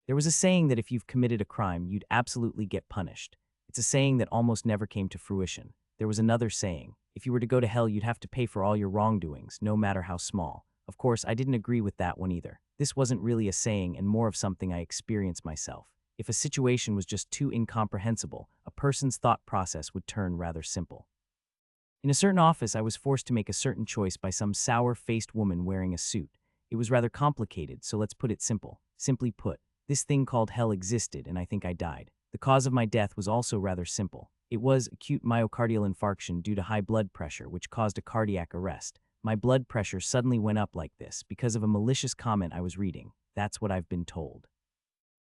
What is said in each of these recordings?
There was a saying that if you've committed a crime, you'd absolutely get punished. It's a saying that almost never came to fruition. There was another saying, if you were to go to hell, you'd have to pay for all your wrongdoings, no matter how small. Of course, I didn't agree with that one either. This wasn't really a saying and more of something I experienced myself. If a situation was just too incomprehensible, a person's thought process would turn rather simple. In a certain office, I was forced to make a certain choice by some sour-faced woman wearing a suit. It was rather complicated, so let's put it simple. Simply put, this thing called hell existed, and I think I died. The cause of my death was also rather simple. It was acute myocardial infarction due to high blood pressure, which caused a cardiac arrest. My blood pressure suddenly went up like this because of a malicious comment I was reading. That's what I've been told.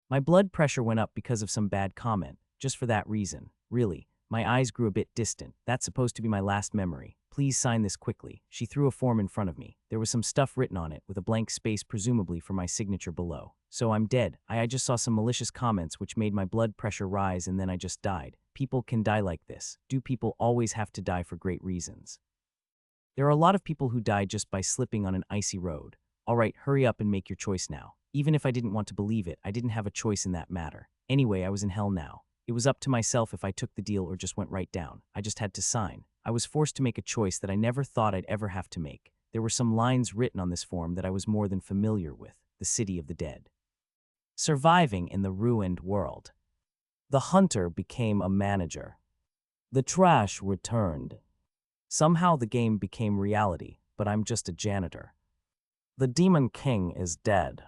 My blood pressure went up because of some bad comment, just for that reason. Really, my eyes grew a bit distant. That's supposed to be my last memory. Please sign this quickly. She threw a form in front of me. There was some stuff written on it, with a blank space presumably for my signature below. So I'm dead. I just saw some malicious comments which made my blood pressure rise and then I just died. People can die like this. Do people always have to die for great reasons? There are a lot of people who die just by slipping on an icy road. All right, hurry up and make your choice now. Even if I didn't want to believe it, I didn't have a choice in that matter. Anyway, I was in hell now. It was up to myself if I took the deal or just went right down. I just had to sign. I was forced to make a choice that I never thought I'd ever have to make. There were some lines written on this form that I was more than familiar with. The city of the dead. Surviving in the ruined world. The hunter became a manager. The trash returned. Somehow the game became reality, but I'm just a janitor. The Demon King is dead.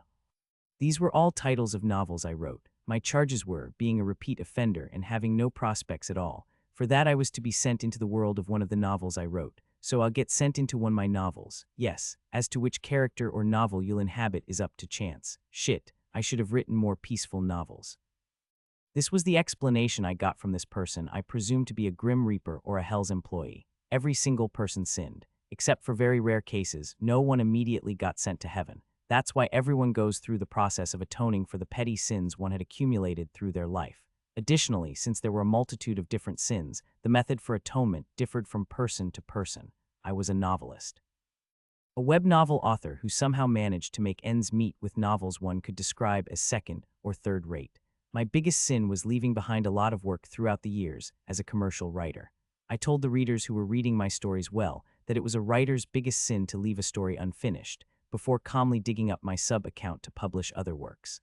These were all titles of novels I wrote. My charges were being a repeat offender and having no prospects at all. For that I was to be sent into the world of one of the novels I wrote. So I'll get sent into one of my novels. Yes, as to which character or novel you'll inhabit is up to chance. Shit, I should have written more peaceful novels. This was the explanation I got from this person I presume to be a Grim Reaper or a Hell's employee. Every single person sinned. Except for very rare cases, no one immediately got sent to heaven. That's why everyone goes through the process of atoning for the petty sins one had accumulated through their life. Additionally, since there were a multitude of different sins, the method for atonement differed from person to person. I was a novelist. A web novel author who somehow managed to make ends meet with novels one could describe as second or third rate. My biggest sin was leaving behind a lot of work throughout the years as a commercial writer. I told the readers who were reading my stories well that it was a writer's biggest sin to leave a story unfinished, before calmly digging up my sub-account to publish other works.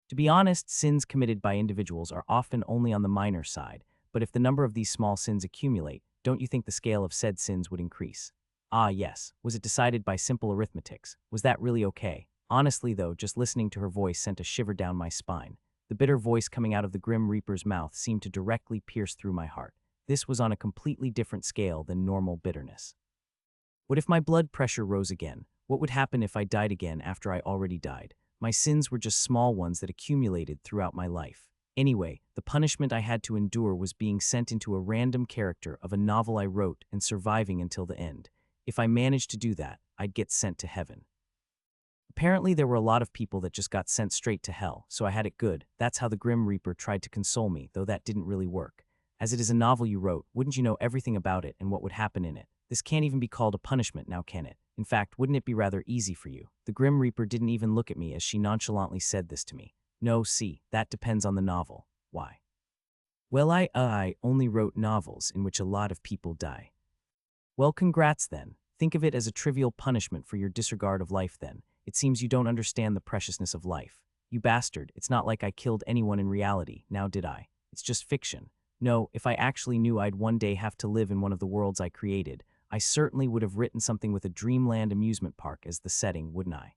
To be honest, sins committed by individuals are often only on the minor side, but if the number of these small sins accumulate, don't you think the scale of said sins would increase? Ah yes, was it decided by simple arithmetics? Was that really okay? Honestly though, just listening to her voice sent a shiver down my spine. The bitter voice coming out of the Grim Reaper's mouth seemed to directly pierce through my heart. This was on a completely different scale than normal bitterness. What if my blood pressure rose again? What would happen if I died again after I already died? My sins were just small ones that accumulated throughout my life. Anyway, the punishment I had to endure was being sent into a random character of a novel I wrote and surviving until the end. If I managed to do that, I'd get sent to heaven. Apparently there were a lot of people that just got sent straight to hell, so I had it good. That's how the Grim Reaper tried to console me, though that didn't really work. As it is a novel you wrote, wouldn't you know everything about it and what would happen in it? This can't even be called a punishment now, can it? In fact, wouldn't it be rather easy for you? The Grim Reaper didn't even look at me as she nonchalantly said this to me. No, see, that depends on the novel. Why? Well, I only wrote novels in which a lot of people die. Well, congrats then. Think of it as a trivial punishment for your disregard of life then. It seems you don't understand the preciousness of life. You bastard, it's not like I killed anyone in reality, now did I? It's just fiction. No, if I actually knew I'd one day have to live in one of the worlds I created, I certainly would have written something with a dreamland amusement park as the setting, wouldn't I?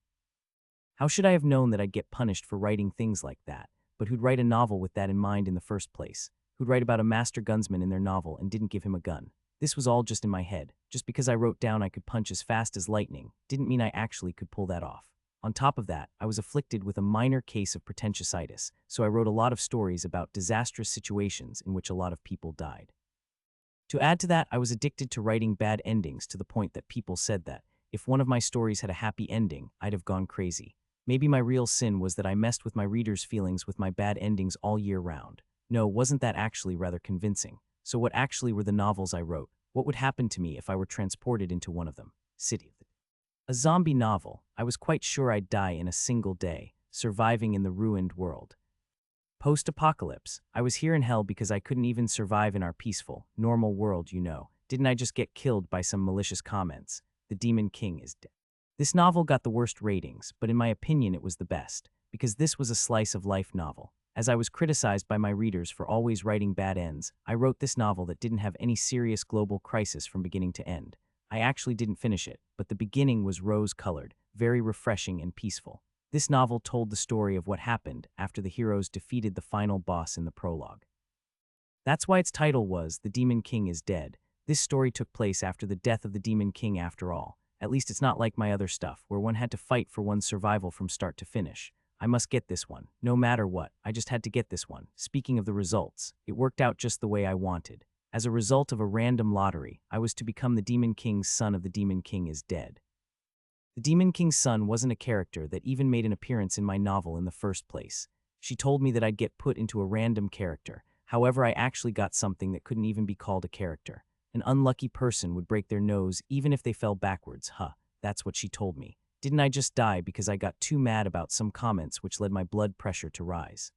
How should I have known that I'd get punished for writing things like that? But who'd write a novel with that in mind in the first place? Who'd write about a master gunsman in their novel and didn't give him a gun? This was all just in my head. Just because I wrote down I could punch as fast as lightning didn't mean I actually could pull that off. On top of that, I was afflicted with a minor case of pretentiositis, so I wrote a lot of stories about disastrous situations in which a lot of people died. To add to that, I was addicted to writing bad endings to the point that people said that, if one of my stories had a happy ending, I'd have gone crazy. Maybe my real sin was that I messed with my readers' feelings with my bad endings all year round. No, wasn't that actually rather convincing? So what actually were the novels I wrote? What would happen to me if I were transported into one of them? City. A zombie novel. I was quite sure I'd die in a single day. surviving in the ruined world. Post-apocalypse, I was here in hell because I couldn't even survive in our peaceful, normal world, you know. Didn't I just get killed by some malicious comments? The Demon King is dead. This novel got the worst ratings, but in my opinion it was the best, because this was a slice-of-life novel. As I was criticized by my readers for always writing bad ends, I wrote this novel that didn't have any serious global crisis from beginning to end. I actually didn't finish it, but the beginning was rose-colored, very refreshing and peaceful. This novel told the story of what happened after the heroes defeated the final boss in the prologue. That's why its title was The Demon King is Dead. This story took place after the death of the Demon King after all. At least it's not like my other stuff, where one had to fight for one's survival from start to finish. I must get this one. No matter what, I just had to get this one. Speaking of the results, it worked out just the way I wanted. As a result of a random lottery, I was to become the Demon King's son of The Demon King is Dead. The Demon King's son wasn't a character that even made an appearance in my novel in the first place. She told me that I'd get put into a random character. However, I actually got something that couldn't even be called a character. An unlucky person would break their nose even if they fell backwards. That's what she told me. Didn't I just die because I got too mad about some comments which led my blood pressure to rise?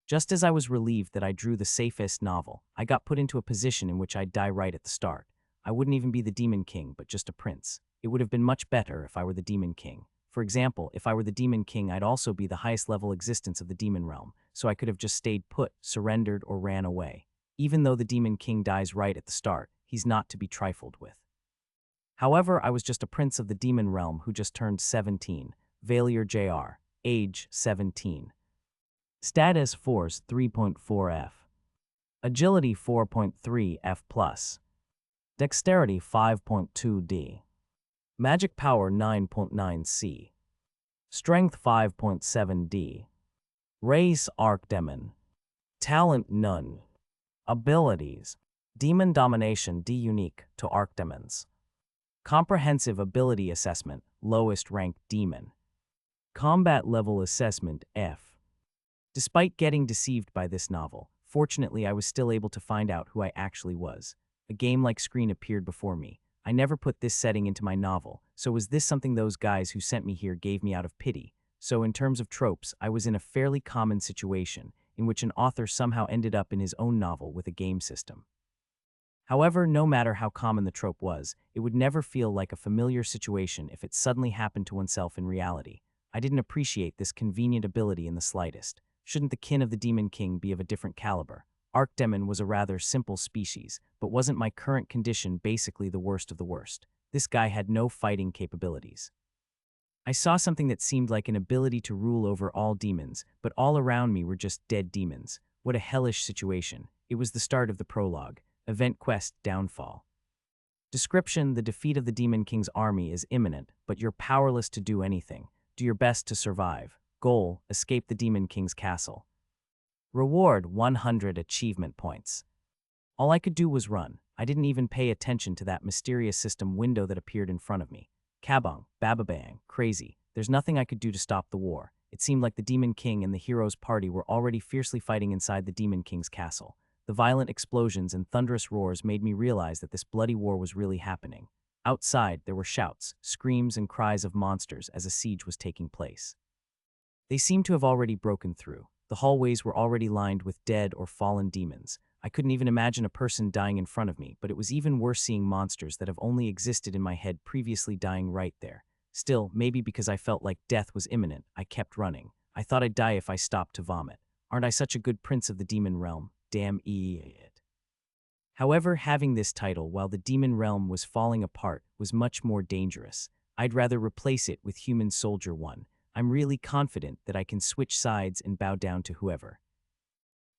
Just as I was relieved that I drew the safest novel, I got put into a position in which I'd die right at the start. I wouldn't even be the Demon King, but just a prince. It would have been much better if I were the Demon King. For example, if I were the Demon King, I'd also be the highest level existence of the demon realm, so I could have just stayed put, surrendered, or ran away. Even though the Demon King dies right at the start, he's not to be trifled with. However, I was just a prince of the demon realm who just turned 17. Valier Jr. Age 17. Status Force 3.4F. Agility 4.3F+. Dexterity 5.2D. Magic Power 9.9C. Strength 5.7D. Race Archdemon. Talent None. Abilities. Demon Domination D unique to Archdemons. Comprehensive Ability Assessment, lowest rank Demon. Combat Level Assessment F. Despite getting deceived by this novel, fortunately I was still able to find out who I actually was. A game-like screen appeared before me. I never put this setting into my novel, so was this something those guys who sent me here gave me out of pity? So in terms of tropes, I was in a fairly common situation, in which an author somehow ended up in his own novel with a game system. However, no matter how common the trope was, it would never feel like a familiar situation if it suddenly happened to oneself in reality. I didn't appreciate this convenient ability in the slightest. Shouldn't the kin of the Demon King be of a different caliber? Archdemon was a rather simple species, but wasn't my current condition basically the worst of the worst? This guy had no fighting capabilities. I saw something that seemed like an ability to rule over all demons, but all around me were just dead demons. What a hellish situation. It was the start of the prologue. Event Quest Downfall. Description: the defeat of the Demon King's army is imminent, but you're powerless to do anything. Do your best to survive. Goal: escape the Demon King's castle. Reward: 100 achievement points. All I could do was run. I didn't even pay attention to that mysterious system window that appeared in front of me. Kabong, bababang, crazy. There's nothing I could do to stop the war. It seemed like the Demon King and the hero's party were already fiercely fighting inside the Demon King's castle. The violent explosions and thunderous roars made me realize that this bloody war was really happening. Outside, there were shouts, screams, and cries of monsters as a siege was taking place. They seemed to have already broken through. The hallways were already lined with dead or fallen demons. I couldn't even imagine a person dying in front of me, but it was even worse seeing monsters that have only existed in my head previously dying right there. Still, maybe because I felt like death was imminent, I kept running. I thought I'd die if I stopped to vomit. Aren't I such a good prince of the demon realm? Damn it. However, having this title while the demon realm was falling apart was much more dangerous. I'd rather replace it with Human Soldier 1. I'm really confident that I can switch sides and bow down to whoever.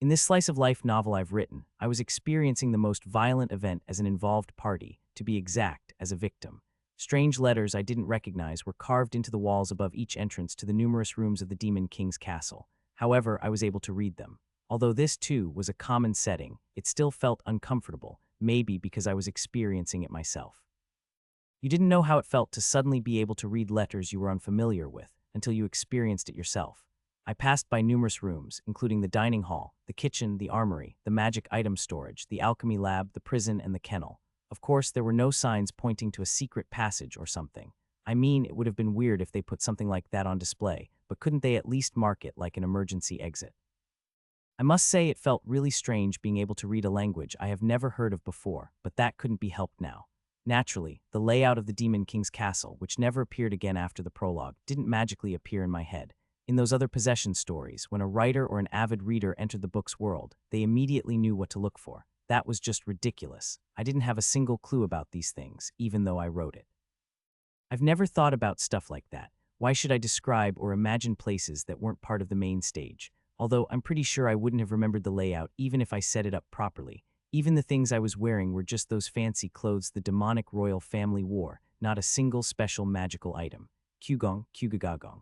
In this slice-of-life novel I've written, I was experiencing the most violent event as an involved party, to be exact, as a victim. Strange letters I didn't recognize were carved into the walls above each entrance to the numerous rooms of the Demon King's castle. However, I was able to read them. Although this, too, was a common setting, it still felt uncomfortable, maybe because I was experiencing it myself. You didn't know how it felt to suddenly be able to read letters you were unfamiliar with until you experienced it yourself. I passed by numerous rooms, including the dining hall, the kitchen, the armory, the magic item storage, the alchemy lab, the prison, and the kennel. Of course, there were no signs pointing to a secret passage or something. I mean, it would have been weird if they put something like that on display, but couldn't they at least mark it like an emergency exit? I must say it felt really strange being able to read a language I have never heard of before, but that couldn't be helped now. Naturally, the layout of the Demon King's castle, which never appeared again after the prologue, didn't magically appear in my head. In those other possession stories, when a writer or an avid reader entered the book's world, they immediately knew what to look for. That was just ridiculous. I didn't have a single clue about these things, even though I wrote it. I've never thought about stuff like that. Why should I describe or imagine places that weren't part of the main stage? Although I'm pretty sure I wouldn't have remembered the layout even if I set it up properly. Even the things I was wearing were just those fancy clothes the demonic royal family wore, not a single special magical item. Qigong, Qigagagong.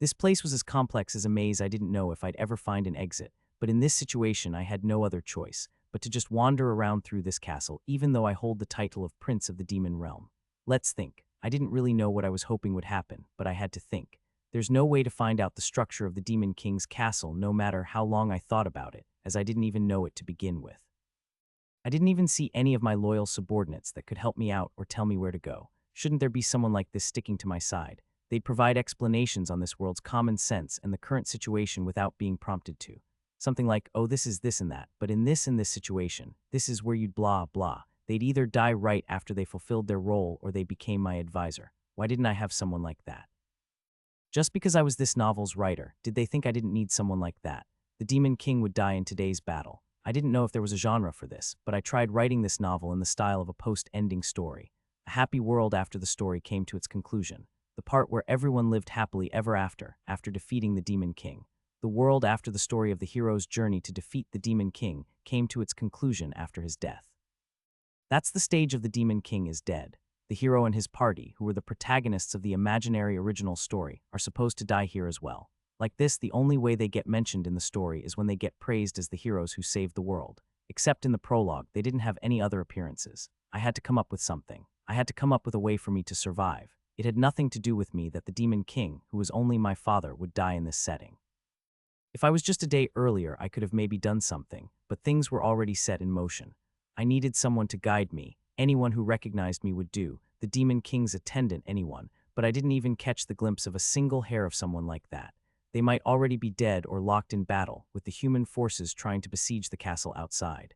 This place was as complex as a maze I didn't know if I'd ever find an exit, but in this situation I had no other choice but to just wander around through this castle even though I hold the title of Prince of the Demon Realm. Let's think. I didn't really know what I was hoping would happen, but I had to think. There's no way to find out the structure of the Demon King's castle no matter how long I thought about it, as I didn't even know it to begin with. I didn't even see any of my loyal subordinates that could help me out or tell me where to go. Shouldn't there be someone like this sticking to my side? They'd provide explanations on this world's common sense and the current situation without being prompted to. Something like, oh, this is this and that, but in this and this situation, this is where you'd blah, blah. They'd either die right after they fulfilled their role or they became my advisor. Why didn't I have someone like that? Just because I was this novel's writer, did they think I didn't need someone like that? The Demon King would die in today's battle. I didn't know if there was a genre for this, but I tried writing this novel in the style of a post-ending story. A happy world after the story came to its conclusion. The part where everyone lived happily ever after defeating the Demon King. The world after the story of the hero's journey to defeat the Demon King came to its conclusion after his death. That's the stage of the Demon King is dead. The hero and his party, who were the protagonists of the imaginary original story, are supposed to die here as well. Like this, the only way they get mentioned in the story is when they get praised as the heroes who saved the world. Except in the prologue, they didn't have any other appearances. I had to come up with something. I had to come up with a way for me to survive. It had nothing to do with me that the Demon King, who was only my father, would die in this setting. If I was just a day earlier, I could have maybe done something, but things were already set in motion. I needed someone to guide me. Anyone who recognized me would do. The Demon King's attendant, anyone, but I didn't even catch the glimpse of a single hair of someone like that. They might already be dead or locked in battle, with the human forces trying to besiege the castle outside.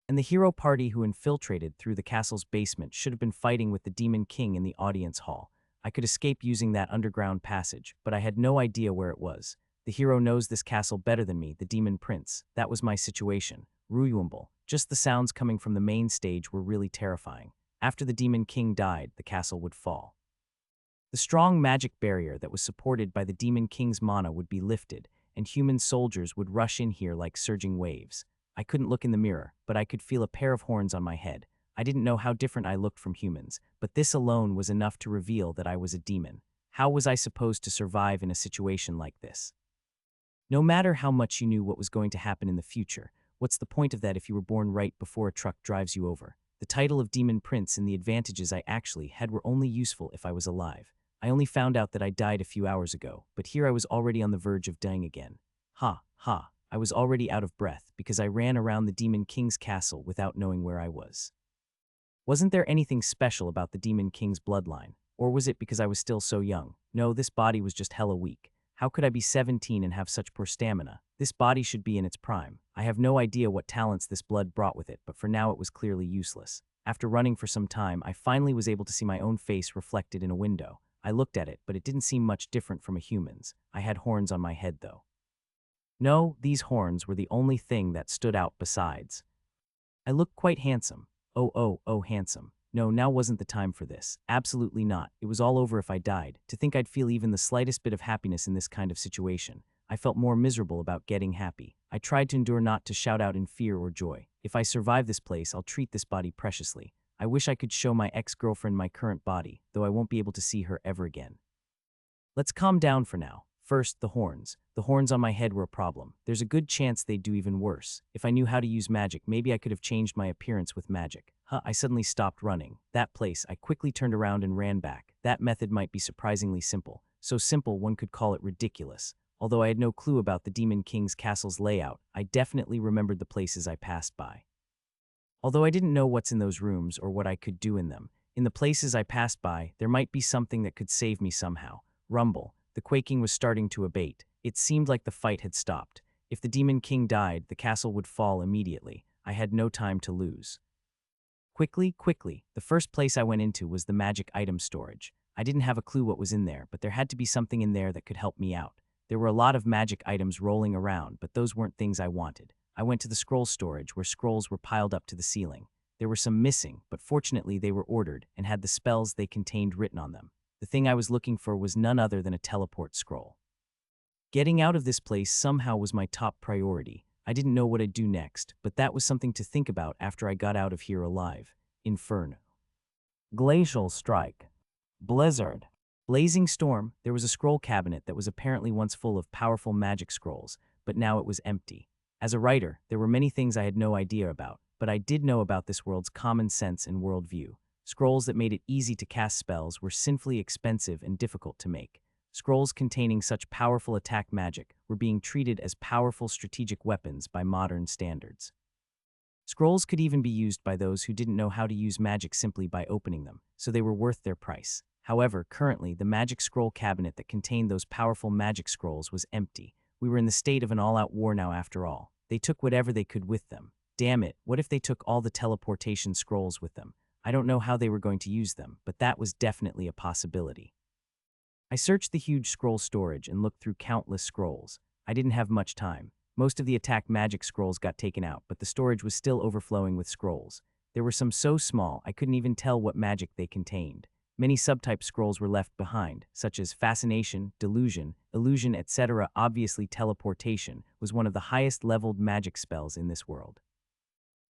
And the hero party who infiltrated through the castle's basement should have been fighting with the Demon King in the audience hall. I could escape using that underground passage, but I had no idea where it was. The hero knows this castle better than me, the Demon Prince. That was my situation. Ruyumble. Just the sounds coming from the main stage were really terrifying. After the Demon King died, the castle would fall. The strong magic barrier that was supported by the Demon King's mana would be lifted, and human soldiers would rush in here like surging waves. I couldn't look in the mirror, but I could feel a pair of horns on my head. I didn't know how different I looked from humans, but this alone was enough to reveal that I was a demon. How was I supposed to survive in a situation like this? No matter how much you knew what was going to happen in the future, what's the point of that if you were born right before a truck drives you over? The title of Demon Prince and the advantages I actually had were only useful if I was alive. I only found out that I died a few hours ago, but here I was already on the verge of dying again. Ha, ha, I was already out of breath because I ran around the Demon King's castle without knowing where I was. Wasn't there anything special about the Demon King's bloodline? Or was it because I was still so young? No, this body was just hella weak. How could I be 17 and have such poor stamina? This body should be in its prime. I have no idea what talents this blood brought with it, but for now it was clearly useless. After running for some time, I finally was able to see my own face reflected in a window. I looked at it, but it didn't seem much different from a human's. I had horns on my head, though. No, these horns were the only thing that stood out besides. I looked quite handsome. Oh, handsome. No, now wasn't the time for this. Absolutely not. It was all over if I died. To think I'd feel even the slightest bit of happiness in this kind of situation. I felt more miserable about getting happy. I tried to endure not to shout out in fear or joy. If I survive this place, I'll treat this body preciously. I wish I could show my ex-girlfriend my current body, though I won't be able to see her ever again. Let's calm down for now. First, the horns. The horns on my head were a problem. There's a good chance they'd do even worse. If I knew how to use magic, maybe I could have changed my appearance with magic. I suddenly stopped running. That place, I quickly turned around and ran back. That method might be surprisingly simple. So simple, one could call it ridiculous. Although I had no clue about the Demon King's castle's layout, I definitely remembered the places I passed by. Although I didn't know what's in those rooms or what I could do in them, In the places I passed by, there might be something that could save me somehow. Rumble. The quaking was starting to abate. It seemed like the fight had stopped. If the Demon King died, the castle would fall immediately. I had no time to lose. Quickly, the first place I went into was the magic item storage. I didn't have a clue what was in there, but there had to be something in there that could help me out. There were a lot of magic items rolling around, but those weren't things I wanted. I went to the scroll storage where scrolls were piled up to the ceiling. There were some missing, but fortunately they were ordered and had the spells they contained written on them. The thing I was looking for was none other than a teleport scroll. Getting out of this place somehow was my top priority. I didn't know what I'd do next, but that was something to think about after I got out of here alive. Inferno. Glacial strike. Blizzard. Blazing storm. There was a scroll cabinet that was apparently once full of powerful magic scrolls, but now it was empty. As a writer, there were many things I had no idea about, but I did know about this world's common sense and worldview. Scrolls that made it easy to cast spells were sinfully expensive and difficult to make. Scrolls containing such powerful attack magic were being treated as powerful strategic weapons by modern standards. Scrolls could even be used by those who didn't know how to use magic simply by opening them, so they were worth their price. However, currently, the magic scroll cabinet that contained those powerful magic scrolls was empty. We were in the state of an all-out war now after all. They took whatever they could with them. Damn it, what if they took all the teleportation scrolls with them? I don't know how they were going to use them, but that was definitely a possibility. I searched the huge scroll storage and looked through countless scrolls. I didn't have much time. Most of the attack magic scrolls got taken out, but the storage was still overflowing with scrolls. There were some so small I couldn't even tell what magic they contained. Many subtype scrolls were left behind, such as fascination, delusion, illusion, etc. Obviously, teleportation was one of the highest-leveled magic spells in this world.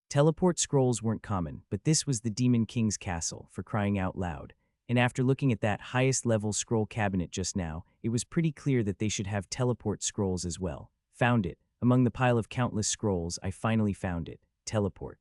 Teleport scrolls weren't common, but this was the Demon King's castle, for crying out loud. And after looking at that highest-level scroll cabinet just now, it was pretty clear that they should have teleport scrolls as well. Found it. Among the pile of countless scrolls, I finally found it. Teleport.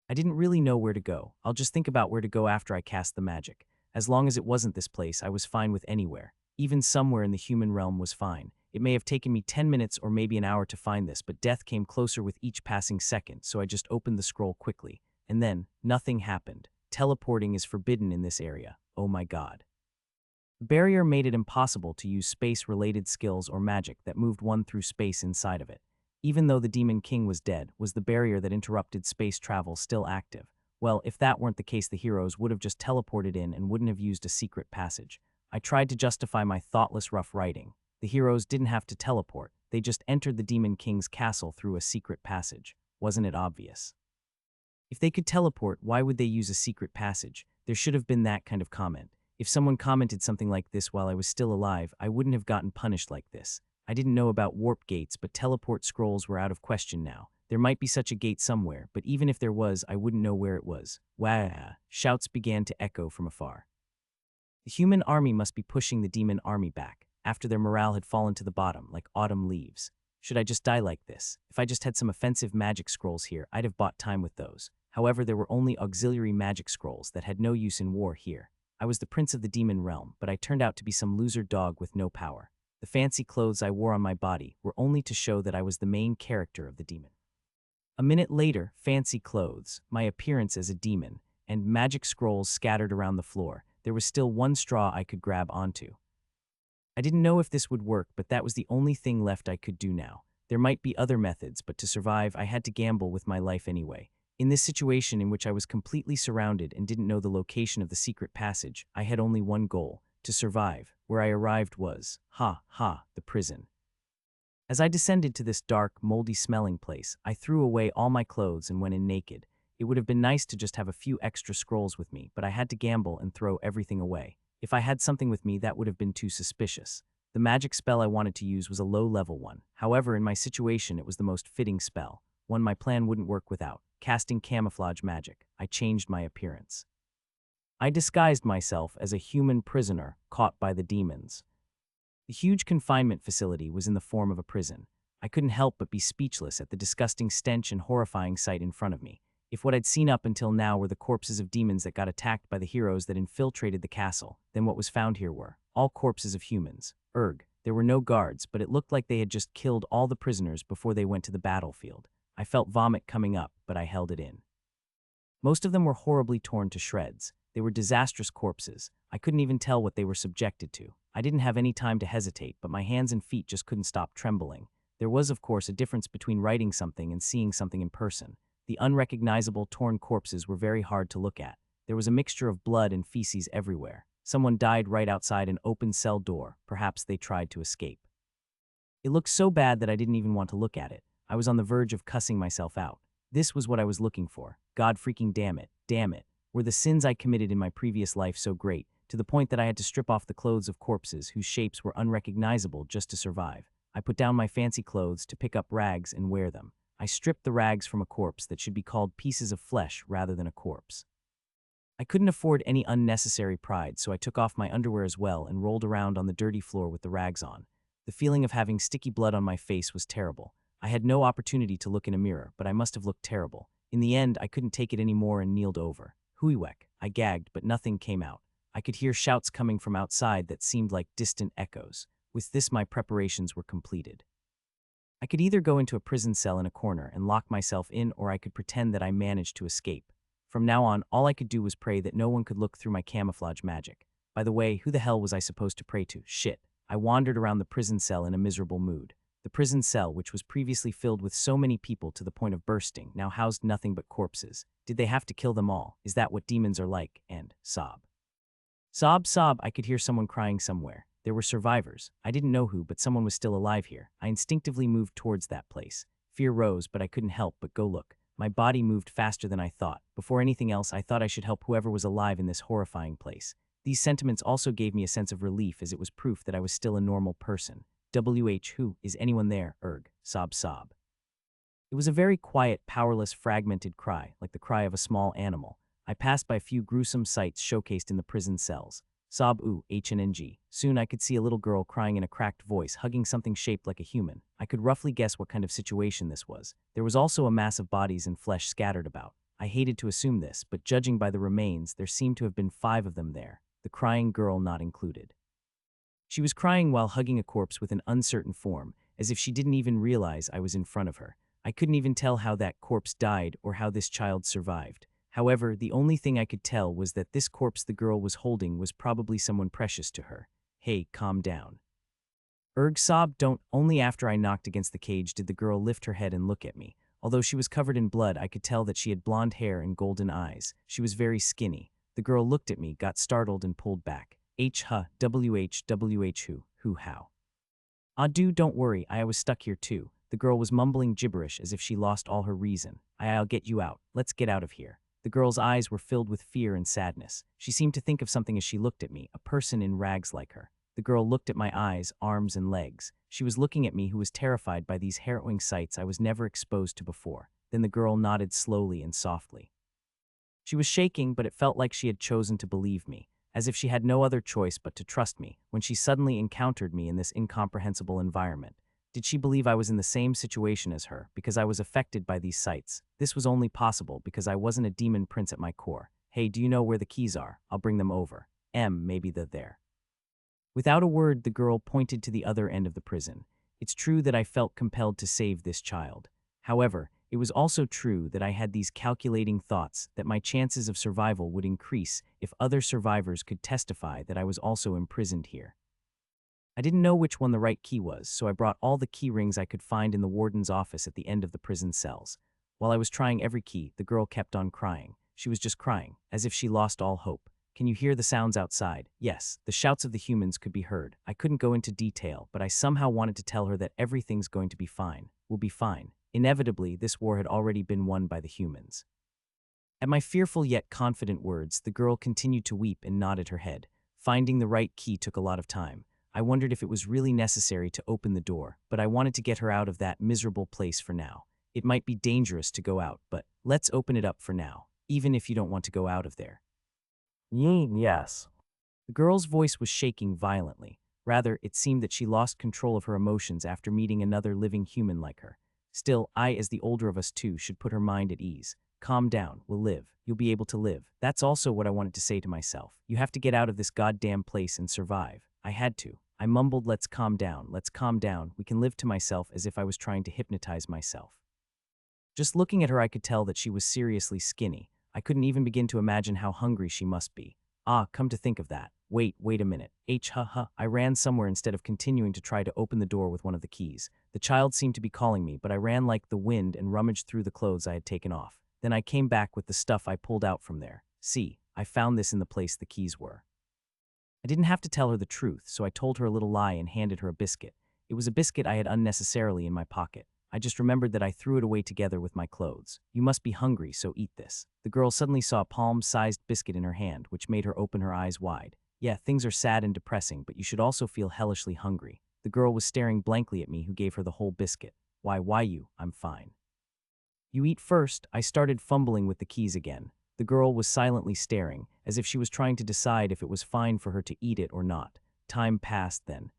I didn't really know where to go. I'll just think about where to go after I cast the magic. As long as it wasn't this place, I was fine with anywhere. Even somewhere in the human realm was fine. It may have taken me 10 minutes or maybe an hour to find this, but death came closer with each passing second, so I just opened the scroll quickly. And then, nothing happened. Teleporting is forbidden in this area. Oh my god. The barrier made it impossible to use space-related skills or magic that moved one through space inside of it. Even though the Demon King was dead, was the barrier that interrupted space travel still active? Well, if that weren't the case, the heroes would have just teleported in and wouldn't have used a secret passage. I tried to justify my thoughtless rough writing. The heroes didn't have to teleport. They just entered the Demon King's castle through a secret passage. Wasn't it obvious? If they could teleport, why would they use a secret passage? There should have been that kind of comment. If someone commented something like this while I was still alive, I wouldn't have gotten punished like this. I didn't know about warp gates, but teleport scrolls were out of question now. There might be such a gate somewhere, but even if there was, I wouldn't know where it was. Wah! Shouts began to echo from afar. The human army must be pushing the demon army back, after their morale had fallen to the bottom, like autumn leaves. Should I just die like this? If I just had some offensive magic scrolls here, I'd have bought time with those. However, there were only auxiliary magic scrolls that had no use in war here. I was the prince of the demon realm, but I turned out to be some loser dog with no power. The fancy clothes I wore on my body were only to show that I was the main character of the demon. A minute later, fancy clothes, my appearance as a demon, and magic scrolls scattered around the floor. There was still one straw I could grab onto. I didn't know if this would work, but that was the only thing left I could do now. There might be other methods, but to survive, I had to gamble with my life anyway. In this situation in which I was completely surrounded and didn't know the location of the secret passage, I had only one goal: to survive. Where I arrived was, the prison. As I descended to this dark, moldy-smelling place, I threw away all my clothes and went in naked. It would have been nice to just have a few extra scrolls with me, but I had to gamble and throw everything away. If I had something with me, that would have been too suspicious. The magic spell I wanted to use was a low-level one. However, in my situation, it was the most fitting spell, one my plan wouldn't work without. Casting camouflage magic, I changed my appearance. I disguised myself as a human prisoner caught by the demons. The huge confinement facility was in the form of a prison. I couldn't help but be speechless at the disgusting stench and horrifying sight in front of me. If what I'd seen up until now were the corpses of demons that got attacked by the heroes that infiltrated the castle, then what was found here were all corpses of humans. There were no guards, but it looked like they had just killed all the prisoners before they went to the battlefield. I felt vomit coming up, but I held it in. Most of them were horribly torn to shreds. They were disastrous corpses. I couldn't even tell what they were subjected to. I didn't have any time to hesitate, but my hands and feet just couldn't stop trembling. There was, of course, a difference between writing something and seeing something in person. The unrecognizable, torn corpses were very hard to look at. There was a mixture of blood and feces everywhere. Someone died right outside an open cell door. Perhaps they tried to escape. It looked so bad that I didn't even want to look at it. I was on the verge of cussing myself out. This was what I was looking for. God freaking damn it. Damn it. Were the sins I committed in my previous life so great, to the point that I had to strip off the clothes of corpses whose shapes were unrecognizable just to survive? I put down my fancy clothes to pick up rags and wear them. I stripped the rags from a corpse that should be called pieces of flesh rather than a corpse. I couldn't afford any unnecessary pride, so I took off my underwear as well and rolled around on the dirty floor with the rags on. The feeling of having sticky blood on my face was terrible. I had no opportunity to look in a mirror, but I must have looked terrible. In the end, I couldn't take it anymore and kneeled over. Hooey-weck. I gagged, but nothing came out. I could hear shouts coming from outside that seemed like distant echoes. With this, my preparations were completed. I could either go into a prison cell in a corner and lock myself in, or I could pretend that I managed to escape. From now on, all I could do was pray that no one could look through my camouflage magic. By the way, who the hell was I supposed to pray to? Shit. I wandered around the prison cell in a miserable mood. The prison cell, which was previously filled with so many people to the point of bursting, now housed nothing but corpses. Did they have to kill them all? Is that what demons are like? And sob. Sob, sob, I could hear someone crying somewhere. There were survivors. I didn't know who, but someone was still alive here. I instinctively moved towards that place. Fear rose, but I couldn't help but go look. My body moved faster than I thought. Before anything else, I thought I should help whoever was alive in this horrifying place. These sentiments also gave me a sense of relief, as it was proof that I was still a normal person. Who? Is anyone there? Erg. Sob, sob. It was a very quiet, powerless, fragmented cry, like the cry of a small animal. I passed by a few gruesome sights showcased in the prison cells. Sob, ooh, HNNG. Soon I could see a little girl crying in a cracked voice, hugging something shaped like a human. I could roughly guess what kind of situation this was. There was also a mass of bodies and flesh scattered about. I hated to assume this, but judging by the remains, there seemed to have been 5 of them there, the crying girl not included. She was crying while hugging a corpse with an uncertain form, as if she didn't even realize I was in front of her. I couldn't even tell how that corpse died or how this child survived. However, the only thing I could tell was that this corpse the girl was holding was probably someone precious to her. Hey, calm down. Erg, sob, don't. Only after I knocked against the cage did the girl lift her head and look at me. Although she was covered in blood, I could tell that she had blonde hair and golden eyes. She was very skinny. The girl looked at me, got startled, and pulled back. Who, how? Ah, dude, don't worry, I was stuck here too. The girl was mumbling gibberish as if she lost all her reason. I'll get you out. Let's get out of here. The girl's eyes were filled with fear and sadness. She seemed to think of something as she looked at me, a person in rags like her. The girl looked at my eyes, arms, and legs. She was looking at me, who was terrified by these harrowing sights I was never exposed to before. Then the girl nodded slowly and softly. She was shaking, but it felt like she had chosen to believe me, as if she had no other choice but to trust me, when she suddenly encountered me in this incomprehensible environment. Did she believe I was in the same situation as her, because I was affected by these sights? This was only possible because I wasn't a demon prince at my core. Hey, do you know where the keys are? I'll bring them over. Maybe they're there. Without a word, the girl pointed to the other end of the prison. It's true that I felt compelled to save this child. However, it was also true that I had these calculating thoughts that my chances of survival would increase if other survivors could testify that I was also imprisoned here. I didn't know which one the right key was, so I brought all the key rings I could find in the warden's office at the end of the prison cells. While I was trying every key, the girl kept on crying. She was just crying, as if she lost all hope. Can you hear the sounds outside? Yes, the shouts of the humans could be heard. I couldn't go into detail, but I somehow wanted to tell her that everything's going to be fine. We'll be fine. Inevitably, this war had already been won by the humans. At my fearful yet confident words, the girl continued to weep and nodded her head. Finding the right key took a lot of time. I wondered if it was really necessary to open the door, but I wanted to get her out of that miserable place for now. It might be dangerous to go out, but let's open it up for now, even if you don't want to go out of there. Yes. The girl's voice was shaking violently. Rather, it seemed that she lost control of her emotions after meeting another living human like her. Still, I, as the older of us two, should put her mind at ease. Calm down, we'll live. You'll be able to live. That's also what I wanted to say to myself. You have to get out of this goddamn place and survive. I had to. I mumbled, let's calm down, we can live, to myself, as if I was trying to hypnotize myself. Just looking at her, I could tell that she was seriously skinny. I couldn't even begin to imagine how hungry she must be. Ah, come to think of that. Wait a minute. I ran somewhere instead of continuing to try to open the door with one of the keys. The child seemed to be calling me, but I ran like the wind and rummaged through the clothes I had taken off. Then I came back with the stuff I pulled out from there. See, I found this in the place the keys were. I didn't have to tell her the truth, so I told her a little lie and handed her a biscuit. It was a biscuit I had unnecessarily in my pocket. I just remembered that I threw it away together with my clothes. You must be hungry, so eat this. The girl suddenly saw a palm-sized biscuit in her hand, which made her open her eyes wide. Yeah, things are sad and depressing, but you should also feel hellishly hungry. The girl was staring blankly at me, who gave her the whole biscuit. Why you? I'm fine. You eat first. I started fumbling with the keys again. The girl was silently staring, as if she was trying to decide if it was fine for her to eat it or not. Time passed then.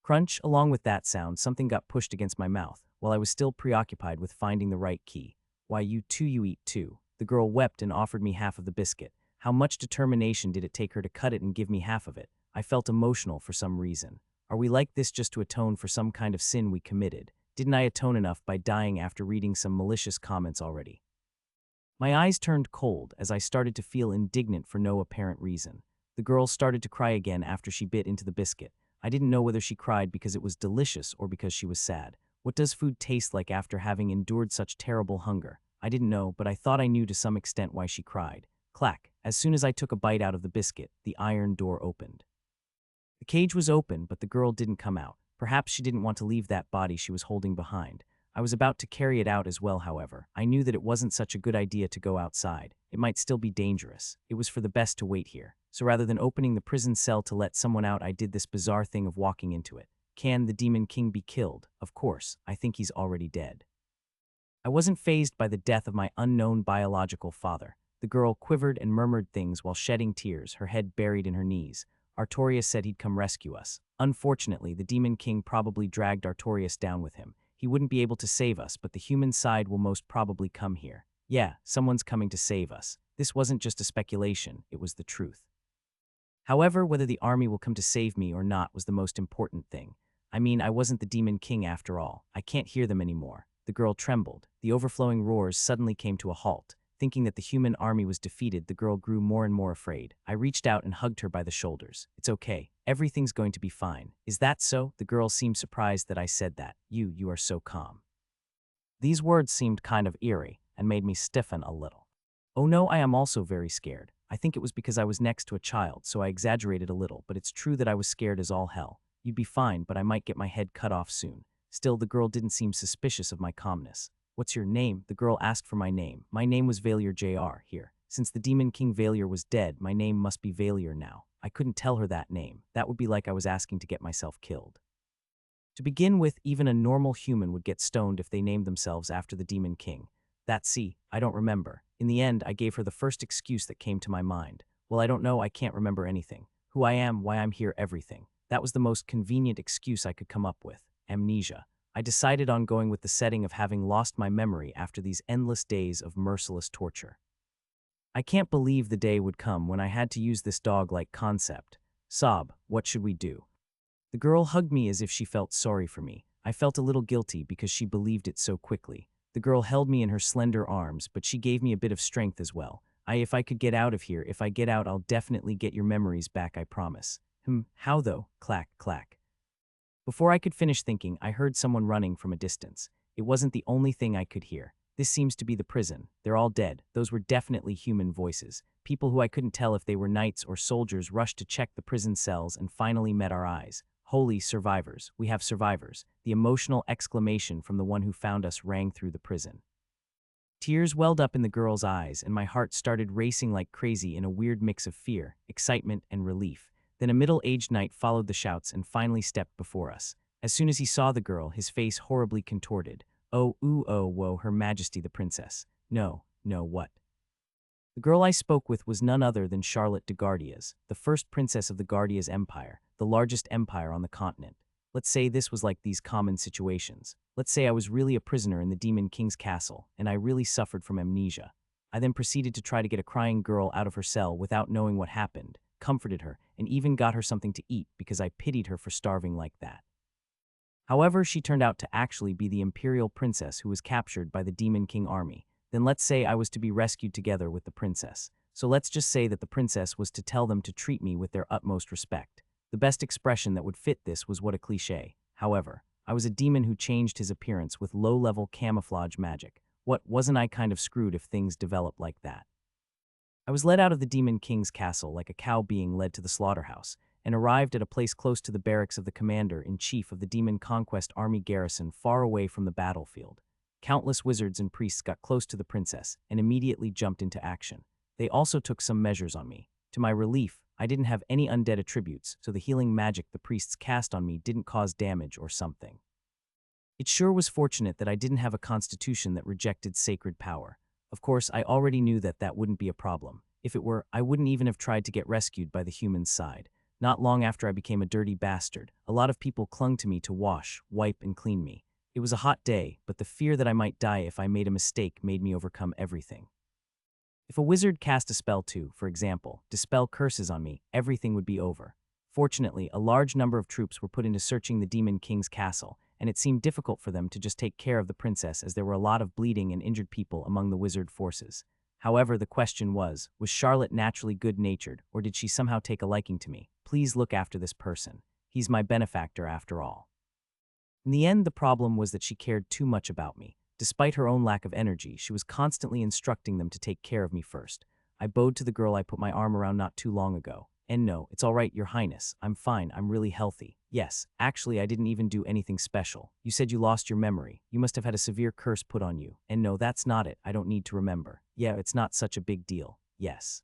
Crunch, along with that sound, something got pushed against my mouth, while I was still preoccupied with finding the right key. Why, you eat too. The girl wept and offered me half of the biscuit. How much determination did it take her to cut it and give me half of it? I felt emotional for some reason. Are we like this just to atone for some kind of sin we committed? Didn't I atone enough by dying after reading some malicious comments already? My eyes turned cold as I started to feel indignant for no apparent reason. The girl started to cry again after she bit into the biscuit. I didn't know whether she cried because it was delicious or because she was sad. What does food taste like after having endured such terrible hunger? I didn't know, but I thought I knew to some extent why she cried. Clack! As soon as I took a bite out of the biscuit, the iron door opened. The cage was open, but the girl didn't come out. Perhaps she didn't want to leave that body she was holding behind. I was about to carry it out as well, however. I knew that it wasn't such a good idea to go outside. It might still be dangerous. It was for the best to wait here. So rather than opening the prison cell to let someone out, I did this bizarre thing of walking into it. Can the Demon King be killed? Of course. I think he's already dead. I wasn't fazed by the death of my unknown biological father. The girl quivered and murmured things while shedding tears, her head buried in her knees. Artorias said he'd come rescue us. Unfortunately, the Demon King probably dragged Artorias down with him. He wouldn't be able to save us, but the human side will most probably come here. Yeah, someone's coming to save us. This wasn't just a speculation, it was the truth. However, whether the army will come to save me or not was the most important thing. I mean, I wasn't the Demon King after all. I can't hear them anymore. The girl trembled. The overflowing roars suddenly came to a halt. Thinking that the human army was defeated, the girl grew more and more afraid. I reached out and hugged her by the shoulders. It's okay. Everything's going to be fine. Is that so? The girl seemed surprised that I said that. You are so calm. These words seemed kind of eerie and made me stiffen a little. Oh no, I am also very scared. I think it was because I was next to a child, so I exaggerated a little, but it's true that I was scared as all hell. You'd be fine, but I might get my head cut off soon. Still, the girl didn't seem suspicious of my calmness. What's your name? The girl asked for my name. My name was Valier Jr. here. Since the Demon King Valier was dead, my name must be Valier now. I couldn't tell her that name. That would be like I was asking to get myself killed. To begin with, even a normal human would get stoned if they named themselves after the Demon King. I don't remember. In the end, I gave her the first excuse that came to my mind. Well, I don't know, I can't remember anything. Who I am, why I'm here, everything. That was the most convenient excuse I could come up with. Amnesia. I decided on going with the setting of having lost my memory after these endless days of merciless torture. I can't believe the day would come when I had to use this dog-like concept. Sob, what should we do? The girl hugged me as if she felt sorry for me. I felt a little guilty because she believed it so quickly. The girl held me in her slender arms, but she gave me a bit of strength as well. If I could get out of here, if I get out, I'll definitely get your memories back, I promise. How though? Clack, clack. Before I could finish thinking, I heard someone running from a distance. It wasn't the only thing I could hear. This seems to be the prison. They're all dead. Those were definitely human voices. People who I couldn't tell if they were knights or soldiers rushed to check the prison cells and finally met our eyes. Holy survivors. We have survivors. The emotional exclamation from the one who found us rang through the prison. Tears welled up in the girl's eyes, and my heart started racing like crazy in a weird mix of fear, excitement, and relief. Then a middle-aged knight followed the shouts and finally stepped before us. As soon as he saw the girl, his face horribly contorted. Oh, ooh, oh, whoa, Her Majesty the Princess. No, what? The girl I spoke with was none other than Charlotte de Gardias, the first princess of the Gardias Empire, the largest empire on the continent. Let's say this was like these common situations. Let's say I was really a prisoner in the Demon King's castle, and I really suffered from amnesia. I then proceeded to try to get a crying girl out of her cell without knowing what happened, comforted her, and even got her something to eat because I pitied her for starving like that. However, she turned out to actually be the imperial princess who was captured by the Demon King army. Then let's say I was to be rescued together with the princess. So let's just say that the princess was to tell them to treat me with their utmost respect. The best expression that would fit this was what a cliché. However, I was a demon who changed his appearance with low-level camouflage magic. Wasn't I kind of screwed if things developed like that? I was led out of the Demon King's castle like a cow being led to the slaughterhouse, and arrived at a place close to the barracks of the commander-in-chief of the Demon Conquest Army garrison far away from the battlefield. Countless wizards and priests got close to the princess and immediately jumped into action. They also took some measures on me. To my relief, I didn't have any undead attributes, so the healing magic the priests cast on me didn't cause damage or something. It sure was fortunate that I didn't have a constitution that rejected sacred power. Of course, I already knew that that wouldn't be a problem. If it were, I wouldn't even have tried to get rescued by the human's side. Not long after I became a dirty bastard, a lot of people clung to me to wash, wipe, and clean me. It was a hot day, but the fear that I might die if I made a mistake made me overcome everything. If a wizard cast a spell to, for example, dispel curses on me, everything would be over. Fortunately, a large number of troops were put into searching the Demon King's castle, and it seemed difficult for them to just take care of the princess as there were a lot of bleeding and injured people among the wizard forces. However, the question was Charlotte naturally good-natured, or did she somehow take a liking to me? Please look after this person. He's my benefactor after all. In the end, the problem was that she cared too much about me. Despite her own lack of energy, she was constantly instructing them to take care of me first. I bowed to the girl I put my arm around not too long ago. And no, it's all right, Your Highness. I'm fine. I'm really healthy. Yes, actually, I didn't even do anything special. You said you lost your memory. You must have had a severe curse put on you. And no, that's not it. I don't need to remember. Yeah, it's not such a big deal. Yes.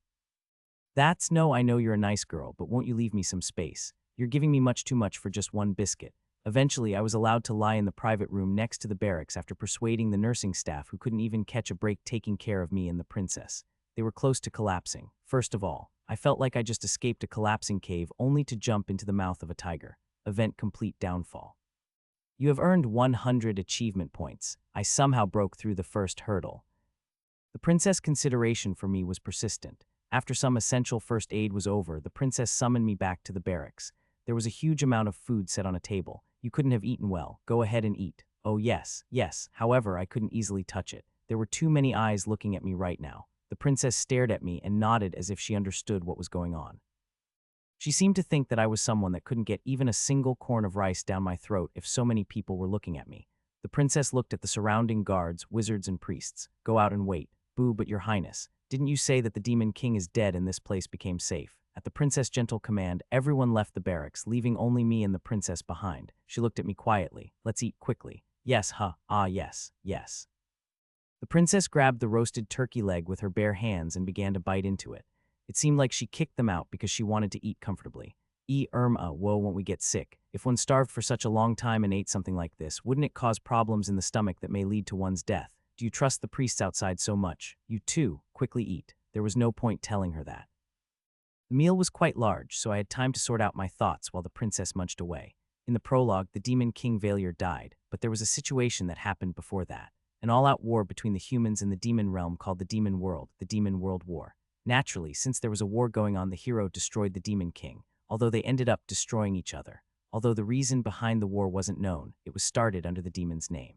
No, I know you're a nice girl, but won't you leave me some space? You're giving me much too much for just one biscuit. Eventually, I was allowed to lie in the private room next to the barracks after persuading the nursing staff who couldn't even catch a break taking care of me and the princess. They were close to collapsing. First of all, I felt like I just escaped a collapsing cave only to jump into the mouth of a tiger. Event complete downfall. You have earned 100 achievement points. I somehow broke through the first hurdle. The princess' consideration for me was persistent. After some essential first aid was over, the princess summoned me back to the barracks. There was a huge amount of food set on a table. You couldn't have eaten well. Go ahead and eat. Oh yes. However, I couldn't easily touch it. There were too many eyes looking at me right now. The princess stared at me and nodded as if she understood what was going on. She seemed to think that I was someone that couldn't get even a single corn of rice down my throat if so many people were looking at me. The princess looked at the surrounding guards, wizards, and priests. Go out and wait. Boo, but Your Highness, didn't you say that the Demon King is dead and this place became safe? At the princess' gentle command, everyone left the barracks, leaving only me and the princess behind. She looked at me quietly. Let's eat quickly. Yes, yes. The princess grabbed the roasted turkey leg with her bare hands and began to bite into it. It seemed like she kicked them out because she wanted to eat comfortably. Whoa, won't we get sick? If one starved for such a long time and ate something like this, wouldn't it cause problems in the stomach that may lead to one's death? Do you trust the priests outside so much? You too, quickly eat. There was no point telling her that. The meal was quite large, so I had time to sort out my thoughts while the princess munched away. In the prologue, the Demon King Valier died, but there was a situation that happened before that. An all-out war between the humans and the demon realm called the Demon World, the Demon World War. Naturally, since there was a war going on, the hero destroyed the Demon King, although they ended up destroying each other. Although the reason behind the war wasn't known, it was started under the demon's name.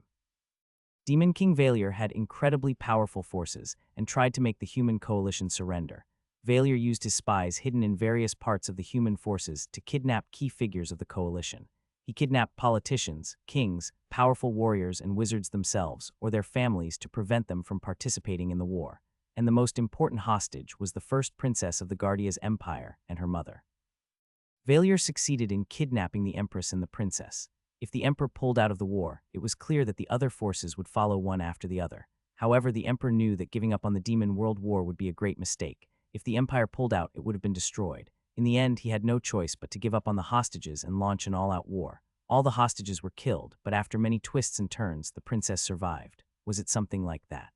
Demon King Valier had incredibly powerful forces and tried to make the human coalition surrender. Valier used his spies hidden in various parts of the human forces to kidnap key figures of the coalition. He kidnapped politicians, kings, powerful warriors, and wizards themselves, or their families, to prevent them from participating in the war. And the most important hostage was the first princess of the Guardia's empire and her mother. Valier succeeded in kidnapping the empress and the princess. If the emperor pulled out of the war, it was clear that the other forces would follow one after the other. However, the emperor knew that giving up on the Demon World War would be a great mistake. If the empire pulled out, it would have been destroyed. In the end, he had no choice but to give up on the hostages and launch an all-out war. All the hostages were killed, but after many twists and turns, the princess survived. Was it something like that?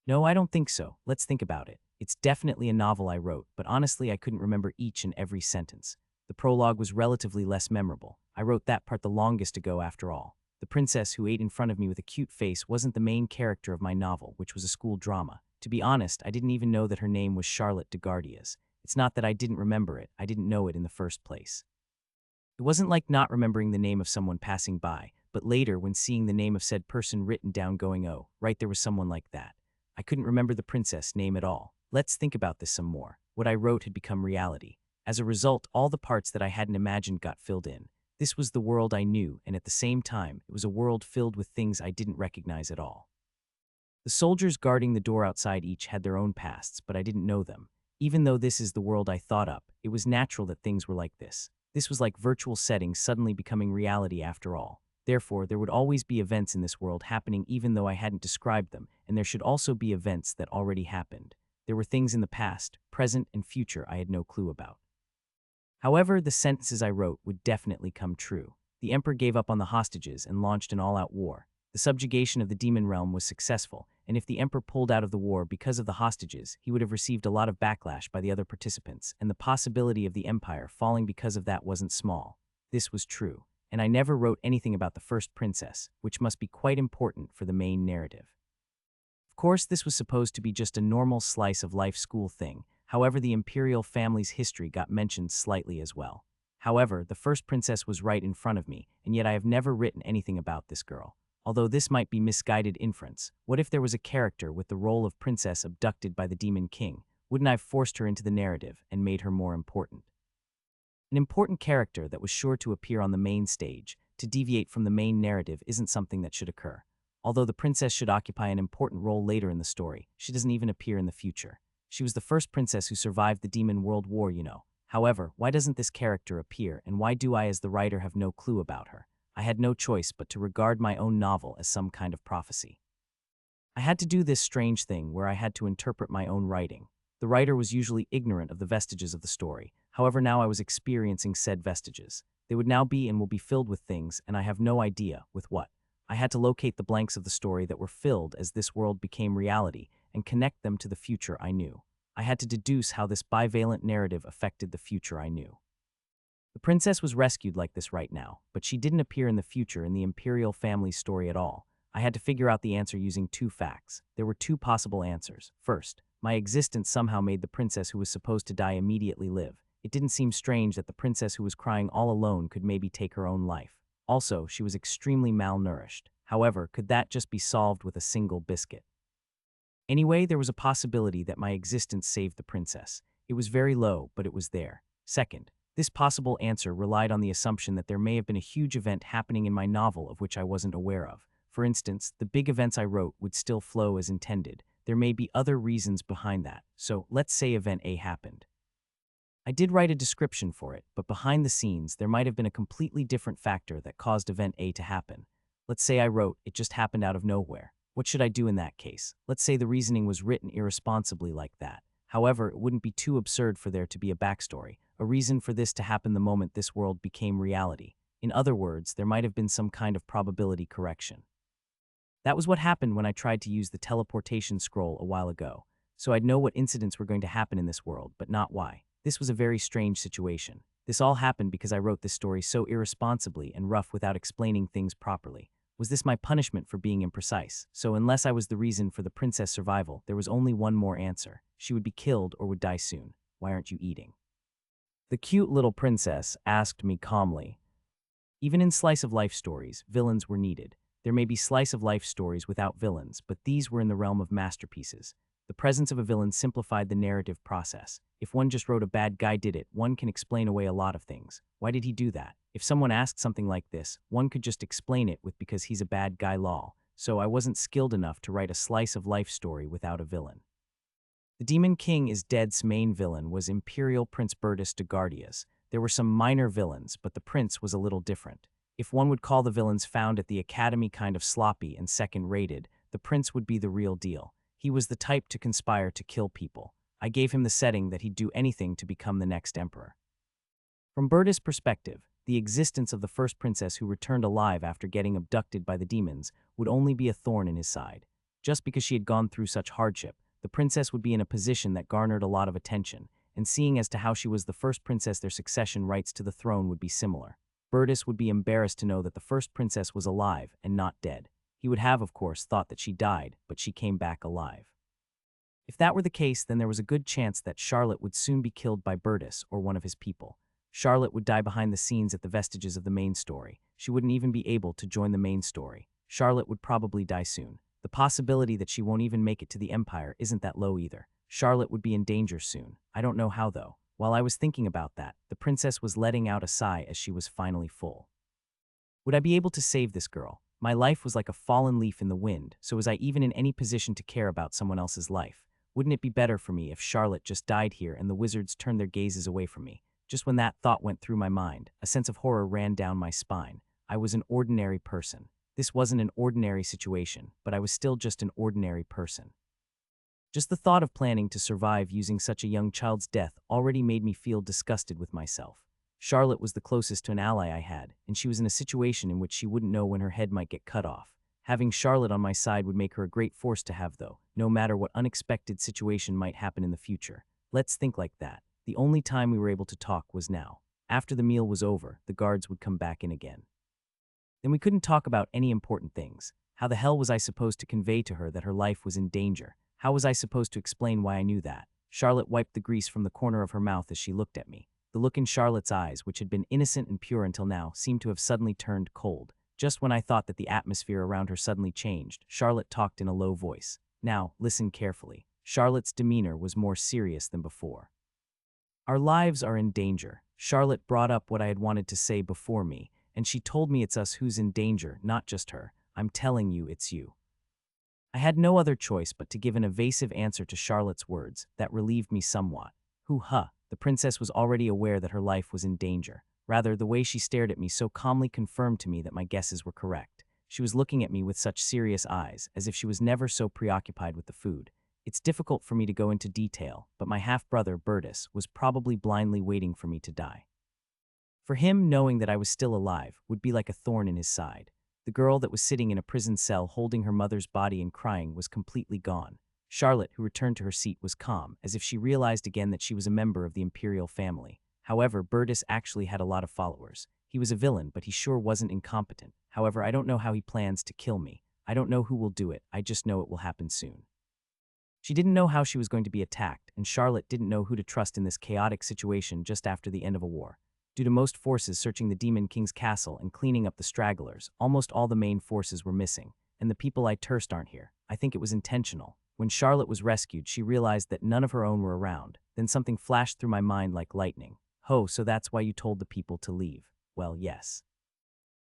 No, I don't think so. Let's think about it. It's definitely a novel I wrote, but honestly, I couldn't remember each and every sentence. The prologue was relatively less memorable. I wrote that part the longest ago after all. The princess who ate in front of me with a cute face wasn't the main character of my novel, which was a school drama. To be honest, I didn't even know that her name was Charlotte de Guardias. It's not that I didn't remember it, I didn't know it in the first place. It wasn't like not remembering the name of someone passing by, but later when seeing the name of said person written down going, oh, right, there was someone like that. I couldn't remember the princess' name at all. Let's think about this some more. What I wrote had become reality. As a result, all the parts that I hadn't imagined got filled in. This was the world I knew, and at the same time, it was a world filled with things I didn't recognize at all. The soldiers guarding the door outside each had their own pasts, but I didn't know them. Even though this is the world I thought up, it was natural that things were like this. This was like virtual settings suddenly becoming reality after all. Therefore, there would always be events in this world happening even though I hadn't described them, and there should also be events that already happened. There were things in the past, present, and future I had no clue about. However, the sentences I wrote would definitely come true. The emperor gave up on the hostages and launched an all-out war. The subjugation of the demon realm was successful, and if the emperor pulled out of the war because of the hostages, he would have received a lot of backlash by the other participants, and the possibility of the empire falling because of that wasn't small. This was true, and I never wrote anything about the first princess, which must be quite important for the main narrative. Of course, this was supposed to be just a normal slice of life school thing. However, the imperial family's history got mentioned slightly as well. However, the first princess was right in front of me, and yet I have never written anything about this girl. Although this might be misguided inference, what if there was a character with the role of princess abducted by the demon king? Wouldn't I have forced her into the narrative and made her more important? An important character that was sure to appear on the main stage, to deviate from the main narrative, isn't something that should occur. Although the princess should occupy an important role later in the story, she doesn't even appear in the future. She was the first princess who survived the Demon World War, you know. However, why doesn't this character appear, and why do I as the writer have no clue about her? I had no choice but to regard my own novel as some kind of prophecy. I had to do this strange thing where I had to interpret my own writing. The writer was usually ignorant of the vestiges of the story. However, now I was experiencing said vestiges. They would now be and will be filled with things, and I have no idea with what. I had to locate the blanks of the story that were filled as this world became reality and connect them to the future I knew. I had to deduce how this bivalent narrative affected the future I knew. The princess was rescued like this right now, but she didn't appear in the future in the imperial family's story at all. I had to figure out the answer using two facts. There were two possible answers. First, my existence somehow made the princess who was supposed to die immediately live. It didn't seem strange that the princess who was crying all alone could maybe take her own life. Also, she was extremely malnourished. However, could that just be solved with a single biscuit? Anyway, there was a possibility that my existence saved the princess. It was very low, but it was there. Second, this possible answer relied on the assumption that there may have been a huge event happening in my novel of which I wasn't aware of. For instance, the big events I wrote would still flow as intended. There may be other reasons behind that. So, let's say event A happened. I did write a description for it, but behind the scenes, there might have been a completely different factor that caused event A to happen. Let's say I wrote, it just happened out of nowhere. What should I do in that case? Let's say the reasoning was written irresponsibly like that. However, it wouldn't be too absurd for there to be a backstory, a reason for this to happen the moment this world became reality. In other words, there might have been some kind of probability correction. That was what happened when I tried to use the teleportation scroll a while ago. So I'd know what incidents were going to happen in this world, but not why. This was a very strange situation. This all happened because I wrote this story so irresponsibly and rough without explaining things properly. Was this my punishment for being imprecise? So unless I was the reason for the princess' survival, there was only one more answer. She would be killed or would die soon. Why aren't you eating? The cute little princess asked me calmly. Even in slice-of-life stories, villains were needed. There may be slice-of-life stories without villains, but these were in the realm of masterpieces. The presence of a villain simplified the narrative process. If one just wrote a bad guy did it, one can explain away a lot of things. Why did he do that? If someone asked something like this, one could just explain it with because he's a bad guy lol. So I wasn't skilled enough to write a slice-of-life story without a villain. The Demon King is Dead's main villain was Imperial Prince Bertus de Guardias. There were some minor villains, but the prince was a little different. If one would call the villains found at the academy kind of sloppy and second-rated, the prince would be the real deal. He was the type to conspire to kill people. I gave him the setting that he'd do anything to become the next emperor. From Bertus' perspective, the existence of the first princess who returned alive after getting abducted by the demons would only be a thorn in his side. Just because she had gone through such hardship, the princess would be in a position that garnered a lot of attention, and seeing as to how she was the first princess, their succession rights to the throne would be similar. Bertus would be embarrassed to know that the first princess was alive and not dead. He would have, of course, thought that she died, but she came back alive. If that were the case, then there was a good chance that Charlotte would soon be killed by Bertus or one of his people. Charlotte would die behind the scenes at the vestiges of the main story. She wouldn't even be able to join the main story. Charlotte would probably die soon. The possibility that she won't even make it to the Empire isn't that low either. Charlotte would be in danger soon. I don't know how though. While I was thinking about that, the princess was letting out a sigh as she was finally full. Would I be able to save this girl? My life was like a fallen leaf in the wind, so was I even in any position to care about someone else's life? Wouldn't it be better for me if Charlotte just died here and the wizards turned their gazes away from me? Just when that thought went through my mind, a sense of horror ran down my spine. I was an ordinary person. This wasn't an ordinary situation, but I was still just an ordinary person. Just the thought of planning to survive using such a young child's death already made me feel disgusted with myself. Charlotte was the closest to an ally I had, and she was in a situation in which she wouldn't know when her head might get cut off. Having Charlotte on my side would make her a great force to have though, no matter what unexpected situation might happen in the future. Let's think like that. The only time we were able to talk was now. After the meal was over, the guards would come back in again. Then we couldn't talk about any important things. How the hell was I supposed to convey to her that her life was in danger? How was I supposed to explain why I knew that? Charlotte wiped the grease from the corner of her mouth as she looked at me. The look in Charlotte's eyes, which had been innocent and pure until now, seemed to have suddenly turned cold. Just when I thought that the atmosphere around her suddenly changed, Charlotte talked in a low voice. Now, listen carefully. Charlotte's demeanor was more serious than before. Our lives are in danger. Charlotte brought up what I had wanted to say before me, and she told me it's us who's in danger, not just her. I'm telling you, it's you. I had no other choice but to give an evasive answer to Charlotte's words. That relieved me somewhat. Hoo-ha, the princess was already aware that her life was in danger. Rather, the way she stared at me so calmly confirmed to me that my guesses were correct. She was looking at me with such serious eyes, as if she was never so preoccupied with the food. It's difficult for me to go into detail, but my half-brother, Bertus, was probably blindly waiting for me to die. For him, knowing that I was still alive would be like a thorn in his side. The girl that was sitting in a prison cell holding her mother's body and crying was completely gone. Charlotte, who returned to her seat, was calm, as if she realized again that she was a member of the imperial family. However, Bertus actually had a lot of followers. He was a villain, but he sure wasn't incompetent. However, I don't know how he plans to kill me. I don't know who will do it, I just know it will happen soon. She didn't know how she was going to be attacked, and Charlotte didn't know who to trust in this chaotic situation just after the end of a war. Due to most forces searching the Demon King's castle and cleaning up the stragglers, almost all the main forces were missing, and the people I cursed aren't here. I think it was intentional. When Charlotte was rescued, she realized that none of her own were around. Then something flashed through my mind like lightning. "Oh, so that's why you told the people to leave." Well, yes.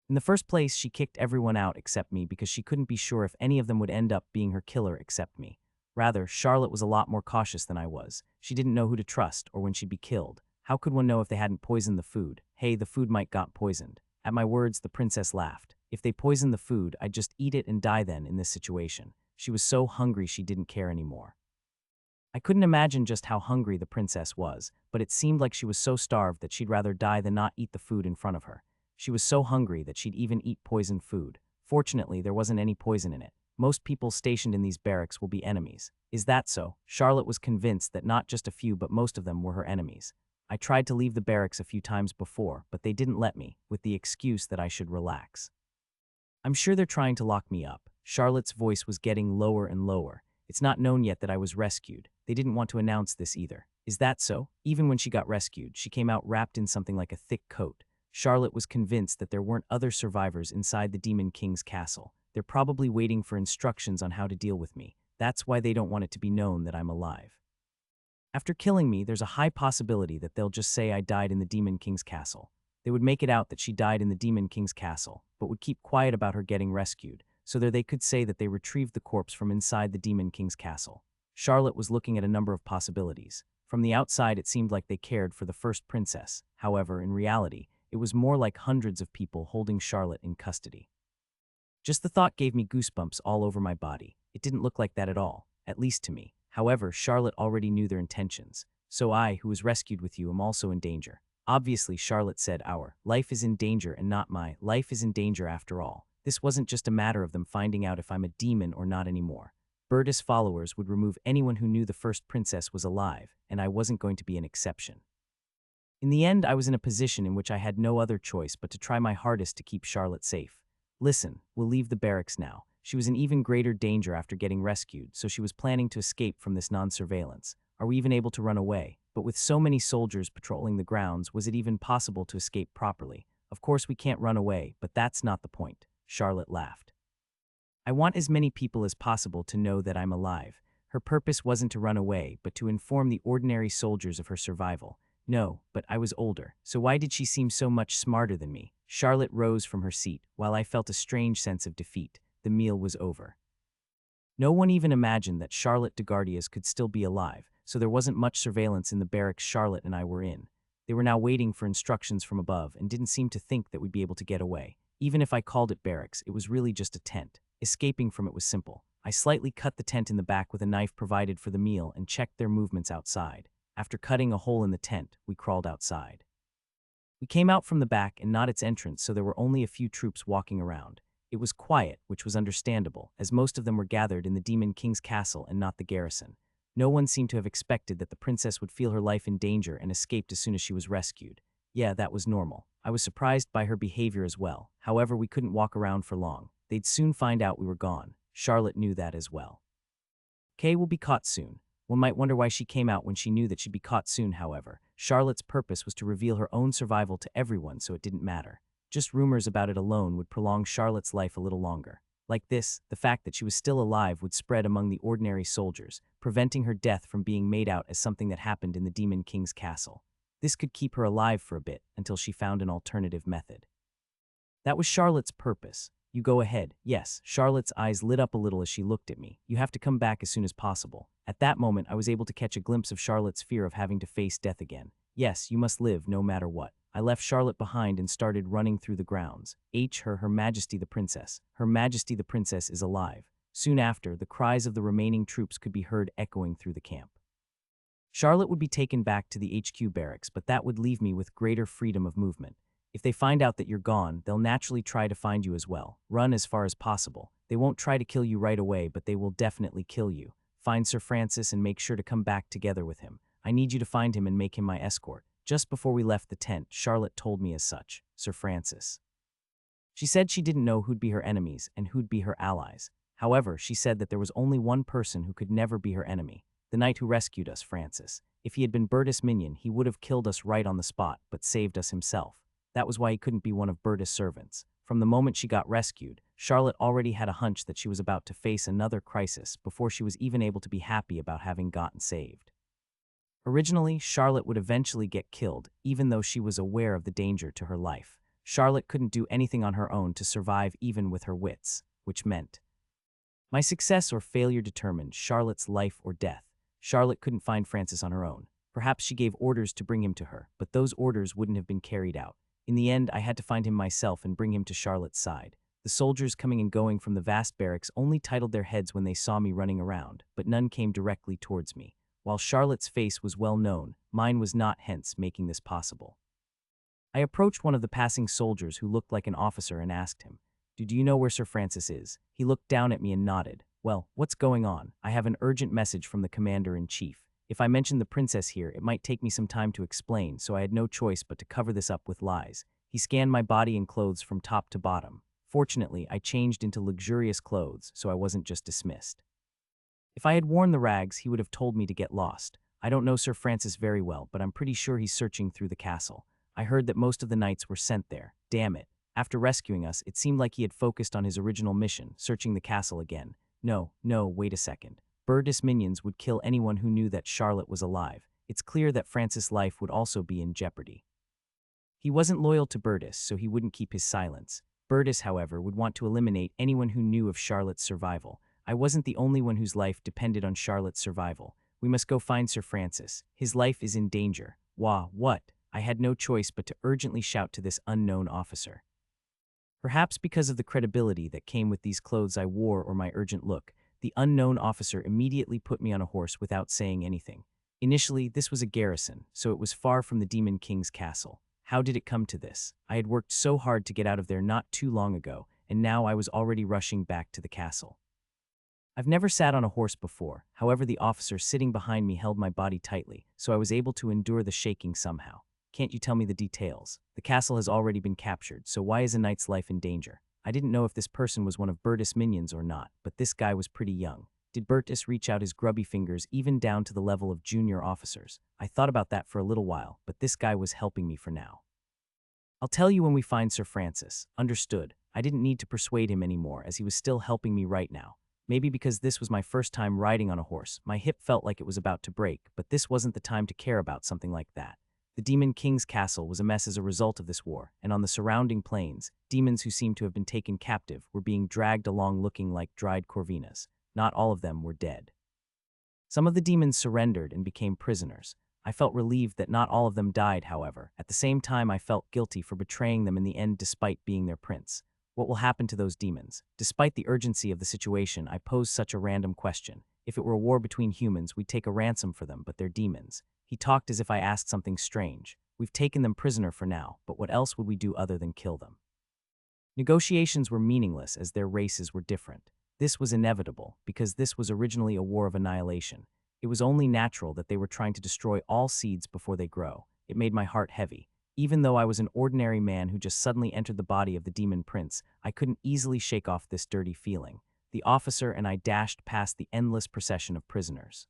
In the first place, she kicked everyone out except me because she couldn't be sure if any of them would end up being her killer except me. Rather, Charlotte was a lot more cautious than I was. She didn't know who to trust or when she'd be killed. How could one know if they hadn't poisoned the food? Hey, the food might got poisoned. At my words, the princess laughed. If they poisoned the food, I'd just eat it and die then in this situation. She was so hungry she didn't care anymore. I couldn't imagine just how hungry the princess was, but it seemed like she was so starved that she'd rather die than not eat the food in front of her. She was so hungry that she'd even eat poisoned food. Fortunately, there wasn't any poison in it. Most people stationed in these barracks will be enemies. Is that so? Charlotte was convinced that not just a few but most of them were her enemies. I tried to leave the barracks a few times before, but they didn't let me, with the excuse that I should relax. I'm sure they're trying to lock me up. Charlotte's voice was getting lower and lower. It's not known yet that I was rescued. They didn't want to announce this either. Is that so? Even when she got rescued, she came out wrapped in something like a thick coat. Charlotte was convinced that there weren't other survivors inside the Demon King's castle. They're probably waiting for instructions on how to deal with me. That's why they don't want it to be known that I'm alive. After killing me, there's a high possibility that they'll just say I died in the Demon King's castle. They would make it out that she died in the Demon King's castle, but would keep quiet about her getting rescued, so that they could say that they retrieved the corpse from inside the Demon King's castle. Charlotte was looking at a number of possibilities. From the outside, it seemed like they cared for the first princess. However, in reality, it was more like hundreds of people holding Charlotte in custody. Just the thought gave me goosebumps all over my body. It didn't look like that at all, at least to me. However, Charlotte already knew their intentions. So I, who was rescued with you, am also in danger. Obviously, Charlotte said, our life is in danger and not my life is in danger after all. This wasn't just a matter of them finding out if I'm a demon or not anymore. Bertus' followers would remove anyone who knew the first princess was alive, and I wasn't going to be an exception. In the end, I was in a position in which I had no other choice but to try my hardest to keep Charlotte safe. Listen, we'll leave the barracks now. She was in even greater danger after getting rescued, so she was planning to escape from this non-surveillance. Are we even able to run away? But with so many soldiers patrolling the grounds, was it even possible to escape properly? Of course we can't run away, but that's not the point. Charlotte laughed. I want as many people as possible to know that I'm alive. Her purpose wasn't to run away, but to inform the ordinary soldiers of her survival. No, but I was older, so why did she seem so much smarter than me? Charlotte rose from her seat, while I felt a strange sense of defeat. The meal was over. No one even imagined that Charlotte de Gardias could still be alive, so there wasn't much surveillance in the barracks Charlotte and I were in. They were now waiting for instructions from above and didn't seem to think that we'd be able to get away. Even if I called it barracks, it was really just a tent. Escaping from it was simple. I slightly cut the tent in the back with a knife provided for the meal and checked their movements outside. After cutting a hole in the tent, we crawled outside. We came out from the back and not its entrance, so there were only a few troops walking around. It was quiet, which was understandable, as most of them were gathered in the Demon King's castle and not the garrison. No one seemed to have expected that the princess would feel her life in danger and escaped as soon as she was rescued. Yeah, that was normal. I was surprised by her behavior as well. However, we couldn't walk around for long. They'd soon find out we were gone. Charlotte knew that as well. Kay will be caught soon. One might wonder why she came out when she knew that she'd be caught soon, however. Charlotte's purpose was to reveal her own survival to everyone, so it didn't matter. Just rumors about it alone would prolong Charlotte's life a little longer. Like this, the fact that she was still alive would spread among the ordinary soldiers, preventing her death from being made out as something that happened in the Demon King's castle. This could keep her alive for a bit until she found an alternative method. That was Charlotte's purpose. You go ahead. Yes, Charlotte's eyes lit up a little as she looked at me. You have to come back as soon as possible. At that moment, I was able to catch a glimpse of Charlotte's fear of having to face death again. Yes, you must live no matter what. I left Charlotte behind and started running through the grounds. Her Majesty the Princess. Her Majesty the Princess is alive. Soon after, the cries of the remaining troops could be heard echoing through the camp. Charlotte would be taken back to the HQ barracks, but that would leave me with greater freedom of movement. If they find out that you're gone, they'll naturally try to find you as well. Run as far as possible. They won't try to kill you right away, but they will definitely kill you. Find Sir Francis and make sure to come back together with him. I need you to find him and make him my escort. Just before we left the tent, Charlotte told me as such, Sir Francis. She said she didn't know who'd be her enemies and who'd be her allies. However, she said that there was only one person who could never be her enemy, the knight who rescued us, Francis. If he had been Bertus Minion, he would have killed us right on the spot, but saved us himself. That was why he couldn't be one of Bertus' servants. From the moment she got rescued, Charlotte already had a hunch that she was about to face another crisis before she was even able to be happy about having gotten saved. Originally, Charlotte would eventually get killed, even though she was aware of the danger to her life. Charlotte couldn't do anything on her own to survive even with her wits, which meant my success or failure determined Charlotte's life or death. Charlotte couldn't find Francis on her own. Perhaps she gave orders to bring him to her, but those orders wouldn't have been carried out. In the end, I had to find him myself and bring him to Charlotte's side. The soldiers coming and going from the vast barracks only titled their heads when they saw me running around, but none came directly towards me. While Charlotte's face was well known, mine was not, hence making this possible. I approached one of the passing soldiers who looked like an officer and asked him, Do you know where Sir Francis is? He looked down at me and nodded. Well, what's going on? I have an urgent message from the commander-in-chief. If I mention the princess here, it might take me some time to explain, so I had no choice but to cover this up with lies. He scanned my body and clothes from top to bottom. Fortunately, I changed into luxurious clothes, so I wasn't just dismissed. If I had worn the rags, he would have told me to get lost. I don't know Sir Francis very well, but I'm pretty sure he's searching through the castle. I heard that most of the knights were sent there. Damn it. After rescuing us, it seemed like he had focused on his original mission, searching the castle again. No, wait a second. Bertus minions would kill anyone who knew that Charlotte was alive. It's clear that Francis' life would also be in jeopardy. He wasn't loyal to Bertus, so he wouldn't keep his silence. Bertus, however, would want to eliminate anyone who knew of Charlotte's survival. I wasn't the only one whose life depended on Charlotte's survival. We must go find Sir Francis. His life is in danger. Wah, what? I had no choice but to urgently shout to this unknown officer. Perhaps because of the credibility that came with these clothes I wore or my urgent look, the unknown officer immediately put me on a horse without saying anything. Initially, this was a garrison, so it was far from the Demon King's castle. How did it come to this? I had worked so hard to get out of there not too long ago, and now I was already rushing back to the castle. I've never sat on a horse before, however the officer sitting behind me held my body tightly, so I was able to endure the shaking somehow. Can't you tell me the details? The castle has already been captured, so why is a knight's life in danger? I didn't know if this person was one of Bertus' minions or not, but this guy was pretty young. Did Bertus reach out his grubby fingers even down to the level of junior officers? I thought about that for a little while, but this guy was helping me for now. I'll tell you when we find Sir Francis. Understood. I didn't need to persuade him anymore, as he was still helping me right now. Maybe because this was my first time riding on a horse, my hip felt like it was about to break, but this wasn't the time to care about something like that. The Demon King's castle was a mess as a result of this war, and on the surrounding plains, demons who seemed to have been taken captive were being dragged along looking like dried corvinas. Not all of them were dead. Some of the demons surrendered and became prisoners. I felt relieved that not all of them died, however. At the same time, I felt guilty for betraying them in the end despite being their prince. What will happen to those demons? Despite the urgency of the situation, I posed such a random question. If it were a war between humans, we'd take a ransom for them, but they're demons. He talked as if I asked something strange. We've taken them prisoner for now, but what else would we do other than kill them? Negotiations were meaningless as their races were different. This was inevitable, because this was originally a war of annihilation. It was only natural that they were trying to destroy all seeds before they grow. It made my heart heavy. Even though I was an ordinary man who just suddenly entered the body of the demon prince, I couldn't easily shake off this dirty feeling. The officer and I dashed past the endless procession of prisoners.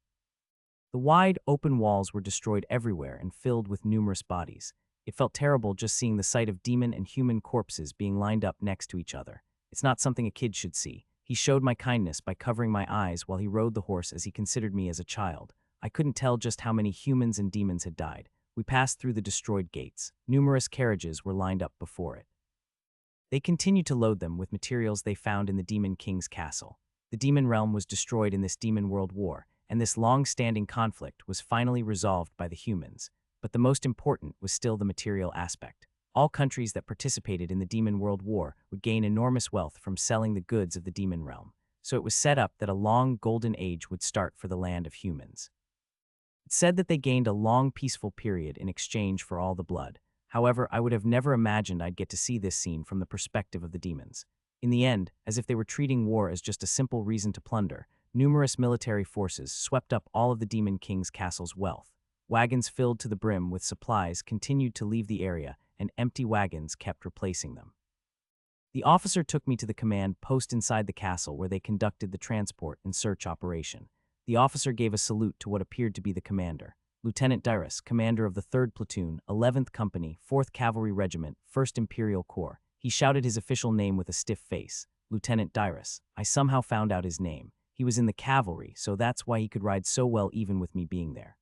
The wide, open walls were destroyed everywhere and filled with numerous bodies. It felt terrible just seeing the sight of demon and human corpses being lined up next to each other. It's not something a kid should see. He showed my kindness by covering my eyes while he rode the horse as he considered me as a child. I couldn't tell just how many humans and demons had died. We passed through the destroyed gates. Numerous carriages were lined up before it. They continued to load them with materials they found in the Demon King's castle. The demon realm was destroyed in this demon world war, and this long-standing conflict was finally resolved by the humans. But the most important was still the material aspect. All countries that participated in the Demon World War would gain enormous wealth from selling the goods of the demon realm. So it was set up that a long golden age would start for the land of humans. It said that they gained a long peaceful period in exchange for all the blood. However, I would have never imagined I'd get to see this scene from the perspective of the demons. In the end, as if they were treating war as just a simple reason to plunder, numerous military forces swept up all of the Demon King's castle's wealth. Wagons filled to the brim with supplies continued to leave the area, and empty wagons kept replacing them. The officer took me to the command post inside the castle where they conducted the transport and search operation. The officer gave a salute to what appeared to be the commander. Lieutenant Dyrus, commander of the 3rd Platoon, 11th Company, 4th Cavalry Regiment, 1st Imperial Corps. He shouted his official name with a stiff face. Lieutenant Dyrus. I somehow found out his name. He was in the cavalry, so that's why he could ride so well even with me being there.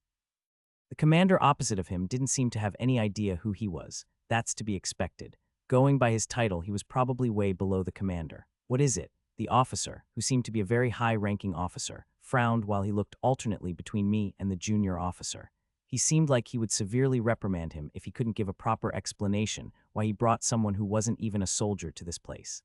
The commander opposite of him didn't seem to have any idea who he was. That's to be expected. Going by his title, he was probably way below the commander. What is it? The officer, who seemed to be a very high-ranking officer, frowned while he looked alternately between me and the junior officer. He seemed like he would severely reprimand him if he couldn't give a proper explanation why he brought someone who wasn't even a soldier to this place.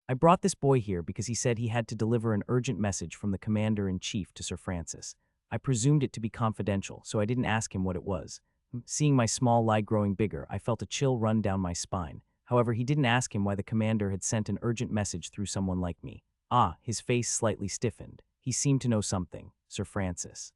I brought this boy here because he said he had to deliver an urgent message from the commander-in-chief to Sir Francis. I presumed it to be confidential, so I didn't ask him what it was. Seeing my small lie growing bigger, I felt a chill run down my spine. However, he didn't ask him why the commander had sent an urgent message through someone like me. His face slightly stiffened. He seemed to know something. Sir Francis.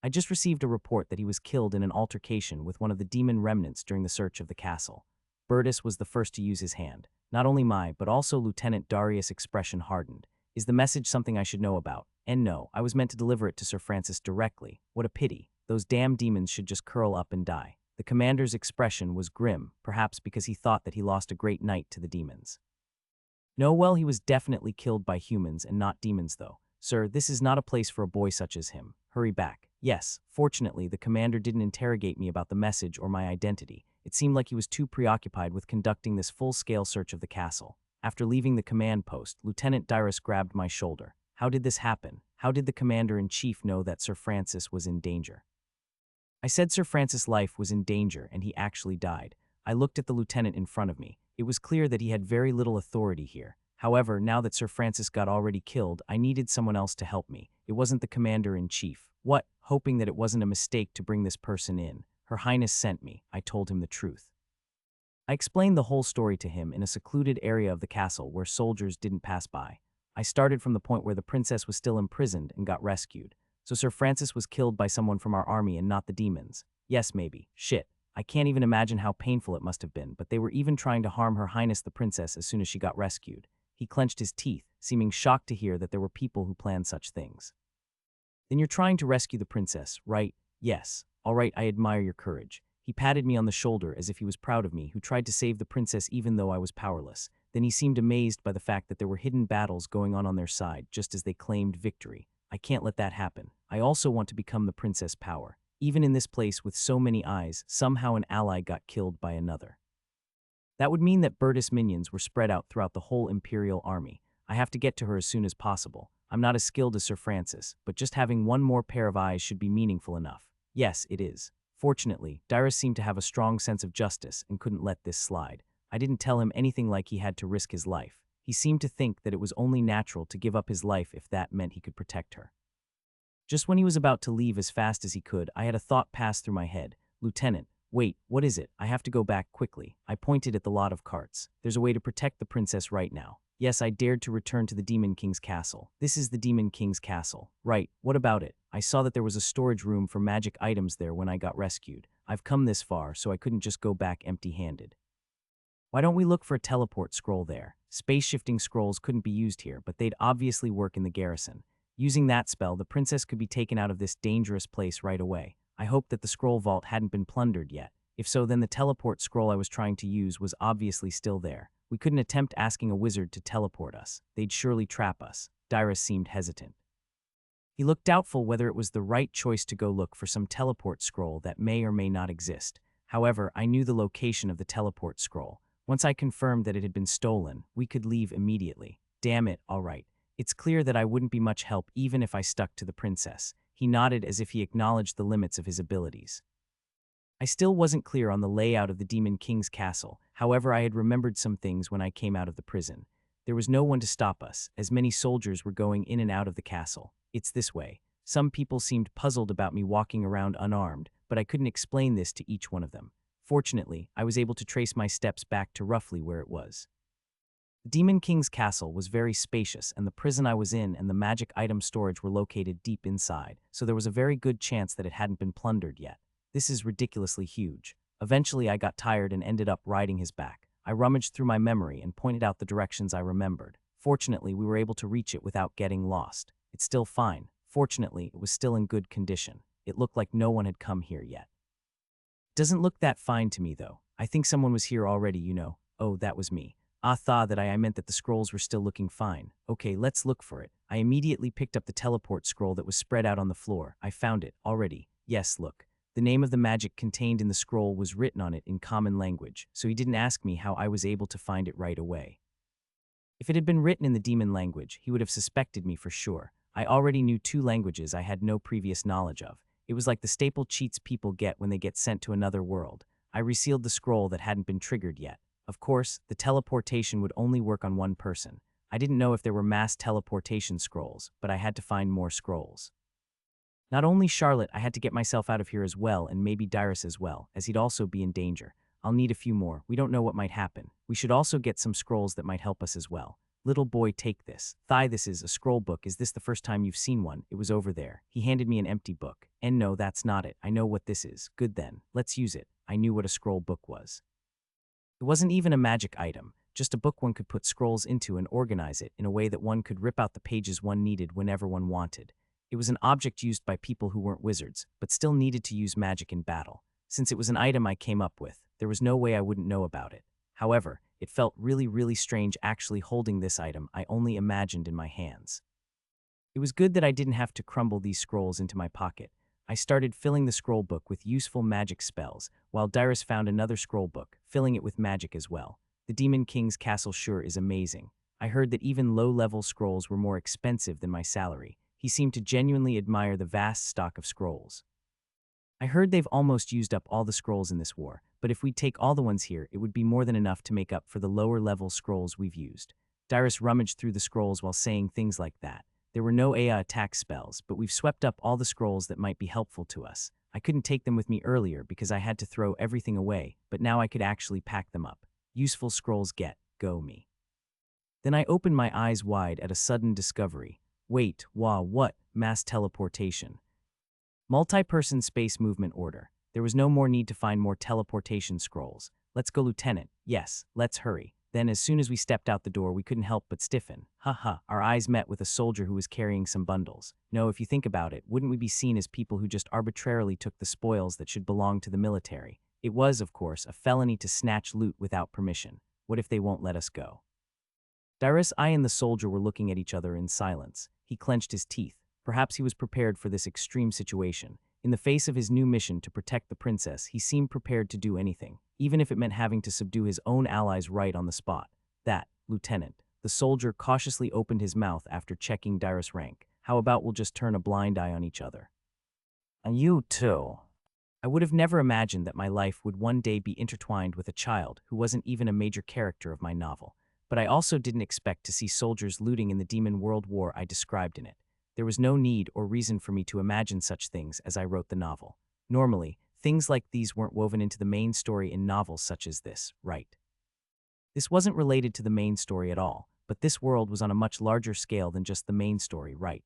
I just received a report that he was killed in an altercation with one of the demon remnants during the search of the castle. Burtis was the first to use his hand. Not only my, but also Lieutenant Darius' expression hardened. Is the message something I should know about? And no, I was meant to deliver it to Sir Francis directly. What a pity. Those damn demons should just curl up and die. The commander's expression was grim, perhaps because he thought that he lost a great knight to the demons. No, well, he was definitely killed by humans and not demons though. Sir, this is not a place for a boy such as him. Hurry back. Yes, fortunately, the commander didn't interrogate me about the message or my identity. It seemed like he was too preoccupied with conducting this full-scale search of the castle. After leaving the command post, Lieutenant Dyrus grabbed my shoulder. How did this happen? How did the commander-in-chief know that Sir Francis was in danger? I said Sir Francis' life was in danger and he actually died. I looked at the lieutenant in front of me. It was clear that he had very little authority here. However, now that Sir Francis got already killed, I needed someone else to help me. It wasn't the commander-in-chief. What? Hoping that it wasn't a mistake to bring this person in. Her Highness sent me. I told him the truth. I explained the whole story to him in a secluded area of the castle where soldiers didn't pass by. I started from the point where the princess was still imprisoned and got rescued. So Sir Francis was killed by someone from our army and not the demons. Yes, maybe. Shit. I can't even imagine how painful it must have been, but they were even trying to harm Her Highness the Princess as soon as she got rescued. He clenched his teeth, seeming shocked to hear that there were people who planned such things. Then you're trying to rescue the princess, right? Yes. All right, I admire your courage. He patted me on the shoulder as if he was proud of me, who tried to save the princess even though I was powerless. Then he seemed amazed by the fact that there were hidden battles going on their side, just as they claimed victory. I can't let that happen. I also want to become the Princess Power. Even in this place with so many eyes, somehow an ally got killed by another. That would mean that Bertus minions were spread out throughout the whole Imperial army. I have to get to her as soon as possible. I'm not as skilled as Sir Francis, but just having one more pair of eyes should be meaningful enough. Yes, it is. Fortunately, Dyrus seemed to have a strong sense of justice and couldn't let this slide. I didn't tell him anything like he had to risk his life. He seemed to think that it was only natural to give up his life if that meant he could protect her. Just when he was about to leave as fast as he could, I had a thought pass through my head. Lieutenant, wait, what is it? I have to go back quickly. I pointed at the lot of carts. There's a way to protect the princess right now. Yes, I dared to return to the Demon King's castle. This is the Demon King's castle. Right, what about it? I saw that there was a storage room for magic items there when I got rescued. I've come this far, so I couldn't just go back empty-handed. Why don't we look for a teleport scroll there? Space-shifting scrolls couldn't be used here, but they'd obviously work in the garrison. Using that spell, the princess could be taken out of this dangerous place right away. I hoped that the scroll vault hadn't been plundered yet. If so, then the teleport scroll I was trying to use was obviously still there. We couldn't attempt asking a wizard to teleport us. They'd surely trap us. Dyrus seemed hesitant. He looked doubtful whether it was the right choice to go look for some teleport scroll that may or may not exist. However, I knew the location of the teleport scroll. Once I confirmed that it had been stolen, we could leave immediately. Damn it, all right. It's clear that I wouldn't be much help even if I stuck to the princess. He nodded as if he acknowledged the limits of his abilities. I still wasn't clear on the layout of the Demon King's castle. However, I had remembered some things when I came out of the prison. There was no one to stop us, as many soldiers were going in and out of the castle. It's this way. Some people seemed puzzled about me walking around unarmed, but I couldn't explain this to each one of them. Fortunately, I was able to trace my steps back to roughly where it was. The Demon King's castle was very spacious, and the prison I was in and the magic item storage were located deep inside, so there was a very good chance that it hadn't been plundered yet. This is ridiculously huge. Eventually, I got tired and ended up riding his back. I rummaged through my memory and pointed out the directions I remembered. Fortunately, we were able to reach it without getting lost. It's still fine. Fortunately, it was still in good condition. It looked like no one had come here yet. Doesn't look that fine to me, though. I think someone was here already, you know. Oh, that was me. I thought that I meant that the scrolls were still looking fine. Okay, let's look for it. I immediately picked up the teleport scroll that was spread out on the floor. I found it, already. Yes, look. The name of the magic contained in the scroll was written on it in common language, so he didn't ask me how I was able to find it right away. If it had been written in the demon language, he would have suspected me for sure. I already knew 2 languages I had no previous knowledge of. It was like the staple cheats people get when they get sent to another world. I resealed the scroll that hadn't been triggered yet. Of course, the teleportation would only work on one person. I didn't know if there were mass teleportation scrolls, but I had to find more scrolls. Not only Charlotte, I had to get myself out of here as well, and maybe Dyrus as well, as he'd also be in danger. I'll need a few more. We don't know what might happen. We should also get some scrolls that might help us as well. Little boy, take this. This is a scroll book. Is this the first time you've seen one? It was over there. He handed me an empty book. And no, that's not it. I know what this is. Good then. Let's use it. I knew what a scroll book was. It wasn't even a magic item, just a book one could put scrolls into and organize it in a way that one could rip out the pages one needed whenever one wanted. It was an object used by people who weren't wizards, but still needed to use magic in battle. Since it was an item I came up with, there was no way I wouldn't know about it. However, it felt really strange actually holding this item I only imagined in my hands. It was good that I didn't have to crumble these scrolls into my pocket. I started filling the scroll book with useful magic spells, while Dyrus found another scroll book, filling it with magic as well. The Demon King's castle sure is amazing. I heard that even low-level scrolls were more expensive than my salary. He seemed to genuinely admire the vast stock of scrolls. I heard they've almost used up all the scrolls in this war, but if we'd take all the ones here, it would be more than enough to make up for the lower-level scrolls we've used. Dyrus rummaged through the scrolls while saying things like that. There were no AI attack spells, but we've swept up all the scrolls that might be helpful to us. I couldn't take them with me earlier because I had to throw everything away, but now I could actually pack them up. Useful scrolls go me. Then I opened my eyes wide at a sudden discovery. Wait, what? Mass teleportation. Multi-person space movement order. There was no more need to find more teleportation scrolls. Let's go, Lieutenant. Yes, let's hurry. Then as soon as we stepped out the door, we couldn't help but stiffen. Our eyes met with a soldier who was carrying some bundles. No, if you think about it, wouldn't we be seen as people who just arbitrarily took the spoils that should belong to the military? It was, of course, a felony to snatch loot without permission. What if they won't let us go? Dyrus, I and the soldier were looking at each other in silence. He clenched his teeth. Perhaps he was prepared for this extreme situation. In the face of his new mission to protect the princess, he seemed prepared to do anything, even if it meant having to subdue his own allies right on the spot. That, Lieutenant. The soldier cautiously opened his mouth after checking Dyrus' rank. How about we'll just turn a blind eye on each other? And you too. I would have never imagined that my life would one day be intertwined with a child who wasn't even a major character of my novel. But I also didn't expect to see soldiers looting in the demon world war I described in it. There was no need or reason for me to imagine such things as I wrote the novel. Normally, things like these weren't woven into the main story in novels such as this, right? This wasn't related to the main story at all, but this world was on a much larger scale than just the main story, right?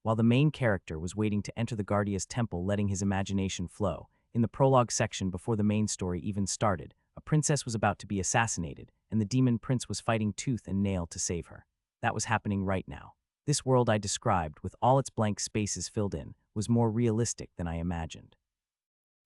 While the main character was waiting to enter the Guardia's temple, letting his imagination flow, in the prologue section before the main story even started, a princess was about to be assassinated, and the demon prince was fighting tooth and nail to save her. That was happening right now. This world I described, with all its blank spaces filled in, was more realistic than I imagined.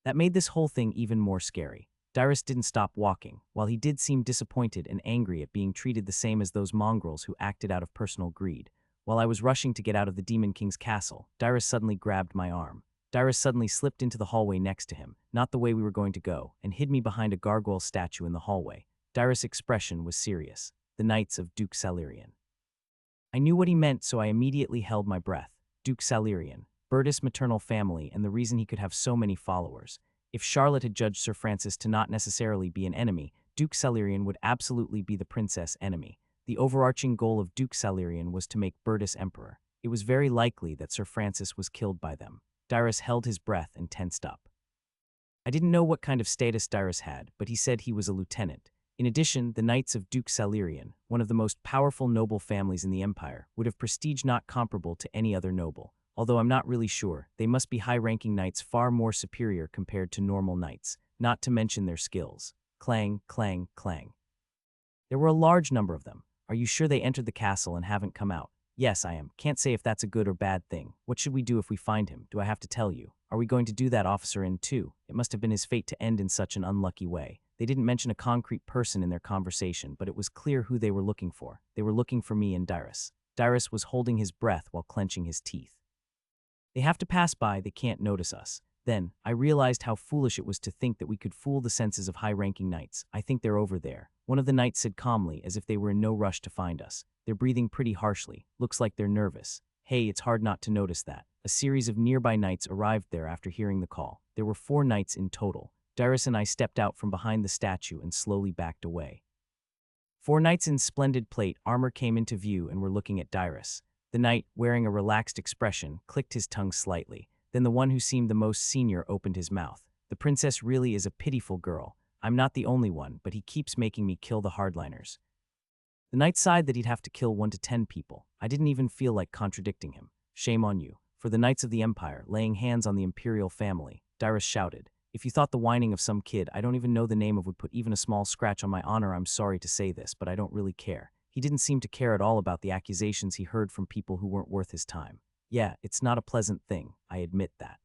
That made this whole thing even more scary. Dyrus didn't stop walking, while he did seem disappointed and angry at being treated the same as those mongrels who acted out of personal greed. While I was rushing to get out of the Demon King's castle, Dyrus suddenly grabbed my arm. Dyrus suddenly slipped into the hallway next to him, not the way we were going to go, and hid me behind a gargoyle statue in the hallway. Dyrus' expression was serious. The Knights of Duke Salirian. I knew what he meant, so I immediately held my breath. Duke Salirian, Bertus' maternal family, and the reason he could have so many followers. If Charlotte had judged Sir Francis to not necessarily be an enemy, Duke Salirian would absolutely be the princess' enemy. The overarching goal of Duke Salirian was to make Bertus emperor. It was very likely that Sir Francis was killed by them. Dyrus held his breath and tensed up. I didn't know what kind of status Dyrus had, but he said he was a lieutenant. In addition, the Knights of Duke Salirian, one of the most powerful noble families in the Empire, would have prestige not comparable to any other noble. Although I'm not really sure, they must be high-ranking knights far more superior compared to normal knights, not to mention their skills. Clang, clang, clang. There were a large number of them. Are you sure they entered the castle and haven't come out? Yes, I am. Can't say if that's a good or bad thing. What should we do if we find him? Do I have to tell you? Are we going to do that officer in too? It must have been his fate to end in such an unlucky way. They didn't mention a concrete person in their conversation, but it was clear who they were looking for. They were looking for me and Dyrus. Dyrus was holding his breath while clenching his teeth. They have to pass by, they can't notice us. Then, I realized how foolish it was to think that we could fool the senses of high-ranking knights. I think they're over there. One of the knights said calmly, as if they were in no rush to find us. They're breathing pretty harshly. Looks like they're nervous. Hey, it's hard not to notice that. A series of nearby knights arrived there after hearing the call. There were 4 knights in total. Dyrus and I stepped out from behind the statue and slowly backed away. 4 knights in splendid plate armor came into view and were looking at Dyrus. The knight, wearing a relaxed expression, clicked his tongue slightly. Then the one who seemed the most senior opened his mouth. The princess really is a pitiful girl. I'm not the only one, but he keeps making me kill the hardliners. The knight sighed that he'd have to kill 1 to 10 people. I didn't even feel like contradicting him. Shame on you. For the Knights of the Empire, laying hands on the imperial family, Dyrus shouted. If you thought the whining of some kid I don't even know the name of would put even a small scratch on my honor, I'm sorry to say this, but I don't really care. He didn't seem to care at all about the accusations he heard from people who weren't worth his time. Yeah, it's not a pleasant thing, I admit that.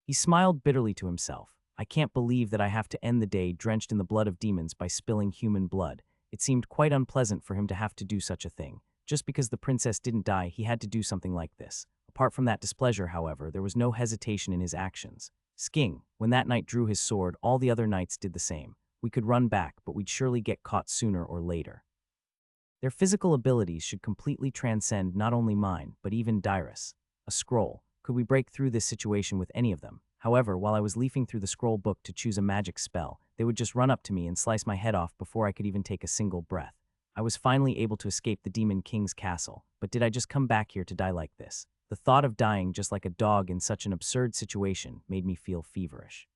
He smiled bitterly to himself. I can't believe that I have to end the day drenched in the blood of demons by spilling human blood. It seemed quite unpleasant for him to have to do such a thing. Just because the princess didn't die, he had to do something like this. Apart from that displeasure, however, there was no hesitation in his actions. Sking, when that knight drew his sword, all the other knights did the same. We could run back, but we'd surely get caught sooner or later. Their physical abilities should completely transcend not only mine, but even Dyrus. A scroll. Could we break through this situation with any of them? However, while I was leafing through the scroll book to choose a magic spell, they would just run up to me and slice my head off before I could even take a single breath. I was finally able to escape the Demon King's castle, but did I just come back here to die like this? The thought of dying just like a dog in such an absurd situation made me feel feverish.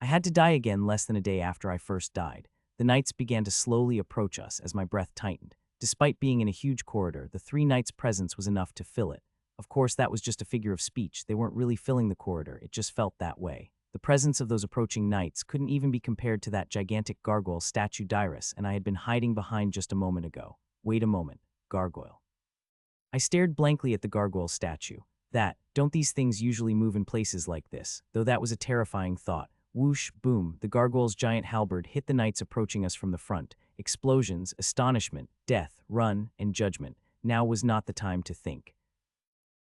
I had to die again less than a day after I first died. The knights began to slowly approach us as my breath tightened. Despite being in a huge corridor, the 3 knights' presence was enough to fill it. Of course, that was just a figure of speech. They weren't really filling the corridor, it just felt that way. The presence of those approaching knights couldn't even be compared to that gigantic gargoyle statue Dyrus and I had been hiding behind just a moment ago. Wait a moment, gargoyle. I stared blankly at the gargoyle statue. Don't these things usually move in places like this? Though that was a terrifying thought. Whoosh, boom, the gargoyle's giant halberd hit the knights approaching us from the front. Explosions, astonishment, death, run, and judgment. Now was not the time to think.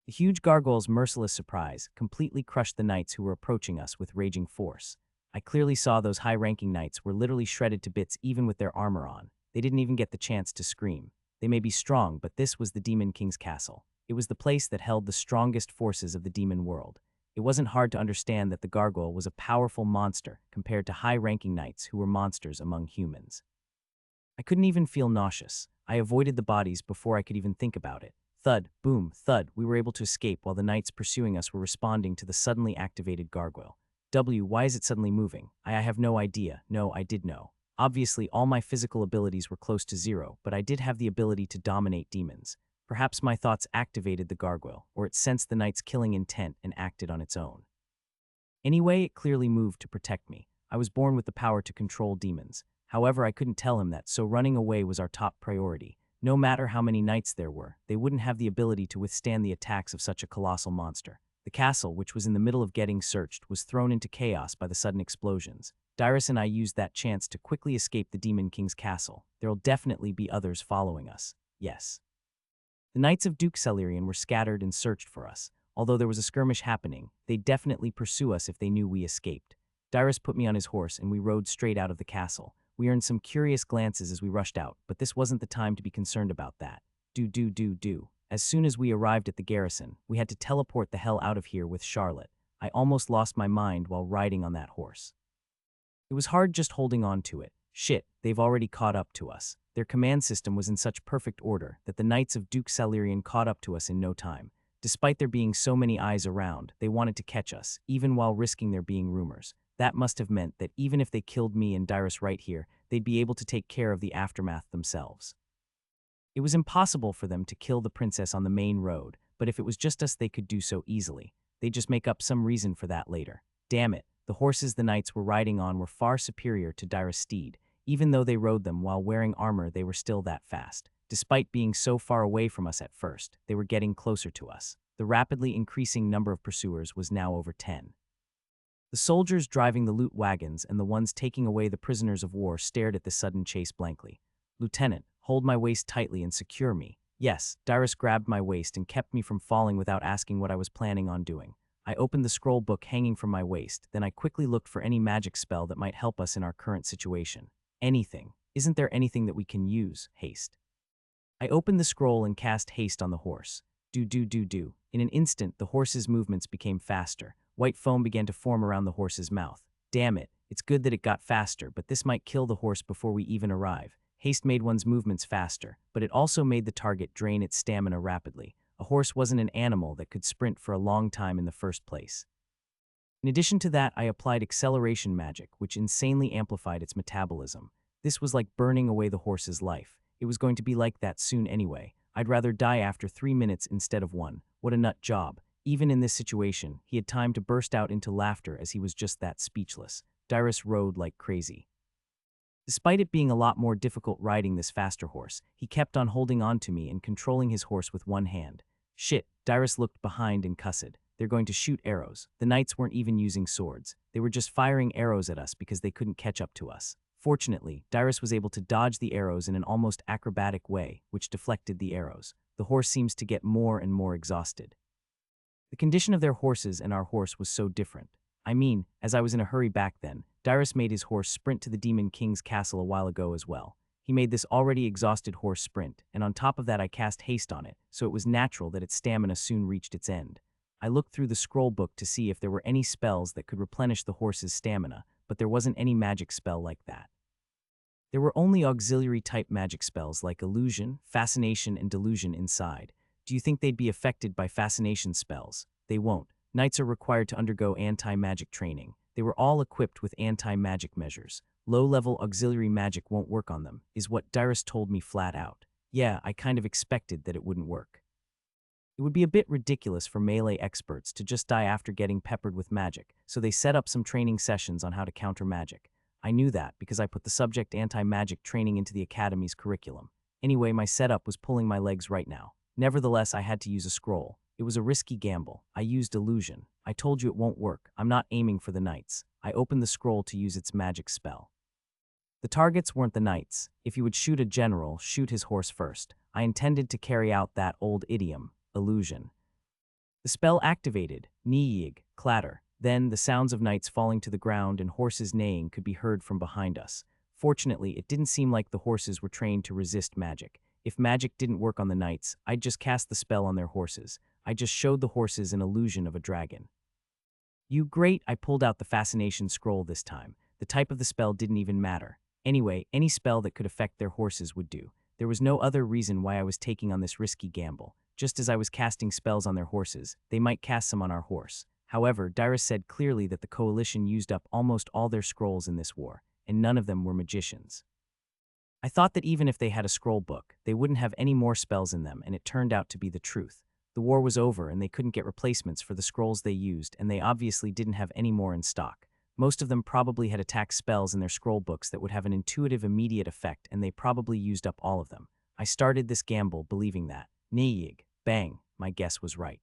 The huge gargoyle's merciless surprise completely crushed the knights who were approaching us with raging force. I clearly saw those high-ranking knights were literally shredded to bits even with their armor on. They didn't even get the chance to scream. They may be strong, but this was the Demon King's castle. It was the place that held the strongest forces of the demon world. It wasn't hard to understand that the gargoyle was a powerful monster compared to high-ranking knights who were monsters among humans. I couldn't even feel nauseous. I avoided the bodies before I could even think about it. Thud, boom, thud, we were able to escape while the knights pursuing us were responding to the suddenly activated gargoyle. Why is it suddenly moving? I have no idea. No, I did know. Obviously, all my physical abilities were close to zero, but I did have the ability to dominate demons. Perhaps my thoughts activated the gargoyle, or it sensed the knight's killing intent and acted on its own. Anyway, it clearly moved to protect me. I was born with the power to control demons. However, I couldn't tell him that, so running away was our top priority. No matter how many knights there were, they wouldn't have the ability to withstand the attacks of such a colossal monster. The castle, which was in the middle of getting searched, was thrown into chaos by the sudden explosions. Dyrus and I used that chance to quickly escape the Demon King's castle. There'll definitely be others following us. Yes. The Knights of Duke Celerion were scattered and searched for us. Although there was a skirmish happening, they'd definitely pursue us if they knew we escaped. Dyrus put me on his horse and we rode straight out of the castle. We earned some curious glances as we rushed out, but this wasn't the time to be concerned about that. Do. As soon as we arrived at the garrison, we had to teleport the hell out of here with Charlotte. I almost lost my mind while riding on that horse. It was hard just holding on to it. Shit, they've already caught up to us. Their command system was in such perfect order that the Knights of Duke Celerion caught up to us in no time. Despite there being so many eyes around, they wanted to catch us, even while risking there being rumors. That must have meant that even if they killed me and Dyrus right here, they'd be able to take care of the aftermath themselves. It was impossible for them to kill the princess on the main road, but if it was just us they could do so easily. They'd just make up some reason for that later. Damn it, the horses the knights were riding on were far superior to Dyrus' steed. Even though they rode them while wearing armor, they were still that fast. Despite being so far away from us at first, they were getting closer to us. The rapidly increasing number of pursuers was now over 10. The soldiers driving the loot wagons and the ones taking away the prisoners of war stared at this sudden chase blankly. "Lieutenant, hold my waist tightly and secure me." Yes, Dyrus grabbed my waist and kept me from falling without asking what I was planning on doing. I opened the scroll book hanging from my waist, then I quickly looked for any magic spell that might help us in our current situation. Anything. Isn't there anything that we can use? Haste. I opened the scroll and cast haste on the horse. Do. In an instant, the horse's movements became faster. White foam began to form around the horse's mouth. Damn it, it's good that it got faster, but this might kill the horse before we even arrive. Haste made one's movements faster, but it also made the target drain its stamina rapidly. A horse wasn't an animal that could sprint for a long time in the first place. In addition to that, I applied acceleration magic, which insanely amplified its metabolism. This was like burning away the horse's life. It was going to be like that soon anyway. I'd rather die after 3 minutes instead of 1. What a nut job. Even in this situation, he had time to burst out into laughter as he was just that speechless. Dyrus rode like crazy. Despite it being a lot more difficult riding this faster horse, he kept on holding on to me and controlling his horse with one hand. Shit, Dyrus looked behind and cussed. They're going to shoot arrows. The knights weren't even using swords. They were just firing arrows at us because they couldn't catch up to us. Fortunately, Dyrus was able to dodge the arrows in an almost acrobatic way, which deflected the arrows. The horse seems to get more and more exhausted. The condition of their horses and our horse was so different. I mean, as I was in a hurry back then, Dyrus made his horse sprint to the Demon King's castle a while ago as well. He made this already exhausted horse sprint, and on top of that I cast haste on it, so it was natural that its stamina soon reached its end. I looked through the scroll book to see if there were any spells that could replenish the horse's stamina, but there wasn't any magic spell like that. There were only auxiliary-type magic spells like illusion, fascination, and delusion inside. Do you think they'd be affected by fascination spells? They won't. Knights are required to undergo anti-magic training. They were all equipped with anti-magic measures. Low-level auxiliary magic won't work on them, is what Dyrus told me flat out. Yeah, I kind of expected that it wouldn't work. It would be a bit ridiculous for melee experts to just die after getting peppered with magic, so they set up some training sessions on how to counter magic. I knew that because I put the subject anti-magic training into the academy's curriculum. Anyway, my setup was pulling my legs right now. Nevertheless, I had to use a scroll. It was a risky gamble. I used illusion. I told you it won't work. I'm not aiming for the knights. I opened the scroll to use its magic spell. The targets weren't the knights. If you would shoot a general, shoot his horse first. I intended to carry out that old idiom, illusion. The spell activated, Niyig, clatter. Then the sounds of knights falling to the ground and horses neighing could be heard from behind us. Fortunately, it didn't seem like the horses were trained to resist magic. If magic didn't work on the knights, I'd just cast the spell on their horses. I just showed the horses an illusion of a dragon. Great, I pulled out the fascination scroll this time. The type of the spell didn't even matter. Anyway, any spell that could affect their horses would do. There was no other reason why I was taking on this risky gamble. Just as I was casting spells on their horses, they might cast some on our horse. However, Dyrus said clearly that the coalition used up almost all their scrolls in this war, and none of them were magicians. I thought that even if they had a scroll book, they wouldn't have any more spells in them, and it turned out to be the truth. The war was over and they couldn't get replacements for the scrolls they used, and they obviously didn't have any more in stock. Most of them probably had attack spells in their scroll books that would have an intuitive immediate effect, and they probably used up all of them. I started this gamble believing that. Niyig, bang, my guess was right.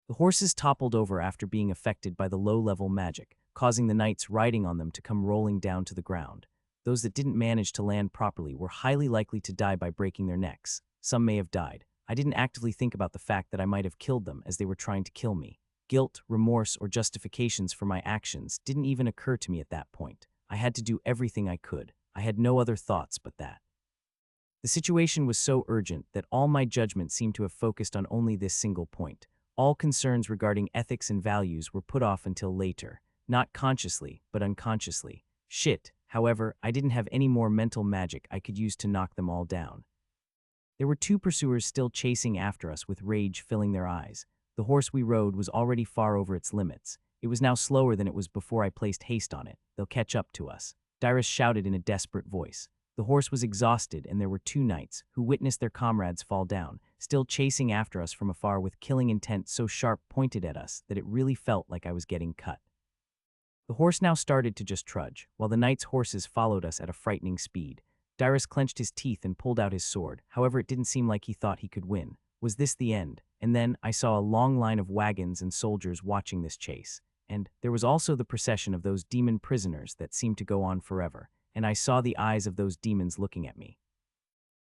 The horses toppled over after being affected by the low-level magic, causing the knights riding on them to come rolling down to the ground. Those that didn't manage to land properly were highly likely to die by breaking their necks. Some may have died. I didn't actively think about the fact that I might have killed them as they were trying to kill me. Guilt, remorse, or justifications for my actions didn't even occur to me at that point. I had to do everything I could. I had no other thoughts but that. The situation was so urgent that all my judgment seemed to have focused on only this single point. All concerns regarding ethics and values were put off until later, not consciously, but unconsciously. Shit, however, I didn't have any more mental magic I could use to knock them all down. There were two pursuers still chasing after us with rage filling their eyes. The horse we rode was already far over its limits. It was now slower than it was before I placed haste on it. They'll catch up to us. Dyrus shouted in a desperate voice. The horse was exhausted, and there were two knights, who witnessed their comrades fall down, still chasing after us from afar with killing intent so sharp pointed at us that it really felt like I was getting cut. The horse now started to just trudge, while the knights' horses followed us at a frightening speed. Dyrus clenched his teeth and pulled out his sword. However, it didn't seem like he thought he could win. Was this the end? And then I saw a long line of wagons and soldiers watching this chase. And there was also the procession of those demon prisoners that seemed to go on forever. And I saw the eyes of those demons looking at me.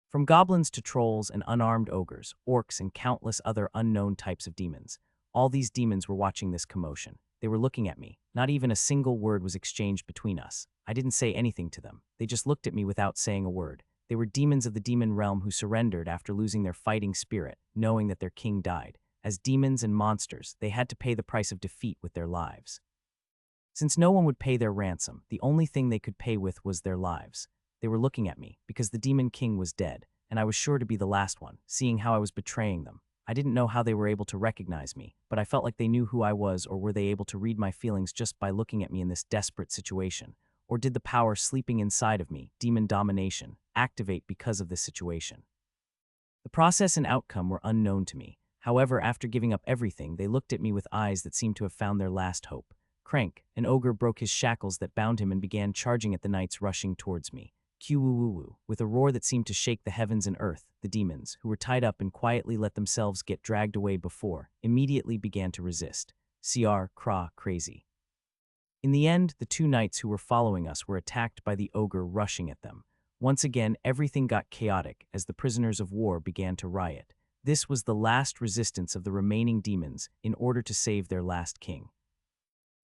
From goblins to trolls and unarmed ogres, orcs and countless other unknown types of demons, all these demons were watching this commotion. They were looking at me. Not even a single word was exchanged between us. I didn't say anything to them. They just looked at me without saying a word. They were demons of the demon realm who surrendered after losing their fighting spirit, knowing that their king died. As demons and monsters, they had to pay the price of defeat with their lives. Since no one would pay their ransom, the only thing they could pay with was their lives. They were looking at me, because the demon king was dead, and I was sure to be the last one, seeing how I was betraying them. I didn't know how they were able to recognize me, but I felt like they knew who I was, or were they able to read my feelings just by looking at me in this desperate situation? Or did the power sleeping inside of me, demon domination, activate because of this situation? The process and outcome were unknown to me. However, after giving up everything, they looked at me with eyes that seemed to have found their last hope. Crank, an ogre, broke his shackles that bound him and began charging at the knights rushing towards me. Q-woo-woo-woo. With a roar that seemed to shake the heavens and earth, the demons, who were tied up and quietly let themselves get dragged away before, immediately began to resist. CR, craw, crazy. In the end, the two knights who were following us were attacked by the ogre rushing at them. Once again, everything got chaotic as the prisoners of war began to riot. This was the last resistance of the remaining demons in order to save their last king.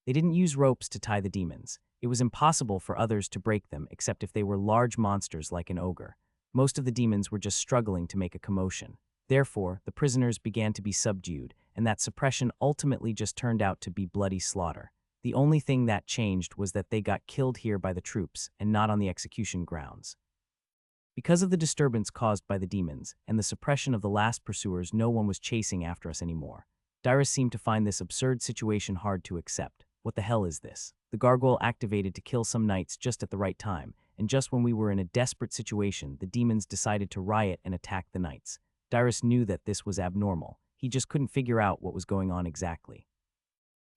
They didn't use ropes to tie the demons. It was impossible for others to break them except if they were large monsters like an ogre. Most of the demons were just struggling to make a commotion. Therefore, the prisoners began to be subdued, and that suppression ultimately just turned out to be bloody slaughter. The only thing that changed was that they got killed here by the troops and not on the execution grounds. Because of the disturbance caused by the demons and the suppression of the last pursuers, no one was chasing after us anymore. Dyrus seemed to find this absurd situation hard to accept. What the hell is this? The gargoyle activated to kill some knights just at the right time, and just when we were in a desperate situation, the demons decided to riot and attack the knights. Dyrus knew that this was abnormal. He just couldn't figure out what was going on exactly.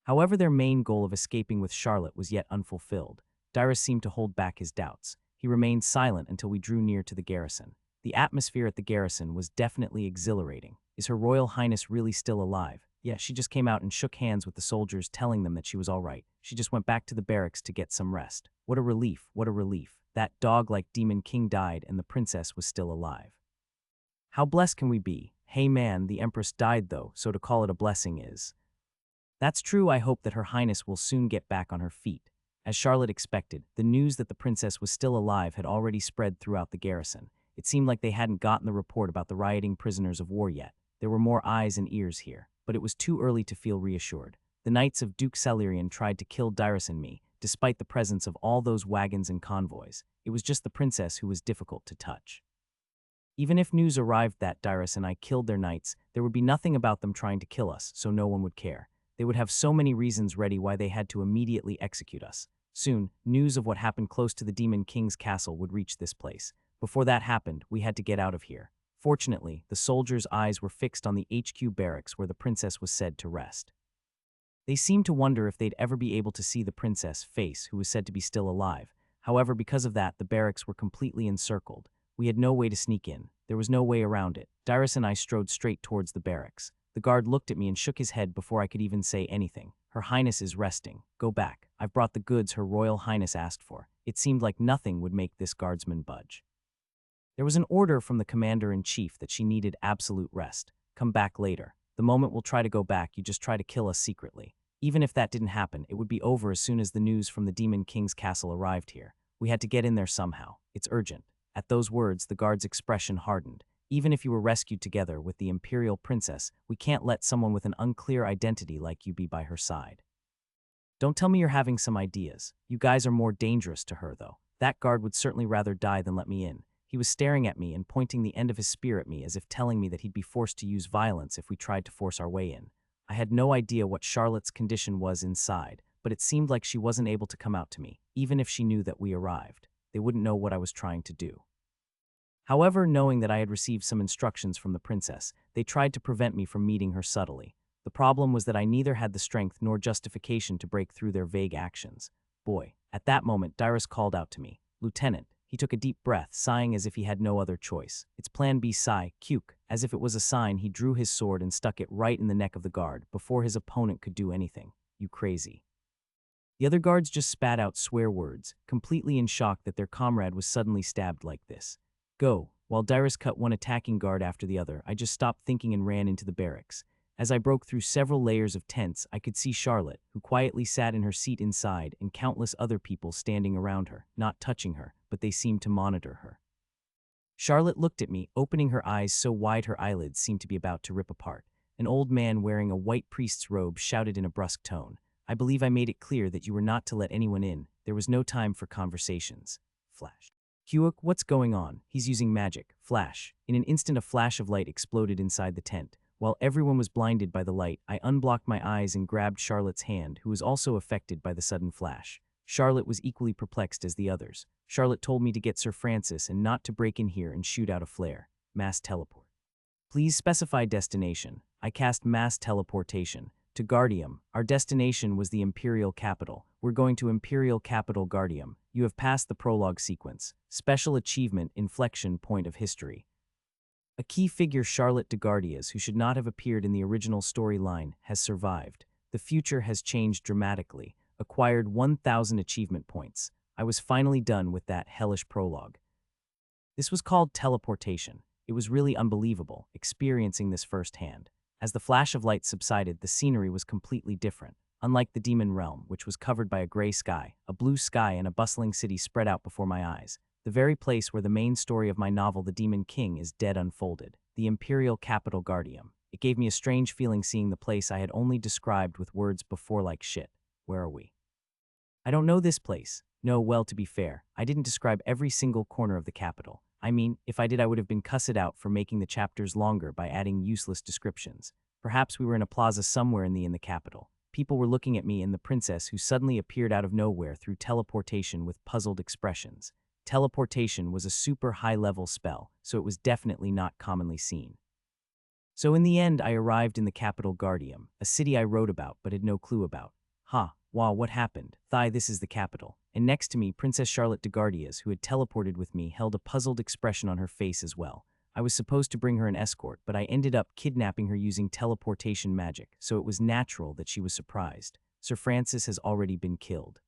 However, their main goal of escaping with Charlotte was yet unfulfilled. Dyrus seemed to hold back his doubts. He remained silent until we drew near to the garrison. The atmosphere at the garrison was definitely exhilarating. Is Her Royal Highness really still alive? Yeah, she just came out and shook hands with the soldiers, telling them that she was all right. She just went back to the barracks to get some rest. What a relief, what a relief. That dog-like demon king died and the princess was still alive. How blessed can we be? Hey man, the empress died though, so to call it a blessing is. That's true. I hope that Her Highness will soon get back on her feet. As Charlotte expected, the news that the princess was still alive had already spread throughout the garrison. It seemed like they hadn't gotten the report about the rioting prisoners of war yet. There were more eyes and ears here, but it was too early to feel reassured. The knights of Duke Celerion tried to kill Dyrus and me, despite the presence of all those wagons and convoys. It was just the princess who was difficult to touch. Even if news arrived that Dyrus and I killed their knights, there would be nothing about them trying to kill us, so no one would care. They would have so many reasons ready why they had to immediately execute us. Soon, news of what happened close to the Demon King's castle would reach this place. Before that happened, we had to get out of here. Fortunately, the soldiers' eyes were fixed on the HQ barracks where the princess was said to rest. They seemed to wonder if they'd ever be able to see the princess' face, who was said to be still alive. However, because of that, the barracks were completely encircled. We had no way to sneak in. There was no way around it. Dyrus and I strode straight towards the barracks. The guard looked at me and shook his head before I could even say anything. Her Highness is resting. Go back. I've brought the goods Her Royal Highness asked for. It seemed like nothing would make this guardsman budge. There was an order from the commander-in-chief that she needed absolute rest. Come back later. The moment we'll try to go back, you just try to kill us secretly. Even if that didn't happen, it would be over as soon as the news from the Demon King's castle arrived here. We had to get in there somehow. It's urgent. At those words, the guard's expression hardened. Even if you were rescued together with the Imperial Princess, we can't let someone with an unclear identity like you be by her side. Don't tell me you're having some ideas. You guys are more dangerous to her, though. That guard would certainly rather die than let me in. He was staring at me and pointing the end of his spear at me as if telling me that he'd be forced to use violence if we tried to force our way in. I had no idea what Charlotte's condition was inside, but it seemed like she wasn't able to come out to me, even if she knew that we arrived. They wouldn't know what I was trying to do. However, knowing that I had received some instructions from the princess, they tried to prevent me from meeting her subtly. The problem was that I neither had the strength nor justification to break through their vague actions. Boy, at that moment, Dyrus called out to me, "Lieutenant." He took a deep breath, sighing as if he had no other choice. It's Plan B, sigh, Cuke. As if it was a sign, he drew his sword and stuck it right in the neck of the guard, before his opponent could do anything. You crazy. The other guards just spat out swear words, completely in shock that their comrade was suddenly stabbed like this. Go. While Dyrus cut one attacking guard after the other, I just stopped thinking and ran into the barracks. As I broke through several layers of tents, I could see Charlotte, who quietly sat in her seat inside, and countless other people standing around her, not touching her, but they seemed to monitor her. Charlotte looked at me, opening her eyes so wide her eyelids seemed to be about to rip apart. An old man wearing a white priest's robe shouted in a brusque tone, "I believe I made it clear that you were not to let anyone in. There was no time for conversations." Flash. Cuke, what's going on? He's using magic. Flash. In an instant, a flash of light exploded inside the tent. While everyone was blinded by the light, I unblocked my eyes and grabbed Charlotte's hand, who was also affected by the sudden flash. Charlotte was equally perplexed as the others. Charlotte told me to get Sir Francis and not to break in here and shoot out a flare. Mass teleport. Please specify destination. I cast mass teleportation. To Guardium. Our destination was the Imperial Capital. We're going to Imperial Capital Guardium. You have passed the prologue sequence. Special achievement, inflection point of history. A key figure, Charlotte de Gardias, who should not have appeared in the original storyline, has survived. The future has changed dramatically. Acquired 1,000 achievement points. I was finally done with that hellish prologue. This was called teleportation. It was really unbelievable, experiencing this firsthand. As the flash of light subsided, the scenery was completely different. Unlike the demon realm, which was covered by a gray sky, a blue sky and a bustling city spread out before my eyes. The very place where the main story of my novel, The Demon King, is dead unfolded. The Imperial Capital Guardium. It gave me a strange feeling seeing the place I had only described with words before like shit. Where are we? I don't know this place. No, well, to be fair, I didn't describe every single corner of the capital. I mean, if I did, I would have been cussed out for making the chapters longer by adding useless descriptions. Perhaps we were in a plaza somewhere in the capital. People were looking at me and the princess, who suddenly appeared out of nowhere through teleportation with puzzled expressions. Teleportation was a super high-level spell, so it was definitely not commonly seen. So in the end, I arrived in the capital Guardium, a city I wrote about but had no clue about. Wow, what happened? This is the capital. And next to me, Princess Charlotte de Gardias, who had teleported with me, held a puzzled expression on her face as well. I was supposed to bring her an escort, but I ended up kidnapping her using teleportation magic, so it was natural that she was surprised. Sir Francis has already been killed.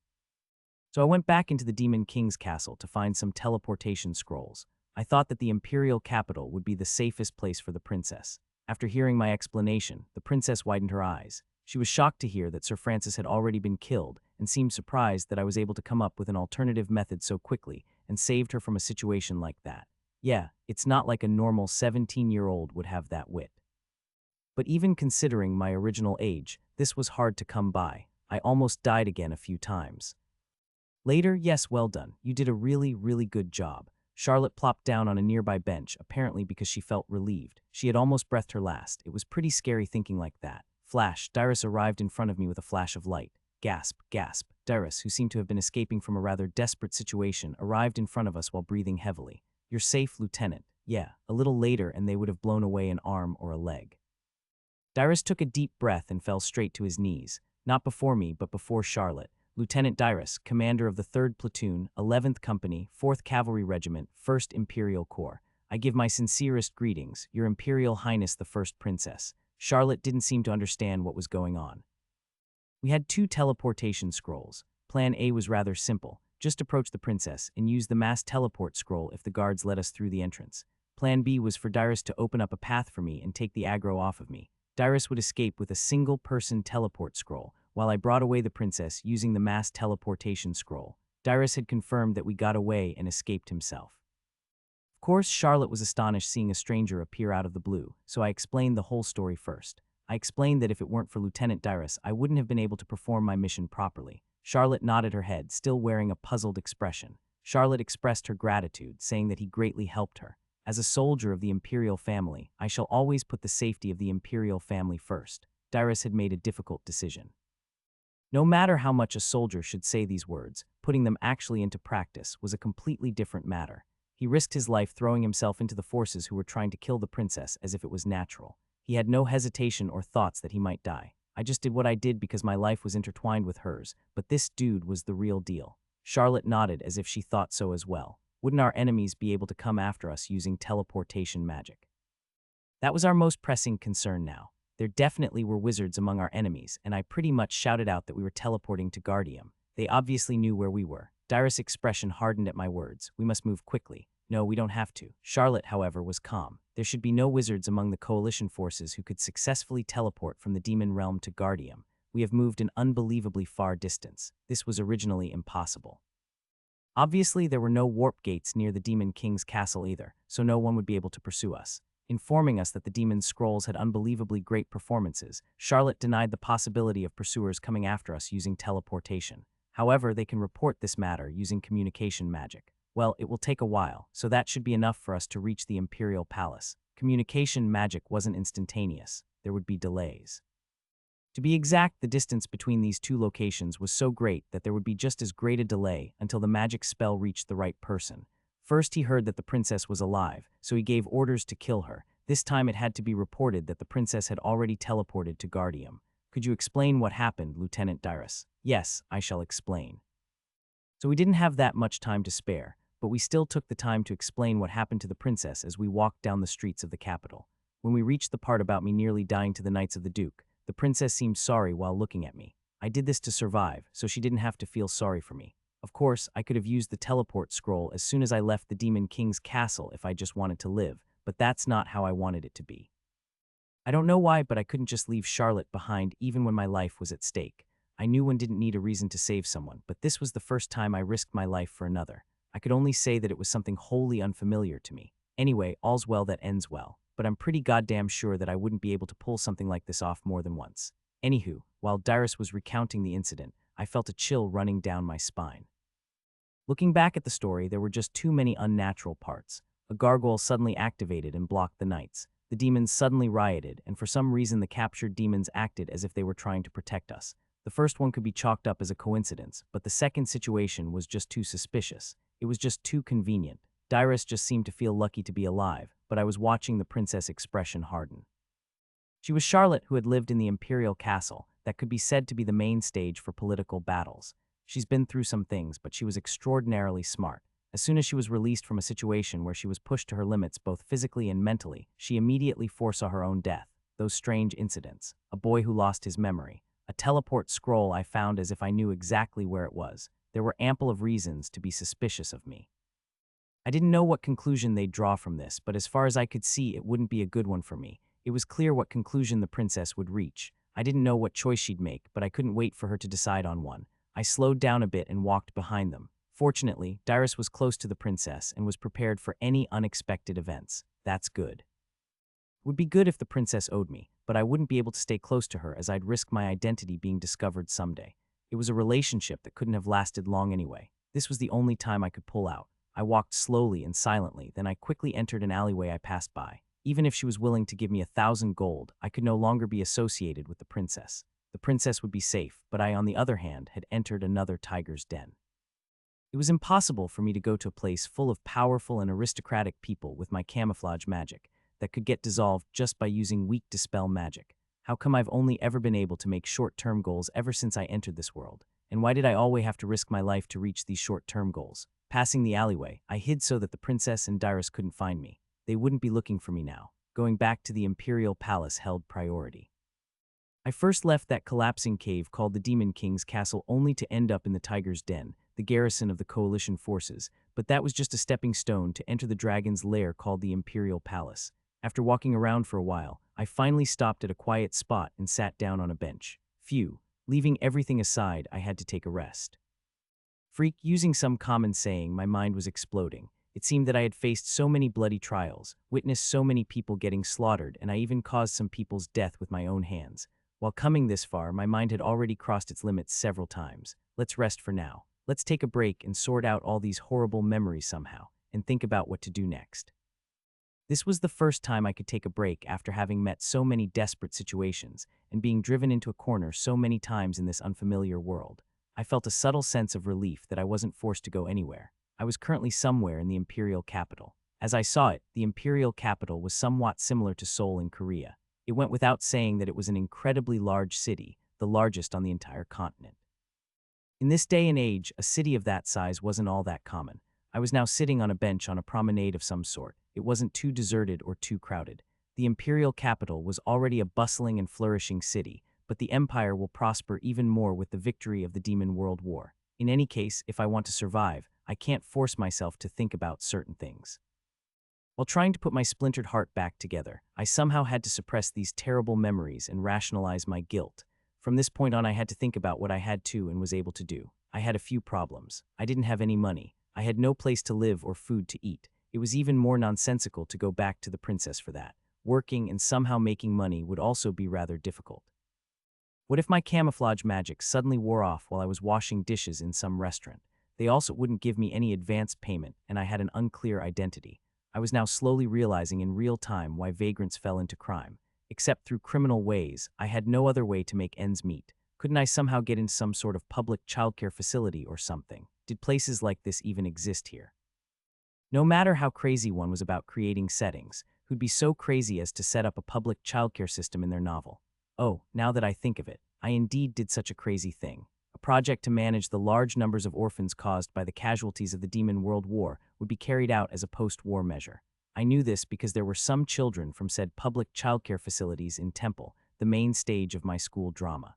So I went back into the Demon King's castle to find some teleportation scrolls. I thought that the imperial capital would be the safest place for the princess. After hearing my explanation, the princess widened her eyes. She was shocked to hear that Sir Francis had already been killed and seemed surprised that I was able to come up with an alternative method so quickly and saved her from a situation like that. Yeah, it's not like a normal 17-year-old would have that wit. But even considering my original age, this was hard to come by. I almost died again a few times. Later, yes, well done. You did a really, really good job. Charlotte plopped down on a nearby bench, apparently because she felt relieved. She had almost breathed her last. It was pretty scary thinking like that. Flash, Dyrus arrived in front of me with a flash of light. Gasp, gasp. Dyrus, who seemed to have been escaping from a rather desperate situation, arrived in front of us while breathing heavily. You're safe, Lieutenant. Yeah, a little later and they would have blown away an arm or a leg. Dyrus took a deep breath and fell straight to his knees. Not before me, but before Charlotte. Lieutenant Dyrus, commander of the 3rd Platoon, 11th Company, 4th Cavalry Regiment, 1st Imperial Corps. I give my sincerest greetings, Your Imperial Highness the First Princess. Charlotte didn't seem to understand what was going on. We had 2 teleportation scrolls. Plan A was rather simple. Just approach the princess and use the mass teleport scroll if the guards let us through the entrance. Plan B was for Dyrus to open up a path for me and take the aggro off of me. Dyrus would escape with a single-person teleport scroll, while I brought away the princess using the mass teleportation scroll. Dyrus had confirmed that we got away and escaped himself. Of course, Charlotte was astonished seeing a stranger appear out of the blue, so I explained the whole story first. I explained that if it weren't for Lieutenant Dyrus, I wouldn't have been able to perform my mission properly. Charlotte nodded her head, still wearing a puzzled expression. Charlotte expressed her gratitude, saying that he greatly helped her. As a soldier of the imperial family, I shall always put the safety of the imperial family first. Dyrus had made a difficult decision. No matter how much a soldier should say these words, putting them actually into practice was a completely different matter. He risked his life throwing himself into the forces who were trying to kill the princess as if it was natural. He had no hesitation or thoughts that he might die. I just did what I did because my life was intertwined with hers, but this dude was the real deal. Charlotte nodded as if she thought so as well. Wouldn't our enemies be able to come after us using teleportation magic? That was our most pressing concern now. There definitely were wizards among our enemies, and I pretty much shouted out that we were teleporting to Guardium. They obviously knew where we were. Dyrus' expression hardened at my words. We must move quickly. No, we don't have to. Charlotte, however, was calm. There should be no wizards among the coalition forces who could successfully teleport from the demon realm to Guardium. We have moved an unbelievably far distance. This was originally impossible. Obviously, there were no warp gates near the Demon King's castle either, so no one would be able to pursue us. Informing us that the demon's scrolls had unbelievably great performances, Charlotte denied the possibility of pursuers coming after us using teleportation. However, they can report this matter using communication magic. Well, it will take a while, so that should be enough for us to reach the Imperial Palace. Communication magic wasn't instantaneous. There would be delays. To be exact, the distance between these 2 locations was so great that there would be just as great a delay until the magic spell reached the right person. First, he heard that the princess was alive, so he gave orders to kill her. This time it had to be reported that the princess had already teleported to Guardium. Could you explain what happened, Lieutenant Dyrus? Yes, I shall explain. So we didn't have that much time to spare, but we still took the time to explain what happened to the princess as we walked down the streets of the capital. When we reached the part about me nearly dying to the Knights of the Duke, the princess seemed sorry while looking at me. I did this to survive, so she didn't have to feel sorry for me. Of course, I could have used the teleport scroll as soon as I left the Demon King's castle if I just wanted to live, but that's not how I wanted it to be. I don't know why, but I couldn't just leave Charlotte behind even when my life was at stake. I knew one didn't need a reason to save someone, but this was the first time I risked my life for another. I could only say that it was something wholly unfamiliar to me. Anyway, all's well that ends well, but I'm pretty goddamn sure that I wouldn't be able to pull something like this off more than once. Anywho, while Dyrus was recounting the incident, I felt a chill running down my spine. Looking back at the story, there were just too many unnatural parts. A gargoyle suddenly activated and blocked the knights. The demons suddenly rioted, and for some reason the captured demons acted as if they were trying to protect us. The first one could be chalked up as a coincidence, but the second situation was just too suspicious. It was just too convenient. Dyrus just seemed to feel lucky to be alive, but I was watching the princess' expression harden. She was Charlotte, who had lived in the imperial castle that could be said to be the main stage for political battles. She's been through some things, but she was extraordinarily smart. As soon as she was released from a situation where she was pushed to her limits both physically and mentally, she immediately foresaw her own death. Those strange incidents, a boy who lost his memory, a teleport scroll I found as if I knew exactly where it was. there were ample of reasons to be suspicious of me. I didn't know what conclusion they'd draw from this, but as far as I could see, it wouldn't be a good one for me. It was clear what conclusion the princess would reach. I didn't know what choice she'd make, but I couldn't wait for her to decide on one. I slowed down a bit and walked behind them. Fortunately, Dyrus was close to the princess and was prepared for any unexpected events. That's good. It would be good if the princess owed me, but I wouldn't be able to stay close to her as I'd risk my identity being discovered someday. It was a relationship that couldn't have lasted long anyway. This was the only time I could pull out. I walked slowly and silently, then I quickly entered an alleyway I passed by. Even if she was willing to give me 1,000 gold, I could no longer be associated with the princess. The princess would be safe, but I, on the other hand, had entered another tiger's den. It was impossible for me to go to a place full of powerful and aristocratic people with my camouflage magic that could get dissolved just by using weak dispel magic. How come I've only ever been able to make short-term goals ever since I entered this world? And why did I always have to risk my life to reach these short-term goals? Passing the alleyway, I hid so that the princess and Dyrus couldn't find me. They wouldn't be looking for me now. Going back to the imperial palace held priority. I first left that collapsing cave called the Demon King's Castle only to end up in the Tiger's Den, the garrison of the coalition forces, but that was just a stepping stone to enter the dragon's lair called the Imperial Palace. After walking around for a while, I finally stopped at a quiet spot and sat down on a bench. Phew, leaving everything aside, I had to take a rest. Freak, using some common saying, my mind was exploding. It seemed that I had faced so many bloody trials, witnessed so many people getting slaughtered, and I even caused some people's death with my own hands. While coming this far, my mind had already crossed its limits several times. Let's rest for now. Let's take a break and sort out all these horrible memories somehow, and think about what to do next. This was the first time I could take a break after having met so many desperate situations and being driven into a corner so many times in this unfamiliar world. I felt a subtle sense of relief that I wasn't forced to go anywhere. I was currently somewhere in the imperial capital. As I saw it, the imperial capital was somewhat similar to Seoul in Korea. It went without saying that it was an incredibly large city, the largest on the entire continent. In this day and age, a city of that size wasn't all that common. I was now sitting on a bench on a promenade of some sort. It wasn't too deserted or too crowded. The imperial capital was already a bustling and flourishing city, but the empire will prosper even more with the victory of the Demon World War. In any case, if I want to survive, I can't force myself to think about certain things. While trying to put my splintered heart back together, I somehow had to suppress these terrible memories and rationalize my guilt. From this point on, I had to think about what I had to and was able to do. I had a few problems. I didn't have any money. I had no place to live or food to eat. It was even more nonsensical to go back to the princess for that. Working and somehow making money would also be rather difficult. What if my camouflage magic suddenly wore off while I was washing dishes in some restaurant? They also wouldn't give me any advance payment, and I had an unclear identity. I was now slowly realizing in real time why vagrants fell into crime. Except through criminal ways, I had no other way to make ends meet. Couldn't I somehow get in some sort of public childcare facility or something? Did places like this even exist here? No matter how crazy one was about creating settings, who'd be so crazy as to set up a public childcare system in their novel? Oh, now that I think of it, I indeed did such a crazy thing. A project to manage the large numbers of orphans caused by the casualties of the Demon World War would be carried out as a post-war measure. I knew this because there were some children from said public childcare facilities in Temple, the main stage of my school drama.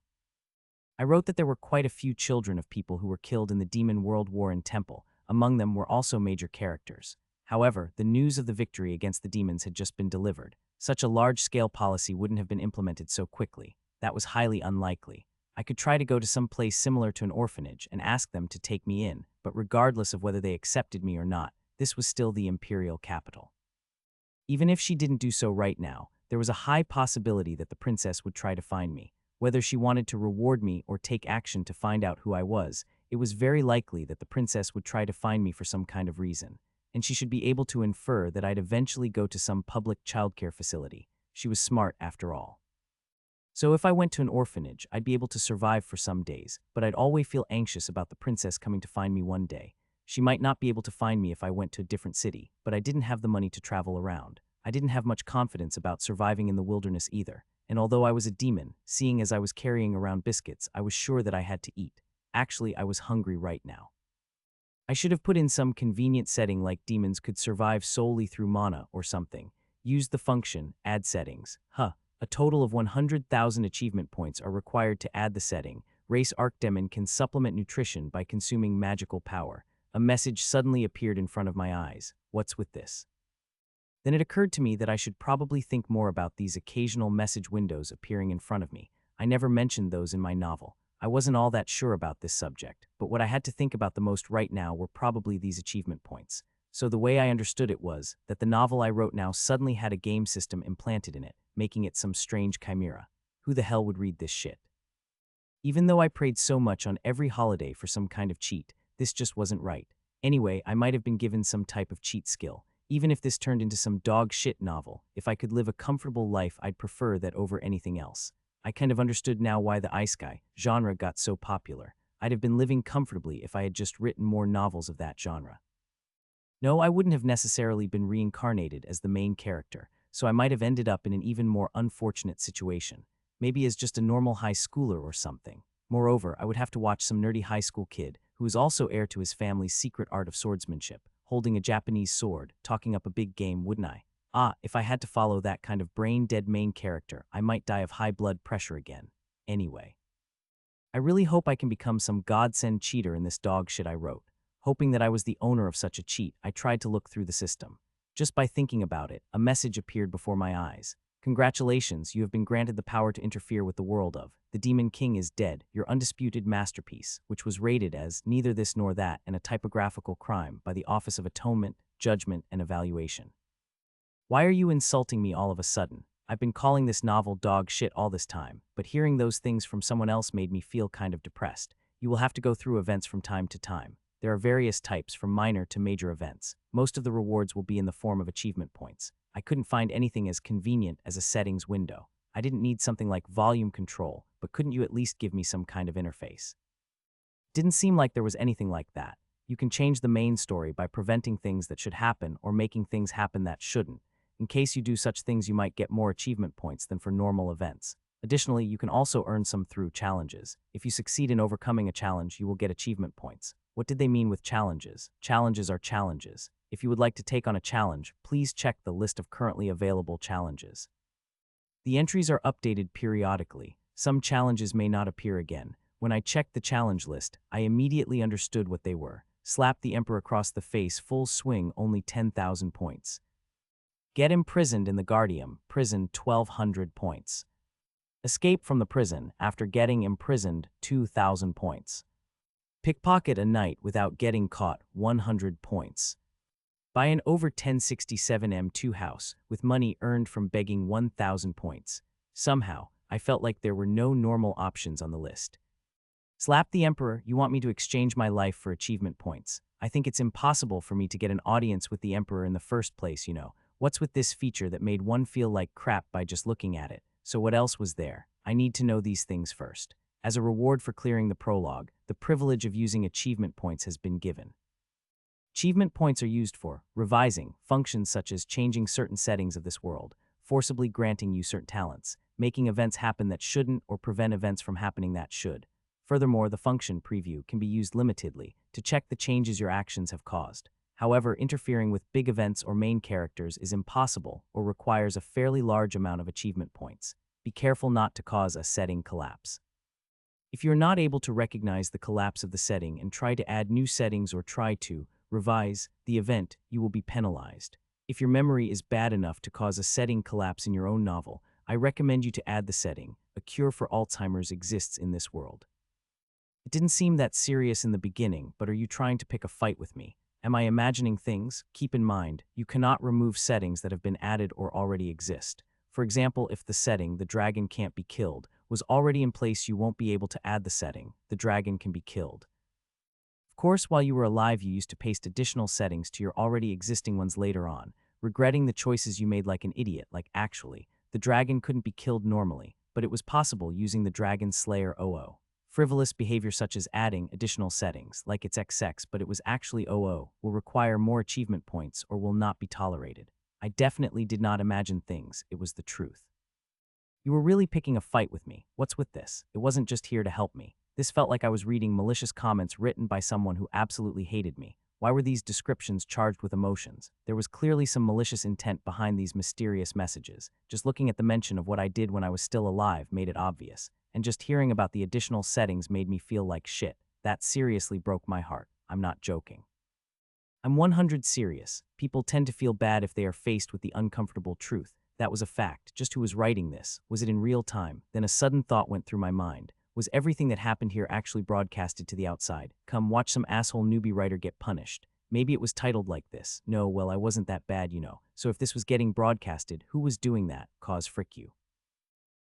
I wrote that there were quite a few children of people who were killed in the Demon World War in Temple. Among them were also major characters. However, the news of the victory against the demons had just been delivered. Such a large-scale policy wouldn't have been implemented so quickly. That was highly unlikely. I could try to go to some place similar to an orphanage and ask them to take me in, but regardless of whether they accepted me or not, this was still the imperial capital. Even if she didn't do so right now, there was a high possibility that the princess would try to find me. Whether she wanted to reward me or take action to find out who I was, it was very likely that the princess would try to find me for some kind of reason, and she should be able to infer that I'd eventually go to some public childcare facility. She was smart after all. So if I went to an orphanage, I'd be able to survive for some days, but I'd always feel anxious about the princess coming to find me one day. She might not be able to find me if I went to a different city, but I didn't have the money to travel around. I didn't have much confidence about surviving in the wilderness either, and although I was a demon, seeing as I was carrying around biscuits, I was sure that I had to eat. Actually, I was hungry right now. I should have put in some convenient setting like demons could survive solely through mana or something. Used the function, add settings. A total of 100,000 achievement points are required to add the setting, Race Archdemon can supplement nutrition by consuming magical power. A message suddenly appeared in front of my eyes. What's with this? Then it occurred to me that I should probably think more about these occasional message windows appearing in front of me. I never mentioned those in my novel. I wasn't all that sure about this subject, but what I had to think about the most right now were probably these achievement points. So the way I understood it was that the novel I wrote now suddenly had a game system implanted in it, making it some strange chimera. Who the hell would read this shit? Even though I prayed so much on every holiday for some kind of cheat, this just wasn't right. Anyway, I might have been given some type of cheat skill. Even if this turned into some dog shit novel, if I could live a comfortable life, I'd prefer that over anything else. I kind of understood now why the isekai genre got so popular. I'd have been living comfortably if I had just written more novels of that genre. No, I wouldn't have necessarily been reincarnated as the main character, so I might have ended up in an even more unfortunate situation. Maybe as just a normal high schooler or something. Moreover, I would have to watch some nerdy high school kid, who is also heir to his family's secret art of swordsmanship, holding a Japanese sword, talking up a big game, wouldn't I? If I had to follow that kind of brain-dead main character, I might die of high blood pressure again. Anyway. I really hope I can become some godsend cheater in this dog shit I wrote. Hoping that I was the owner of such a cheat, I tried to look through the system. Just by thinking about it, a message appeared before my eyes. Congratulations, you have been granted the power to interfere with the world of The Demon King is Dead, your undisputed masterpiece, which was rated as neither this nor that and a typographical crime by the Office of Atonement, Judgment, and Evaluation. Why are you insulting me all of a sudden? I've been calling this novel dog shit all this time, but hearing those things from someone else made me feel kind of depressed. You will have to go through events from time to time. There are various types from minor to major events. Most of the rewards will be in the form of achievement points. I couldn't find anything as convenient as a settings window. I didn't need something like volume control, but couldn't you at least give me some kind of interface? Didn't seem like there was anything like that. You can change the main story by preventing things that should happen or making things happen that shouldn't. In case you do such things, you might get more achievement points than for normal events. Additionally, you can also earn some through challenges. If you succeed in overcoming a challenge, you will get achievement points. What did they mean with challenges? Challenges are challenges. If you would like to take on a challenge, please check the list of currently available challenges. The entries are updated periodically. Some challenges may not appear again. When I checked the challenge list, I immediately understood what they were. Slap the Emperor across the face, full swing, only 10,000 points. Get imprisoned in the Guardium, prison, 1,200 points. Escape from the prison after getting imprisoned, 2,000 points. Pickpocket a night without getting caught, 100 points. Buy an over 1067 M2 house with money earned from begging, 1,000 points. Somehow, I felt like there were no normal options on the list. Slap the Emperor, you want me to exchange my life for achievement points. I think it's impossible for me to get an audience with the Emperor in the first place, you know. What's with this feature that made one feel like crap by just looking at it? So what else was there? I need to know these things first. As a reward for clearing the prologue, the privilege of using achievement points has been given. Achievement points are used for revising functions such as changing certain settings of this world, forcibly granting you certain talents, making events happen that shouldn't or prevent events from happening that should. Furthermore, the function preview can be used limitedly to check the changes your actions have caused. However, interfering with big events or main characters is impossible or requires a fairly large amount of achievement points. Be careful not to cause a setting collapse. If you're not able to recognize the collapse of the setting and try to add new settings or try to revise the event, you will be penalized. If your memory is bad enough to cause a setting collapse in your own novel, I recommend you to add the setting. A cure for Alzheimer's exists in this world. It didn't seem that serious in the beginning, but are you trying to pick a fight with me? Am I imagining things? Keep in mind, you cannot remove settings that have been added or already exist. For example, if the setting, the dragon can't be killed, was already in place, you won't be able to add the setting, the dragon can be killed. Of course, while you were alive, you used to paste additional settings to your already existing ones later on, regretting the choices you made like an idiot. Like actually, the dragon couldn't be killed normally, but it was possible using the Dragon Slayer OO. Frivolous behavior such as adding additional settings, like it's XX but it was actually OO, will require more achievement points or will not be tolerated. I definitely did not imagine things, it was the truth. You were really picking a fight with me. What's with this? It wasn't just here to help me. This felt like I was reading malicious comments written by someone who absolutely hated me. Why were these descriptions charged with emotions? There was clearly some malicious intent behind these mysterious messages. Just looking at the mention of what I did when I was still alive made it obvious. and just hearing about the additional settings made me feel like shit. That seriously broke my heart. I'm not joking. I'm 100 serious. People tend to feel bad if they are faced with the uncomfortable truth. That was a fact. Just who was writing this? Was it in real time? Then a sudden thought went through my mind. Was everything that happened here actually broadcasted to the outside? Come, watch some asshole newbie writer get punished. Maybe it was titled like this. No, well, I wasn't that bad, you know. So if this was getting broadcasted, who was doing that? Cause frick you.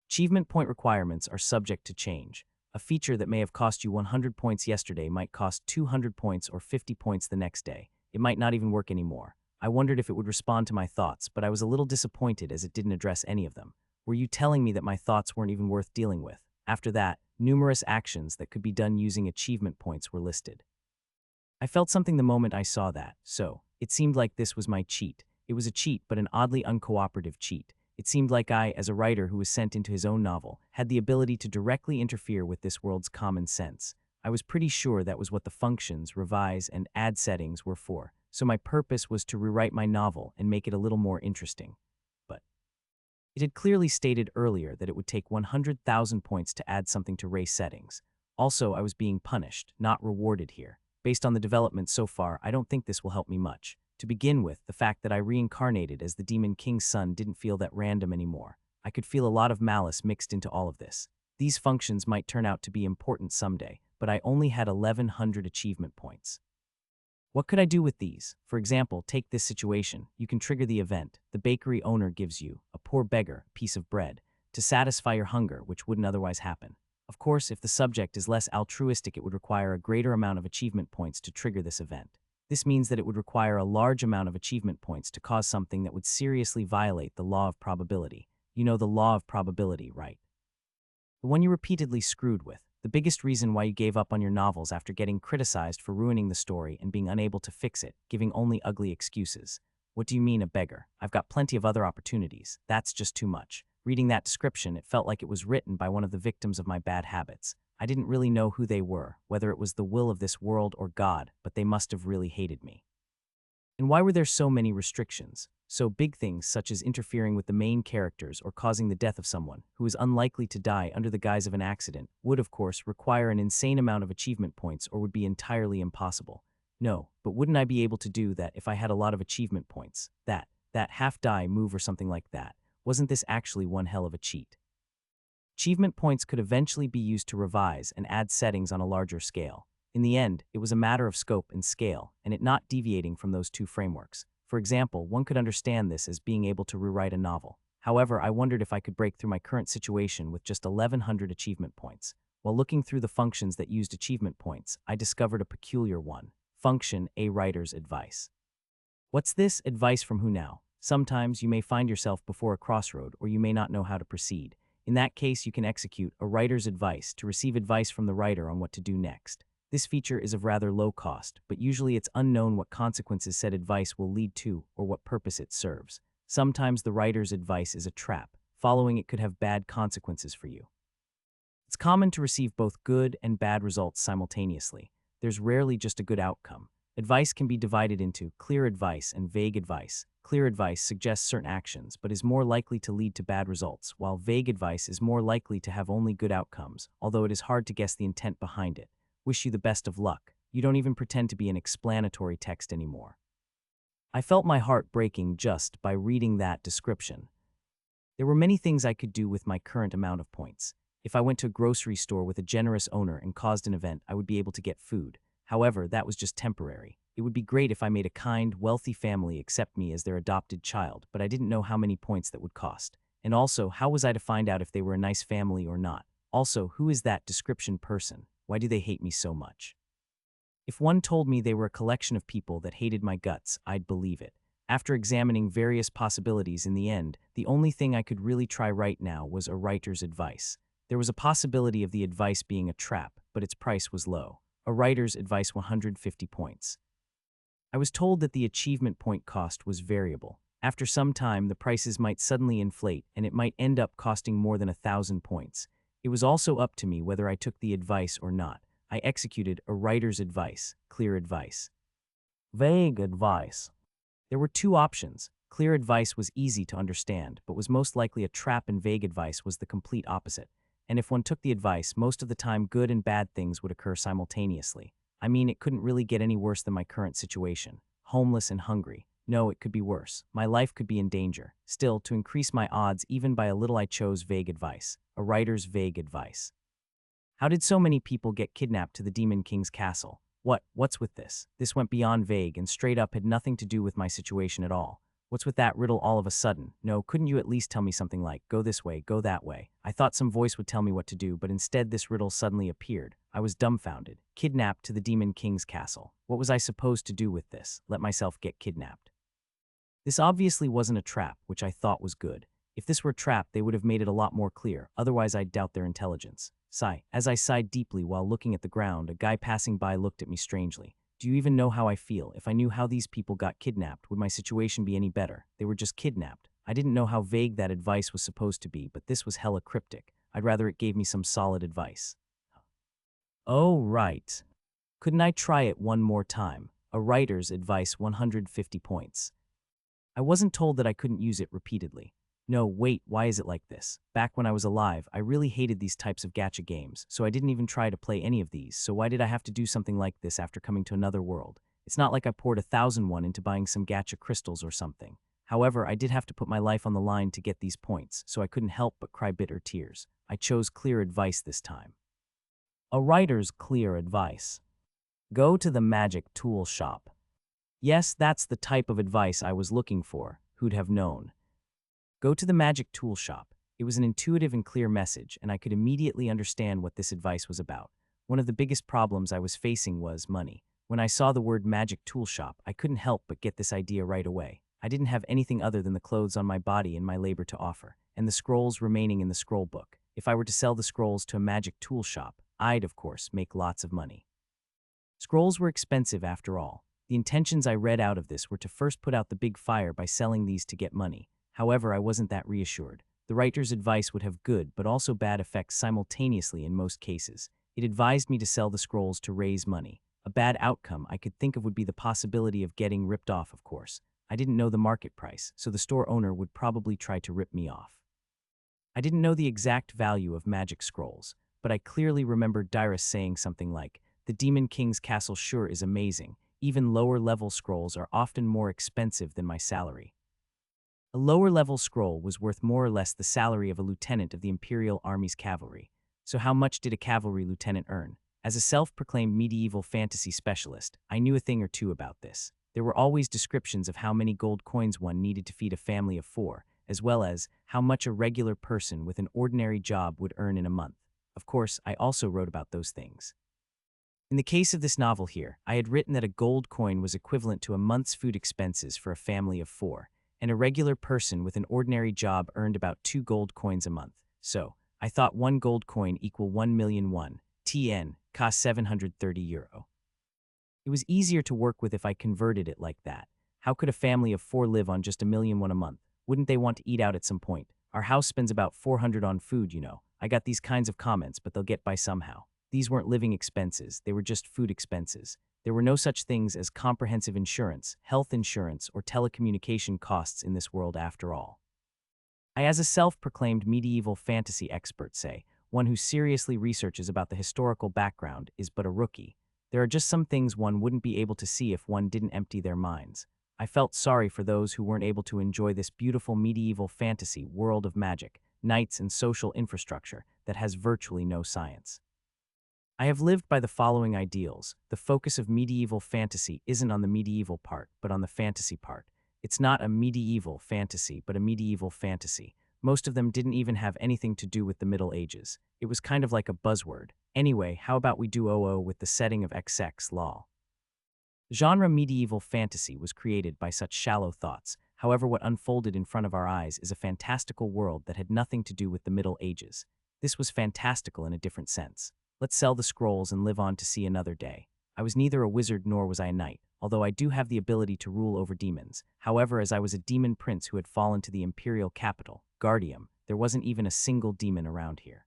Achievement point requirements are subject to change. A feature that may have cost you 100 points yesterday might cost 200 points or 50 points the next day. It might not even work anymore. I wondered if it would respond to my thoughts, but I was a little disappointed as it didn't address any of them. Were you telling me that my thoughts weren't even worth dealing with? After that, numerous actions that could be done using achievement points were listed. I felt something the moment I saw that, so it seemed like this was my cheat. It was a cheat, but an oddly uncooperative cheat. It seemed like I, as a writer who was sent into his own novel, had the ability to directly interfere with this world's common sense. I was pretty sure that was what the functions, revise, and add settings were for, so my purpose was to rewrite my novel and make it a little more interesting. But it had clearly stated earlier that it would take 100,000 points to add something to race settings. Also, I was being punished, not rewarded here. Based on the development so far, I don't think this will help me much. To begin with, the fact that I reincarnated as the Demon King's son didn't feel that random anymore. I could feel a lot of malice mixed into all of this. These functions might turn out to be important someday, but I only had 1,100 achievement points. What could I do with these? For example, take this situation. You can trigger the event. The bakery owner gives you, a poor beggar, a piece of bread, to satisfy your hunger, which wouldn't otherwise happen. Of course, if the subject is less altruistic, it would require a greater amount of achievement points to trigger this event. This means that it would require a large amount of achievement points to cause something that would seriously violate the law of probability. You know the law of probability, right? The one you repeatedly screwed with. The biggest reason why you gave up on your novels after getting criticized for ruining the story and being unable to fix it, giving only ugly excuses. What do you mean, a beggar? I've got plenty of other opportunities. That's just too much. Reading that description, it felt like it was written by one of the victims of my bad habits. I didn't really know who they were, whether it was the will of this world or God, but they must have really hated me. And why were there so many restrictions? So big things such as interfering with the main characters or causing the death of someone who is unlikely to die under the guise of an accident would, of course, require an insane amount of achievement points or would be entirely impossible. No, but wouldn't I be able to do that if I had a lot of achievement points? That half-die move or something like that. Wasn't this actually one hell of a cheat? Achievement points could eventually be used to revise and add settings on a larger scale. In the end, it was a matter of scope and scale, and it not deviating from those two frameworks. For example, one could understand this as being able to rewrite a novel. However, I wondered if I could break through my current situation with just 1,100 achievement points. While looking through the functions that used achievement points, I discovered a peculiar one. Function, a writer's advice. What's this? Advice from who now? Sometimes you may find yourself before a crossroad, or you may not know how to proceed. In that case, you can execute a writer's advice to receive advice from the writer on what to do next. This feature is of rather low cost, but usually it's unknown what consequences said advice will lead to or what purpose it serves. Sometimes the writer's advice is a trap. Following it could have bad consequences for you. It's common to receive both good and bad results simultaneously. There's rarely just a good outcome. Advice can be divided into clear advice and vague advice. Clear advice suggests certain actions, but is more likely to lead to bad results, while vague advice is more likely to have only good outcomes, although it is hard to guess the intent behind it. Wish you the best of luck. You don't even pretend to be an explanatory text anymore. I felt my heart breaking just by reading that description. There were many things I could do with my current amount of points. If I went to a grocery store with a generous owner and caused an event, I would be able to get food. However, that was just temporary. It would be great if I made a kind, wealthy family accept me as their adopted child, but I didn't know how many points that would cost. And also, how was I to find out if they were a nice family or not? Also, who is that description person? Why do they hate me so much? If one told me they were a collection of people that hated my guts, I'd believe it. After examining various possibilities in the end, the only thing I could really try right now was a writer's advice. There was a possibility of the advice being a trap, but its price was low. A writer's advice 150 points. I was told that the achievement point cost was variable. After some time, the prices might suddenly inflate, and it might end up costing more than 1,000 points. It was also up to me whether I took the advice or not. I executed a writer's advice, clear advice. Vague advice. There were two options. Clear advice was easy to understand, but was most likely a trap, and vague advice was the complete opposite. And if one took the advice, most of the time good and bad things would occur simultaneously. I mean, it couldn't really get any worse than my current situation. Homeless and hungry. No, it could be worse. My life could be in danger. Still, to increase my odds even by a little, I chose vague advice. A writer's vague advice. How did so many people get kidnapped to the Demon King's castle? What's with this? This went beyond vague and straight up had nothing to do with my situation at all. What's with that riddle all of a sudden? No, couldn't you at least tell me something like, go this way, go that way? I thought some voice would tell me what to do, but instead this riddle suddenly appeared. I was dumbfounded. Kidnapped to the Demon King's castle. What was I supposed to do with this? Let myself get kidnapped. This obviously wasn't a trap, which I thought was good. If this were a trap, they would have made it a lot more clear, otherwise I'd doubt their intelligence. Sigh. As I sighed deeply while looking at the ground, a guy passing by looked at me strangely. Do you even know how I feel? If I knew how these people got kidnapped, would my situation be any better? They were just kidnapped. I didn't know how vague that advice was supposed to be, but this was hella cryptic. I'd rather it gave me some solid advice. Oh, right. Couldn't I try it one more time? A writer's advice 150 points. I wasn't told that I couldn't use it repeatedly. No, wait, why is it like this? Back when I was alive, I really hated these types of gacha games, so I didn't even try to play any of these, so why did I have to do something like this after coming to another world? It's not like I poured 1,001 into buying some gacha crystals or something. However, I did have to put my life on the line to get these points, so I couldn't help but cry bitter tears. I chose clear advice this time. A writer's clear advice. Go to the magic tool shop. Yes, that's the type of advice I was looking for. Who'd have known? Go to the magic tool shop. It was an intuitive and clear message, and I could immediately understand what this advice was about. One of the biggest problems I was facing was money. When I saw the word magic tool shop, I couldn't help but get this idea right away. I didn't have anything other than the clothes on my body and my labor to offer, and the scrolls remaining in the scroll book. If I were to sell the scrolls to a magic tool shop, I'd, of course, make lots of money. Scrolls were expensive after all. The intentions I read out of this were to first put out the big fire by selling these to get money. However, I wasn't that reassured. The writer's advice would have good but also bad effects simultaneously in most cases. It advised me to sell the scrolls to raise money. A bad outcome I could think of would be the possibility of getting ripped off, of course. I didn't know the market price, so the store owner would probably try to rip me off. I didn't know the exact value of magic scrolls, but I clearly remembered Dyrus saying something like, "The Demon King's castle sure is amazing. Even lower-level scrolls are often more expensive than my salary." A lower-level scroll was worth more or less the salary of a lieutenant of the Imperial Army's cavalry. So how much did a cavalry lieutenant earn? As a self-proclaimed medieval fantasy specialist, I knew a thing or two about this. There were always descriptions of how many gold coins one needed to feed a family of 4, as well as how much a regular person with an ordinary job would earn in a month. Of course, I also wrote about those things. In the case of this novel here, I had written that a gold coin was equivalent to a month's food expenses for a family of 4, and a regular person with an ordinary job earned about 2 gold coins a month. So, I thought 1 gold coin equal 1,000,001 TN, cost €730. It was easier to work with if I converted it like that. How could a family of 4 live on just 1,000,001 a month? Wouldn't they want to eat out at some point? Our house spends about 400 on food, you know. I got these kinds of comments, but they'll get by somehow. These weren't living expenses, they were just food expenses. There were no such things as comprehensive insurance, health insurance, or telecommunication costs in this world after all. As a self-proclaimed medieval fantasy expert say, one who seriously researches about the historical background is but a rookie. There are just some things one wouldn't be able to see if one didn't empty their minds. I felt sorry for those who weren't able to enjoy this beautiful medieval fantasy world of magic, knights, and social infrastructure that has virtually no science. I have lived by the following ideals. The focus of medieval fantasy isn't on the medieval part, but on the fantasy part. It's not a medieval fantasy, but a medieval fantasy. Most of them didn't even have anything to do with the Middle Ages. It was kind of like a buzzword. Anyway, how about we do OO with the setting of XX lol. Genre medieval fantasy was created by such shallow thoughts. However, what unfolded in front of our eyes is a fantastical world that had nothing to do with the Middle Ages. This was fantastical in a different sense. Let's sell the scrolls and live on to see another day. I was neither a wizard nor was I a knight, although I do have the ability to rule over demons. However, as I was a demon prince who had fallen to the imperial capital, Guardium, there wasn't even a single demon around here.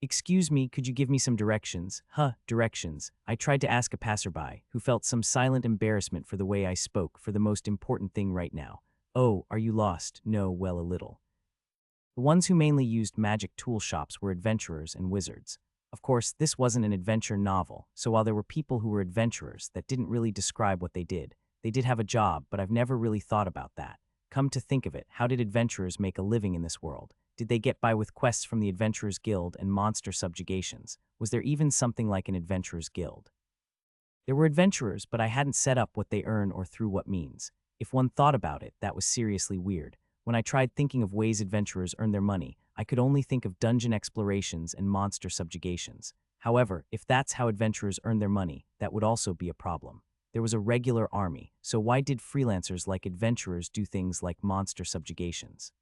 Excuse me, could you give me some directions? Directions. I tried to ask a passerby, who felt some silent embarrassment for the way I spoke for the most important thing right now. Oh, are you lost? No, well, a little. The ones who mainly used magic tool shops were adventurers and wizards. Of course, this wasn't an adventure novel, so while there were people who were adventurers, that didn't really describe what they did. They did have a job, but I've never really thought about that. Come to think of it, how did adventurers make a living in this world? Did they get by with quests from the Adventurers Guild and monster subjugations? Was there even something like an Adventurers Guild? There were adventurers, but I hadn't set up what they earn or through what means. If one thought about it, that was seriously weird. When I tried thinking of ways adventurers earn their money, I could only think of dungeon explorations and monster subjugations. However, if that's how adventurers earn their money, that would also be a problem. There was a regular army, so why did freelancers like adventurers do things like monster subjugations?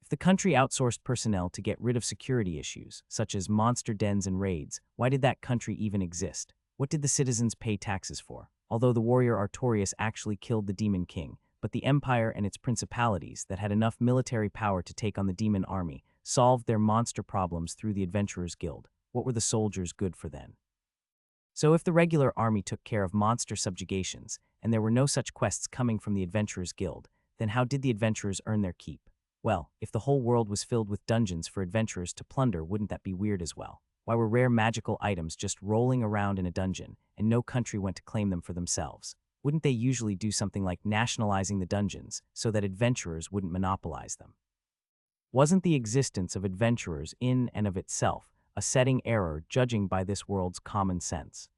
If the country outsourced personnel to get rid of security issues, such as monster dens and raids, why did that country even exist? What did the citizens pay taxes for? Although the warrior Artorias actually killed the demon king, but the empire and its principalities that had enough military power to take on the demon army solved their monster problems through the Adventurers Guild. What were the soldiers good for then? So if the regular army took care of monster subjugations, and there were no such quests coming from the Adventurers Guild, then how did the adventurers earn their keep? Well, if the whole world was filled with dungeons for adventurers to plunder, wouldn't that be weird as well? Why were rare magical items just rolling around in a dungeon, and no country went to claim them for themselves? Wouldn't they usually do something like nationalizing the dungeons so that adventurers wouldn't monopolize them? Wasn't the existence of adventurers in and of itself a setting error judging by this world's common sense?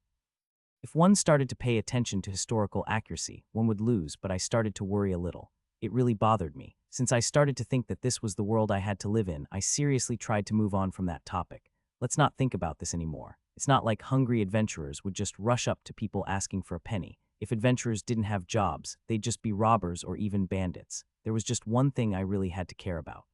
If one started to pay attention to historical accuracy, one would lose, but I started to worry a little. It really bothered me. Since I started to think that this was the world I had to live in, I seriously tried to move on from that topic. Let's not think about this anymore. It's not like hungry adventurers would just rush up to people asking for a penny. If adventurers didn't have jobs, they'd just be robbers or even bandits. There was just one thing I really had to care about.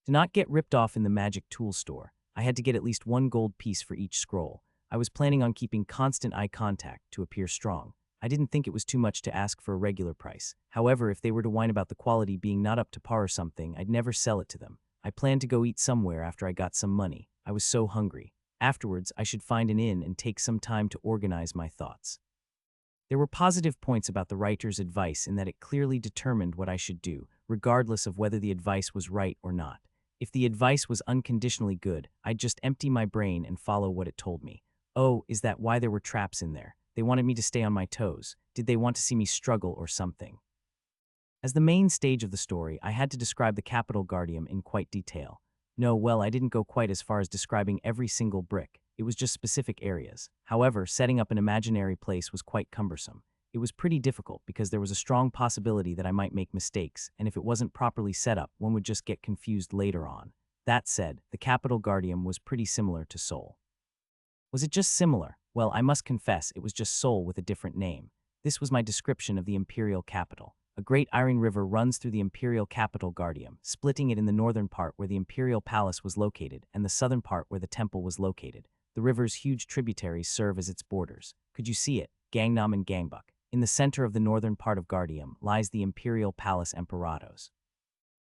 To not get ripped off in the magic tool store, I had to get at least one gold piece for each scroll. I was planning on keeping constant eye contact to appear strong. I didn't think it was too much to ask for a regular price. However, if they were to whine about the quality being not up to par or something, I'd never sell it to them. I planned to go eat somewhere after I got some money. I was so hungry. Afterwards, I should find an inn and take some time to organize my thoughts. There were positive points about the writer's advice in that it clearly determined what I should do, regardless of whether the advice was right or not. If the advice was unconditionally good, I'd just empty my brain and follow what it told me. Oh, is that why there were traps in there? They wanted me to stay on my toes. Did they want to see me struggle or something? As the main stage of the story, I had to describe the Capital Guardium in quite detail. No, well, I didn't go quite as far as describing every single brick. It was just specific areas. However, setting up an imaginary place was quite cumbersome. It was pretty difficult because there was a strong possibility that I might make mistakes, and if it wasn't properly set up, one would just get confused later on. That said, the Capital Guardium was pretty similar to Seoul. Was it just similar? Well, I must confess, it was just Seoul with a different name. This was my description of the imperial capital. A great iron river runs through the imperial capital Guardium, splitting it in the northern part where the imperial palace was located and the southern part where the temple was located. The river's huge tributaries serve as its borders. Could you see it? Gangnam and Gangbuk. In the center of the northern part of Guardium lies the imperial palace Emperados.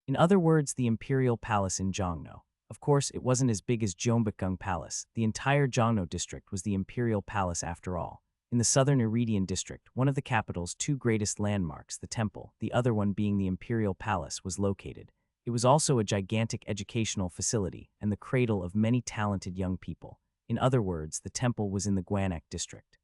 In other words, the imperial palace in Jongno. Of course, it wasn't as big as Jeonbukgung Palace. The entire Jongno district was the imperial palace after all. In the southern Iridian district, one of the capital's two greatest landmarks, the temple, the other one being the imperial palace, was located. It was also a gigantic educational facility and the cradle of many talented young people. In other words, the temple was in the Gwanak district.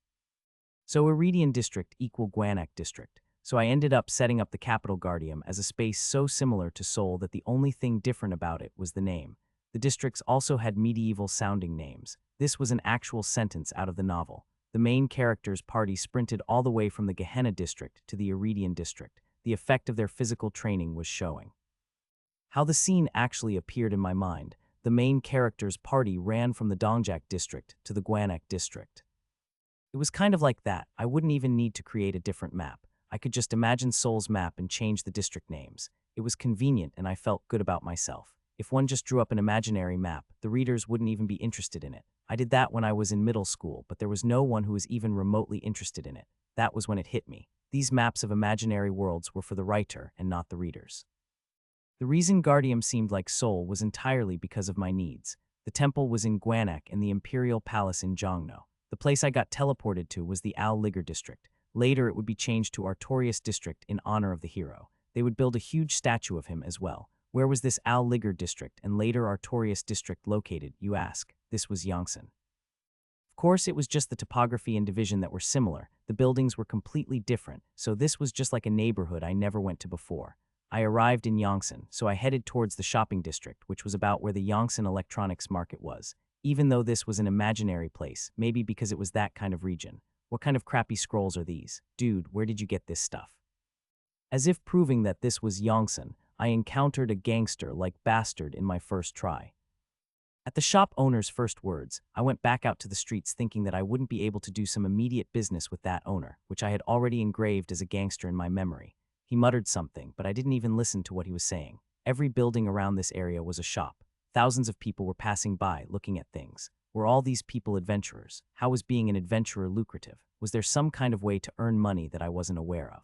So Iridian district equal Gwanak district. So I ended up setting up the Capital Guardium as a space so similar to Seoul that the only thing different about it was the name. The districts also had medieval-sounding names. This was an actual sentence out of the novel. The main character's party sprinted all the way from the Gehenna district to the Iridian district. The effect of their physical training was showing. How the scene actually appeared in my mind. The main character's party ran from the Dongjak district to the Gwanak district. It was kind of like that. I wouldn't even need to create a different map. I could just imagine Seoul's map and change the district names. It was convenient and I felt good about myself. If one just drew up an imaginary map, the readers wouldn't even be interested in it. I did that when I was in middle school, but there was no one who was even remotely interested in it. That was when it hit me. These maps of imaginary worlds were for the writer and not the readers. The reason Guardium seemed like Seoul was entirely because of my needs. The temple was in Gwanak and the imperial palace in Jongno. The place I got teleported to was the Al Ligar district. Later it would be changed to Artorias district in honor of the hero. They would build a huge statue of him as well. Where was this Al Ligar district and later Artorias district located, you ask? This was Yongsan. Of course, it was just the topography and division that were similar. The buildings were completely different, so this was just like a neighborhood I never went to before. I arrived in Yongsan, so I headed towards the shopping district, which was about where the Yongsan electronics market was. Even though this was an imaginary place, maybe because it was that kind of region. What kind of crappy scrolls are these? Dude, where did you get this stuff? As if proving that this was Yongsan, I encountered a gangster-like bastard in my first try. At the shop owner's first words, I went back out to the streets thinking that I wouldn't be able to do some immediate business with that owner, which I had already engraved as a gangster in my memory. He muttered something, but I didn't even listen to what he was saying. Every building around this area was a shop. Thousands of people were passing by, looking at things. Were all these people adventurers? How was being an adventurer lucrative? Was there some kind of way to earn money that I wasn't aware of?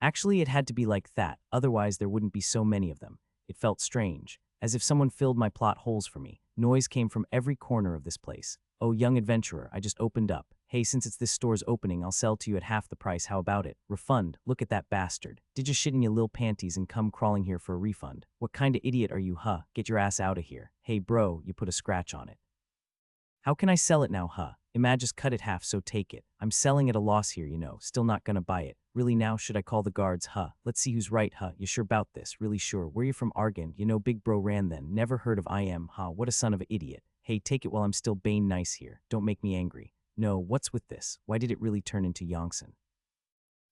Actually, it had to be like that, otherwise there wouldn't be so many of them. It felt strange, as if someone filled my plot holes for me. Noise came from every corner of this place. Oh, young adventurer, I just opened up. Hey, since it's this store's opening, I'll sell to you at half the price, how about it? Refund, look at that bastard. Did you shit in your lil panties and come crawling here for a refund? What kind of idiot are you, huh? Get your ass out of here. Hey bro, you put a scratch on it. How can I sell it now, huh? Just cut it half, so take it. I'm selling at a loss here, still not gonna buy it. Really now, should I call the guards, huh? Let's see who's right, huh? You sure about this? Really sure? Where you from, Argan? Big bro ran then. Never heard of I am, huh? What a son of an idiot. Hey, take it while I'm still Bane nice here. Don't make me angry. No, what's with this? Why did it really turn into Yongsan?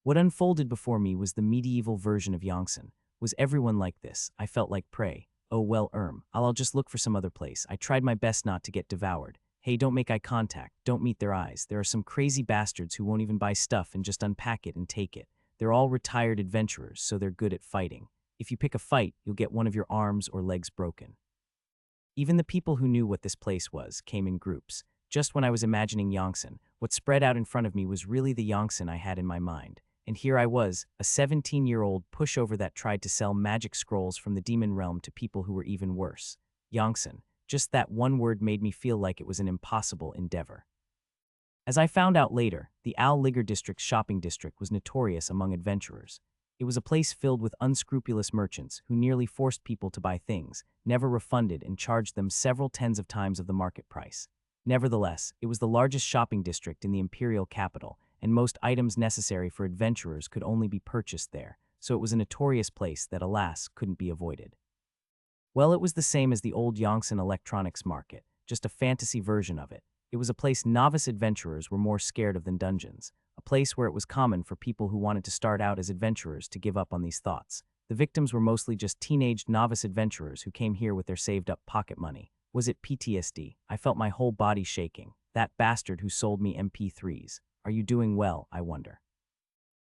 What unfolded before me was the medieval version of Yongsan. Was everyone like this? I felt like prey. Oh well, I'll just look for some other place. I tried my best not to get devoured. Hey, don't make eye contact, don't meet their eyes. There are some crazy bastards who won't even buy stuff and just unpack it and take it. They're all retired adventurers, so they're good at fighting. If you pick a fight, you'll get one of your arms or legs broken. Even the people who knew what this place was came in groups. Just when I was imagining Yongsan, what spread out in front of me was really the Yongsan I had in my mind. And here I was, a 17-year-old pushover that tried to sell magic scrolls from the demon realm to people who were even worse. Yongsan. Just that one word made me feel like it was an impossible endeavor. As I found out later, the Al Ligar district's shopping district was notorious among adventurers. It was a place filled with unscrupulous merchants who nearly forced people to buy things, never refunded, and charged them several tens of times of the market price. Nevertheless, it was the largest shopping district in the imperial capital, and most items necessary for adventurers could only be purchased there, so it was a notorious place that, alas, couldn't be avoided. Well, it was the same as the old Yongsan electronics market, just a fantasy version of it. It was a place novice adventurers were more scared of than dungeons, a place where it was common for people who wanted to start out as adventurers to give up on these thoughts. The victims were mostly just teenaged novice adventurers who came here with their saved-up pocket money. Was it PTSD? I felt my whole body shaking. That bastard who sold me MP3s. Are you doing well, I wonder?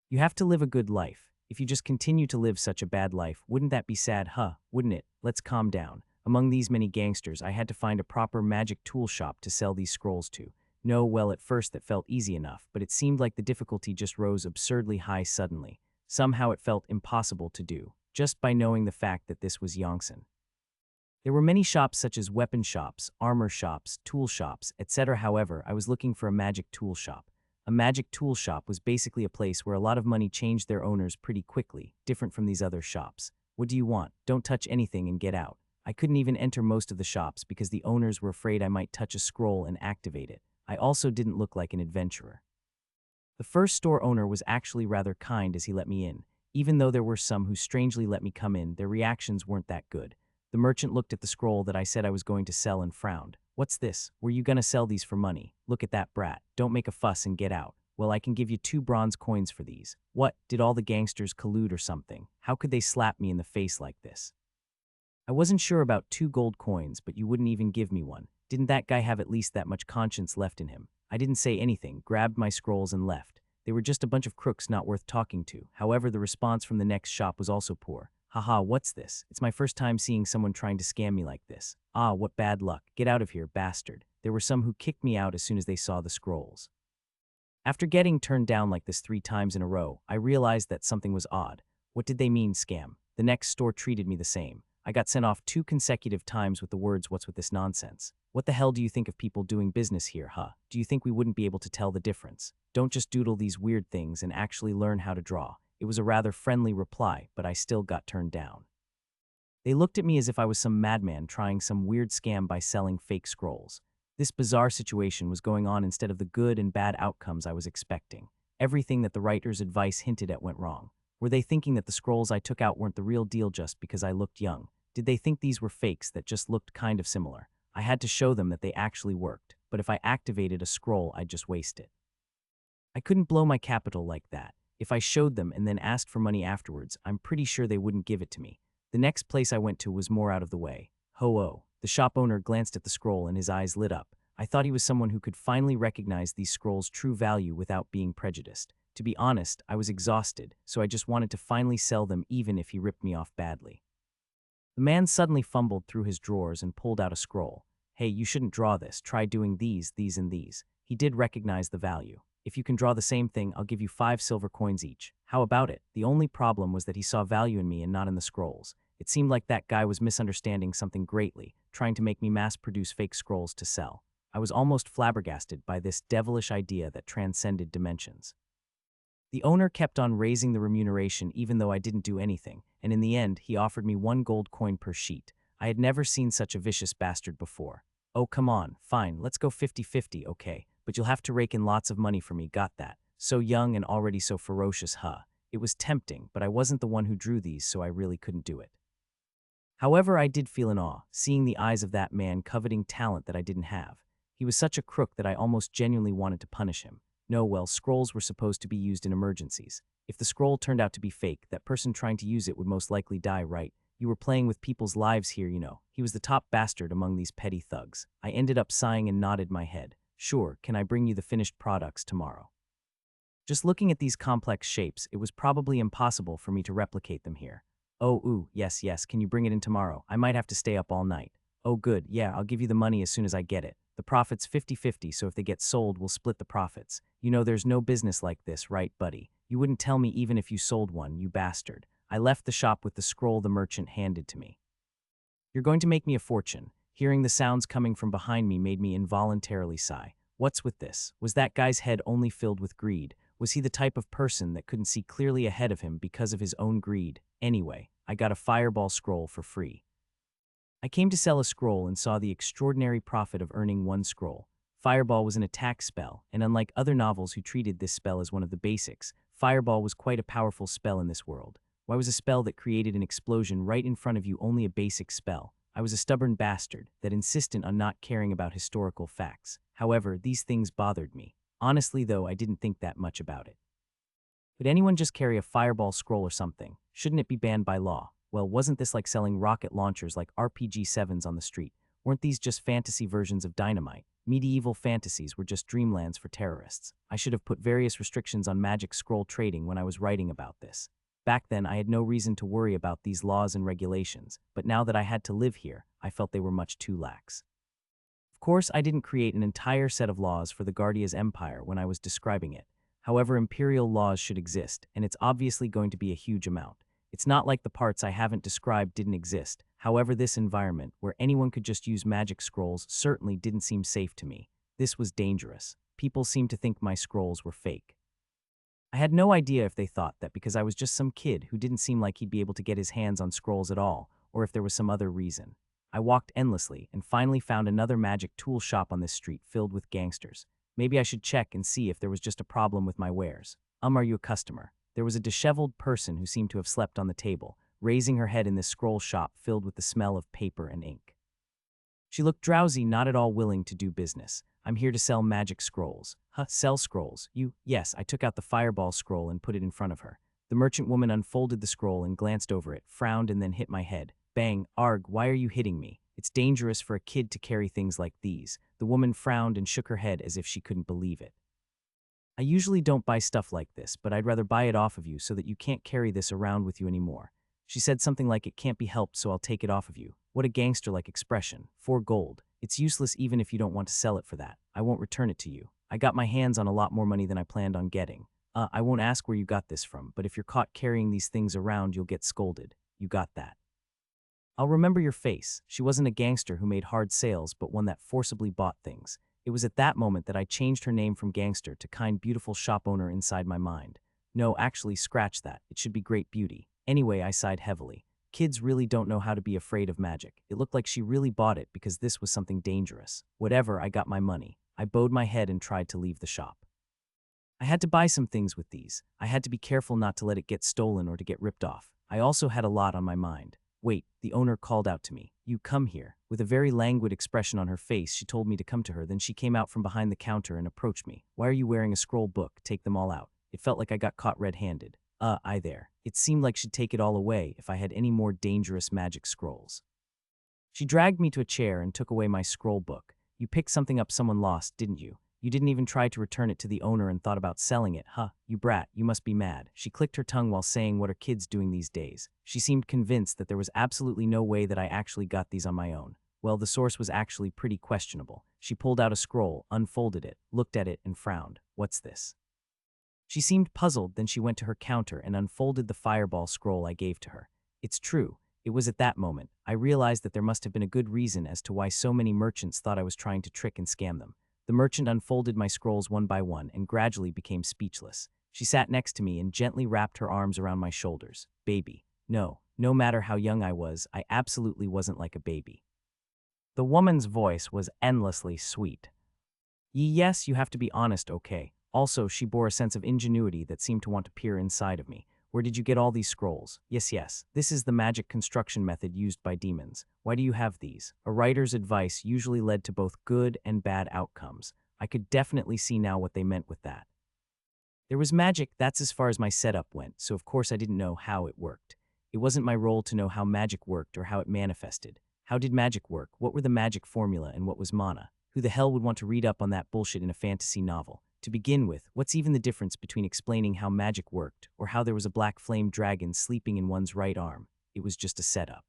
You have to live a good life. If you just continue to live such a bad life, wouldn't that be sad, huh? Wouldn't it? Let's calm down. Among these many gangsters, I had to find a proper magic tool shop to sell these scrolls to. No, well, at first that felt easy enough, but it seemed like the difficulty just rose absurdly high suddenly. Somehow it felt impossible to do, just by knowing the fact that this was Yongsan. There were many shops such as weapon shops, armor shops, tool shops, etc. However, I was looking for a magic tool shop. A magic tool shop was basically a place where a lot of money changed their owners pretty quickly, different from these other shops. What do you want? Don't touch anything and get out. I couldn't even enter most of the shops because the owners were afraid I might touch a scroll and activate it. I also didn't look like an adventurer. The first store owner was actually rather kind as he let me in. Even though there were some who strangely let me come in, their reactions weren't that good. The merchant looked at the scroll that I said I was going to sell and frowned. What's this? Were you gonna sell these for money? Look at that brat. Don't make a fuss and get out. Well, I can give you 2 bronze coins for these. What? Did all the gangsters collude or something? How could they slap me in the face like this? I wasn't sure about 2 gold coins, but you wouldn't even give me one. Didn't that guy have at least that much conscience left in him? I didn't say anything, grabbed my scrolls and left. They were just a bunch of crooks not worth talking to. However, the response from the next shop was also poor. Haha, what's this? It's my first time seeing someone trying to scam me like this. Ah, what bad luck. Get out of here, bastard. There were some who kicked me out as soon as they saw the scrolls. After getting turned down like this 3 times in a row, I realized that something was odd. What did they mean, scam? The next store treated me the same. I got sent off 2 consecutive times with the words, "What's with this nonsense? What the hell do you think of people doing business here, huh? Do you think we wouldn't be able to tell the difference? Don't just doodle these weird things and actually learn how to draw." It was a rather friendly reply, but I still got turned down. They looked at me as if I was some madman trying some weird scam by selling fake scrolls. This bizarre situation was going on instead of the good and bad outcomes I was expecting. Everything that the writer's advice hinted at went wrong. Were they thinking that the scrolls I took out weren't the real deal just because I looked young? Did they think these were fakes that just looked kind of similar? I had to show them that they actually worked, but if I activated a scroll, I'd just waste it. I couldn't blow my capital like that. If I showed them and then asked for money afterwards, I'm pretty sure they wouldn't give it to me. The next place I went to was more out of the way. Ho-oh. The shop owner glanced at the scroll and his eyes lit up. I thought he was someone who could finally recognize these scrolls' true value without being prejudiced. To be honest, I was exhausted, so I just wanted to finally sell them even if he ripped me off badly. The man suddenly fumbled through his drawers and pulled out a scroll. Hey, you shouldn't draw this. Try doing these, and these. He did recognize the value. If you can draw the same thing, I'll give you 5 silver coins each. How about it? The only problem was that he saw value in me and not in the scrolls. It seemed like that guy was misunderstanding something greatly, trying to make me mass-produce fake scrolls to sell. I was almost flabbergasted by this devilish idea that transcended dimensions. The owner kept on raising the remuneration even though I didn't do anything, and in the end, he offered me 1 gold coin per sheet. I had never seen such a vicious bastard before. Oh, come on, fine, let's go 50-50, okay, but you'll have to rake in lots of money for me, got that? So young and already so ferocious, huh? It was tempting, but I wasn't the one who drew these, so I really couldn't do it. However, I did feel in awe, seeing the eyes of that man coveting talent that I didn't have. He was such a crook that I almost genuinely wanted to punish him. No, well, scrolls were supposed to be used in emergencies. If the scroll turned out to be fake, that person trying to use it would most likely die, right? You were playing with people's lives here, you know. He was the top bastard among these petty thugs. I ended up sighing and nodded my head. Sure, can I bring you the finished products tomorrow? Just looking at these complex shapes, it was probably impossible for me to replicate them here. Oh, yes, can you bring it in tomorrow? I might have to stay up all night. Oh, good, yeah, I'll give you the money as soon as I get it. The profit's 50-50, so if they get sold, we'll split the profits. You know there's no business like this, right, buddy? You wouldn't tell me even if you sold one, you bastard. I left the shop with the scroll the merchant handed to me. You're going to make me a fortune. Hearing the sounds coming from behind me made me involuntarily sigh. What's with this? Was that guy's head only filled with greed? Was he the type of person that couldn't see clearly ahead of him because of his own greed? Anyway, I got a fireball scroll for free. I came to sell a scroll and saw the extraordinary profit of earning 1 scroll. Fireball was an attack spell, and unlike other novels who treated this spell as one of the basics, Fireball was quite a powerful spell in this world. Why was a spell that created an explosion right in front of you only a basic spell? I was a stubborn bastard that insisted on not caring about historical facts. However, these things bothered me. Honestly, though, I didn't think that much about it. Could anyone just carry a fireball scroll or something? Shouldn't it be banned by law? Well, wasn't this like selling rocket launchers like RPG-7s on the street? Weren't these just fantasy versions of dynamite? Medieval fantasies were just dreamlands for terrorists. I should have put various restrictions on magic scroll trading when I was writing about this. Back then, I had no reason to worry about these laws and regulations, but now that I had to live here, I felt they were much too lax. Of course, I didn't create an entire set of laws for the Guardia's Empire when I was describing it. However, imperial laws should exist, and it's obviously going to be a huge amount. It's not like the parts I haven't described didn't exist. However, this environment, where anyone could just use magic scrolls, certainly didn't seem safe to me. This was dangerous. People seemed to think my scrolls were fake. I had no idea if they thought that because I was just some kid who didn't seem like he'd be able to get his hands on scrolls at all, or if there was some other reason. I walked endlessly and finally found another magic tool shop on this street filled with gangsters. Maybe I should check and see if there was just a problem with my wares. Are you a customer? There was a disheveled person who seemed to have slept on the table, raising her head in this scroll shop filled with the smell of paper and ink. She looked drowsy, not at all willing to do business. I'm here to sell magic scrolls. Huh, sell scrolls? You? Yes, I took out the fireball scroll and put it in front of her. The merchant woman unfolded the scroll and glanced over it, frowned and then hit my head. Bang, arg, why are you hitting me? It's dangerous for a kid to carry things like these. The woman frowned and shook her head as if she couldn't believe it. I usually don't buy stuff like this, but I'd rather buy it off of you so that you can't carry this around with you anymore. She said something like it can't be helped, so I'll take it off of you. What a gangster-like expression. 4 gold. It's useless even if you don't want to sell it for that. I won't return it to you. I got my hands on a lot more money than I planned on getting. I won't ask where you got this from, but if you're caught carrying these things around, you'll get scolded. You got that? I'll remember your face. She wasn't a gangster who made hard sales, but one that forcibly bought things. It was at that moment that I changed her name from gangster to kind, beautiful shop owner inside my mind. No, actually, scratch that. It should be Great Beauty. Anyway, I sighed heavily. Kids really don't know how to be afraid of magic. It looked like she really bought it because this was something dangerous. Whatever, I got my money. I bowed my head and tried to leave the shop. I had to buy some things with these. I had to be careful not to let it get stolen or to get ripped off. I also had a lot on my mind. Wait, the owner called out to me. You come here. With a very languid expression on her face, she told me to come to her. Then she came out from behind the counter and approached me. Why are you wearing a scroll book? Take them all out. It felt like I got caught red-handed. I there. It seemed like she'd take it all away if I had any more dangerous magic scrolls. She dragged me to a chair and took away my scroll book. You picked something up someone lost, didn't you? You didn't even try to return it to the owner and thought about selling it, huh? You brat, you must be mad. She clicked her tongue while saying, what are kids doing these days? She seemed convinced that there was absolutely no way that I actually got these on my own. Well, the source was actually pretty questionable. She pulled out a scroll, unfolded it, looked at it, and frowned. What's this? She seemed puzzled, then she went to her counter and unfolded the fireball scroll I gave to her. It's true. It was at that moment I realized that there must have been a good reason as to why so many merchants thought I was trying to trick and scam them. The merchant unfolded my scrolls one by one and gradually became speechless. She sat next to me and gently wrapped her arms around my shoulders. Baby. No matter how young I was, I absolutely wasn't like a baby. The woman's voice was endlessly sweet. Yes, you have to be honest, okay? Also, she bore a sense of ingenuity that seemed to want to peer inside of me. Where did you get all these scrolls? Yes. This is the magic construction method used by demons. Why do you have these? A writer's advice usually led to both good and bad outcomes. I could definitely see now what they meant with that. There was magic, that's as far as my setup went, so of course I didn't know how it worked. It wasn't my role to know how magic worked or how it manifested. How did magic work? What were the magic formula and what was mana? Who the hell would want to read up on that bullshit in a fantasy novel? To begin with, what's even the difference between explaining how magic worked or how there was a black flame dragon sleeping in one's right arm? It was just a setup.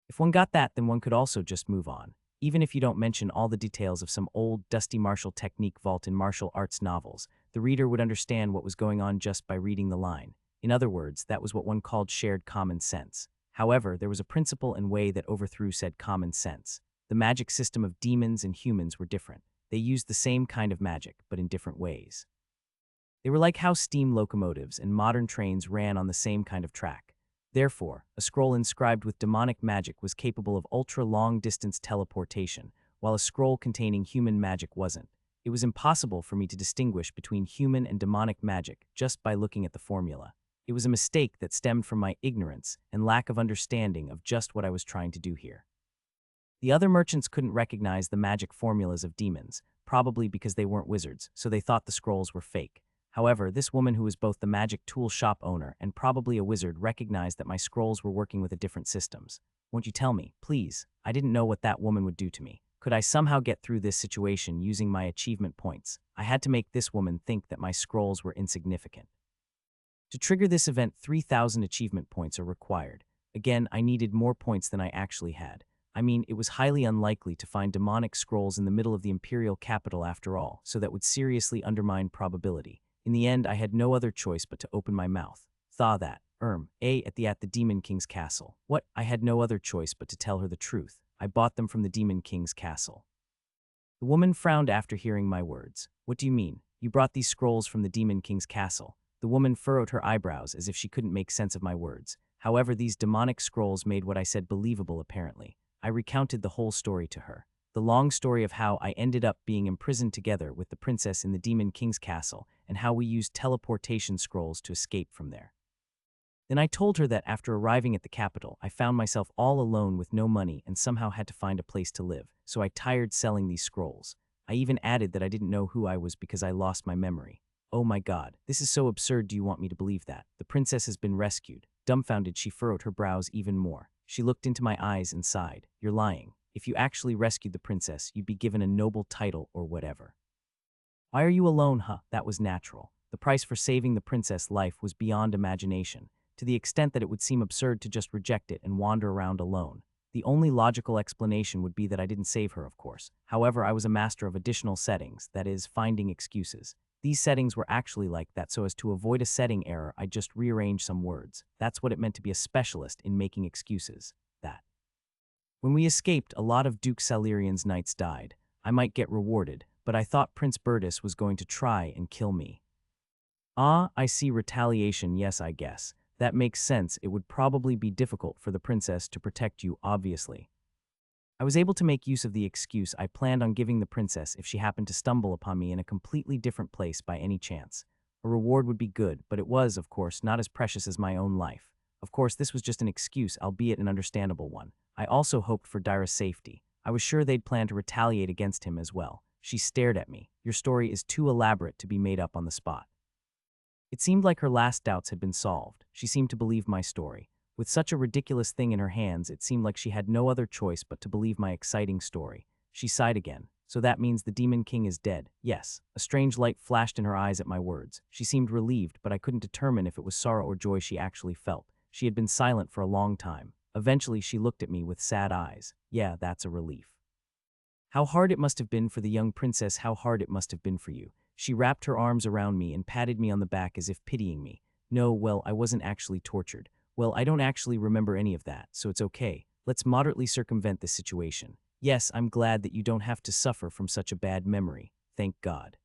If one got that, then one could also just move on. Even if you don't mention all the details of some old, dusty martial technique vault in martial arts novels, the reader would understand what was going on just by reading the line. In other words, that was what one called shared common sense. However, there was a principle and way that overthrew said common sense. The magic system of demons and humans were different. They used the same kind of magic, but in different ways. They were like how steam locomotives and modern trains ran on the same kind of track. Therefore, a scroll inscribed with demonic magic was capable of ultra-long-distance teleportation, while a scroll containing human magic wasn't. It was impossible for me to distinguish between human and demonic magic just by looking at the formula. It was a mistake that stemmed from my ignorance and lack of understanding of just what I was trying to do here. The other merchants couldn't recognize the magic formulas of demons, probably because they weren't wizards, so they thought the scrolls were fake. However, this woman who was both the magic tool shop owner and probably a wizard recognized that my scrolls were working with different systems. Won't you tell me, please? I didn't know what that woman would do to me. Could I somehow get through this situation using my achievement points? I had to make this woman think that my scrolls were insignificant. To trigger this event, 3,000 achievement points are required. Again, I needed more points than I actually had. I mean, it was highly unlikely to find demonic scrolls in the middle of the imperial capital after all, so that would seriously undermine probability. In the end, I had no other choice but to open my mouth. Thaw that. At the Demon King's castle. What? I had no other choice but to tell her the truth. I bought them from the Demon King's castle. The woman frowned after hearing my words. What do you mean? You brought these scrolls from the Demon King's castle? The woman furrowed her eyebrows as if she couldn't make sense of my words. However, these demonic scrolls made what I said believable apparently. I recounted the whole story to her. The long story of how I ended up being imprisoned together with the princess in the Demon King's castle and how we used teleportation scrolls to escape from there. Then I told her that after arriving at the capital, I found myself all alone with no money and somehow had to find a place to live, so I tired selling these scrolls. I even added that I didn't know who I was because I lost my memory. Oh my god, this is so absurd. Do you want me to believe that? The princess has been rescued. Dumbfounded, she furrowed her brows even more. She looked into my eyes and sighed. You're lying. If you actually rescued the princess, you'd be given a noble title or whatever. Why are you alone, huh? That was natural. The price for saving the princess' life was beyond imagination, to the extent that it would seem absurd to just reject it and wander around alone. The only logical explanation would be that I didn't save her, of course. However, I was a master of additional settings, that is, finding excuses. These settings were actually like that, so as to avoid a setting error, I just rearranged some words. That's what it meant to be a specialist in making excuses. That. When we escaped, a lot of Duke Salirion's knights died. I might get rewarded, but I thought Prince Bertus was going to try and kill me. Ah, I see. Retaliation, yes, I guess. That makes sense. It would probably be difficult for the princess to protect you, obviously. I was able to make use of the excuse I planned on giving the princess if she happened to stumble upon me in a completely different place by any chance. A reward would be good, but it was, of course, not as precious as my own life. Of course, this was just an excuse, albeit an understandable one. I also hoped for Dyra's safety. I was sure they'd plan to retaliate against him as well. She stared at me. Your story is too elaborate to be made up on the spot. It seemed like her last doubts had been solved. She seemed to believe my story. With such a ridiculous thing in her hands, it seemed like she had no other choice but to believe my exciting story. She sighed again. So that means the Demon King is dead. Yes. A strange light flashed in her eyes at my words. She seemed relieved, but I couldn't determine if it was sorrow or joy she actually felt. She had been silent for a long time. Eventually, she looked at me with sad eyes. Yeah, that's a relief. How hard it must have been for the young princess, how hard it must have been for you. She wrapped her arms around me and patted me on the back as if pitying me. No, well, I wasn't actually tortured. Well, I don't actually remember any of that, so it's okay. Let's moderately circumvent this situation. Yes, I'm glad that you don't have to suffer from such a bad memory. Thank God.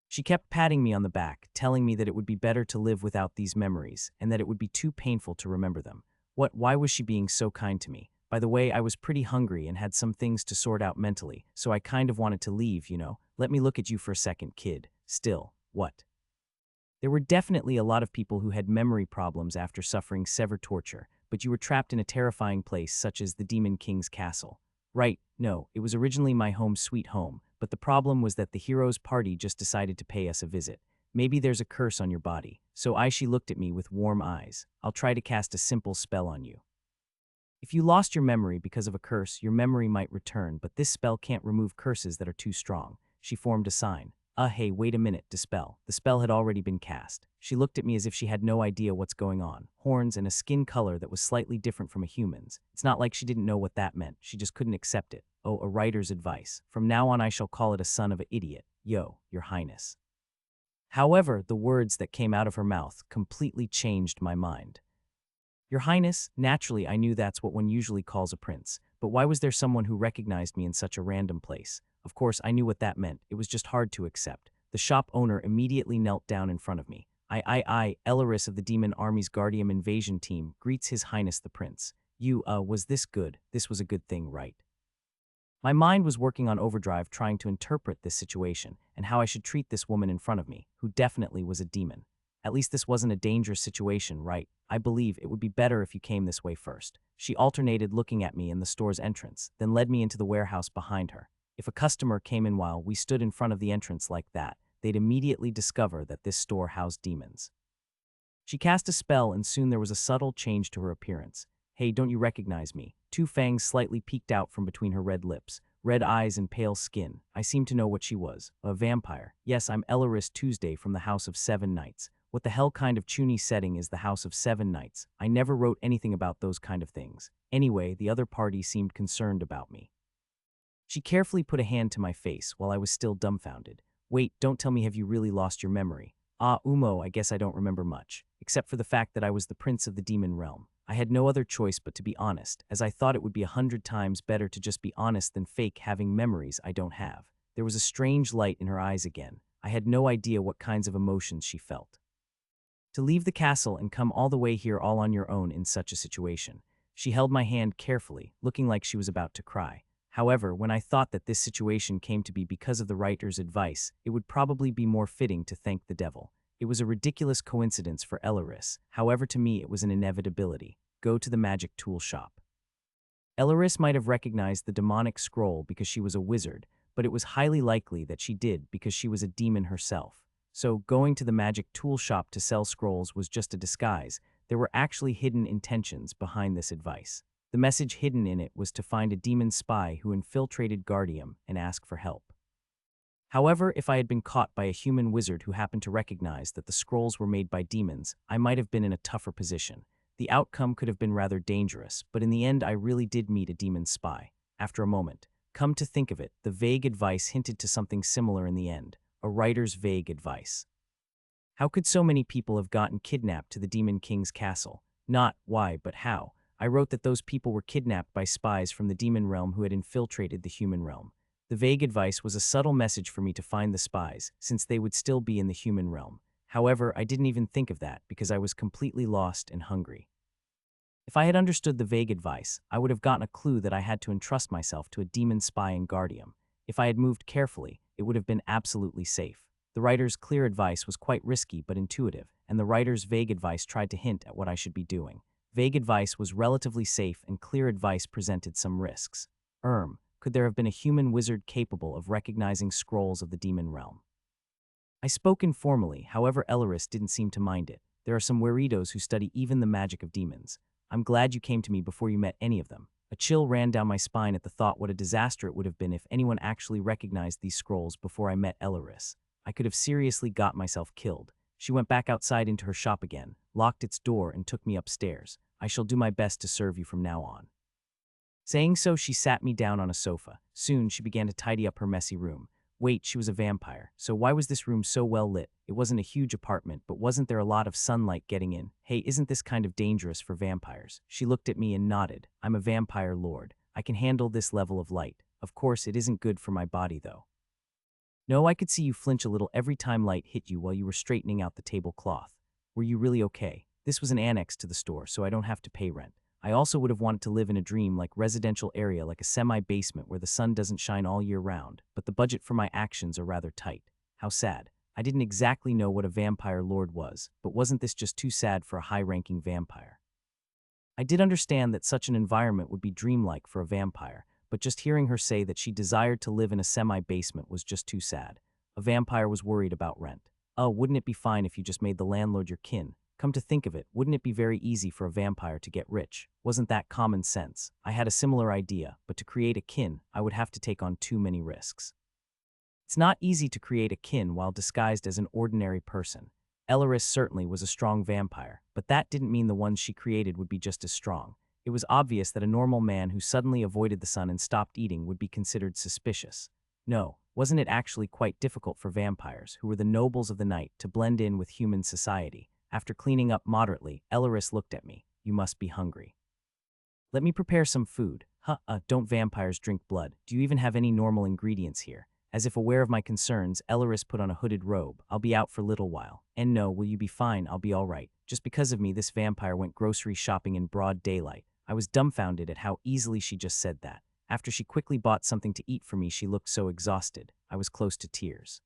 She kept patting me on the back, telling me that it would be better to live without these memories, and that it would be too painful to remember them. Why was she being so kind to me? By the way, I was pretty hungry and had some things to sort out mentally, so I kind of wanted to leave, you know. Let me look at you for a second, kid. Still, what? There were definitely a lot of people who had memory problems after suffering severe torture, but you were trapped in a terrifying place such as the Demon King's castle. Right, no, it was originally my home sweet home, but the problem was that the hero's party just decided to pay us a visit. Maybe there's a curse on your body. So she looked at me with warm eyes. I'll try to cast a simple spell on you. If you lost your memory because of a curse, your memory might return, but this spell can't remove curses that are too strong. She formed a sign. Hey, wait a minute, dispel. The spell had already been cast. She looked at me as if she had no idea what's going on. Horns and a skin color that was slightly different from a human's. It's not like she didn't know what that meant. She just couldn't accept it. Oh, a writer's advice. From now on I shall call it a son of an idiot. Yo, your highness. However, the words that came out of her mouth completely changed my mind. Your Highness, naturally I knew that's what one usually calls a prince, but why was there someone who recognized me in such a random place? Of course, I knew what that meant. It was just hard to accept. The shop owner immediately knelt down in front of me. Elaris of the Demon Army's Guardian Invasion Team greets His Highness the Prince. Was this good? This was a good thing, right? My mind was working on overdrive trying to interpret this situation and how I should treat this woman in front of me, who definitely was a demon. At least this wasn't a dangerous situation, right? I believe it would be better if you came this way first. She alternated looking at me in the store's entrance, then led me into the warehouse behind her. If a customer came in while we stood in front of the entrance like that, they'd immediately discover that this store housed demons. She cast a spell and soon there was a subtle change to her appearance. Hey, don't you recognize me? Two fangs slightly peeked out from between her red lips. Red eyes and pale skin. I seemed to know what she was. A vampire. Yes, I'm Elaris Tuesday from the House of Seven Knights. What the hell kind of chuny setting is the House of Seven Knights? I never wrote anything about those kind of things. Anyway, the other party seemed concerned about me. She carefully put a hand to my face while I was still dumbfounded. Wait, don't tell me, have you really lost your memory? I guess I don't remember much, except for the fact that I was the prince of the demon realm. I had no other choice but to be honest, as I thought it would be 100 times better to just be honest than fake having memories I don't have. There was a strange light in her eyes again. I had no idea what kinds of emotions she felt. To leave the castle and come all the way here all on your own in such a situation. She held my hand carefully, looking like she was about to cry. However, when I thought that this situation came to be because of the writer's advice, it would probably be more fitting to thank the devil. It was a ridiculous coincidence for Elaris. However, to me it was an inevitability. Go to the magic tool shop. Elaris might have recognized the demonic scroll because she was a wizard, but it was highly likely that she did because she was a demon herself. So, going to the magic tool shop to sell scrolls was just a disguise. There were actually hidden intentions behind this advice. The message hidden in it was to find a demon spy who infiltrated Guardium and ask for help. However, if I had been caught by a human wizard who happened to recognize that the scrolls were made by demons, I might have been in a tougher position. The outcome could have been rather dangerous, but in the end I really did meet a demon spy. After a moment, come to think of it, the vague advice hinted to something similar in the end. A writer's vague advice. How could so many people have gotten kidnapped to the Demon King's castle? Not why, but how. I wrote that those people were kidnapped by spies from the demon realm who had infiltrated the human realm. The vague advice was a subtle message for me to find the spies, since they would still be in the human realm. However, I didn't even think of that because I was completely lost and hungry. If I had understood the vague advice, I would have gotten a clue that I had to entrust myself to a demon spy in Guardium. If I had moved carefully, it would have been absolutely safe. The writer's clear advice was quite risky but intuitive, and the writer's vague advice tried to hint at what I should be doing. Vague advice was relatively safe and clear advice presented some risks. Could there have been a human wizard capable of recognizing scrolls of the demon realm? I spoke informally, however Elleris didn't seem to mind it. There are some weirdos who study even the magic of demons. I'm glad you came to me before you met any of them. A chill ran down my spine at the thought what a disaster it would have been if anyone actually recognized these scrolls before I met Elleris. I could have seriously got myself killed. She went back outside into her shop again, locked its door, and took me upstairs. I shall do my best to serve you from now on. Saying so, she sat me down on a sofa. Soon, she began to tidy up her messy room. Wait, she was a vampire. So why was this room so well lit? It wasn't a huge apartment, but wasn't there a lot of sunlight getting in? Hey, isn't this kind of dangerous for vampires? She looked at me and nodded. I'm a vampire lord. I can handle this level of light. Of course, it isn't good for my body, though. No, I could see you flinch a little every time light hit you while you were straightening out the tablecloth. Were you really okay? This was an annex to the store, so I don't have to pay rent. I also would have wanted to live in a dream-like residential area like a semi-basement where the sun doesn't shine all year round, but the budget for my actions are rather tight. How sad. I didn't exactly know what a vampire lord was, but wasn't this just too sad for a high-ranking vampire? I did understand that such an environment would be dreamlike for a vampire, but just hearing her say that she desired to live in a semi-basement was just too sad. A vampire was worried about rent. Oh, wouldn't it be fine if you just made the landlord your kin? Come to think of it, wouldn't it be very easy for a vampire to get rich? Wasn't that common sense? I had a similar idea, but to create a kin, I would have to take on too many risks. It's not easy to create a kin while disguised as an ordinary person. Elleris certainly was a strong vampire, but that didn't mean the ones she created would be just as strong. It was obvious that a normal man who suddenly avoided the sun and stopped eating would be considered suspicious. No, wasn't it actually quite difficult for vampires, who were the nobles of the night, to blend in with human society? After cleaning up moderately, Elleris looked at me. You must be hungry. Let me prepare some food. Don't vampires drink blood? Do you even have any normal ingredients here? As if aware of my concerns, Elleris put on a hooded robe. I'll be out for a little while. And no, will you be fine? I'll be all right. Just because of me, this vampire went grocery shopping in broad daylight. I was dumbfounded at how easily she just said that. After she quickly bought something to eat for me, she looked so exhausted. I was close to tears.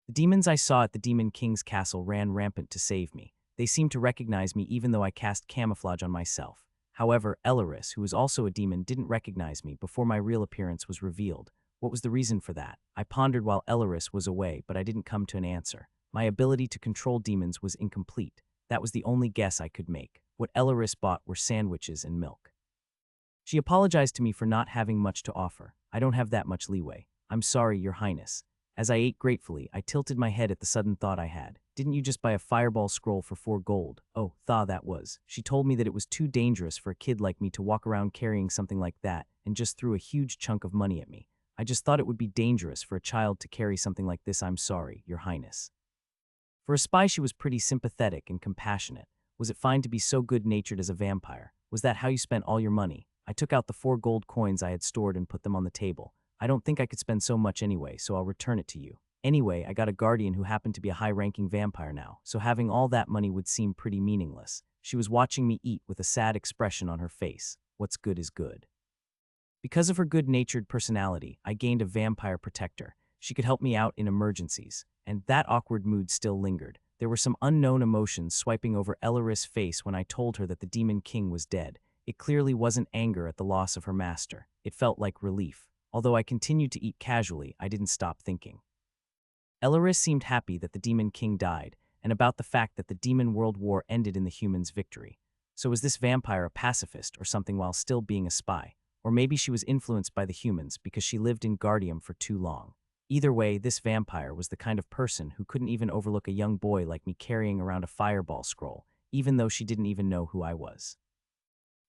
The demons I saw at the Demon King's castle ran rampant to save me. They seemed to recognize me even though I cast camouflage on myself. However, Elleris, who was also a demon, didn't recognize me before my real appearance was revealed. What was the reason for that? I pondered while Elleris was away, but I didn't come to an answer. My ability to control demons was incomplete. That was the only guess I could make. What Elleris bought were sandwiches and milk. She apologized to me for not having much to offer. I don't have that much leeway. I'm sorry, Your Highness. As I ate gratefully, I tilted my head at the sudden thought I had. Didn't you just buy a fireball scroll for 4 gold? Oh, that was. She told me that it was too dangerous for a kid like me to walk around carrying something like that, and just threw a huge chunk of money at me. I just thought it would be dangerous for a child to carry something like this. I'm sorry, Your Highness. For a spy, she was pretty sympathetic and compassionate. Was it fine to be so good-natured as a vampire? Was that how you spent all your money? I took out the 4 gold coins I had stored and put them on the table. I don't think I could spend so much anyway, so I'll return it to you. Anyway, I got a guardian who happened to be a high-ranking vampire now, so having all that money would seem pretty meaningless. She was watching me eat with a sad expression on her face. What's good is good. Because of her good-natured personality, I gained a vampire protector. She could help me out in emergencies, and that awkward mood still lingered. There were some unknown emotions swiping over Elleris' face when I told her that the Demon King was dead. It clearly wasn't anger at the loss of her master. It felt like relief. Although I continued to eat casually, I didn't stop thinking. Elleris seemed happy that the Demon King died, and about the fact that the Demon World War ended in the humans' victory. So was this vampire a pacifist or something while still being a spy? Or maybe she was influenced by the humans because she lived in Guardium for too long. Either way, this vampire was the kind of person who couldn't even overlook a young boy like me carrying around a fireball scroll, even though she didn't even know who I was.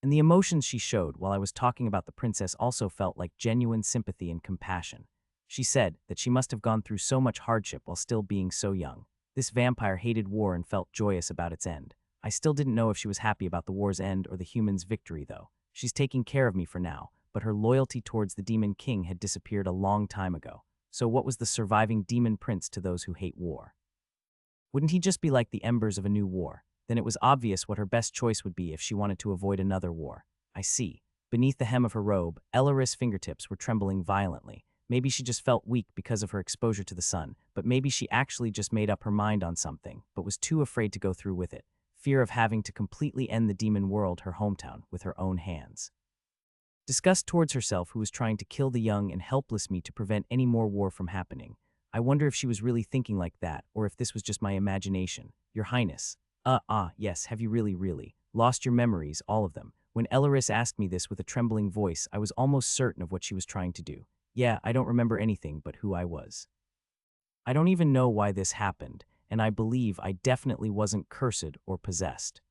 And the emotions she showed while I was talking about the princess also felt like genuine sympathy and compassion. She said that she must have gone through so much hardship while still being so young. This vampire hated war and felt joyous about its end. I still didn't know if she was happy about the war's end or the humans' victory, though. She's taking care of me for now, but her loyalty towards the Demon King had disappeared a long time ago. So what was the surviving demon prince to those who hate war? Wouldn't he just be like the embers of a new war? Then it was obvious what her best choice would be if she wanted to avoid another war. I see. Beneath the hem of her robe, Elleris' fingertips were trembling violently. Maybe she just felt weak because of her exposure to the sun, but maybe she actually just made up her mind on something, but was too afraid to go through with it. Fear of having to completely end the demon world, her hometown, with her own hands. Disgust towards herself, who was trying to kill the young and helpless me to prevent any more war from happening. I wonder if she was really thinking like that, or if this was just my imagination. Your Highness. Yes, have you really lost your memories, all of them? When Elleris asked me this with a trembling voice, I was almost certain of what she was trying to do. Yeah, I don't remember anything but who I was. I don't even know why this happened, and I believe I definitely wasn't cursed or possessed.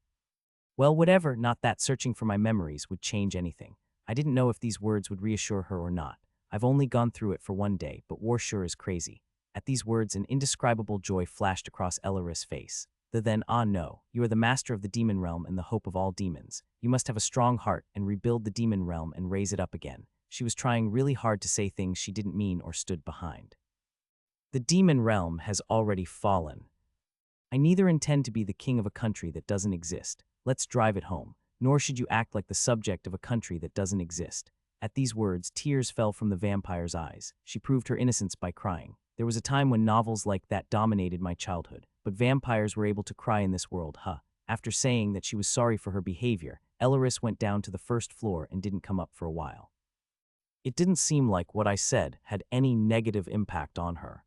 Well, whatever, not that searching for my memories would change anything. I didn't know if these words would reassure her or not. I've only gone through it for one day, but war sure is crazy. At these words, an indescribable joy flashed across Elleris' face. No, you are the master of the demon realm and the hope of all demons. You must have a strong heart and rebuild the demon realm and raise it up again. She was trying really hard to say things she didn't mean or stood behind. The demon realm has already fallen. I neither intend to be the king of a country that doesn't exist. Let's drive it home. Nor should you act like the subject of a country that doesn't exist. At these words, tears fell from the vampire's eyes. She proved her innocence by crying. There was a time when novels like that dominated my childhood, but vampires were able to cry in this world, huh? After saying that she was sorry for her behavior, Elleris went down to the first floor and didn't come up for a while. It didn't seem like what I said had any negative impact on her.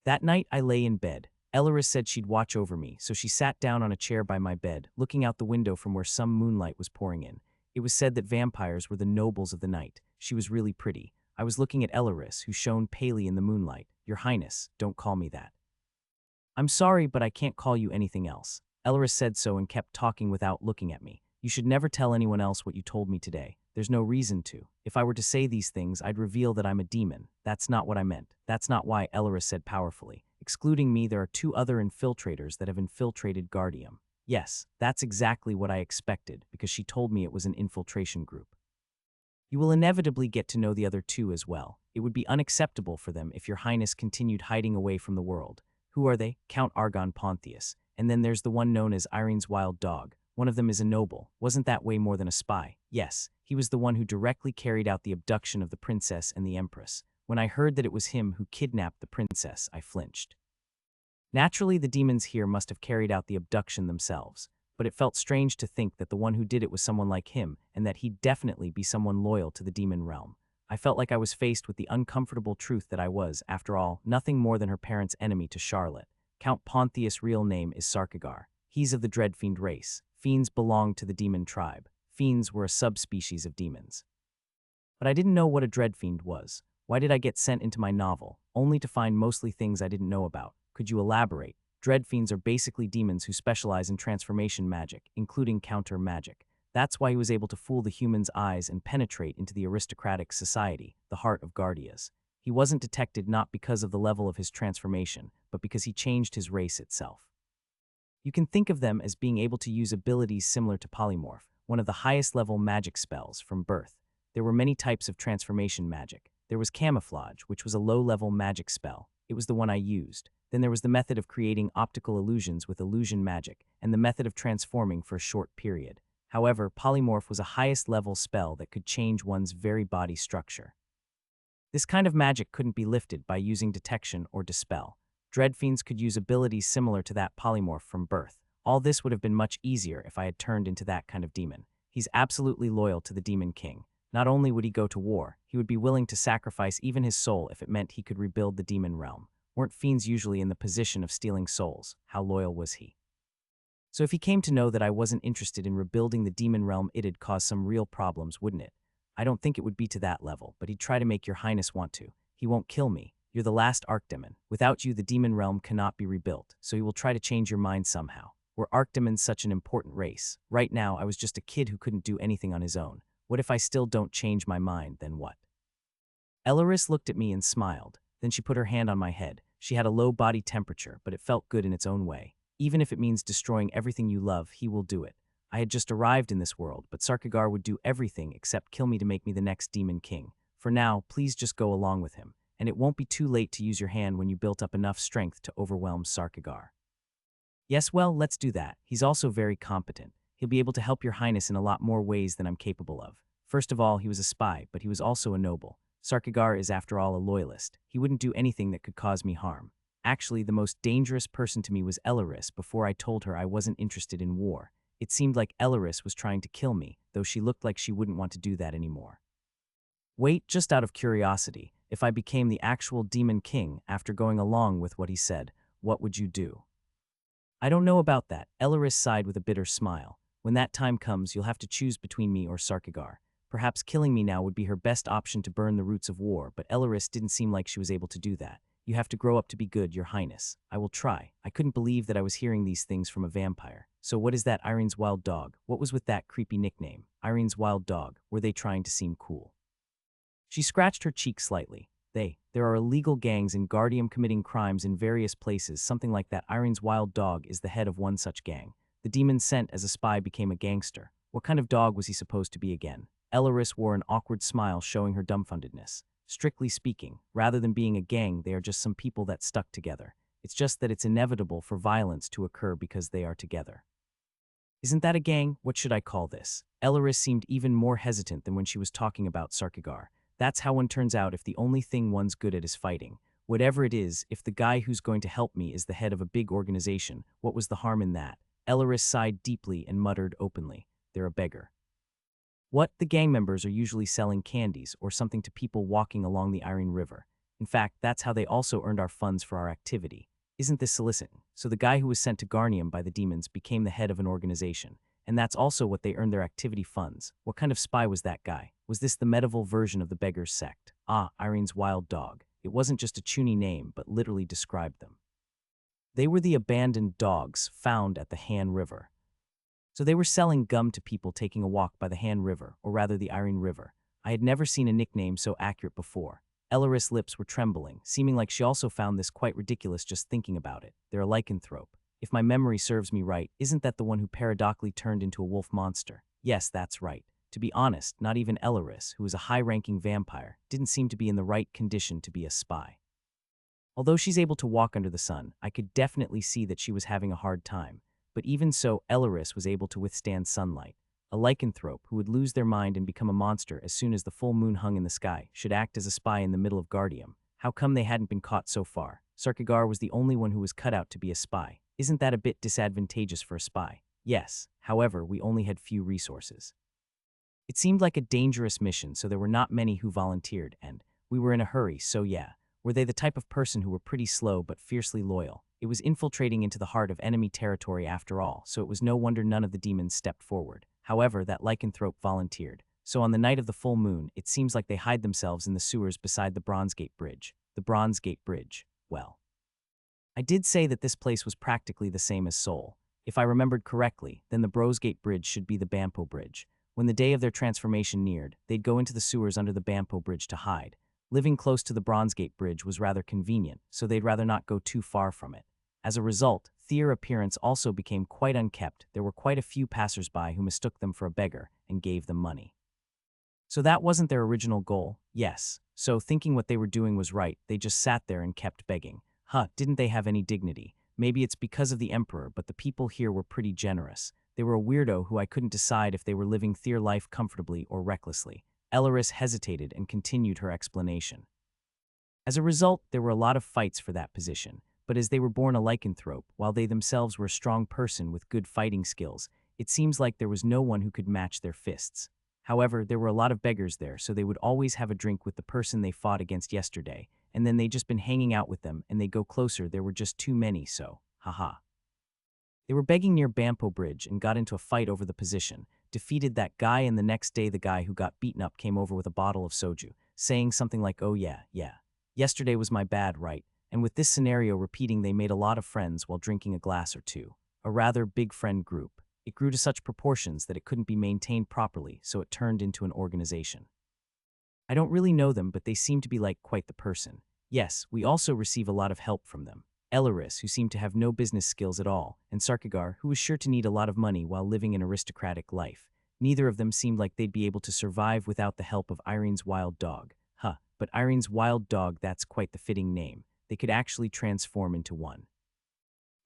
That night I lay in bed. Elleris said she'd watch over me, so she sat down on a chair by my bed, looking out the window from where some moonlight was pouring in. It was said that vampires were the nobles of the night. She was really pretty. I was looking at Elleris, who shone palely in the moonlight. Your Highness, don't call me that. I'm sorry, but I can't call you anything else. Elleris said so and kept talking without looking at me. You should never tell anyone else what you told me today. There's no reason to. If I were to say these things, I'd reveal that I'm a demon. That's not what I meant. That's not why, Elleris said powerfully. Excluding me, there are 2 other infiltrators that have infiltrated Guardium. Yes, that's exactly what I expected, because she told me it was an infiltration group. You will inevitably get to know the other 2 as well. It would be unacceptable for them if your Highness continued hiding away from the world. Who are they? Count Argon Pontius. And then there's the one known as Irene's wild dog. One of them is a noble. Wasn't that way more than a spy? Yes, he was the one who directly carried out the abduction of the princess and the empress. When I heard that it was him who kidnapped the princess, I flinched. Naturally, the demons here must have carried out the abduction themselves, but it felt strange to think that the one who did it was someone like him, and that he'd definitely be someone loyal to the demon realm. I felt like I was faced with the uncomfortable truth that I was, after all, nothing more than her parents' enemy to Charlotte. Count Pontius' real name is Sarkagar. He's of the Dreadfiend race. Fiends belong to the demon tribe. Fiends were a subspecies of demons. But I didn't know what a Dreadfiend was. Why did I get sent into my novel, only to find mostly things I didn't know about? Could you elaborate? Dreadfiends are basically demons who specialize in transformation magic, including counter magic. That's why he was able to fool the humans' eyes and penetrate into the aristocratic society, the heart of Guardias. He wasn't detected not because of the level of his transformation, but because he changed his race itself. You can think of them as being able to use abilities similar to polymorph, one of the highest level magic spells, from birth. There were many types of transformation magic. There was camouflage, which was a low-level magic spell. It was the one I used. Then there was the method of creating optical illusions with illusion magic, and the method of transforming for a short period. However, polymorph was a highest-level spell that could change one's very body structure. This kind of magic couldn't be lifted by using detection or dispel. Dreadfiends could use abilities similar to that polymorph from birth. All this would have been much easier if I had turned into that kind of demon. He's absolutely loyal to the Demon King. Not only would he go to war, he would be willing to sacrifice even his soul if it meant he could rebuild the demon realm. Weren't fiends usually in the position of stealing souls? How loyal was he? So if he came to know that I wasn't interested in rebuilding the demon realm, it'd cause some real problems, wouldn't it? I don't think it would be to that level, but he'd try to make your Highness want to. He won't kill me. You're the last Archdemon. Without you, the demon realm cannot be rebuilt, so he will try to change your mind somehow. Were Archdemons such an important race? Right now, I was just a kid who couldn't do anything on his own. What if I still don't change my mind, then what? Elleris looked at me and smiled. Then she put her hand on my head. She had a low body temperature, but it felt good in its own way. Even if it means destroying everything you love, he will do it. I had just arrived in this world, but Sarkagar would do everything except kill me to make me the next Demon King. For now, please just go along with him, and it won't be too late to use your hand when you built up enough strength to overwhelm Sarkagar. Yes, well, let's do that. He's also very competent. He'll be able to help your highness in a lot more ways than I'm capable of. First of all, he was a spy, but he was also a noble. Sarkigar is, after all, a loyalist. He wouldn't do anything that could cause me harm. Actually, the most dangerous person to me was Elaris before I told her I wasn't interested in war. It seemed like Elaris was trying to kill me, though she looked like she wouldn't want to do that anymore. Wait, just out of curiosity, if I became the actual Demon King after going along with what he said, what would you do? I don't know about that. Elaris sighed with a bitter smile. When that time comes, you'll have to choose between me or Sarkigar. Perhaps killing me now would be her best option to burn the roots of war, but Elaris didn't seem like she was able to do that. You have to grow up to be good, your highness. I will try. I couldn't believe that I was hearing these things from a vampire. So what is that Irene's wild dog? What was with that creepy nickname? Irene's wild dog. Were they trying to seem cool? She scratched her cheek slightly. There are illegal gangs in Guardium committing crimes in various places, something like that. Irene's wild dog is the head of one such gang. The demon sent as a spy became a gangster. What kind of dog was he supposed to be again? Elaris wore an awkward smile showing her dumbfoundedness. Strictly speaking, rather than being a gang, they are just some people that stuck together. It's just that it's inevitable for violence to occur because they are together. Isn't that a gang? What should I call this? Elaris seemed even more hesitant than when she was talking about Sarkigar. That's how one turns out if the only thing one's good at is fighting. Whatever it is, if the guy who's going to help me is the head of a big organization, what was the harm in that? Elaris sighed deeply and muttered openly, "They're a beggar." What? The gang members are usually selling candies or something to people walking along the Irene River. In fact, that's how they also earned our funds for our activity. Isn't this soliciting? So the guy who was sent to Garnium by the demons became the head of an organization. And that's also what they earned their activity funds. What kind of spy was that guy? Was this the medieval version of the beggar's sect? Ah, Irene's wild dog. It wasn't just a chuny name, but literally described them. They were the abandoned dogs found at the Han River. So they were selling gum to people taking a walk by the Han River, or rather the Irene River. I had never seen a nickname so accurate before. Elaris' lips were trembling, seeming like she also found this quite ridiculous just thinking about it. They're a lycanthrope. If my memory serves me right, isn't that the one who paradoxically turned into a wolf monster? Yes, that's right. To be honest, not even Elaris, who is a high-ranking vampire, didn't seem to be in the right condition to be a spy. Although she's able to walk under the sun, I could definitely see that she was having a hard time. But even so, Elaris was able to withstand sunlight. A lycanthrope who would lose their mind and become a monster as soon as the full moon hung in the sky should act as a spy in the middle of Guardium. How come they hadn't been caught so far? Sarkigar was the only one who was cut out to be a spy. Isn't that a bit disadvantageous for a spy? Yes, however, we only had few resources. It seemed like a dangerous mission, so there were not many who volunteered, and we were in a hurry, so yeah. Were they the type of person who were pretty slow but fiercely loyal? It was infiltrating into the heart of enemy territory after all, so it was no wonder none of the demons stepped forward. However, that lycanthrope volunteered. So on the night of the full moon, it seems like they hide themselves in the sewers beside the Bronze Gate Bridge. The Bronze Gate Bridge. Well, I did say that this place was practically the same as Seoul. If I remembered correctly, then the Brosgate Bridge should be the Bampo Bridge. When the day of their transformation neared, they'd go into the sewers under the Bampo Bridge to hide. Living close to the Bronzegate Bridge was rather convenient, so they'd rather not go too far from it. As a result, their appearance also became quite unkempt. There were quite a few passers-by who mistook them for a beggar and gave them money. So that wasn't their original goal, yes. So thinking what they were doing was right, they just sat there and kept begging. Didn't they have any dignity? Maybe it's because of the Emperor, but the people here were pretty generous. They were a weirdo who I couldn't decide if they were living their life comfortably or recklessly. Elaris hesitated and continued her explanation. As a result, there were a lot of fights for that position, but as they were born a lycanthrope, while they themselves were a strong person with good fighting skills, it seems like there was no one who could match their fists. However, there were a lot of beggars there, so they would always have a drink with the person they fought against yesterday, and then they'd just been hanging out with them, and they'd go closer, there were just too many, so, haha. They were begging near Bampo Bridge and got into a fight over the position, defeated that guy, and the next day the guy who got beaten up came over with a bottle of soju, saying something like, "Oh yeah, yesterday was my bad, right?" And with this scenario repeating, they made a lot of friends while drinking a glass or two. A rather big friend group. It grew to such proportions that it couldn't be maintained properly, so it turned into an organization. I don't really know them, but they seem to be like quite the person. Yes, we also receive a lot of help from them. Elaris, who seemed to have no business skills at all, and Sarkigar, who was sure to need a lot of money while living an aristocratic life. Neither of them seemed like they'd be able to survive without the help of Irene's wild dog. But Irene's wild dog, that's quite the fitting name. They could actually transform into one.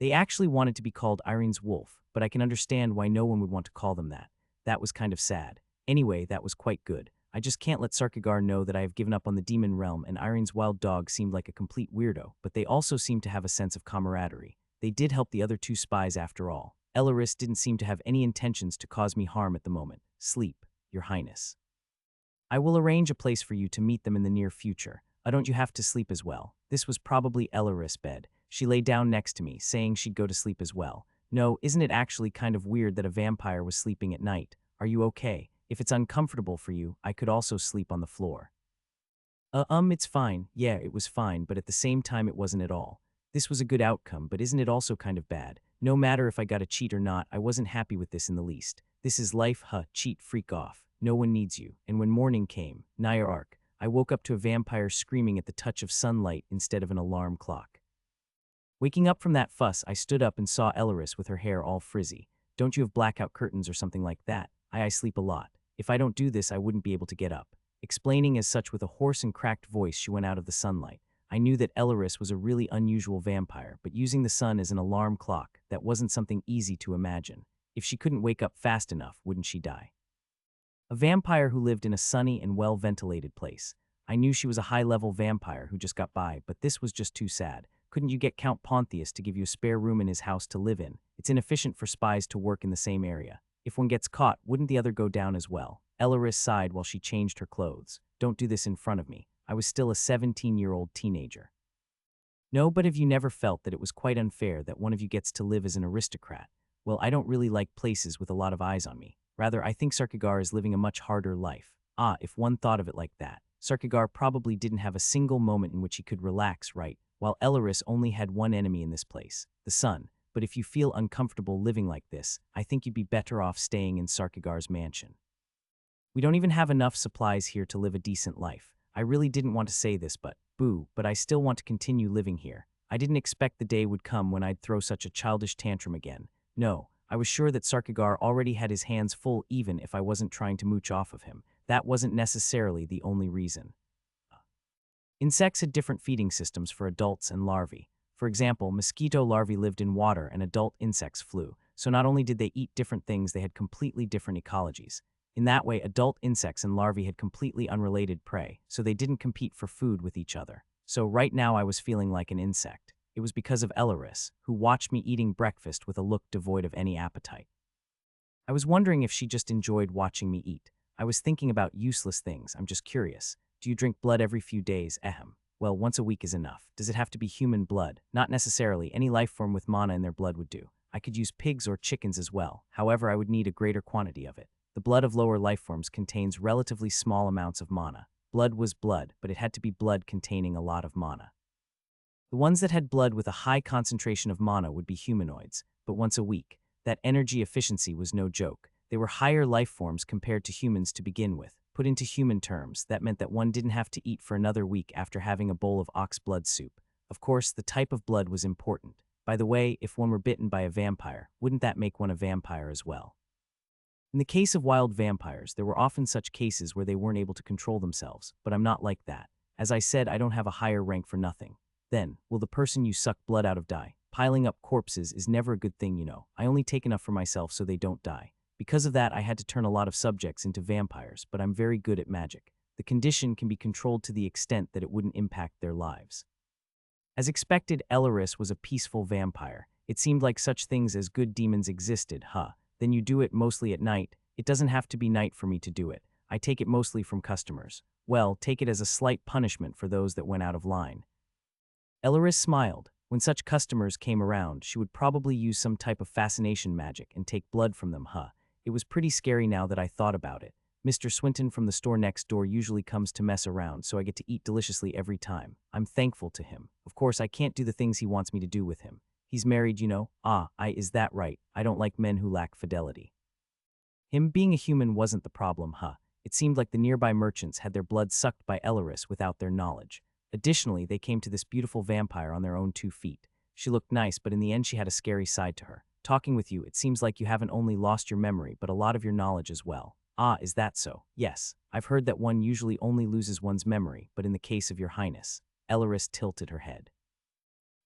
They actually wanted to be called Irene's wolf, but I can understand why no one would want to call them that. That was kind of sad. Anyway, that was quite good. I just can't let Sarkigar know that I have given up on the demon realm, and Irene's wild dog seemed like a complete weirdo, but they also seemed to have a sense of camaraderie. They did help the other two spies after all. Elaris didn't seem to have any intentions to cause me harm at the moment. Sleep, Your Highness. I will arrange a place for you to meet them in the near future. Don't you have to sleep as well? This was probably Elaris' bed. She lay down next to me, saying she'd go to sleep as well. No, isn't it actually kind of weird that a vampire was sleeping at night? Are you okay? If it's uncomfortable for you, I could also sleep on the floor. It's fine. Yeah, it was fine, but at the same time it wasn't at all. This was a good outcome, but isn't it also kind of bad? No matter if I got a cheat or not, I wasn't happy with this in the least. This is life, cheat, freak off. No one needs you. And when morning came, Arc, I woke up to a vampire screaming at the touch of sunlight instead of an alarm clock. Waking up from that fuss, I stood up and saw Elaris with her hair all frizzy. Don't you have blackout curtains or something like that? I sleep a lot. If I don't do this, I wouldn't be able to get up. Explaining as such with a hoarse and cracked voice, she went out of the sunlight. I knew that Elaris was a really unusual vampire, but using the sun as an alarm clock, that wasn't something easy to imagine. If she couldn't wake up fast enough, wouldn't she die? A vampire who lived in a sunny and well-ventilated place. I knew she was a high-level vampire who just got by, but this was just too sad. Couldn't you get Count Pontius to give you a spare room in his house to live in? It's inefficient for spies to work in the same area. If one gets caught, wouldn't the other go down as well? Elaris sighed while she changed her clothes. Don't do this in front of me. I was still a 17-year-old teenager. No, but have you never felt that it was quite unfair that one of you gets to live as an aristocrat? Well, I don't really like places with a lot of eyes on me. Rather, I think Sarkigar is living a much harder life. If one thought of it like that. Sarkigar probably didn't have a single moment in which he could relax, right? While Elaris only had one enemy in this place, the sun. But if you feel uncomfortable living like this, I think you'd be better off staying in Sarkigar's mansion. We don't even have enough supplies here to live a decent life. I really didn't want to say this, but I still want to continue living here. I didn't expect the day would come when I'd throw such a childish tantrum again. No, I was sure that Sarkigar already had his hands full even if I wasn't trying to mooch off of him. That wasn't necessarily the only reason. Insects had different feeding systems for adults and larvae. For example, mosquito larvae lived in water and adult insects flew, so not only did they eat different things, they had completely different ecologies. In that way, adult insects and larvae had completely unrelated prey, so they didn't compete for food with each other. So right now I was feeling like an insect. It was because of Elaris, who watched me eating breakfast with a look devoid of any appetite. I was wondering if she just enjoyed watching me eat. I was thinking about useless things. I'm just curious. Do you drink blood every few days? Ahem. Well, once a week is enough. Does it have to be human blood? Not necessarily. Any life form with mana in their blood would do. I could use pigs or chickens as well. However, I would need a greater quantity of it. The blood of lower life forms contains relatively small amounts of mana. Blood was blood, but it had to be blood containing a lot of mana. The ones that had blood with a high concentration of mana would be humanoids, but once a week. That energy efficiency was no joke. They were higher life forms compared to humans to begin with. Put into human terms, that meant that one didn't have to eat for another week after having a bowl of ox blood soup. Of course, the type of blood was important. By the way, if one were bitten by a vampire, wouldn't that make one a vampire as well? In the case of wild vampires, there were often such cases where they weren't able to control themselves, but I'm not like that. As I said, I don't have a higher rank for nothing. Then, will the person you suck blood out of die? Piling up corpses is never a good thing, you know. I only take enough for myself so they don't die. Because of that, I had to turn a lot of subjects into vampires, but I'm very good at magic. The condition can be controlled to the extent that it wouldn't impact their lives. As expected, Elaris was a peaceful vampire. It seemed like such things as good demons existed, Then you do it mostly at night. It doesn't have to be night for me to do it. I take it mostly from customers. Well, take it as a slight punishment for those that went out of line. Elaris smiled. When such customers came around, she would probably use some type of fascination magic and take blood from them, It was pretty scary now that I thought about it. Mr. Swinton from the store next door usually comes to mess around, so I get to eat deliciously every time. I'm thankful to him. Of course, I can't do the things he wants me to do with him. He's married, you know. Is that right? I don't like men who lack fidelity. Him being a human wasn't the problem, It seemed like the nearby merchants had their blood sucked by Elaris without their knowledge. Additionally, they came to this beautiful vampire on their own 2 feet. She looked nice, but in the end she had a scary side to her. Talking with you, it seems like you haven't only lost your memory, but a lot of your knowledge as well. Is that so? Yes. I've heard that one usually only loses one's memory, but in the case of your highness. Elaris tilted her head.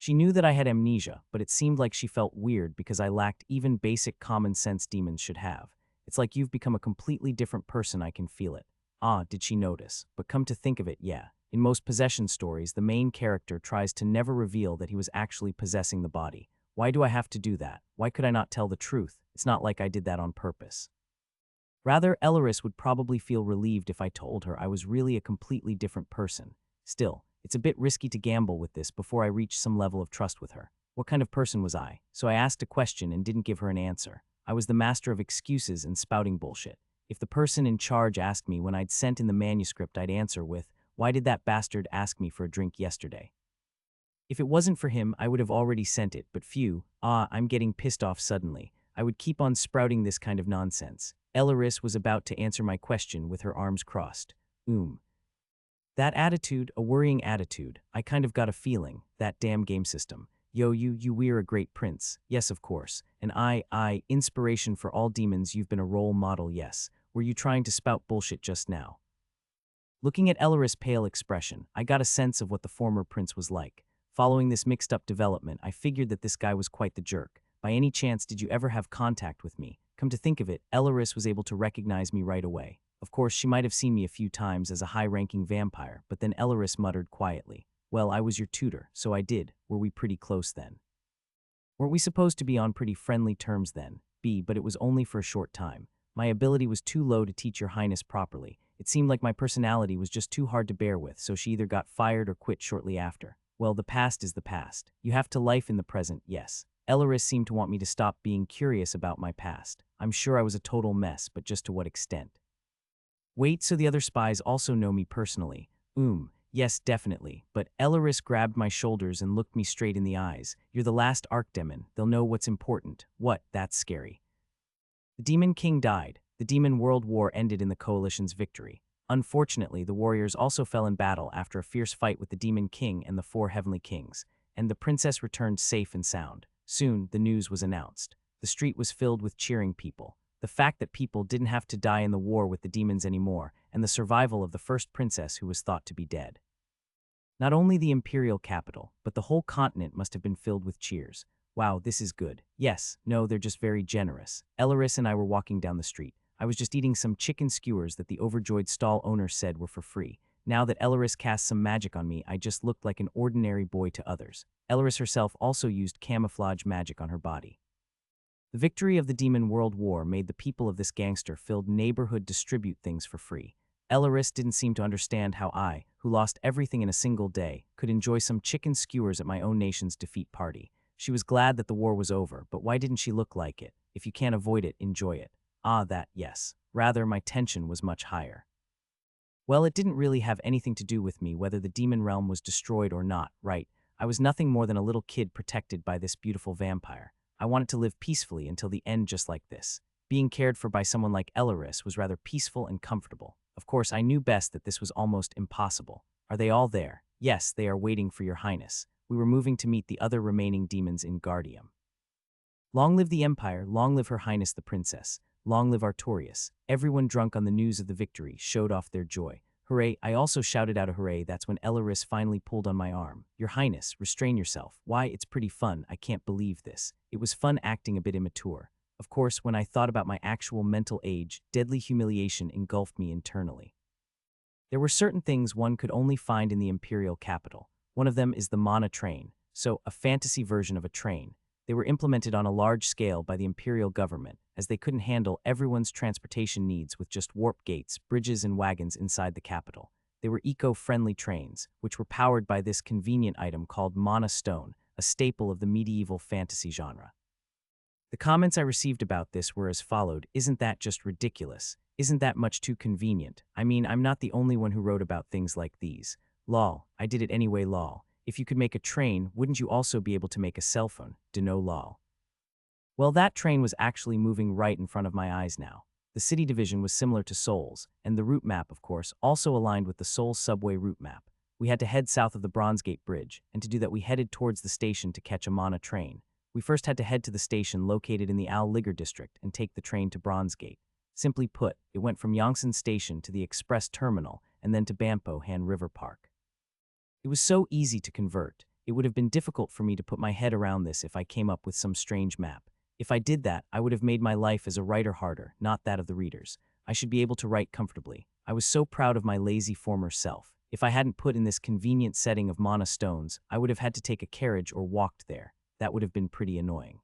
She knew that I had amnesia, but it seemed like she felt weird because I lacked even basic common sense demons should have. It's like you've become a completely different person, I can feel it. Ah, did she notice? But come to think of it, yeah. In most possession stories, the main character tries to never reveal that he was actually possessing the body. Why do I have to do that? Why could I not tell the truth? It's not like I did that on purpose. Rather, Elleris would probably feel relieved if I told her I was really a completely different person. Still, it's a bit risky to gamble with this before I reach some level of trust with her. What kind of person was I? So I asked a question and didn't give her an answer. I was the master of excuses and spouting bullshit. If the person in charge asked me when I'd sent in the manuscript, I'd answer with, "Why did that bastard ask me for a drink yesterday?" If it wasn't for him, I would have already sent it, but phew, I'm getting pissed off suddenly. I would keep on sprouting this kind of nonsense. Elleris was about to answer my question with her arms crossed. That attitude, a worrying attitude, I kind of got a feeling, that damn game system. Yo, you we're a great prince. Yes, of course. And inspiration for all demons, you've been a role model, yes. Were you trying to spout bullshit just now? Looking at Elleris' pale expression, I got a sense of what the former prince was like. Following this mixed-up development, I figured that this guy was quite the jerk. By any chance, did you ever have contact with me? Come to think of it, Elleris was able to recognize me right away. Of course, she might have seen me a few times as a high-ranking vampire, but then Elleris muttered quietly, "Well, I was your tutor, so I did. Were we pretty close then? Weren't we supposed to be on pretty friendly terms then? But it was only for a short time. My ability was too low to teach your highness properly. It seemed like my personality was just too hard to bear with, so she either got fired or quit shortly after. Well, the past is the past. You have to life in the present, yes." Elleris seemed to want me to stop being curious about my past. I'm sure I was a total mess, but just to what extent? Wait, so the other spies also know me personally? Yes, definitely. But Elleris grabbed my shoulders and looked me straight in the eyes. You're the last archdemon. They'll know what's important. What? That's scary. The Demon King died. The Demon World War ended in the Coalition's victory. Unfortunately, the warriors also fell in battle after a fierce fight with the Demon King and the 4 Heavenly Kings, and the princess returned safe and sound. Soon, the news was announced. The street was filled with cheering people. The fact that people didn't have to die in the war with the demons anymore, and the survival of the first princess who was thought to be dead. Not only the imperial capital, but the whole continent must have been filled with cheers. Wow, this is good. Yes, no, they're just very generous. Elleris and I were walking down the street. I was just eating some chicken skewers that the overjoyed stall owner said were for free. Now that Elleris cast some magic on me, I just looked like an ordinary boy to others. Elleris herself also used camouflage magic on her body. The victory of the Demon World War made the people of this gangster-filled neighborhood distribute things for free. Elleris didn't seem to understand how I, who lost everything in a single day, could enjoy some chicken skewers at my own nation's defeat party. She was glad that the war was over, but why didn't she look like it? If you can't avoid it, enjoy it. Yes. Rather, my tension was much higher. Well, it didn't really have anything to do with me whether the demon realm was destroyed or not, right? I was nothing more than a little kid protected by this beautiful vampire. I wanted to live peacefully until the end just like this. Being cared for by someone like Elleris was rather peaceful and comfortable. Of course, I knew best that this was almost impossible. Are they all there? Yes, they are waiting for your highness. We were moving to meet the other remaining demons in Guardium. Long live the Empire, long live her highness the princess. Long live Artorias. Everyone drunk on the news of the victory showed off their joy. Hooray, I also shouted out a hooray. That's when Elleris finally pulled on my arm. Your highness, restrain yourself. Why, it's pretty fun. I can't believe this. It was fun acting a bit immature. Of course, when I thought about my actual mental age, deadly humiliation engulfed me internally. There were certain things one could only find in the imperial capital. One of them is the mana train, so a fantasy version of a train. They were implemented on a large scale by the imperial government, as they couldn't handle everyone's transportation needs with just warp gates, bridges, and wagons inside the capital. They were eco-friendly trains, which were powered by this convenient item called mana stone, a staple of the medieval fantasy genre. The comments I received about this were as followed: "Isn't that just ridiculous? Isn't that much too convenient? I mean, I'm not the only one who wrote about things like these. Lol, I did it anyway, lol. If you could make a train, wouldn't you also be able to make a cell phone? No lol." Well, that train was actually moving right in front of my eyes now. The city division was similar to Seoul's, and the route map, of course, also aligned with the Seoul subway route map. We had to head south of the Bronze Gate Bridge, and to do that we headed towards the station to catch a mana train. We first had to head to the station located in the Al Ligar district and take the train to Bronze Gate. Simply put, it went from Yongsan Station to the express terminal and then to Bampo Han River Park. It was so easy to convert. It would have been difficult for me to put my head around this if I came up with some strange map. If I did that, I would have made my life as a writer harder, not that of the readers. I should be able to write comfortably. I was so proud of my lazy former self. If I hadn't put in this convenient setting of mana stones, I would have had to take a carriage or walked there. That would have been pretty annoying.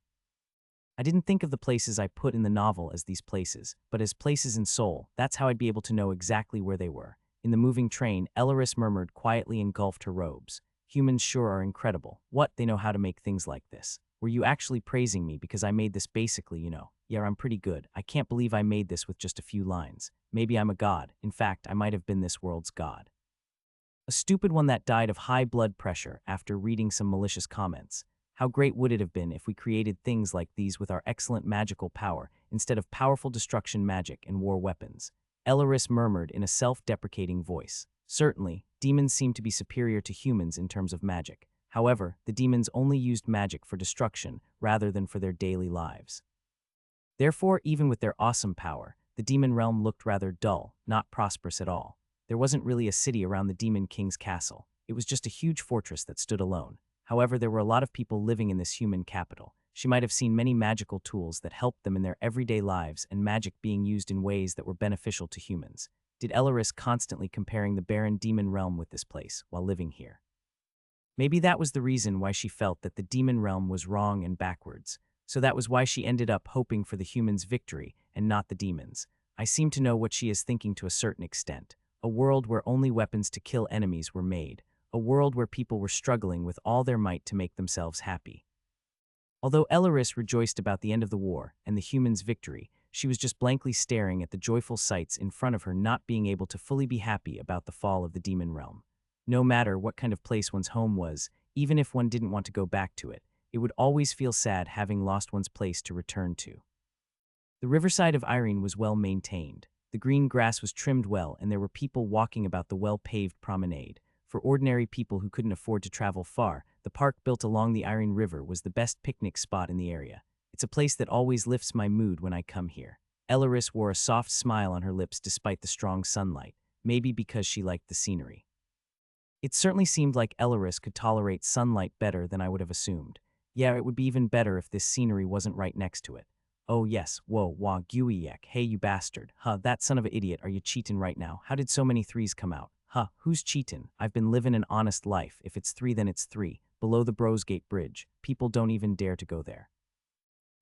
I didn't think of the places I put in the novel as these places, but as places in Seoul. That's how I'd be able to know exactly where they were. In the moving train, Elaris murmured, quietly engulfed her robes. Humans sure are incredible. What, they know how to make things like this. Were you actually praising me because I made this basically, you know? Yeah, I'm pretty good. I can't believe I made this with just a few lines. Maybe I'm a god. In fact, I might have been this world's god. A stupid one that died of high blood pressure after reading some malicious comments. How great would it have been if we created things like these with our excellent magical power instead of powerful destruction magic and war weapons? Elaris murmured in a self-deprecating voice. Certainly, demons seem to be superior to humans in terms of magic. However, the demons only used magic for destruction rather than for their daily lives. Therefore, even with their awesome power, the demon realm looked rather dull, not prosperous at all. There wasn't really a city around the Demon King's castle. It was just a huge fortress that stood alone. However, there were a lot of people living in this human capital. She might have seen many magical tools that helped them in their everyday lives and magic being used in ways that were beneficial to humans. Did Elaris constantly comparing the barren demon realm with this place while living here? Maybe that was the reason why she felt that the demon realm was wrong and backwards. So that was why she ended up hoping for the humans' victory and not the demons. I seem to know what she is thinking to a certain extent. A world where only weapons to kill enemies were made. A world where people were struggling with all their might to make themselves happy. Although Elaris rejoiced about the end of the war and the humans' victory, she was just blankly staring at the joyful sights in front of her, not being able to fully be happy about the fall of the demon realm. No matter what kind of place one's home was, even if one didn't want to go back to it, it would always feel sad having lost one's place to return to. The riverside of Irene was well maintained. The green grass was trimmed well, and there were people walking about the well-paved promenade. For ordinary people who couldn't afford to travel far, the park built along the Irene River was the best picnic spot in the area. It's a place that always lifts my mood when I come here. Elaris wore a soft smile on her lips despite the strong sunlight, maybe because she liked the scenery. It certainly seemed like Elaris could tolerate sunlight better than I would have assumed. Yeah, it would be even better if this scenery wasn't right next to it. Oh yes, whoa, wah, gooey hey you bastard. Huh, that son of a idiot, are you cheatin' right now? How did so many threes come out? Huh, who's cheatin'? I've been livin' an honest life. If it's 3 then it's 3. Below the Brosgate Bridge, people don't even dare to go there.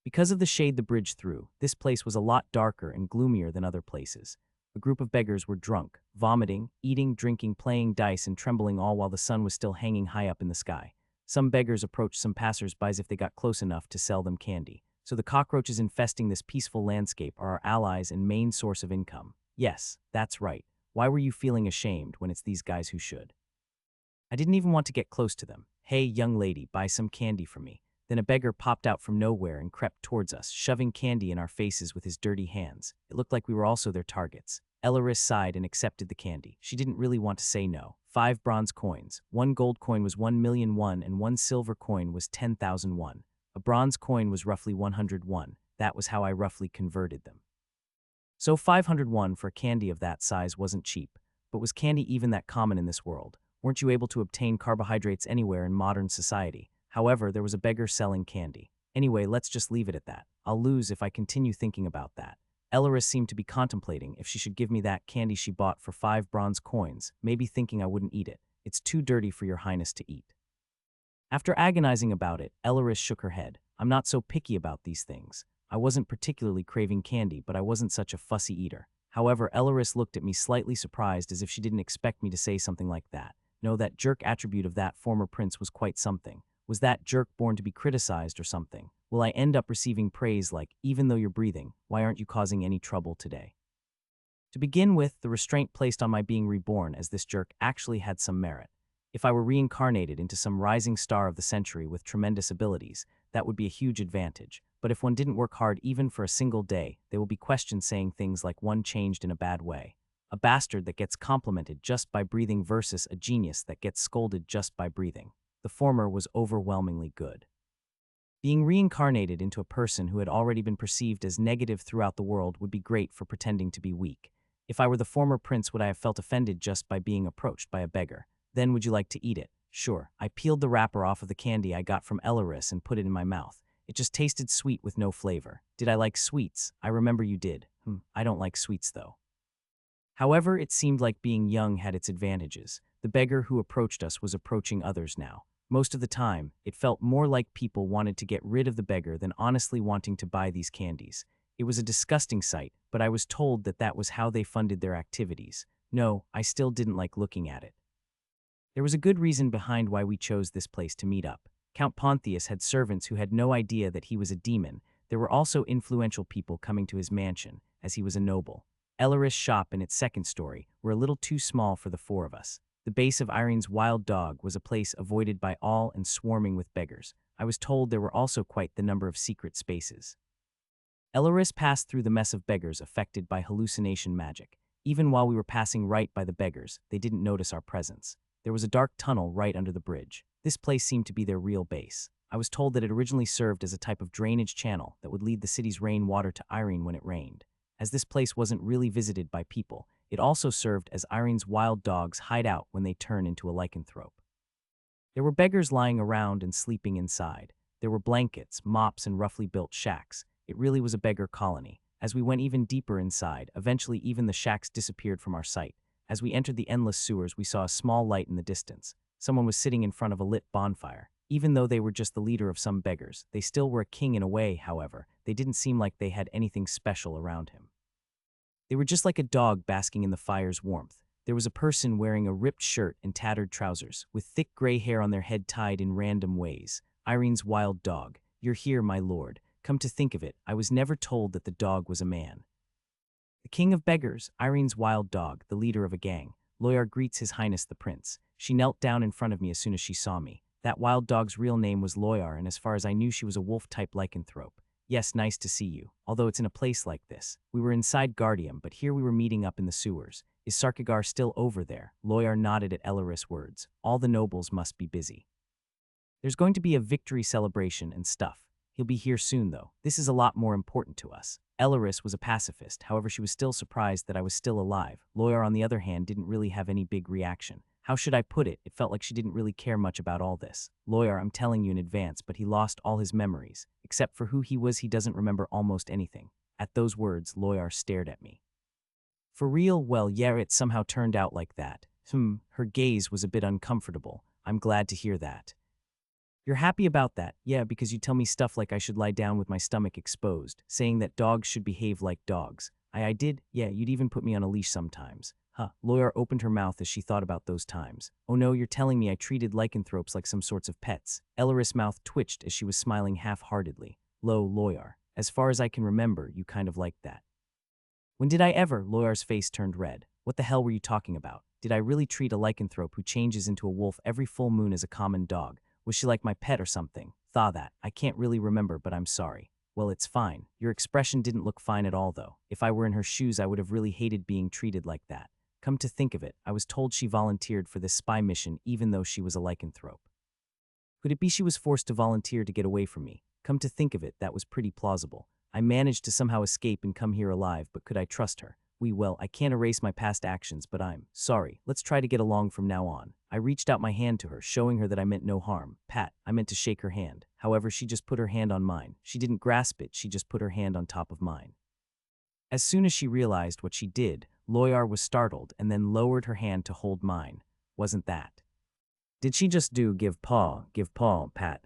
Because of the shade the bridge threw, this place was a lot darker and gloomier than other places. A group of beggars were drunk, vomiting, eating, drinking, playing dice, and trembling, all while the sun was still hanging high up in the sky. Some beggars approached some passers-by as if they got close enough to sell them candy. So the cockroaches infesting this peaceful landscape are our allies and main source of income. Yes, that's right. Why were you feeling ashamed when it's these guys who should? I didn't even want to get close to them. Hey, young lady, buy some candy for me. Then a beggar popped out from nowhere and crept towards us, shoving candy in our faces with his dirty hands. It looked like we were also their targets. Elaris sighed and accepted the candy. She didn't really want to say no. 5 bronze coins. 1 gold coin was 1,000,001 and 1 silver coin was 10,001. A bronze coin was roughly 101. That was how I roughly converted them. So 501 for candy of that size wasn't cheap. But was candy even that common in this world? Weren't you able to obtain carbohydrates anywhere in modern society? However, there was a beggar selling candy. Anyway, let's just leave it at that. I'll lose if I continue thinking about that. Elaris seemed to be contemplating if she should give me that candy she bought for 5 bronze coins, maybe thinking I wouldn't eat it. It's too dirty for your highness to eat. After agonizing about it, Elaris shook her head. I'm not so picky about these things. I wasn't particularly craving candy, but I wasn't such a fussy eater. However, Elaris looked at me slightly surprised, as if she didn't expect me to say something like that. No, that jerk attribute of that former prince was quite something. Was that jerk born to be criticized or something? Will I end up receiving praise like, even though you're breathing, why aren't you causing any trouble today? To begin with, the restraint placed on my being reborn as this jerk actually had some merit. If I were reincarnated into some rising star of the century with tremendous abilities, that would be a huge advantage. But if one didn't work hard even for a single day, they will be questioned, saying things like one changed in a bad way. A bastard that gets complimented just by breathing versus a genius that gets scolded just by breathing. The former was overwhelmingly good. Being reincarnated into a person who had already been perceived as negative throughout the world would be great for pretending to be weak. If I were the former prince, would I have felt offended just by being approached by a beggar? Then would you like to eat it? Sure. I peeled the wrapper off of the candy I got from Elaris and put it in my mouth. It just tasted sweet with no flavor. Did I like sweets? I remember you did. I don't like sweets, though. However, it seemed like being young had its advantages. The beggar who approached us was approaching others now. Most of the time, it felt more like people wanted to get rid of the beggar than honestly wanting to buy these candies. It was a disgusting sight, but I was told that that was how they funded their activities. No, I still didn't like looking at it. There was a good reason behind why we chose this place to meet up. Count Pontius had servants who had no idea that he was a demon. There were also influential people coming to his mansion, as he was a noble. Elaris' shop and its second story were a little too small for the four of us. The base of Irene's wild dog was a place avoided by all and swarming with beggars. I was told there were also quite the number of secret spaces. Elaris passed through the mess of beggars affected by hallucination magic. Even while we were passing right by the beggars, they didn't notice our presence. There was a dark tunnel right under the bridge. This place seemed to be their real base. I was told that it originally served as a type of drainage channel that would lead the city's rainwater to Irene when it rained. As this place wasn't really visited by people, it also served as Irene's wild dog's hideout when they turn into a lycanthrope. There were beggars lying around and sleeping inside. There were blankets, mops, and roughly built shacks. It really was a beggar colony. As we went even deeper inside, eventually even the shacks disappeared from our sight. As we entered the endless sewers, we saw a small light in the distance. Someone was sitting in front of a lit bonfire. Even though they were just the leader of some beggars, they still were a king in a way, however. They didn't seem like they had anything special around him. They were just like a dog basking in the fire's warmth. There was a person wearing a ripped shirt and tattered trousers, with thick gray hair on their head tied in random ways. Irene's wild dog. You're here, my lord. Come to think of it, I was never told that the dog was a man. The king of beggars, Irene's wild dog, the leader of a gang. Loyar greets His Highness the Prince. She knelt down in front of me as soon as she saw me. That wild dog's real name was Loyar, and as far as I knew, she was a wolf-type lycanthrope. Yes, nice to see you. Although it's in a place like this. We were inside Guardium, but here we were meeting up in the sewers. Is Sarkagar still over there? Loyar nodded at Elaris' words. All the nobles must be busy. There's going to be a victory celebration and stuff. He'll be here soon, though. This is a lot more important to us. Elaris was a pacifist, however she was still surprised that I was still alive. Loyar, on the other hand, didn't really have any big reaction. How should I put it? It felt like she didn't really care much about all this. Loyar, I'm telling you in advance, but he lost all his memories. Except for who he was, he doesn't remember almost anything. At those words, Loyar stared at me. For real? Well, yeah, it somehow turned out like that. Her gaze was a bit uncomfortable. I'm glad to hear that. You're happy about that? Yeah, because you tell me stuff like I should lie down with my stomach exposed, saying that dogs should behave like dogs. I did? Yeah, you'd even put me on a leash sometimes. Loyar opened her mouth as she thought about those times. Oh no, you're telling me I treated lycanthropes like some sorts of pets. Elaris' mouth twitched as she was smiling half-heartedly. Loyar, as far as I can remember, you kind of liked that. When did I ever? Loyar's face turned red. What the hell were you talking about? Did I really treat a lycanthrope who changes into a wolf every full moon as a common dog? Was she like my pet or something? Thaw that. I can't really remember, but I'm sorry. Well, it's fine. Your expression didn't look fine at all, though. If I were in her shoes, I would have really hated being treated like that. Come to think of it, I was told she volunteered for this spy mission even though she was a lycanthrope. Could it be she was forced to volunteer to get away from me? Come to think of it, that was pretty plausible. I managed to somehow escape and come here alive, but could I trust her? Well, I can't erase my past actions, but I'm sorry. Let's try to get along from now on. I reached out my hand to her, showing her that I meant no harm. Pat, I meant to shake her hand. However, she just put her hand on mine. She didn't grasp it, she just put her hand on top of mine. As soon as she realized what she did, Loyar was startled and then lowered her hand to hold mine. Wasn't that? Did she just do give paw, Pat?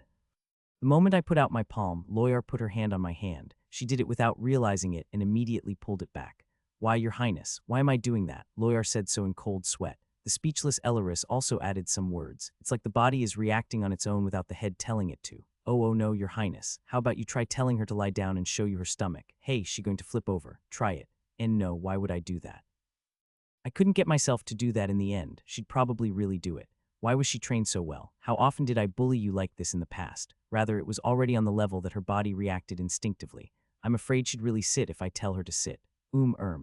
The moment I put out my palm, Loyar put her hand on my hand. She did it without realizing it and immediately pulled it back. Why, Your Highness, why am I doing that? Loyar said so in cold sweat. The speechless Elaris also added some words. It's like the body is reacting on its own without the head telling it to. Oh no, Your Highness. How about you try telling her to lie down and show you her stomach? Hey, she going to flip over. Try it. And no, why would I do that? I couldn't get myself to do that in the end. She'd probably really do it. Why was she trained so well? How often did I bully you like this in the past? Rather, it was already on the level that her body reacted instinctively. I'm afraid she'd really sit if I tell her to sit.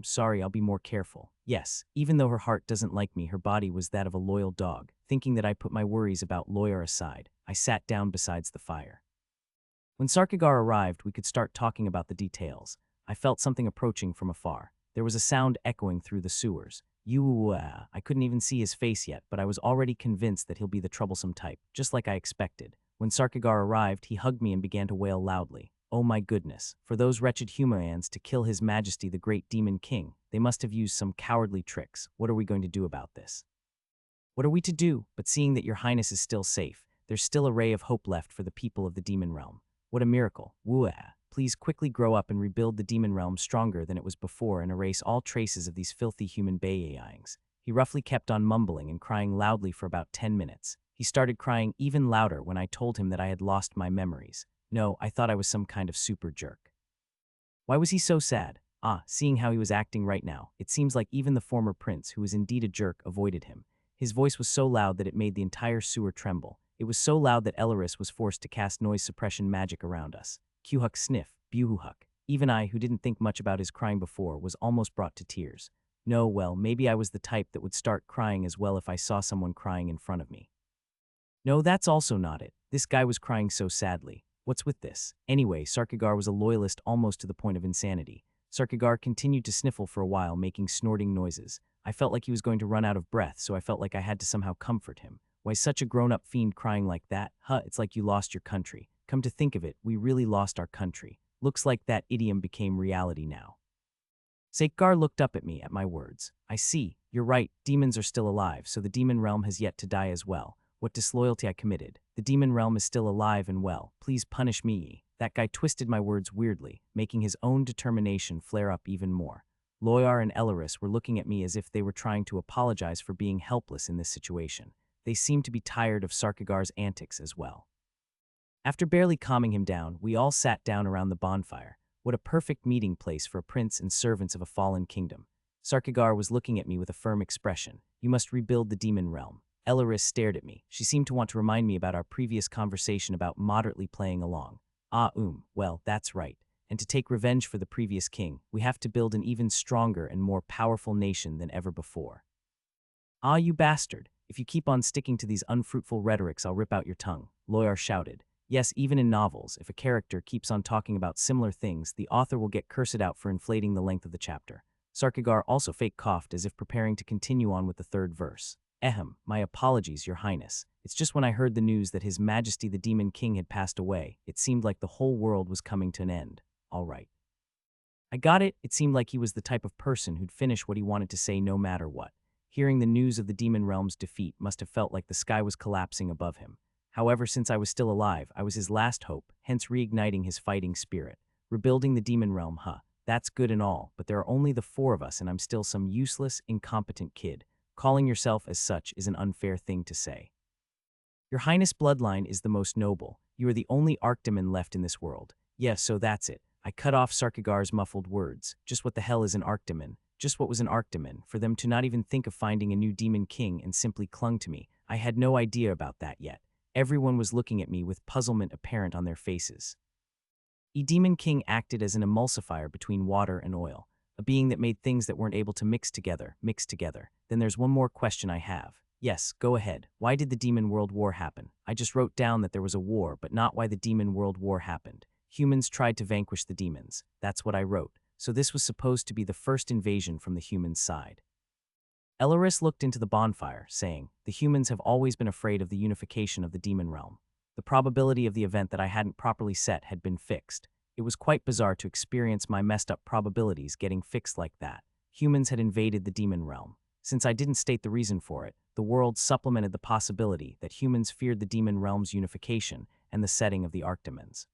Sorry, I'll be more careful. Yes, even though her heart doesn't like me, her body was that of a loyal dog. Thinking that I put my worries about Loyar aside, I sat down beside the fire. When Sarkagar arrived, we could start talking about the details. I felt something approaching from afar. There was a sound echoing through the sewers. I couldn't even see his face yet, but I was already convinced that he'll be the troublesome type, just like I expected. When Sarkigar arrived, he hugged me and began to wail loudly. Oh my goodness, for those wretched humans to kill His Majesty the Great Demon King, they must have used some cowardly tricks. What are we going to do about this? What are we to do? But seeing that your highness is still safe, there's still a ray of hope left for the people of the demon realm. What a miracle. Please quickly grow up and rebuild the demon realm stronger than it was before and erase all traces of these filthy human beings. He roughly kept on mumbling and crying loudly for about 10 minutes. He started crying even louder when I told him that I had lost my memories. No, I thought I was some kind of super jerk. Why was he so sad? Seeing how he was acting right now, it seems like even the former prince, who was indeed a jerk, avoided him. His voice was so loud that it made the entire sewer tremble. It was so loud that Elleris was forced to cast noise suppression magic around us. Quhuck sniff, Buhuhuck. Even I, who didn't think much about his crying before, was almost brought to tears. No, well, maybe I was the type that would start crying as well if I saw someone crying in front of me. No, that's also not it. This guy was crying so sadly. What's with this? Anyway, Sarkigar was a loyalist almost to the point of insanity. Sarkigar continued to sniffle for a while, making snorting noises. I felt like he was going to run out of breath, so I felt like I had to somehow comfort him. Why such a grown-up fiend crying like that? It's like you lost your country. Come to think of it, we really lost our country. Looks like that idiom became reality now. Sarkigar looked up at me at my words. I see, you're right, demons are still alive, so the demon realm has yet to die as well. What disloyalty I committed. The demon realm is still alive and well. Please punish me. That guy twisted my words weirdly, making his own determination flare up even more. Loyar and Elleris were looking at me as if they were trying to apologize for being helpless in this situation. They seemed to be tired of Sarkigar's antics as well. After barely calming him down, we all sat down around the bonfire. What a perfect meeting place for a prince and servants of a fallen kingdom. Sarkigar was looking at me with a firm expression. You must rebuild the demon realm. Elleris stared at me. She seemed to want to remind me about our previous conversation about moderately playing along. Well, that's right. And to take revenge for the previous king, we have to build an even stronger and more powerful nation than ever before. You bastard. If you keep on sticking to these unfruitful rhetorics, I'll rip out your tongue, Loyar shouted. Yes, even in novels, if a character keeps on talking about similar things, the author will get cursed out for inflating the length of the chapter. Sarkigar also fake coughed as if preparing to continue on with the third verse. My apologies, Your Highness. It's just when I heard the news that His Majesty the Demon King had passed away, it seemed like the whole world was coming to an end. All right. I got it. It seemed like he was the type of person who'd finish what he wanted to say no matter what. Hearing the news of the demon realm's defeat must have felt like the sky was collapsing above him. However, since I was still alive, I was his last hope, hence reigniting his fighting spirit. Rebuilding the demon realm, that's good and all, but there are only the four of us and I'm still some useless, incompetent kid. Calling yourself as such is an unfair thing to say. Your Highness' bloodline is the most noble. You are the only Archdemon left in this world. Yes, so that's it. I cut off Sarkigar's muffled words. Just what the hell is an Archdemon? Just what was an Archdemon? For them to not even think of finding a new demon king and simply clung to me. I had no idea about that yet. Everyone was looking at me with puzzlement apparent on their faces. A demon king acted as an emulsifier between water and oil. A being that made things that weren't able to mix together. Then there's one more question I have. Yes, go ahead. Why did the Demon World War happen? I just wrote down that there was a war, but not why the Demon World War happened. Humans tried to vanquish the demons. That's what I wrote. So this was supposed to be the first invasion from the humans' side. Elleris looked into the bonfire, saying, the humans have always been afraid of the unification of the demon realm. The probability of the event that I hadn't properly set had been fixed. It was quite bizarre to experience my messed up probabilities getting fixed like that. Humans had invaded the demon realm. Since I didn't state the reason for it, the world supplemented the possibility that humans feared the demon realm's unification and the setting of the Archdemons.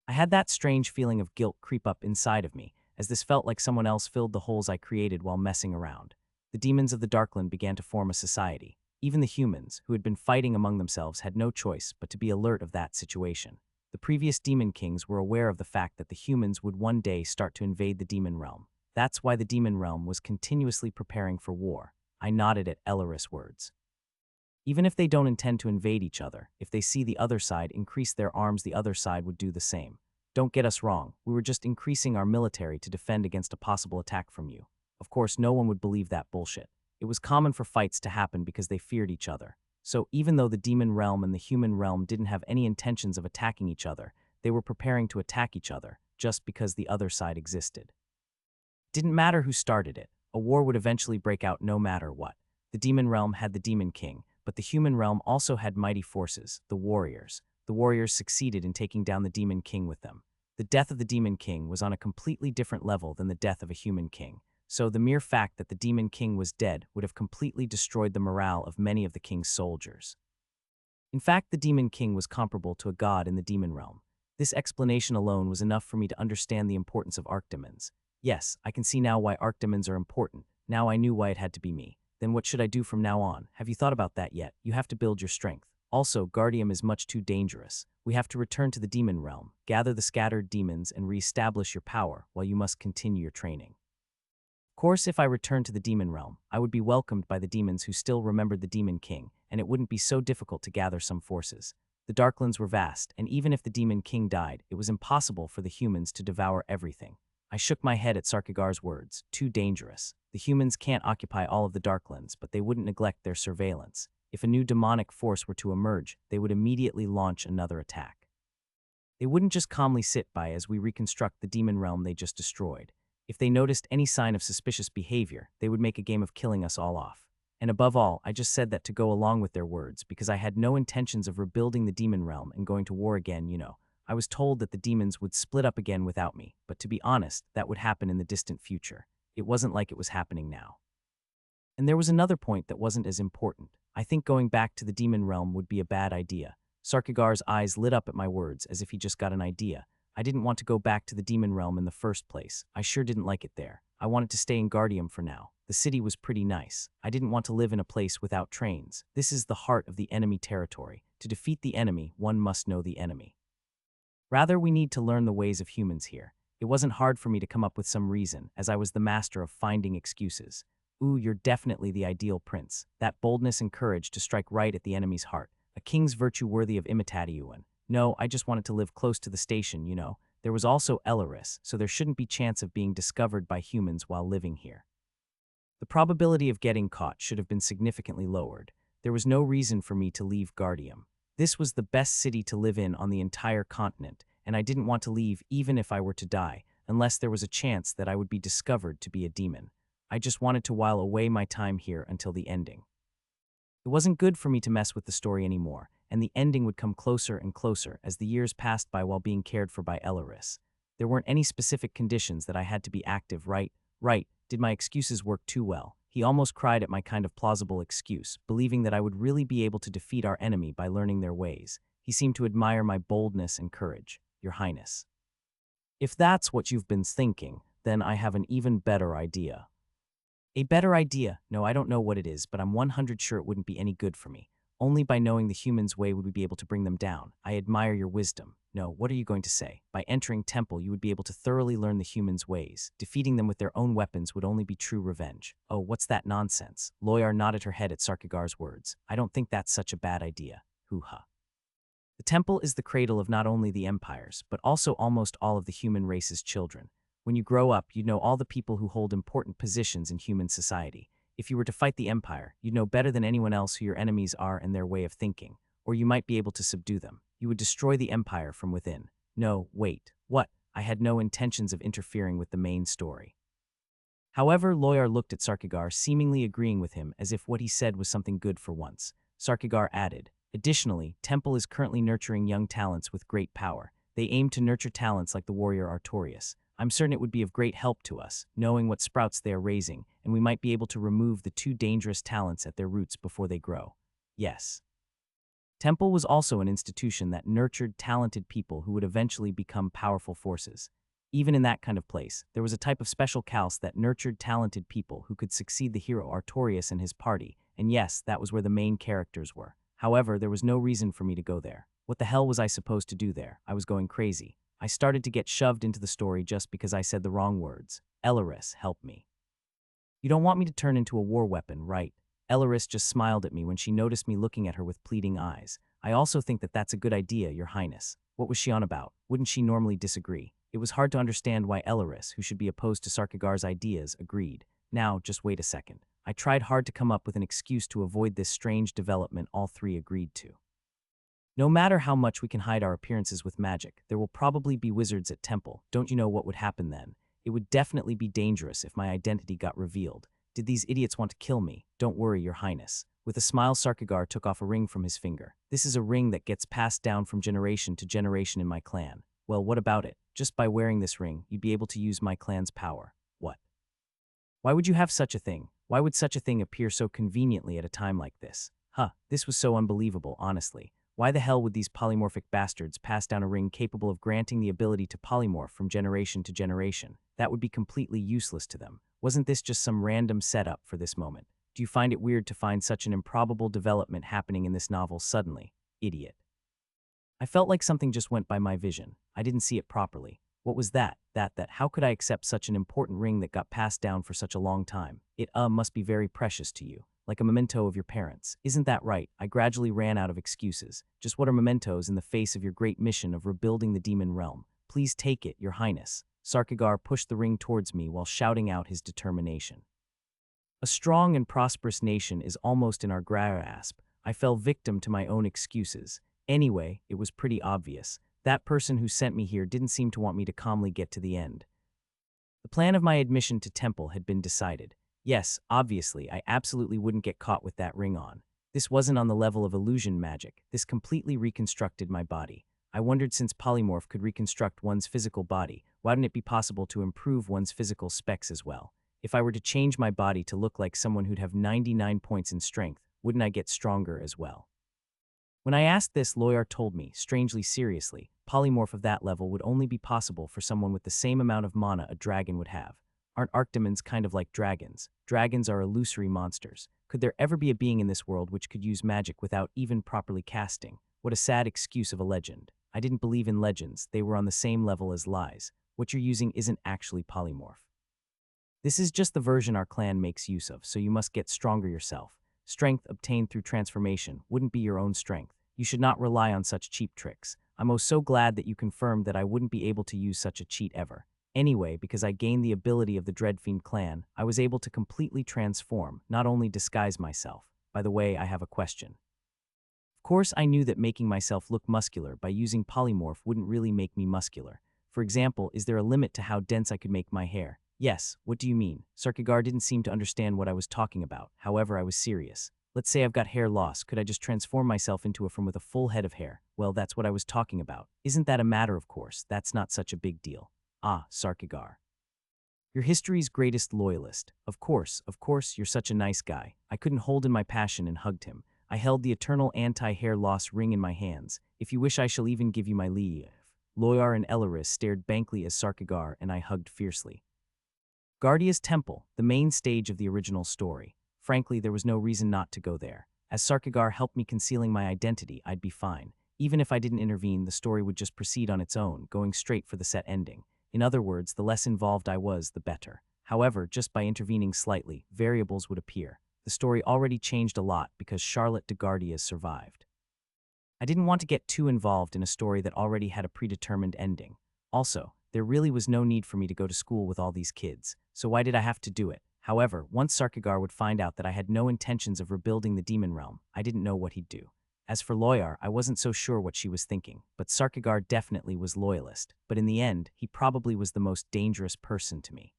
I had that strange feeling of guilt creep up inside of me, as this felt like someone else filled the holes I created while messing around. The demons of the Darkland began to form a society. Even the humans, who had been fighting among themselves, had no choice but to be alert of that situation. The previous demon kings were aware of the fact that the humans would one day start to invade the demon realm. That's why the demon realm was continuously preparing for war. I nodded at Elleris' words. Even if they don't intend to invade each other, if they see the other side increase their arms, the other side would do the same. Don't get us wrong, we were just increasing our military to defend against a possible attack from you. Of course, no one would believe that bullshit. It was common for fights to happen because they feared each other. So even though the demon realm and the human realm didn't have any intentions of attacking each other, they were preparing to attack each other, just because the other side existed. Didn't matter who started it. A war would eventually break out no matter what. The demon realm had the demon king, but the human realm also had mighty forces, the warriors. The warriors succeeded in taking down the demon king with them. The death of the demon king was on a completely different level than the death of a human king. So the mere fact that the demon king was dead would have completely destroyed the morale of many of the king's soldiers. In fact, the demon king was comparable to a god in the demon realm. This explanation alone was enough for me to understand the importance of archdemons. Yes, I can see now why archdemons are important. Now I knew why it had to be me. Then what should I do from now on? Have you thought about that yet? You have to build your strength. Also, Guardium is much too dangerous. We have to return to the demon realm, gather the scattered demons, and re-establish your power while you must continue your training. Of course, if I returned to the demon realm, I would be welcomed by the demons who still remembered the demon king, and it wouldn't be so difficult to gather some forces. The Darklands were vast, and even if the demon king died, it was impossible for the humans to devour everything. I shook my head at Sarkigar's words. Too dangerous. The humans can't occupy all of the Darklands, but they wouldn't neglect their surveillance. If a new demonic force were to emerge, they would immediately launch another attack. They wouldn't just calmly sit by as we reconstruct the demon realm they just destroyed. If they noticed any sign of suspicious behavior, they would make a game of killing us all off. And above all, I just said that to go along with their words because I had no intentions of rebuilding the demon realm and going to war again. I was told that the demons would split up again without me, but to be honest, that would happen in the distant future. It wasn't like it was happening now. And there was another point that wasn't as important. I think going back to the demon realm would be a bad idea. Sarkigar's eyes lit up at my words as if he just got an idea. I didn't want to go back to the demon realm in the first place. I sure didn't like it there. I wanted to stay in Guardium for now. The city was pretty nice. I didn't want to live in a place without trains. This is the heart of the enemy territory. To defeat the enemy, one must know the enemy. Rather, we need to learn the ways of humans here. It wasn't hard for me to come up with some reason, as I was the master of finding excuses. Ooh, you're definitely the ideal prince. That boldness and courage to strike right at the enemy's heart. A king's virtue worthy of imitation. No, I just wanted to live close to the station. There was also Elaris, so there shouldn't be chance of being discovered by humans while living here. The probability of getting caught should have been significantly lowered. There was no reason for me to leave Guardium. This was the best city to live in on the entire continent, and I didn't want to leave even if I were to die, unless there was a chance that I would be discovered to be a demon. I just wanted to while away my time here until the ending. It wasn't good for me to mess with the story anymore, and the ending would come closer and closer as the years passed by while being cared for by Elaris. There weren't any specific conditions that I had to be active, right? Did my excuses work too well? He almost cried at my kind of plausible excuse, believing that I would really be able to defeat our enemy by learning their ways. He seemed to admire my boldness and courage, Your Highness. If that's what you've been thinking, then I have an even better idea. A better idea? No, I don't know what it is, but I'm 100% sure it wouldn't be any good for me. Only by knowing the humans' way would we be able to bring them down. I admire your wisdom. No, what are you going to say? By entering Temple, you would be able to thoroughly learn the humans' ways. Defeating them with their own weapons would only be true revenge. Oh, what's that nonsense? Loyar nodded her head at Sarkigar's words. I don't think that's such a bad idea. Hoo-ha. The Temple is the cradle of not only the empires, but also almost all of the human race's children. When you grow up, you'd know all the people who hold important positions in human society. If you were to fight the Empire, you'd know better than anyone else who your enemies are and their way of thinking, or you might be able to subdue them. You would destroy the Empire from within. No, wait, what? I had no intentions of interfering with the main story. However, Loyar looked at Sarkigar, seemingly agreeing with him as if what he said was something good for once. Sarkigar added, additionally, Temple is currently nurturing young talents with great power. They aim to nurture talents like the warrior Artorias. I'm certain it would be of great help to us, knowing what sprouts they are raising, and we might be able to remove the two dangerous talents at their roots before they grow. Yes. Temple was also an institution that nurtured talented people who would eventually become powerful forces. Even in that kind of place, there was a type of special Kals that nurtured talented people who could succeed the hero Artorias and his party, and yes, that was where the main characters were. However, there was no reason for me to go there. What the hell was I supposed to do there? I was going crazy. I started to get shoved into the story just because I said the wrong words. Elaris, help me. You don't want me to turn into a war weapon, right? Elaris just smiled at me when she noticed me looking at her with pleading eyes. I also think that that's a good idea, Your Highness. What was she on about? Wouldn't she normally disagree? It was hard to understand why Elaris, who should be opposed to Sarkigar's ideas, agreed. Now, just wait a second. I tried hard to come up with an excuse to avoid this strange development all three agreed to. No matter how much we can hide our appearances with magic, there will probably be wizards at Temple. Don't you know what would happen then? It would definitely be dangerous if my identity got revealed. Did these idiots want to kill me? Don't worry, Your Highness. With a smile, Sarkagar took off a ring from his finger. This is a ring that gets passed down from generation to generation in my clan. Well, what about it? Just by wearing this ring, you'd be able to use my clan's power. What? Why would you have such a thing? Why would such a thing appear so conveniently at a time like this? This was so unbelievable, honestly. Why the hell would these polymorphic bastards pass down a ring capable of granting the ability to polymorph from generation to generation? That would be completely useless to them. Wasn't this just some random setup for this moment? Do you find it weird to find such an improbable development happening in this novel suddenly? Idiot. I felt like something just went by my vision. I didn't see it properly. What was that? How could I accept such an important ring that got passed down for such a long time? It must be very precious to you. Like a memento of your parents. Isn't that right? I gradually ran out of excuses. Just what are mementos in the face of your great mission of rebuilding the demon realm? Please take it, Your Highness. Sarkagar pushed the ring towards me while shouting out his determination. A strong and prosperous nation is almost in our grasp. I fell victim to my own excuses. Anyway, it was pretty obvious. That person who sent me here didn't seem to want me to calmly get to the end. The plan of my admission to temple had been decided. Yes, obviously, I absolutely wouldn't get caught with that ring on. This wasn't on the level of illusion magic. This completely reconstructed my body. I wondered, since polymorph could reconstruct one's physical body, why wouldn't it be possible to improve one's physical specs as well? If I were to change my body to look like someone who'd have 99 points in strength, wouldn't I get stronger as well? When I asked this, Loyar told me, strangely seriously, polymorph of that level would only be possible for someone with the same amount of mana a dragon would have. Aren't archdemons kind of like dragons? Dragons are illusory monsters. Could there ever be a being in this world which could use magic without even properly casting? What a sad excuse of a legend. I didn't believe in legends. They were on the same level as lies. What you're using isn't actually polymorph. This is just the version our clan makes use of, so you must get stronger yourself. Strength obtained through transformation wouldn't be your own strength. You should not rely on such cheap tricks. I'm so glad that you confirmed that I wouldn't be able to use such a cheat ever. Anyway, because I gained the ability of the Dreadfiend clan, I was able to completely transform, not only disguise myself. By the way, I have a question. Of course, I knew that making myself look muscular by using polymorph wouldn't really make me muscular. For example, is there a limit to how dense I could make my hair? Yes, what do you mean? Sarkagar didn't seem to understand what I was talking about. However, I was serious. Let's say I've got hair loss. Could I just transform myself into a from with a full head of hair? Well, that's what I was talking about. Isn't that a matter of course? That's not such a big deal. Ah, Sarkagar. Your history's greatest loyalist. Of course, you're such a nice guy. I couldn't hold in my passion and hugged him. I held the eternal anti-hair loss ring in my hands. If you wish, I shall even give you my leave. Loyar and Elaris stared blankly as Sarkagar and I hugged fiercely. Guardia's Temple, the main stage of the original story. Frankly, there was no reason not to go there. As Sarkagar helped me concealing my identity, I'd be fine. Even if I didn't intervene, the story would just proceed on its own, going straight for the set ending. In other words, the less involved I was, the better. However, just by intervening slightly, variables would appear. The story already changed a lot because Charlotte de Guardia survived. I didn't want to get too involved in a story that already had a predetermined ending. Also, there really was no need for me to go to school with all these kids, so why did I have to do it? However, once Sarkagar would find out that I had no intentions of rebuilding the demon realm, I didn't know what he'd do. As for Loyar, I wasn't so sure what she was thinking, but Sarkagar definitely was loyalist. But in the end, he probably was the most dangerous person to me.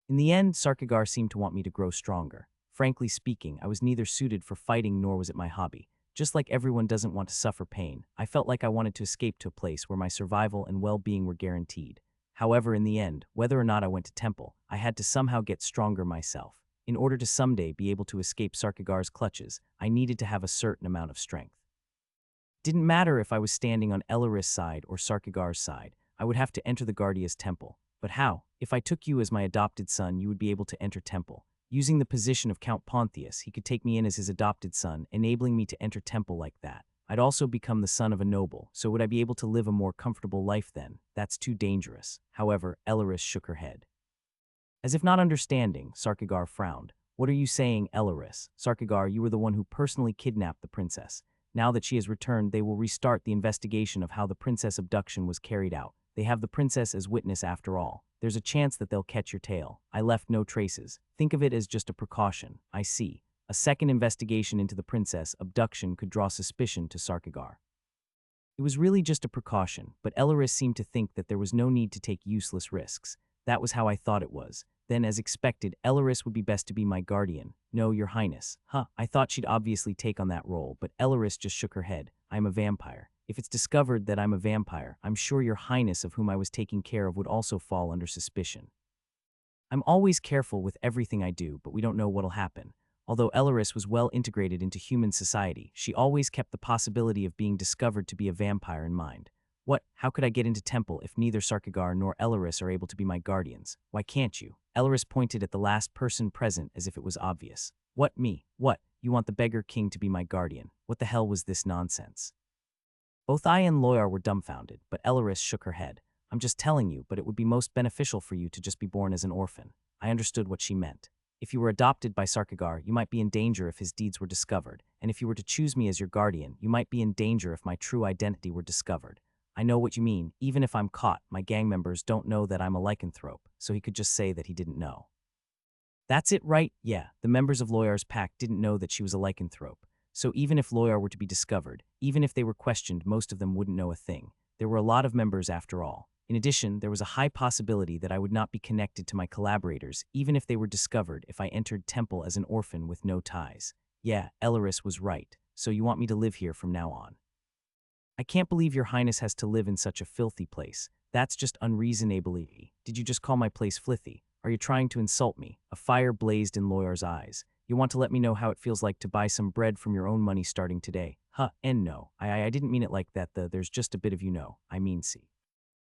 In the end, Sarkagar seemed to want me to grow stronger. Frankly speaking, I was neither suited for fighting nor was it my hobby. Just like everyone doesn't want to suffer pain, I felt like I wanted to escape to a place where my survival and well-being were guaranteed. However, in the end, whether or not I went to temple, I had to somehow get stronger myself. In order to someday be able to escape Sarkagar's clutches, I needed to have a certain amount of strength. Didn't matter if I was standing on Elaris' side or Sarkagar's side, I would have to enter the Guardia's temple. But how? If I took you as my adopted son, you would be able to enter temple. Using the position of Count Pontius, he could take me in as his adopted son, enabling me to enter temple like that. I'd also become the son of a noble, so would I be able to live a more comfortable life then? That's too dangerous. However, Elaris shook her head. As if not understanding, Sarkagar frowned. What are you saying, Elaris? Sarkagar, you were the one who personally kidnapped the princess. Now that she has returned, they will restart the investigation of how the princess abduction was carried out. They have the princess as witness after all. There's a chance that they'll catch your tail. I left no traces. Think of it as just a precaution. I see. A second investigation into the princess abduction could draw suspicion to Sarkagar. It was really just a precaution, but Elaris seemed to think that there was no need to take useless risks. That was how I thought it was. Then, as expected, Elaris would be best to be my guardian. No, your highness. Huh, I thought she'd obviously take on that role, but Elaris just shook her head. I'm a vampire. If it's discovered that I'm a vampire, I'm sure your highness of whom I was taking care of would also fall under suspicion. I'm always careful with everything I do, but we don't know what'll happen. Although Elaris was well integrated into human society, she always kept the possibility of being discovered to be a vampire in mind. What? How could I get into temple if neither Sarkagar nor Elaris are able to be my guardians? Why can't you? Elaris pointed at the last person present as if it was obvious. What, me? What? You want the beggar king to be my guardian? What the hell was this nonsense? Both I and Loyar were dumbfounded, but Elaris shook her head. I'm just telling you, but it would be most beneficial for you to just be born as an orphan. I understood what she meant. If you were adopted by Sarkagar, you might be in danger if his deeds were discovered, and if you were to choose me as your guardian, you might be in danger if my true identity were discovered. I know what you mean. Even if I'm caught, my gang members don't know that I'm a lycanthrope, so he could just say that he didn't know. That's it, right? Yeah, the members of Loyar's pack didn't know that she was a lycanthrope. So even if Loyar were to be discovered, even if they were questioned, most of them wouldn't know a thing. There were a lot of members after all. In addition, there was a high possibility that I would not be connected to my collaborators, even if they were discovered if I entered temple as an orphan with no ties. Yeah, Elaris was right. So you want me to live here from now on? I can't believe your highness has to live in such a filthy place. That's just unreasonably. Did you just call my place filthy? Are you trying to insult me? A fire blazed in Loyar's eyes. You want to let me know how it feels like to buy some bread from your own money starting today? Huh, and no. I didn't mean it like that, there's just a bit of I mean see.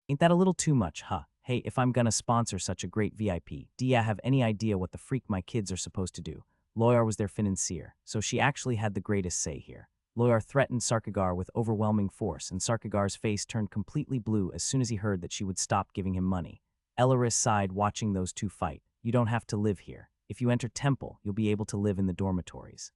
Ain't that a little too much, huh? Hey, if I'm gonna sponsor such a great VIP, do ya have any idea what the freak my kids are supposed to do? Loyar was their financier, so she actually had the greatest say here. Loyar threatened Sarkagar with overwhelming force, and Sarkagar's face turned completely blue as soon as he heard that she would stop giving him money. Elaris sighed watching those two fight. You don't have to live here. If you enter temple, you'll be able to live in the dormitories.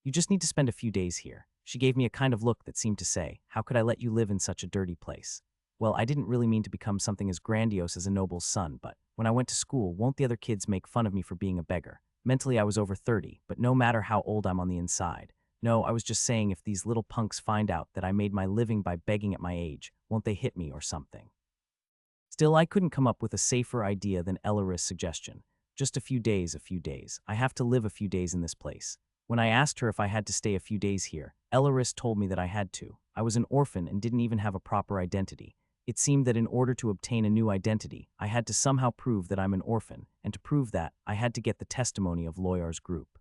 You just need to spend a few days here. She gave me a kind of look that seemed to say, how could I let you live in such a dirty place? Well, I didn't really mean to become something as grandiose as a noble's son, but when I went to school, won't the other kids make fun of me for being a beggar? Mentally, I was over 30, but no matter how old I'm on the inside. No, I was just saying if these little punks find out that I made my living by begging at my age, won't they hit me or something? Still, I couldn't come up with a safer idea than Elaris' suggestion. Just a few days. I have to live a few days in this place. When I asked her if I had to stay a few days here, Elaris told me that I had to. I was an orphan and didn't even have a proper identity. It seemed that in order to obtain a new identity, I had to somehow prove that I'm an orphan, and to prove that, I had to get the testimony of Loyar's group.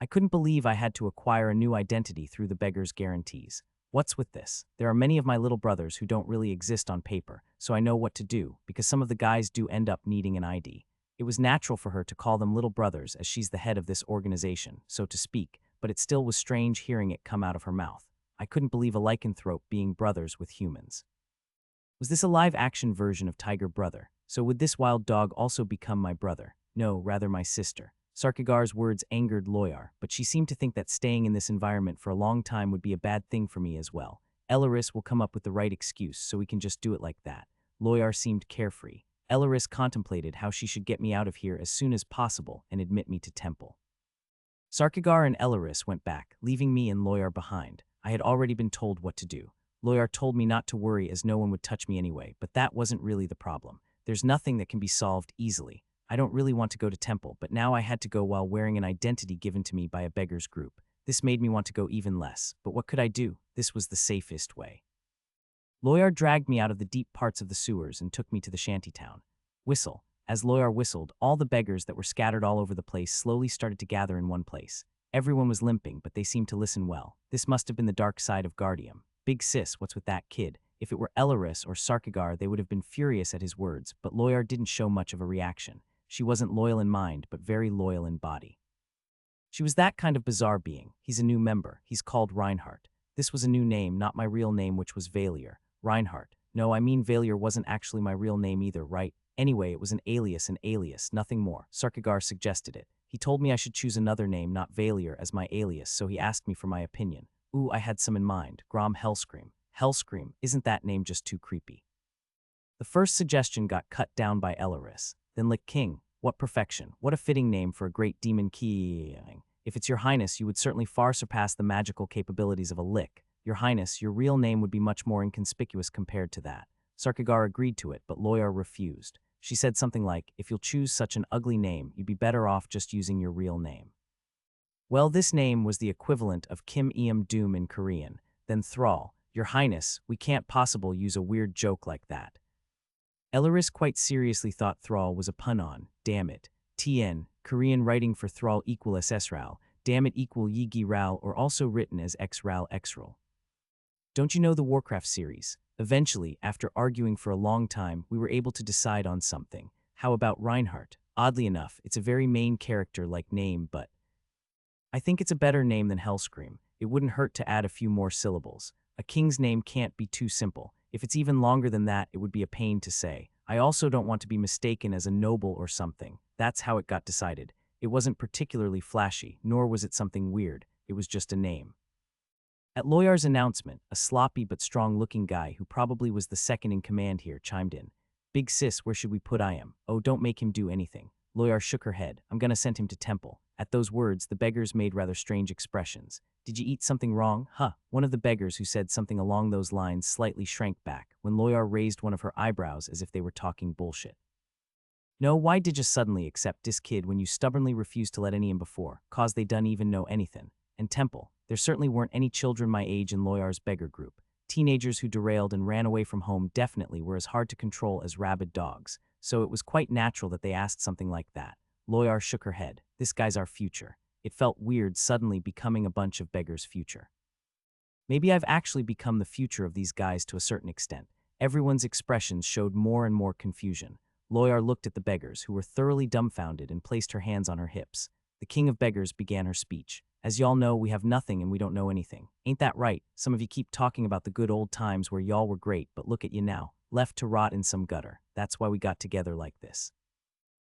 I couldn't believe I had to acquire a new identity through the beggar's guarantees. What's with this? There are many of my little brothers who don't really exist on paper, so I know what to do, because some of the guys do end up needing an ID. It was natural for her to call them little brothers as she's the head of this organization, so to speak, but it still was strange hearing it come out of her mouth. I couldn't believe a lycanthrope being brothers with humans. Was this a live-action version of Tiger Brother? So would this wild dog also become my brother? No, rather my sister. Sarkagar's words angered Loyar, but she seemed to think that staying in this environment for a long time would be a bad thing for me as well. Elaris will come up with the right excuse, so we can just do it like that. Loyar seemed carefree. Elaris contemplated how she should get me out of here as soon as possible and admit me to temple. Sarkagar and Elaris went back, leaving me and Loyar behind. I had already been told what to do. Loyar told me not to worry as no one would touch me anyway, but that wasn't really the problem. There's nothing that can be solved easily. I don't really want to go to temple, but now I had to go while wearing an identity given to me by a beggar's group. This made me want to go even less, but what could I do? This was the safest way. Loyar dragged me out of the deep parts of the sewers and took me to the shantytown. Whistle. As Loyar whistled, all the beggars that were scattered all over the place slowly started to gather in one place. Everyone was limping, but they seemed to listen well. This must have been the dark side of Guardium. Big sis, what's with that kid? If it were Elaris or Sarkagar, they would have been furious at his words, but Loyar didn't show much of a reaction. She wasn't loyal in mind, but very loyal in body. She was that kind of bizarre being. He's a new member. He's called Reinhardt. This was a new name, not my real name, which was Valier. Reinhardt. No, I mean Valier wasn't actually my real name either, right? Anyway, it was an alias, nothing more. Sarkagar suggested it. He told me I should choose another name, not Valier, as my alias, so he asked me for my opinion. Ooh, I had some in mind. Grom Hellscream. Hellscream, isn't that name just too creepy? The first suggestion got cut down by Elaris. Then Lick King. What perfection. What a fitting name for a great demon king. If it's your highness, you would certainly far surpass the magical capabilities of a Lick. Your highness, your real name would be much more inconspicuous compared to that. Sarkagar agreed to it, but Loyar refused. She said something like, if you'll choose such an ugly name, you'd be better off just using your real name. Well, this name was the equivalent of Kim Eum Doom in Korean. Then Thrall, Your Highness, we can't possibly use a weird joke like that. Elleris quite seriously thought Thrall was a pun on, damn it. TN, Korean writing for Thrall equal SSRAL, damn it equal Yigi Ral, or also written as XRAL XRAL. Don't you know the Warcraft series? Eventually, after arguing for a long time, we were able to decide on something. How about Reinhardt? Oddly enough, it's a very main character-like name, but I think it's a better name than Hellscream. It wouldn't hurt to add a few more syllables. A king's name can't be too simple. If it's even longer than that, it would be a pain to say. I also don't want to be mistaken as a noble or something. That's how it got decided. It wasn't particularly flashy, nor was it something weird. It was just a name. At Loyar's announcement, a sloppy but strong-looking guy who probably was the second in command here chimed in. Big sis, where should we put I am? Oh, don't make him do anything. Loyar shook her head. I'm gonna send him to temple. At those words, the beggars made rather strange expressions. Did you eat something wrong? Huh. One of the beggars who said something along those lines slightly shrank back when Loyar raised one of her eyebrows as if they were talking bullshit. No, why did you suddenly accept this kid when you stubbornly refused to let any in before, cause they done even know anything? And temple, there certainly weren't any children my age in Loyar's beggar group. Teenagers who derailed and ran away from home definitely were as hard to control as rabid dogs, so it was quite natural that they asked something like that. Loyar shook her head. This guy's our future. It felt weird suddenly becoming a bunch of beggars' future. Maybe I've actually become the future of these guys to a certain extent. Everyone's expressions showed more and more confusion. Loyar looked at the beggars, who were thoroughly dumbfounded, and placed her hands on her hips. The king of beggars began her speech. As y'all know, we have nothing and we don't know anything. Ain't that right? Some of you keep talking about the good old times where y'all were great, but look at you now, left to rot in some gutter. That's why we got together like this.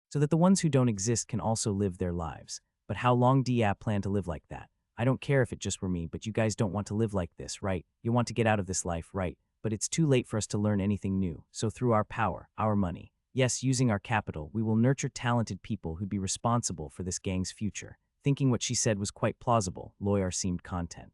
So that the ones who don't exist can also live their lives. But how long do ya plan to live like that? I don't care if it just were me, but you guys don't want to live like this, right? You want to get out of this life, right? But it's too late for us to learn anything new. So through our power, our money, yes, using our capital, we will nurture talented people who'd be responsible for this gang's future. Thinking what she said was quite plausible, Loyar seemed content.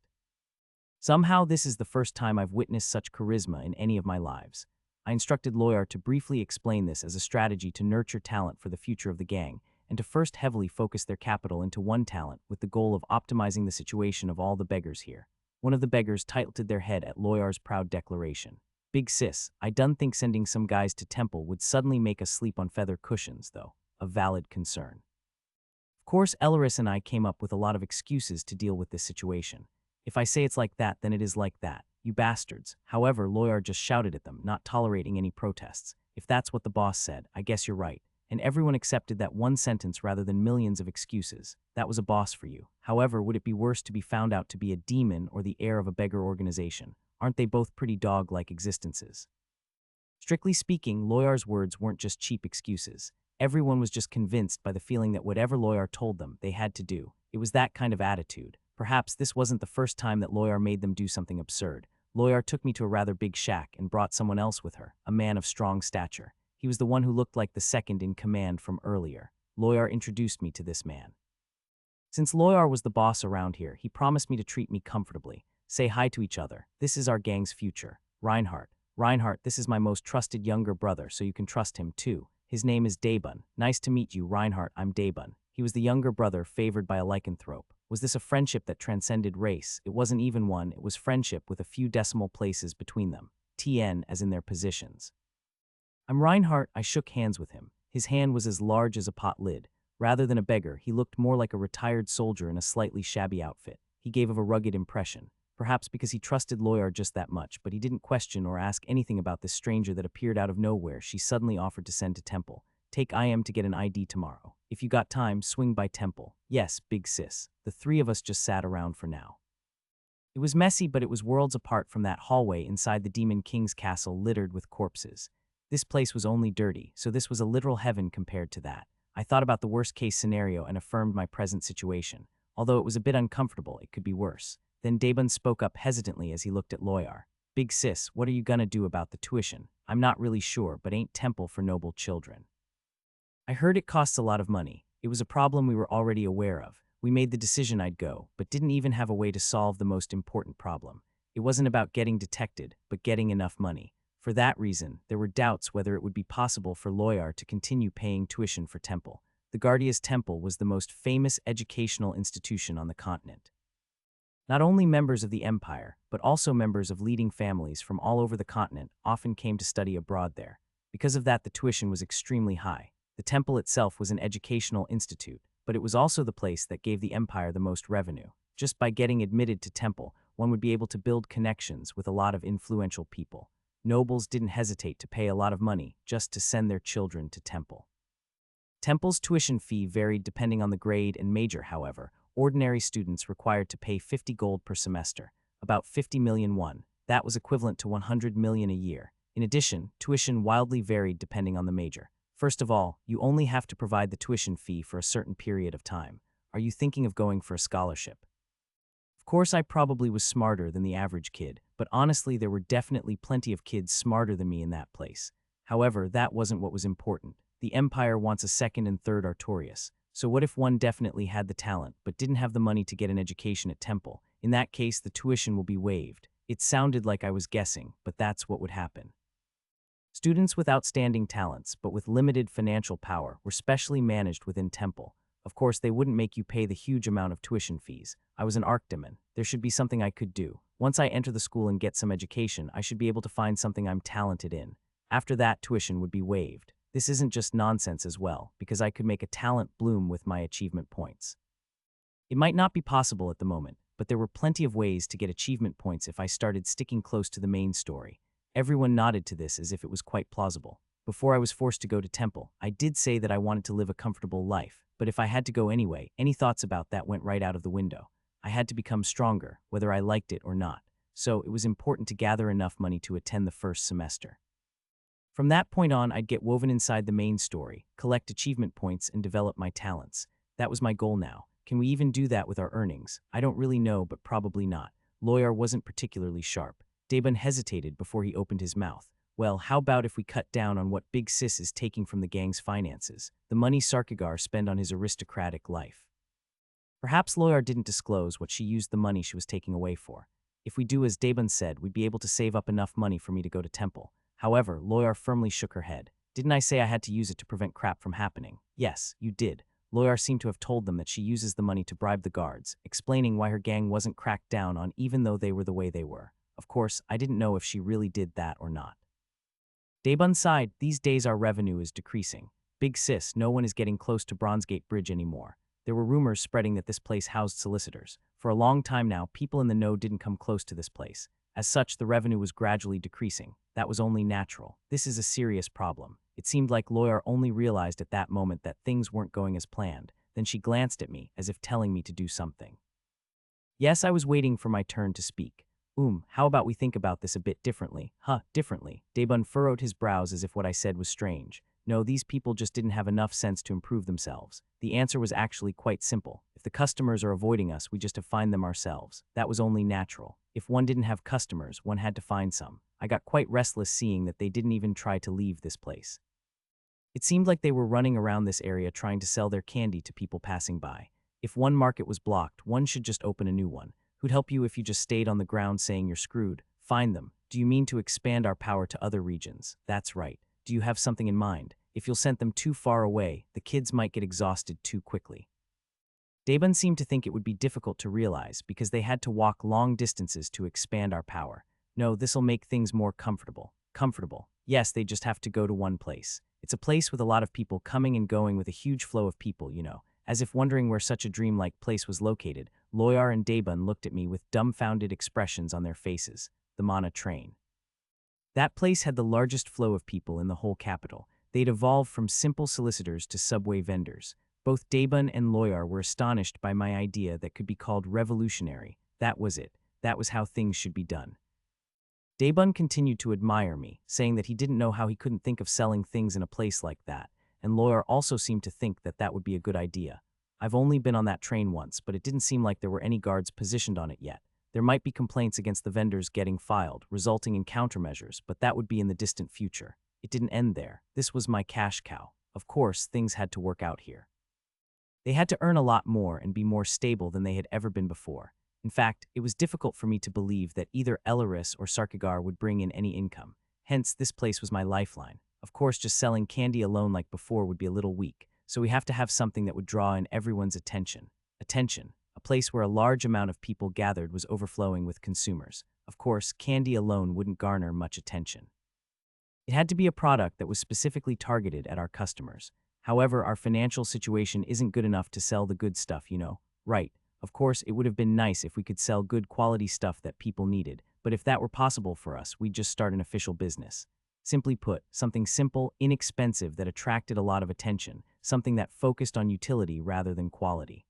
Somehow this is the first time I've witnessed such charisma in any of my lives. I instructed Loyar to briefly explain this as a strategy to nurture talent for the future of the gang, and to first heavily focus their capital into one talent with the goal of optimizing the situation of all the beggars here. One of the beggars tilted their head at Loyar's proud declaration. Big sis, I done think sending some guys to temple would suddenly make us sleep on feather cushions, though. A valid concern. Of course, Elleris and I came up with a lot of excuses to deal with this situation. If I say it's like that, then it is like that. You bastards. However, Loyar just shouted at them, not tolerating any protests. If that's what the boss said, I guess you're right. And everyone accepted that one sentence rather than millions of excuses. That was a boss for you. However, would it be worse to be found out to be a demon or the heir of a beggar organization? Aren't they both pretty dog-like existences? Strictly speaking, Loyar's words weren't just cheap excuses. Everyone was just convinced by the feeling that whatever Loyar told them, they had to do. It was that kind of attitude. Perhaps this wasn't the first time that Loyar made them do something absurd. Loyar took me to a rather big shack and brought someone else with her, a man of strong stature. He was the one who looked like the second in command from earlier. Loyar introduced me to this man. Since Loyar was the boss around here, he promised me to treat me comfortably. Say hi to each other. This is our gang's future. Reinhardt. Reinhardt, this is my most trusted younger brother, so you can trust him too. His name is Daebun. Nice to meet you, Reinhardt. I'm Daebun. He was the younger brother favored by a lycanthrope. Was this a friendship that transcended race? It wasn't even one, it was friendship with a few decimal places between them. TN as in their positions. I'm Reinhardt. I shook hands with him. His hand was as large as a pot lid. Rather than a beggar, he looked more like a retired soldier in a slightly shabby outfit. He gave of a rugged impression. Perhaps because he trusted Loyar just that much, but he didn't question or ask anything about this stranger that appeared out of nowhere she suddenly offered to send to temple. Take IM to get an ID tomorrow. If you got time, swing by temple. Yes, big sis. The three of us just sat around for now. It was messy, but it was worlds apart from that hallway inside the Demon King's castle littered with corpses. This place was only dirty, so this was a literal heaven compared to that. I thought about the worst-case scenario and affirmed my present situation. Although it was a bit uncomfortable, it could be worse. Then Daebun spoke up hesitantly as he looked at Loyar. Big sis, what are you gonna do about the tuition? I'm not really sure, but ain't temple for noble children. I heard it costs a lot of money. It was a problem we were already aware of. We made the decision I'd go, but didn't even have a way to solve the most important problem. It wasn't about getting detected, but getting enough money. For that reason, there were doubts whether it would be possible for Loyar to continue paying tuition for temple. The Guardia's Temple was the most famous educational institution on the continent. Not only members of the empire, but also members of leading families from all over the continent often came to study abroad there. Because of that, the tuition was extremely high. The temple itself was an educational institute, but it was also the place that gave the empire the most revenue. Just by getting admitted to temple, one would be able to build connections with a lot of influential people. Nobles didn't hesitate to pay a lot of money just to send their children to temple. Temple's tuition fee varied depending on the grade and major, however. Ordinary students required to pay 50 gold per semester, about 50 million won. That was equivalent to 100 million a year. In addition, tuition wildly varied depending on the major. First of all, you only have to provide the tuition fee for a certain period of time. Are you thinking of going for a scholarship? Of course, I probably was smarter than the average kid, but honestly, there were definitely plenty of kids smarter than me in that place. However, that wasn't what was important. The empire wants a second and third Artorias. So what if one definitely had the talent, but didn't have the money to get an education at temple? In that case, the tuition will be waived. It sounded like I was guessing, but that's what would happen. Students with outstanding talents, but with limited financial power, were specially managed within temple. Of course, they wouldn't make you pay the huge amount of tuition fees. I was an archdemon. There should be something I could do. Once I enter the school and get some education, I should be able to find something I'm talented in. After that, tuition would be waived. This isn't just nonsense as well, because I could make a talent bloom with my achievement points. It might not be possible at the moment, but there were plenty of ways to get achievement points if I started sticking close to the main story. Everyone nodded to this as if it was quite plausible. Before I was forced to go to temple, I did say that I wanted to live a comfortable life, but if I had to go anyway, any thoughts about that went right out of the window. I had to become stronger, whether I liked it or not, so it was important to gather enough money to attend the first semester. From that point on, I'd get woven inside the main story, collect achievement points, and develop my talents. That was my goal now. Can we even do that with our earnings? I don't really know, but probably not. Loyar wasn't particularly sharp. Daebun hesitated before he opened his mouth. Well, how about if we cut down on what Big Sis is taking from the gang's finances? The money Sarkigar spent on his aristocratic life. Perhaps Loyar didn't disclose what she used the money she was taking away for. If we do as Daebun said, we'd be able to save up enough money for me to go to temple. However, Loyar firmly shook her head. Didn't I say I had to use it to prevent crap from happening? Yes, you did. Loyar seemed to have told them that she uses the money to bribe the guards, explaining why her gang wasn't cracked down on even though they were the way they were. Of course, I didn't know if she really did that or not. Daebun sighed. These days our revenue is decreasing. Big Sis, no one is getting close to Bronzegate Bridge anymore. There were rumors spreading that this place housed solicitors. For a long time now, people in the know didn't come close to this place. As such, the revenue was gradually decreasing. That was only natural. This is a serious problem. It seemed like Loyar only realized at that moment that things weren't going as planned. Then she glanced at me, as if telling me to do something. Yes, I was waiting for my turn to speak. How about we think about this a bit differently? Differently. Daebun furrowed his brows as if what I said was strange. No, these people just didn't have enough sense to improve themselves. The answer was actually quite simple. If the customers are avoiding us, we just have to find them ourselves. That was only natural. If one didn't have customers, one had to find some. I got quite restless seeing that they didn't even try to leave this place. It seemed like they were running around this area trying to sell their candy to people passing by. If one market was blocked, one should just open a new one. Who'd help you if you just stayed on the ground saying you're screwed? Find them. Do you mean to expand our power to other regions? That's right. Do you have something in mind? If you'll send them too far away, the kids might get exhausted too quickly. Daebun seemed to think it would be difficult to realize because they had to walk long distances to expand our power. No, this'll make things more comfortable. Comfortable. Yes, they just have to go to one place. It's a place with a lot of people coming and going with a huge flow of people, As if wondering where such a dreamlike place was located, Loyar and Daebun looked at me with dumbfounded expressions on their faces. The Mana train. That place had the largest flow of people in the whole capital. They'd evolved from simple solicitors to subway vendors. Both Daebun and Loyar were astonished by my idea that could be called revolutionary. That was it. That was how things should be done. Daebun continued to admire me, saying that he didn't know how he couldn't think of selling things in a place like that, and Loyar also seemed to think that that would be a good idea. I've only been on that train once, but it didn't seem like there were any guards positioned on it yet. There might be complaints against the vendors getting filed, resulting in countermeasures, but that would be in the distant future. It didn't end there. This was my cash cow. Of course, things had to work out here. They had to earn a lot more and be more stable than they had ever been before. In fact, it was difficult for me to believe that either Elaris or Sarkigar would bring in any income. Hence, this place was my lifeline. Of course, just selling candy alone like before would be a little weak, so we have to have something that would draw in everyone's attention. Attention. A place where a large amount of people gathered was overflowing with consumers. Of course, candy alone wouldn't garner much attention. It had to be a product that was specifically targeted at our customers. However, our financial situation isn't good enough to sell the good stuff, Right. Of course, it would have been nice if we could sell good quality stuff that people needed, but if that were possible for us, we'd just start an official business. Simply put, something simple, inexpensive that attracted a lot of attention, something that focused on utility rather than quality.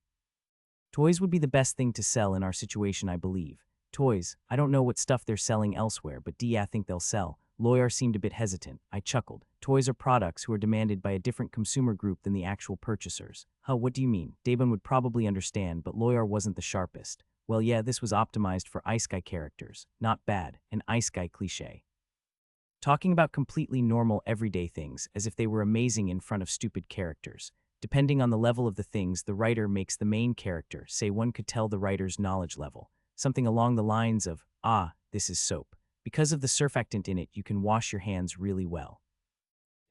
Toys would be the best thing to sell in our situation, I believe. Toys, I don't know what stuff they're selling elsewhere, but I think they'll sell. Lawyer seemed a bit hesitant. I chuckled. Toys are products who are demanded by a different consumer group than the actual purchasers. Huh, what do you mean? Daebun would probably understand, but Lawyer wasn't the sharpest. Well, yeah, this was optimized for Ice Guy characters. Not bad. An Ice Guy cliché. Talking about completely normal everyday things, as if they were amazing in front of stupid characters. Depending on the level of the things, the writer makes the main character, say one could tell the writer's knowledge level. Something along the lines of, this is soap. Because of the surfactant in it, you can wash your hands really well.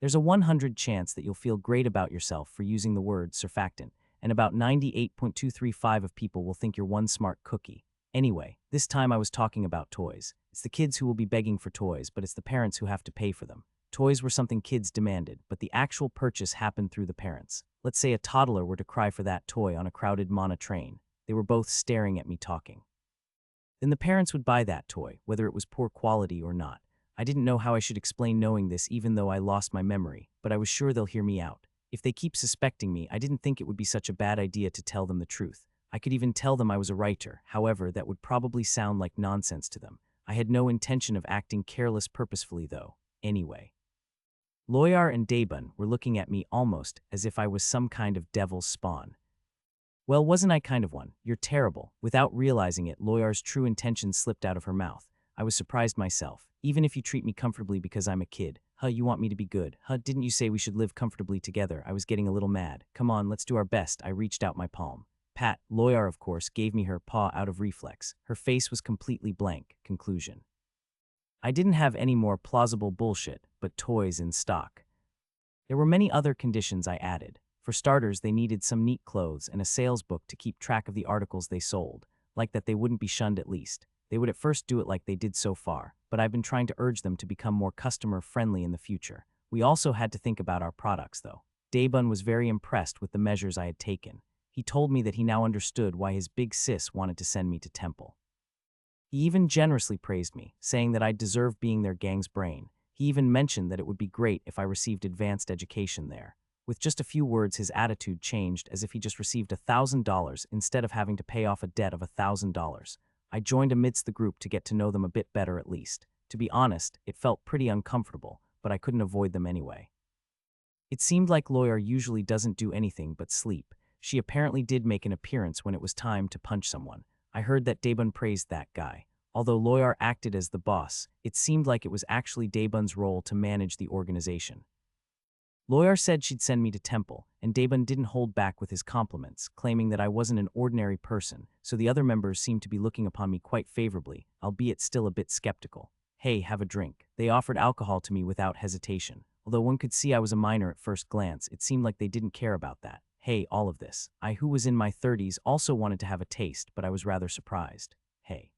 There's a 100 chance that you'll feel great about yourself for using the word surfactant, and about 98.235 of people will think you're one smart cookie. Anyway, this time I was talking about toys. It's the kids who will be begging for toys, but it's the parents who have to pay for them. Toys were something kids demanded, but the actual purchase happened through the parents. Let's say a toddler were to cry for that toy on a crowded Mana train. They were both staring at me talking. Then the parents would buy that toy, whether it was poor quality or not. I didn't know how I should explain knowing this even though I lost my memory, but I was sure they'll hear me out. If they keep suspecting me, I didn't think it would be such a bad idea to tell them the truth. I could even tell them I was a writer, however, that would probably sound like nonsense to them. I had no intention of acting careless purposefully though. Anyway. Loyar and Daebun were looking at me almost as if I was some kind of devil's spawn. Well, wasn't I kind of one? You're terrible. Without realizing it, Loyar's true intention slipped out of her mouth. I was surprised myself. Even if you treat me comfortably because I'm a kid. You want me to be good. Didn't you say we should live comfortably together? I was getting a little mad. Come on, let's do our best. I reached out my palm. Pat, Loyar of course, gave me her paw out of reflex. Her face was completely blank. Conclusion. I didn't have any more plausible bullshit, but toys in stock. There were many other conditions I added. For starters, they needed some neat clothes and a sales book to keep track of the articles they sold, like that they wouldn't be shunned at least. They would at first do it like they did so far, but I've been trying to urge them to become more customer-friendly in the future. We also had to think about our products, though. Daebun was very impressed with the measures I had taken. He told me that he now understood why his big sis wanted to send me to temple. He even generously praised me, saying that I deserved being their gang's brain. He even mentioned that it would be great if I received advanced education there. With just a few words, his attitude changed as if he just received $1,000 instead of having to pay off a debt of $1,000. I joined amidst the group to get to know them a bit better at least. To be honest, it felt pretty uncomfortable, but I couldn't avoid them anyway. It seemed like Loyar usually doesn't do anything but sleep. She apparently did make an appearance when it was time to punch someone. I heard that Daebun praised that guy. Although Loyar acted as the boss, it seemed like it was actually Daebun's role to manage the organization. Loyar said she'd send me to temple, and Daebun didn't hold back with his compliments, claiming that I wasn't an ordinary person, so the other members seemed to be looking upon me quite favorably, albeit still a bit skeptical. Hey, have a drink. They offered alcohol to me without hesitation. Although one could see I was a minor at first glance, it seemed like they didn't care about that. Hey, all of this. I, who was in my 30s, also wanted to have a taste, but I was rather surprised. Hey.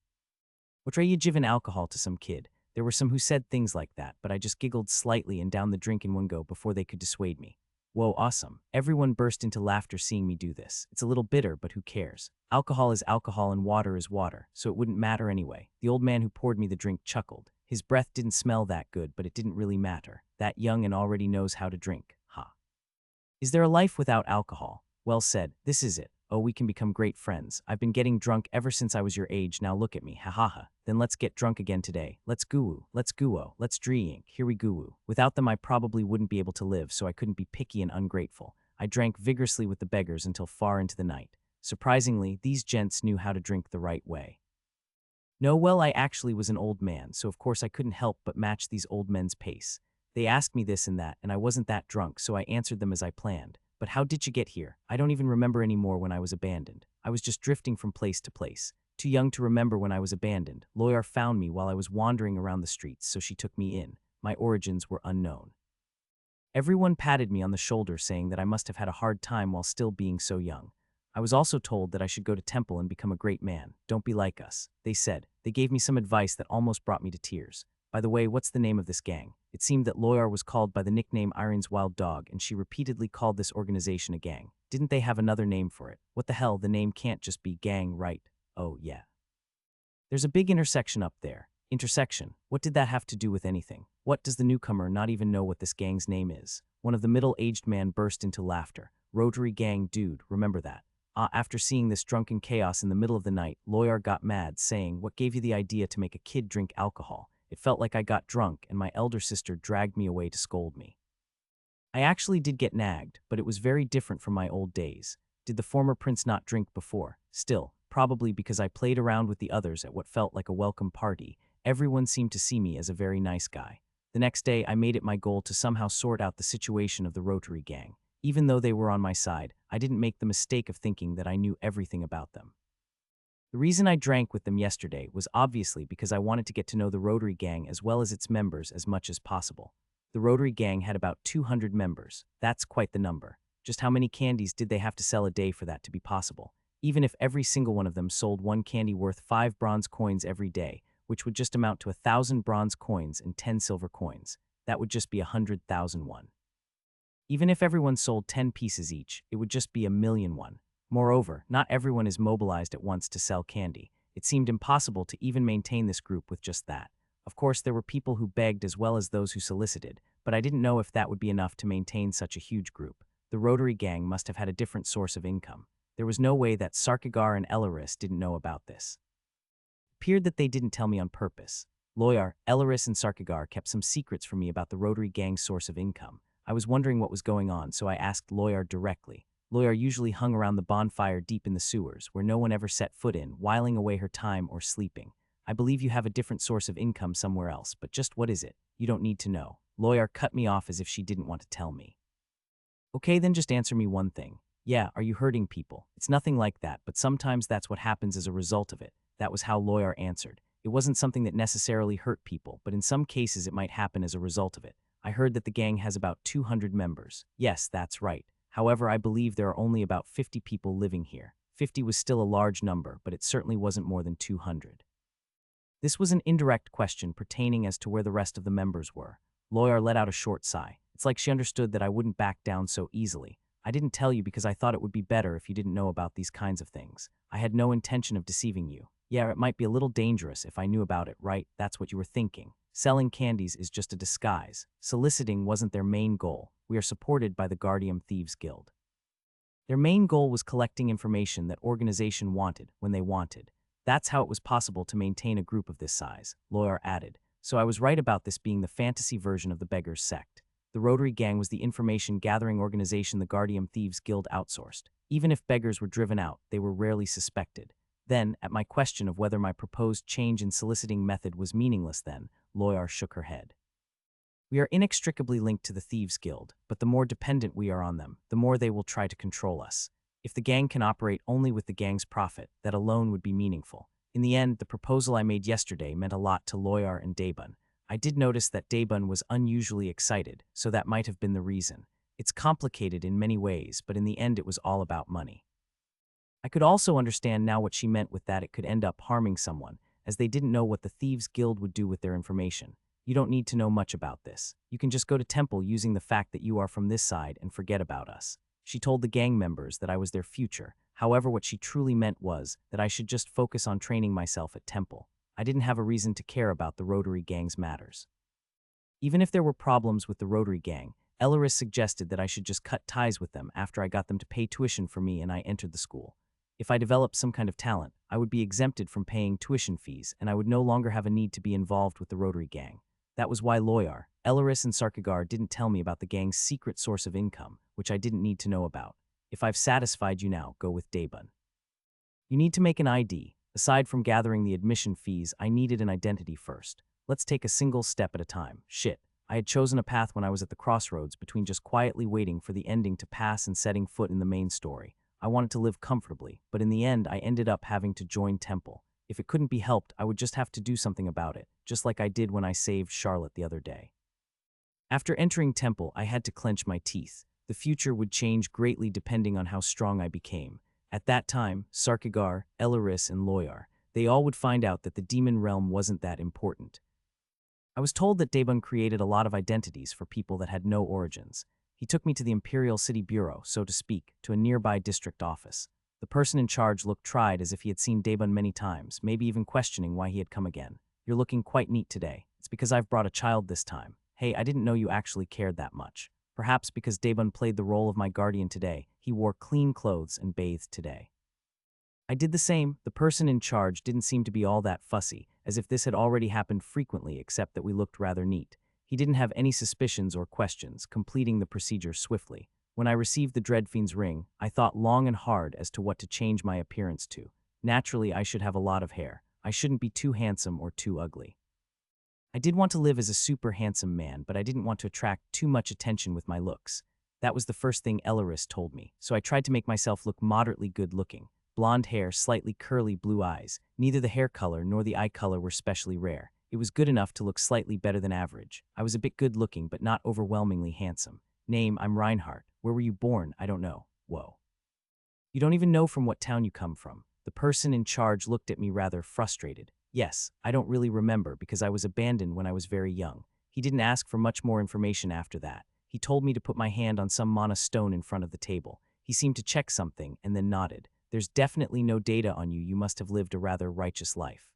What are you giving alcohol to some kid? There were some who said things like that, but I just giggled slightly and downed the drink in one go before they could dissuade me. Whoa, awesome. Everyone burst into laughter seeing me do this. It's a little bitter, but who cares? Alcohol is alcohol and water is water, so it wouldn't matter anyway. The old man who poured me the drink chuckled. His breath didn't smell that good, but it didn't really matter. That young and already knows how to drink. Ha. Is there a life without alcohol? Well said. This is it. Oh, we can become great friends. I've been getting drunk ever since I was your age, now look at me, ha ha ha. Then let's get drunk again today. Let's goo-woo, let's goo-o, let's drink, here we goo-woo. Without them I probably wouldn't be able to live, so I couldn't be picky and ungrateful. I drank vigorously with the beggars until far into the night. Surprisingly, these gents knew how to drink the right way. No, well, I actually was an old man, so of course I couldn't help but match these old men's pace. They asked me this and that, and I wasn't that drunk, so I answered them as I planned. But how did you get here? I don't even remember anymore when I was abandoned. I was just drifting from place to place. Too young to remember when I was abandoned. Loyar found me while I was wandering around the streets, so she took me in. my origins were unknown. Everyone patted me on the shoulder saying that I must have had a hard time while still being so young. I was also told that I should go to temple and become a great man. Don't be like us, they said. They gave me some advice that almost brought me to tears. By the way, what's the name of this gang? It seemed that Loyar was called by the nickname Irene's Wild Dog, and she repeatedly called this organization a gang. Didn't they have another name for it? What the hell, the name can't just be gang, right? Oh, yeah. There's a big intersection up there. Intersection. What did that have to do with anything? What does the newcomer not even know what this gang's name is? One of the middle-aged men burst into laughter. Rotary gang, dude, remember that. After seeing this drunken chaos in the middle of the night, Loyar got mad, saying, "What gave you the idea to make a kid drink alcohol? It felt like I got drunk, and my elder sister dragged me away to scold me." I actually did get nagged, but it was very different from my old days. Did the former prince not drink before? Still, probably because I played around with the others at what felt like a welcome party, everyone seemed to see me as a very nice guy. The next day, I made it my goal to somehow sort out the situation of the Rotary gang. Even though they were on my side, I didn't make the mistake of thinking that I knew everything about them. The reason I drank with them yesterday was obviously because I wanted to get to know the Rotary gang as well as its members as much as possible. The Rotary gang had about 200 members. That's quite the number. Just how many candies did they have to sell a day for that to be possible? Even if every single one of them sold one candy worth 5 bronze coins every day, which would just amount to 1,000 bronze coins and 10 silver coins, that would just be 100,001. Even if everyone sold 10 pieces each, it would just be 1,000,001. Moreover, not everyone is mobilized at once to sell candy. It seemed impossible to even maintain this group with just that. Of course, there were people who begged as well as those who solicited, but I didn't know if that would be enough to maintain such a huge group. The Rotary gang must have had a different source of income. There was no way that Sarkigar and Elaris didn't know about this. It appeared that they didn't tell me on purpose. Loyar, Elaris, and Sarkigar kept some secrets from me about the Rotary gang's source of income. I was wondering what was going on, so I asked Loyar directly. Loyar usually hung around the bonfire deep in the sewers, where no one ever set foot in, whiling away her time or sleeping. I believe you have a different source of income somewhere else, but just what is it? You don't need to know. Loyar cut me off as if she didn't want to tell me. Okay, then just answer me one thing. Yeah, are you hurting people? It's nothing like that, but sometimes that's what happens as a result of it. That was how Loyar answered. It wasn't something that necessarily hurt people, but in some cases it might happen as a result of it. I heard that the gang has about 200 members. Yes, that's right. However, I believe there are only about 50 people living here. 50 was still a large number, but it certainly wasn't more than 200. This was an indirect question pertaining as to where the rest of the members were. Loyar let out a short sigh. It's like she understood that I wouldn't back down so easily. I didn't tell you because I thought it would be better if you didn't know about these kinds of things. I had no intention of deceiving you. Yeah, it might be a little dangerous if I knew about it, right? That's what you were thinking. Selling candies is just a disguise. Soliciting wasn't their main goal. We are supported by the Guardian Thieves Guild. Their main goal was collecting information that organization wanted when they wanted. That's how it was possible to maintain a group of this size, Loyar added. So I was right about this being the fantasy version of the Beggars sect. The Rotary Gang was the information-gathering organization the Guardian Thieves Guild outsourced. Even if beggars were driven out, they were rarely suspected. Then, at my question of whether my proposed change in soliciting method was meaningless then, Loyar shook her head. We are inextricably linked to the Thieves Guild, but the more dependent we are on them, the more they will try to control us. If the gang can operate only with the gang's profit, that alone would be meaningful. In the end, the proposal I made yesterday meant a lot to Loyar and Daebun. I did notice that Daebun was unusually excited, so that might have been the reason. It's complicated in many ways, but in the end it was all about money. I could also understand now what she meant with that it could end up harming someone, as they didn't know what the Thieves Guild would do with their information. You don't need to know much about this. You can just go to temple using the fact that you are from this side and forget about us. She told the gang members that I was their future. However, what she truly meant was that I should just focus on training myself at temple. I didn't have a reason to care about the Rotary gang's matters. Even if there were problems with the Rotary gang, Elaris suggested that I should just cut ties with them after I got them to pay tuition for me and I entered the school. If I developed some kind of talent, I would be exempted from paying tuition fees and I would no longer have a need to be involved with the Rotary gang. That was why Loyar, Elaris, and Sarkigar didn't tell me about the gang's secret source of income, which I didn't need to know about. If I've satisfied you now, go with Daebun. You need to make an ID. Aside from gathering the admission fees, I needed an identity first. Let's take a single step at a time. Shit. I had chosen a path when I was at the crossroads between just quietly waiting for the ending to pass and setting foot in the main story. I wanted to live comfortably, but in the end I ended up having to join Temple. If it couldn't be helped, I would just have to do something about it, just like I did when I saved Charlotte the other day. After entering temple, I had to clench my teeth. The future would change greatly depending on how strong I became. At that time, Sarkigar, Elaris, and Loyar, they all would find out that the demon realm wasn't that important. I was told that Daebun created a lot of identities for people that had no origins. He took me to the Imperial City Bureau, so to speak, to a nearby district office. The person in charge looked tried as if he had seen Daebun many times, maybe even questioning why he had come again. "You're looking quite neat today. It's because I've brought a child this time. Hey, I didn't know you actually cared that much." Perhaps because Daebun played the role of my guardian today, he wore clean clothes and bathed today. I did the same. The person in charge didn't seem to be all that fussy, as if this had already happened frequently except that we looked rather neat. He didn't have any suspicions or questions, completing the procedure swiftly. When I received the Dreadfiend's ring, I thought long and hard as to what to change my appearance to. Naturally, I should have a lot of hair. I shouldn't be too handsome or too ugly. I did want to live as a super handsome man, but I didn't want to attract too much attention with my looks. That was the first thing Elaris told me, so I tried to make myself look moderately good-looking. Blonde hair, slightly curly blue eyes. Neither the hair color nor the eye color were specially rare. It was good enough to look slightly better than average. I was a bit good-looking, but not overwhelmingly handsome. Name, I'm Reinhardt. Where were you born? I don't know. Whoa. You don't even know from what town you come from. The person in charge looked at me rather frustrated. Yes, I don't really remember because I was abandoned when I was very young. He didn't ask for much more information after that. He told me to put my hand on some mana stone in front of the table. He seemed to check something and then nodded. "There's definitely no data on you. You must have lived a rather righteous life."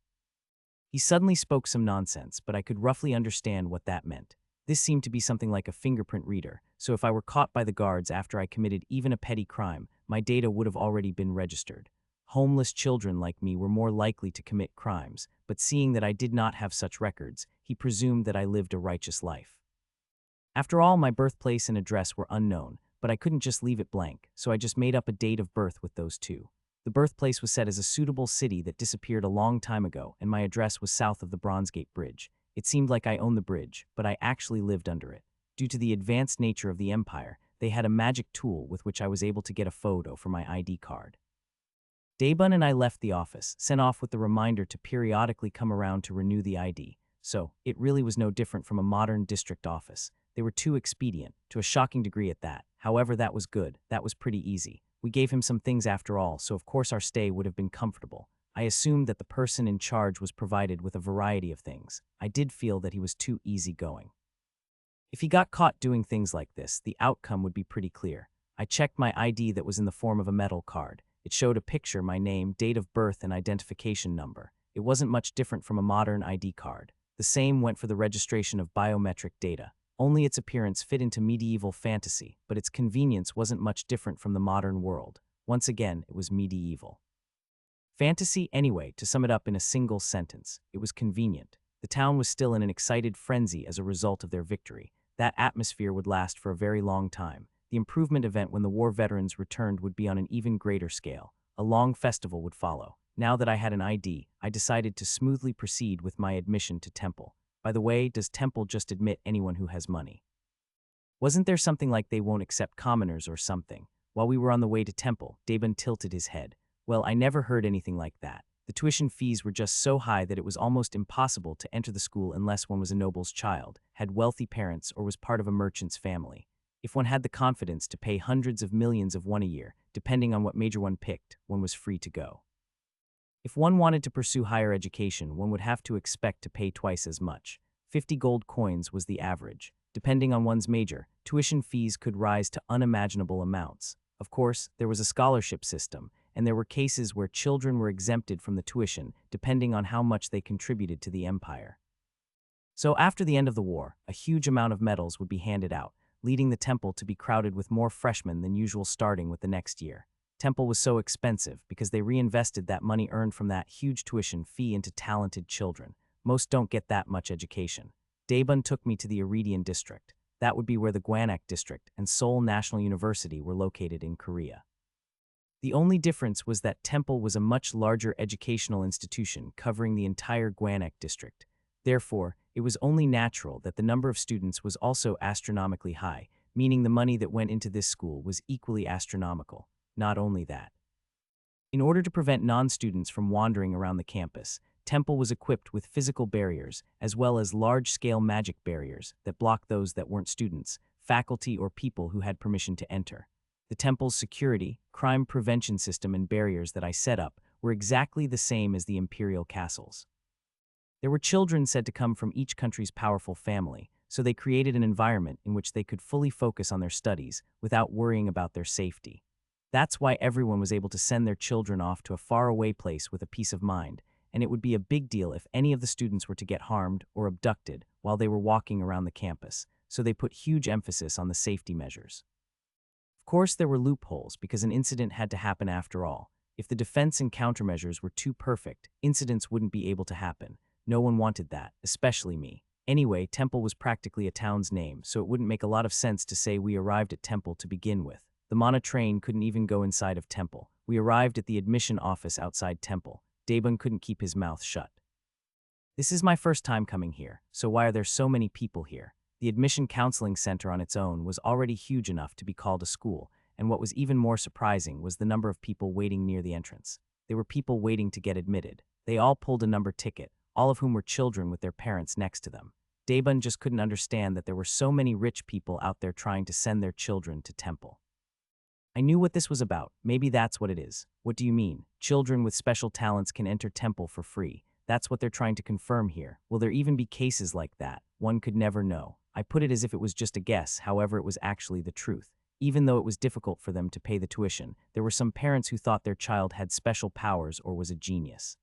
He suddenly spoke some nonsense, but I could roughly understand what that meant. This seemed to be something like a fingerprint reader, so if I were caught by the guards after I committed even a petty crime, my data would have already been registered. Homeless children like me were more likely to commit crimes, but seeing that I did not have such records, he presumed that I lived a righteous life. After all, my birthplace and address were unknown, but I couldn't just leave it blank, so I just made up a date of birth with those two. The birthplace was set as a suitable city that disappeared a long time ago, and my address was south of the Bronze Gate Bridge. It seemed like I owned the bridge, but I actually lived under it. Due to the advanced nature of the Empire, they had a magic tool with which I was able to get a photo for my ID card. Daebun and I left the office, sent off with the reminder to periodically come around to renew the ID. So, it really was no different from a modern district office. They were too expedient, to a shocking degree at that. However, that was good. That was pretty easy. We gave him some things after all, so of course our stay would have been comfortable. I assumed that the person in charge was provided with a variety of things. I did feel that he was too easygoing. If he got caught doing things like this, the outcome would be pretty clear. I checked my ID that was in the form of a metal card. It showed a picture, my name, date of birth, and identification number. It wasn't much different from a modern ID card. The same went for the registration of biometric data. Only its appearance fit into medieval fantasy, but its convenience wasn't much different from the modern world. Once again, it was medieval. Fantasy, anyway, to sum it up in a single sentence. It was convenient. The town was still in an excited frenzy as a result of their victory. That atmosphere would last for a very long time. The improvement event when the war veterans returned would be on an even greater scale. A long festival would follow. Now that I had an ID, I decided to smoothly proceed with my admission to Temple. By the way, does Temple just admit anyone who has money? Wasn't there something like they won't accept commoners or something? While we were on the way to Temple, Daebun tilted his head. Well, I never heard anything like that. The tuition fees were just so high that it was almost impossible to enter the school unless one was a noble's child, had wealthy parents, or was part of a merchant's family. If one had the confidence to pay hundreds of millions of won a year, depending on what major one picked, one was free to go. If one wanted to pursue higher education, one would have to expect to pay twice as much. 50 gold coins was the average. Depending on one's major, tuition fees could rise to unimaginable amounts. Of course, there was a scholarship system, and there were cases where children were exempted from the tuition, depending on how much they contributed to the empire. So after the end of the war, a huge amount of medals would be handed out, leading the temple to be crowded with more freshmen than usual starting with the next year. Temple was so expensive because they reinvested that money earned from that huge tuition fee into talented children. Most don't get that much education. Daebun took me to the Iridian district. That would be where the Gwanak district and Seoul National University were located in Korea. The only difference was that Temple was a much larger educational institution covering the entire Gwanak district. Therefore, it was only natural that the number of students was also astronomically high, meaning the money that went into this school was equally astronomical. Not only that. In order to prevent non-students from wandering around the campus, Temple was equipped with physical barriers, as well as large-scale magic barriers that blocked those that weren't students, faculty, or people who had permission to enter. The temple's security, crime prevention system, and barriers that I set up were exactly the same as the imperial castles. There were children said to come from each country's powerful family, so they created an environment in which they could fully focus on their studies without worrying about their safety. That's why everyone was able to send their children off to a faraway place with a peace of mind, and it would be a big deal if any of the students were to get harmed or abducted while they were walking around the campus, so they put huge emphasis on the safety measures. Of course, there were loopholes because an incident had to happen after all. If the defense and countermeasures were too perfect, incidents wouldn't be able to happen. No one wanted that, especially me. Anyway, Temple was practically a town's name, so it wouldn't make a lot of sense to say we arrived at Temple to begin with. The Mana train couldn't even go inside of Temple. We arrived at the admission office outside Temple. Daebun couldn't keep his mouth shut. This is my first time coming here, so why are there so many people here? The admission counseling center on its own was already huge enough to be called a school, and what was even more surprising was the number of people waiting near the entrance. They were people waiting to get admitted. They all pulled a number ticket, all of whom were children with their parents next to them. Daebun just couldn't understand that there were so many rich people out there trying to send their children to Temple. I knew what this was about. Maybe that's what it is. What do you mean? Children with special talents can enter Temple for free. That's what they're trying to confirm here. Will there even be cases like that? One could never know. I put it as if it was just a guess, however it was actually the truth. Even though it was difficult for them to pay the tuition, there were some parents who thought their child had special powers or was a genius.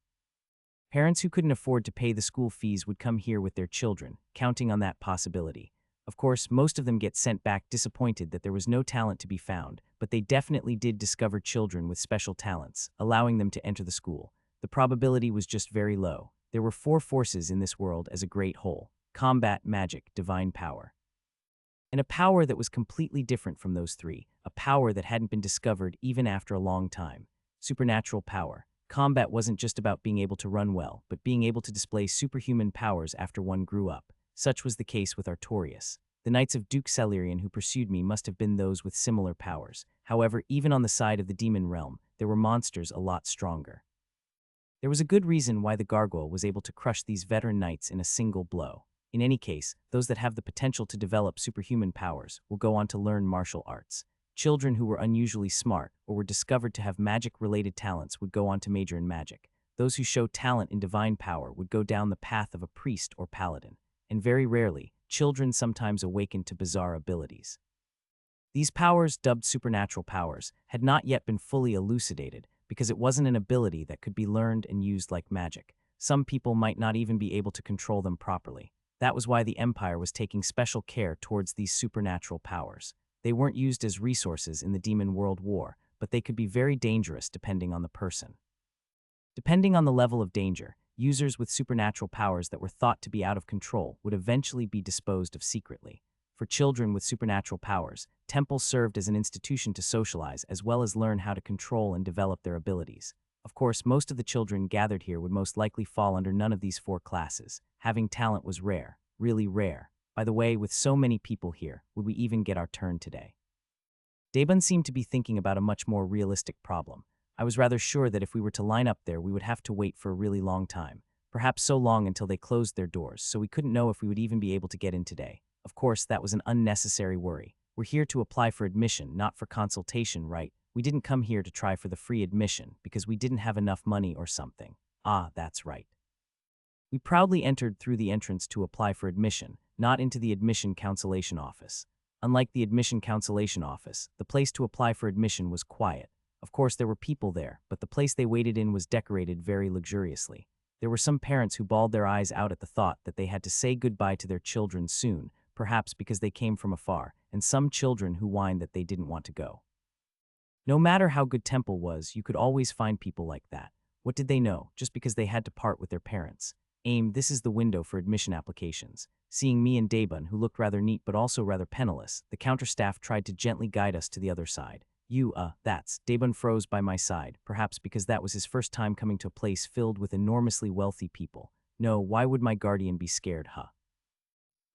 Parents who couldn't afford to pay the school fees would come here with their children, counting on that possibility. Of course, most of them get sent back disappointed that there was no talent to be found, but they definitely did discover children with special talents, allowing them to enter the school. The probability was just very low. There were 4 forces in this world as a great whole: combat, magic, divine power. And a power that was completely different from those 3, a power that hadn't been discovered even after a long time: supernatural power. Combat wasn't just about being able to run well, but being able to display superhuman powers after one grew up. Such was the case with Artorias. The knights of Duke Celerion who pursued me must have been those with similar powers. However, even on the side of the demon realm, there were monsters a lot stronger. There was a good reason why the gargoyle was able to crush these veteran knights in a single blow. In any case, those that have the potential to develop superhuman powers will go on to learn martial arts. Children who were unusually smart or were discovered to have magic-related talents would go on to major in magic. Those who show talent in divine power would go down the path of a priest or paladin. And very rarely, children sometimes awakened to bizarre abilities. These powers, dubbed supernatural powers, had not yet been fully elucidated because it wasn't an ability that could be learned and used like magic. Some people might not even be able to control them properly. That was why the Empire was taking special care towards these supernatural powers. They weren't used as resources in the Demon World War, but they could be very dangerous depending on the person. Depending on the level of danger, users with supernatural powers that were thought to be out of control would eventually be disposed of secretly. For children with supernatural powers, temples served as an institution to socialize as well as learn how to control and develop their abilities. Of course, most of the children gathered here would most likely fall under none of these 4 classes. Having talent was rare, really rare. By the way, with so many people here, would we even get our turn today? Daebun seemed to be thinking about a much more realistic problem. I was rather sure that if we were to line up there, we would have to wait for a really long time, perhaps so long until they closed their doors, so we couldn't know if we would even be able to get in today. Of course, that was an unnecessary worry. We're here to apply for admission, not for consultation, right? We didn't come here to try for the free admission because we didn't have enough money or something. Ah, that's right. We proudly entered through the entrance to apply for admission, not into the admission cancellation office. Unlike the admission cancellation office, the place to apply for admission was quiet. Of course, there were people there, but the place they waited in was decorated very luxuriously. There were some parents who bawled their eyes out at the thought that they had to say goodbye to their children soon, perhaps because they came from afar, and some children who whined that they didn't want to go. No matter how good Temple was, you could always find people like that. What did they know, just because they had to part with their parents? This is the window for admission applications. Seeing me and Daebun, who looked rather neat but also rather penniless, the counter staff tried to gently guide us to the other side. That's. Daebun froze by my side, perhaps because that was his first time coming to a place filled with enormously wealthy people. No, why would my guardian be scared, huh?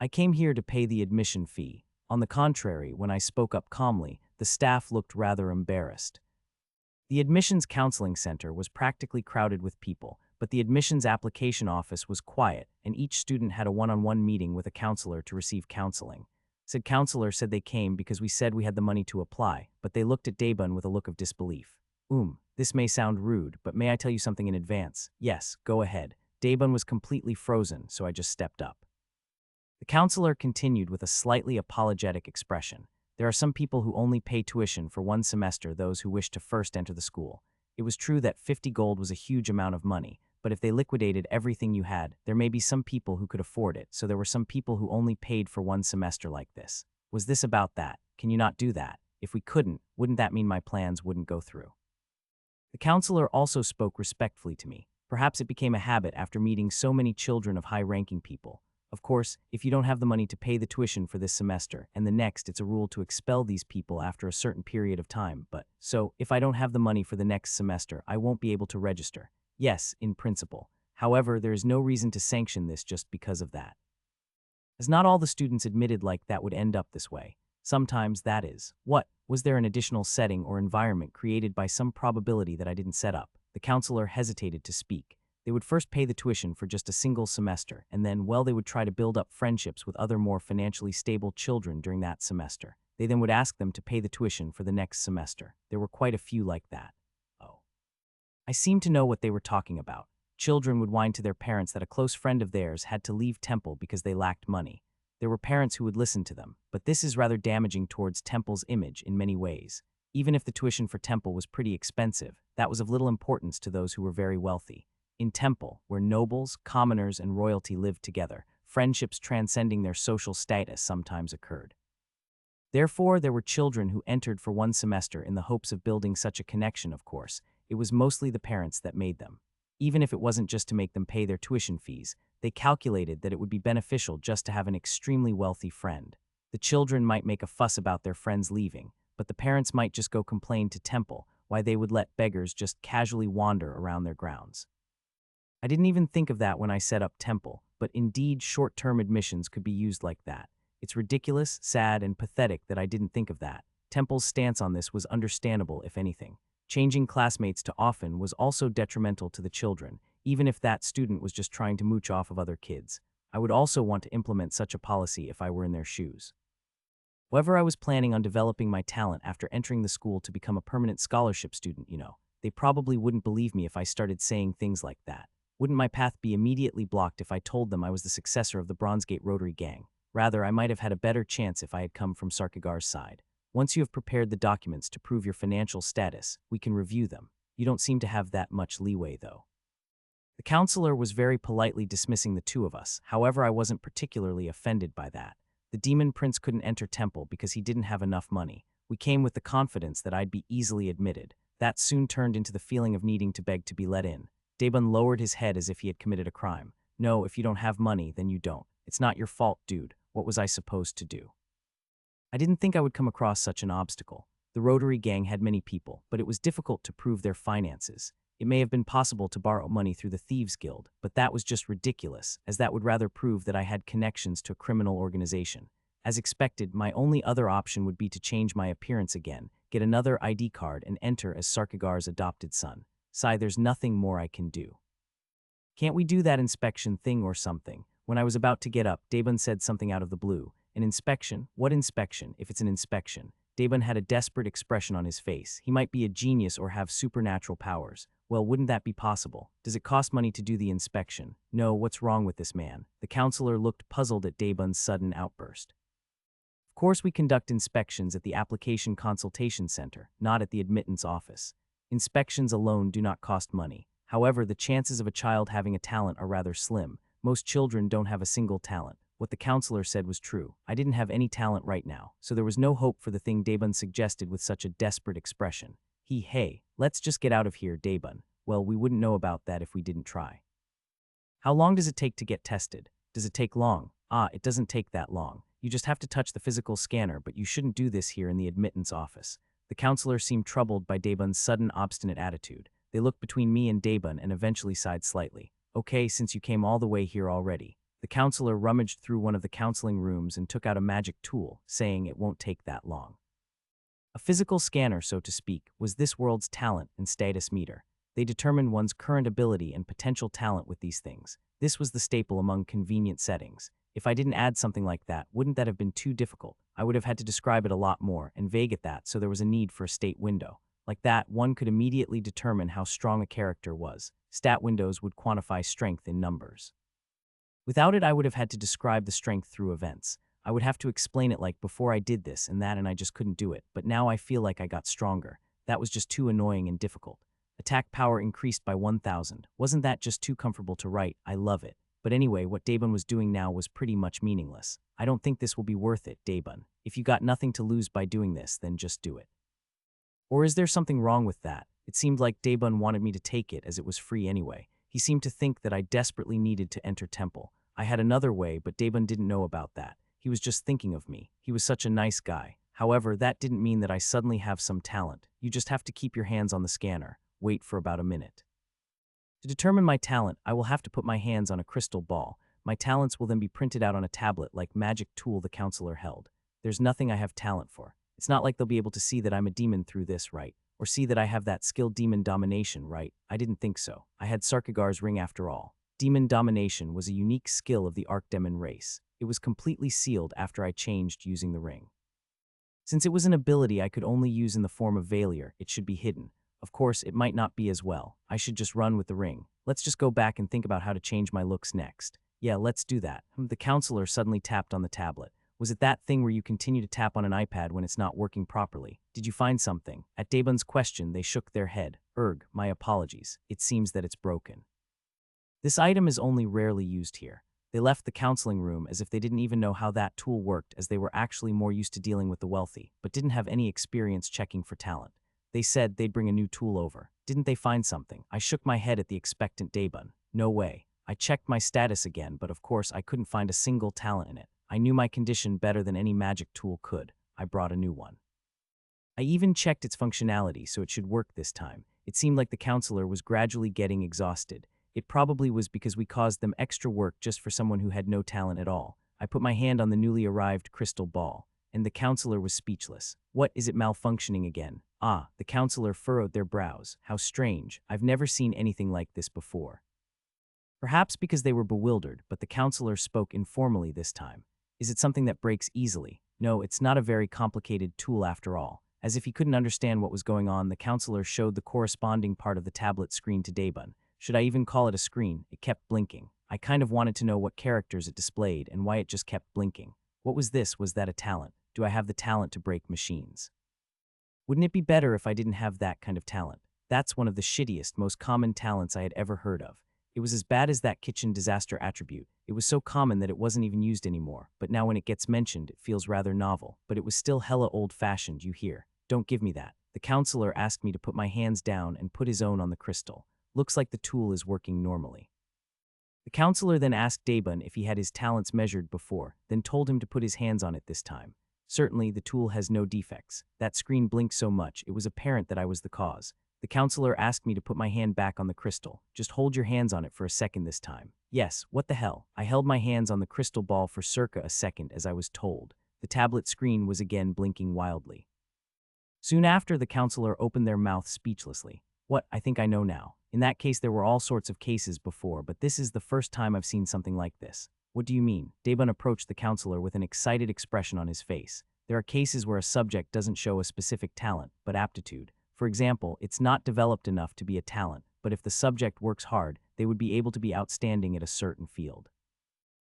I came here to pay the admission fee. On the contrary, when I spoke up calmly, the staff looked rather embarrassed. The admissions counseling center was practically crowded with people, but the admissions application office was quiet, and each student had a one-on-one meeting with a counselor to receive counseling. Said counselor said they came because we said we had the money to apply, but they looked at Daebun with a look of disbelief. This may sound rude, but may I tell you something in advance? Yes, go ahead. Daebun was completely frozen, so I just stepped up. The counselor continued with a slightly apologetic expression. There are some people who only pay tuition for one semester, those who wish to first enter the school. It was true that 50 gold was a huge amount of money, but if they liquidated everything you had, there may be some people who could afford it, so there were some people who only paid for one semester like this. Was this about that? Can you not do that? If we couldn't, wouldn't that mean my plans wouldn't go through? The counselor also spoke respectfully to me. Perhaps it became a habit after meeting so many children of high-ranking people. Of course, if you don't have the money to pay the tuition for this semester and the next, it's a rule to expel these people after a certain period of time. But, so, if I don't have the money for the next semester, I won't be able to register. Yes, in principle. However, there is no reason to sanction this just because of that. As not all the students admitted like that would end up this way. Sometimes that is. What? Was there an additional setting or environment created by some probability that I didn't set up? The counselor hesitated to speak. They would first pay the tuition for just a single semester, and then, well, they would try to build up friendships with other more financially stable children during that semester. They then would ask them to pay the tuition for the next semester. There were quite a few like that. Oh. I seemed to know what they were talking about. Children would whine to their parents that a close friend of theirs had to leave Temple because they lacked money. There were parents who would listen to them, but this is rather damaging towards Temple's image in many ways. Even if the tuition for Temple was pretty expensive, that was of little importance to those who were very wealthy. In Temple, where nobles, commoners, and royalty lived together, friendships transcending their social status sometimes occurred. Therefore, there were children who entered for one semester in the hopes of building such a connection, of course. It was mostly the parents that made them. Even if it wasn't just to make them pay their tuition fees, they calculated that it would be beneficial just to have an extremely wealthy friend. The children might make a fuss about their friends leaving, but the parents might just go complain to Temple why they would let beggars just casually wander around their grounds. I didn't even think of that when I set up Temple, but indeed short-term admissions could be used like that. It's ridiculous, sad, and pathetic that I didn't think of that. Temple's stance on this was understandable, if anything. Changing classmates too often was also detrimental to the children, even if that student was just trying to mooch off of other kids. I would also want to implement such a policy if I were in their shoes. However, I was planning on developing my talent after entering the school to become a permanent scholarship student, They probably wouldn't believe me if I started saying things like that. Wouldn't my path be immediately blocked if I told them I was the successor of the Bronzegate Rotary Gang? Rather, I might have had a better chance if I had come from Sarkagar's side. Once you have prepared the documents to prove your financial status, we can review them. You don't seem to have that much leeway, though. The counselor was very politely dismissing the two of us. However, I wasn't particularly offended by that. The demon prince couldn't enter Temple because he didn't have enough money. We came with the confidence that I'd be easily admitted. That soon turned into the feeling of needing to beg to be let in. Daebun lowered his head as if he had committed a crime. No, if you don't have money, then you don't. It's not your fault, dude. What was I supposed to do? I didn't think I would come across such an obstacle. The Rotary Gang had many people, but it was difficult to prove their finances. It may have been possible to borrow money through the Thieves Guild, but that was just ridiculous, as that would rather prove that I had connections to a criminal organization. As expected, my only other option would be to change my appearance again, get another ID card, and enter as Sarkagar's adopted son. Sigh, there's nothing more I can do. Can't we do that inspection thing or something? When I was about to get up, Daebun said something out of the blue. An inspection? What inspection, if it's an inspection? Daebun had a desperate expression on his face. He might be a genius or have supernatural powers. Well, wouldn't that be possible? Does it cost money to do the inspection? No, what's wrong with this man? The counselor looked puzzled at Daebun's sudden outburst. Of course, we conduct inspections at the Application Consultation Center, not at the admittance office. Inspections alone do not cost money. However, the chances of a child having a talent are rather slim. Most children don't have a single talent. What the counselor said was true. I didn't have any talent right now, so there was no hope for the thing Daebun suggested with such a desperate expression. Hey, let's just get out of here, Daebun. Well, we wouldn't know about that if we didn't try. How long does it take to get tested? Does it take long? It doesn't take that long. You just have to touch the physical scanner, but you shouldn't do this here in the admittance office. The counselor seemed troubled by Daebun's sudden obstinate attitude. They looked between me and Daebun and eventually sighed slightly. Okay, since you came all the way here already. The counselor rummaged through one of the counseling rooms and took out a magic tool, saying it won't take that long. A physical scanner, so to speak, was this world's talent and status meter. They determine one's current ability and potential talent with these things. This was the staple among convenient settings. If I didn't add something like that, wouldn't that have been too difficult? I would have had to describe it a lot more and vague at that, so there was a need for a state window. Like that, one could immediately determine how strong a character was. Stat windows would quantify strength in numbers. Without it, I would have had to describe the strength through events. I would have to explain it like before I did this and that, and I just couldn't do it. But now I feel like I got stronger. That was just too annoying and difficult. Attack power increased by 1,000. Wasn't that just too comfortable to write? I love it. But anyway, what Daebun was doing now was pretty much meaningless. I don't think this will be worth it, Daebun. If you got nothing to lose by doing this, then just do it. Or is there something wrong with that? It seemed like Daebun wanted me to take it as it was free anyway. He seemed to think that I desperately needed to enter temple. I had another way, but Daebun didn't know about that. He was just thinking of me. He was such a nice guy. However, that didn't mean that I suddenly have some talent. You just have to keep your hands on the scanner. Wait for about a minute. To determine my talent, I will have to put my hands on a crystal ball. My talents will then be printed out on a tablet like magic tool the counselor held. There's nothing I have talent for. It's not like they'll be able to see that I'm a demon through this, right? Or see that I have that skill demon domination, right? I didn't think so. I had Sarkagar's ring after all. Demon domination was a unique skill of the Archdemon race. It was completely sealed after I changed using the ring. Since it was an ability I could only use in the form of Valier, it should be hidden. Of course, it might not be as well. I should just run with the ring. Let's just go back and think about how to change my looks next. Yeah, let's do that. The counselor suddenly tapped on the tablet. Was it that thing where you continue to tap on an iPad when it's not working properly? Did you find something? At Daebun's question, they shook their head. My apologies. It seems that it's broken. This item is only rarely used here. They left the counseling room as if they didn't even know how that tool worked, as they were actually more used to dealing with the wealthy, but didn't have any experience checking for talent. They said they'd bring a new tool over. Didn't they find something? I shook my head at the expectant Daebun. No way. I checked my status again, but of course I couldn't find a single talent in it. I knew my condition better than any magic tool could. I brought a new one. I even checked its functionality, so it should work this time. It seemed like the counselor was gradually getting exhausted. It probably was because we caused them extra work just for someone who had no talent at all. I put my hand on the newly arrived crystal ball, and the counselor was speechless. What, is it malfunctioning again? The counselor furrowed their brows. How strange. I've never seen anything like this before. Perhaps because they were bewildered, but the counselor spoke informally this time. Is it something that breaks easily? No, it's not a very complicated tool after all. As if he couldn't understand what was going on, the counselor showed the corresponding part of the tablet screen to Daebun. Should I even call it a screen? It kept blinking. I kind of wanted to know what characters it displayed and why it just kept blinking. What was this? Was that a talent? Do I have the talent to break machines? Wouldn't it be better if I didn't have that kind of talent? That's one of the shittiest, most common talents I had ever heard of. It was as bad as that kitchen disaster attribute. It was so common that it wasn't even used anymore, but now when it gets mentioned, it feels rather novel. But it was still hella old-fashioned, you hear. Don't give me that. The counselor asked me to put my hands down and put his own on the crystal. Looks like the tool is working normally. The counselor then asked Daebun if he had his talents measured before, then told him to put his hands on it this time. Certainly, the tool has no defects. That screen blinked so much, it was apparent that I was the cause. The counselor asked me to put my hand back on the crystal. Just hold your hands on it for a second this time. Yes, what the hell? I held my hands on the crystal ball for circa a second as I was told. The tablet screen was again blinking wildly. Soon after, the counselor opened their mouth speechlessly. What? I think I know now. In that case, there were all sorts of cases before, but this is the first time I've seen something like this. What do you mean? Daebun approached the counselor with an excited expression on his face. There are cases where a subject doesn't show a specific talent, but aptitude. For example, it's not developed enough to be a talent, but if the subject works hard, they would be able to be outstanding at a certain field.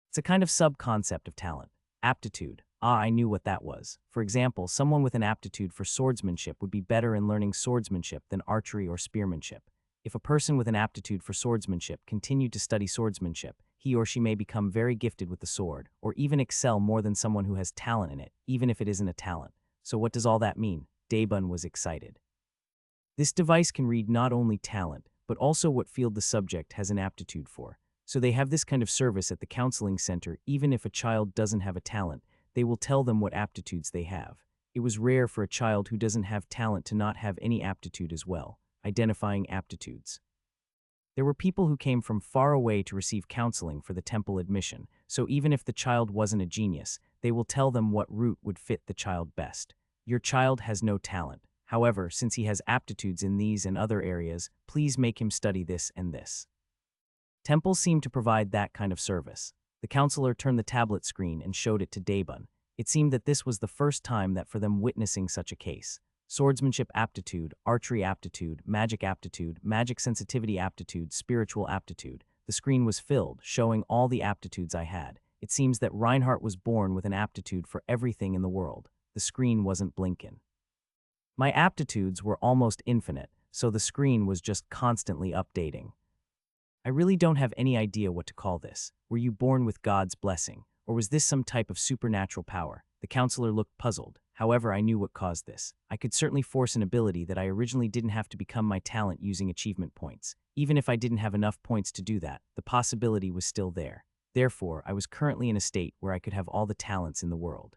It's a kind of sub-concept of talent. Aptitude. I knew what that was. For example, someone with an aptitude for swordsmanship would be better in learning swordsmanship than archery or spearmanship. If a person with an aptitude for swordsmanship continued to study swordsmanship, he or she may become very gifted with the sword, or even excel more than someone who has talent in it, even if it isn't a talent. So what does all that mean? Daebun was excited. This device can read not only talent, but also what field the subject has an aptitude for. So they have this kind of service at the counseling center. Even if a child doesn't have a talent, they will tell them what aptitudes they have. It was rare for a child who doesn't have talent to not have any aptitude as well. Identifying aptitudes. There were people who came from far away to receive counseling for the temple admission, so even if the child wasn't a genius, they will tell them what route would fit the child best. Your child has no talent. However, since he has aptitudes in these and other areas, please make him study this and this. Temple seemed to provide that kind of service. The counselor turned the tablet screen and showed it to Daebun. It seemed that this was the first time that for them witnessing such a case. Swordsmanship aptitude, archery aptitude, magic sensitivity aptitude, spiritual aptitude. The screen was filled, showing all the aptitudes I had. It seems that Reinhardt was born with an aptitude for everything in the world. The screen wasn't blinking. My aptitudes were almost infinite, so the screen was just constantly updating. I really don't have any idea what to call this. Were you born with God's blessing? Or was this some type of supernatural power? The counselor looked puzzled. However, I knew what caused this. I could certainly force an ability that I originally didn't have to become my talent using achievement points. Even if I didn't have enough points to do that, the possibility was still there. Therefore, I was currently in a state where I could have all the talents in the world.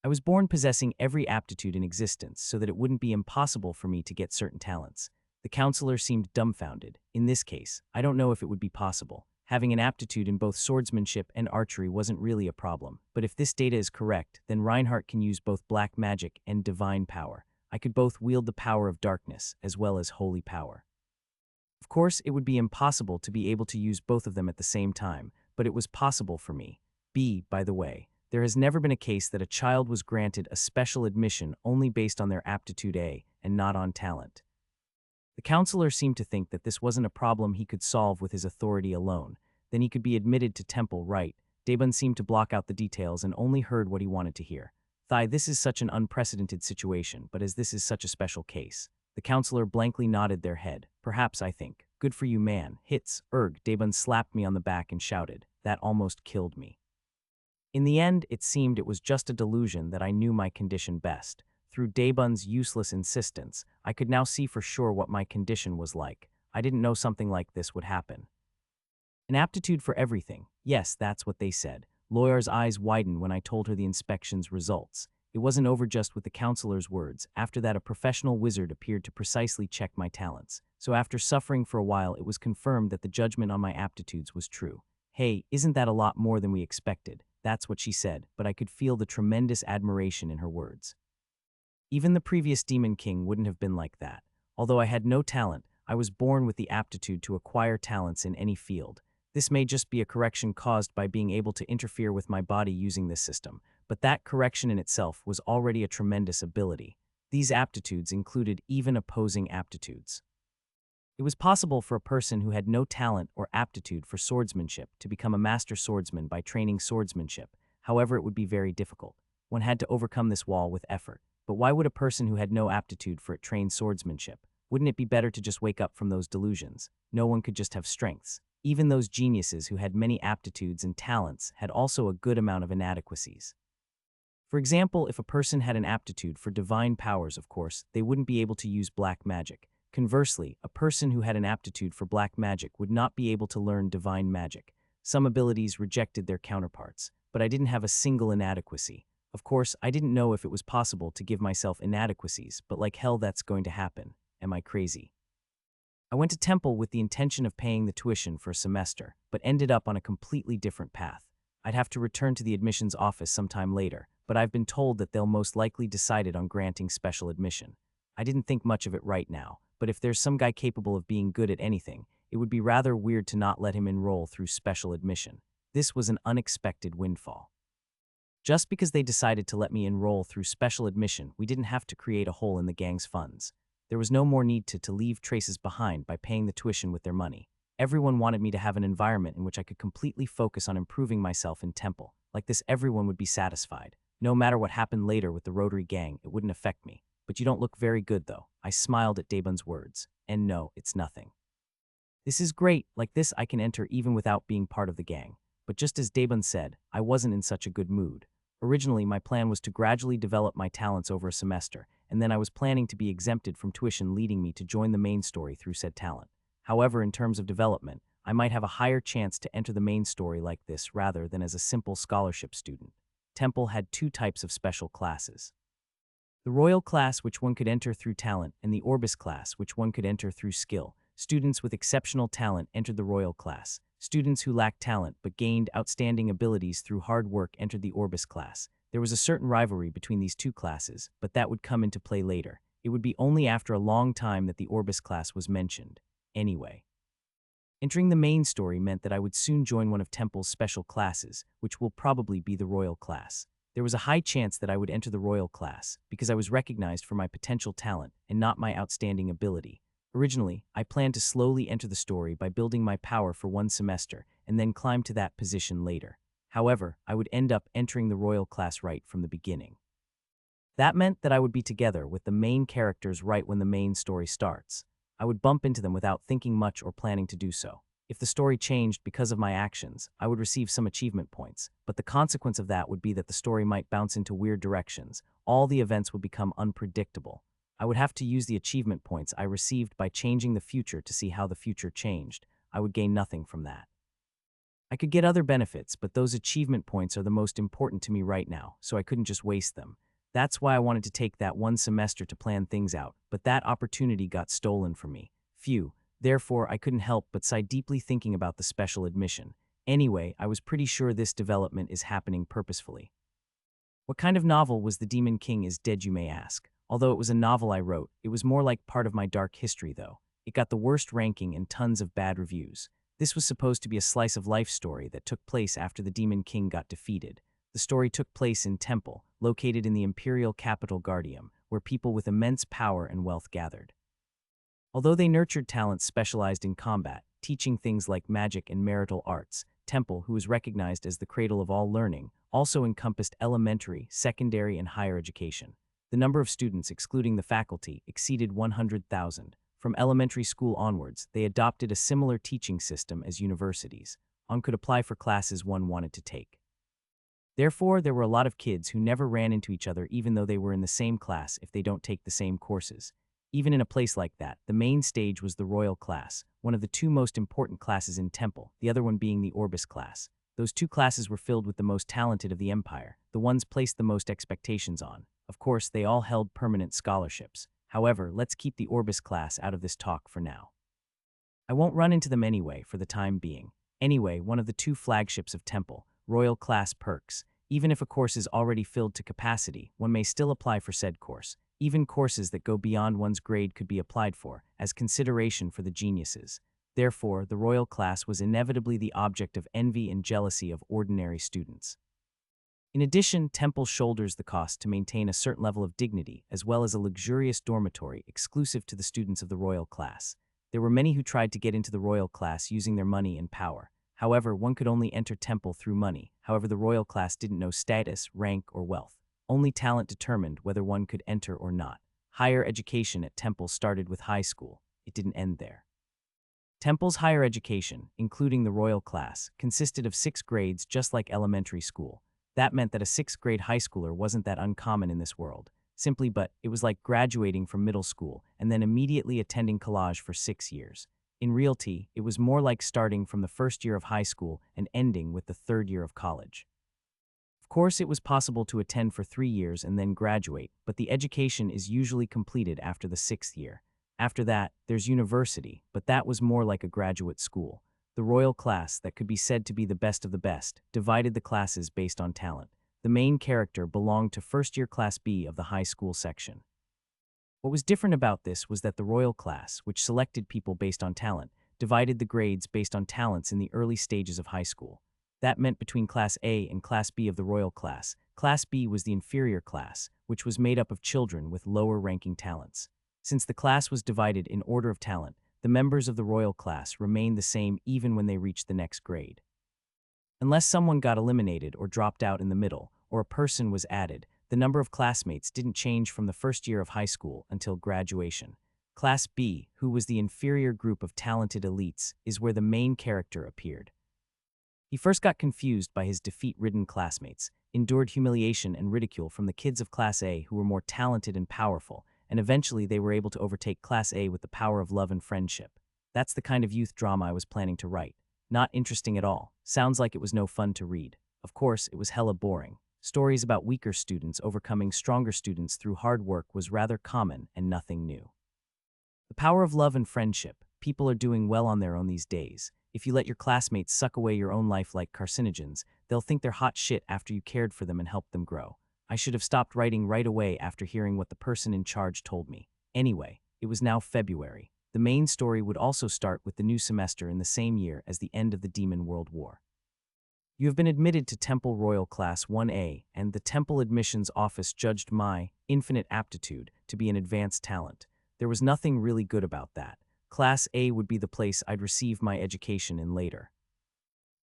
I was born possessing every aptitude in existence so that it wouldn't be impossible for me to get certain talents. The counselor seemed dumbfounded. In this case, I don't know if it would be possible. Having an aptitude in both swordsmanship and archery wasn't really a problem, but if this data is correct, then Reinhardt can use both black magic and divine power. I could both wield the power of darkness as well as holy power. Of course, it would be impossible to be able to use both of them at the same time, but it was possible for me. By the way, there has never been a case that a child was granted a special admission only based on their aptitude A and not on talent. The counselor seemed to think that this wasn't a problem he could solve with his authority alone. Then he could be admitted to Temple, right? Daebun seemed to block out the details and only heard what he wanted to hear. This is such an unprecedented situation, but as this is such a special case. The counselor blankly nodded their head. Perhaps, I think. Good for you, man. Hits, Daebun slapped me on the back and shouted. That almost killed me. In the end, it seemed it was just a delusion that I knew my condition best. Through Daebun's useless insistence, I could now see for sure what my condition was like. I didn't know something like this would happen. An aptitude for everything. Yes, that's what they said. Lawyer's eyes widened when I told her the inspection's results. It wasn't over just with the counselor's words. After that, a professional wizard appeared to precisely check my talents. So after suffering for a while, it was confirmed that the judgment on my aptitudes was true. Hey, isn't that a lot more than we expected? That's what she said, but I could feel the tremendous admiration in her words. Even the previous Demon King wouldn't have been like that. Although I had no talent, I was born with the aptitude to acquire talents in any field. This may just be a correction caused by being able to interfere with my body using this system, but that correction in itself was already a tremendous ability. These aptitudes included even opposing aptitudes. It was possible for a person who had no talent or aptitude for swordsmanship to become a master swordsman by training swordsmanship. However, it would be very difficult. One had to overcome this wall with effort. But why would a person who had no aptitude for it train swordsmanship? Wouldn't it be better to just wake up from those delusions? No one could just have strengths. Even those geniuses who had many aptitudes and talents had also a good amount of inadequacies. For example, if a person had an aptitude for divine powers, of course, they wouldn't be able to use black magic. Conversely, a person who had an aptitude for black magic would not be able to learn divine magic. Some abilities rejected their counterparts, but I didn't have a single inadequacy. Of course, I didn't know if it was possible to give myself inadequacies, but like hell that's going to happen. Am I crazy? I went to Temple with the intention of paying the tuition for a semester, but ended up on a completely different path. I'd have to return to the admissions office sometime later, but I've been told that they'll most likely decided on granting special admission. I didn't think much of it right now, but if there's some guy capable of being good at anything, it would be rather weird to not let him enroll through special admission. This was an unexpected windfall. Just because they decided to let me enroll through special admission, we didn't have to create a hole in the gang's funds. There was no more need to leave traces behind by paying the tuition with their money. Everyone wanted me to have an environment in which I could completely focus on improving myself in Temple. Like this, everyone would be satisfied. No matter what happened later with the Rotary Gang, it wouldn't affect me. But you don't look very good, though. I smiled at Daebun's words. And no, it's nothing. This is great. Like this, I can enter even without being part of the gang. But just as Daebun said, I wasn't in such a good mood. Originally, my plan was to gradually develop my talents over a semester, and then I was planning to be exempted from tuition, leading me to join the main story through said talent. However, in terms of development, I might have a higher chance to enter the main story like this rather than as a simple scholarship student. Temple had two types of special classes. The Royal class, which one could enter through talent, and the Orbis class, which one could enter through skill. Students with exceptional talent entered the Royal class. Students who lacked talent but gained outstanding abilities through hard work entered the Orbis class. There was a certain rivalry between these two classes, but that would come into play later. It would be only after a long time that the Orbis class was mentioned. Anyway. Entering the main story meant that I would soon join one of Temple's special classes, which will probably be the Royal class. There was a high chance that I would enter the Royal class, because I was recognized for my potential talent and not my outstanding ability. Originally, I planned to slowly enter the story by building my power for one semester and then climb to that position later. However, I would end up entering the Royal class right from the beginning. That meant that I would be together with the main characters right when the main story starts. I would bump into them without thinking much or planning to do so. If the story changed because of my actions, I would receive some achievement points, but the consequence of that would be that the story might bounce into weird directions. All the events would become unpredictable. I would have to use the achievement points I received by changing the future to see how the future changed. I would gain nothing from that. I could get other benefits, but those achievement points are the most important to me right now, so I couldn't just waste them. That's why I wanted to take that one semester to plan things out, but that opportunity got stolen from me. Phew. Therefore, I couldn't help but sigh deeply thinking about the special admission. Anyway, I was pretty sure this development is happening purposefully. What kind of novel was The Demon King is Dead, you may ask? Although it was a novel I wrote, it was more like part of my dark history, though. It got the worst ranking and tons of bad reviews. This was supposed to be a slice-of-life story that took place after the Demon King got defeated. The story took place in Temple, located in the imperial capital Guardium, where people with immense power and wealth gathered. Although they nurtured talents specialized in combat, teaching things like magic and marital arts, Temple, who was recognized as the cradle of all learning, also encompassed elementary, secondary, and higher education. The number of students, excluding the faculty, exceeded 100,000. From elementary school onwards, they adopted a similar teaching system as universities. One could apply for classes one wanted to take. Therefore, there were a lot of kids who never ran into each other even though they were in the same class if they don't take the same courses. Even in a place like that, the main stage was the Royal class, one of the two most important classes in Temple, the other one being the Orbis class. Those two classes were filled with the most talented of the Empire, the ones placed the most expectations on. Of course, they all held permanent scholarships. However, let's keep the Orbis class out of this talk for now. I won't run into them anyway for the time being. Anyway, one of the two flagships of Temple, Royal class perks. Even if a course is already filled to capacity, one may still apply for said course. Even courses that go beyond one's grade could be applied for, as consideration for the geniuses. Therefore, the Royal class was inevitably the object of envy and jealousy of ordinary students. In addition, Temple shoulders the cost to maintain a certain level of dignity, as well as a luxurious dormitory exclusive to the students of the Royal class. There were many who tried to get into the Royal class using their money and power. However, one could only enter Temple through money. However, the Royal class didn't know status, rank, or wealth. Only talent determined whether one could enter or not. Higher education at Temple started with high school. It didn't end there. Temple's higher education, including the Royal class, consisted of 6 grades just like elementary school. That meant that a 6th grade high schooler wasn't that uncommon in this world. Simply but, it was like graduating from middle school and then immediately attending college for 6 years. In reality, it was more like starting from the first year of high school and ending with the 3rd year of college. Of course, it was possible to attend for 3 years and then graduate, but the education is usually completed after the 6th year. After that, there's university, but that was more like a graduate school. The Royal class, that could be said to be the best of the best, divided the classes based on talent. The main character belonged to first-year Class B of the high school section. What was different about this was that the Royal class, which selected people based on talent, divided the grades based on talents in the early stages of high school. That meant between Class A and Class B of the Royal class, Class B was the inferior class, which was made up of children with lower-ranking talents. Since the class was divided in order of talent, the members of the Royal class remained the same even when they reached the next grade. Unless someone got eliminated or dropped out in the middle, or a person was added, the number of classmates didn't change from the first year of high school until graduation. Class B, who was the inferior group of talented elites, is where the main character appeared. He first got confused by his defeat-ridden classmates, endured humiliation and ridicule from the kids of Class A who were more talented and powerful, and eventually they were able to overtake Class A with the power of love and friendship. That's the kind of youth drama I was planning to write. Not interesting at all. Sounds like it was no fun to read. Of course, it was hella boring. Stories about weaker students overcoming stronger students through hard work was rather common and nothing new. The power of love and friendship. People are doing well on their own these days. If you let your classmates suck away your own life like carcinogens, they'll think they're hot shit after you cared for them and helped them grow. I should have stopped writing right away after hearing what the person in charge told me. Anyway, it was now February. The main story would also start with the new semester in the same year as the end of the Demon World War. You have been admitted to Temple Royal Class 1A, and the Temple Admissions Office judged my infinite aptitude to be an advanced talent. There was nothing really good about that. Class A would be the place I'd receive my education in later.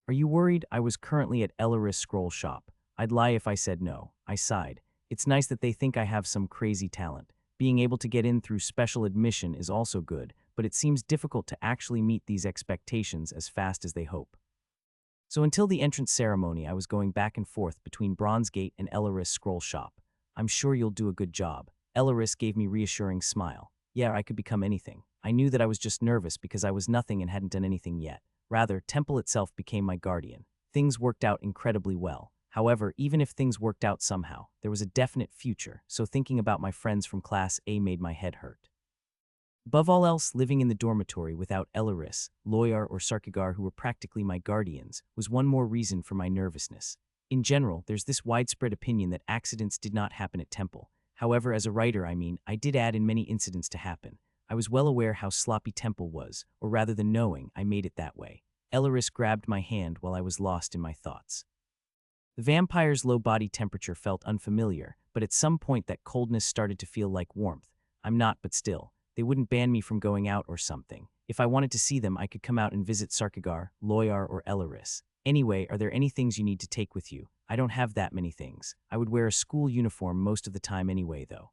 Are you worried? I was currently at Elleris Scroll Shop. I'd lie if I said no. I sighed. It's nice that they think I have some crazy talent. Being able to get in through special admission is also good, but it seems difficult to actually meet these expectations as fast as they hope. So until the entrance ceremony, I was going back and forth between Bronze Gate and Elleris Scroll Shop. I'm sure you'll do a good job. Elleris gave me a reassuring smile. Yeah, I could become anything. I knew that I was just nervous because I was nothing and hadn't done anything yet. Rather, Temple itself became my guardian. Things worked out incredibly well. However, even if things worked out somehow, there was a definite future, so thinking about my friends from Class A made my head hurt. Above all else, living in the dormitory without Elleris, Loyar, or Sarkigar, who were practically my guardians, was one more reason for my nervousness. In general, there's this widespread opinion that accidents did not happen at Temple. However, as a writer, I did add in many incidents to happen. I was well aware how sloppy Temple was, or rather than knowing, I made it that way. Elleris grabbed my hand while I was lost in my thoughts. The vampire's low body temperature felt unfamiliar, but at some point that coldness started to feel like warmth. I'm not, but still. They wouldn't ban me from going out or something. If I wanted to see them, I could come out and visit Sarkigar, Loyar, or Elleris. Anyway, are there any things you need to take with you? I don't have that many things. I would wear a school uniform most of the time anyway, though.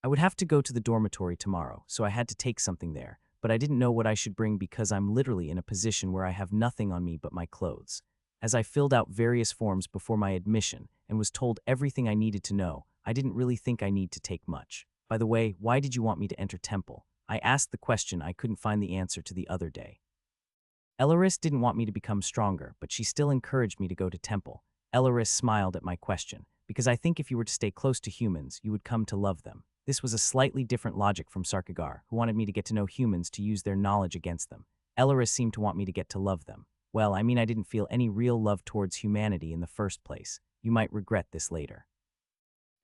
I would have to go to the dormitory tomorrow, so I had to take something there, but I didn't know what I should bring because I'm literally in a position where I have nothing on me but my clothes. As I filled out various forms before my admission and was told everything I needed to know, I didn't really think I need to take much. By the way, why did you want me to enter Temple? I asked the question I couldn't find the answer to the other day. Elleris didn't want me to become stronger, but she still encouraged me to go to Temple. Elleris smiled at my question, because I think if you were to stay close to humans, you would come to love them. This was a slightly different logic from Sarkigar, who wanted me to get to know humans to use their knowledge against them. Elleris seemed to want me to get to love them. Well, I didn't feel any real love towards humanity in the first place. You might regret this later.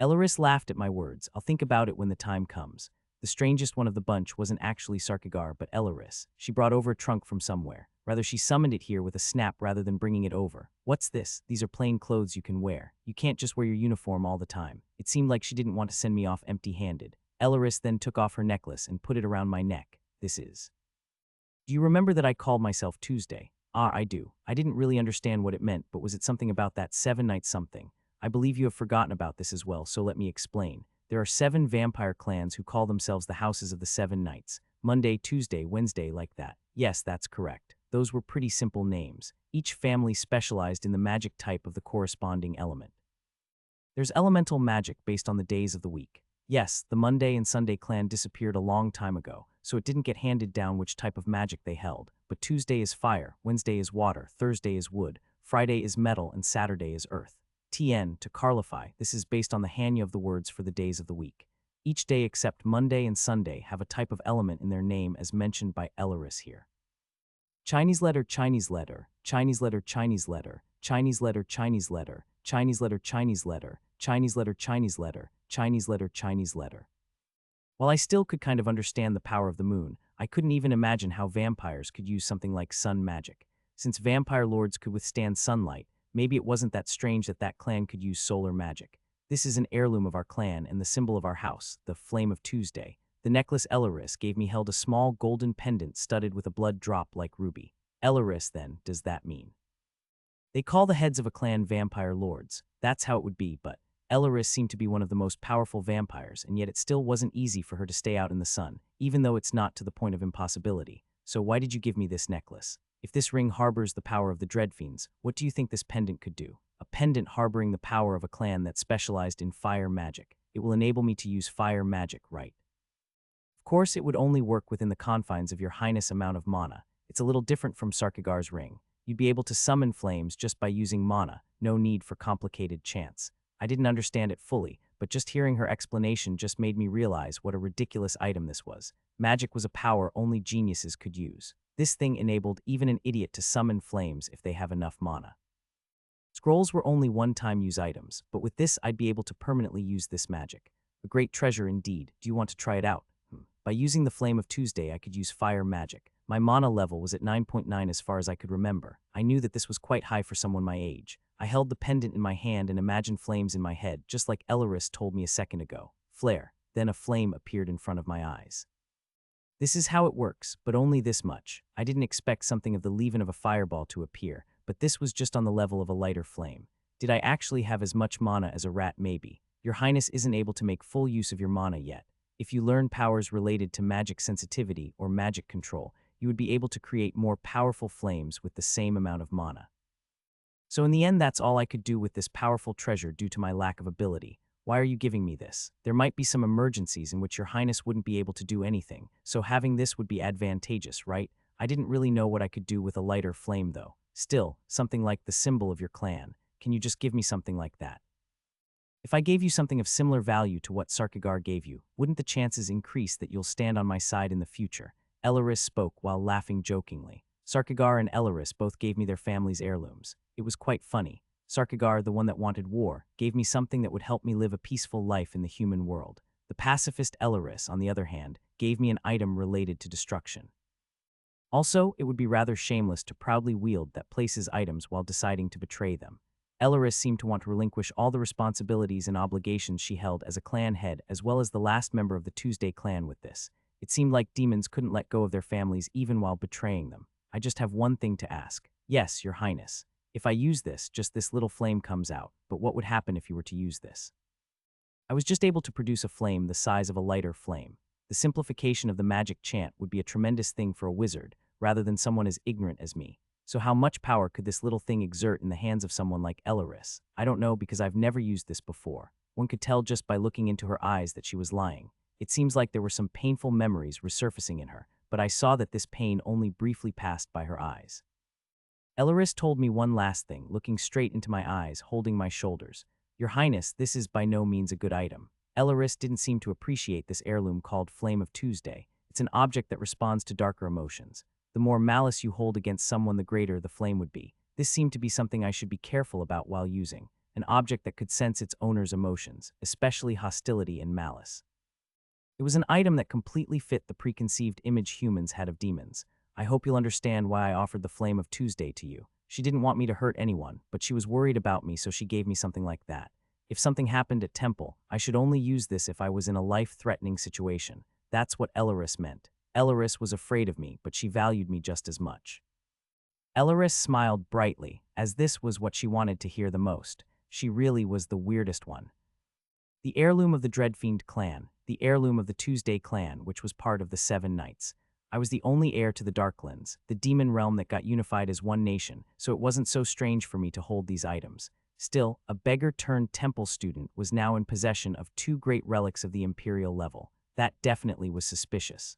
Elleris laughed at my words. I'll think about it when the time comes. The strangest one of the bunch wasn't actually Sarkigar, but Elleris. She brought over a trunk from somewhere. Rather, she summoned it here with a snap rather than bringing it over. What's this? These are plain clothes you can wear. You can't just wear your uniform all the time. It seemed like she didn't want to send me off empty-handed. Elleris then took off her necklace and put it around my neck. This is. Do you remember that I called myself Tuesday? Ah, I do. I didn't really understand what it meant, but was it something about that 7 nights something? I believe you have forgotten about this as well, so let me explain. There are 7 vampire clans who call themselves the Houses of the 7 Nights. Monday, Tuesday, Wednesday, like that. Yes, that's correct. Those were pretty simple names. Each family specialized in the magic type of the corresponding element. There's elemental magic based on the days of the week. Yes, the Monday and Sunday clan disappeared a long time ago, so it didn't get handed down which type of magic they held. But Tuesday is fire, Wednesday is water, Thursday is wood, Friday is metal, and Saturday is earth. TN, to clarify, this is based on the hanya of the words for the days of the week. Each day except Monday and Sunday have a type of element in their name as mentioned by Elleris here. Chinese letter, Chinese letter, Chinese letter, Chinese letter, Chinese letter, Chinese letter, Chinese letter, Chinese letter, Chinese letter, Chinese letter, Chinese letter, Chinese letter. While I still could kind of understand the power of the moon, I couldn't even imagine how vampires could use something like sun magic. Since vampire lords could withstand sunlight, maybe it wasn't that strange that that clan could use solar magic. This is an heirloom of our clan and the symbol of our house, the Flame of Tuesday. The necklace Elleris gave me held a small golden pendant studded with a blood drop like ruby. Elleris, then, does that mean? They call the heads of a clan vampire lords. That's how it would be, but Elleris seemed to be one of the most powerful vampires, and yet it still wasn't easy for her to stay out in the sun, even though it's not to the point of impossibility. So why did you give me this necklace? If this ring harbors the power of the Dreadfiends, what do you think this pendant could do? A pendant harboring the power of a clan that specialized in fire magic. It will enable me to use fire magic, right? Of course, it would only work within the confines of your highness amount of mana. It's a little different from Sarkigar's ring. You'd be able to summon flames just by using mana, no need for complicated chants. I didn't understand it fully, but just hearing her explanation just made me realize what a ridiculous item this was. Magic was a power only geniuses could use. This thing enabled even an idiot to summon flames if they have enough mana. Scrolls were only one-time use items, but with this I'd be able to permanently use this magic. A great treasure indeed. Do you want to try it out? By using the Flame of Tuesday, I could use fire magic. My mana level was at 9.9 as far as I could remember. I knew that this was quite high for someone my age. I held the pendant in my hand and imagined flames in my head, just like Elleris told me a second ago. Flare. Then a flame appeared in front of my eyes. This is how it works, but only this much. I didn't expect something of the leaven of a fireball to appear, but this was just on the level of a lighter flame. Did I actually have as much mana as a rat? Maybe. Your Highness isn't able to make full use of your mana yet. If you learn powers related to magic sensitivity or magic control, you would be able to create more powerful flames with the same amount of mana. So in the end, that's all I could do with this powerful treasure due to my lack of ability. Why are you giving me this? There might be some emergencies in which your Highness wouldn't be able to do anything, so having this would be advantageous, right? I didn't really know what I could do with a lighter flame though. Still, something like the symbol of your clan. Can you just give me something like that? If I gave you something of similar value to what Sarkagar gave you, wouldn't the chances increase that you'll stand on my side in the future? Elleris spoke while laughing jokingly. Sarkagar and Elleris both gave me their family's heirlooms. It was quite funny. Sarkagar, the one that wanted war, gave me something that would help me live a peaceful life in the human world. The pacifist Elleris, on the other hand, gave me an item related to destruction. Also, it would be rather shameless to proudly wield that place's items while deciding to betray them. Elleris seemed to want to relinquish all the responsibilities and obligations she held as a clan head as well as the last member of the Tuesday clan with this. It seemed like demons couldn't let go of their families even while betraying them. I just have one thing to ask. Yes, Your Highness. If I use this, just this little flame comes out, but what would happen if you were to use this? I was just able to produce a flame the size of a lighter flame. The simplification of the magic chant would be a tremendous thing for a wizard, rather than someone as ignorant as me. So how much power could this little thing exert in the hands of someone like Elleris? I don't know because I've never used this before. One could tell just by looking into her eyes that she was lying. It seems like there were some painful memories resurfacing in her, but I saw that this pain only briefly passed by her eyes. Elleris told me one last thing, looking straight into my eyes, holding my shoulders. Your Highness, this is by no means a good item. Elleris didn't seem to appreciate this heirloom called Flame of Tuesday. It's an object that responds to darker emotions. The more malice you hold against someone, the greater the flame would be. This seemed to be something I should be careful about while using, an object that could sense its owner's emotions, especially hostility and malice. It was an item that completely fit the preconceived image humans had of demons. I hope you'll understand why I offered the Flame of Tuesday to you. She didn't want me to hurt anyone, but she was worried about me, so she gave me something like that. If something happened at Temple, I should only use this if I was in a life-threatening situation. That's what Elleris meant. Elleris was afraid of me, but she valued me just as much. Elleris smiled brightly, as this was what she wanted to hear the most. She really was the weirdest one. The heirloom of the Dreadfiend clan, the heirloom of the Tuesday clan, which was part of the Seven Knights. I was the only heir to the Darklands, the demon realm that got unified as one nation, so it wasn't so strange for me to hold these items. Still, a beggar-turned-temple student was now in possession of two great relics of the Imperial level. That definitely was suspicious.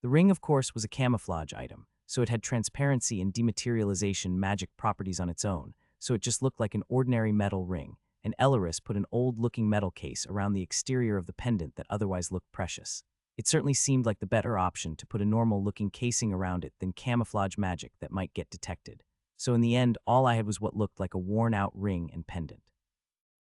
The ring, of course, was a camouflage item, so it had transparency and dematerialization magic properties on its own, so it just looked like an ordinary metal ring, and Elleris put an old-looking metal case around the exterior of the pendant that otherwise looked precious. It certainly seemed like the better option to put a normal-looking casing around it than camouflage magic that might get detected. So in the end, all I had was what looked like a worn-out ring and pendant.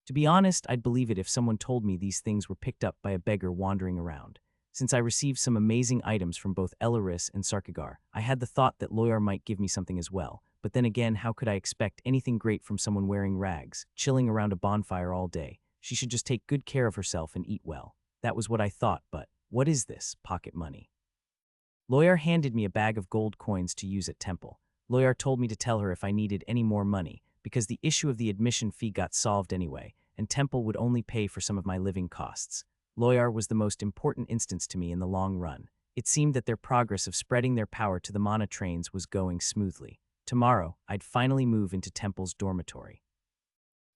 To be honest, I'd believe it if someone told me these things were picked up by a beggar wandering around. Since I received some amazing items from both Elleris and Sarkagar, I had the thought that Loyar might give me something as well. But then again, how could I expect anything great from someone wearing rags, chilling around a bonfire all day? She should just take good care of herself and eat well. That was what I thought, but what is this? Pocket money. Loyar handed me a bag of gold coins to use at Temple. Loyar told me to tell her if I needed any more money, because the issue of the admission fee got solved anyway, and Temple would only pay for some of my living costs. Loyar was the most important instance to me in the long run. It seemed that their progress of spreading their power to the mana trains was going smoothly. Tomorrow, I'd finally move into Temple's dormitory.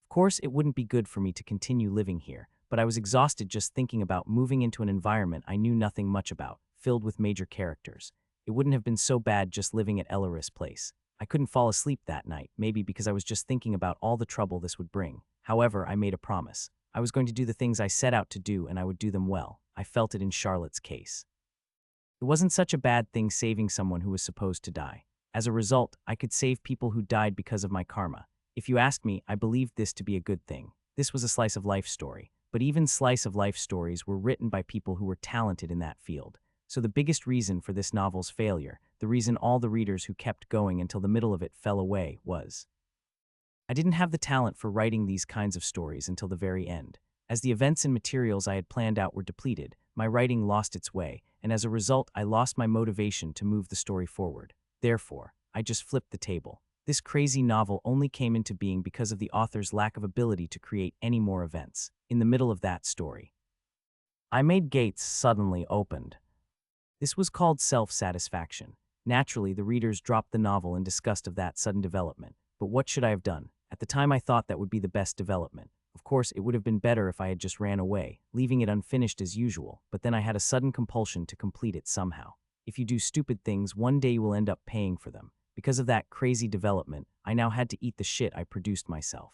Of course, it wouldn't be good for me to continue living here, but I was exhausted just thinking about moving into an environment I knew nothing much about, filled with major characters. It wouldn't have been so bad just living at Elleris' place. I couldn't fall asleep that night, maybe because I was just thinking about all the trouble this would bring. However, I made a promise. I was going to do the things I set out to do, and I would do them well. I felt it in Charlotte's case. It wasn't such a bad thing saving someone who was supposed to die. As a result, I could save people who died because of my karma. If you ask me, I believed this to be a good thing. This was a slice of life story, but even slice-of-life stories were written by people who were talented in that field. So the biggest reason for this novel's failure, the reason all the readers who kept going until the middle of it fell away, was I didn't have the talent for writing these kinds of stories until the very end. As the events and materials I had planned out were depleted, my writing lost its way, and as a result, I lost my motivation to move the story forward. Therefore, I just flipped the table. This crazy novel only came into being because of the author's lack of ability to create any more events. In the middle of that story, I made gates suddenly opened. This was called self-satisfaction. Naturally, the readers dropped the novel in disgust of that sudden development. But what should I have done? At the time, I thought that would be the best development. Of course, it would have been better if I had just ran away, leaving it unfinished as usual, but then I had a sudden compulsion to complete it somehow. If you do stupid things, one day you will end up paying for them. Because of that crazy development, I now had to eat the shit I produced myself.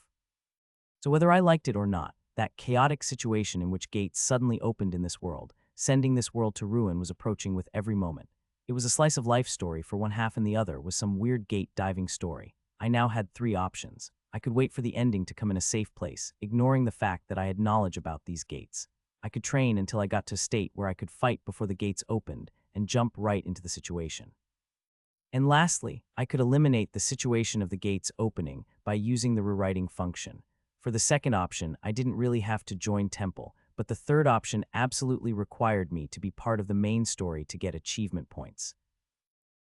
So whether I liked it or not, that chaotic situation in which gates suddenly opened in this world, sending this world to ruin, was approaching with every moment. It was a slice-of-life story for one half, and the other was some weird gate-diving story. I now had three options. I could wait for the ending to come in a safe place, ignoring the fact that I had knowledge about these gates. I could train until I got to a state where I could fight before the gates opened and jump right into the situation. And lastly, I could eliminate the situation of the gates opening by using the rewriting function. For the second option, I didn't really have to join Temple, but the third option absolutely required me to be part of the main story to get achievement points.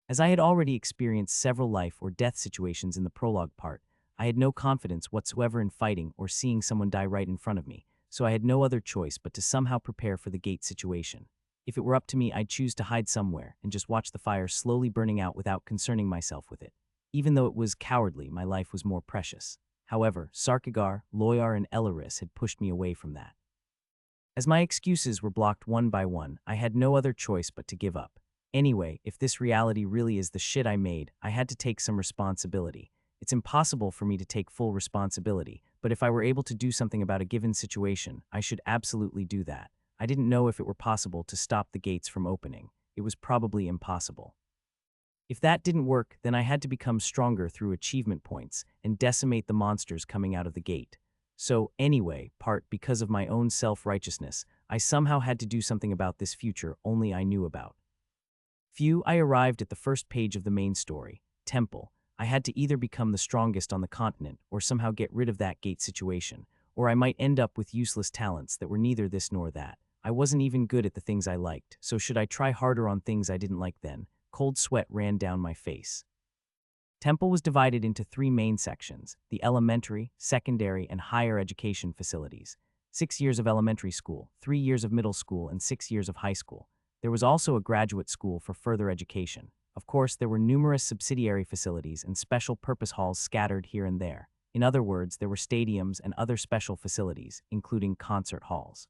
As I had already experienced several life or death situations in the prologue part, I had no confidence whatsoever in fighting or seeing someone die right in front of me, so I had no other choice but to somehow prepare for the gate situation. If it were up to me, I'd choose to hide somewhere and just watch the fire slowly burning out without concerning myself with it. Even though it was cowardly, my life was more precious. However, Sarkigar, Loyar, and Elaris had pushed me away from that. As my excuses were blocked one by one, I had no other choice but to give up. Anyway, if this reality really is the shit I made, I had to take some responsibility. It's impossible for me to take full responsibility, but if I were able to do something about a given situation, I should absolutely do that. I didn't know if it were possible to stop the gates from opening. It was probably impossible. If that didn't work, then I had to become stronger through achievement points and decimate the monsters coming out of the gate. So anyway, part because of my own self-righteousness, I somehow had to do something about this future only I knew about. I arrived at the first page of the main story, Temple. I had to either become the strongest on the continent or somehow get rid of that gate situation, or I might end up with useless talents that were neither this nor that. I wasn't even good at the things I liked, so should I try harder on things I didn't like then? Cold sweat ran down my face. Temple was divided into three main sections: the elementary, secondary, and higher education facilities. 6 years of elementary school, 3 years of middle school, and 6 years of high school. There was also a graduate school for further education. Of course, there were numerous subsidiary facilities and special purpose halls scattered here and there. In other words, there were stadiums and other special facilities, including concert halls.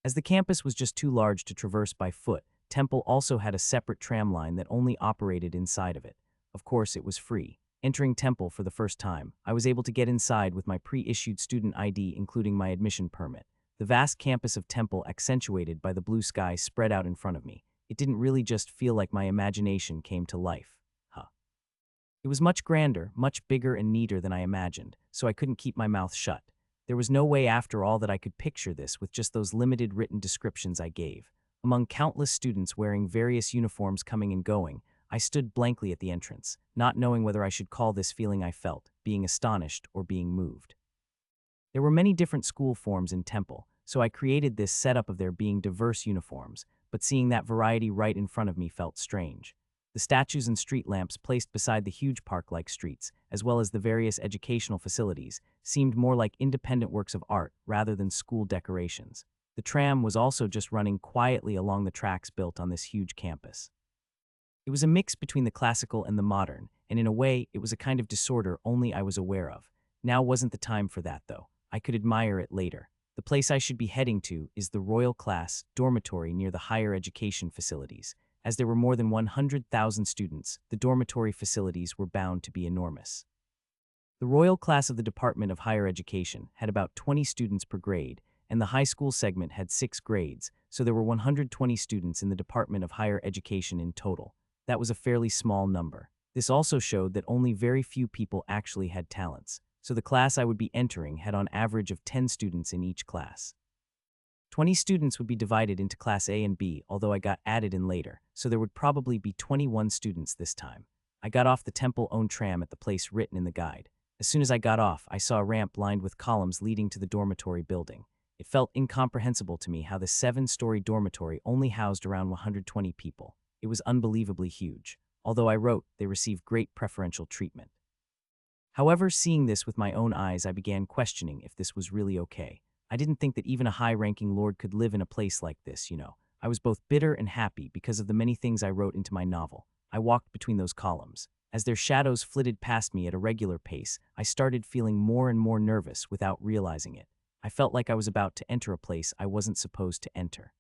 As the campus was just too large to traverse by foot, Temple also had a separate tram line that only operated inside of it. Of course, it was free. Entering Temple for the first time, I was able to get inside with my pre-issued student ID, including my admission permit. The vast campus of Temple, accentuated by the blue sky spread out in front of me. It didn't really just feel like my imagination came to life. It was much grander, much bigger and neater than I imagined, so I couldn't keep my mouth shut. There was no way after all that I could picture this with just those limited written descriptions I gave. Among countless students wearing various uniforms coming and going, I stood blankly at the entrance, not knowing whether I should call this feeling I felt, being astonished or being moved. There were many different school forms in Temple, so I created this setup of there being diverse uniforms, but seeing that variety right in front of me felt strange. The statues and street lamps placed beside the huge park-like streets, as well as the various educational facilities, seemed more like independent works of art rather than school decorations. The tram was also just running quietly along the tracks built on this huge campus. It was a mix between the classical and the modern, and in a way, it was a kind of disorder only I was aware of. Now wasn't the time for that, though. I could admire it later. The place I should be heading to is the Royal Class dormitory near the higher education facilities. As there were more than 100,000 students, the dormitory facilities were bound to be enormous. The Royal Class of the Department of Higher Education had about 20 students per grade, and the high school segment had 6 grades, so there were 120 students in the Department of Higher Education in total. That was a fairly small number. This also showed that only very few people actually had talents, so the class I would be entering had on average of 10 students in each class. 20 students would be divided into Class A and B, although I got added in later, so there would probably be 21 students this time. I got off the temple-owned tram at the place written in the guide. As soon as I got off, I saw a ramp lined with columns leading to the dormitory building. It felt incomprehensible to me how the 7-story dormitory only housed around 120 people. It was unbelievably huge. Although I wrote, they received great preferential treatment. However, seeing this with my own eyes, I began questioning if this was really okay. I didn't think that even a high-ranking lord could live in a place like this, you know. I was both bitter and happy because of the many things I wrote into my novel. I walked between those columns. As their shadows flitted past me at a regular pace, I started feeling more and more nervous without realizing it. I felt like I was about to enter a place I wasn't supposed to enter.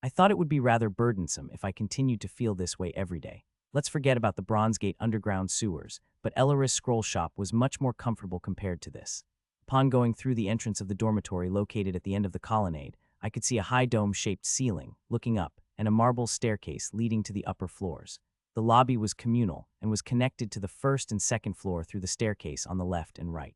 I thought it would be rather burdensome if I continued to feel this way every day. Let's forget about the Bronze Gate underground sewers, but Elleris Scroll Shop was much more comfortable compared to this. Upon going through the entrance of the dormitory located at the end of the colonnade, I could see a high dome-shaped ceiling, looking up, and a marble staircase leading to the upper floors. The lobby was communal and was connected to the first and second floor through the staircase on the left and right.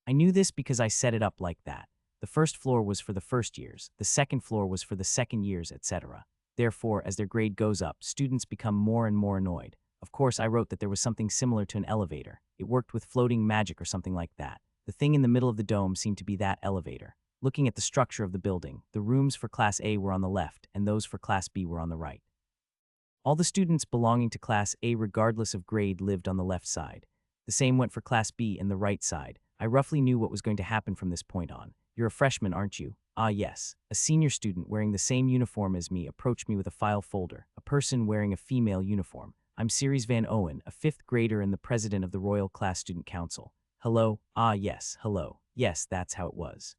I knew this because I set it up like that. The first floor was for the first years, the second floor was for the second years, etc. Therefore, as their grade goes up, students become more and more annoyed. Of course, I wrote that there was something similar to an elevator. It worked with floating magic or something like that. The thing in the middle of the dome seemed to be that elevator. Looking at the structure of the building, the rooms for Class A were on the left and those for Class B were on the right. All the students belonging to Class A, regardless of grade, lived on the left side. The same went for Class B and the right side. I roughly knew what was going to happen from this point on. You're a freshman, aren't you? Ah, yes. A senior student wearing the same uniform as me approached me with a file folder, a person wearing a female uniform. I'm Ceres Van Owen, a 5th grader and the president of the Royal Class Student Council. Hello? Ah, yes, hello. Yes, that's how it was.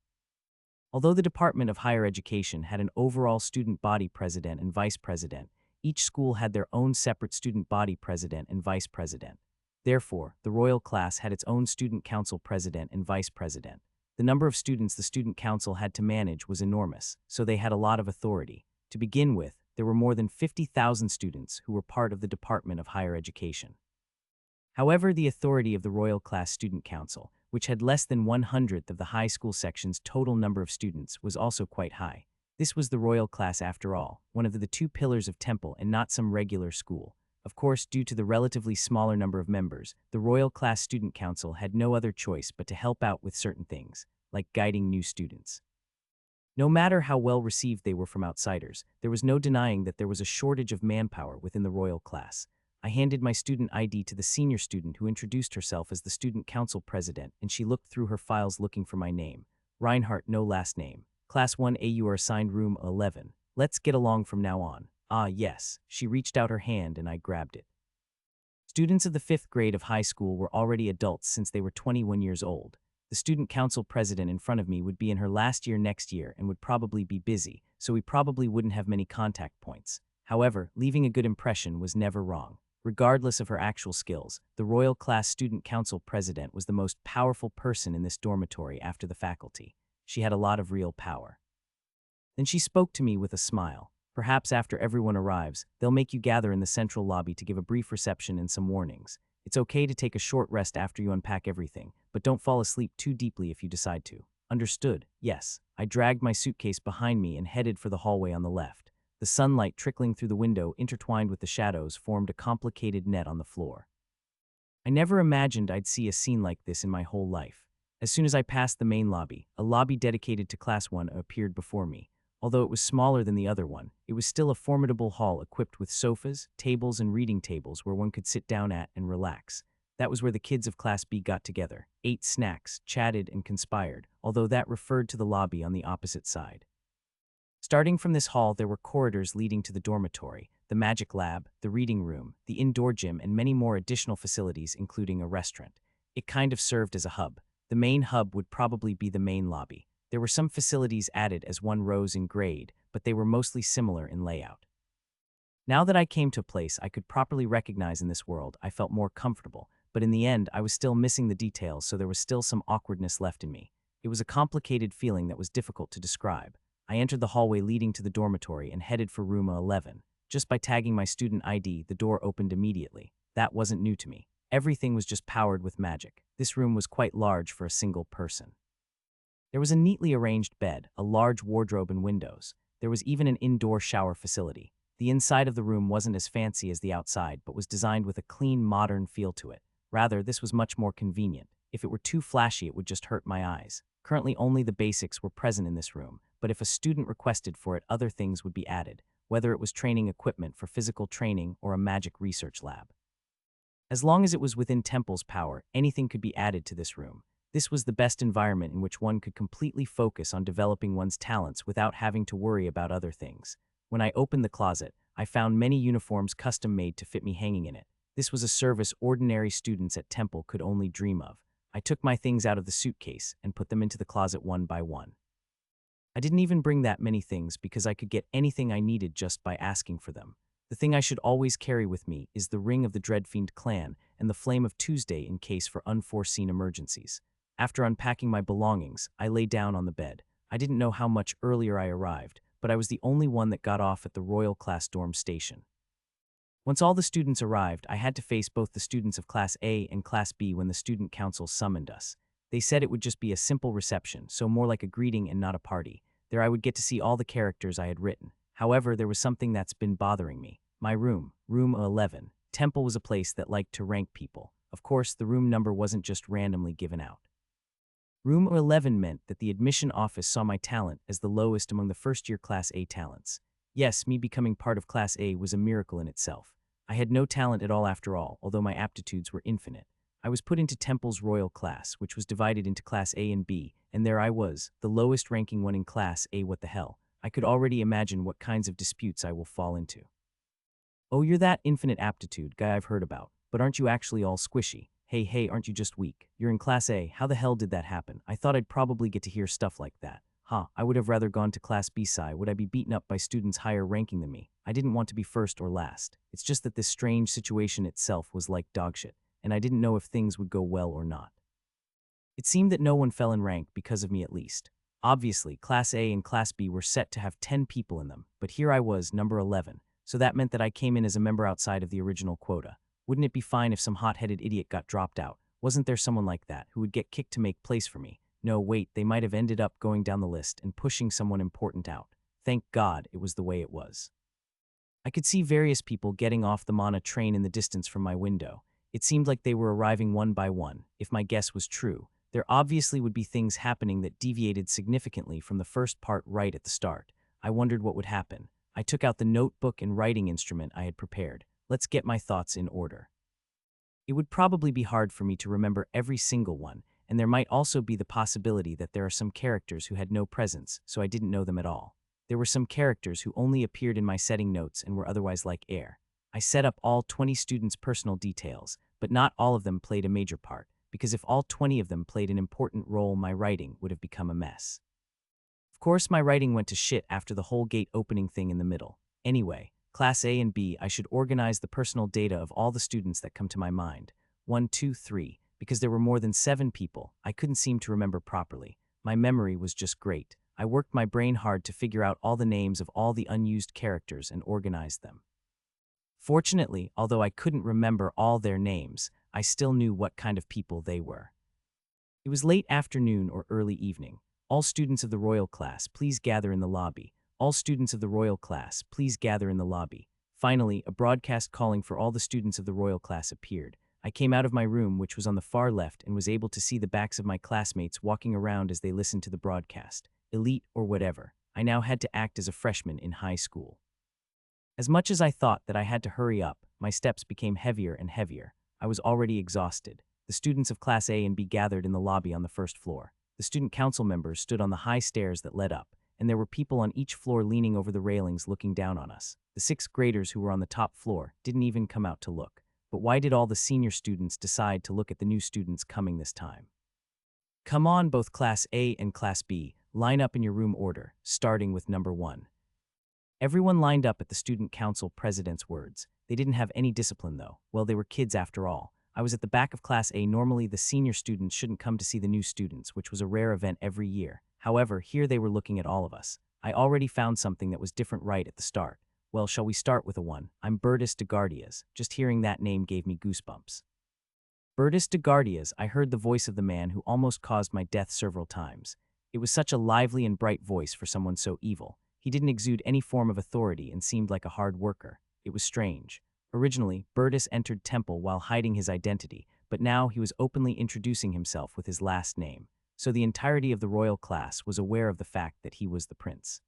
Although the Department of Higher Education had an overall student body president and vice president, each school had their own separate student body president and vice president. Therefore, the Royal Class had its own student council president and vice president. The number of students the student council had to manage was enormous, so they had a lot of authority. To begin with, there were more than 50,000 students who were part of the Department of Higher Education. However, the authority of the Royal Class Student Council, which had less than 1/100th of the high school section's total number of students, was also quite high. This was the Royal Class after all, one of the 2 pillars of Temple and not some regular school. Of course, due to the relatively smaller number of members, the Royal Class Student Council had no other choice but to help out with certain things, like guiding new students. No matter how well received they were from outsiders, there was no denying that there was a shortage of manpower within the Royal Class. I handed my student ID to the senior student, who introduced herself as the student council president, and she looked through her files looking for my name. Reinhardt, no last name. Class 1A, you are assigned room 11. Let's get along from now on. Ah, yes. She reached out her hand and I grabbed it. Students of the 5th grade of high school were already adults since they were 21 years old. The student council president in front of me would be in her last year next year and would probably be busy, so we probably wouldn't have many contact points. However, leaving a good impression was never wrong. Regardless of her actual skills, the Royal Class Student Council president was the most powerful person in this dormitory after the faculty. She had a lot of real power. Then she spoke to me with a smile. Perhaps after everyone arrives, they'll make you gather in the central lobby to give a brief reception and some warnings. It's okay to take a short rest after you unpack everything, but don't fall asleep too deeply if you decide to. Understood? Yes. I dragged my suitcase behind me and headed for the hallway on the left. The sunlight trickling through the window, intertwined with the shadows, formed a complicated net on the floor. I never imagined I'd see a scene like this in my whole life. As soon as I passed the main lobby, a lobby dedicated to Class 1 appeared before me. Although it was smaller than the other one, it was still a formidable hall equipped with sofas, tables, and reading tables where one could sit down at and relax. That was where the kids of Class B got together, ate snacks, chatted, and conspired, although that referred to the lobby on the opposite side. Starting from this hall, there were corridors leading to the dormitory, the magic lab, the reading room, the indoor gym, and many more additional facilities, including a restaurant. It kind of served as a hub. The main hub would probably be the main lobby. There were some facilities added as one rose in grade, but they were mostly similar in layout. Now that I came to a place I could properly recognize in this world, I felt more comfortable, but in the end, I was still missing the details, so there was still some awkwardness left in me. It was a complicated feeling that was difficult to describe. I entered the hallway leading to the dormitory and headed for room 11. Just by tagging my student ID, the door opened immediately. That wasn't new to me. Everything was just powered with magic. This room was quite large for a single person. There was a neatly arranged bed, a large wardrobe and windows. There was even an indoor shower facility. The inside of the room wasn't as fancy as the outside, but was designed with a clean, modern feel to it. Rather, this was much more convenient. If it were too flashy, it would just hurt my eyes. Currently, only the basics were present in this room, but if a student requested for it, other things would be added, whether it was training equipment for physical training or a magic research lab. As long as it was within Temple's power, anything could be added to this room. This was the best environment in which one could completely focus on developing one's talents without having to worry about other things. When I opened the closet, I found many uniforms custom-made to fit me hanging in it. This was a service ordinary students at Temple could only dream of. I took my things out of the suitcase and put them into the closet one by one. I didn't even bring that many things because I could get anything I needed just by asking for them. The thing I should always carry with me is the ring of the Dreadfiend clan and the Flame of Tuesday in case for unforeseen emergencies. After unpacking my belongings, I lay down on the bed. I didn't know how much earlier I arrived, but I was the only one that got off at the Royal Class Dorm station. Once all the students arrived, I had to face both the students of Class A and Class B when the student council summoned us. They said it would just be a simple reception, so more like a greeting and not a party. There I would get to see all the characters I had written. However, there was something that's been bothering me. My room, room 11. Temple was a place that liked to rank people. Of course, the room number wasn't just randomly given out. Room 11 meant that the admission office saw my talent as the lowest among the first-year Class A talents. Yes, me becoming part of Class A was a miracle in itself. I had no talent at all after all, although my aptitudes were infinite. I was put into Temple's Royal Class, which was divided into Class A and B, and there I was, the lowest ranking one in Class A. What the hell? I could already imagine what kinds of disputes I will fall into. Oh, you're that infinite aptitude guy I've heard about, but aren't you actually all squishy? Hey, aren't you just weak? You're in Class A, how the hell did that happen? I thought I'd probably get to hear stuff like that. I would have rather gone to Class B side. Would I be beaten up by students higher ranking than me? I didn't want to be first or last. It's just that this strange situation itself was like dogshit, and I didn't know if things would go well or not. It seemed that no one fell in rank because of me at least. Obviously, Class A and Class B were set to have 10 people in them, but here I was, number 11, so that meant that I came in as a member outside of the original quota. Wouldn't it be fine if some hot-headed idiot got dropped out? Wasn't there someone like that who would get kicked to make place for me? No, wait, they might have ended up going down the list and pushing someone important out. Thank God it was the way it was. I could see various people getting off the Mana train in the distance from my window. It seemed like they were arriving one by one. If my guess was true, there obviously would be things happening that deviated significantly from the first part right at the start. I wondered what would happen. I took out the notebook and writing instrument I had prepared. Let's get my thoughts in order. It would probably be hard for me to remember every single one, and there might also be the possibility that there are some characters who had no presence, so I didn't know them at all. There were some characters who only appeared in my setting notes and were otherwise like air. I set up all 20 students' personal details, but not all of them played a major part, because if all 20 of them played an important role, my writing would have become a mess. Of course, my writing went to shit after the whole gate opening thing in the middle. Anyway, Class A and B, I should organize the personal data of all the students that come to my mind. 1, 2, 3, because there were more than 7 people, I couldn't seem to remember properly. My memory was just great. I worked my brain hard to figure out all the names of all the unused characters and organized them. Fortunately, although I couldn't remember all their names, I still knew what kind of people they were. It was late afternoon or early evening. All students of the Royal Class, please gather in the lobby. All students of the Royal Class, please gather in the lobby. Finally, a broadcast calling for all the students of the Royal Class appeared. I came out of my room, which was on the far left, and was able to see the backs of my classmates walking around as they listened to the broadcast. Elite or whatever, I now had to act as a freshman in high school. As much as I thought that I had to hurry up, my steps became heavier and heavier. I was already exhausted. The students of Class A and B gathered in the lobby on the first floor. The student council members stood on the high stairs that led up, and there were people on each floor leaning over the railings looking down on us. The 6th graders who were on the top floor didn't even come out to look. But why did all the senior students decide to look at the new students coming this time? Come on, both Class A and Class B, line up in your room order, starting with number 1. Everyone lined up at the student council president's words. They didn't have any discipline though. Well, they were kids after all. I was at the back of Class A. Normally, the senior students shouldn't come to see the new students, which was a rare event every year. However, here they were looking at all of us. I already found something that was different right at the start. Well, shall we start with a 1? I'm Bertus de Guardias. Just hearing that name gave me goosebumps. Bertus de Guardias, I heard the voice of the man who almost caused my death several times. It was such a lively and bright voice for someone so evil. He didn't exude any form of authority and seemed like a hard worker. It was strange. Originally, Burtis entered temple while hiding his identity, but now he was openly introducing himself with his last name. So the entirety of the royal class was aware of the fact that he was the prince.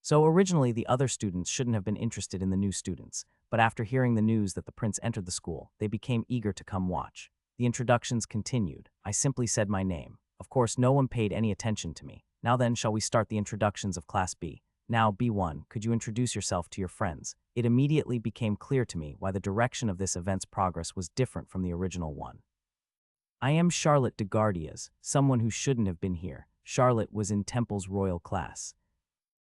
So originally, the other students shouldn't have been interested in the new students, but after hearing the news that the prince entered the school, they became eager to come watch. The introductions continued. I simply said my name. Of course, no one paid any attention to me. Now then, shall we start the introductions of Class B? Now, B1, could you introduce yourself to your friends? It immediately became clear to me why the direction of this event's progress was different from the original one. I am Charlotte de Gardias, someone who shouldn't have been here. Charlotte was in Temple's royal class.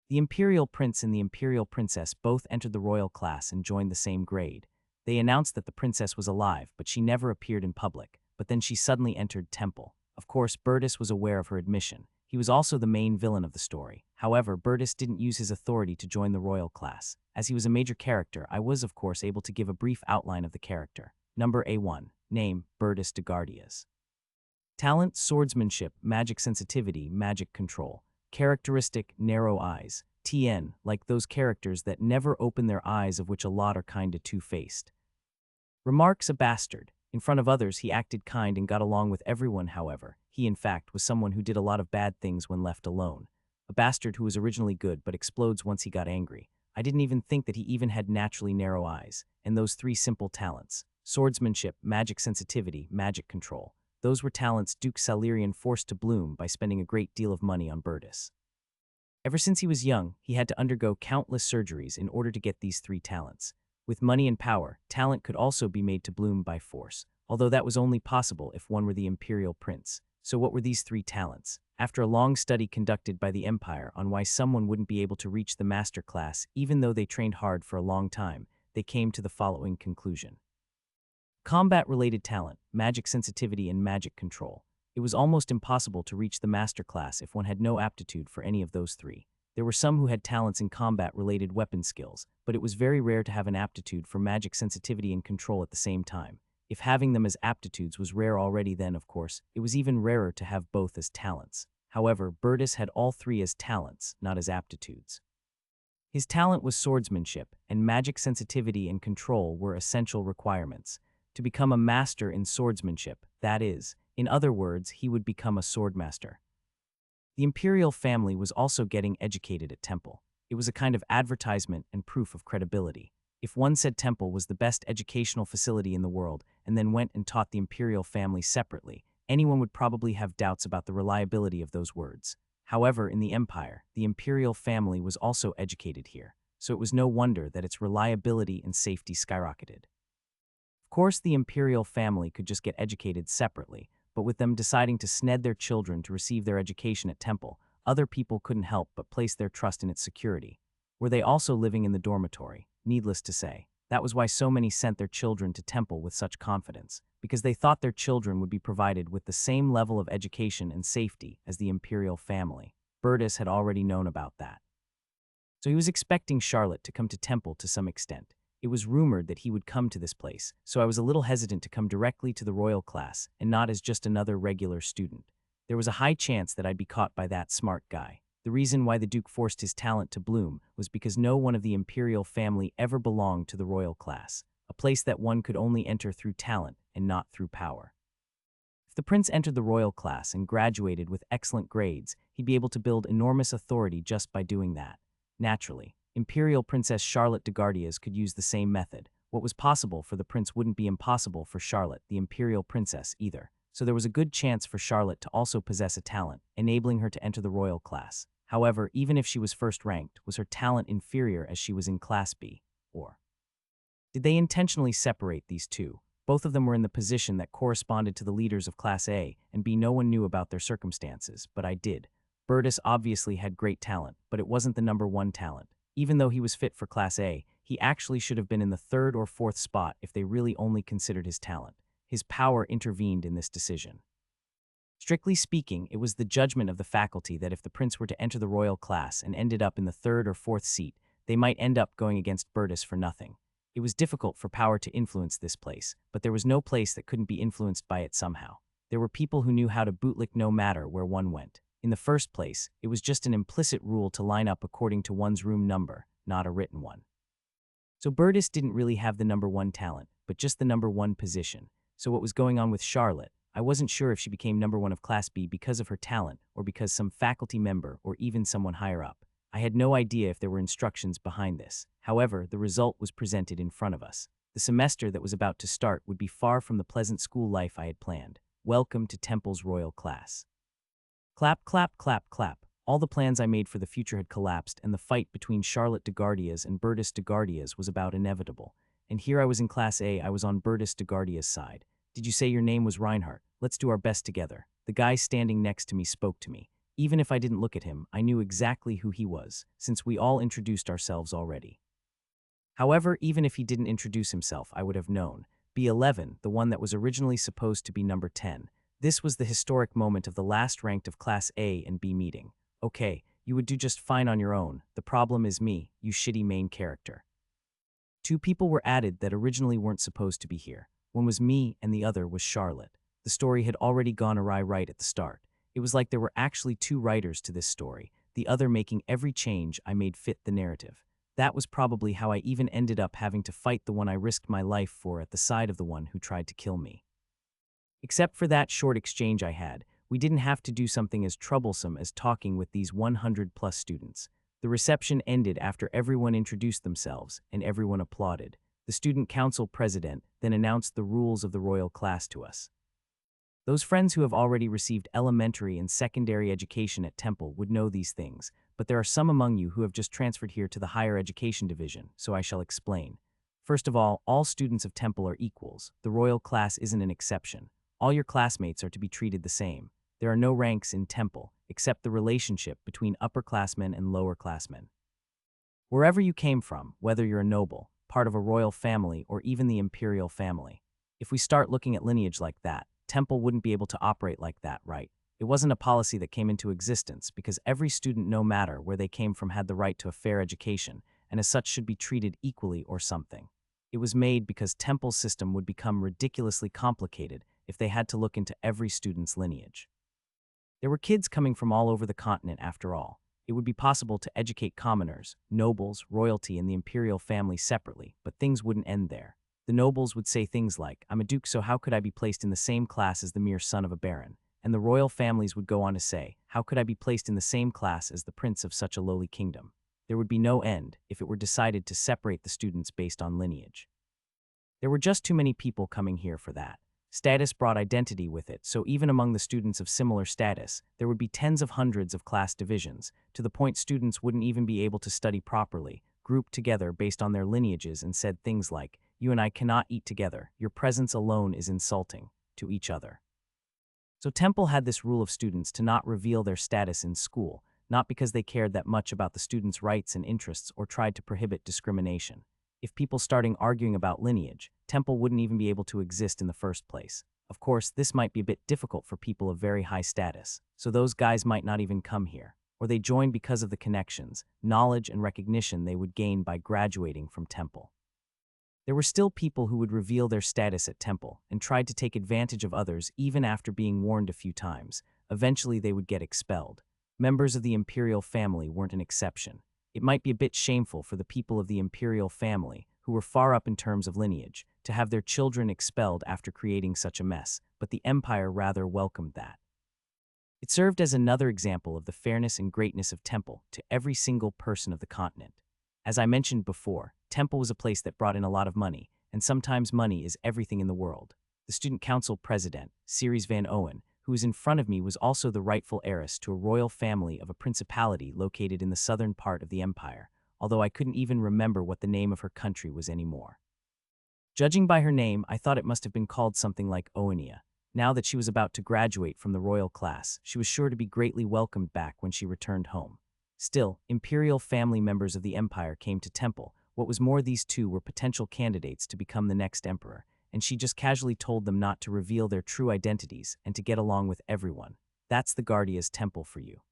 The Imperial Prince and the Imperial Princess both entered the royal class and joined the same grade. They announced that the princess was alive, but she never appeared in public. But then she suddenly entered Temple. Of course, Burtis was aware of her admission. He was also the main villain of the story. However, Burtis didn't use his authority to join the royal class. As he was a major character, I was, of course, able to give a brief outline of the character. Number A1. Name, Burtis de Gardias. Talent, swordsmanship, magic sensitivity, magic control. Characteristic, narrow eyes. TN, like those characters that never open their eyes, of which a lot are kinda two-faced. Remarks, a bastard. In front of others, he acted kind and got along with everyone. However, he in fact was someone who did a lot of bad things when left alone. A bastard who was originally good but explodes once he got angry. I didn't even think that he even had naturally narrow eyes. And those three simple talents. Swordsmanship, magic sensitivity, magic control. Those were talents Duke Salerian forced to bloom by spending a great deal of money on Burtis. Ever since he was young, he had to undergo countless surgeries in order to get these three talents. With money and power, talent could also be made to bloom by force, although that was only possible if one were the imperial prince. So what were these three talents? After a long study conducted by the Empire on why someone wouldn't be able to reach the master class even though they trained hard for a long time, they came to the following conclusion. Combat-related talent, magic sensitivity and magic control. It was almost impossible to reach the master class if one had no aptitude for any of those three. There were some who had talents in combat-related weapon skills, but it was very rare to have an aptitude for magic sensitivity and control at the same time. If having them as aptitudes was rare already, then, of course, it was even rarer to have both as talents. However, Burtis had all three as talents, not as aptitudes. His talent was swordsmanship, and magic sensitivity and control were essential requirements. To become a master in swordsmanship, that is, in other words, he would become a swordmaster. The imperial family was also getting educated at Temple. It was a kind of advertisement and proof of credibility. If one said Temple was the best educational facility in the world and then went and taught the imperial family separately, anyone would probably have doubts about the reliability of those words. However, in the Empire, the imperial family was also educated here, so it was no wonder that its reliability and safety skyrocketed. Of course, the imperial family could just get educated separately, but with them deciding to send their children to receive their education at Temple, other people couldn't help but place their trust in its security. Were they also living in the dormitory? Needless to say, that was why so many sent their children to Temple with such confidence, because they thought their children would be provided with the same level of education and safety as the imperial family. Burtis had already known about that. So he was expecting Charlotte to come to Temple to some extent. It was rumored that he would come to this place, so I was a little hesitant to come directly to the royal class and not as just another regular student. There was a high chance that I'd be caught by that smart guy. The reason why the Duke forced his talent to bloom was because no one of the imperial family ever belonged to the royal class, a place that one could only enter through talent and not through power. If the prince entered the royal class and graduated with excellent grades, he'd be able to build enormous authority just by doing that. Naturally, Imperial Princess Charlotte de Gardias could use the same method. What was possible for the prince wouldn't be impossible for Charlotte, the Imperial Princess, either. So there was a good chance for Charlotte to also possess a talent, enabling her to enter the royal class. However, even if she was first ranked, was her talent inferior as she was in Class B? Or did they intentionally separate these two? Both of them were in the position that corresponded to the leaders of Class A, and B. No one knew about their circumstances, but I did. Burtis obviously had great talent, but it wasn't the number one talent. Even though he was fit for Class A, he actually should have been in the third or fourth spot if they really only considered his talent. His power intervened in this decision. Strictly speaking, it was the judgment of the faculty that if the prince were to enter the royal class and ended up in the third or fourth seat, they might end up going against Burtis for nothing. It was difficult for power to influence this place, but there was no place that couldn't be influenced by it somehow. There were people who knew how to bootlick no matter where one went. In the first place, it was just an implicit rule to line up according to one's room number, not a written one. So Burtis didn't really have the number one talent, but just the number one position. So what was going on with Charlotte? I wasn't sure if she became number one of Class B because of her talent, or because some faculty member, or even someone higher up. I had no idea if there were instructions behind this. However, the result was presented in front of us. The semester that was about to start would be far from the pleasant school life I had planned. Welcome to Temple's royal class. Clap, clap, clap, clap. All the plans I made for the future had collapsed, and the fight between Charlotte de Gardias and Burtis de Gardias was about inevitable. And here I was in Class A, I was on Burtis de Gardias' side. Did you say your name was Reinhardt? Let's do our best together. The guy standing next to me spoke to me. Even if I didn't look at him, I knew exactly who he was, since we all introduced ourselves already. However, even if he didn't introduce himself, I would have known. B11, the one that was originally supposed to be number 10. This was the historic moment of the last ranked of Class A and B meeting. Okay, you would do just fine on your own. The problem is me, you shitty main character. Two people were added that originally weren't supposed to be here. One was me and the other was Charlotte. The story had already gone awry right at the start. It was like there were actually two writers to this story, the other making every change I made fit the narrative. That was probably how I even ended up having to fight the one I risked my life for at the side of the one who tried to kill me. Except for that short exchange I had, we didn't have to do something as troublesome as talking with these 100+ students. The reception ended after everyone introduced themselves and everyone applauded. The student council president then announced the rules of the royal class to us. Those friends who have already received elementary and secondary education at Temple would know these things, but there are some among you who have just transferred here to the higher education division, so I shall explain. First of all students of Temple are equals. The royal class isn't an exception. All your classmates are to be treated the same. There are no ranks in Temple, except the relationship between upperclassmen and lowerclassmen. Wherever you came from, whether you're a noble, part of a royal family, or even the imperial family. If we start looking at lineage like that, Temple wouldn't be able to operate like that, right? It wasn't a policy that came into existence because every student, no matter where they came from, had the right to a fair education, and as such should be treated equally or something. It was made because Temple's system would become ridiculously complicated if they had to look into every student's lineage. There were kids coming from all over the continent after all. It would be possible to educate commoners, nobles, royalty, and the imperial family separately, but things wouldn't end there. The nobles would say things like, "I'm a duke, so how could I be placed in the same class as the mere son of a baron?" And the royal families would go on to say, "How could I be placed in the same class as the prince of such a lowly kingdom?" There would be no end if it were decided to separate the students based on lineage. There were just too many people coming here for that. Status brought identity with it, so even among the students of similar status, there would be tens of hundreds of class divisions, to the point students wouldn't even be able to study properly, grouped together based on their lineages, and said things like, "You and I cannot eat together, your presence alone is insulting," to each other. So Temple had this rule of students to not reveal their status in school, not because they cared that much about the students' rights and interests or tried to prohibit discrimination. If people starting arguing about lineage, Temple wouldn't even be able to exist in the first place. Of course, this might be a bit difficult for people of very high status, so those guys might not even come here, or they join because of the connections, knowledge, and recognition they would gain by graduating from Temple. There were still people who would reveal their status at Temple and tried to take advantage of others even after being warned a few times. Eventually, they would get expelled. Members of the imperial family weren't an exception. It might be a bit shameful for the people of the imperial family, who were far up in terms of lineage, to have their children expelled after creating such a mess, but the empire rather welcomed that. It served as another example of the fairness and greatness of Temple to every single person of the continent. As I mentioned before, Temple was a place that brought in a lot of money, and sometimes money is everything in the world. The student council president, Ceres Van Owen, who was in front of me, was also the rightful heiress to a royal family of a principality located in the southern part of the empire, although I couldn't even remember what the name of her country was anymore. Judging by her name, I thought it must have been called something like Oenia. Now that she was about to graduate from the royal class, she was sure to be greatly welcomed back when she returned home. Still, imperial family members of the empire came to Temple. What was more, these two were potential candidates to become the next emperor, and she just casually told them not to reveal their true identities and to get along with everyone. That's the Guardia's Temple for you.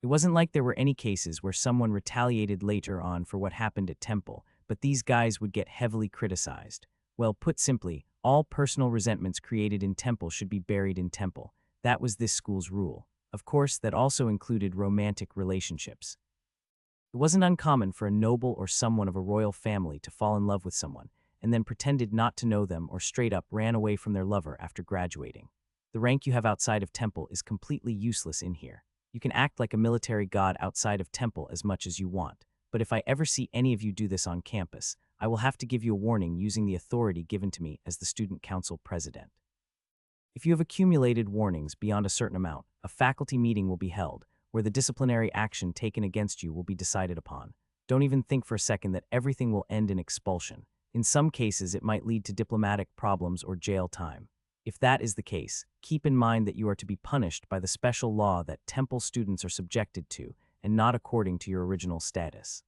It wasn't like there were any cases where someone retaliated later on for what happened at Temple, but these guys would get heavily criticized. Well, put simply, all personal resentments created in Temple should be buried in Temple. That was this school's rule. Of course, that also included romantic relationships. It wasn't uncommon for a noble or someone of a royal family to fall in love with someone and then pretended not to know them or straight up ran away from their lover after graduating. The rank you have outside of temple is completely useless in here. You can act like a military god outside of temple as much as you want, but if I ever see any of you do this on campus, I will have to give you a warning using the authority given to me as the student council president. If you have accumulated warnings beyond a certain amount, a faculty meeting will be held, where the disciplinary action taken against you will be decided upon. Don't even think for a second that everything will end in expulsion. In some cases, it might lead to diplomatic problems or jail time. If that is the case, keep in mind that you are to be punished by the special law that temple students are subjected to, and not according to your original status.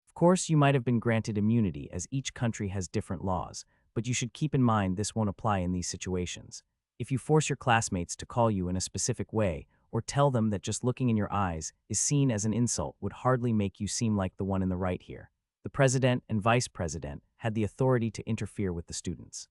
Of course, you might have been granted immunity as each country has different laws, but you should keep in mind this won't apply in these situations. If you force your classmates to call you in a specific way, or tell them that just looking in your eyes is seen as an insult would hardly make you seem like the one in the right here. The president and vice president had the authority to interfere with the students.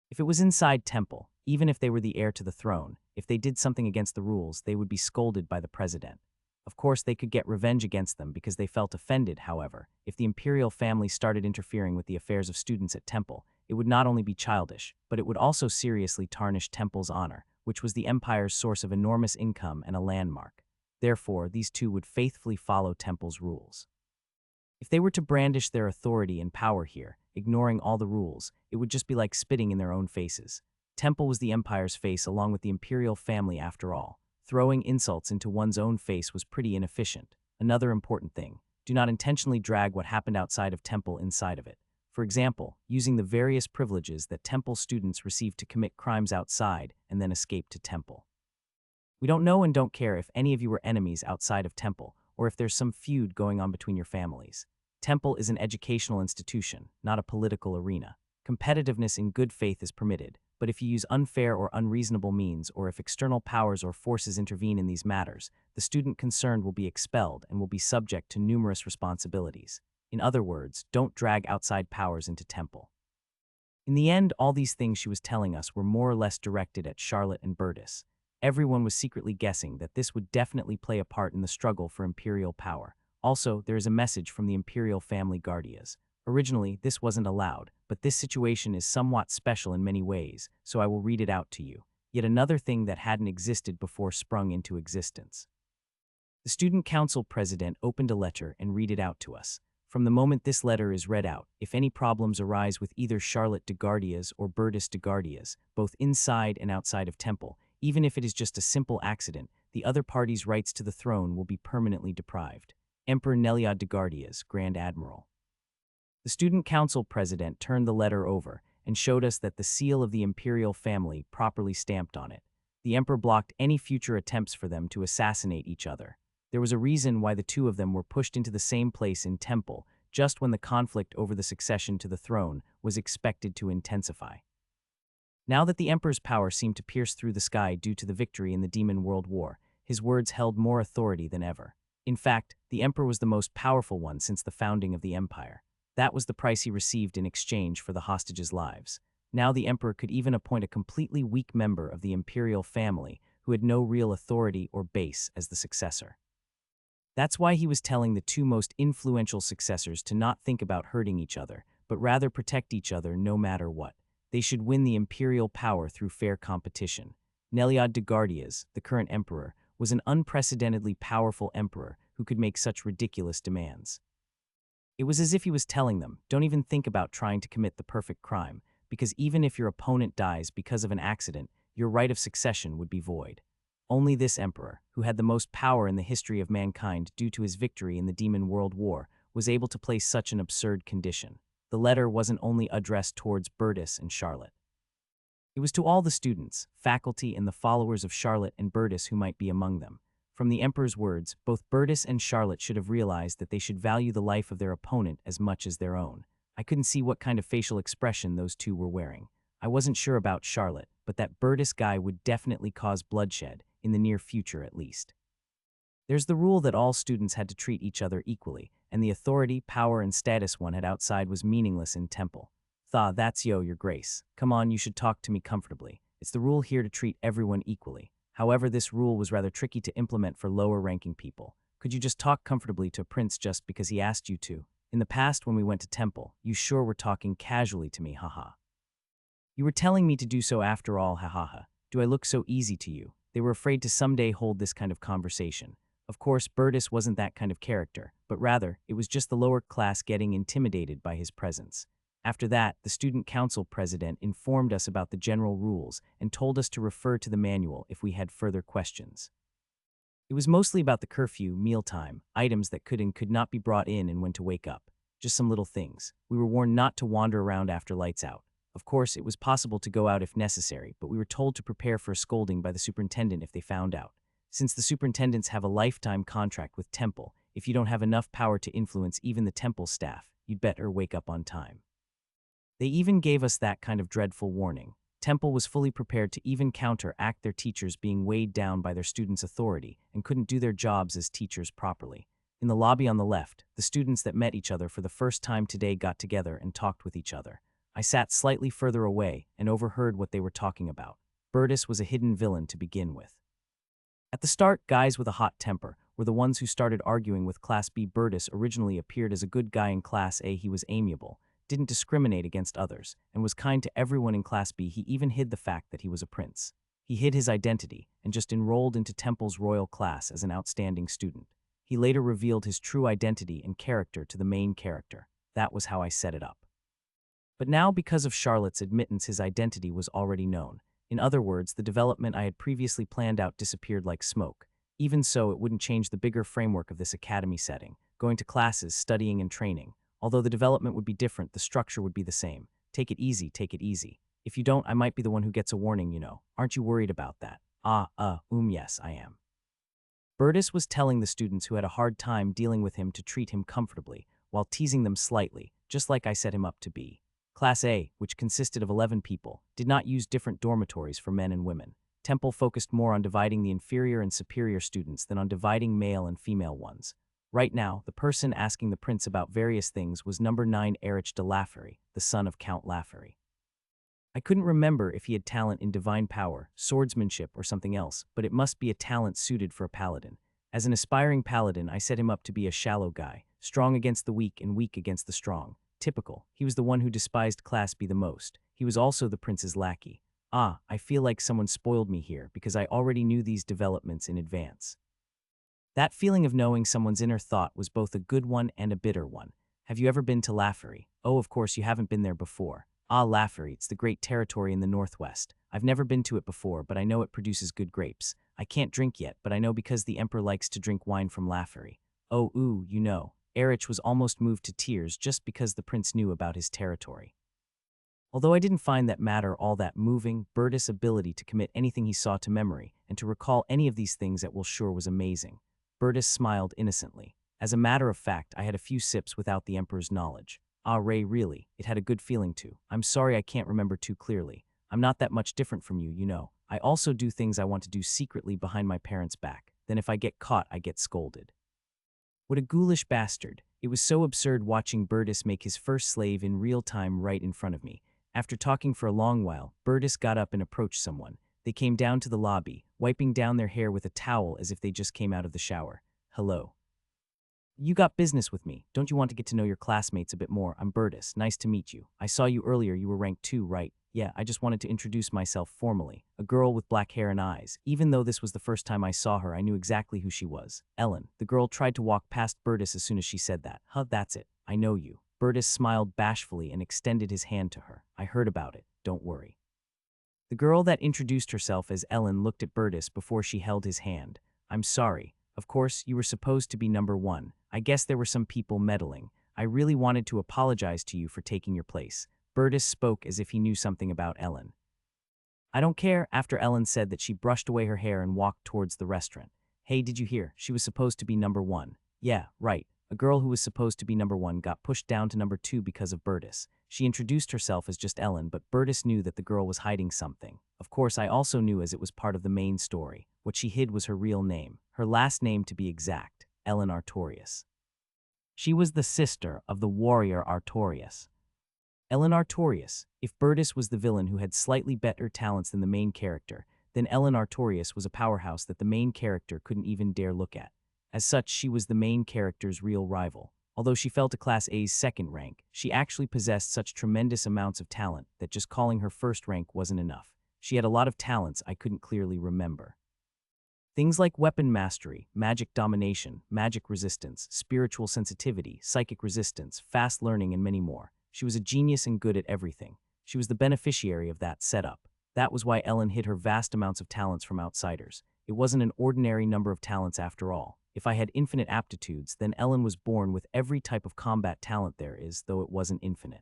If it was inside temple, even if they were the heir to the throne, if they did something against the rules, they would be scolded by the president. Of course, they could get revenge against them because they felt offended. However, if the imperial family started interfering with the affairs of students at temple, it would not only be childish, but it would also seriously tarnish temple's honor, which was the empire's source of enormous income and a landmark. Therefore, these two would faithfully follow temple's rules. If they were to brandish their authority and power here, ignoring all the rules, it would just be like spitting in their own faces. Temple was the empire's face along with the imperial family after all. Throwing insults into one's own face was pretty inefficient. Another important thing, do not intentionally drag what happened outside of temple inside of it. For example, using the various privileges that temple students receive to commit crimes outside and then escape to temple. We don't know and don't care if any of you were enemies outside of temple, or if there's some feud going on between your families. Temple is an educational institution, not a political arena. Competitiveness in good faith is permitted, but if you use unfair or unreasonable means, or if external powers or forces intervene in these matters, the student concerned will be expelled and will be subject to numerous responsibilities. In other words, don't drag outside powers into temple. In the end, all these things she was telling us were more or less directed at Charlotte and Bertus. Everyone was secretly guessing that this would definitely play a part in the struggle for imperial power. Also, there is a message from the imperial family guardias. Originally, this wasn't allowed, but this situation is somewhat special in many ways, so I will read it out to you. Yet another thing that hadn't existed before sprung into existence. The student council president opened a letter and read it out to us. From the moment this letter is read out, if any problems arise with either Charlotte de Guardias or Bertus de Guardias, both inside and outside of temple, even if it is just a simple accident, the other party's rights to the throne will be permanently deprived. Emperor Neliad de Guardias, Grand Admiral. The student council president turned the letter over and showed us that the seal of the imperial family properly stamped on it. The emperor blocked any future attempts for them to assassinate each other. There was a reason why the two of them were pushed into the same place in temple, just when the conflict over the succession to the throne was expected to intensify. Now that the emperor's power seemed to pierce through the sky due to the victory in the Demon World War, his words held more authority than ever. In fact, the emperor was the most powerful one since the founding of the empire. That was the price he received in exchange for the hostages' lives. Now the emperor could even appoint a completely weak member of the imperial family who had no real authority or base as the successor. That's why he was telling the two most influential successors to not think about hurting each other, but rather protect each other no matter what. They should win the imperial power through fair competition. Neliad de Guardias, the current emperor, was an unprecedentedly powerful emperor who could make such ridiculous demands. It was as if he was telling them, don't even think about trying to commit the perfect crime, because even if your opponent dies because of an accident, your right of succession would be void. Only this emperor, who had the most power in the history of mankind due to his victory in the Demon World War, was able to place such an absurd condition. The letter wasn't only addressed towards Bertus and Charlotte. It was to all the students, faculty, and the followers of Charlotte and Bertus who might be among them. From the emperor's words, both Bertus and Charlotte should have realized that they should value the life of their opponent as much as their own. I couldn't see what kind of facial expression those two were wearing. I wasn't sure about Charlotte, but that Bertus guy would definitely cause bloodshed, in the near future at least. There's the rule that all students had to treat each other equally, and the authority, power, and status one had outside was meaningless in temple. That's your grace. Come on, you should talk to me comfortably. It's the rule here to treat everyone equally. However, this rule was rather tricky to implement for lower-ranking people. Could you just talk comfortably to a prince just because he asked you to? In the past, when we went to temple, you sure were talking casually to me, haha. You were telling me to do so after all, hahaha. Do I look so easy to you? They were afraid to someday hold this kind of conversation. Of course, Burtis wasn't that kind of character, but rather, it was just the lower class getting intimidated by his presence. After that, the student council president informed us about the general rules and told us to refer to the manual if we had further questions. It was mostly about the curfew, mealtime, items that could and could not be brought in and when to wake up. Just some little things. We were warned not to wander around after lights out. Of course, it was possible to go out if necessary, but we were told to prepare for a scolding by the superintendent if they found out. Since the superintendents have a lifetime contract with Temple, if you don't have enough power to influence even the Temple staff, you'd better wake up on time. They even gave us that kind of dreadful warning. Temple was fully prepared to even counteract their teachers being weighed down by their students' authority and couldn't do their jobs as teachers properly. In the lobby on the left, the students that met each other for the first time today got together and talked with each other. I sat slightly further away and overheard what they were talking about. Burtis was a hidden villain to begin with. At the start, guys with a hot temper were the ones who started arguing with Class B. Burtis originally appeared as a good guy in Class A. He was amiable, didn't discriminate against others, and was kind to everyone in Class B. He even hid the fact that he was a prince. He hid his identity and just enrolled into Temple's royal class as an outstanding student. He later revealed his true identity and character to the main character. That was how I set it up. But now, because of Charlotte's admittance, his identity was already known. In other words, the development I had previously planned out disappeared like smoke. Even so, it wouldn't change the bigger framework of this academy setting, going to classes, studying and training. Although the development would be different, the structure would be the same. Take it easy, take it easy. If you don't, I might be the one who gets a warning, you know. Aren't you worried about that? Yes, I am. Burtis was telling the students who had a hard time dealing with him to treat him comfortably, while teasing them slightly, just like I set him up to be. Class A, which consisted of 11 people, did not use different dormitories for men and women. Temple focused more on dividing the inferior and superior students than on dividing male and female ones. Right now, the person asking the prince about various things was number 9 Erich de Laffery, the son of Count Laffery. I couldn't remember if he had talent in divine power, swordsmanship, or something else, but it must be a talent suited for a paladin. As an aspiring paladin, I set him up to be a shallow guy, strong against the weak and weak against the strong. Typical. He was the one who despised Class B the most. He was also the prince's lackey. I feel like someone spoiled me here because I already knew these developments in advance. That feeling of knowing someone's inner thought was both a good one and a bitter one. Have you ever been to Laffery? Oh, of course you haven't been there before. Laffery, it's the great territory in the northwest. I've never been to it before, but I know it produces good grapes. I can't drink yet, but I know because the emperor likes to drink wine from Laffery. You know. Erich was almost moved to tears just because the prince knew about his territory. Although I didn't find that matter all that moving, Burtis' ability to commit anything he saw to memory and to recall any of these things at will sure was amazing. Burtis smiled innocently. As a matter of fact, I had a few sips without the emperor's knowledge. Ray, really, it had a good feeling too. I'm sorry I can't remember too clearly. I'm not that much different from you, you know. I also do things I want to do secretly behind my parents' back. Then if I get caught, I get scolded. What a ghoulish bastard. It was so absurd watching Burtis make his first slave in real time right in front of me. After talking for a long while, Burtis got up and approached someone. They came down to the lobby, wiping down their hair with a towel as if they just came out of the shower. Hello. You got business with me. Don't you want to get to know your classmates a bit more? I'm Burtis. Nice to meet you. I saw you earlier. You were ranked 2, right? Yeah, I just wanted to introduce myself formally. A girl with black hair and eyes. Even though this was the first time I saw her, I knew exactly who she was. Ellen. The girl tried to walk past Burtis as soon as she said that. That's it. I know you. Burtis smiled bashfully and extended his hand to her. I heard about it. Don't worry. The girl that introduced herself as Ellen looked at Burtis before she held his hand. I'm sorry. Of course, you were supposed to be number 1. I guess there were some people meddling. I really wanted to apologize to you for taking your place. Burtis spoke as if he knew something about Ellen. I don't care, after Ellen said that she brushed away her hair and walked towards the restaurant. Hey, did you hear? She was supposed to be number 1. Yeah, right. A girl who was supposed to be number 1 got pushed down to number 2 because of Burtis. She introduced herself as just Ellen, but Burtis knew that the girl was hiding something. Of course, I also knew as it was part of the main story. What she hid was her real name. Her last name to be exact, Ellen Artorias. She was the sister of the warrior Artorias. Ellen Artorias. If Burtis was the villain who had slightly better talents than the main character, then Ellen Artorias was a powerhouse that the main character couldn't even dare look at. As such, she was the main character's real rival. Although she fell to Class A's second rank, she actually possessed such tremendous amounts of talent that just calling her first rank wasn't enough. She had a lot of talents I couldn't clearly remember. Things like weapon mastery, magic domination, magic resistance, spiritual sensitivity, psychic resistance, fast learning, and many more. She was a genius and good at everything. She was the beneficiary of that setup. That was why Ellen hid her vast amounts of talents from outsiders. It wasn't an ordinary number of talents after all. If I had infinite aptitudes, then Ellen was born with every type of combat talent there is, though it wasn't infinite.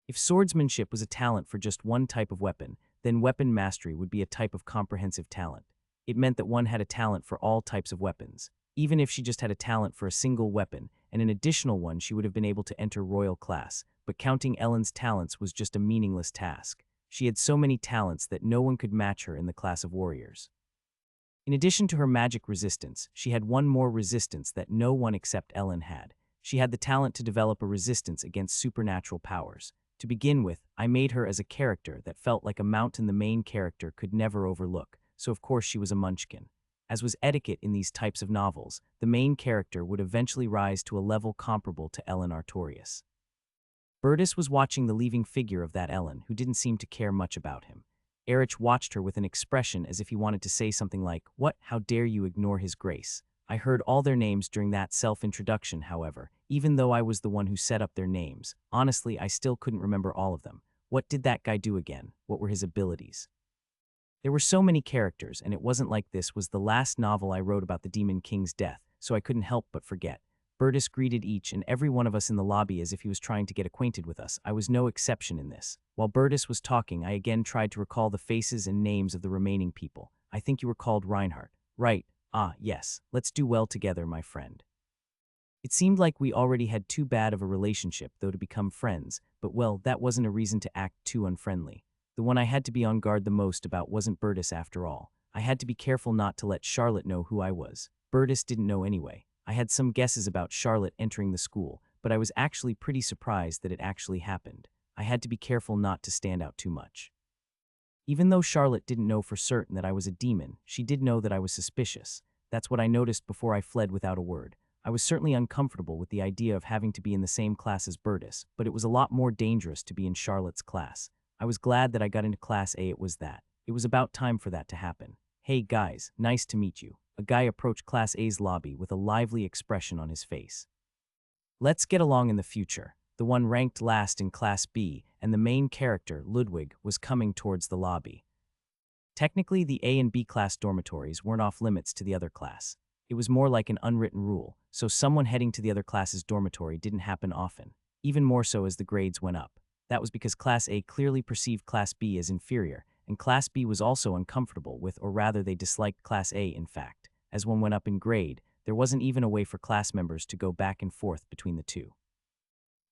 If swordsmanship was a talent for just one type of weapon, then weapon mastery would be a type of comprehensive talent. It meant that one had a talent for all types of weapons. Even if she just had a talent for a single weapon, and an additional one, she would have been able to enter royal class, but counting Ellen's talents was just a meaningless task. She had so many talents that no one could match her in the class of warriors. In addition to her magic resistance, she had one more resistance that no one except Ellen had. She had the talent to develop a resistance against supernatural powers. To begin with, I made her as a character that felt like a mountain the main character could never overlook, so of course she was a munchkin. As was etiquette in these types of novels, the main character would eventually rise to a level comparable to Ellen Artorias. Burtis was watching the leaving figure of that Ellen, who didn't seem to care much about him. Erich watched her with an expression as if he wanted to say something like, "What? How dare you ignore his grace?" I heard all their names during that self-introduction, however, even though I was the one who set up their names. Honestly, I still couldn't remember all of them. What did that guy do again? What were his abilities? There were so many characters, and it wasn't like this was the last novel I wrote about the Demon King's death, so I couldn't help but forget. Burtis greeted each and every one of us in the lobby as if he was trying to get acquainted with us. I was no exception in this. While Burtis was talking, I again tried to recall the faces and names of the remaining people. I think you were called Reinhardt. Right. Ah, yes. Let's do well together, my friend. It seemed like we already had too bad of a relationship, though, to become friends, but well, that wasn't a reason to act too unfriendly. The one I had to be on guard the most about wasn't Burtis after all. I had to be careful not to let Charlotte know who I was. Burtis didn't know anyway. I had some guesses about Charlotte entering the school, but I was actually pretty surprised that it actually happened. I had to be careful not to stand out too much. Even though Charlotte didn't know for certain that I was a demon, she did know that I was suspicious. That's what I noticed before I fled without a word. I was certainly uncomfortable with the idea of having to be in the same class as Burtis, but it was a lot more dangerous to be in Charlotte's class. I was glad that I got into Class A. It was about time for that to happen. Hey guys, nice to meet you. A guy approached Class A's lobby with a lively expression on his face. Let's get along in the future. The one ranked last in Class B, and the main character, Ludwig, was coming towards the lobby. Technically, the A and B class dormitories weren't off limits to the other class. It was more like an unwritten rule, so someone heading to the other class's dormitory didn't happen often, even more so as the grades went up. That was because Class A clearly perceived Class B as inferior, and Class B was also uncomfortable with, or rather they disliked Class A in fact. As one went up in grade, there wasn't even a way for class members to go back and forth between the two.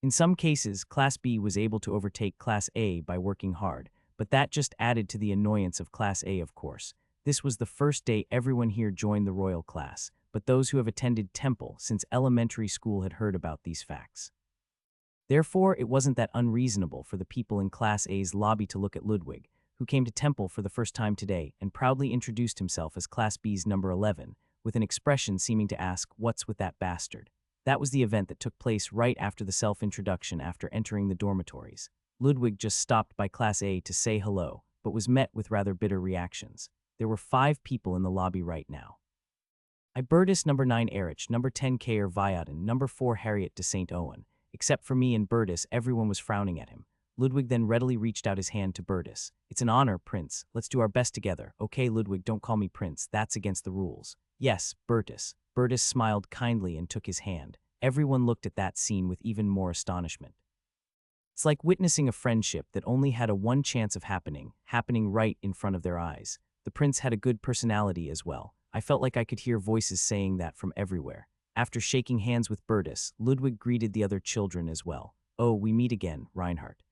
In some cases, Class B was able to overtake Class A by working hard, but that just added to the annoyance of Class A, of course. This was the first day everyone here joined the royal class, but those who have attended Temple since elementary school had heard about these facts. Therefore, it wasn't that unreasonable for the people in Class A's lobby to look at Ludwig, who came to Temple for the first time today and proudly introduced himself as Class B's number 11, with an expression seeming to ask, "What's with that bastard?" That was the event that took place right after the self-introduction after entering the dormitories. Ludwig just stopped by Class A to say hello, but was met with rather bitter reactions. There were 5 people in the lobby right now. Burtis, number 9 Erich, number 10 Kair Viaden, number 4 Harriet de St. Owen. Except for me and Burtis, everyone was frowning at him. Ludwig then readily reached out his hand to Burtis. "It's an honor, Prince. Let's do our best together." "Okay, Ludwig, don't call me Prince. That's against the rules." "Yes, Burtis." Burtis smiled kindly and took his hand. Everyone looked at that scene with even more astonishment. It's like witnessing a friendship that only had a one chance of happening right in front of their eyes. The prince had a good personality as well. I felt like I could hear voices saying that from everywhere. After shaking hands with Burtis, Ludwig greeted the other children as well. "Oh, we meet again, Reinhardt."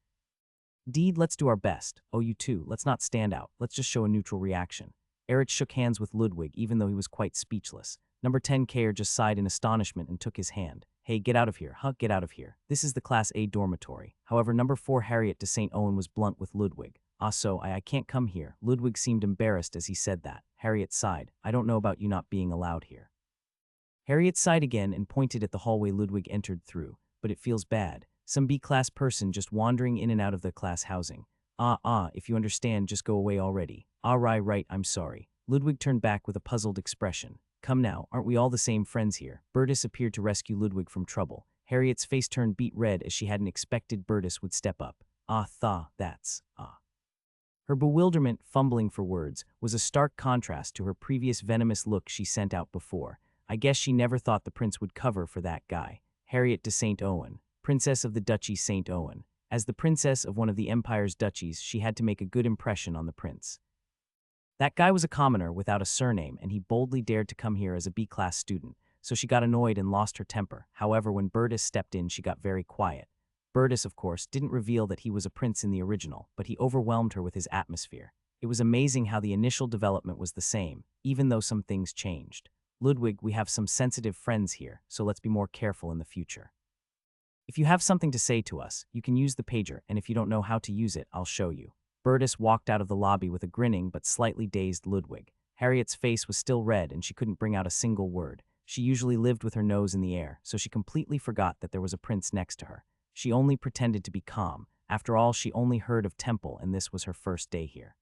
"Deed, let's do our best." "Oh, you too. Let's not stand out. Let's just show a neutral reaction." Erich shook hands with Ludwig even though he was quite speechless. Number 10 Kair just sighed in astonishment and took his hand. "Hey, get out of here, get out of here. This is the Class A dormitory." However, number 4 Harriet de St. Owen was blunt with Ludwig. "Ah, so I can't come here." Ludwig seemed embarrassed as he said that. Harriet sighed. "I don't know about you not being allowed here." Harriet sighed again and pointed at the hallway Ludwig entered through. "But it feels bad. Some B-class person just wandering in and out of the class housing. If you understand, just go away already." Right, I'm sorry." Ludwig turned back with a puzzled expression. "Come now, aren't we all the same friends here?" Bertus appeared to rescue Ludwig from trouble. Harriet's face turned beet red as she hadn't expected Bertus would step up. That's. Her bewilderment, fumbling for words, was a stark contrast to her previous venomous look she sent out before. I guess she never thought the prince would cover for that guy. Harriet de Saint Owen, Princess of the Duchy Saint Owen. As the princess of one of the Empire's duchies, she had to make a good impression on the prince. That guy was a commoner without a surname, and he boldly dared to come here as a B-class student, so she got annoyed and lost her temper. However, when Bertus stepped in, she got very quiet. Bertus, of course, didn't reveal that he was a prince in the original, but he overwhelmed her with his atmosphere. It was amazing how the initial development was the same, even though some things changed. "Ludwig, we have some sensitive friends here, so let's be more careful in the future. If you have something to say to us, you can use the pager, and if you don't know how to use it, I'll show you." Bertus walked out of the lobby with a grinning but slightly dazed Ludwig. Harriet's face was still red and she couldn't bring out a single word. She usually lived with her nose in the air, so she completely forgot that there was a prince next to her. She only pretended to be calm. After all, she only heard of Temple, and this was her first day here.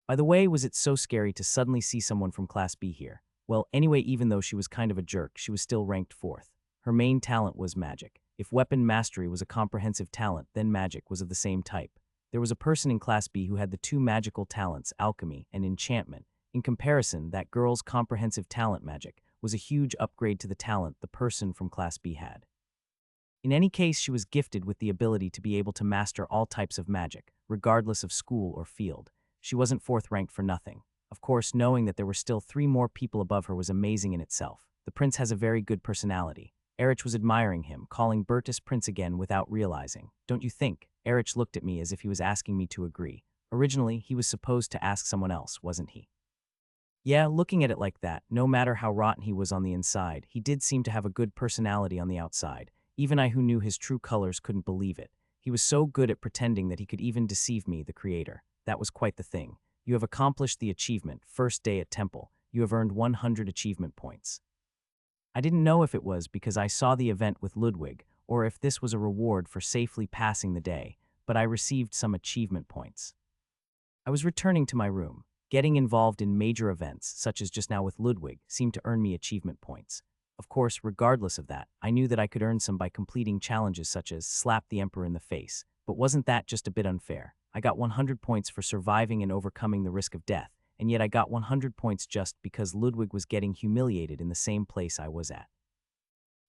By the way, was it so scary to suddenly see someone from Class B here? Well, anyway, even though she was kind of a jerk, she was still ranked 4th. Her main talent was magic. If weapon mastery was a comprehensive talent, then magic was of the same type. There was a person in Class B who had the two magical talents, alchemy and enchantment. In comparison, that girl's comprehensive talent, magic, was a huge upgrade to the talent the person from Class B had. In any case, she was gifted with the ability to be able to master all types of magic, regardless of school or field. She wasn't 4th ranked for nothing. Of course, knowing that there were still 3 more people above her was amazing in itself. The prince has a very good personality. Erich was admiring him, calling Bertus prince again without realizing. "Don't you think?" Erich looked at me as if he was asking me to agree. Originally, he was supposed to ask someone else, wasn't he? Yeah, looking at it like that, no matter how rotten he was on the inside, he did seem to have a good personality on the outside. Even I, who knew his true colors, couldn't believe it. He was so good at pretending that he could even deceive me, the creator. That was quite the thing. "You have accomplished the achievement, first day at Temple. You have earned 100 achievement points." I didn't know if it was because I saw the event with Ludwig, or if this was a reward for safely passing the day, but I received some achievement points. I was returning to my room. Getting involved in major events, such as just now with Ludwig, seemed to earn me achievement points. Of course, regardless of that, I knew that I could earn some by completing challenges such as slap the emperor in the face. But wasn't that just a bit unfair? I got 100 points for surviving and overcoming the risk of death, and yet I got 100 points just because Ludwig was getting humiliated in the same place I was at.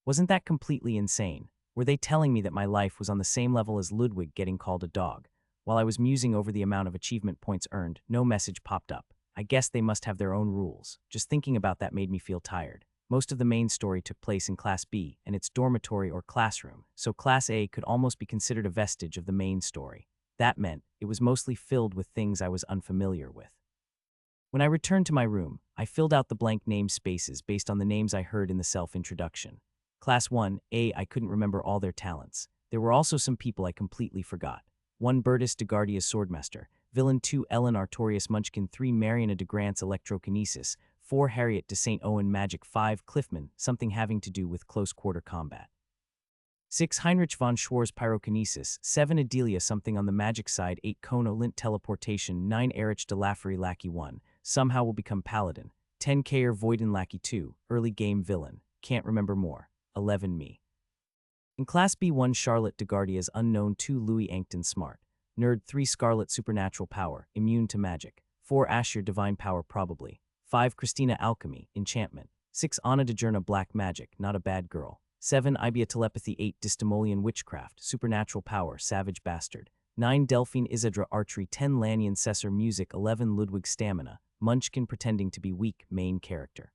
Wasn't that completely insane? Were they telling me that my life was on the same level as Ludwig getting called a dog? While I was musing over the amount of achievement points earned, no message popped up. I guess they must have their own rules. Just thinking about that made me feel tired. Most of the main story took place in Class B and its dormitory or classroom, so Class A could almost be considered a vestige of the main story. That meant it was mostly filled with things I was unfamiliar with. When I returned to my room, I filled out the blank name spaces based on the names I heard in the self-introduction. Class 1A, I couldn't remember all their talents. There were also some people I completely forgot. 1 Bertus de Guardia's Swordmaster, Villain 2 Ellen Artorius Munchkin, 3 Mariana de Grant's Electrokinesis, 4 Harriet de Saint Owen Magic, 5 Cliffman, something having to do with close-quarter combat. 6 Heinrich von Schwarz Pyrokinesis, 7 Adelia something on the magic side, 8 Kono Lint Teleportation, 9 Erich de Laffery Lackey 1, somehow will become Paladin, 10 Kayer Voiden Lackey 2, early game villain, can't remember more, 11 me. In Class B1 Charlotte de Guardia's Unknown, 2 Louis Ankton Smart, Nerd 3 Scarlet Supernatural Power, Immune to Magic, 4 Asher Divine Power Probably, 5 Christina Alchemy, Enchantment, 6 Anna de Journa Black Magic, Not a Bad Girl, 7 Ibia Telepathy, 8 Distimolian Witchcraft, Supernatural Power, Savage Bastard, 9 Delphine Isidra Archery, 10 Lannion Cesar Music, 11 Ludwig Stamina, Munchkin pretending to be weak, main character.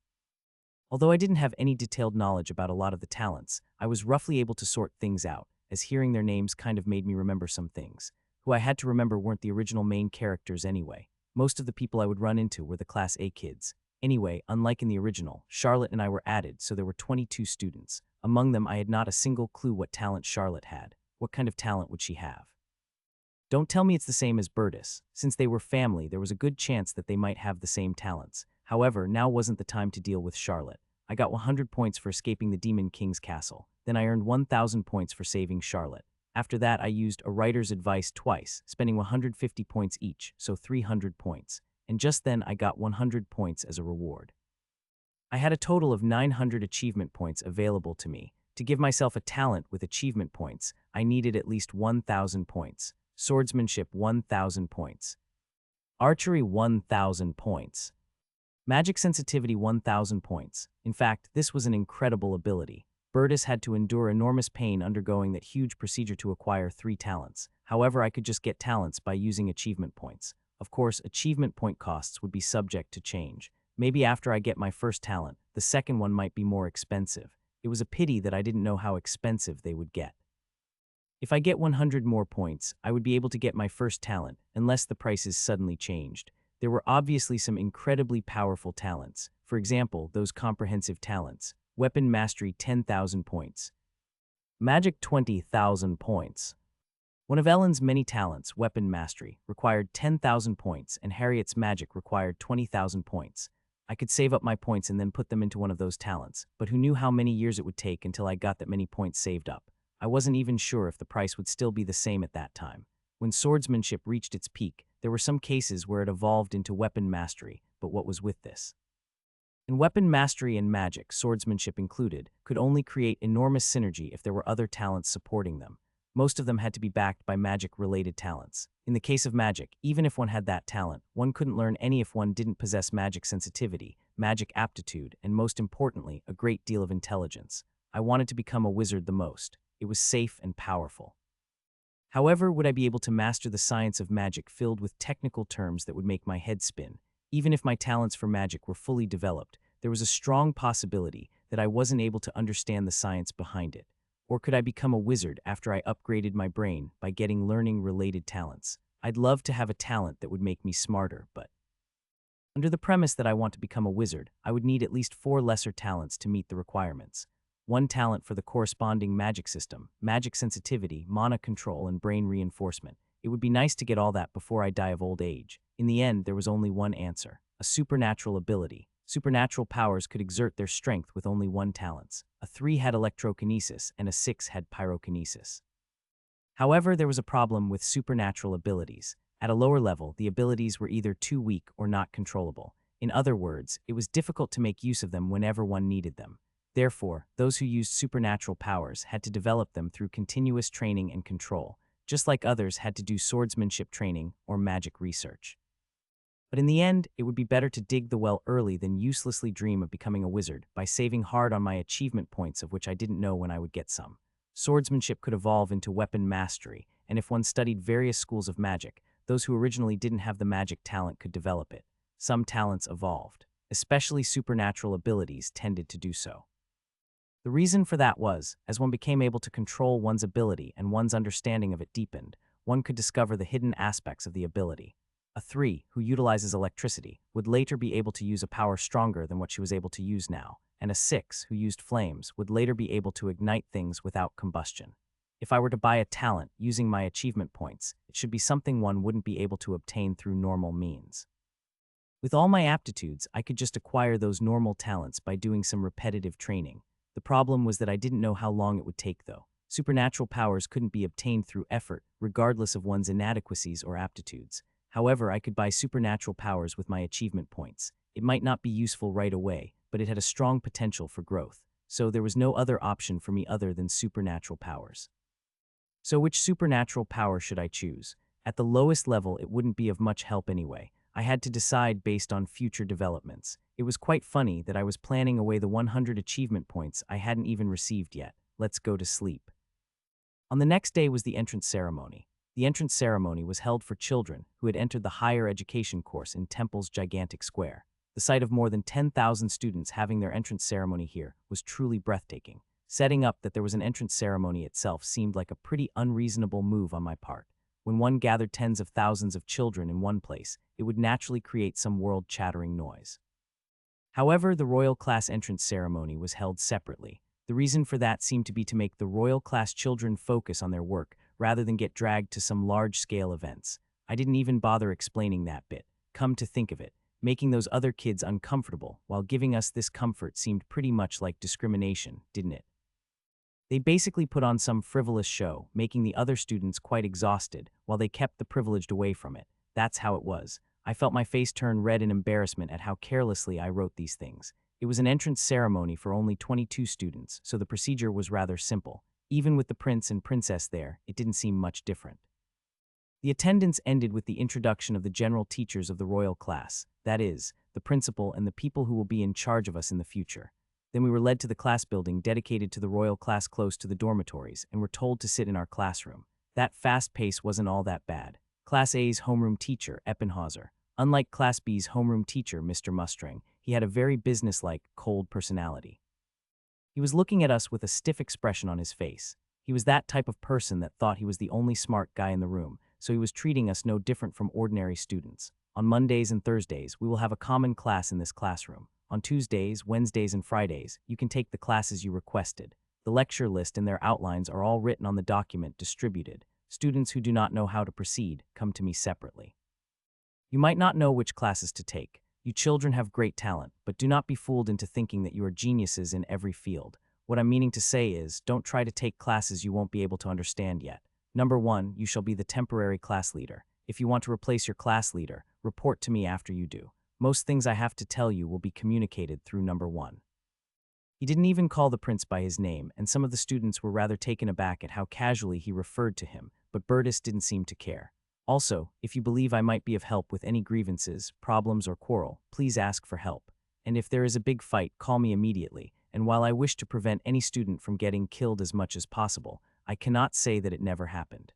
Although I didn't have any detailed knowledge about a lot of the talents, I was roughly able to sort things out, as hearing their names kind of made me remember some things. Who I had to remember weren't the original main characters anyway. Most of the people I would run into were the Class A kids. Anyway, unlike in the original, Charlotte and I were added, so there were 22 students. Among them, I had not a single clue what talent Charlotte had. What kind of talent would she have? Don't tell me it's the same as Burtis. Since they were family, there was a good chance that they might have the same talents. However, now wasn't the time to deal with Charlotte. I got 100 points for escaping the Demon King's castle. Then I earned 1,000 points for saving Charlotte. After that, I used a writer's advice twice, spending 150 points each, so 300 points. And just then, I got 100 points as a reward. I had a total of 900 achievement points available to me. To give myself a talent with achievement points, I needed at least 1,000 points. Swordsmanship 1,000 points. Archery 1,000 points. Magic sensitivity 1,000 points. In fact, this was an incredible ability. Burtis had to endure enormous pain undergoing that huge procedure to acquire 3 talents. However, I could just get talents by using achievement points. Of course, achievement point costs would be subject to change. Maybe after I get my first talent, the second one might be more expensive. It was a pity that I didn't know how expensive they would get. If I get 100 more points, I would be able to get my first talent, unless the prices suddenly changed. There were obviously some incredibly powerful talents. For example, those comprehensive talents. Weapon Mastery 10,000 points. Magic 20,000 points. One of Ellen's many talents, Weapon Mastery, required 10,000 points, and Harriet's Magic required 20,000 points. I could save up my points and then put them into one of those talents, but who knew how many years it would take until I got that many points saved up? I wasn't even sure if the price would still be the same at that time. When swordsmanship reached its peak, there were some cases where it evolved into weapon mastery, but what was with this? In weapon mastery and magic, swordsmanship included, could only create enormous synergy if there were other talents supporting them. Most of them had to be backed by magic-related talents. In the case of magic, even if one had that talent, one couldn't learn any if one didn't possess magic sensitivity, magic aptitude, and most importantly, a great deal of intelligence. I wanted to become a wizard the most. It was safe and powerful. However, would I be able to master the science of magic filled with technical terms that would make my head spin? Even if my talents for magic were fully developed, there was a strong possibility that I wasn't able to understand the science behind it. Or could I become a wizard after I upgraded my brain by getting learning-related talents? I'd love to have a talent that would make me smarter, but under the premise that I want to become a wizard, I would need at least 4 lesser talents to meet the requirements. 1 talent for the corresponding magic system, magic sensitivity, mana control, and brain reinforcement. It would be nice to get all that before I die of old age. In the end, there was only one answer: a supernatural ability. Supernatural powers could exert their strength with only 1 talent. A 3 had electrokinesis, and a 6 had pyrokinesis. However, there was a problem with supernatural abilities. At a lower level, the abilities were either too weak or not controllable. In other words, it was difficult to make use of them whenever one needed them. Therefore, those who used supernatural powers had to develop them through continuous training and control, just like others had to do swordsmanship training or magic research. But in the end, it would be better to dig the well early than uselessly dream of becoming a wizard by saving hard on my achievement points of which I didn't know when I would get some. Swordsmanship could evolve into weapon mastery, and if one studied various schools of magic, those who originally didn't have the magic talent could develop it. Some talents evolved. Especially supernatural abilities tended to do so. The reason for that was, as one became able to control one's ability and one's understanding of it deepened, one could discover the hidden aspects of the ability. A 3, who utilizes electricity, would later be able to use a power stronger than what she was able to use now, and a 6, who used flames, would later be able to ignite things without combustion. If I were to buy a talent using my achievement points, it should be something one wouldn't be able to obtain through normal means. With all my aptitudes, I could just acquire those normal talents by doing some repetitive training. The problem was that I didn't know how long it would take, though. Supernatural powers couldn't be obtained through effort, regardless of one's inadequacies or aptitudes. However, I could buy supernatural powers with my achievement points. It might not be useful right away, but it had a strong potential for growth. So there was no other option for me other than supernatural powers. So which supernatural power should I choose? At the lowest level, it wouldn't be of much help anyway. I had to decide based on future developments. It was quite funny that I was planning away the 100 achievement points I hadn't even received yet. Let's go to sleep. On the next day was the entrance ceremony. The entrance ceremony was held for children who had entered the higher education course in Temple's gigantic square. The sight of more than 10,000 students having their entrance ceremony here was truly breathtaking. Setting up that there was an entrance ceremony itself seemed like a pretty unreasonable move on my part. When one gathered tens of thousands of children in one place, it would naturally create some world-shattering noise. However, the royal class entrance ceremony was held separately. The reason for that seemed to be to make the royal class children focus on their work rather than get dragged to some large-scale events. I didn't even bother explaining that bit. Come to think of it, making those other kids uncomfortable while giving us this comfort seemed pretty much like discrimination, didn't it? They basically put on some frivolous show, making the other students quite exhausted, while they kept the privileged away from it. That's how it was. I felt my face turn red in embarrassment at how carelessly I wrote these things. It was an entrance ceremony for only 22 students, so the procedure was rather simple. Even with the prince and princess there, it didn't seem much different. The attendance ended with the introduction of the general teachers of the royal class, that is, the principal and the people who will be in charge of us in the future. Then we were led to the class building dedicated to the royal class close to the dormitories and were told to sit in our classroom. That fast pace wasn't all that bad. Class A's homeroom teacher, Eppenhauser. Unlike Class B's homeroom teacher, Mr. Mustang, he had a very businesslike, cold personality. He was looking at us with a stiff expression on his face. He was that type of person that thought he was the only smart guy in the room, so he was treating us no different from ordinary students. On Mondays and Thursdays, we will have a common class in this classroom. On Tuesdays, Wednesdays, and Fridays, you can take the classes you requested. The lecture list and their outlines are all written on the document distributed. Students who do not know how to proceed come to me separately. You might not know which classes to take. You children have great talent, but do not be fooled into thinking that you are geniuses in every field. What I'm meaning to say is, don't try to take classes you won't be able to understand yet. Number 1, you shall be the temporary class leader. If you want to replace your class leader, report to me after you do. Most things I have to tell you will be communicated through number 1. He didn't even call the prince by his name, and some of the students were rather taken aback at how casually he referred to him, but Bertus didn't seem to care. Also, if you believe I might be of help with any grievances, problems, or quarrel, please ask for help. And if there is a big fight, call me immediately, and while I wish to prevent any student from getting killed as much as possible, I cannot say that it never happened.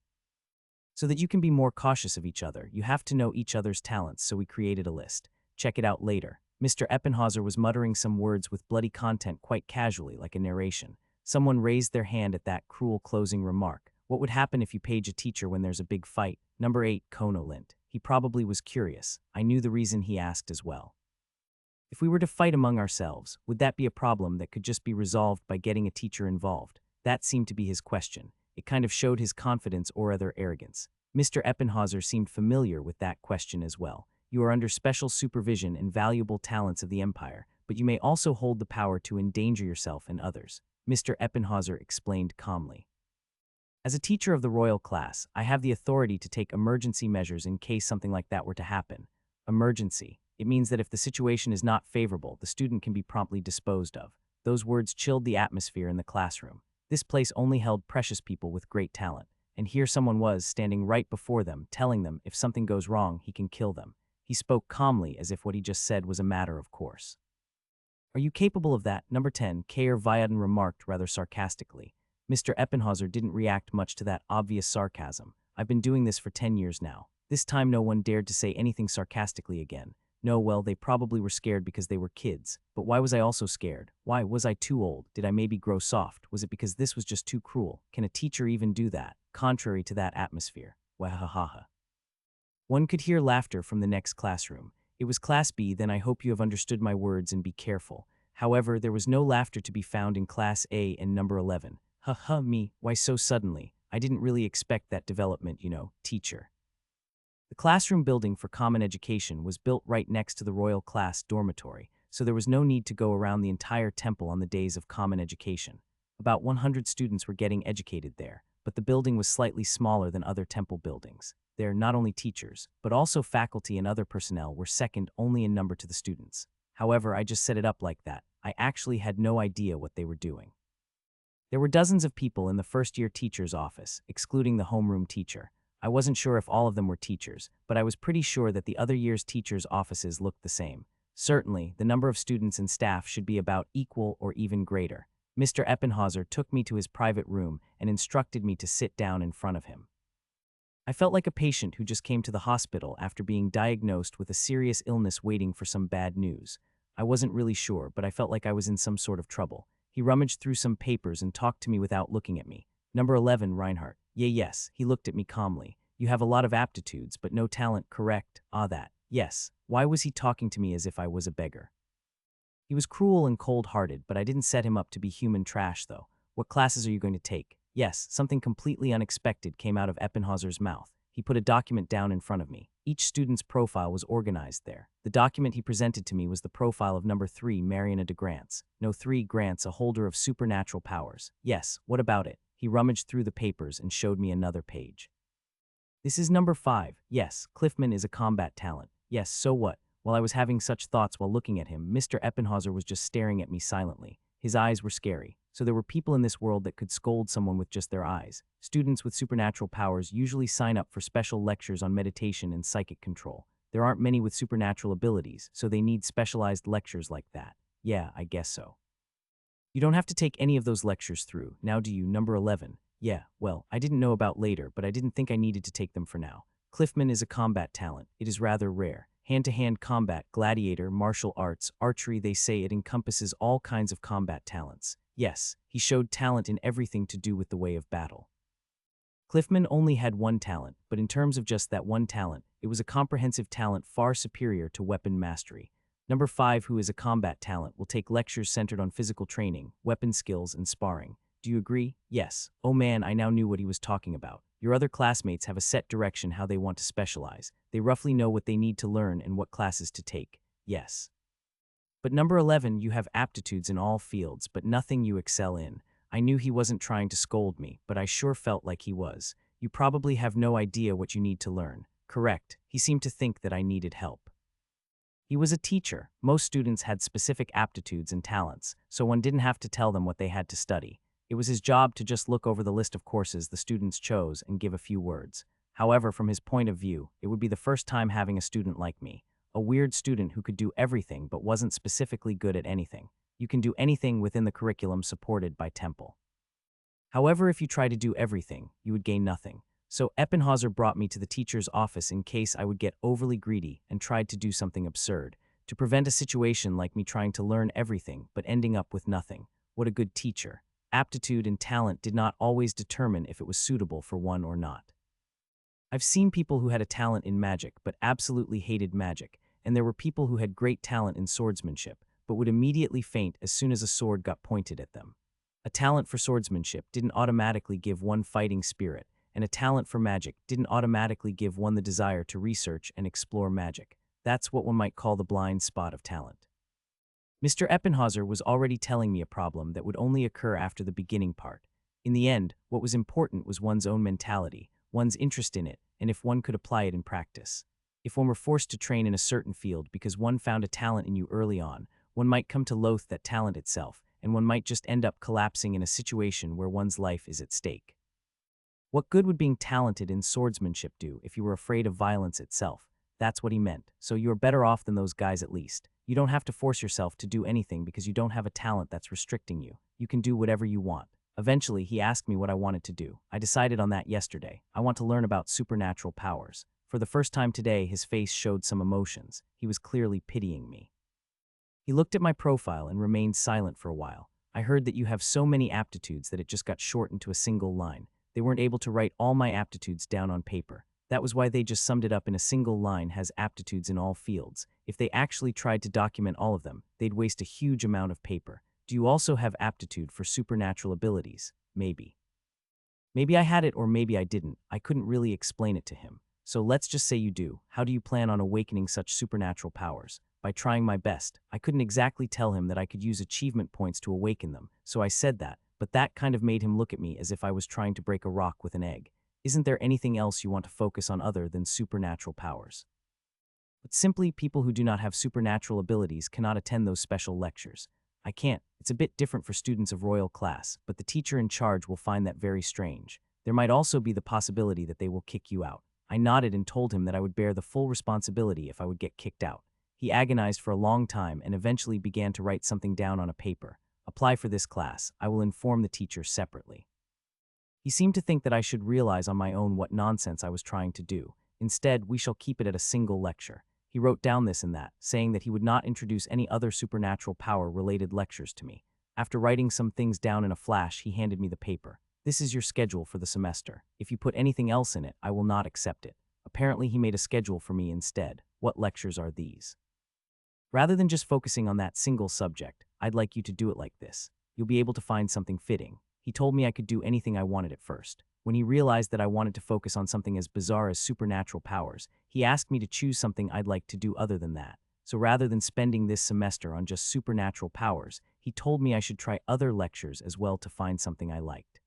So that you can be more cautious of each other, you have to know each other's talents, so we created a list. Check it out later. Mr. Eppenhauser was muttering some words with bloody content quite casually, like a narration. Someone raised their hand at that cruel closing remark. What would happen if you page a teacher when there's a big fight? Number 8, Konolint. He probably was curious. I knew the reason he asked as well. If we were to fight among ourselves, would that be a problem that could just be resolved by getting a teacher involved? That seemed to be his question. It kind of showed his confidence or other arrogance. Mr. Eppenhauser seemed familiar with that question as well. You are under special supervision and valuable talents of the Empire, but you may also hold the power to endanger yourself and others, Mr. Eppenhauser explained calmly. As a teacher of the royal class, I have the authority to take emergency measures in case something like that were to happen. Emergency. It means that if the situation is not favorable, the student can be promptly disposed of. Those words chilled the atmosphere in the classroom. This place only held precious people with great talent, and here someone was standing right before them, telling them if something goes wrong, he can kill them. He spoke calmly as if what he just said was a matter of course. Are you capable of that? Number 10, Kair Vyadin remarked rather sarcastically. Mr. Eppenhauser didn't react much to that obvious sarcasm. I've been doing this for 10 years now. This time no one dared to say anything sarcastically again. No, well, they probably were scared because they were kids. But why was I also scared? Why, was I too old? Did I maybe grow soft? Was it because this was just too cruel? Can a teacher even do that? Contrary to that atmosphere. Wahahaha. One could hear laughter from the next classroom. It was Class B, then I hope you have understood my words and be careful. However, there was no laughter to be found in Class A and number 11. Me, why so suddenly? I didn't really expect that development, teacher. The classroom building for common education was built right next to the royal class dormitory, so there was no need to go around the entire temple on the days of common education. About 100 students were getting educated there, but the building was slightly smaller than other temple buildings. There, not only teachers, but also faculty and other personnel were second only in number to the students. However, I just set it up like that. I actually had no idea what they were doing. There were dozens of people in the first-year teacher's office, excluding the homeroom teacher. I wasn't sure if all of them were teachers, but I was pretty sure that the other year's teachers' offices looked the same. Certainly, the number of students and staff should be about equal or even greater. Mr. Eppenhauser took me to his private room and instructed me to sit down in front of him. I felt like a patient who just came to the hospital after being diagnosed with a serious illness waiting for some bad news. I wasn't really sure, but I felt like I was in some sort of trouble. He rummaged through some papers and talked to me without looking at me. Number 11, Reinhardt. Yes, he looked at me calmly. You have a lot of aptitudes, but no talent, correct? That. Yes. Why was he talking to me as if I was a beggar? He was cruel and cold-hearted, but I didn't set him up to be human trash, though. What classes are you going to take? Yes, something completely unexpected came out of Eppinhauser's mouth. He put a document down in front of me. Each student's profile was organized there. The document he presented to me was the profile of number 3, Mariana de Grants. No, 3 Grants, a holder of supernatural powers. Yes, what about it? He rummaged through the papers and showed me another page. This is number 5. Yes, Cliffman is a combat talent. Yes, so what? While I was having such thoughts while looking at him, Mr. Eppinhauser was just staring at me silently. His eyes were scary. So there were people in this world that could scold someone with just their eyes. Students with supernatural powers usually sign up for special lectures on meditation and psychic control. There aren't many with supernatural abilities, so they need specialized lectures like that. Yeah, I guess so. You don't have to take any of those lectures through. Now do you, number 11? Yeah, well, I didn't know about later, but I didn't think I needed to take them for now. Cliffman is a combat talent. It is rather rare. Hand-to-hand combat, gladiator, martial arts, archery, they say it encompasses all kinds of combat talents. Yes, he showed talent in everything to do with the way of battle. Cliffman only had one talent, but in terms of just that one talent, it was a comprehensive talent far superior to weapon mastery. Number 5, who is a combat talent, will take lectures centered on physical training, weapon skills, and sparring. Do you agree? Yes. Oh man, I now knew what he was talking about. Your other classmates have a set direction how they want to specialize. They roughly know what they need to learn and what classes to take. Yes. But number 11, you have aptitudes in all fields, but nothing you excel in. I knew he wasn't trying to scold me, but I sure felt like he was. You probably have no idea what you need to learn. Correct. He seemed to think that I needed help. He was a teacher. Most students had specific aptitudes and talents, so one didn't have to tell them what they had to study. It was his job to just look over the list of courses the students chose and give a few words. However, from his point of view, it would be the first time having a student like me. A weird student who could do everything but wasn't specifically good at anything. You can do anything within the curriculum supported by Temple. However, if you try to do everything, you would gain nothing. So Eppinhauser brought me to the teacher's office in case I would get overly greedy and tried to do something absurd, to prevent a situation like me trying to learn everything but ending up with nothing. What a good teacher. Aptitude and talent did not always determine if it was suitable for one or not. I've seen people who had a talent in magic but absolutely hated magic, and there were people who had great talent in swordsmanship but would immediately faint as soon as a sword got pointed at them. A talent for swordsmanship didn't automatically give one fighting spirit, and a talent for magic didn't automatically give one the desire to research and explore magic. That's what one might call the blind spot of talent. Mr. Eppinhauser was already telling me a problem that would only occur after the beginning part. In the end, what was important was one's own mentality, one's interest in it, and if one could apply it in practice. If one were forced to train in a certain field because one found a talent in you early on, one might come to loathe that talent itself, and one might just end up collapsing in a situation where one's life is at stake. What good would being talented in swordsmanship do if you were afraid of violence itself? That's what he meant, so you're better off than those guys at least. You don't have to force yourself to do anything because you don't have a talent that's restricting you. You can do whatever you want. Eventually, he asked me what I wanted to do. I decided on that yesterday. I want to learn about supernatural powers. For the first time today, his face showed some emotions. He was clearly pitying me. He looked at my profile and remained silent for a while. I heard that you have so many aptitudes that it just got shortened to a single line. They weren't able to write all my aptitudes down on paper. That was why they just summed it up in a single line, has aptitudes in all fields. If they actually tried to document all of them, they'd waste a huge amount of paper. Do you also have aptitude for supernatural abilities? Maybe. Maybe I had it or maybe I didn't. I couldn't really explain it to him. So let's just say you do. How do you plan on awakening such supernatural powers? By trying my best. I couldn't exactly tell him that I could use achievement points to awaken them, so I said that, but that kind of made him look at me as if I was trying to break a rock with an egg. Isn't there anything else you want to focus on other than supernatural powers? But simply, people who do not have supernatural abilities cannot attend those special lectures. I can't. It's a bit different for students of royal class, but the teacher in charge will find that very strange. There might also be the possibility that they will kick you out. I nodded and told him that I would bear the full responsibility if I would get kicked out. He agonized for a long time and eventually began to write something down on a paper. Apply for this class. I will inform the teacher separately. He seemed to think that I should realize on my own what nonsense I was trying to do. Instead, we shall keep it at a single lecture. He wrote down this and that, saying that he would not introduce any other supernatural power-related lectures to me. After writing some things down in a flash, he handed me the paper. This is your schedule for the semester. If you put anything else in it, I will not accept it. Apparently, he made a schedule for me instead. What lectures are these? Rather than just focusing on that single subject, I'd like you to do it like this. You'll be able to find something fitting. He told me I could do anything I wanted at first. When he realized that I wanted to focus on something as bizarre as supernatural powers, he asked me to choose something I'd like to do other than that. So rather than spending this semester on just supernatural powers, he told me I should try other lectures as well to find something I liked.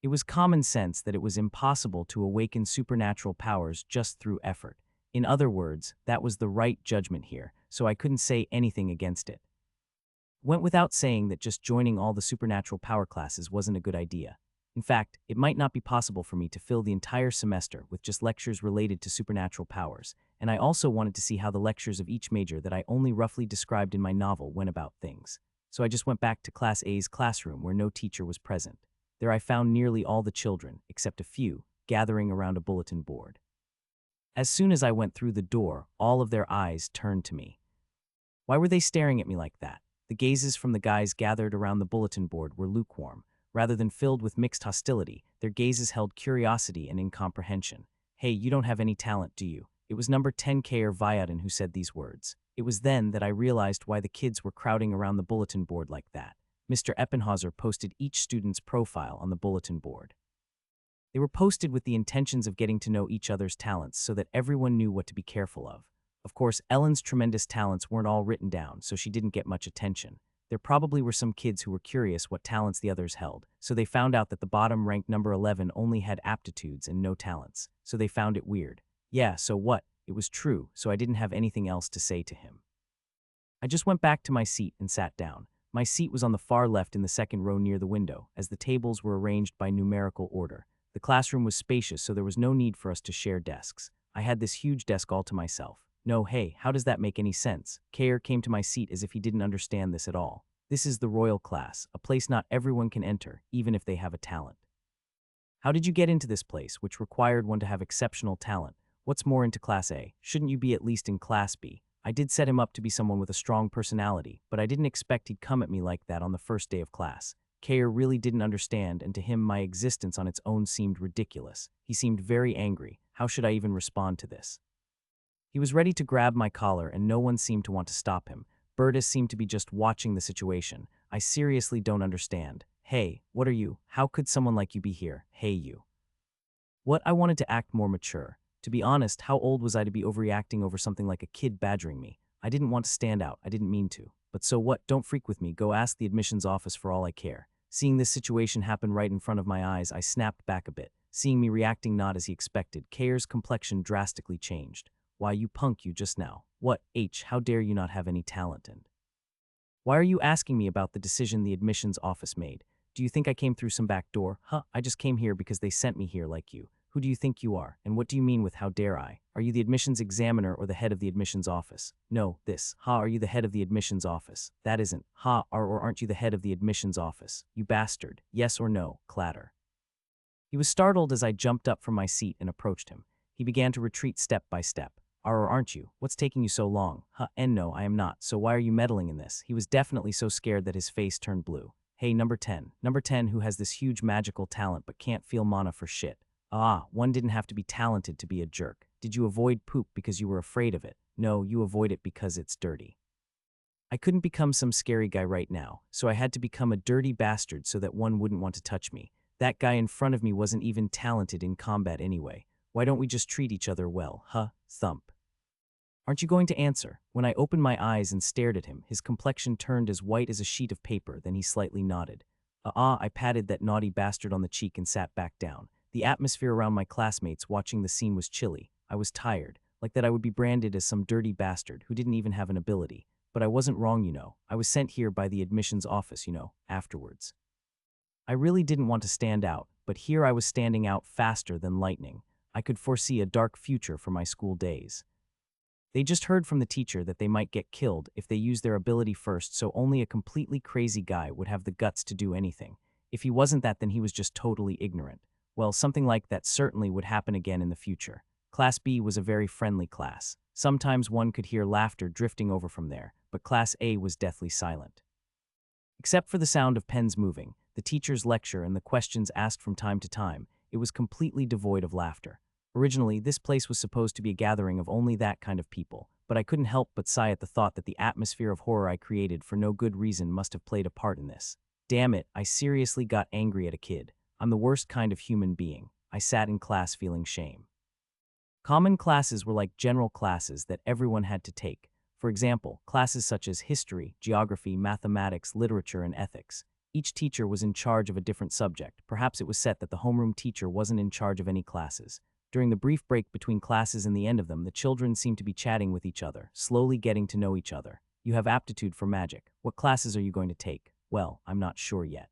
It was common sense that it was impossible to awaken supernatural powers just through effort. In other words, that was the right judgment here, so I couldn't say anything against it. Went without saying that just joining all the supernatural power classes wasn't a good idea. In fact, it might not be possible for me to fill the entire semester with just lectures related to supernatural powers, and I also wanted to see how the lectures of each major that I only roughly described in my novel went about things. So I just went back to Class A's classroom where no teacher was present. There I found nearly all the children, except a few, gathering around a bulletin board. As soon as I went through the door, all of their eyes turned to me. Why were they staring at me like that? The gazes from the guys gathered around the bulletin board were lukewarm. Rather than filled with mixed hostility, their gazes held curiosity and incomprehension. Hey, you don't have any talent, do you? It was number 10K Viaden who said these words. It was then that I realized why the kids were crowding around the bulletin board like that. Mr. Eppenhauser posted each student's profile on the bulletin board. They were posted with the intentions of getting to know each other's talents so that everyone knew what to be careful of. Of course, Ellen's tremendous talents weren't all written down, so she didn't get much attention. There probably were some kids who were curious what talents the others held, so they found out that the bottom-ranked number 11 only had aptitudes and no talents, so they found it weird. Yeah, so what? It was true, so I didn't have anything else to say to him. I just went back to my seat and sat down. My seat was on the far left in the second row near the window, as the tables were arranged by numerical order. The classroom was spacious, so there was no need for us to share desks. I had this huge desk all to myself. No, hey, how does that make any sense? Kayer came to my seat as if he didn't understand this at all. This is the royal class, a place not everyone can enter, even if they have a talent. How did you get into this place, which required one to have exceptional talent? What's more into Class A? Shouldn't you be at least in Class B? I did set him up to be someone with a strong personality, but I didn't expect he'd come at me like that on the first day of class. Kayer really didn't understand, and to him my existence on its own seemed ridiculous. He seemed very angry. How should I even respond to this? He was ready to grab my collar, and no one seemed to want to stop him. Burtis seemed to be just watching the situation. I seriously don't understand. Hey, what are you? How could someone like you be here? Hey, you. What? I wanted to act more mature. To be honest, how old was I to be overreacting over something like a kid badgering me? I didn't want to stand out. I didn't mean to. But so what? Don't freak with me. Go ask the admissions office for all I care. Seeing this situation happen right in front of my eyes, I snapped back a bit. Seeing me reacting not as he expected, Kayer's complexion drastically changed. Why, you punk, you just now. What, how dare you not have any talent, and why are you asking me about the decision the admissions office made? Do you think I came through some back door? I just came here because they sent me here like you. Who do you think you are? And what do you mean with how dare I? Are you the admissions examiner or the head of the admissions office? No, this. Are you the head of the admissions office? That isn't. Or aren't you the head of the admissions office? You bastard. Yes or no? Clatter. He was startled as I jumped up from my seat and approached him. He began to retreat step by step. Or aren't you? What's taking you so long? And no, I am not. So why are you meddling in this? He was definitely so scared that his face turned blue. Hey, number 10. Number 10 who has this huge magical talent but can't feel mana for shit. One didn't have to be talented to be a jerk. Did you avoid poop because you were afraid of it? No, you avoid it because it's dirty. I couldn't become some scary guy right now, so I had to become a dirty bastard so that one wouldn't want to touch me. That guy in front of me wasn't even talented in combat anyway. Why don't we just treat each other well, Thump. Aren't you going to answer? When I opened my eyes and stared at him, his complexion turned as white as a sheet of paper, then he slightly nodded. I patted that naughty bastard on the cheek and sat back down. The atmosphere around my classmates watching the scene was chilly. I was tired, like that I would be branded as some dirty bastard who didn't even have an ability. But I wasn't wrong, you know. I was sent here by the admissions office, you know, afterwards. I really didn't want to stand out, but here I was standing out faster than lightning. I could foresee a dark future for my school days. They just heard from the teacher that they might get killed if they used their ability first, so only a completely crazy guy would have the guts to do anything. If he wasn't that, then he was just totally ignorant. Well, something like that certainly would happen again in the future. Class B was a very friendly class. Sometimes one could hear laughter drifting over from there, but Class A was deathly silent. Except for the sound of pens moving, the teacher's lecture, and the questions asked from time to time, it was completely devoid of laughter. Originally, this place was supposed to be a gathering of only that kind of people, but I couldn't help but sigh at the thought that the atmosphere of horror I created for no good reason must have played a part in this. Damn it, I seriously got angry at a kid. I'm the worst kind of human being. I sat in class feeling shame. Common classes were like general classes that everyone had to take. For example, classes such as history, geography, mathematics, literature, and ethics. Each teacher was in charge of a different subject. Perhaps it was set that the homeroom teacher wasn't in charge of any classes. During the brief break between classes and the end of them, the children seemed to be chatting with each other, slowly getting to know each other. You have aptitude for magic. What classes are you going to take? Well, I'm not sure yet.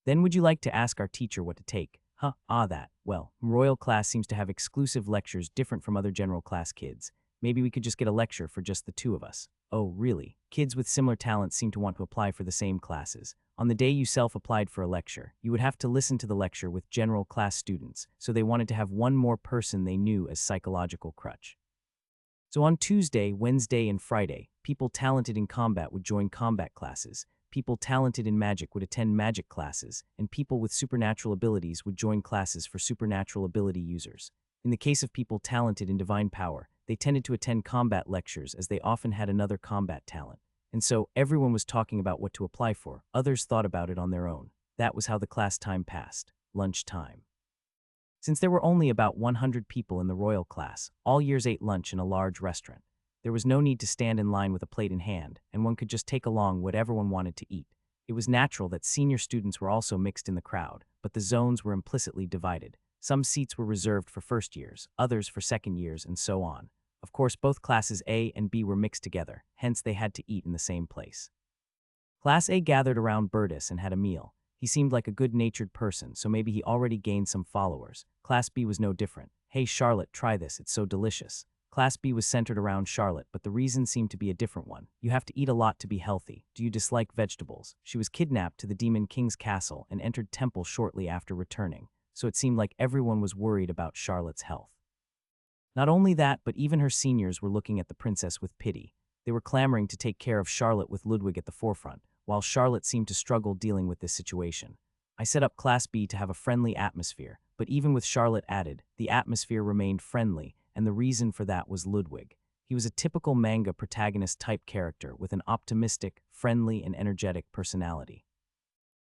Then would you like to ask our teacher what to take? That. Well, Royal class seems to have exclusive lectures different from other general class kids. Maybe we could just get a lecture for just the two of us. Oh, really? Kids with similar talents seem to want to apply for the same classes. On the day you self-applied for a lecture, you would have to listen to the lecture with general class students, so they wanted to have one more person they knew as psychological crutch. So on Tuesday, Wednesday, and Friday, people talented in combat would join combat classes, people talented in magic would attend magic classes, and people with supernatural abilities would join classes for supernatural ability users. In the case of people talented in divine power, they tended to attend combat lectures as they often had another combat talent. And so everyone was talking about what to apply for. Others thought about it on their own. That was how the class time passed. Lunchtime. Since there were only about 100 people in the royal class, all years ate lunch in a large restaurant. There was no need to stand in line with a plate in hand, and one could just take along whatever one wanted to eat. It was natural that senior students were also mixed in the crowd, but the zones were implicitly divided. Some seats were reserved for first years, others for second years, and so on. Of course, both classes A and B were mixed together, hence they had to eat in the same place. Class A gathered around Burtis and had a meal. He seemed like a good-natured person, so maybe he already gained some followers. Class B was no different. Hey Charlotte, try this, it's so delicious. Class B was centered around Charlotte, but the reason seemed to be a different one. You have to eat a lot to be healthy. Do you dislike vegetables? She was kidnapped to the Demon King's castle and entered temple shortly after returning, so it seemed like everyone was worried about Charlotte's health. Not only that, but even her seniors were looking at the princess with pity. They were clamoring to take care of Charlotte with Ludwig at the forefront, while Charlotte seemed to struggle dealing with this situation. I set up Class B to have a friendly atmosphere, but even with Charlotte added, the atmosphere remained friendly, and the reason for that was Ludwig. He was a typical manga protagonist-type character with an optimistic, friendly, and energetic personality.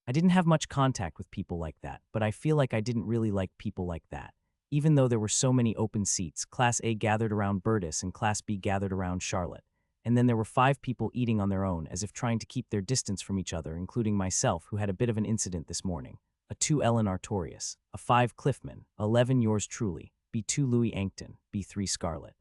I didn't have much contact with people like that, but I feel like I didn't really like people like that. Even though there were so many open seats, Class A gathered around Burtis and Class B gathered around Charlotte. And then there were 5 people eating on their own, as if trying to keep their distance from each other, including myself, who had a bit of an incident this morning. A 2 Ellen Artorias, a 5 Cliffman, 11 yours truly, B2 Louis Ankton, B3 Scarlet.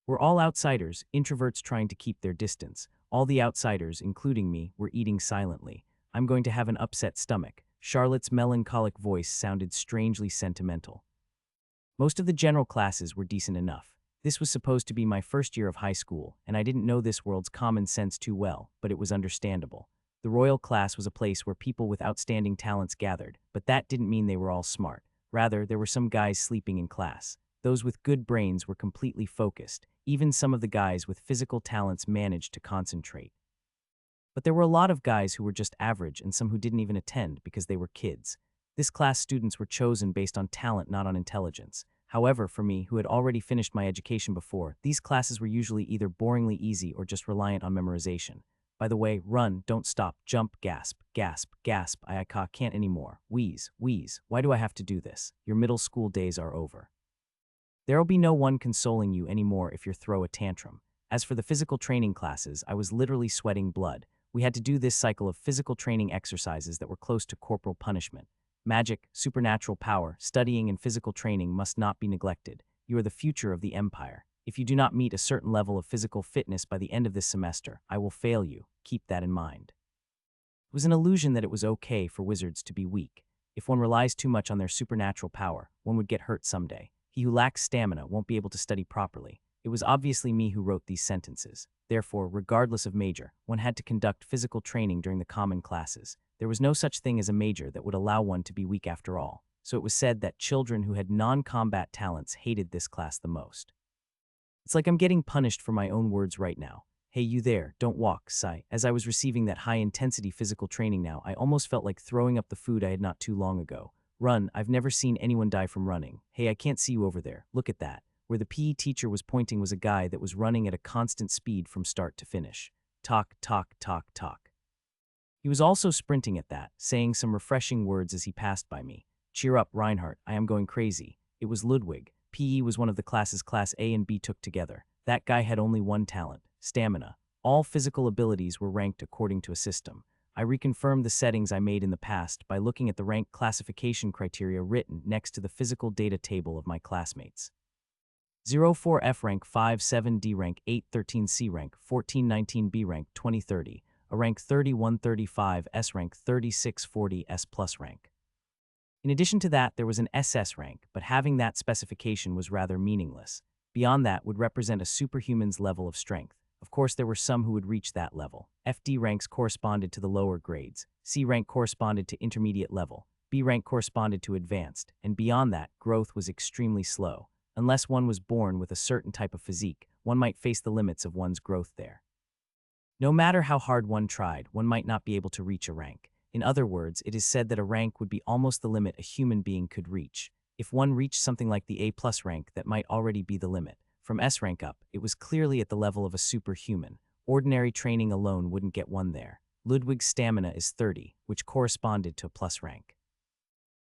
We're all outsiders, introverts trying to keep their distance. All the outsiders, including me, were eating silently. I'm going to have an upset stomach. Charlotte's melancholic voice sounded strangely sentimental. Most of the general classes were decent enough. This was supposed to be my first year of high school, and I didn't know this world's common sense too well, but it was understandable. The royal class was a place where people with outstanding talents gathered, but that didn't mean they were all smart. Rather, there were some guys sleeping in class. Those with good brains were completely focused. Even some of the guys with physical talents managed to concentrate. But there were a lot of guys who were just average and some who didn't even attend because they were kids. This class students were chosen based on talent, not on intelligence. However, for me, who had already finished my education before, these classes were usually either boringly easy or just reliant on memorization. By the way, run, don't stop, jump, gasp, gasp, gasp, I can't anymore, wheeze, wheeze, why do I have to do this? Your middle school days are over. There'll be no one consoling you anymore if you throw a tantrum. As for the physical training classes, I was literally sweating blood. We had to do this cycle of physical training exercises that were close to corporal punishment. Magic, supernatural power, studying, and physical training must not be neglected. You are the future of the empire. If you do not meet a certain level of physical fitness by the end of this semester, I will fail you. Keep that in mind. It was an illusion that it was okay for wizards to be weak. If one relies too much on their supernatural power, one would get hurt someday. He who lacks stamina won't be able to study properly. It was obviously me who wrote these sentences. Therefore, regardless of major, one had to conduct physical training during the common classes. There was no such thing as a major that would allow one to be weak after all. So it was said that children who had non-combat talents hated this class the most. It's like I'm getting punished for my own words right now. Hey, you there, don't walk, sigh. As I was receiving that high-intensity physical training now, I almost felt like throwing up the food I had not too long ago. Run, I've never seen anyone die from running. Hey, I can't see you over there. Look at that. Where the PE teacher was pointing was a guy that was running at a constant speed from start to finish. Talk, talk, talk, talk. He was also sprinting at that, saying some refreshing words as he passed by me. Cheer up, Reinhardt, I am going crazy. It was Ludwig. PE was one of the classes Class A and B took together. That guy had only one talent, stamina. All physical abilities were ranked according to a system. I reconfirmed the settings I made in the past by looking at the rank classification criteria written next to the physical data table of my classmates. 04F rank 57D rank 813C rank 1419B rank 2030, a rank 3135 S rank 3640 S plus rank. In addition to that, there was an SS rank, but having that specification was rather meaningless. Beyond that would represent a superhuman's level of strength. Of course, there were some who would reach that level. FD ranks corresponded to the lower grades. C rank corresponded to intermediate level. B rank corresponded to advanced, and beyond that, growth was extremely slow. Unless one was born with a certain type of physique, one might face the limits of one's growth there. No matter how hard one tried, one might not be able to reach a rank. In other words, it is said that a rank would be almost the limit a human being could reach. If one reached something like the A+ rank, that might already be the limit. From S rank up, it was clearly at the level of a superhuman. Ordinary training alone wouldn't get one there. Ludwig's stamina is 30, which corresponded to a plus rank.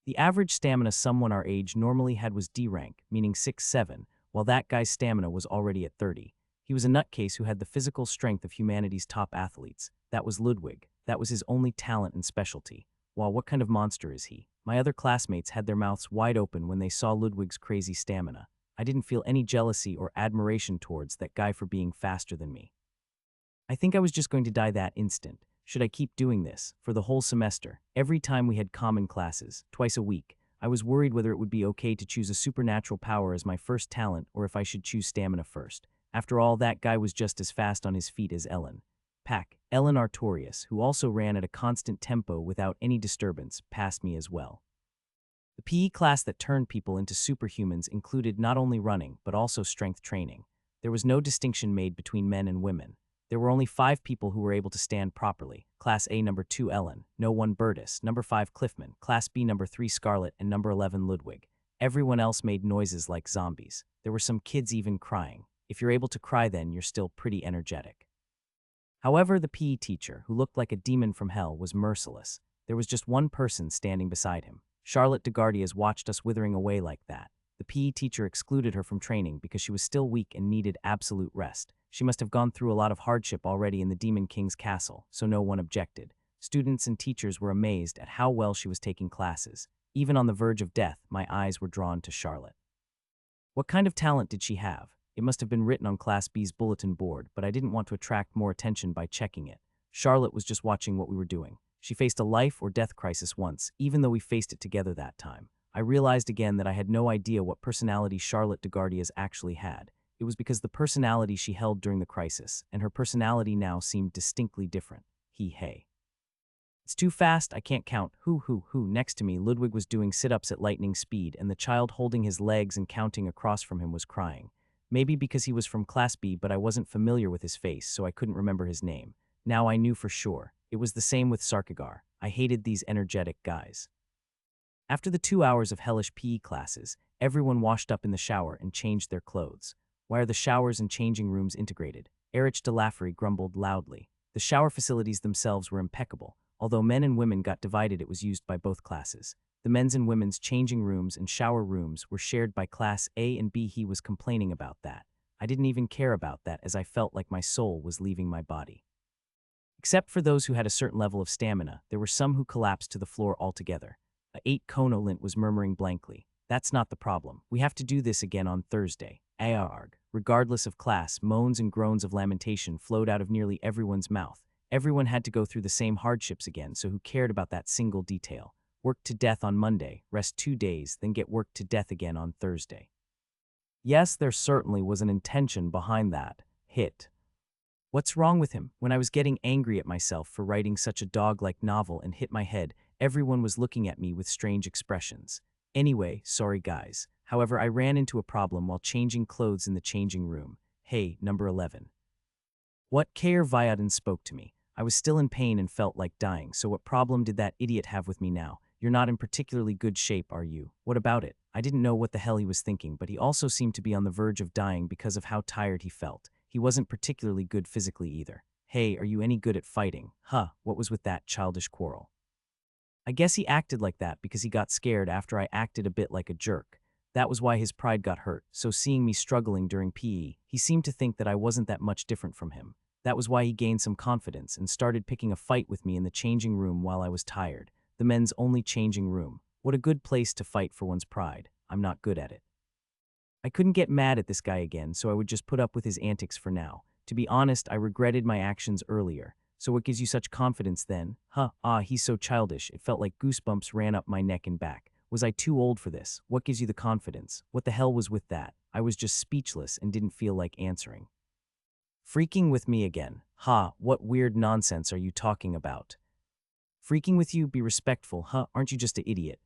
The average stamina someone our age normally had was D rank, meaning 6-7, while that guy's stamina was already at 30. He was a nutcase who had the physical strength of humanity's top athletes. That was Ludwig. That was his only talent and specialty. Wow, what kind of monster is he? My other classmates had their mouths wide open when they saw Ludwig's crazy stamina. I didn't feel any jealousy or admiration towards that guy for being faster than me. I think I was just going to die that instant. Should I keep doing this? For the whole semester, every time we had common classes, twice a week, I was worried whether it would be okay to choose a supernatural power as my first talent or if I should choose stamina first. After all, that guy was just as fast on his feet as Ellen Artorius, who also ran at a constant tempo without any disturbance, passed me as well. The PE class that turned people into superhumans included not only running, but also strength training. There was no distinction made between men and women. There were only 5 people who were able to stand properly. Class A number 2 Ellen, no 1 Burtis, number 5 Cliffman, Class B number 3 Scarlett, and number 11 Ludwig. Everyone else made noises like zombies. There were some kids even crying. If you're able to cry then, you're still pretty energetic. However, the PE teacher, who looked like a demon from hell, was merciless. There was just one person standing beside him. Charlotte DeGardias watched us withering away like that. The PE teacher excluded her from training because she was still weak and needed absolute rest. She must have gone through a lot of hardship already in the Demon King's castle, so no one objected. Students and teachers were amazed at how well she was taking classes. Even on the verge of death, my eyes were drawn to Charlotte. What kind of talent did she have? It must have been written on Class B's bulletin board, but I didn't want to attract more attention by checking it. Charlotte was just watching what we were doing. She faced a life or death crisis once, even though we faced it together that time. I realized again that I had no idea what personality Charlotte DeGardias actually had. It was because the personality she held during the crisis, and her personality now seemed distinctly different. Hey. It's too fast, I can't count. Who. Next to me, Ludwig was doing sit-ups at lightning speed, and the child holding his legs and counting across from him was crying. Maybe because he was from Class B, but I wasn't familiar with his face, so I couldn't remember his name. Now I knew for sure. It was the same with Sarkagar. I hated these energetic guys. After the 2 hours of hellish PE classes, everyone washed up in the shower and changed their clothes. Why are the showers and changing rooms integrated? Erich de Laffery grumbled loudly. The shower facilities themselves were impeccable. Although men and women got divided, it was used by both classes. The men's and women's changing rooms and shower rooms were shared by Class A and B. He was complaining about that. I didn't even care about that, as I felt like my soul was leaving my body. Except for those who had a certain level of stamina, there were some who collapsed to the floor altogether. A 8 Konolint was murmuring blankly. That's not the problem. We have to do this again on Thursday. Aarg. Regardless of class, moans and groans of lamentation flowed out of nearly everyone's mouth. Everyone had to go through the same hardships again, so who cared about that single detail? Work to death on Monday, rest 2 days, then get worked to death again on Thursday. Yes, there certainly was an intention behind that. Hit. What's wrong with him? When I was getting angry at myself for writing such a dog-like novel and hit my head, everyone was looking at me with strange expressions. Anyway, sorry guys. However, I ran into a problem while changing clothes in the changing room. Hey, number 11. What? Kair Vyadin spoke to me. I was still in pain and felt like dying, so what problem did that idiot have with me now? You're not in particularly good shape, are you? What about it? I didn't know what the hell he was thinking, but he also seemed to be on the verge of dying because of how tired he felt. He wasn't particularly good physically either. "Hey, are you any good at fighting? Huh, what was with that childish quarrel?" I guess he acted like that because he got scared after I acted a bit like a jerk. That was why his pride got hurt, so seeing me struggling during PE, he seemed to think that I wasn't that much different from him. That was why he gained some confidence and started picking a fight with me in the changing room while I was tired. The men's only changing room. What a good place to fight for one's pride. I'm not good at it. I couldn't get mad at this guy again, so I would just put up with his antics for now. To be honest, I regretted my actions earlier. So what gives you such confidence then? He's so childish. It felt like goosebumps ran up my neck and back. Was I too old for this? What gives you the confidence? What the hell was with that? I was just speechless and didn't feel like answering. Freaking with me again. What weird nonsense are you talking about? Freaking with you? Be respectful, Aren't you just an idiot?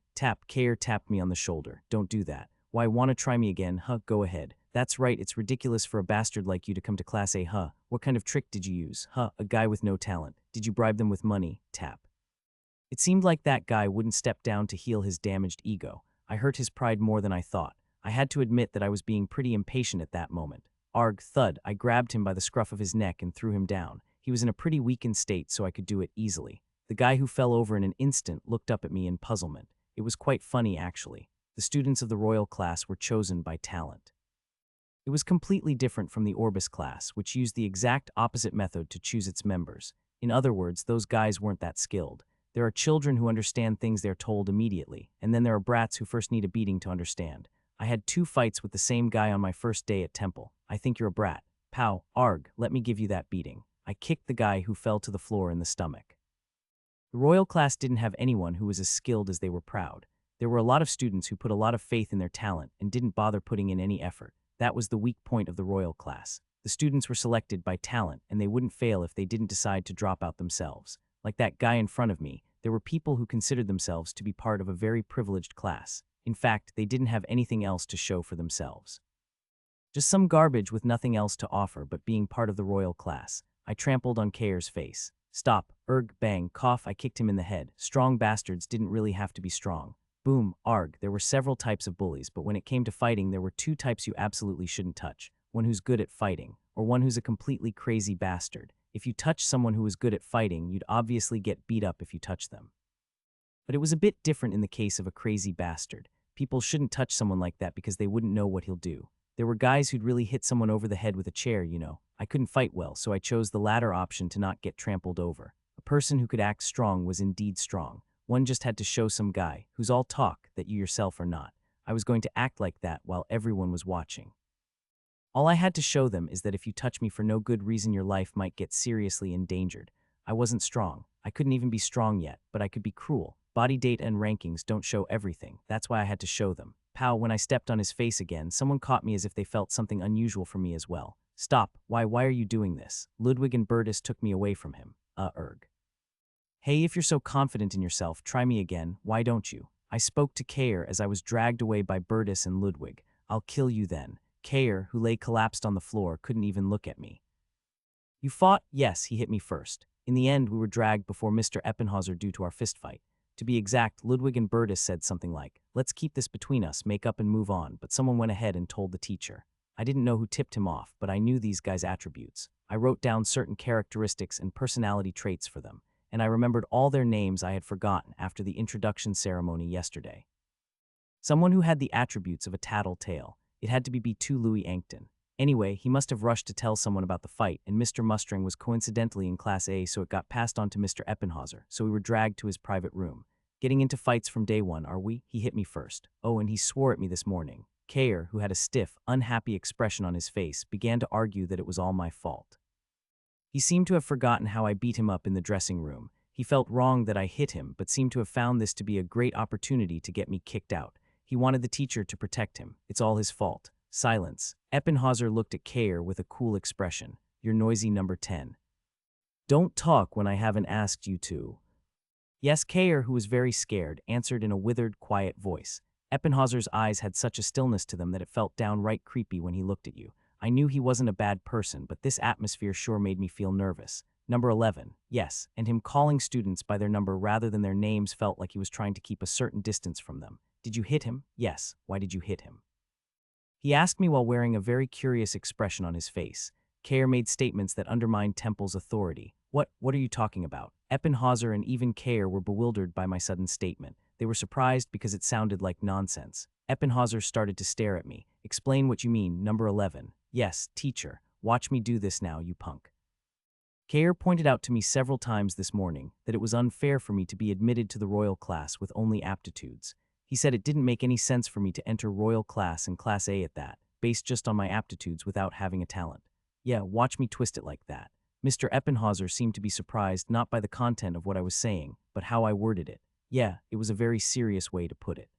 Care tapped me on the shoulder. Don't do that. Why, wanna try me again? Go ahead. That's right, it's ridiculous for a bastard like you to come to Class A, What kind of trick did you use? A guy with no talent. Did you bribe them with money? Tap. It seemed like that guy wouldn't step down to heal his damaged ego. I hurt his pride more than I thought. I had to admit that I was being pretty impatient at that moment. Arg, thud, I grabbed him by the scruff of his neck and threw him down. He was in a pretty weakened state, so I could do it easily. The guy who fell over in an instant looked up at me in puzzlement. It was quite funny, actually. The students of the royal class were chosen by talent. It was completely different from the Orbis class, which used the exact opposite method to choose its members. In other words, those guys weren't that skilled. There are children who understand things they're told immediately, and then there are brats who first need a beating to understand. I had 2 fights with the same guy on my first day at Temple. I think you're a brat. Pow, arg, let me give you that beating. I kicked the guy who fell to the floor in the stomach. The royal class didn't have anyone who was as skilled as they were proud. There were a lot of students who put a lot of faith in their talent and didn't bother putting in any effort. That was the weak point of the royal class. The students were selected by talent, and they wouldn't fail if they didn't decide to drop out themselves. Like that guy in front of me, there were people who considered themselves to be part of a very privileged class. In fact, they didn't have anything else to show for themselves. Just some garbage with nothing else to offer but being part of the royal class. I trampled on Kair's face. Stop, bang, cough, I kicked him in the head. Strong bastards didn't really have to be strong. Boom, arg, there were several types of bullies, but when it came to fighting, there were 2 types you absolutely shouldn't touch. One who's good at fighting, or one who's a completely crazy bastard. If you touch someone who was good at fighting, you'd obviously get beat up if you touch them. But it was a bit different in the case of a crazy bastard. People shouldn't touch someone like that because they wouldn't know what he'll do. There were guys who'd really hit someone over the head with a chair, you know. I couldn't fight well, so I chose the latter option to not get trampled over. A person who could act strong was indeed strong. One just had to show some guy, who's all talk, that you yourself are not. I was going to act like that while everyone was watching. All I had to show them is that if you touch me for no good reason, your life might get seriously endangered. I wasn't strong. I couldn't even be strong yet, but I could be cruel. Body data and rankings don't show everything. That's why I had to show them. Pow, when I stepped on his face again, someone caught me as if they felt something unusual from me as well. Stop, why are you doing this? Ludwig and Bertus took me away from him. Hey, if you're so confident in yourself, try me again, why don't you? I spoke to Kair as I was dragged away by Bertus and Ludwig. I'll kill you then. Kair, who lay collapsed on the floor, couldn't even look at me. You fought? Yes, he hit me first. In the end, we were dragged before Mr. Eppenhauser due to our fistfight. To be exact, Ludwig and Bertus said something like, let's keep this between us, make up and move on, but someone went ahead and told the teacher. I didn't know who tipped him off, but I knew these guys' attributes. I wrote down certain characteristics and personality traits for them, and I remembered all their names I had forgotten after the introduction ceremony yesterday. Someone who had the attributes of a tattletale. It had to be B2 Louis Ankton. Anyway, he must have rushed to tell someone about the fight, and Mr. Mustering was coincidentally in Class A, so it got passed on to Mr. Eppenhauser, so we were dragged to his private room. Getting into fights from day one, are we? He hit me first. Oh, and he swore at me this morning. Kair, who had a stiff, unhappy expression on his face, began to argue that it was all my fault. He seemed to have forgotten how I beat him up in the dressing room. He felt wrong that I hit him, but seemed to have found this to be a great opportunity to get me kicked out. He wanted the teacher to protect him. It's all his fault. Silence. Eppenhauser looked at Kair with a cool expression. You're noisy number 10. Don't talk when I haven't asked you to. Yes, Kair, who was very scared, answered in a withered, quiet voice. Eppenhauser's eyes had such a stillness to them that it felt downright creepy when he looked at you. I knew he wasn't a bad person, but this atmosphere sure made me feel nervous. Number 11, yes, and him calling students by their number rather than their names felt like he was trying to keep a certain distance from them. Did you hit him? Yes. Why did you hit him? He asked me while wearing a very curious expression on his face. Kair made statements that undermined Temple's authority. What are you talking about? Eppenhauser and even Kair were bewildered by my sudden statement. They were surprised because it sounded like nonsense. Eppenhauser started to stare at me. Explain what you mean, number 11. Yes, teacher. Watch me do this now, you punk. Kair pointed out to me several times this morning that it was unfair for me to be admitted to the royal class with only aptitudes. He said it didn't make any sense for me to enter royal class and class A at that, based just on my aptitudes without having a talent. Yeah, watch me twist it like that. Mr. Eppenhauser seemed to be surprised not by the content of what I was saying, but how I worded it. Yeah, it was a very serious way to put it.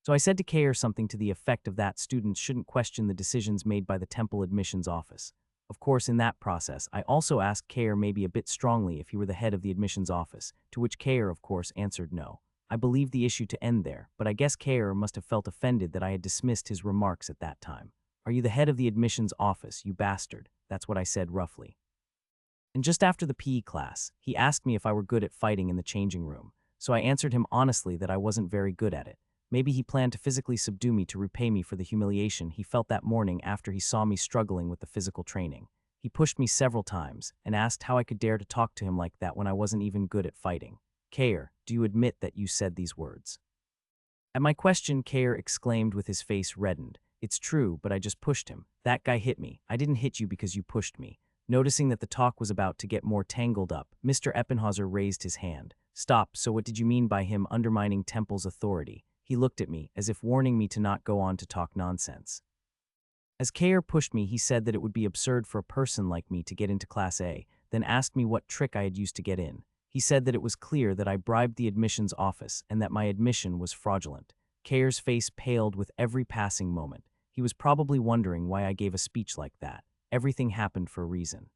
So I said to Kair something to the effect of that students shouldn't question the decisions made by the Temple admissions office. Of course, in that process, I also asked Kair maybe a bit strongly if he were the head of the admissions office, to which Kair, of course, answered no. I believed the issue to end there, but I guess Kair must have felt offended that I had dismissed his remarks at that time. Are you the head of the admissions office, you bastard? That's what I said roughly. And just after the PE class, he asked me if I were good at fighting in the changing room, so I answered him honestly that I wasn't very good at it. Maybe he planned to physically subdue me to repay me for the humiliation he felt that morning after he saw me struggling with the physical training. He pushed me several times and asked how I could dare to talk to him like that when I wasn't even good at fighting. Kair, do you admit that you said these words? At my question, Kair exclaimed with his face reddened. It's true, but I just pushed him. That guy hit me. I didn't hit you because you pushed me. Noticing that the talk was about to get more tangled up, Mr. Eppenhauser raised his hand. Stop, so what did you mean by him undermining Temple's authority? He looked at me, as if warning me to not go on to talk nonsense. As Kair pushed me, he said that it would be absurd for a person like me to get into Class A, then asked me what trick I had used to get in. He said that it was clear that I bribed the admissions office and that my admission was fraudulent. Kair's face paled with every passing moment. He was probably wondering why I gave a speech like that. Everything happened for a reason.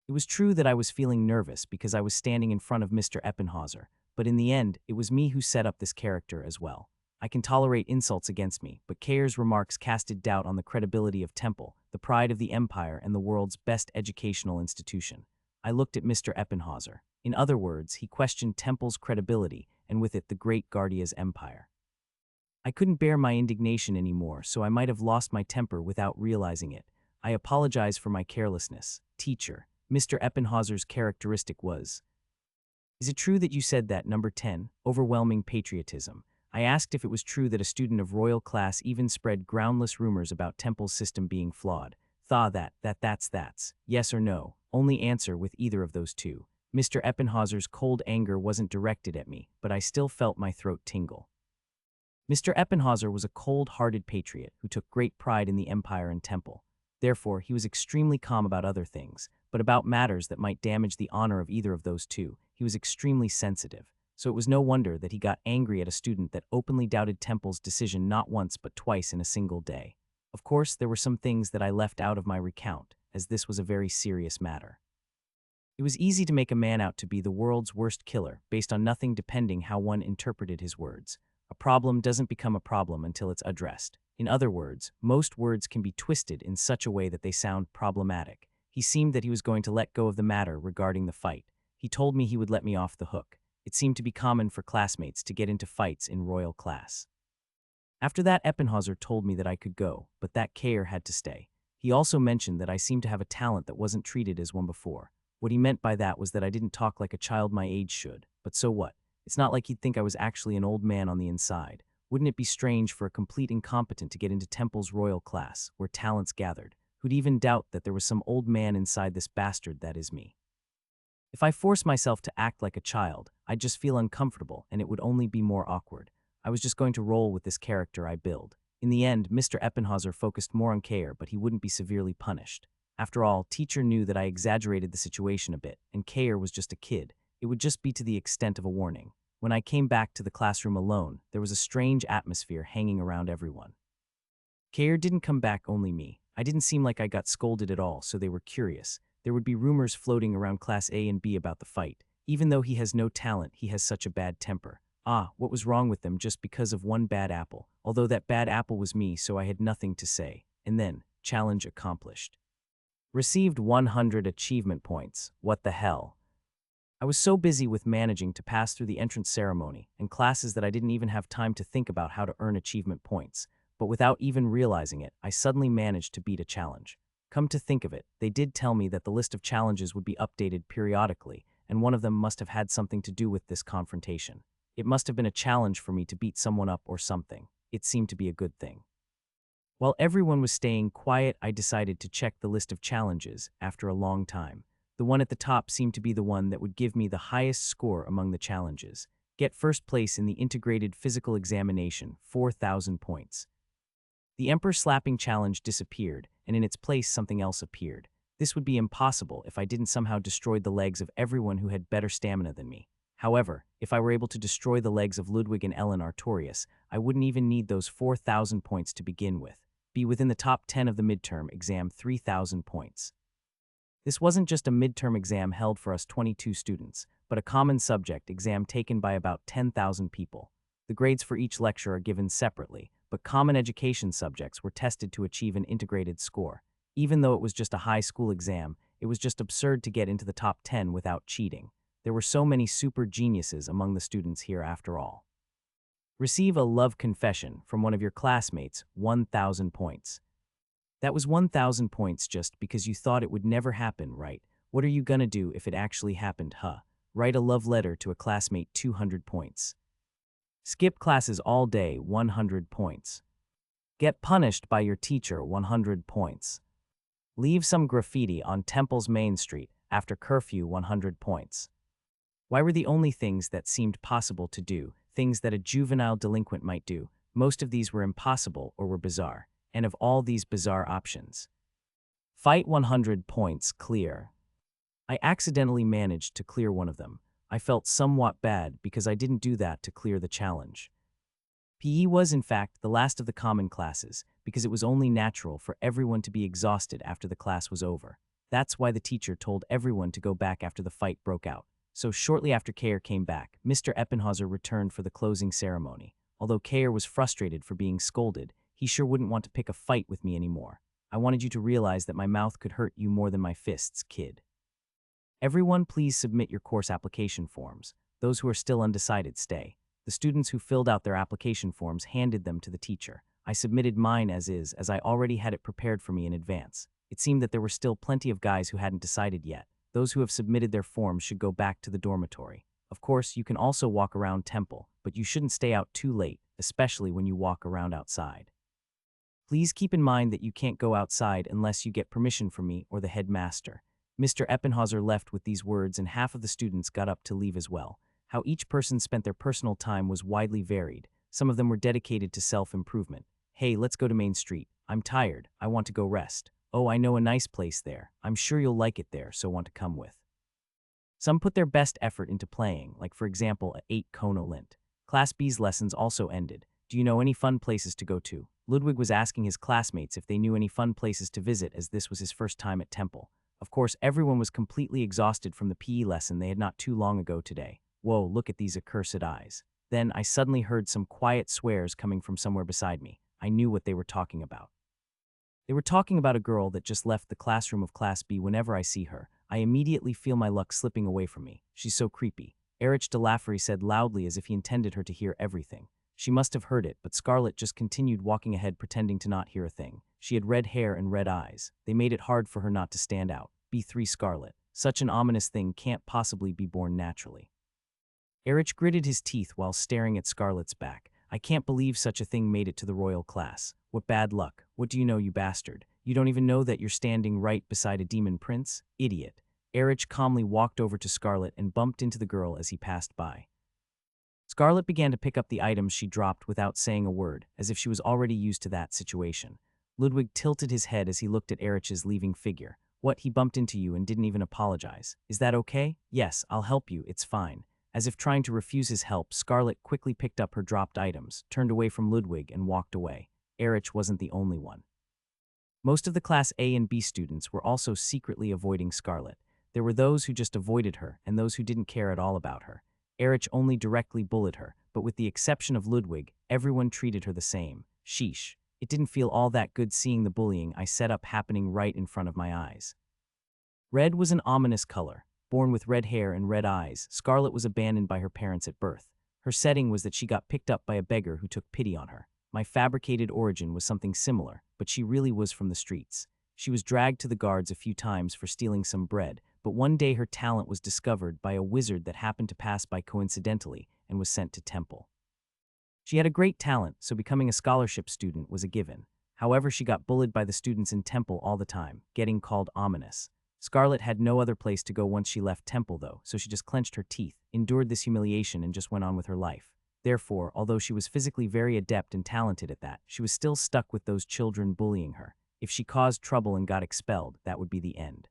It was true that I was feeling nervous because I was standing in front of Mr. Eppenhauser, but in the end, it was me who set up this character as well. I can tolerate insults against me, but Kair's remarks casted doubt on the credibility of Temple, the pride of the empire and the world's best educational institution. I looked at Mr. Eppenhauser. In other words, he questioned Temple's credibility, and with it the great Guardia's empire. I couldn't bear my indignation anymore, so I might have lost my temper without realizing it. I apologize for my carelessness. Teacher, Mr. Eppenhauser's characteristic was, is it true that you said that, number 10, overwhelming patriotism? I asked if it was true that a student of royal class even spread groundless rumors about Temple's system being flawed. That's. Yes or no. Only answer with either of those two. Mr. Eppenhauser's cold anger wasn't directed at me, but I still felt my throat tingle. Mr. Eppenhauser was a cold-hearted patriot who took great pride in the empire and Temple. Therefore, he was extremely calm about other things, but about matters that might damage the honor of either of those two, he was extremely sensitive. So it was no wonder that he got angry at a student that openly doubted Temple's decision not once but twice in a single day. Of course, there were some things that I left out of my recount, as this was a very serious matter. It was easy to make a man out to be the world's worst killer based on nothing depending how one interpreted his words. A problem doesn't become a problem until it's addressed. In other words, most words can be twisted in such a way that they sound problematic. He seemed that he was going to let go of the matter regarding the fight. He told me he would let me off the hook. It seemed to be common for classmates to get into fights in royal class. After that, Eppenhauser told me that I could go, but that Kair had to stay. He also mentioned that I seemed to have a talent that wasn't treated as one before. What he meant by that was that I didn't talk like a child my age should, but so what? It's not like he'd think I was actually an old man on the inside. Wouldn't it be strange for a complete incompetent to get into Temple's royal class, where talents gathered, who'd even doubt that there was some old man inside this bastard that is me? If I forced myself to act like a child, I'd just feel uncomfortable and it would only be more awkward. I was just going to roll with this character I build. In the end, Mr. Eppenhauser focused more on Kair, but he wouldn't be severely punished. After all, teacher knew that I exaggerated the situation a bit, and Kair was just a kid. It would just be to the extent of a warning. When I came back to the classroom alone, there was a strange atmosphere hanging around everyone. Kair didn't come back, only me. I didn't seem like I got scolded at all, so they were curious. There would be rumors floating around Class A and B about the fight. Even though he has no talent, he has such a bad temper. What was wrong with them just because of one bad apple? Although that bad apple was me, so I had nothing to say. And then, challenge accomplished. Received 100 achievement points. What the hell? I was so busy with managing to pass through the entrance ceremony and classes that I didn't even have time to think about how to earn achievement points. But without even realizing it, I suddenly managed to beat a challenge. Come to think of it, they did tell me that the list of challenges would be updated periodically, and one of them must have had something to do with this confrontation. It must have been a challenge for me to beat someone up or something. It seemed to be a good thing. While everyone was staying quiet, I decided to check the list of challenges after a long time. The one at the top seemed to be the one that would give me the highest score among the challenges. Get first place in the integrated physical examination, 4,000 points. The Emperor slapping challenge disappeared, and in its place something else appeared. This would be impossible if I didn't somehow destroy the legs of everyone who had better stamina than me. However, if I were able to destroy the legs of Ludwig and Ellen Artorius, I wouldn't even need those 4,000 points to begin with. Be within the top 10 of the midterm exam, 3,000 points. This wasn't just a midterm exam held for us 22 students, but a common subject exam taken by about 10,000 people. The grades for each lecture are given separately, but common education subjects were tested to achieve an integrated score. Even though it was just a high school exam, it was just absurd to get into the top 10 without cheating. There were so many super geniuses among the students here after all. Receive a love confession from one of your classmates, 1,000 points. That was 1,000 points just because you thought it would never happen, right? What are you gonna do if it actually happened, huh? Write a love letter to a classmate, 200 points. Skip classes all day, 100 points. Get punished by your teacher, 100 points. Leave some graffiti on Temple's Main Street after curfew, 100 points. Why were the only things that seemed possible to do, things that a juvenile delinquent might do? Most of these were impossible or were bizarre. And of all these bizarre options, fight, 100 points, clear. I accidentally managed to clear one of them. I felt somewhat bad because I didn't do that to clear the challenge. PE was, in fact, the last of the common classes because it was only natural for everyone to be exhausted after the class was over. That's why the teacher told everyone to go back after the fight broke out. So shortly after Kayer came back, Mr. Eppenhauser returned for the closing ceremony. Although Kayer was frustrated for being scolded, he sure wouldn't want to pick a fight with me anymore. I wanted you to realize that my mouth could hurt you more than my fists, kid. Everyone, please submit your course application forms. Those who are still undecided, stay. The students who filled out their application forms handed them to the teacher. I submitted mine as is, as I already had it prepared for me in advance. It seemed that there were still plenty of guys who hadn't decided yet. Those who have submitted their forms should go back to the dormitory. Of course, you can also walk around Temple, but you shouldn't stay out too late, especially when you walk around outside. Please keep in mind that you can't go outside unless you get permission from me or the headmaster. Mr. Eppenhauser left with these words, and half of the students got up to leave as well. How each person spent their personal time was widely varied. Some of them were dedicated to self-improvement. Hey, let's go to Main Street. I'm tired. I want to go rest. Oh, I know a nice place there. I'm sure you'll like it there, so want to come with. Some put their best effort into playing, like for example, a 8 Kono Lint. Class B's lessons also ended. Do you know any fun places to go to? Ludwig was asking his classmates if they knew any fun places to visit, as this was his first time at Temple. Of course, everyone was completely exhausted from the PE lesson they had not too long ago today. Whoa, look at these accursed eyes. Then I suddenly heard some quiet swears coming from somewhere beside me. I knew what they were talking about. They were talking about a girl that just left the classroom of Class B. Whenever I see her, I immediately feel my luck slipping away from me. She's so creepy. Erich de Laffery said loudly as if he intended her to hear everything. She must have heard it, but Scarlett just continued walking ahead pretending to not hear a thing. She had red hair and red eyes. They made it hard for her not to stand out. B3 Scarlett. Such an ominous thing can't possibly be born naturally. Erich gritted his teeth while staring at Scarlett's back. I can't believe such a thing made it to the royal class. What bad luck. What do you know, you bastard? You don't even know that you're standing right beside a demon prince? Idiot. Erich calmly walked over to Scarlett and bumped into the girl as he passed by. Scarlett began to pick up the items she dropped without saying a word, as if she was already used to that situation. Ludwig tilted his head as he looked at Erich's leaving figure. What, he bumped into you and didn't even apologize? Is that okay? Yes, I'll help you, it's fine. As if trying to refuse his help, Scarlett quickly picked up her dropped items, turned away from Ludwig, and walked away. Erich wasn't the only one. Most of the Class A and B students were also secretly avoiding Scarlett. There were those who just avoided her and those who didn't care at all about her. Erich only directly bullied her, but with the exception of Ludwig, everyone treated her the same. Sheesh. It didn't feel all that good seeing the bullying I set up happening right in front of my eyes. Red was an ominous color. Born with red hair and red eyes, Scarlett was abandoned by her parents at birth. Her setting was that she got picked up by a beggar who took pity on her. My fabricated origin was something similar, but she really was from the streets. She was dragged to the guards a few times for stealing some bread, but one day her talent was discovered by a wizard that happened to pass by coincidentally and was sent to temple. She had a great talent, so becoming a scholarship student was a given. However, she got bullied by the students in temple all the time, getting called ominous. Scarlet had no other place to go once she left temple, though, so she just clenched her teeth, endured this humiliation, and just went on with her life. Therefore, although she was physically very adept and talented at that, she was still stuck with those children bullying her. If she caused trouble and got expelled, that would be the end.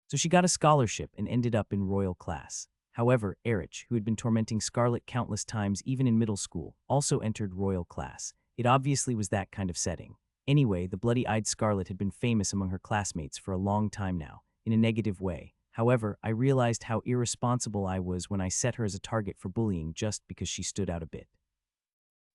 So she got a scholarship and ended up in royal class. However, Erich, who had been tormenting Scarlet countless times even in middle school, also entered royal class. It obviously was that kind of setting. Anyway, the bloody-eyed Scarlet had been famous among her classmates for a long time now, in a negative way. However, I realized how irresponsible I was when I set her as a target for bullying just because she stood out a bit.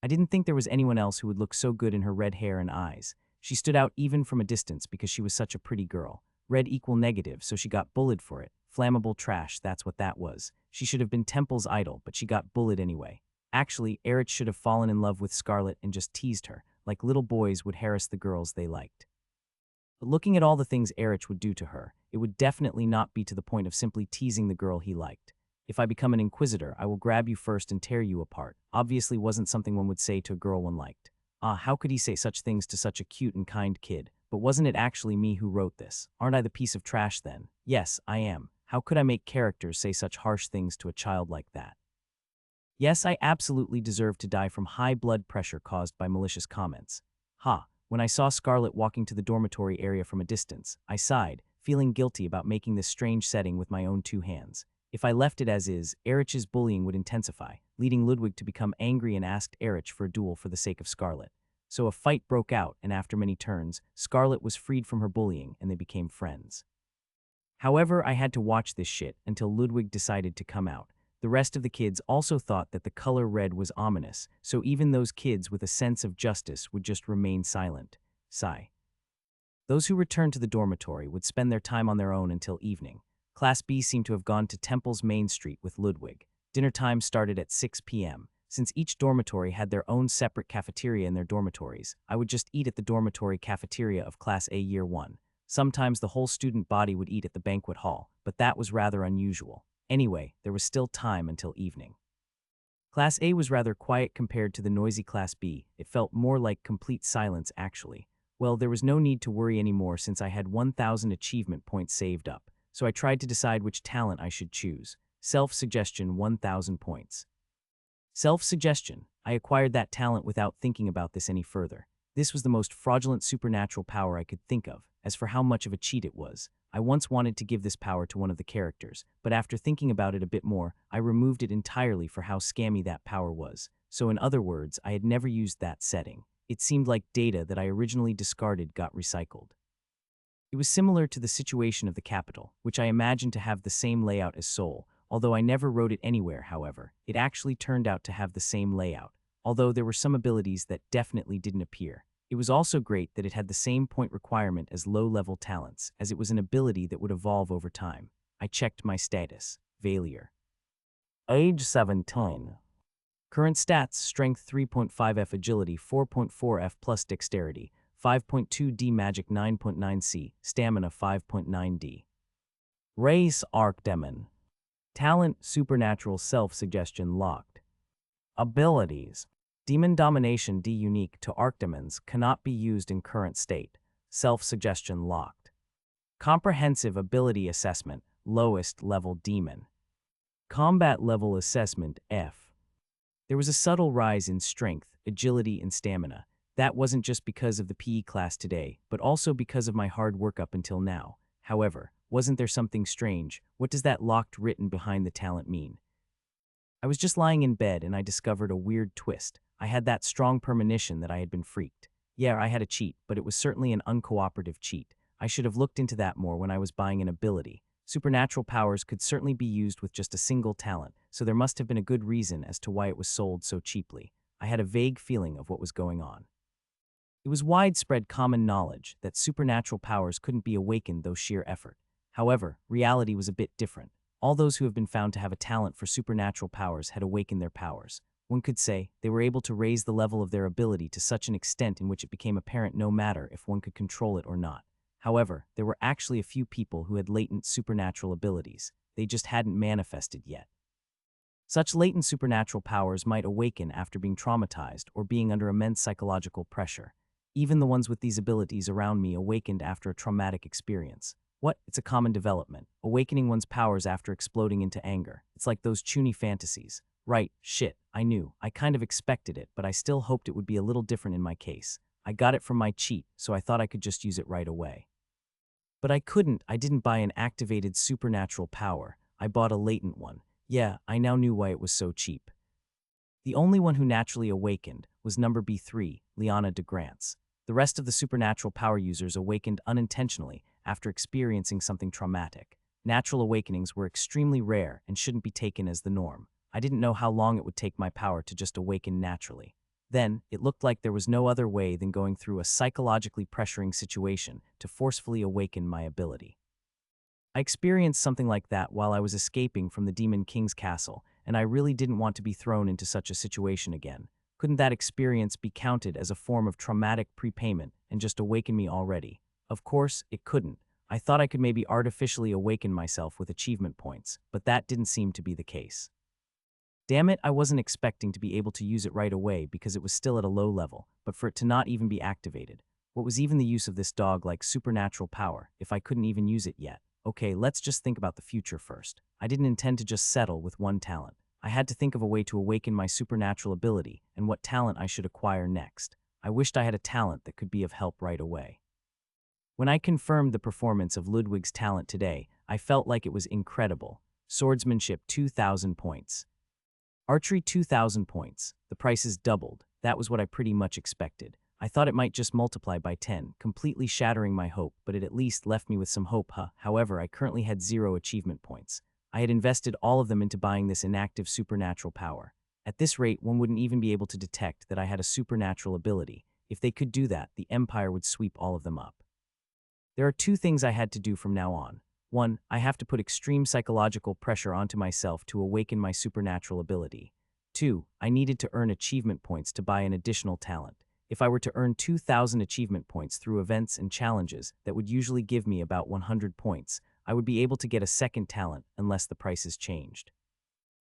I didn't think there was anyone else who would look so good in her red hair and eyes. She stood out even from a distance because she was such a pretty girl. Red equal negative, so she got bullied for it. Flammable trash, that's what that was. She should have been Temple's idol, but she got bullied anyway. Actually, Erich should have fallen in love with Scarlet and just teased her, like little boys would harass the girls they liked. But looking at all the things Erich would do to her, it would definitely not be to the point of simply teasing the girl he liked. If I become an inquisitor, I will grab you first and tear you apart. Obviously wasn't something one would say to a girl one liked. How could he say such things to such a cute and kind kid? But wasn't it actually me who wrote this? Aren't I the piece of trash then? Yes, I am. How could I make characters say such harsh things to a child like that? Yes, I absolutely deserve to die from high blood pressure caused by malicious comments. When I saw Scarlet walking to the dormitory area from a distance, I sighed, feeling guilty about making this strange setting with my own two hands. If I left it as is, Erich's bullying would intensify, leading Ludwig to become angry and asked Erich for a duel for the sake of Scarlet. So a fight broke out, and after many turns, Scarlet was freed from her bullying and they became friends. However, I had to watch this shit until Ludwig decided to come out. The rest of the kids also thought that the color red was ominous, so even those kids with a sense of justice would just remain silent. Sigh. Those who returned to the dormitory would spend their time on their own until evening. Class B seemed to have gone to Temple's main street with Ludwig. Dinner time started at 6 p.m. Since each dormitory had their own separate cafeteria in their dormitories, I would just eat at the dormitory cafeteria of Class A Year 1. Sometimes the whole student body would eat at the banquet hall, but that was rather unusual. Anyway, there was still time until evening. Class A was rather quiet compared to the noisy Class B. It felt more like complete silence, actually. Well, there was no need to worry anymore since I had 1,000 achievement points saved up, so I tried to decide which talent I should choose. Self-suggestion 1,000 points. Self-suggestion. I acquired that talent without thinking about this any further. This was the most fraudulent supernatural power I could think of. As for how much of a cheat it was, I once wanted to give this power to one of the characters, but after thinking about it a bit more, I removed it entirely for how scammy that power was. So in other words, I had never used that setting. It seemed like data that I originally discarded got recycled. It was similar to the situation of the capital, which I imagined to have the same layout as Seoul. Although I never wrote it anywhere, however, it actually turned out to have the same layout, although there were some abilities that definitely didn't appear. It was also great that it had the same point requirement as low-level talents, as it was an ability that would evolve over time. I checked my status. Failure. Age 17. Current stats: Strength 3.5F, Agility 4.4F plus Dexterity, 5.2D, Magic 9.9C, Stamina 5.9D. Race: Archdemon. Talent: Supernatural Self-Suggestion locked. Abilities: Demon Domination D, unique to Archdemons, cannot be used in current state. Self-Suggestion locked. Comprehensive Ability Assessment, lowest level Demon. Combat Level Assessment F. There was a subtle rise in strength, agility, and stamina. That wasn't just because of the PE class today, but also because of my hard work up until now. However, wasn't there something strange? What does that locked written behind the talent mean? I was just lying in bed and I discovered a weird twist. I had that strong premonition that I had been freaked. Yeah, I had a cheat, but it was certainly an uncooperative cheat. I should have looked into that more when I was buying an ability. Supernatural powers could certainly be used with just a single talent, so there must have been a good reason as to why it was sold so cheaply. I had a vague feeling of what was going on. It was widespread common knowledge that supernatural powers couldn't be awakened through sheer effort. However, reality was a bit different. All those who have been found to have a talent for supernatural powers had awakened their powers. One could say they were able to raise the level of their ability to such an extent in which it became apparent no matter if one could control it or not. However, there were actually a few people who had latent supernatural abilities. They just hadn't manifested yet. Such latent supernatural powers might awaken after being traumatized or being under immense psychological pressure. Even the ones with these abilities around me awakened after a traumatic experience. What? It's a common development. Awakening one's powers after exploding into anger. It's like those chuny fantasies. Right, shit, I knew. I kind of expected it, but I still hoped it would be a little different in my case. I got it from my cheat, so I thought I could just use it right away. But I couldn't. I didn't buy an activated supernatural power. I bought a latent one. Yeah, I now knew why it was so cheap. The only one who naturally awakened was number B3, Liana de Grants. The rest of the supernatural power users awakened unintentionally after experiencing something traumatic. Natural awakenings were extremely rare and shouldn't be taken as the norm. I didn't know how long it would take my power to just awaken naturally. Then, it looked like there was no other way than going through a psychologically pressuring situation to forcefully awaken my ability. I experienced something like that while I was escaping from the Demon King's castle, and I really didn't want to be thrown into such a situation again. Couldn't that experience be counted as a form of traumatic prepayment and just awaken me already? Of course, it couldn't. I thought I could maybe artificially awaken myself with achievement points, but that didn't seem to be the case. Damn it, I wasn't expecting to be able to use it right away because it was still at a low level, but for it to not even be activated. What was even the use of this dog-like supernatural power if I couldn't even use it yet? Okay, let's just think about the future first. I didn't intend to just settle with one talent. I had to think of a way to awaken my supernatural ability and what talent I should acquire next. I wished I had a talent that could be of help right away. When I confirmed the performance of Ludwig's talent today, I felt like it was incredible. Swordsmanship 2,000 points. Archery 2,000 points. The prices doubled. That was what I pretty much expected. I thought it might just multiply by 10, completely shattering my hope, but it at least left me with some hope, huh? However, I currently had 0 achievement points. I had invested all of them into buying this inactive supernatural power. At this rate, one wouldn't even be able to detect that I had a supernatural ability. If they could do that, the Empire would sweep all of them up. There are 2 things I had to do from now on. 1, I have to put extreme psychological pressure onto myself to awaken my supernatural ability. 2, I needed to earn achievement points to buy an additional talent. If I were to earn 2,000 achievement points through events and challenges that would usually give me about 100 points, I would be able to get a second talent unless the prices changed.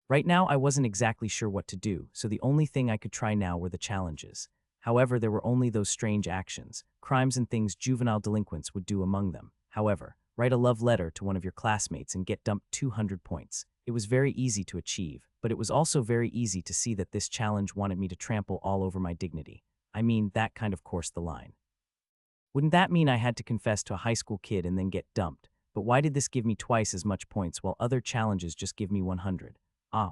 Right now, I wasn't exactly sure what to do, so the only thing I could try now were the challenges. However, there were only those strange actions, crimes and things juvenile delinquents would do among them. However, write a love letter to one of your classmates and get dumped 200 points. It was very easy to achieve, but it was also very easy to see that this challenge wanted me to trample all over my dignity. I mean, that kind of crossed the line. Wouldn't that mean I had to confess to a high school kid and then get dumped? But why did this give me twice as much points while other challenges just give me 100?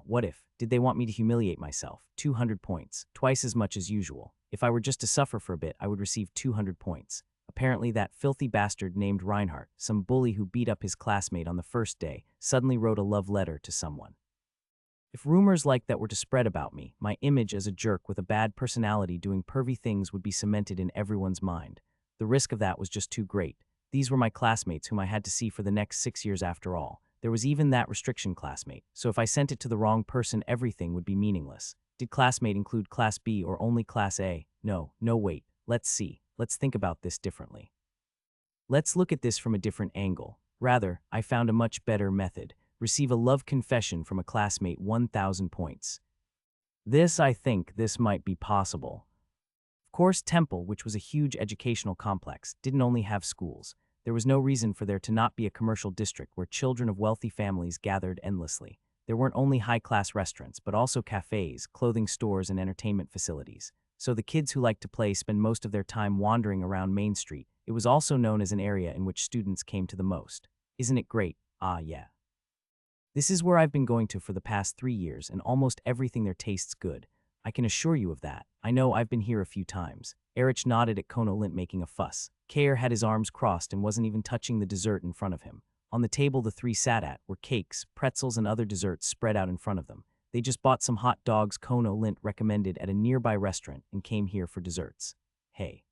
What if? Did they want me to humiliate myself? 200 points, twice as much as usual. If I were just to suffer for a bit, I would receive 200 points. Apparently that filthy bastard named Reinhardt, some bully who beat up his classmate on the first day, suddenly wrote a love letter to someone. If rumors like that were to spread about me, my image as a jerk with a bad personality doing pervy things would be cemented in everyone's mind. The risk of that was just too great. These were my classmates whom I had to see for the next 6 years after all. There was even that restriction classmate, so if I sent it to the wrong person, everything would be meaningless. Did classmate include class B or only class A? No, wait. Let's see. Let's think about this differently. Let's look at this from a different angle. Rather, I found a much better method. Receive a love confession from a classmate 1,000 points. I think this might be possible. Of course, Temple, which was a huge educational complex, didn't only have schools. There was no reason for there to not be a commercial district where children of wealthy families gathered endlessly. There weren't only high-class restaurants, but also cafes, clothing stores, and entertainment facilities. So the kids who liked to play spend most of their time wandering around Main Street. It was also known as an area in which students came to the most. Isn't it great? Yeah. This is where I've been going to for the past 3 years, and almost everything there tastes good. I can assure you of that. I know I've been here a few times. Erich nodded at Kono Lint making a fuss. Kair had his arms crossed and wasn't even touching the dessert in front of him. On the table the 3 sat at were cakes, pretzels, and other desserts spread out in front of them. They just bought some hot dogs Kono Lint recommended at a nearby restaurant and came here for desserts. Hey.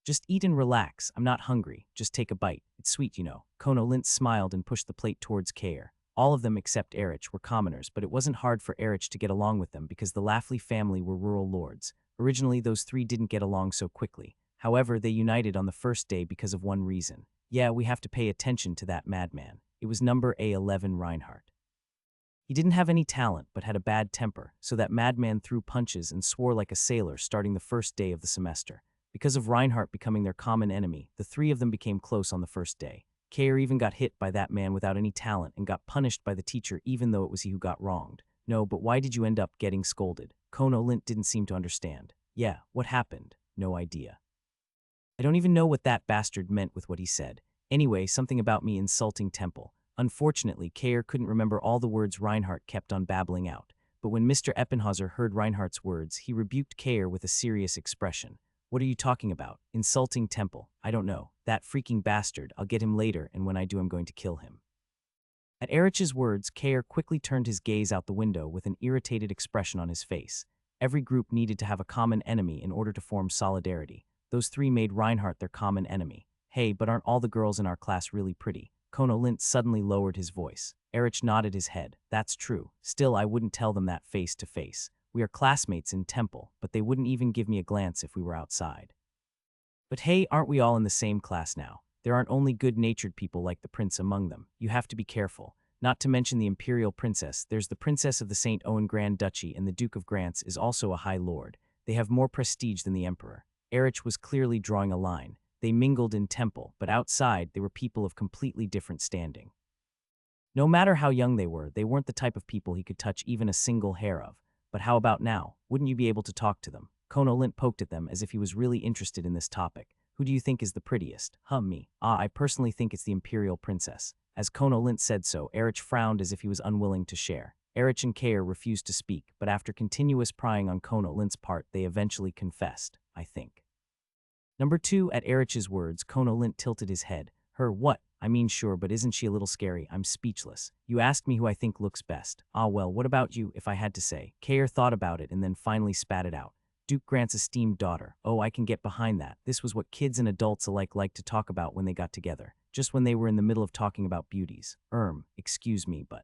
Just eat and relax. I'm not hungry. Just take a bite. It's sweet, you know. Kono Lint smiled and pushed the plate towards Kair. All of them except Erich were commoners, but it wasn't hard for Erich to get along with them because the Laffley family were rural lords. Originally, those 3 didn't get along so quickly. However, they united on the first day because of one reason. Yeah, we have to pay attention to that madman. It was number A11 Reinhardt. He didn't have any talent but had a bad temper, so that madman threw punches and swore like a sailor starting the first day of the semester. Because of Reinhardt becoming their common enemy, the three of them became close on the first day. Kair even got hit by that man without any talent and got punished by the teacher even though it was he who got wronged. No, but why did you end up getting scolded? Kono Lint didn't seem to understand. Yeah, what happened? No idea. I don't even know what that bastard meant with what he said. Anyway, something about me insulting Temple. Unfortunately, Kair couldn't remember all the words Reinhardt kept on babbling out. But when Mr. Eppenhauser heard Reinhardt's words, he rebuked Kair with a serious expression. What are you talking about? Insulting Temple? I don't know. That freaking bastard. I'll get him later, and when I do, I'm going to kill him. At Erich's words, Kair quickly turned his gaze out the window with an irritated expression on his face. Every group needed to have a common enemy in order to form solidarity. Those three made Reinhardt their common enemy. Hey, but aren't all the girls in our class really pretty? Kono Lint suddenly lowered his voice. Erich nodded his head. That's true. Still, I wouldn't tell them that face to face. We are classmates in Temple, but they wouldn't even give me a glance if we were outside. But hey, aren't we all in the same class now? There aren't only good-natured people like the prince among them. You have to be careful. Not to mention the imperial princess, there's the princess of the St. Owen Grand Duchy, and the Duke of Grants is also a high lord. They have more prestige than the emperor. Erich was clearly drawing a line. They mingled in Temple, but outside they were people of completely different standing. No matter how young they weren't the type of people he could touch even a single hair of. But how about now? Wouldn't you be able to talk to them? Kono Lint poked at them as if he was really interested in this topic. Who do you think is the prettiest? Me. I personally think it's the imperial princess. As Kono Lint said so, Erich frowned as if he was unwilling to share. Erich and Kair refused to speak, but after continuous prying on Kono Lint's part, they eventually confessed, I think. Number 2, at Erich's words, Kono Lint tilted his head. Her what? I mean sure, but isn't she a little scary? I'm speechless. You asked me who I think looks best. Ah well, what about you, if I had to say? Kair thought about it and then finally spat it out. Duke Grant's esteemed daughter. Oh, I can get behind that. This was what kids and adults alike liked to talk about when they got together. Just when they were in the middle of talking about beauties. Excuse me, but...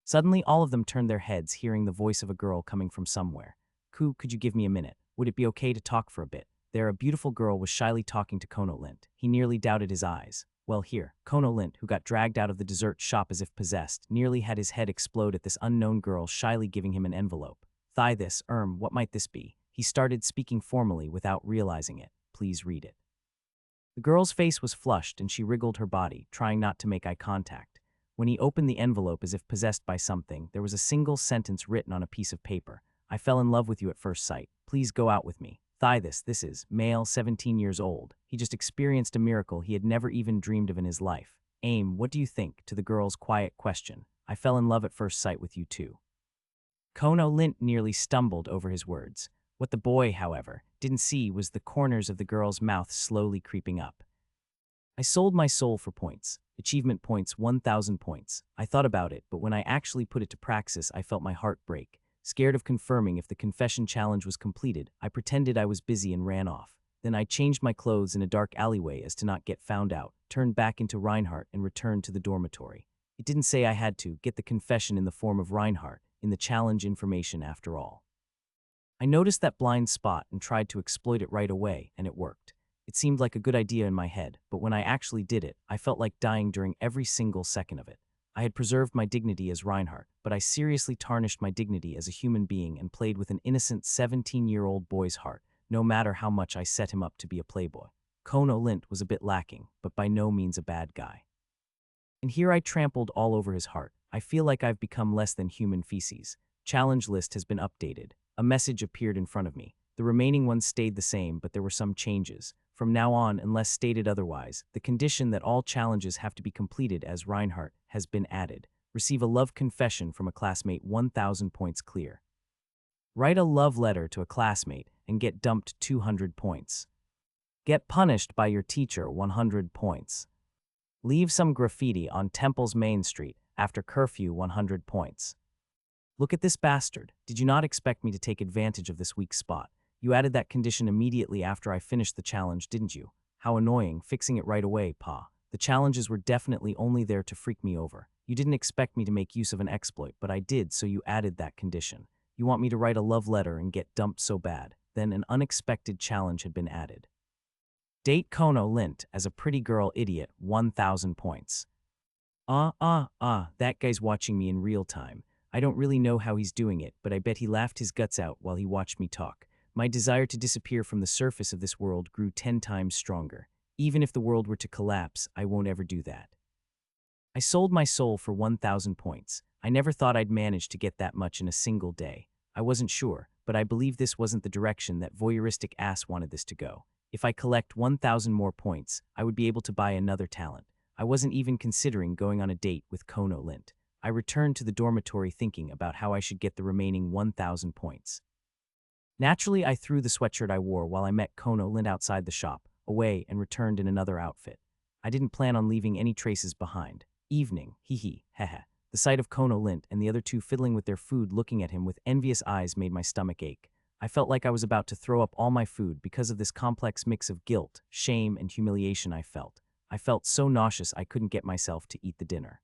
Suddenly, all of them turned their heads, hearing the voice of a girl coming from somewhere. Could you give me a minute? Would it be okay to talk for a bit? There, a beautiful girl was shyly talking to Kono Lint. He nearly doubted his eyes. Well, here, Kono Lint, who got dragged out of the dessert shop as if possessed, nearly had his head explode at this unknown girl shyly giving him an envelope. Thigh this, what might this be? He started speaking formally without realizing it. Please read it. The girl's face was flushed and she wriggled her body, trying not to make eye contact. When he opened the envelope as if possessed by something, there was a single sentence written on a piece of paper. I fell in love with you at first sight. Please go out with me. Thigh this is, male, 17 years old. He just experienced a miracle he had never even dreamed of in his life. Aim, what do you think? To the girl's quiet question. I fell in love at first sight with you too. Kono Lint nearly stumbled over his words. What the boy, however, didn't see was the corners of the girl's mouth slowly creeping up. I sold my soul for points. Achievement points, 1,000 points. I thought about it, but when I actually put it to praxis, I felt my heart break. Scared of confirming if the confession challenge was completed, I pretended I was busy and ran off. Then I changed my clothes in a dark alleyway as to not get found out, turned back into Reinhardt and returned to the dormitory. It didn't say I had to get the confession in the form of Reinhardt, in the challenge information after all. I noticed that blind spot and tried to exploit it right away, and it worked. It seemed like a good idea in my head, but when I actually did it, I felt like dying during every single second of it. I had preserved my dignity as Reinhardt, but I seriously tarnished my dignity as a human being and played with an innocent 17-year-old boy's heart, no matter how much I set him up to be a playboy. Kono Lint was a bit lacking, but by no means a bad guy. And here I trampled all over his heart. I feel like I've become less than human feces. Challenge list has been updated. A message appeared in front of me. The remaining ones stayed the same, but there were some changes. From now on, unless stated otherwise, the condition that all challenges have to be completed as Reinhardt has been added. Receive a love confession from a classmate, 1,000 points clear. Write a love letter to a classmate and get dumped, 200 points. Get punished by your teacher, 100 points. Leave some graffiti on Temple's Main Street after curfew, 100 points. Look at this bastard. Did you not expect me to take advantage of this weak spot? You added that condition immediately after I finished the challenge, didn't you? How annoying, fixing it right away, Pa. The challenges were definitely only there to freak me over. You didn't expect me to make use of an exploit, but I did, so you added that condition. You want me to write a love letter and get dumped so bad. Then an unexpected challenge had been added. Date Kono Lint as a pretty girl idiot, 1,000 points. That guy's watching me in real time. I don't really know how he's doing it, but I bet he laughed his guts out while he watched me talk. My desire to disappear from the surface of this world grew 10 times stronger. Even if the world were to collapse, I won't ever do that. I sold my soul for 1,000 points. I never thought I'd manage to get that much in a single day. I wasn't sure, but I believe this wasn't the direction that voyeuristic ass wanted this to go. If I collect 1,000 more points, I would be able to buy another talent. I wasn't even considering going on a date with Kono Lint. I returned to the dormitory thinking about how I should get the remaining 1,000 points. Naturally, I threw the sweatshirt I wore while I met Kono Lint outside the shop, away and returned in another outfit. I didn't plan on leaving any traces behind. Evening, hehe. The sight of Kono Lint and the other two fiddling with their food looking at him with envious eyes made my stomach ache. I felt like I was about to throw up all my food because of this complex mix of guilt, shame, and humiliation I felt. I felt so nauseous I couldn't get myself to eat the dinner.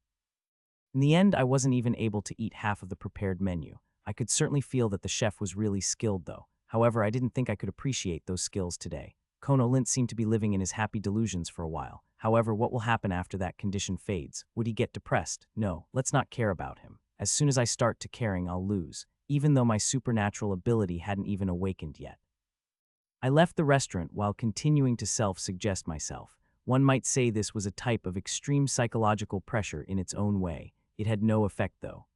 In the end, I wasn't even able to eat half of the prepared menu. I could certainly feel that the chef was really skilled, though. However, I didn't think I could appreciate those skills today. Kono Lint seemed to be living in his happy delusions for a while. However, what will happen after that condition fades? Would he get depressed? No, let's not care about him. As soon as I start to caring, I'll lose, even though my supernatural ability hadn't even awakened yet. I left the restaurant while continuing to self-suggest myself. One might say this was a type of extreme psychological pressure in its own way. It had no effect, though.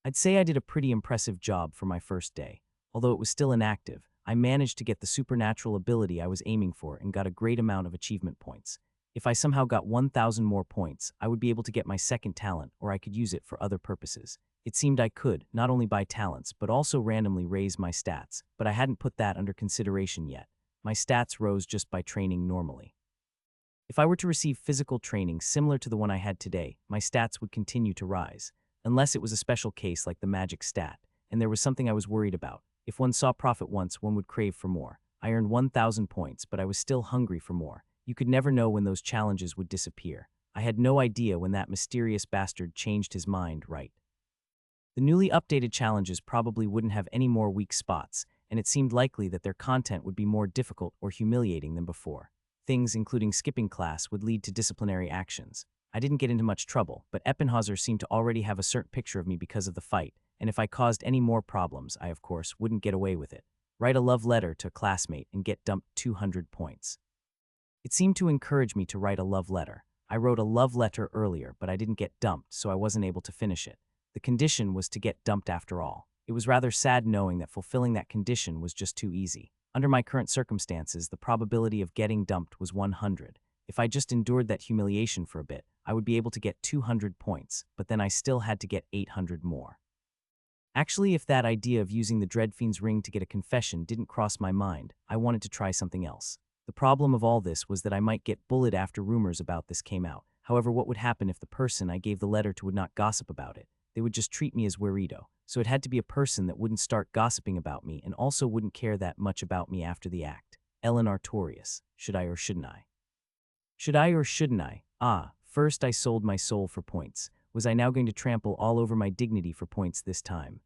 I'd say I did a pretty impressive job for my first day. Although it was still inactive, I managed to get the supernatural ability I was aiming for and got a great amount of achievement points. If I somehow got 1,000 more points, I would be able to get my second talent, or I could use it for other purposes. It seemed I could, not only buy talents, but also randomly raise my stats, but I hadn't put that under consideration yet. My stats rose just by training normally. If I were to receive physical training similar to the one I had today, my stats would continue to rise, unless it was a special case like the magic stat, and there was something I was worried about. If one saw profit once, one would crave for more. I earned 1,000 points, but I was still hungry for more. You could never know when those challenges would disappear. I had no idea when that mysterious bastard changed his mind, right? The newly updated challenges probably wouldn't have any more weak spots, and it seemed likely that their content would be more difficult or humiliating than before. Things, including skipping class, would lead to disciplinary actions. I didn't get into much trouble, but Eppenhauser seemed to already have a certain picture of me because of the fight, and if I caused any more problems, I, of course, wouldn't get away with it. Write a love letter to a classmate and get dumped 200 points. It seemed to encourage me to write a love letter. I wrote a love letter earlier, but I didn't get dumped, so I wasn't able to finish it. The condition was to get dumped after all. It was rather sad knowing that fulfilling that condition was just too easy. Under my current circumstances, the probability of getting dumped was 100. If I just endured that humiliation for a bit, I would be able to get 200 points, but then I still had to get 800 more. Actually, if that idea of using the Dreadfiend's ring to get a confession didn't cross my mind, I wanted to try something else. The problem of all this was that I might get bullied after rumors about this came out. However, what would happen if the person I gave the letter to would not gossip about it? They would just treat me as Weirdo. So it had to be a person that wouldn't start gossiping about me and also wouldn't care that much about me after the act. Ellen Artorias. Should I or shouldn't I? Should I or shouldn't I? First I sold my soul for points. Was I now going to trample all over my dignity for points this time?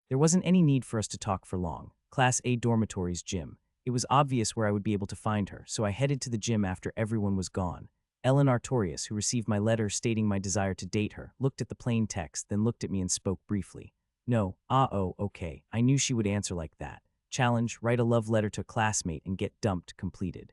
There wasn't any need for us to talk for long. Class A dormitory's gym. It was obvious where I would be able to find her, so I headed to the gym after everyone was gone. Ellen Artorias, who received my letter stating my desire to date her, looked at the plain text, then looked at me and spoke briefly. No, okay, I knew she would answer like that. Challenge, write a love letter to a classmate and get dumped completed.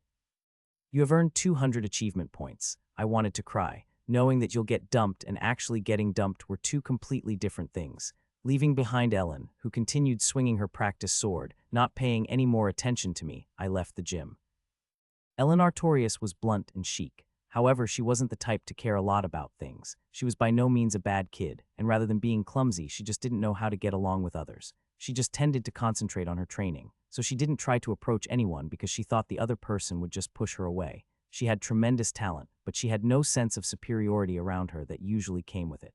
You have earned 200 achievement points. I wanted to cry. Knowing that you'll get dumped and actually getting dumped were two completely different things. Leaving behind Ellen, who continued swinging her practice sword, not paying any more attention to me, I left the gym. Ellen Artorias was blunt and chic. However, she wasn't the type to care a lot about things. She was by no means a bad kid, and rather than being clumsy, she just didn't know how to get along with others. She just tended to concentrate on her training, so she didn't try to approach anyone because she thought the other person would just push her away. She had tremendous talent, but she had no sense of superiority around her that usually came with it.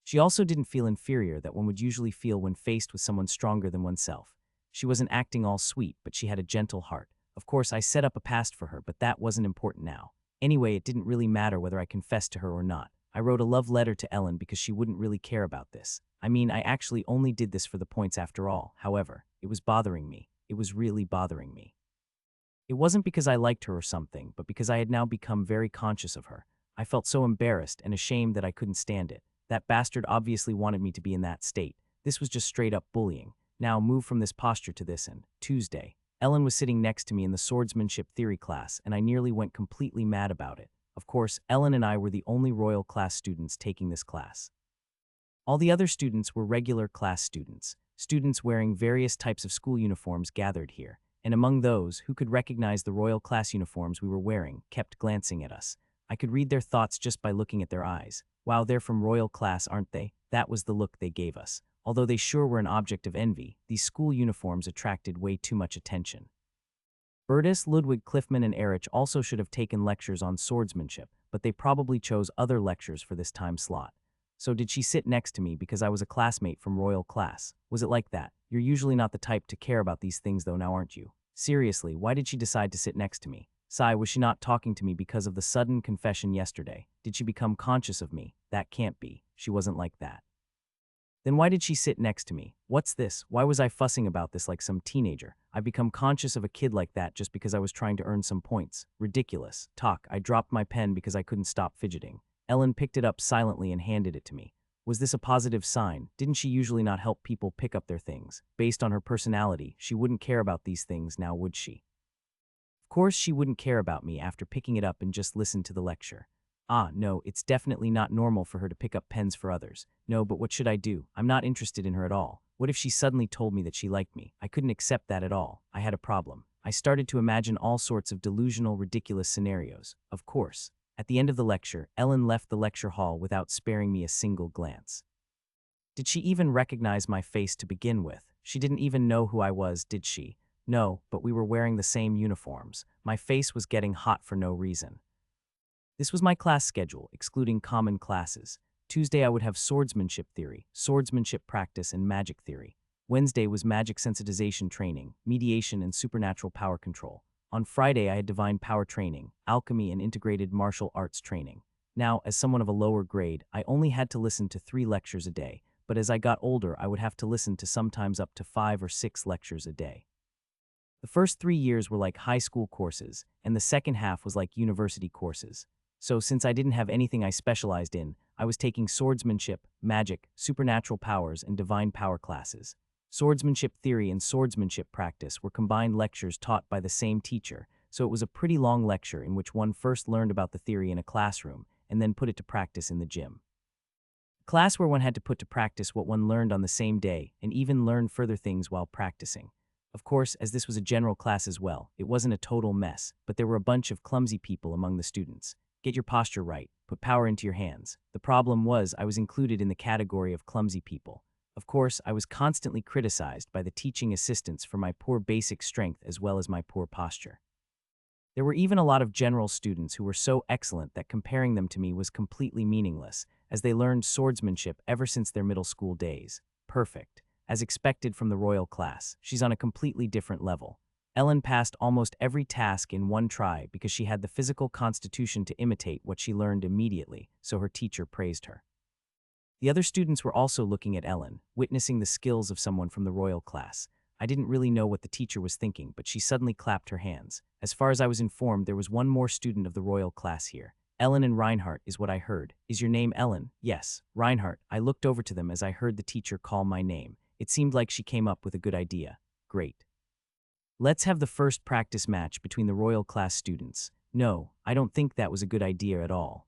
She also didn't feel inferior that one would usually feel when faced with someone stronger than oneself. She wasn't acting all sweet, but she had a gentle heart. Of course, I set up a past for her, but that wasn't important now. Anyway, it didn't really matter whether I confessed to her or not. I wrote a love letter to Ellen because she wouldn't really care about this. I mean, I actually only did this for the points after all. However, it was bothering me. It was really bothering me. It wasn't because I liked her or something, but because I had now become very conscious of her. I felt so embarrassed and ashamed that I couldn't stand it. That bastard obviously wanted me to be in that state. This was just straight up bullying. Now move from this posture to this and Tuesday. Ellen was sitting next to me in the swordsmanship theory class, and I nearly went completely mad about it. Of course, Ellen and I were the only Royal class students taking this class. All the other students were regular class students, students wearing various types of school uniforms gathered here, and among those who could recognize the Royal class uniforms we were wearing kept glancing at us. I could read their thoughts just by looking at their eyes. Wow, they're from Royal class, aren't they? That was the look they gave us. Although they sure were an object of envy, these school uniforms attracted way too much attention. Bertus, Ludwig, Cliffman, and Erich also should have taken lectures on swordsmanship, but they probably chose other lectures for this time slot. So did she sit next to me because I was a classmate from Royal class? Was it like that? You're usually not the type to care about these things though, now aren't you? Seriously, why did she decide to sit next to me? Sigh, was she not talking to me because of the sudden confession yesterday? Did she become conscious of me? That can't be. She wasn't like that. Then why did she sit next to me? What's this? Why was I fussing about this like some teenager? I become conscious of a kid like that just because I was trying to earn some points. Ridiculous. Talk. I dropped my pen because I couldn't stop fidgeting. Ellen picked it up silently and handed it to me. Was this a positive sign? Didn't she usually not help people pick up their things? Based on her personality, she wouldn't care about these things now, would she? Of course she wouldn't care about me after picking it up and just listen to the lecture. Ah, no, it's definitely not normal for her to pick up pens for others. No, but what should I do? I'm not interested in her at all. What if she suddenly told me that she liked me? I couldn't accept that at all. I had a problem. I started to imagine all sorts of delusional, ridiculous scenarios. Of course. At the end of the lecture, Ellen left the lecture hall without sparing me a single glance. Did she even recognize my face to begin with? She didn't even know who I was, did she? No, but we were wearing the same uniforms. My face was getting hot for no reason. This was my class schedule, excluding common classes. Tuesday I would have swordsmanship theory, swordsmanship practice, and magic theory. Wednesday was magic sensitization training, mediation, and supernatural power control. On Friday I had divine power training, alchemy, and integrated martial arts training. Now, as someone of a lower grade, I only had to listen to 3 lectures a day, but as I got older I would have to listen to sometimes up to 5 or 6 lectures a day. The first 3 years were like high school courses, and the second half was like university courses. So since I didn't have anything I specialized in, I was taking swordsmanship, magic, supernatural powers, and divine power classes. Swordsmanship theory and swordsmanship practice were combined lectures taught by the same teacher, so it was a pretty long lecture in which one first learned about the theory in a classroom and then put it to practice in the gym. A class where one had to put to practice what one learned on the same day and even learn further things while practicing. Of course, as this was a general class as well, it wasn't a total mess, but there were a bunch of clumsy people among the students. Get your posture right, put power into your hands. The problem was I was included in the category of clumsy people. Of course, I was constantly criticized by the teaching assistants for my poor basic strength as well as my poor posture. There were even a lot of general students who were so excellent that comparing them to me was completely meaningless, as they learned swordsmanship ever since their middle school days. Perfect. As expected from the Royal class, she's on a completely different level. Ellen passed almost every task in one try because she had the physical constitution to imitate what she learned immediately, so her teacher praised her. The other students were also looking at Ellen, witnessing the skills of someone from the Royal class. I didn't really know what the teacher was thinking, but she suddenly clapped her hands. As far as I was informed, there was one more student of the Royal class here. Ellen and Reinhardt is what I heard. Is your name Ellen? Yes, Reinhardt. I looked over to them as I heard the teacher call my name. It seemed like she came up with a good idea. Great. Let's have the first practice match between the Royal class students. No, I don't think that was a good idea at all.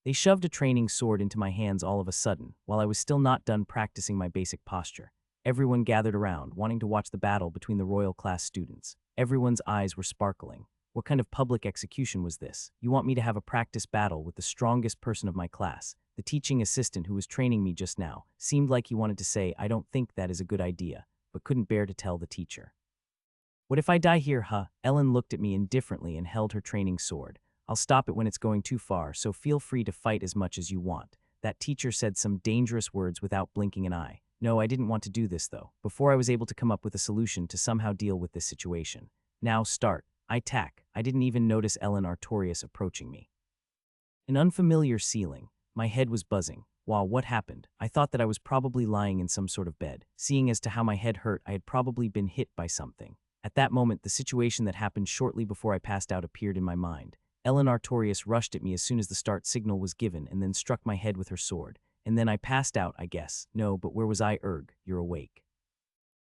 They shoved a training sword into my hands all of a sudden, while I was still not done practicing my basic posture. Everyone gathered around, wanting to watch the battle between the Royal class students. Everyone's eyes were sparkling. What kind of public execution was this? You want me to have a practice battle with the strongest person of my class? The teaching assistant who was training me just now seemed like he wanted to say, I don't think that is a good idea, but couldn't bear to tell the teacher. What if I die here, huh? Ellen looked at me indifferently and held her training sword. I'll stop it when it's going too far, so feel free to fight as much as you want. That teacher said some dangerous words without blinking an eye. No, I didn't want to do this, though, before I was able to come up with a solution to somehow deal with this situation. Now start. I tack. I didn't even notice Ellen Artorius approaching me. An unfamiliar ceiling. My head was buzzing. Wow, what happened? I thought that I was probably lying in some sort of bed. Seeing as to how my head hurt, I had probably been hit by something. At that moment, the situation that happened shortly before I passed out appeared in my mind. Ellen Artorius rushed at me as soon as the start signal was given and then struck my head with her sword. And then I passed out, I guess. No, but where was I? You're awake.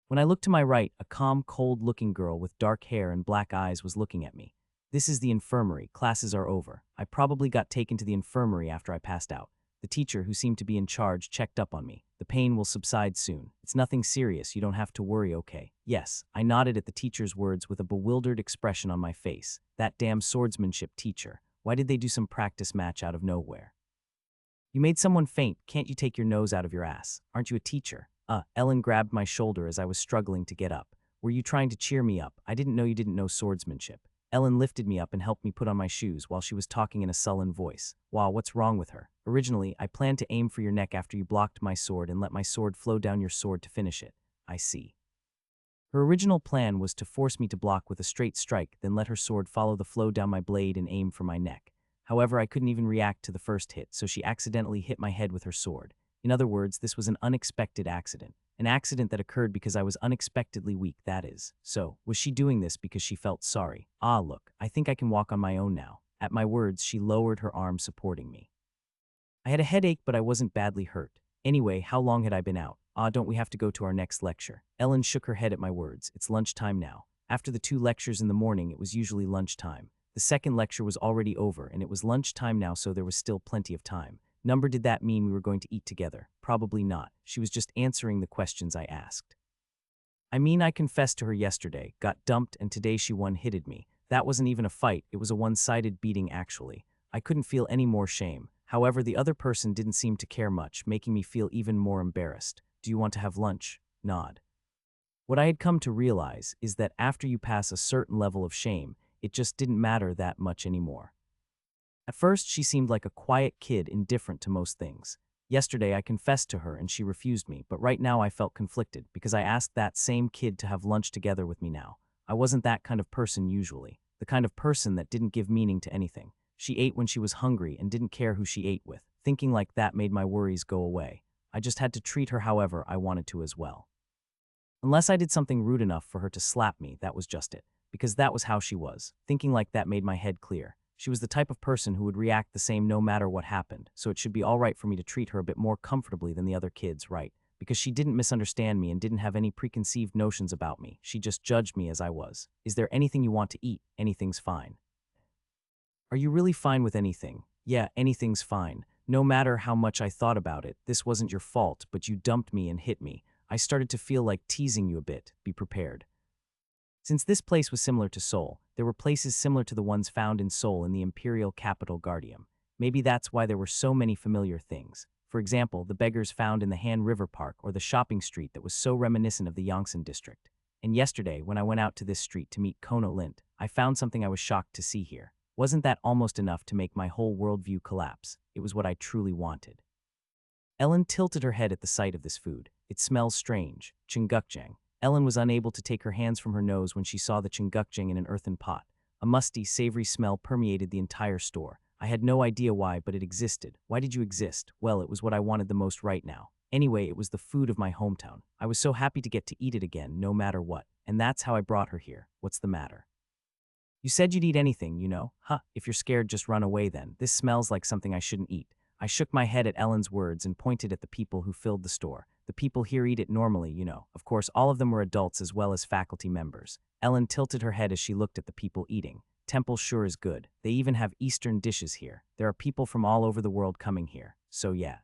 When I looked to my right, a calm, cold-looking girl with dark hair and black eyes was looking at me. This is the infirmary. Classes are over. I probably got taken to the infirmary after I passed out. The teacher, who seemed to be in charge, checked up on me. The pain will subside soon. It's nothing serious. You don't have to worry, okay? Yes, I nodded at the teacher's words with a bewildered expression on my face. That damn swordsmanship teacher. Why did they do some practice match out of nowhere? You made someone faint. Can't you take your nose out of your ass? Aren't you a teacher? Ellen grabbed my shoulder as I was struggling to get up. Were you trying to cheer me up? I didn't know you didn't know swordsmanship. Ellen lifted me up and helped me put on my shoes while she was talking in a sullen voice. Wow, what's wrong with her? Originally, I planned to aim for your neck after you blocked my sword and let my sword flow down your sword to finish it. I see. Her original plan was to force me to block with a straight strike, then let her sword follow the flow down my blade and aim for my neck. However, I couldn't even react to the first hit, so she accidentally hit my head with her sword. In other words, this was an unexpected accident. An accident that occurred because I was unexpectedly weak, that is. So, was she doing this because she felt sorry? Look, I think I can walk on my own now. At my words, she lowered her arm supporting me. I had a headache, but I wasn't badly hurt. Anyway, how long had I been out? Don't we have to go to our next lecture? Ellen shook her head at my words. It's lunchtime now. After the 2 lectures in the morning, it was usually lunchtime. The second lecture was already over, and it was lunchtime now, so there was still plenty of time. Number, did that mean we were going to eat together? Probably not. She was just answering the questions I asked. I mean, I confessed to her yesterday, got dumped, and today she one-hitted me. That wasn't even a fight, it was a one-sided beating actually. I couldn't feel any more shame. However, the other person didn't seem to care much, making me feel even more embarrassed. Do you want to have lunch? Nod. What I had come to realize is that after you pass a certain level of shame, it just didn't matter that much anymore. At first, she seemed like a quiet kid, indifferent to most things. Yesterday, I confessed to her and she refused me, but right now I felt conflicted because I asked that same kid to have lunch together with me now. I wasn't that kind of person usually, the kind of person that didn't give meaning to anything. She ate when she was hungry and didn't care who she ate with. Thinking like that made my worries go away. I just had to treat her however I wanted to as well. Unless I did something rude enough for her to slap me, that was just it. Because that was how she was. Thinking like that made my head clear. She was the type of person who would react the same no matter what happened, so it should be all right for me to treat her a bit more comfortably than the other kids, right? Because she didn't misunderstand me and didn't have any preconceived notions about me. She just judged me as I was. Is there anything you want to eat? Anything's fine. Are you really fine with anything? Yeah, anything's fine. No matter how much I thought about it, this wasn't your fault, but you dumped me and hit me. I started to feel like teasing you a bit. Be prepared. Since this place was similar to Seoul, there were places similar to the ones found in Seoul in the imperial capital Guardium. Maybe that's why there were so many familiar things. For example, the beggars found in the Han River Park or the shopping street that was so reminiscent of the Yongsan district. And yesterday, when I went out to this street to meet Kono Lint, I found something I was shocked to see here. Wasn't that almost enough to make my whole worldview collapse? It was what I truly wanted. Ellen tilted her head at the sight of this food. It smells strange. Chunggukjang. Ellen was unable to take her hands from her nose when she saw the chunggukjang in an earthen pot. A musty, savory smell permeated the entire store. I had no idea why, but it existed. Why did you exist? Well, it was what I wanted the most right now. Anyway, it was the food of my hometown. I was so happy to get to eat it again, no matter what. And that's how I brought her here. What's the matter? You said you'd eat anything, you know? If you're scared, just run away then. This smells like something I shouldn't eat. I shook my head at Ellen's words and pointed at the people who filled the store. The people here eat it normally, you know. Of course, all of them were adults as well as faculty members. Ellen tilted her head as she looked at the people eating. Temple sure is good. They even have Eastern dishes here. There are people from all over the world coming here. So yeah.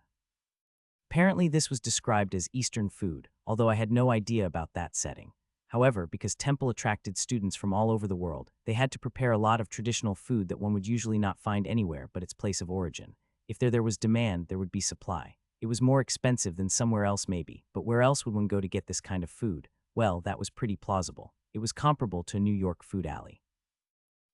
Apparently this was described as Eastern food, although I had no idea about that setting. However, because Temple attracted students from all over the world, they had to prepare a lot of traditional food that one would usually not find anywhere but its place of origin. If there was demand, there would be supply. It was more expensive than somewhere else maybe, but where else would one go to get this kind of food? Well, that was pretty plausible. It was comparable to a New York food alley.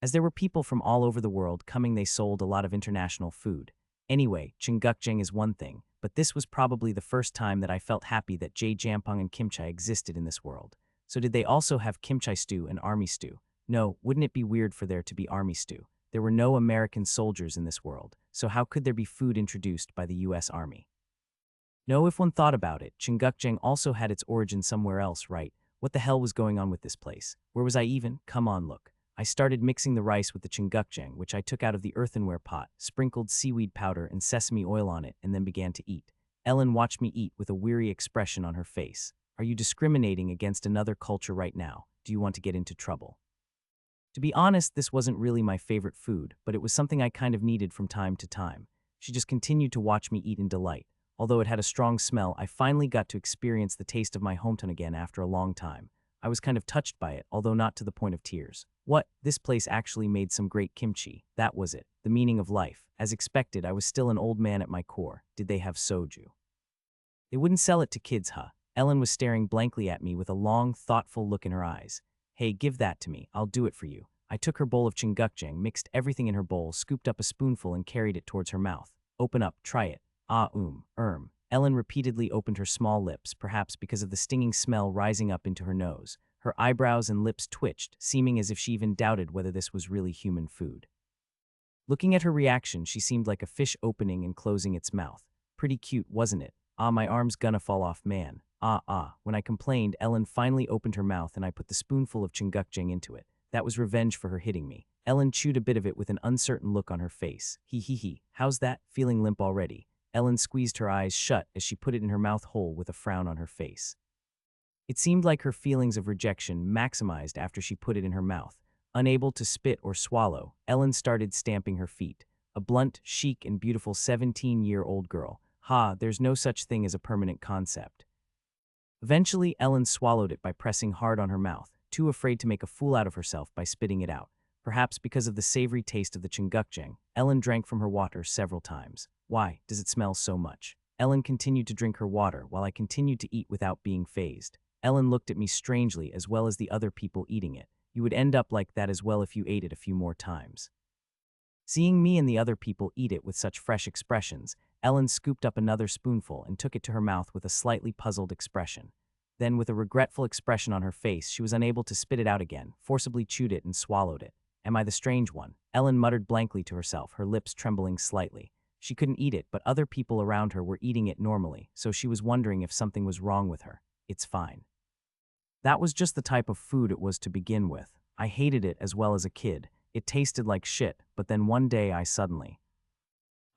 As there were people from all over the world coming, they sold a lot of international food. Anyway, chunggukjang is one thing, but this was probably the first time that I felt happy that jajampong and kimchi existed in this world. So did they also have kimchi stew and army stew? No, wouldn't it be weird for there to be army stew? There were no American soldiers in this world, so how could there be food introduced by the US Army? No, if one thought about it, chunggukjang also had its origin somewhere else, right? What the hell was going on with this place? Where was I even? Come on, look. I started mixing the rice with the chunggukjang, which I took out of the earthenware pot, sprinkled seaweed powder and sesame oil on it, and then began to eat. Ellen watched me eat with a weary expression on her face. Are you discriminating against another culture right now? Do you want to get into trouble? To be honest, this wasn't really my favorite food, but it was something I kind of needed from time to time. She just continued to watch me eat in delight. Although it had a strong smell, I finally got to experience the taste of my hometown again after a long time. I was kind of touched by it, although not to the point of tears. What? This place actually made some great kimchi. That was it. The meaning of life. As expected, I was still an old man at my core. Did they have soju? They wouldn't sell it to kids, huh? Ellen was staring blankly at me with a long, thoughtful look in her eyes. Hey, give that to me. I'll do it for you. I took her bowl of chunggukjang, mixed everything in her bowl, scooped up a spoonful and carried it towards her mouth. Open up, try it. Ah, Ellen repeatedly opened her small lips, perhaps because of the stinging smell rising up into her nose. Her eyebrows and lips twitched, seeming as if she even doubted whether this was really human food. Looking at her reaction, she seemed like a fish opening and closing its mouth. Pretty cute, wasn't it? Ah, my arm's gonna fall off, man. When I complained, Ellen finally opened her mouth and I put the spoonful of chunggukjang into it. That was revenge for her hitting me. Ellen chewed a bit of it with an uncertain look on her face. He. How's that? Feeling limp already? Ellen squeezed her eyes shut as she put it in her mouth hole with a frown on her face. It seemed like her feelings of rejection maximized after she put it in her mouth. Unable to spit or swallow, Ellen started stamping her feet. A blunt, chic, and beautiful 17-year-old girl. There's no such thing as a permanent concept. Eventually, Ellen swallowed it by pressing hard on her mouth, too afraid to make a fool out of herself by spitting it out. Perhaps because of the savory taste of the chunggukjang, Ellen drank from her water several times. Why does it smell so much? Ellen continued to drink her water while I continued to eat without being fazed. Ellen looked at me strangely as well as the other people eating it. You would end up like that as well if you ate it a few more times. Seeing me and the other people eat it with such fresh expressions, Ellen scooped up another spoonful and took it to her mouth with a slightly puzzled expression. Then, with a regretful expression on her face, she was unable to spit it out again, forcibly chewed it and swallowed it. Am I the strange one? Ellen muttered blankly to herself, her lips trembling slightly. She couldn't eat it, but other people around her were eating it normally, so she was wondering if something was wrong with her. It's fine. That was just the type of food it was to begin with. I hated it as well as a kid. It tasted like shit, but then one day I suddenly...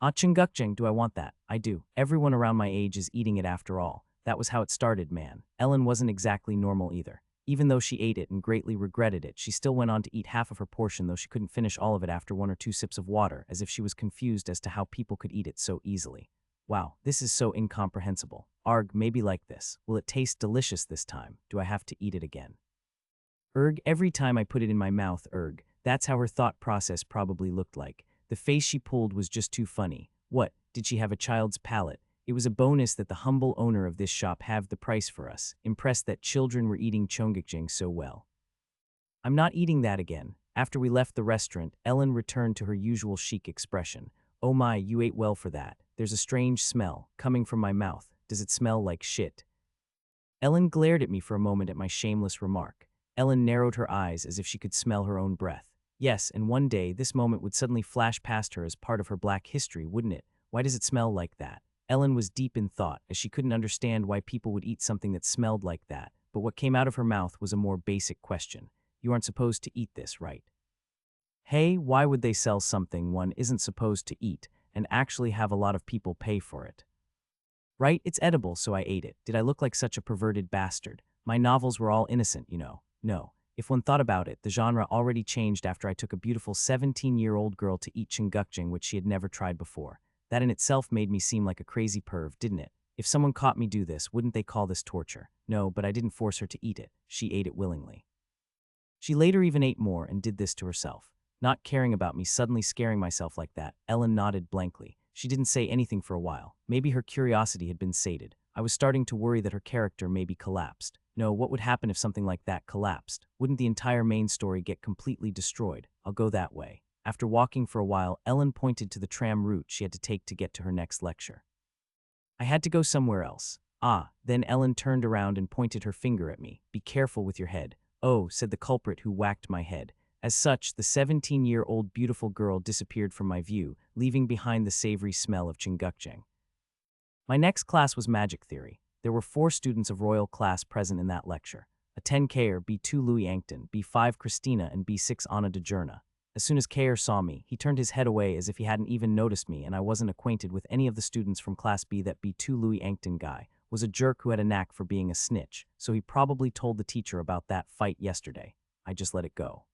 chunggukjang, do I want that? I do. Everyone around my age is eating it after all. That was how it started, man. Ellen wasn't exactly normal either. Even though she ate it and greatly regretted it, she still went on to eat half of her portion, though she couldn't finish all of it after 1 or 2 sips of water, as if she was confused as to how people could eat it so easily. Wow, this is so incomprehensible. Arg, maybe like this. Will it taste delicious this time? Do I have to eat it again? Every time I put it in my mouth, That's how her thought process probably looked like. The face she pulled was just too funny. What, did she have a child's palate? It was a bonus that the humble owner of this shop halved the price for us, impressed that children were eating chunggukjang so well. I'm not eating that again. After we left the restaurant, Ellen returned to her usual chic expression. Oh my, you ate well for that. There's a strange smell coming from my mouth. Does it smell like shit? Ellen glared at me for a moment at my shameless remark. Ellen narrowed her eyes as if she could smell her own breath. Yes, and one day this moment would suddenly flash past her as part of her black history, wouldn't it? Why does it smell like that? Ellen was deep in thought, as she couldn't understand why people would eat something that smelled like that, but what came out of her mouth was a more basic question. You aren't supposed to eat this, right? Hey, why would they sell something one isn't supposed to eat and actually have a lot of people pay for it? Right, it's edible, so I ate it. Did I look like such a perverted bastard? My novels were all innocent, you know. No. If one thought about it, the genre already changed after I took a beautiful 17-year-old girl to eat chunggukjang, which she had never tried before. That in itself made me seem like a crazy perv, didn't it? If someone caught me do this, wouldn't they call this torture? No, but I didn't force her to eat it. She ate it willingly. She later even ate more and did this to herself. Not caring about me suddenly scaring myself like that, Ellen nodded blankly. She didn't say anything for a while. Maybe her curiosity had been sated. I was starting to worry that her character maybe collapsed. No, what would happen if something like that collapsed? Wouldn't the entire main story get completely destroyed? I'll go that way. After walking for a while, Ellen pointed to the tram route she had to take to get to her next lecture. I had to go somewhere else. Then Ellen turned around and pointed her finger at me. Be careful with your head. Oh, said the culprit who whacked my head. As such, the 17-year-old beautiful girl disappeared from my view, leaving behind the savory smell of chunggukjang. My next class was magic theory. There were 4 students of royal class present in that lecture. a 10Ker, B2 Louis Yankton, B5 Christina, and B6 Anna DeJourna. As soon as Ker saw me, he turned his head away as if he hadn't even noticed me, and I wasn't acquainted with any of the students from Class B. That B2 Louis Yankton guy was a jerk who had a knack for being a snitch, so he probably told the teacher about that fight yesterday. I just let it go.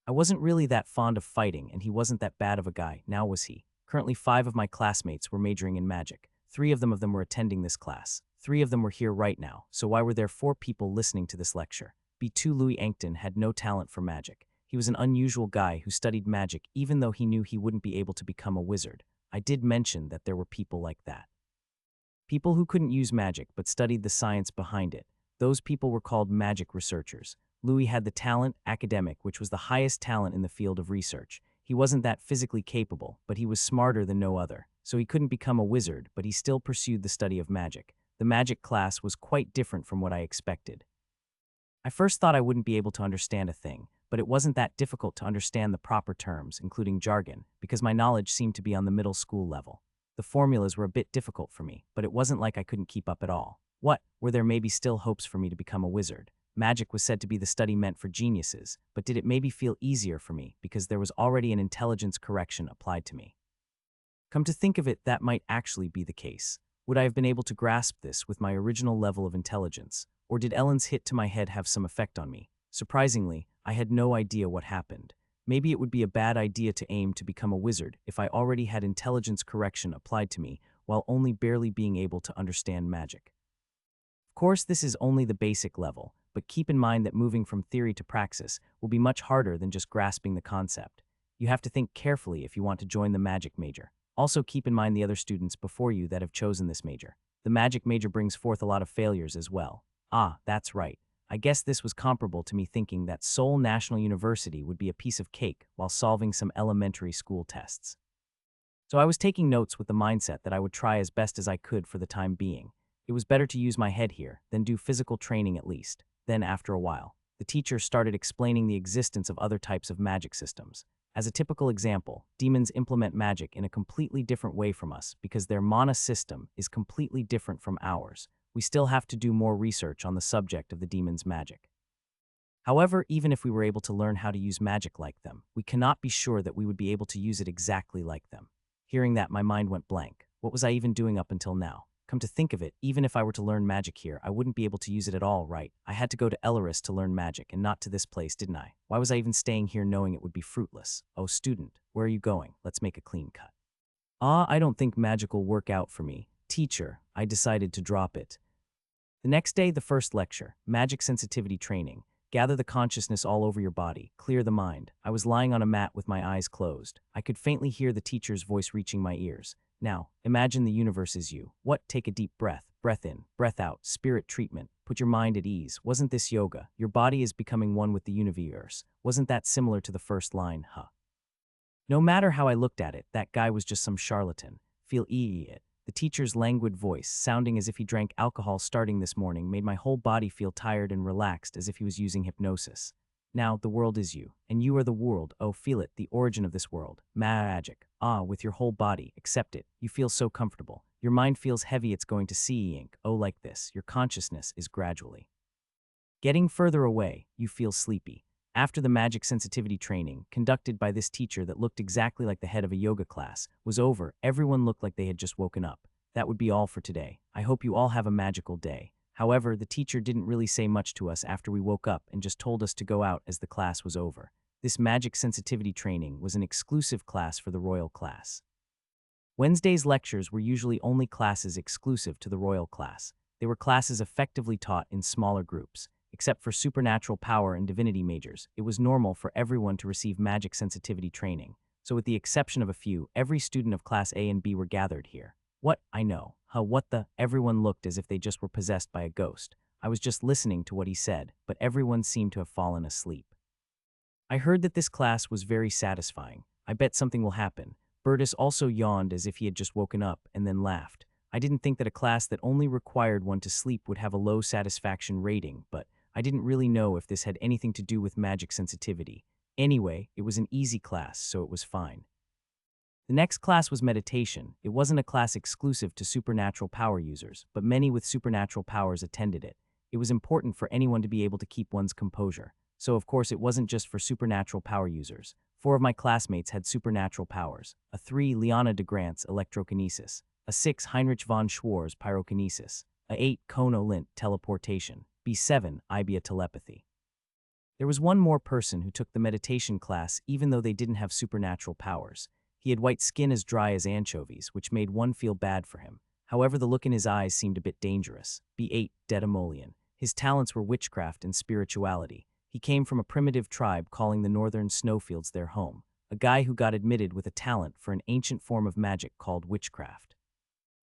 I wasn't really that fond of fighting, and he wasn't that bad of a guy, now was he? Currently 5 of my classmates were majoring in magic. 3 of them were attending this class. 3 of them were here right now, so why were there 4 people listening to this lecture? B2 Louis Yankton had no talent for magic. He was an unusual guy who studied magic even though he knew he wouldn't be able to become a wizard. I did mention that there were people like that. People who couldn't use magic but studied the science behind it. Those people were called magic researchers. Louis had the talent, academic, which was the highest talent in the field of research. He wasn't that physically capable, but he was smarter than no other. So he couldn't become a wizard, but he still pursued the study of magic. The magic class was quite different from what I expected. I first thought I wouldn't be able to understand a thing, but it wasn't that difficult to understand the proper terms, including jargon, because my knowledge seemed to be on the middle school level. The formulas were a bit difficult for me, but it wasn't like I couldn't keep up at all. What, were there maybe still hopes for me to become a wizard? Magic was said to be the study meant for geniuses, but did it maybe feel easier for me because there was already an intelligence correction applied to me? Come to think of it, that might actually be the case. Would I have been able to grasp this with my original level of intelligence, or did Ellen's hit to my head have some effect on me? Surprisingly, I had no idea what happened. Maybe it would be a bad idea to aim to become a wizard if I already had intelligence correction applied to me while only barely being able to understand magic. Of course, this is only the basic level, but keep in mind that moving from theory to praxis will be much harder than just grasping the concept. You have to think carefully if you want to join the magic major. Also keep in mind the other students before you that have chosen this major. The magic major brings forth a lot of failures as well. Ah, that's right. I guess this was comparable to me thinking that Seoul National University would be a piece of cake while solving some elementary school tests. So I was taking notes with the mindset that I would try as best as I could for the time being. It was better to use my head here than do physical training at least. Then, after a while, the teacher started explaining the existence of other types of magic systems. As a typical example, demons implement magic in a completely different way from us because their mana system is completely different from ours. We still have to do more research on the subject of the demon's magic. However, even if we were able to learn how to use magic like them, we cannot be sure that we would be able to use it exactly like them. Hearing that, my mind went blank. What was I even doing up until now? Come to think of it, even if I were to learn magic here, I wouldn't be able to use it at all, right? I had to go to Elleris to learn magic and not to this place, didn't I? Why was I even staying here knowing it would be fruitless? Oh, student, where are you going? Let's make a clean cut. I don't think magic will work out for me. Teacher, I decided to drop it. The next day, the first lecture, magic sensitivity training. Gather the consciousness all over your body, clear the mind. I was lying on a mat with my eyes closed. I could faintly hear the teacher's voice reaching my ears. Now, imagine the universe is you. What? Take a deep breath. Breath in, breath out, spirit treatment. Put your mind at ease. Wasn't this yoga? Your body is becoming one with the universe. Wasn't that similar to the first line, huh? No matter how I looked at it, that guy was just some charlatan. Feel it. The teacher's languid voice, sounding as if he drank alcohol starting this morning, made my whole body feel tired and relaxed as if he was using hypnosis. Now, the world is you, and you are the world. Oh, feel it, the origin of this world. Magic. With your whole body. Accept it. You feel so comfortable. Your mind feels heavy, it's going to see ink. Oh, like this. Your consciousness is gradually getting further away. You feel sleepy. After the magic sensitivity training, conducted by this teacher that looked exactly like the head of a yoga class, was over, everyone looked like they had just woken up. That would be all for today. I hope you all have a magical day. However, the teacher didn't really say much to us after we woke up and just told us to go out as the class was over. This magic sensitivity training was an exclusive class for the royal class. Wednesday's lectures were usually only classes exclusive to the royal class. They were classes effectively taught in smaller groups. Except for supernatural power and divinity majors, it was normal for everyone to receive magic sensitivity training. So with the exception of a few, every student of Class A and B were gathered here. What? I know. What the? Everyone looked as if they just were possessed by a ghost. I was just listening to what he said, but everyone seemed to have fallen asleep. I heard that this class was very satisfying. I bet something will happen. Burtis also yawned as if he had just woken up and then laughed. I didn't think that a class that only required one to sleep would have a low satisfaction rating, but I didn't really know if this had anything to do with magic sensitivity. Anyway, it was an easy class, so it was fine. The next class was meditation. It wasn't a class exclusive to supernatural power users, but many with supernatural powers attended it. It was important for anyone to be able to keep one's composure. So of course it wasn't just for supernatural power users. 4 of my classmates had supernatural powers. A 3, Liana de Grant's electrokinesis. A 6, Heinrich von Schwarz pyrokinesis. A 8, Kono Lint teleportation. B7, Ibia telepathy. There was one more person who took the meditation class even though they didn't have supernatural powers. He had white skin as dry as anchovies, which made one feel bad for him. However, the look in his eyes seemed a bit dangerous. B8, Dedemolian. His talents were witchcraft and spirituality. He came from a primitive tribe calling the northern snowfields their home, a guy who got admitted with a talent for an ancient form of magic called witchcraft.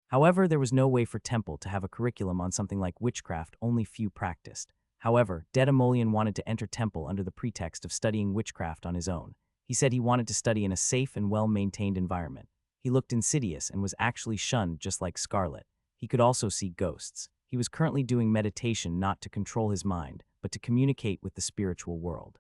However, there was no way for Temple to have a curriculum on something like witchcraft only few practiced. However, Dedemolian wanted to enter Temple under the pretext of studying witchcraft on his own. He said he wanted to study in a safe and well-maintained environment. He looked insidious and was actually shunned just like Scarlet. He could also see ghosts. He was currently doing meditation not to control his mind, but to communicate with the spiritual world.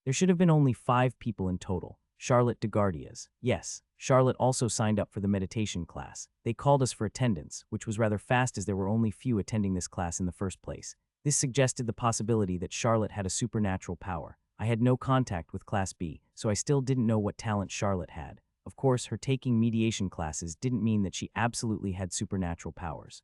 There should have been only 5 people in total. Charlotte DeGardias. Yes, Charlotte also signed up for the meditation class. They called us for attendance, which was rather fast as there were only few attending this class in the first place. This suggested the possibility that Charlotte had a supernatural power. I had no contact with Class B, so I still didn't know what talent Charlotte had. Of course, her taking mediation classes didn't mean that she absolutely had supernatural powers.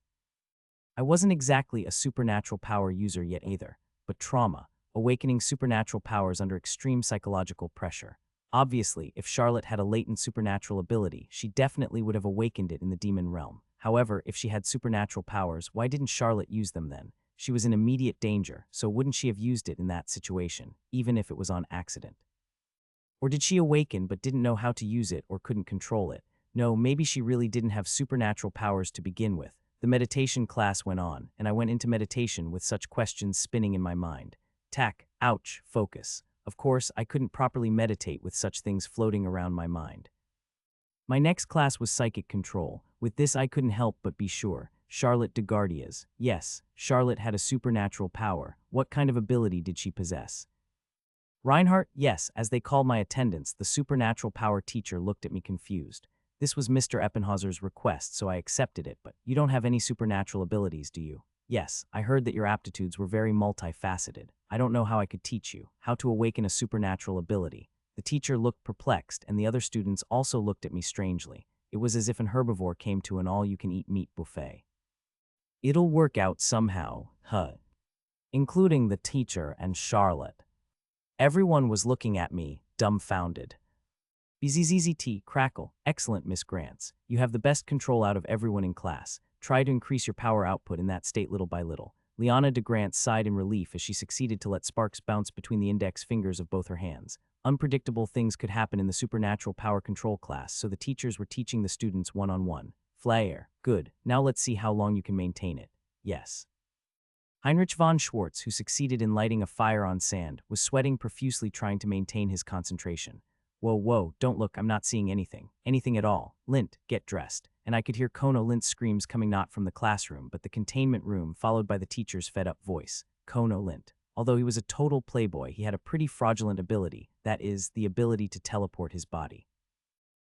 I wasn't exactly a supernatural power user yet either, but trauma, awakening supernatural powers under extreme psychological pressure. Obviously, if Charlotte had a latent supernatural ability, she definitely would have awakened it in the demon realm. However, if she had supernatural powers, why didn't Charlotte use them then? She was in immediate danger, so wouldn't she have used it in that situation, even if it was on accident? Or did she awaken but didn't know how to use it or couldn't control it? No, maybe she really didn't have supernatural powers to begin with. The meditation class went on, and I went into meditation with such questions spinning in my mind. Tack, ouch, focus. Of course, I couldn't properly meditate with such things floating around my mind. My next class was psychic control. With this I couldn't help but be sure. Charlotte DeGardias. Yes, Charlotte had a supernatural power. What kind of ability did she possess? Reinhardt? Yes, as they called my attendance, the supernatural power teacher looked at me confused. This was Mr. Eppenhauser's request, so I accepted it, but you don't have any supernatural abilities, do you? Yes, I heard that your aptitudes were very multifaceted. I don't know how I could teach you how to awaken a supernatural ability. The teacher looked perplexed, and the other students also looked at me strangely. It was as if an herbivore came to an all-you-can-eat meat buffet. It'll work out somehow, huh? Including the teacher and Charlotte. Everyone was looking at me, dumbfounded. BZZZT, crackle. Excellent, Miss Grants. You have the best control out of everyone in class. Try to increase your power output in that state little by little. Liana de Grant sighed in relief as she succeeded to let sparks bounce between the index fingers of both her hands. Unpredictable things could happen in the supernatural power control class, so the teachers were teaching the students one-on-one. Flair. Good. Now let's see how long you can maintain it. Yes. Heinrich von Schwarz, who succeeded in lighting a fire on sand, was sweating profusely trying to maintain his concentration. Whoa, don't look, I'm not seeing anything. Anything at all. Lint, get dressed. And I could hear Kono Lint's screams coming not from the classroom, but the containment room, followed by the teacher's fed-up voice. Kono Lint. Although he was a total playboy, he had a pretty fraudulent ability, that is, the ability to teleport his body.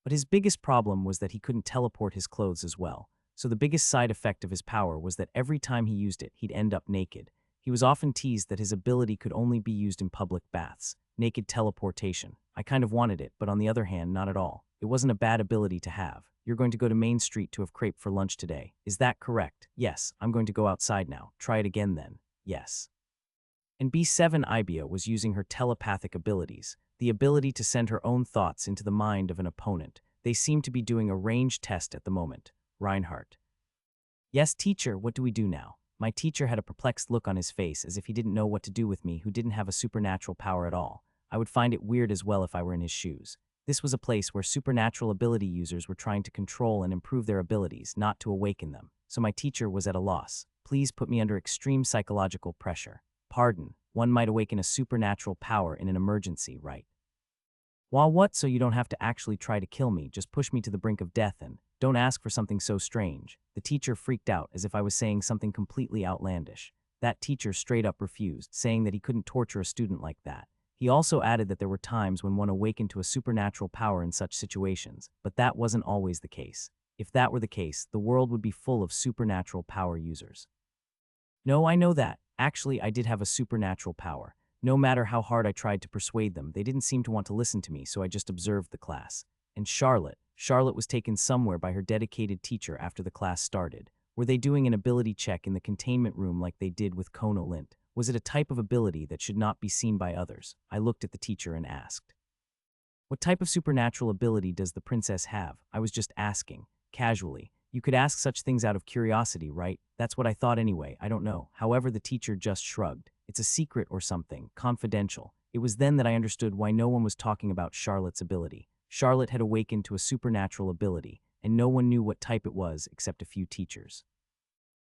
But his biggest problem was that he couldn't teleport his clothes as well. So the biggest side effect of his power was that every time he used it, he'd end up naked. He was often teased that his ability could only be used in public baths. Naked teleportation. I kind of wanted it, but on the other hand, not at all. It wasn't a bad ability to have. You're going to go to Main Street to have crepe for lunch today. Is that correct? Yes, I'm going to go outside now. Try it again then. Yes. And B7 Ibia was using her telepathic abilities, the ability to send her own thoughts into the mind of an opponent. They seem to be doing a range test at the moment. Reinhardt. Yes, teacher, what do we do now? My teacher had a perplexed look on his face as if he didn't know what to do with me who didn't have a supernatural power at all. I would find it weird as well if I were in his shoes. This was a place where supernatural ability users were trying to control and improve their abilities, not to awaken them. So my teacher was at a loss. Please put me under extreme psychological pressure. Pardon, one might awaken a supernatural power in an emergency, right? While what, so you don't have to actually try to kill me, just push me to the brink of death and don't ask for something so strange. The teacher freaked out as if I was saying something completely outlandish. That teacher straight up refused, saying that he couldn't torture a student like that. He also added that there were times when one awakened to a supernatural power in such situations, but that wasn't always the case. If that were the case, the world would be full of supernatural power users. No, I know that. Actually, I did have a supernatural power. No matter how hard I tried to persuade them, they didn't seem to want to listen to me, so I just observed the class. And Charlotte was taken somewhere by her dedicated teacher after the class started. Were they doing an ability check in the containment room like they did with Kono Lint? Was it a type of ability that should not be seen by others? I looked at the teacher and asked. What type of supernatural ability does the princess have? I was just asking, casually. You could ask such things out of curiosity, right? That's what I thought anyway, I don't know. However, the teacher just shrugged. It's a secret or something, confidential. It was then that I understood why no one was talking about Charlotte's ability. Charlotte had awakened to a supernatural ability, and no one knew what type it was except a few teachers.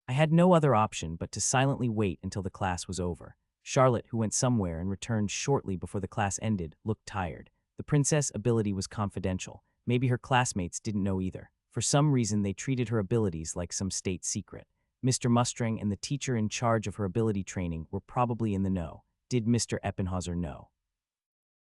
I had no other option but to silently wait until the class was over. Charlotte, who went somewhere and returned shortly before the class ended, looked tired. The princess' ability was confidential. Maybe her classmates didn't know either. For some reason, they treated her abilities like some state secret. Mr. Mustang and the teacher in charge of her ability training were probably in the know. Did Mr. Eppenhauser know?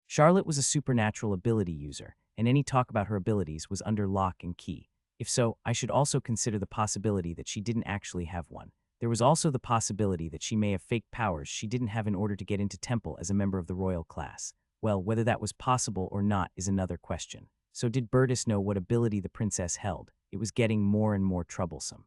Charlotte was a supernatural ability user, and any talk about her abilities was under lock and key. If so, I should also consider the possibility that she didn't actually have one. There was also the possibility that she may have faked powers she didn't have in order to get into temple as a member of the royal class. Well, whether that was possible or not is another question. So did Bertus know what ability the princess held? It was getting more and more troublesome.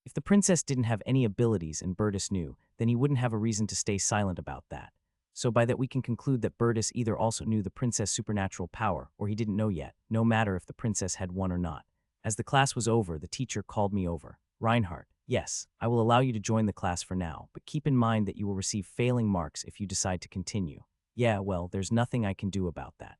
If the princess didn't have any abilities and Bertus knew, then he wouldn't have a reason to stay silent about that. So by that we can conclude that Bertus either also knew the princess' supernatural power or he didn't know yet, no matter if the princess had one or not. As the class was over, the teacher called me over. Reinhardt, yes, I will allow you to join the class for now, but keep in mind that you will receive failing marks if you decide to continue. Yeah, well, there's nothing I can do about that.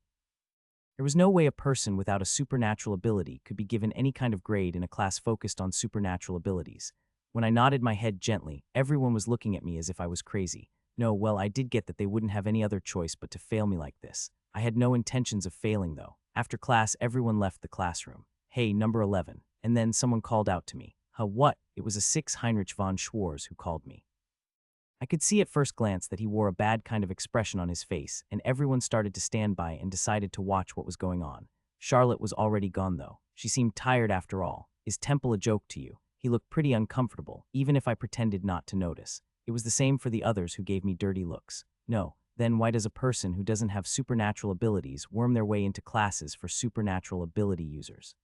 There was no way a person without a supernatural ability could be given any kind of grade in a class focused on supernatural abilities. When I nodded my head gently, everyone was looking at me as if I was crazy. No, well, I did get that they wouldn't have any other choice but to fail me like this. I had no intentions of failing, though. After class, everyone left the classroom. Hey, number 11. And then someone called out to me. Huh, what? It was a 6 Heinrich von Schwarz who called me. I could see at first glance that he wore a bad kind of expression on his face, and everyone started to stand by and decided to watch what was going on. Charlotte was already gone, though. She seemed tired after all. Is Temple a joke to you? He looked pretty uncomfortable, even if I pretended not to notice. It was the same for the others who gave me dirty looks. No, then why does a person who doesn't have supernatural abilities worm their way into classes for supernatural ability users?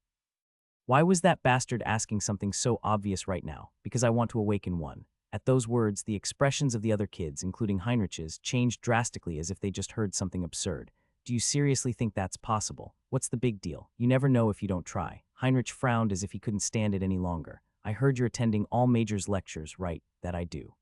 Why was that bastard asking something so obvious right now? Because I want to awaken one. At those words, the expressions of the other kids, including Heinrich's, changed drastically as if they just heard something absurd. Do you seriously think that's possible? What's the big deal? You never know if you don't try. Heinrich frowned as if he couldn't stand it any longer. I heard you're attending all majors lectures, right? That I do.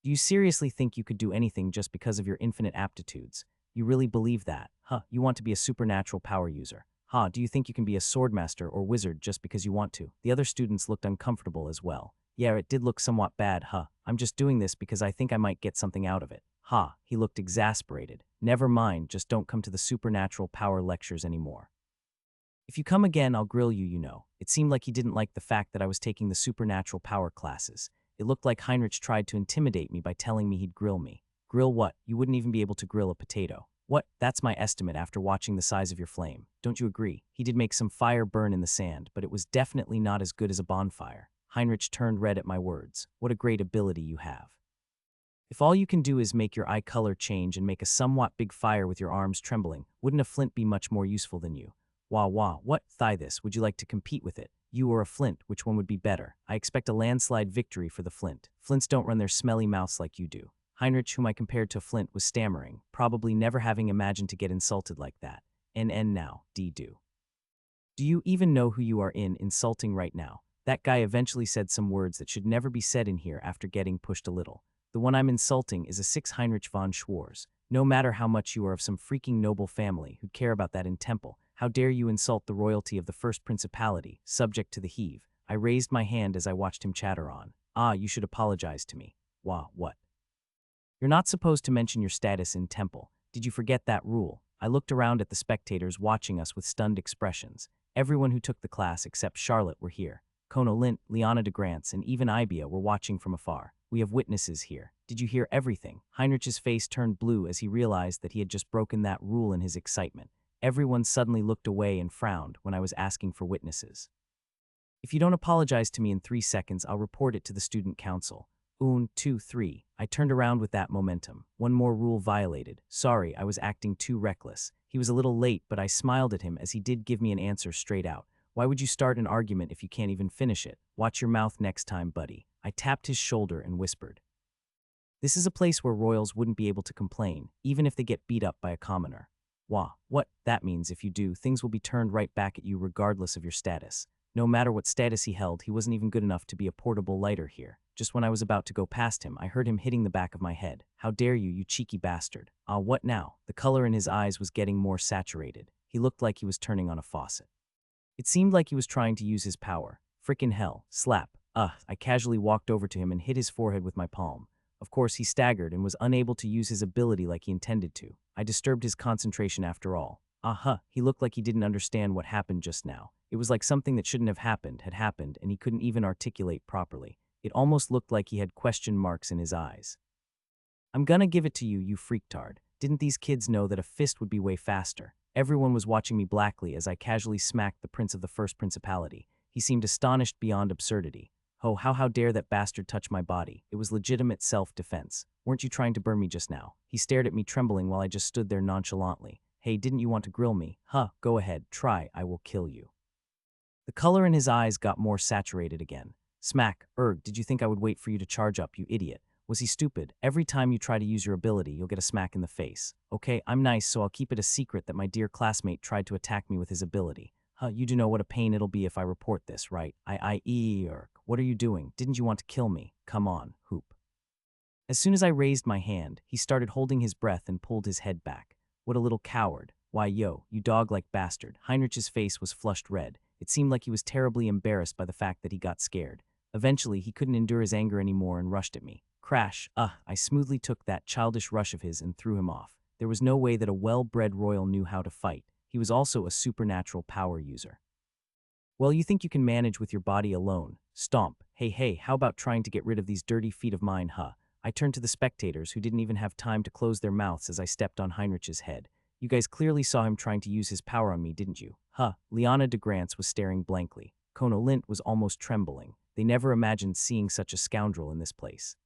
Do you seriously think you could do anything just because of your infinite aptitudes? You really believe that? Huh, you want to be a supernatural power user. Huh, do you think you can be a swordmaster or wizard just because you want to? The other students looked uncomfortable as well. Yeah, it did look somewhat bad, huh? I'm just doing this because I think I might get something out of it. Ha, he looked exasperated. Never mind, just don't come to the supernatural power lectures anymore. If you come again, I'll grill you, you know. It seemed like he didn't like the fact that I was taking the supernatural power classes. It looked like Heinrich tried to intimidate me by telling me he'd grill me. Grill what? You wouldn't even be able to grill a potato. What? That's my estimate after watching the size of your flame. Don't you agree? He did make some fire burn in the sand, but it was definitely not as good as a bonfire. Heinrich turned red at my words. What a great ability you have. If all you can do is make your eye color change and make a somewhat big fire with your arms trembling, wouldn't a flint be much more useful than you? Wah wah, what? Thigh this, would you like to compete with it? You or a flint, which one would be better? I expect a landslide victory for the flint. Flints don't run their smelly mouths like you do. Heinrich, whom I compared to Flint, was stammering, probably never having imagined to get insulted like that. NN now, do. Do you even know who you are insulting right now? That guy eventually said some words that should never be said in here after getting pushed a little. The one I'm insulting is a 6 Heinrich von Schwarz. No matter how much you are of some freaking noble family who'd care about that in temple, how dare you insult the royalty of the first principality, subject to the heave. I raised my hand as I watched him chatter on. Ah, you should apologize to me. Wah, what? You're not supposed to mention your status in temple. Did you forget that rule? I looked around at the spectators watching us with stunned expressions. Everyone who took the class except Charlotte were here. Kono Lint, Liana de Grants, and even Ibia were watching from afar. We have witnesses here. Did you hear everything? Heinrich's face turned blue as he realized that he had just broken that rule in his excitement. Everyone suddenly looked away and frowned when I was asking for witnesses. If you don't apologize to me in 3 seconds, I'll report it to the student council. Un, two, three. I turned around with that momentum. One more rule violated. Sorry, I was acting too reckless. He was a little late, but I smiled at him as he did give me an answer straight out. Why would you start an argument if you can't even finish it? Watch your mouth next time, buddy. I tapped his shoulder and whispered. This is a place where royals wouldn't be able to complain, even if they get beat up by a commoner. Wah, what? That means if you do, things will be turned right back at you regardless of your status. No matter what status he held, he wasn't even good enough to be a portable lighter here. Just when I was about to go past him, I heard him hitting the back of my head. How dare you, you cheeky bastard. Ah, what now? The color in his eyes was getting more saturated. He looked like he was turning on a faucet. It seemed like he was trying to use his power. Frickin' hell. Slap. I casually walked over to him and hit his forehead with my palm. Of course, he staggered and was unable to use his ability like he intended to. I disturbed his concentration after all. He looked like he didn't understand what happened just now. It was like something that shouldn't have happened had happened, and he couldn't even articulate properly. It almost looked like he had question marks in his eyes. I'm gonna give it to you, you freaktard. Didn't these kids know that a fist would be way faster? Everyone was watching me blackly as I casually smacked the prince of the first principality. He seemed astonished beyond absurdity. Oh, how dare that bastard touch my body? It was legitimate self-defense. Weren't you trying to burn me just now? He stared at me trembling while I just stood there nonchalantly. Hey, didn't you want to grill me? Go ahead, try, I will kill you. The color in his eyes got more saturated again. Smack, did you think I would wait for you to charge up, you idiot? Was he stupid? Every time you try to use your ability, you'll get a smack in the face. Okay, I'm nice, so I'll keep it a secret that my dear classmate tried to attack me with his ability. You do know what a pain it'll be if I report this, right? What are you doing? Didn't you want to kill me? Come on, hoop. As soon as I raised my hand, he started holding his breath and pulled his head back. What a little coward. Why, yo, you dog-like bastard. Heinrich's face was flushed red. It seemed like he was terribly embarrassed by the fact that he got scared. Eventually, he couldn't endure his anger anymore and rushed at me. Crash. I smoothly took that childish rush of his and threw him off. There was no way that a well-bred royal knew how to fight. He was also a supernatural power user. Well, you think you can manage with your body alone. Stomp. Hey, how about trying to get rid of these dirty feet of mine, I turned to the spectators who didn't even have time to close their mouths as I stepped on Heinrich's head. You guys clearly saw him trying to use his power on me, didn't you? Liana de Grants was staring blankly. Kono Lint was almost trembling. They never imagined seeing such a scoundrel in this place.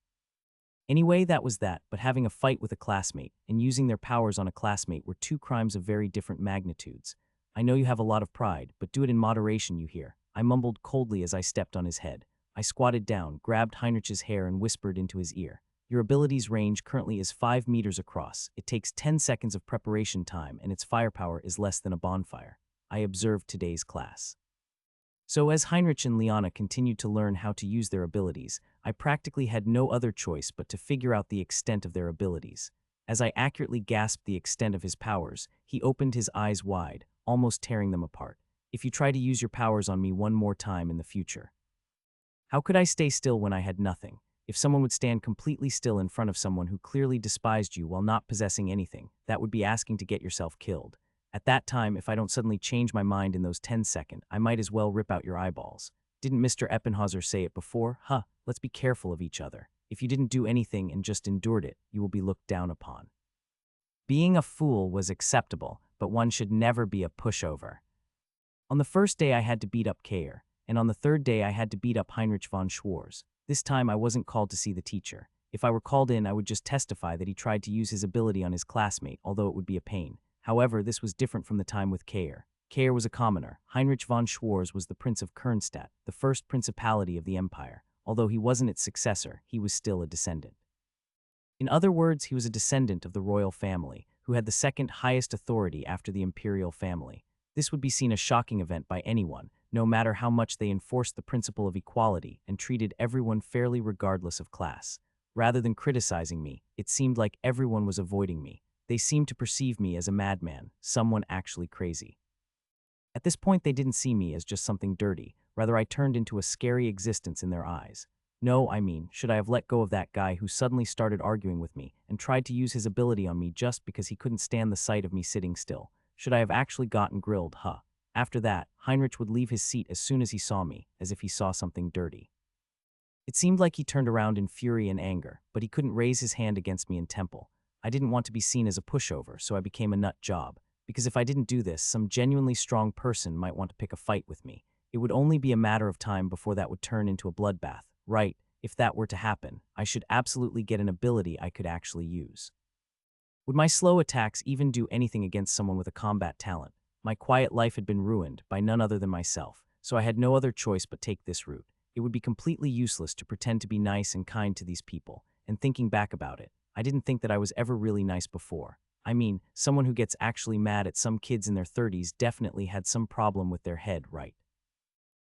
Anyway, that was that, but having a fight with a classmate and using their powers on a classmate were two crimes of very different magnitudes. I know you have a lot of pride, but do it in moderation, you hear. I mumbled coldly as I stepped on his head. I squatted down, grabbed Heinrich's hair and whispered into his ear. Your ability's range currently is 5 meters across. It takes 10 seconds of preparation time, and its firepower is less than a bonfire. I observed today's class. So as Heinrich and Liana continued to learn how to use their abilities, I practically had no other choice but to figure out the extent of their abilities. As I accurately gasped the extent of his powers, he opened his eyes wide, almost tearing them apart. If you try to use your powers on me one more time in the future. How could I stay still when I had nothing? If someone would stand completely still in front of someone who clearly despised you while not possessing anything, that would be asking to get yourself killed. At that time, if I don't suddenly change my mind in those 10 seconds, I might as well rip out your eyeballs. Didn't Mr. Eppenhauser say it before? Let's be careful of each other. If you didn't do anything and just endured it, you will be looked down upon. Being a fool was acceptable, but one should never be a pushover. On the first day I had to beat up Kayer, and on the third day I had to beat up Heinrich von Schwarz. This time I wasn't called to see the teacher. If I were called in, I would just testify that he tried to use his ability on his classmate, although it would be a pain. However, this was different from the time with Kayer. Kayer was a commoner. Heinrich von Schwarz was the Prince of Kernstadt, the first principality of the empire. Although he wasn't its successor, he was still a descendant. In other words, he was a descendant of the royal family, who had the second highest authority after the imperial family. This would be seen a shocking event by anyone, no matter how much they enforced the principle of equality and treated everyone fairly regardless of class. Rather than criticizing me, it seemed like everyone was avoiding me. They seemed to perceive me as a madman, someone actually crazy. At this point, they didn't see me as just something dirty. Rather, I turned into a scary existence in their eyes. No, should I have let go of that guy who suddenly started arguing with me and tried to use his ability on me just because he couldn't stand the sight of me sitting still? Should I have actually gotten grilled, After that, Heinrich would leave his seat as soon as he saw me, as if he saw something dirty. It seemed like he turned around in fury and anger, but he couldn't raise his hand against me in temple. I didn't want to be seen as a pushover, so I became a nut job. Because if I didn't do this, some genuinely strong person might want to pick a fight with me. It would only be a matter of time before that would turn into a bloodbath. Right, If that were to happen, I should absolutely get an ability I could actually use. Would my slow attacks even do anything against someone with a combat talent? My quiet life had been ruined by none other than myself, so I had no other choice but take this route. It would be completely useless to pretend to be nice and kind to these people, and thinking back about it, I didn't think that I was ever really nice before. I mean, someone who gets actually mad at some kids in their 30s definitely had some problem with their head, right?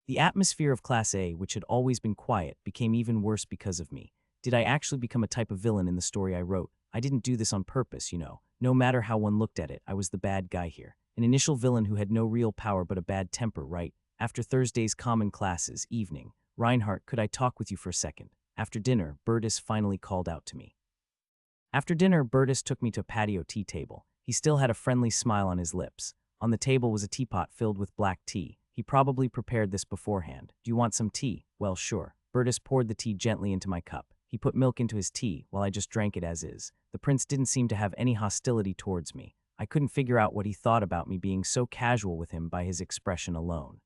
The atmosphere of Class A, which had always been quiet, became even worse because of me. Did I actually become a type of villain in the story I wrote? I didn't do this on purpose, you know. No matter how one looked at it, I was the bad guy here. An initial villain who had no real power but a bad temper, right? After Thursday's common classes, evening. Reinhardt, could I talk with you for a second? After dinner, Bertus finally called out to me. After dinner, Bertus took me to a patio tea table. He still had a friendly smile on his lips. On the table was a teapot filled with black tea. He probably prepared this beforehand. Do you want some tea? Well, sure. Bertus poured the tea gently into my cup. He put milk into his tea, while I just drank it as is. The prince didn't seem to have any hostility towards me. I couldn't figure out what he thought about me being so casual with him by his expression alone.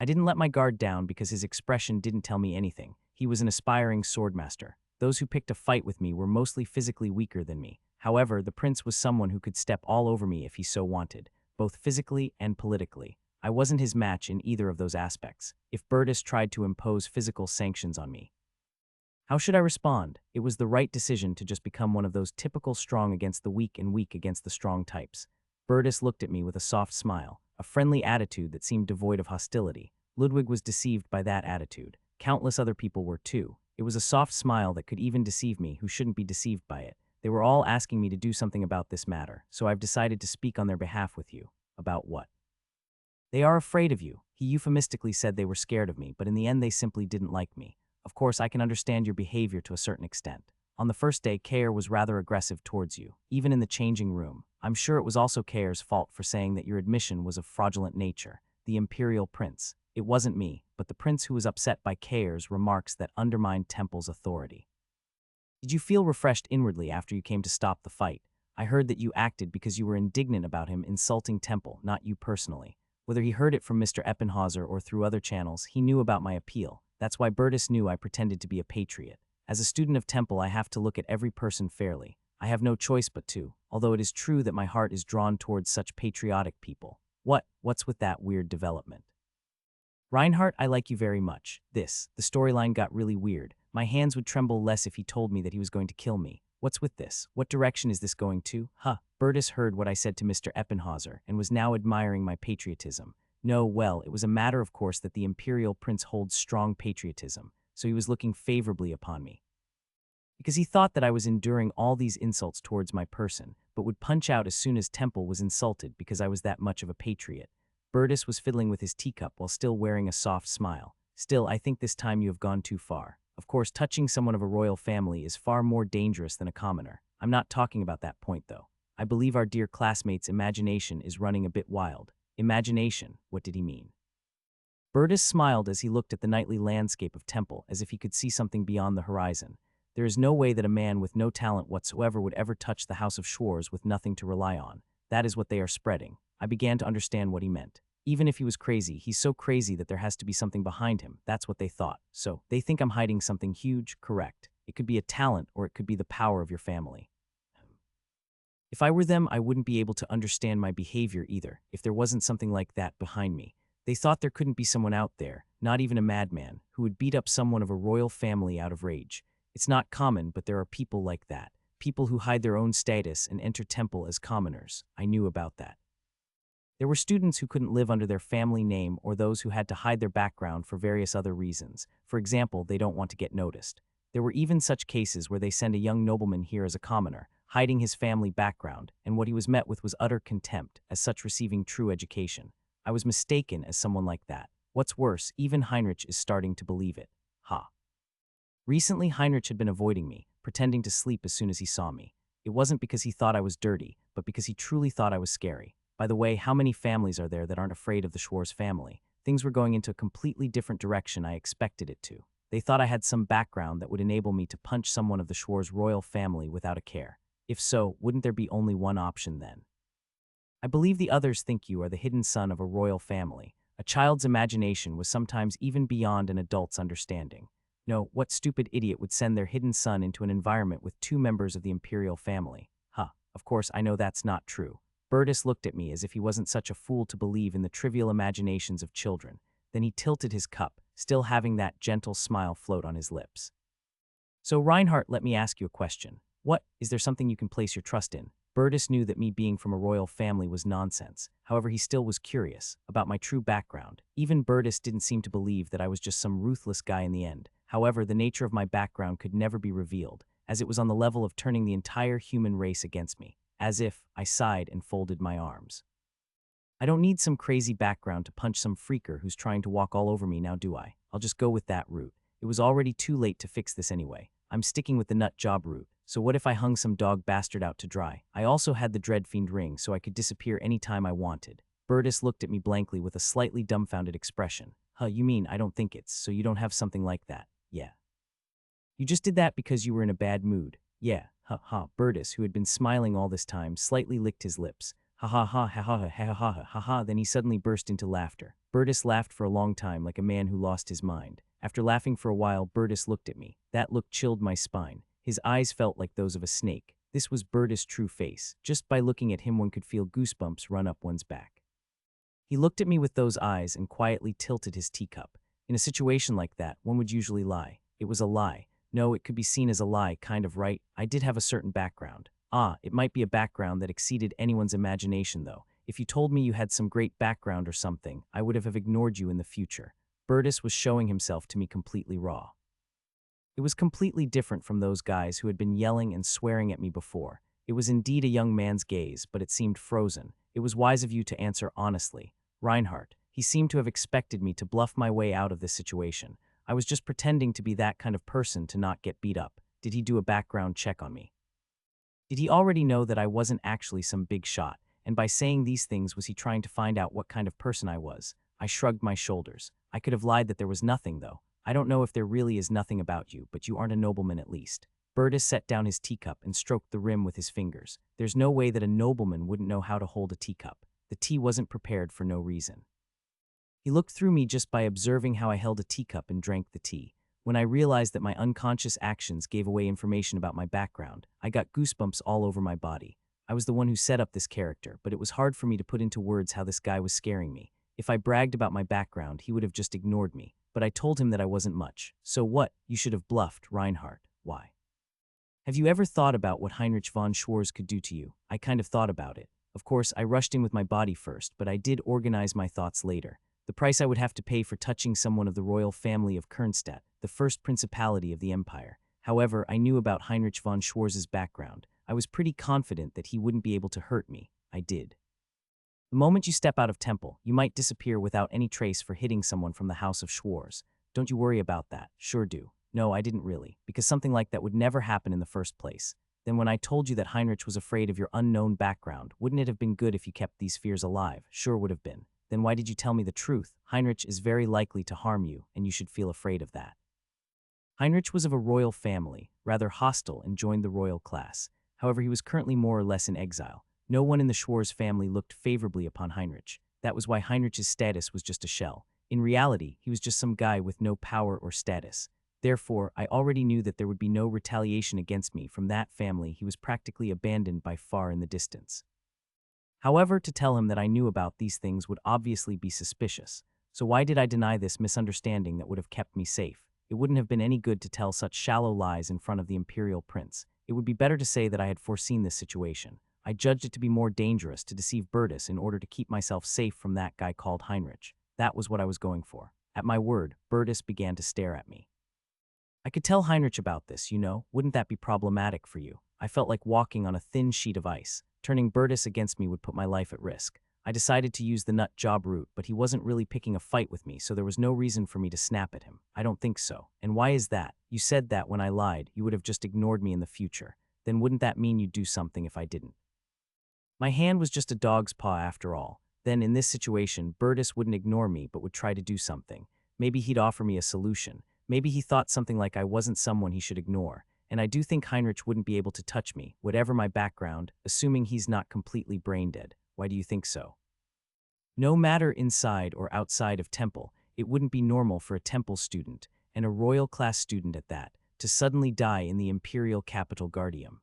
I didn't let my guard down because his expression didn't tell me anything. He was an aspiring swordmaster. Those who picked a fight with me were mostly physically weaker than me. However, the prince was someone who could step all over me if he so wanted, both physically and politically. I wasn't his match in either of those aspects. If Bertus tried to impose physical sanctions on me, how should I respond? It was the right decision to just become one of those typical strong against the weak and weak against the strong types. Bertus looked at me with a soft smile, a friendly attitude that seemed devoid of hostility. Ludwig was deceived by that attitude. Countless other people were too. It was a soft smile that could even deceive me, who shouldn't be deceived by it. They were all asking me to do something about this matter, so I've decided to speak on their behalf with you. About what? They are afraid of you. He euphemistically said they were scared of me, but in the end they simply didn't like me. Of course, I can understand your behavior to a certain extent. On the first day, Kair was rather aggressive towards you, even in the changing room. I'm sure it was also Kair's fault for saying that your admission was of fraudulent nature. The imperial prince. It wasn't me, but the prince who was upset by Kair's remarks that undermined Temple's authority. Did you feel refreshed inwardly after you came to stop the fight? I heard that you acted because you were indignant about him insulting Temple, not you personally. Whether he heard it from Mr. Eppenhauser or through other channels, he knew about my appeal. That's why Bertus knew I pretended to be a patriot. As a student of Temple, I have to look at every person fairly. I have no choice but to, although it is true that my heart is drawn towards such patriotic people. What's with that weird development? Reinhardt, I like you very much. The storyline got really weird. My hands would tremble less if he told me that he was going to kill me. What's with this? What direction is this going to? Bertus heard what I said to Mr. Eppenhauser and was now admiring my patriotism. No, well, it was a matter of course that the imperial prince holds strong patriotism, so he was looking favorably upon me. Because he thought that I was enduring all these insults towards my person, but would punch out as soon as Temple was insulted because I was that much of a patriot. Bertus was fiddling with his teacup while still wearing a soft smile. Still, I think this time you have gone too far. Of course, touching someone of a royal family is far more dangerous than a commoner. I'm not talking about that point, though. I believe our dear classmate's imagination is running a bit wild. Imagination, what did he mean? Bertus smiled as he looked at the nightly landscape of Temple, as if he could see something beyond the horizon. There is no way that a man with no talent whatsoever would ever touch the House of Schwarz with nothing to rely on. That is what they are spreading. I began to understand what he meant. Even if he was crazy, he's so crazy that there has to be something behind him. That's what they thought. So, they think I'm hiding something huge, correct. It could be a talent, or it could be the power of your family. If I were them, I wouldn't be able to understand my behavior either, if there wasn't something like that behind me. They thought there couldn't be someone out there, not even a madman, who would beat up someone of a royal family out of rage. It's not common, but there are people like that. People who hide their own status and enter Temple as commoners. I knew about that. There were students who couldn't live under their family name or those who had to hide their background for various other reasons. For example, they don't want to get noticed. There were even such cases where they send a young nobleman here as a commoner, hiding his family background, and what he was met with was utter contempt, as such receiving true education. I was mistaken as someone like that. What's worse, even Heinrich is starting to believe it. Recently, Heinrich had been avoiding me, pretending to sleep as soon as he saw me. It wasn't because he thought I was dirty, but because he truly thought I was scary. By the way, how many families are there that aren't afraid of the Schwarz family? Things were going into a completely different direction I expected it to. They thought I had some background that would enable me to punch someone of the Schwarz royal family without a care. If so, wouldn't there be only one option then? I believe the others think you are the hidden son of a royal family. A child's imagination was sometimes even beyond an adult's understanding. No, what stupid idiot would send their hidden son into an environment with two members of the imperial family? Huh, of course I know that's not true. Burtis looked at me as if he wasn't such a fool to believe in the trivial imaginations of children. Then he tilted his cup, still having that gentle smile float on his lips. So Reinhardt, let me ask you a question. Is there something you can place your trust in? Burtis knew that me being from a royal family was nonsense. However, he still was curious about my true background. Even Burtis didn't seem to believe that I was just some ruthless guy in the end. However, the nature of my background could never be revealed, as it was on the level of turning the entire human race against me. As if, I sighed and folded my arms. I don't need some crazy background to punch some freaker who's trying to walk all over me now, do I? I'll just go with that route. It was already too late to fix this anyway. I'm sticking with the nut job route. So what if I hung some dog bastard out to dry? I also had the Dreadfiend ring, so I could disappear anytime I wanted. Burtis looked at me blankly with a slightly dumbfounded expression. Huh, you mean I don't think it's, so you don't have something like that? Yeah. You just did that because you were in a bad mood. Yeah, ha ha. Burtis, who had been smiling all this time, slightly licked his lips. Ha ha ha ha ha ha ha ha ha ha. Then he suddenly burst into laughter. Burtis laughed for a long time like a man who lost his mind. After laughing for a while, Burtis looked at me. That look chilled my spine. His eyes felt like those of a snake. This was Burtis' true face. Just by looking at him one could feel goosebumps run up one's back. He looked at me with those eyes and quietly tilted his teacup. In a situation like that, one would usually lie. It was a lie. No, it could be seen as a lie, kind of, right? I did have a certain background. It might be a background that exceeded anyone's imagination, though. If you told me you had some great background or something, I would have ignored you in the future. Burtis was showing himself to me completely raw. It was completely different from those guys who had been yelling and swearing at me before. It was indeed a young man's gaze, but it seemed frozen. It was wise of you to answer honestly. Reinhardt, he seemed to have expected me to bluff my way out of this situation. I was just pretending to be that kind of person to not get beat up. Did he do a background check on me? Did he already know that I wasn't actually some big shot? And by saying these things, was he trying to find out what kind of person I was? I shrugged my shoulders. I could have lied that there was nothing, though. I don't know if there really is nothing about you, but you aren't a nobleman at least. Burtis set down his teacup and stroked the rim with his fingers. There's no way that a nobleman wouldn't know how to hold a teacup. The tea wasn't prepared for no reason. He looked through me just by observing how I held a teacup and drank the tea. When I realized that my unconscious actions gave away information about my background, I got goosebumps all over my body. I was the one who set up this character, but it was hard for me to put into words how this guy was scaring me. If I bragged about my background, he would have just ignored me. But I told him that I wasn't much. So what? You should have bluffed, Reinhardt. Why? Have you ever thought about what Heinrich von Schwarz could do to you? I kind of thought about it. Of course, I rushed in with my body first, but I did organize my thoughts later. The price I would have to pay for touching someone of the royal family of Kernstadt, the first principality of the empire. However, I knew about Heinrich von Schwarz's background. I was pretty confident that he wouldn't be able to hurt me. I did. The moment you step out of temple, you might disappear without any trace for hitting someone from the house of Schwarz. Don't you worry about that. Sure do. No, I didn't really, because something like that would never happen in the first place. Then when I told you that Heinrich was afraid of your unknown background, wouldn't it have been good if you kept these fears alive? Sure would have been. Then why did you tell me the truth? Heinrich is very likely to harm you, and you should feel afraid of that. Heinrich was of a royal family, rather hostile, and joined the royal class. However, he was currently more or less in exile. No one in the Schwarz family looked favorably upon Heinrich. That was why Heinrich's status was just a shell. In reality, he was just some guy with no power or status. Therefore, I already knew that there would be no retaliation against me from that family. He was practically abandoned by far in the distance. However, to tell him that I knew about these things would obviously be suspicious. So why did I deny this misunderstanding that would have kept me safe? It wouldn't have been any good to tell such shallow lies in front of the imperial prince. It would be better to say that I had foreseen this situation. I judged it to be more dangerous to deceive Burtis in order to keep myself safe from that guy called Heinrich. That was what I was going for. At my word, Burtis began to stare at me. I could tell Heinrich about this, you know. Wouldn't that be problematic for you? I felt like walking on a thin sheet of ice. Turning Burtis against me would put my life at risk. I decided to use the nut job route, but he wasn't really picking a fight with me, so there was no reason for me to snap at him. I don't think so. And why is that? You said that when I lied, you would have just ignored me in the future. Then wouldn't that mean you'd do something if I didn't? My hand was just a dog's paw after all. Then in this situation, Burtis wouldn't ignore me but would try to do something. Maybe he'd offer me a solution. Maybe he thought something like I wasn't someone he should ignore. And I do think Heinrich wouldn't be able to touch me, whatever my background, assuming he's not completely brain dead. Why do you think so? No matter inside or outside of temple, it wouldn't be normal for a temple student, and a royal class student at that, to suddenly die in the imperial capital Guardium.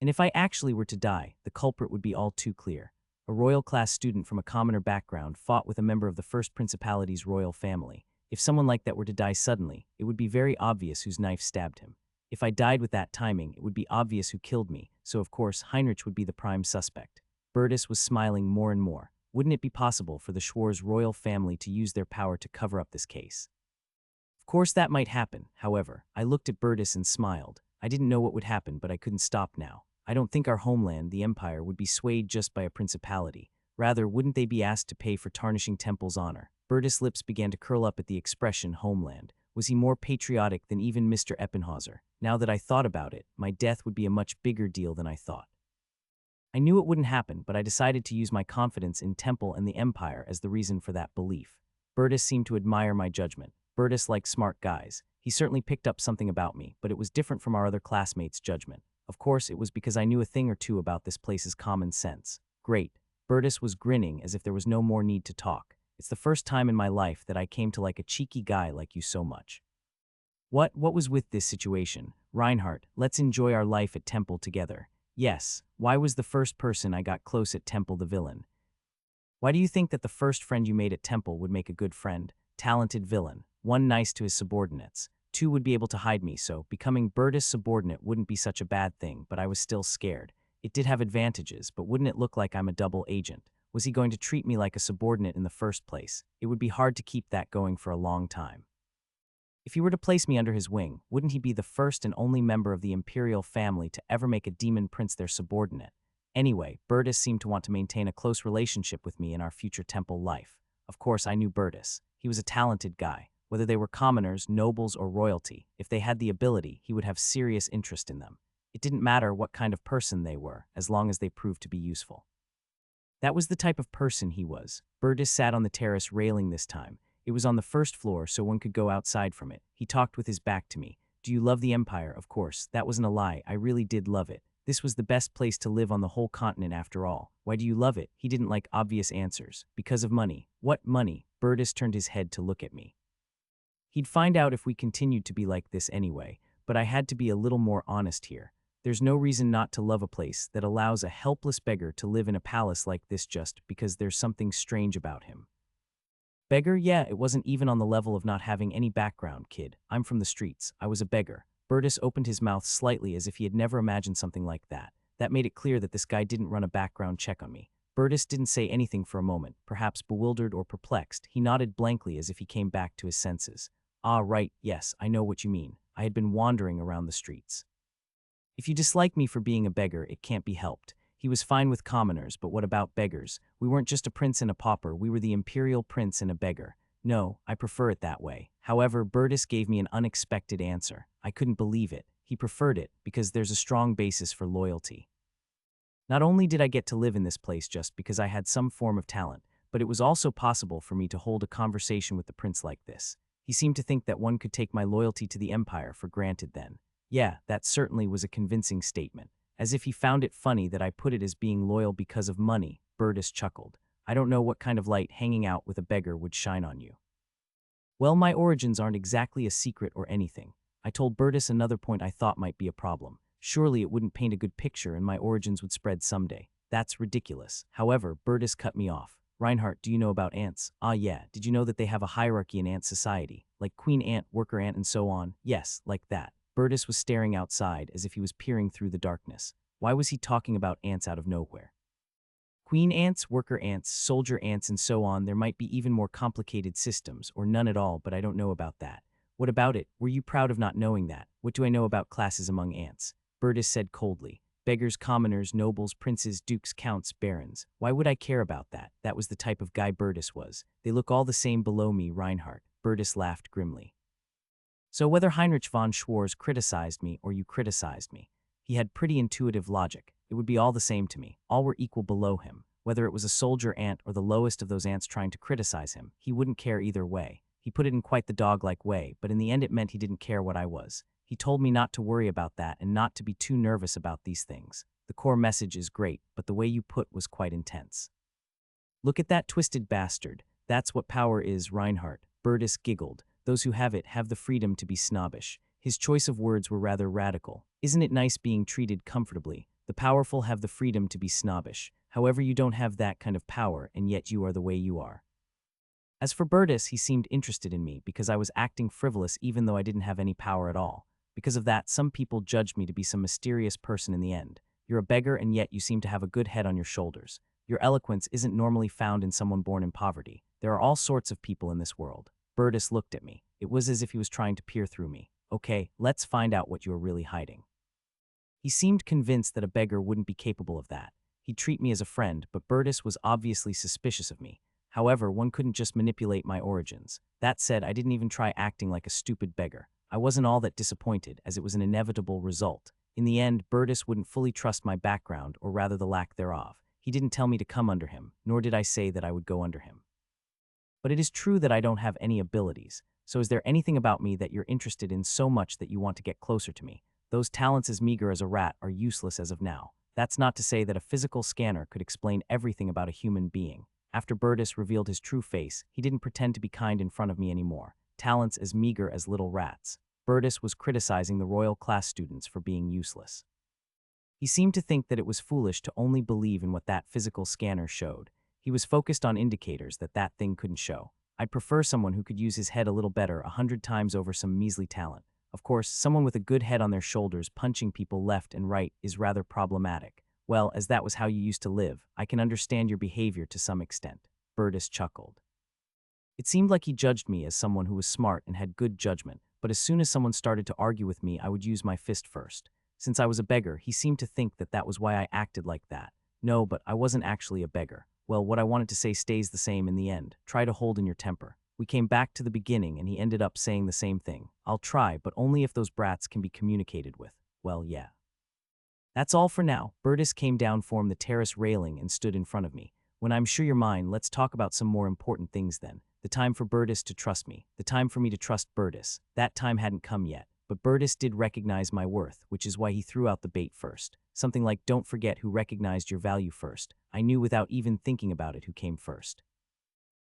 And if I actually were to die, the culprit would be all too clear. A royal class student from a commoner background fought with a member of the First Principality's royal family. If someone like that were to die suddenly, it would be very obvious whose knife stabbed him. If I died with that timing, it would be obvious who killed me, so of course Heinrich would be the prime suspect. Bertus was smiling more and more. Wouldn't it be possible for the Schwarz royal family to use their power to cover up this case? Of course that might happen, however. I looked at Bertus and smiled. I didn't know what would happen, but I couldn't stop now. I don't think our homeland, the Empire, would be swayed just by a principality. Rather, wouldn't they be asked to pay for tarnishing Temple's honor? Bertus' lips began to curl up at the expression homeland. Was he more patriotic than even Mr. Eppenhauser? Now that I thought about it, my death would be a much bigger deal than I thought. I knew it wouldn't happen, but I decided to use my confidence in Temple and the Empire as the reason for that belief. Bertus seemed to admire my judgment. Bertus liked smart guys. He certainly picked up something about me, but it was different from our other classmates' judgment. Of course, it was because I knew a thing or two about this place's common sense. Great. Bertus was grinning as if there was no more need to talk. It's the first time in my life that I came to like a cheeky guy like you so much. What was with this situation? Reinhardt, let's enjoy our life at Temple together. Yes, why was the first person I got close at Temple the villain? Why do you think that the first friend you made at Temple would make a good friend? Talented villain. One, nice to his subordinates. Two, would be able to hide me, so becoming Bertus' subordinate wouldn't be such a bad thing, but I was still scared. It did have advantages, but wouldn't it look like I'm a double agent? Was he going to treat me like a subordinate in the first place? It would be hard to keep that going for a long time. If he were to place me under his wing, wouldn't he be the first and only member of the imperial family to ever make a demon prince their subordinate? Anyway, Bertus seemed to want to maintain a close relationship with me in our future Temple life. Of course, I knew Bertus. He was a talented guy. Whether they were commoners, nobles, or royalty, if they had the ability, he would have serious interest in them. It didn't matter what kind of person they were, as long as they proved to be useful. That was the type of person he was. Bertus sat on the terrace railing this time. It was on the first floor, so one could go outside from it. He talked with his back to me. Do you love the Empire? Of course. That wasn't a lie. I really did love it. This was the best place to live on the whole continent after all. Why do you love it? He didn't like obvious answers. Because of money. What money? Bertus turned his head to look at me. He'd find out if we continued to be like this anyway, but I had to be a little more honest here. There's no reason not to love a place that allows a helpless beggar to live in a palace like this just because there's something strange about him. Beggar? Yeah, it wasn't even on the level of not having any background, kid. I'm from the streets. I was a beggar. Bertus opened his mouth slightly as if he had never imagined something like that. That made it clear that this guy didn't run a background check on me. Bertus didn't say anything for a moment, perhaps bewildered or perplexed. He nodded blankly as if he came back to his senses. Ah, right, yes, I know what you mean. I had been wandering around the streets. If you dislike me for being a beggar, it can't be helped. He was fine with commoners, but what about beggars? We weren't just a prince and a pauper, we were the imperial prince and a beggar. No, I prefer it that way. However, Bertus gave me an unexpected answer. I couldn't believe it. He preferred it, because there's a strong basis for loyalty. Not only did I get to live in this place just because I had some form of talent, but it was also possible for me to hold a conversation with the prince like this. He seemed to think that one could take my loyalty to the Empire for granted then. Yeah, that certainly was a convincing statement. As if he found it funny that I put it as being loyal because of money, Bertus chuckled. I don't know what kind of light hanging out with a beggar would shine on you. Well, my origins aren't exactly a secret or anything. I told Bertus another point I thought might be a problem. Surely it wouldn't paint a good picture and my origins would spread someday. That's ridiculous. However, Bertus cut me off. Reinhardt, do you know about ants? Ah, yeah. Did you know that they have a hierarchy in ant society? Like queen ant, worker ant, and so on? Yes, like that. Bertus was staring outside as if he was peering through the darkness. Why was he talking about ants out of nowhere? Queen ants, worker ants, soldier ants, and so on. There might be even more complicated systems, or none at all, but I don't know about that. What about it? Were you proud of not knowing that? What do I know about classes among ants? Bertus said coldly. Beggars, commoners, nobles, princes, dukes, counts, barons. Why would I care about that? That was the type of guy Bertus was. They look all the same below me, Reinhardt. Bertus laughed grimly. So whether Heinrich von Schwarz criticized me or you criticized me, he had pretty intuitive logic. It would be all the same to me. All were equal below him. Whether it was a soldier ant or the lowest of those ants trying to criticize him, he wouldn't care either way. He put it in quite the dog-like way, but in the end it meant he didn't care what I was. He told me not to worry about that and not to be too nervous about these things. The core message is great, but the way you put was quite intense. Look at that twisted bastard. That's what power is, Reinhardt. Bertus giggled. Those who have it have the freedom to be snobbish. His choice of words were rather radical. Isn't it nice being treated comfortably? The powerful have the freedom to be snobbish. However, you don't have that kind of power, and yet you are the way you are. As for Burtis, he seemed interested in me because I was acting frivolous even though I didn't have any power at all. Because of that, some people judged me to be some mysterious person in the end. You're a beggar and yet you seem to have a good head on your shoulders. Your eloquence isn't normally found in someone born in poverty. There are all sorts of people in this world. Burtis looked at me. It was as if he was trying to peer through me. Okay, let's find out what you're really hiding. He seemed convinced that a beggar wouldn't be capable of that. He'd treat me as a friend, but Burtis was obviously suspicious of me. However, one couldn't just manipulate my origins. That said, I didn't even try acting like a stupid beggar. I wasn't all that disappointed, as it was an inevitable result. In the end, Burtis wouldn't fully trust my background, or rather the lack thereof. He didn't tell me to come under him, nor did I say that I would go under him. But it is true that I don't have any abilities, so is there anything about me that you're interested in so much that you want to get closer to me? Those talents as meager as a rat are useless as of now. That's not to say that a physical scanner could explain everything about a human being. After Burtis revealed his true face, he didn't pretend to be kind in front of me anymore. Talents as meager as little rats. Burtis was criticizing the royal class students for being useless. He seemed to think that it was foolish to only believe in what that physical scanner showed. He was focused on indicators that that thing couldn't show. I'd prefer someone who could use his head a little better 100 times over some measly talent. Of course, someone with a good head on their shoulders punching people left and right is rather problematic. Well, as that was how you used to live, I can understand your behavior to some extent. Burtis chuckled. It seemed like he judged me as someone who was smart and had good judgment, but as soon as someone started to argue with me, I would use my fist first. Since I was a beggar, he seemed to think that that was why I acted like that. No, but I wasn't actually a beggar. Well, what I wanted to say stays the same in the end. Try to hold in your temper. We came back to the beginning and he ended up saying the same thing. I'll try, but only if those brats can be communicated with. Well, yeah. That's all for now. Burtis came down from the terrace railing and stood in front of me. When I'm sure you're mine, let's talk about some more important things then. The time for Burtis to trust me. The time for me to trust Burtis. That time hadn't come yet. But Burtis did recognize my worth, which is why he threw out the bait first. Something like, don't forget who recognized your value first. I knew without even thinking about it who came first.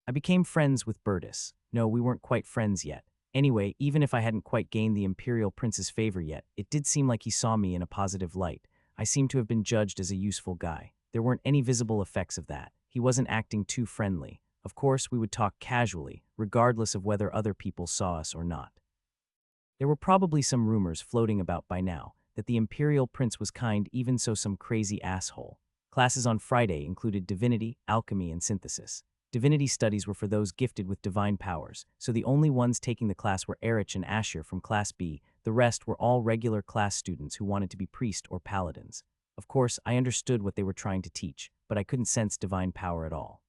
I became friends with Burtis. No, we weren't quite friends yet. Anyway, even if I hadn't quite gained the Imperial Prince's favor yet, it did seem like he saw me in a positive light. I seemed to have been judged as a useful guy. There weren't any visible effects of that. He wasn't acting too friendly. Of course, we would talk casually, regardless of whether other people saw us or not. There were probably some rumors floating about by now that the Imperial Prince was kind, even so some crazy asshole. Classes on Friday included divinity, alchemy, and synthesis. Divinity studies were for those gifted with divine powers, so the only ones taking the class were Erich and Asher from Class B. The rest were all regular class students who wanted to be priest or paladins. Of course, I understood what they were trying to teach, but I couldn't sense divine power at all.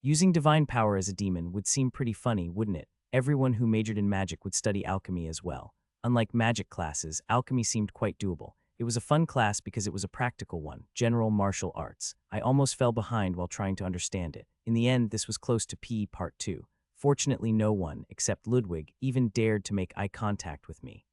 Using divine power as a demon would seem pretty funny, wouldn't it? Everyone who majored in magic would study alchemy as well. Unlike magic classes, alchemy seemed quite doable. It was a fun class because it was a practical one, general martial arts. I almost fell behind while trying to understand it. In the end, this was close to P Part 2. Fortunately, no one, except Ludwig, even dared to make eye contact with me.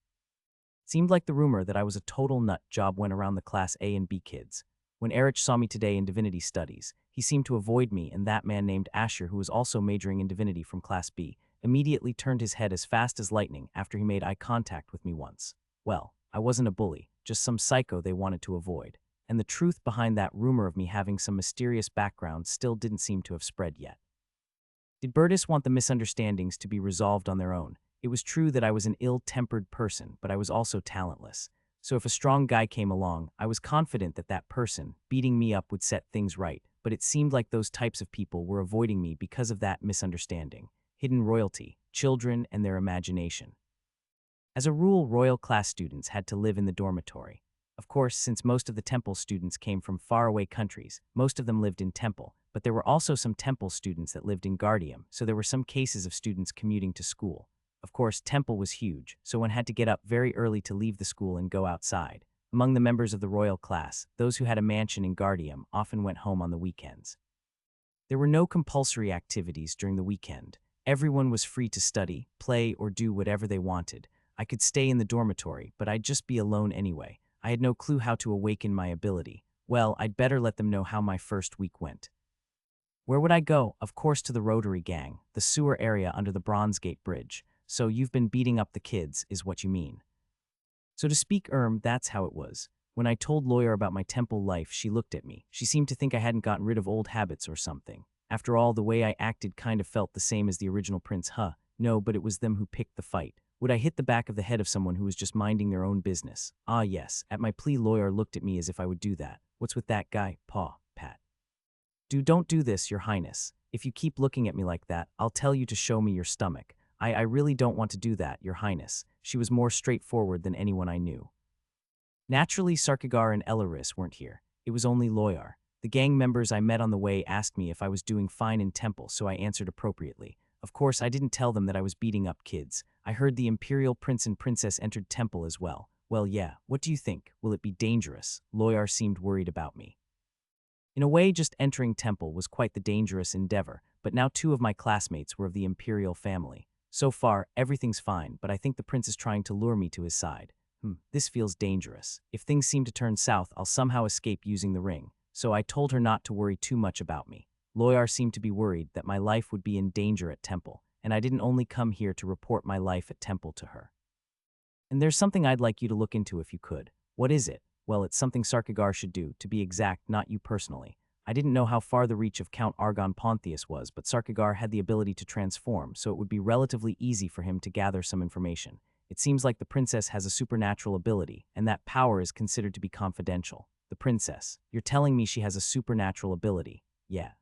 It seemed like the rumor that I was a total nut job went around the Class A and B kids. When Erich saw me today in divinity studies, he seemed to avoid me, and that man named Asher, who was also majoring in divinity from Class B, immediately turned his head as fast as lightning after he made eye contact with me once. Well, I wasn't a bully, just some psycho they wanted to avoid. And the truth behind that rumor of me having some mysterious background still didn't seem to have spread yet. Did Burtis want the misunderstandings to be resolved on their own? It was true that I was an ill-tempered person, but I was also talentless. So if a strong guy came along, I was confident that that person, beating me up, would set things right, but it seemed like those types of people were avoiding me because of that misunderstanding. Hidden royalty, children, and their imagination. As a rule, royal class students had to live in the dormitory. Of course, since most of the temple students came from faraway countries, most of them lived in temple, but there were also some temple students that lived in Guardium, so there were some cases of students commuting to school. Of course, temple was huge, so one had to get up very early to leave the school and go outside. Among the members of the royal class, those who had a mansion in Guardium often went home on the weekends. There were no compulsory activities during the weekend. Everyone was free to study, play, or do whatever they wanted. I could stay in the dormitory, but I'd just be alone anyway. I had no clue how to awaken my ability. Well, I'd better let them know how my first week went. Where would I go? Of course to the Rotary Gang, the sewer area under the Bronze Gate Bridge. So you've been beating up the kids, is what you mean. So to speak that's how it was. When I told lawyer about my temple life, she looked at me. She seemed to think I hadn't gotten rid of old habits or something. After all, the way I acted kind of felt the same as the original prince, huh? No, but it was them who picked the fight. Would I hit the back of the head of someone who was just minding their own business? Ah, yes. At my plea, lawyer looked at me as if I would do that. What's with that guy? Paw, pat. Don't do this, your highness. If you keep looking at me like that, I'll tell you to show me your stomach. I really don't want to do that, your highness. She was more straightforward than anyone I knew. Naturally, Sarkagar and Elaris weren't here. It was only Loyar. The gang members I met on the way asked me if I was doing fine in temple, so I answered appropriately. Of course, I didn't tell them that I was beating up kids. I heard the imperial prince and princess entered temple as well. Well, yeah, what do you think? Will it be dangerous? Loyar seemed worried about me. In a way, just entering temple was quite the dangerous endeavor, but now 2 of my classmates were of the imperial family. So far, everything's fine, but I think the prince is trying to lure me to his side. This feels dangerous. If things seem to turn south, I'll somehow escape using the ring. So I told her not to worry too much about me. Loyar seemed to be worried that my life would be in danger at temple, and I didn't only come here to report my life at temple to her. And there's something I'd like you to look into if you could. What is it? Well, it's something Sarkagar should do, to be exact, not you personally. I didn't know how far the reach of Count Argon Pontius was, but Sarkagar had the ability to transform, so it would be relatively easy for him to gather some information. It seems like the princess has a supernatural ability, and that power is considered to be confidential. The princess. You're telling me she has a supernatural ability? Yeah.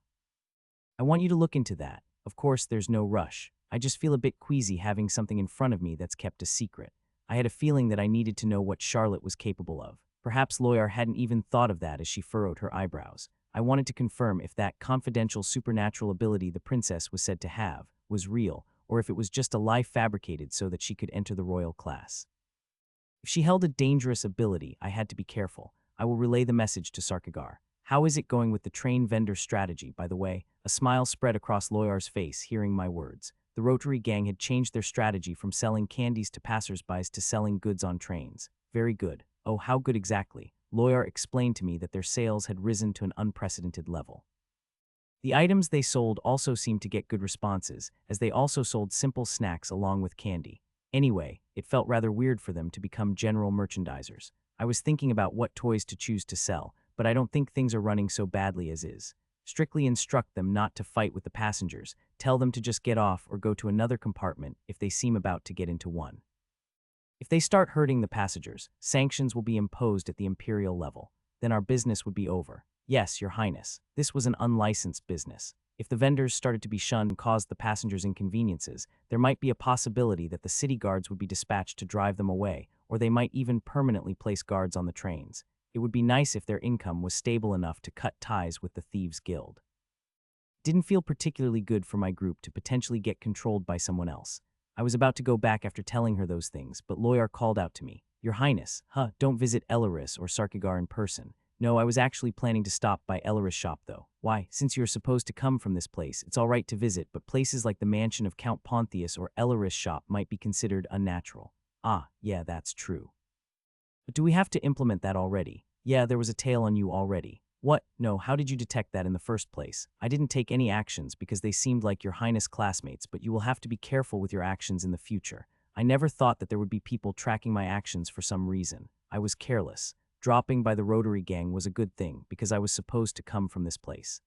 I want you to look into that. Of course, there's no rush. I just feel a bit queasy having something in front of me that's kept a secret. I had a feeling that I needed to know what Charlotte was capable of. Perhaps Loyar hadn't even thought of that as she furrowed her eyebrows. I wanted to confirm if that confidential supernatural ability the princess was said to have was real, or if it was just a lie fabricated so that she could enter the royal class. If she held a dangerous ability, I had to be careful. I will relay the message to Sarkagar. How is it going with the train vendor strategy, by the way? A smile spread across Loyar's face, hearing my words. The Rotary gang had changed their strategy from selling candies to passersby to selling goods on trains. Very good. Oh, how good exactly? Loyar explained to me that their sales had risen to an unprecedented level. The items they sold also seemed to get good responses, as they also sold simple snacks along with candy. Anyway, it felt rather weird for them to become general merchandisers. I was thinking about what toys to choose to sell, but I don't think things are running so badly as is. Strictly instruct them not to fight with the passengers. Tell them to just get off or go to another compartment if they seem about to get into one. If they start hurting the passengers, sanctions will be imposed at the imperial level. Then our business would be over. Yes, your highness, this was an unlicensed business. If the vendors started to be shunned and caused the passengers inconveniences, there might be a possibility that the city guards would be dispatched to drive them away, or they might even permanently place guards on the trains. It would be nice if their income was stable enough to cut ties with the Thieves' Guild. Didn't feel particularly good for my group to potentially get controlled by someone else. I was about to go back after telling her those things, but Loyar called out to me. Your highness, don't visit Elaris or Sarkagar in person. No, I was actually planning to stop by Elaris' shop though. Why, since you're supposed to come from this place, it's alright to visit, but places like the mansion of Count Pontius or Elaris' shop might be considered unnatural. Ah, yeah, that's true. But do we have to implement that already? Yeah, there was a tail on you already. What? No, how did you detect that in the first place? I didn't take any actions because they seemed like your highness classmates, but you will have to be careful with your actions in the future. I never thought that there would be people tracking my actions for some reason. I was careless. Dropping by the Rotary gang was a good thing because I was supposed to come from this place.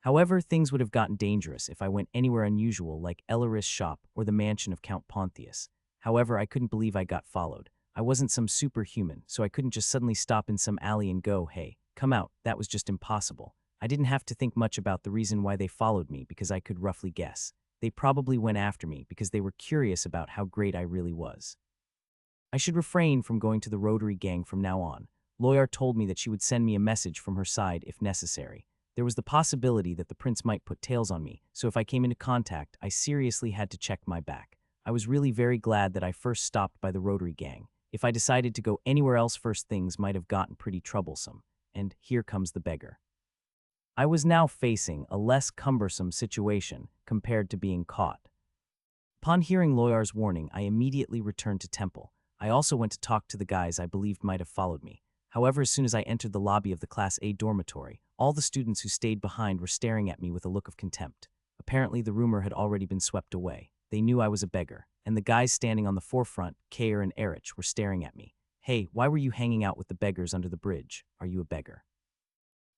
However, things would have gotten dangerous if I went anywhere unusual like Elaris' shop or the mansion of Count Pontius. However, I couldn't believe I got followed. I wasn't some superhuman, so I couldn't just suddenly stop in some alley and go, hey, come out. That was just impossible. I didn't have to think much about the reason why they followed me because I could roughly guess. They probably went after me because they were curious about how great I really was. I should refrain from going to the Rotary gang from now on. Loyar told me that she would send me a message from her side if necessary. There was the possibility that the prince might put tails on me, so if I came into contact, I seriously had to check my back. I was really very glad that I first stopped by the Rotary gang. If I decided to go anywhere else first, things might have gotten pretty troublesome. And here comes the beggar. I was now facing a less cumbersome situation compared to being caught. Upon hearing Loyar's warning, I immediately returned to temple. I also went to talk to the guys I believed might have followed me. However, as soon as I entered the lobby of the Class A dormitory, all the students who stayed behind were staring at me with a look of contempt. Apparently, the rumor had already been swept away. They knew I was a beggar. and the guys standing on the forefront, Kair and Erich, were staring at me. Hey, why were you hanging out with the beggars under the bridge? Are you a beggar?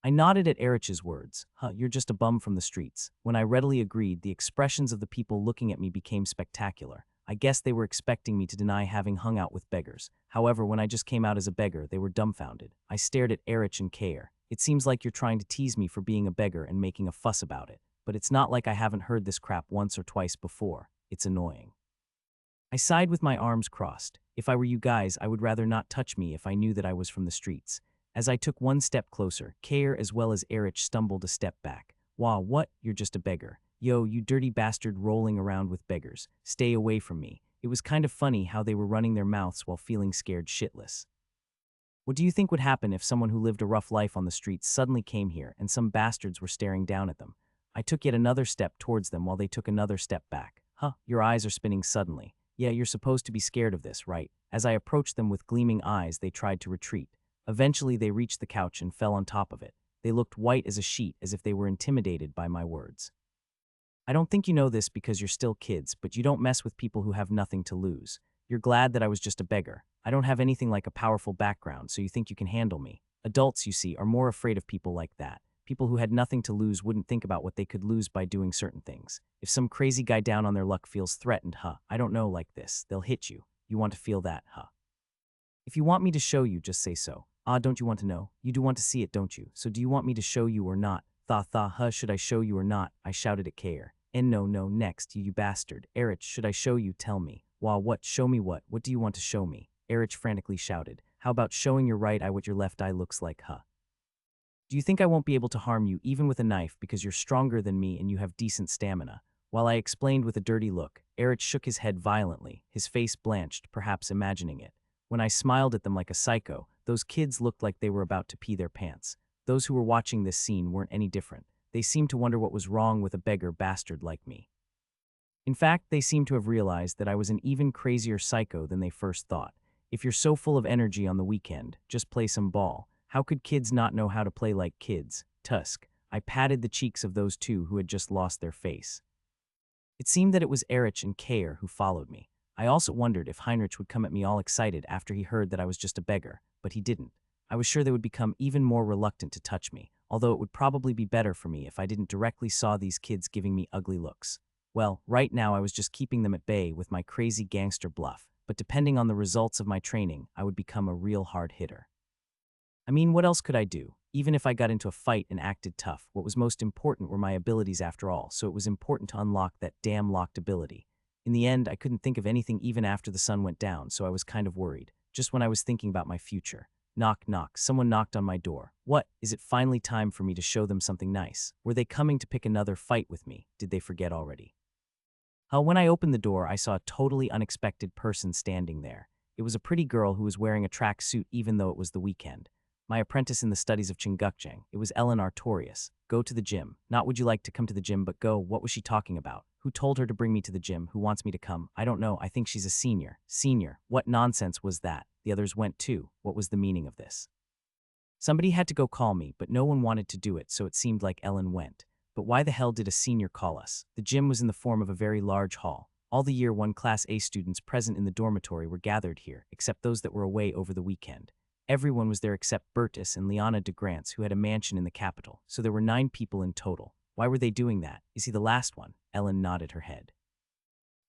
I nodded at Erich's words. You're just a bum from the streets. When I readily agreed, the expressions of the people looking at me became spectacular. I guess they were expecting me to deny having hung out with beggars. However, when I just came out as a beggar, they were dumbfounded. I stared at Erich and Kair. It seems like you're trying to tease me for being a beggar and making a fuss about it. But it's not like I haven't heard this crap once or twice before. It's annoying. I sighed with my arms crossed. If I were you guys, I would rather not touch me if I knew that I was from the streets. As I took one step closer, Kair as well as Erich stumbled a step back. Wah, what? You're just a beggar. Yo, you dirty bastard rolling around with beggars. Stay away from me. It was kind of funny how they were running their mouths while feeling scared shitless. What do you think would happen if someone who lived a rough life on the streets suddenly came here and some bastards were staring down at them? I took yet another step towards them while they took another step back. Your eyes are spinning suddenly. Yeah, you're supposed to be scared of this, right? As I approached them with gleaming eyes, they tried to retreat. Eventually, they reached the couch and fell on top of it. They looked white as a sheet, as if they were intimidated by my words. I don't think you know this because you're still kids, but you don't mess with people who have nothing to lose. You're glad that I was just a beggar. I don't have anything like a powerful background, so you think you can handle me. Adults, you see, are more afraid of people like that. People who had nothing to lose wouldn't think about what they could lose by doing certain things. If some crazy guy down on their luck feels threatened, I don't know, like this, they'll hit you. You want to feel that, If you want me to show you, just say so. Don't you want to know? You do want to see it, don't you? So do you want me to show you or not? Should I show you or not? I shouted at Kair. And no, next, you bastard. Erich, should I show you? Tell me. Wah, what? Show me what? What do you want to show me? Erich frantically shouted. How about showing your right eye what your left eye looks like, Do you think I won't be able to harm you even with a knife because you're stronger than me and you have decent stamina? While I explained with a dirty look, Erich shook his head violently, his face blanched, perhaps imagining it. When I smiled at them like a psycho, those kids looked like they were about to pee their pants. Those who were watching this scene weren't any different. They seemed to wonder what was wrong with a beggar bastard like me. In fact, they seemed to have realized that I was an even crazier psycho than they first thought. If you're so full of energy on the weekend, just play some ball. How could kids not know how to play like kids? Tusk. I patted the cheeks of those two who had just lost their face. It seemed that it was Erich and Kair who followed me. I also wondered if Heinrich would come at me all excited after he heard that I was just a beggar, but he didn't. I was sure they would become even more reluctant to touch me, although it would probably be better for me if I didn't directly saw these kids giving me ugly looks. Well, right now I was just keeping them at bay with my crazy gangster bluff, but depending on the results of my training, I would become a real hard hitter. I mean, what else could I do? Even if I got into a fight and acted tough, what was most important were my abilities after all, so it was important to unlock that damn locked ability. In the end, I couldn't think of anything even after the sun went down, so I was kind of worried, just when I was thinking about my future. Knock, knock, someone knocked on my door. What? Is it finally time for me to show them something nice? Were they coming to pick another fight with me? Did they forget already? When I opened the door, I saw a totally unexpected person standing there. It was a pretty girl who was wearing a track suit even though it was the weekend. My apprentice in the studies of Chingukjang. It was Ellen Artorius. Go to the gym. Not would you like to come to the gym, but go. What was she talking about? Who told her to bring me to the gym? Who wants me to come? I don't know. I think she's a senior. Senior? What nonsense was that? The others went too. What was the meaning of this? Somebody had to go call me, but no one wanted to do it, so it seemed like Ellen went. But why the hell did a senior call us? The gym was in the form of a very large hall. All the Year 1 Class A students present in the dormitory were gathered here, except those that were away over the weekend. Everyone was there except Bertus and Liana de Grants, who had a mansion in the capital, so there were 9 people in total. Why were they doing that? Is he the last one? Ellen nodded her head.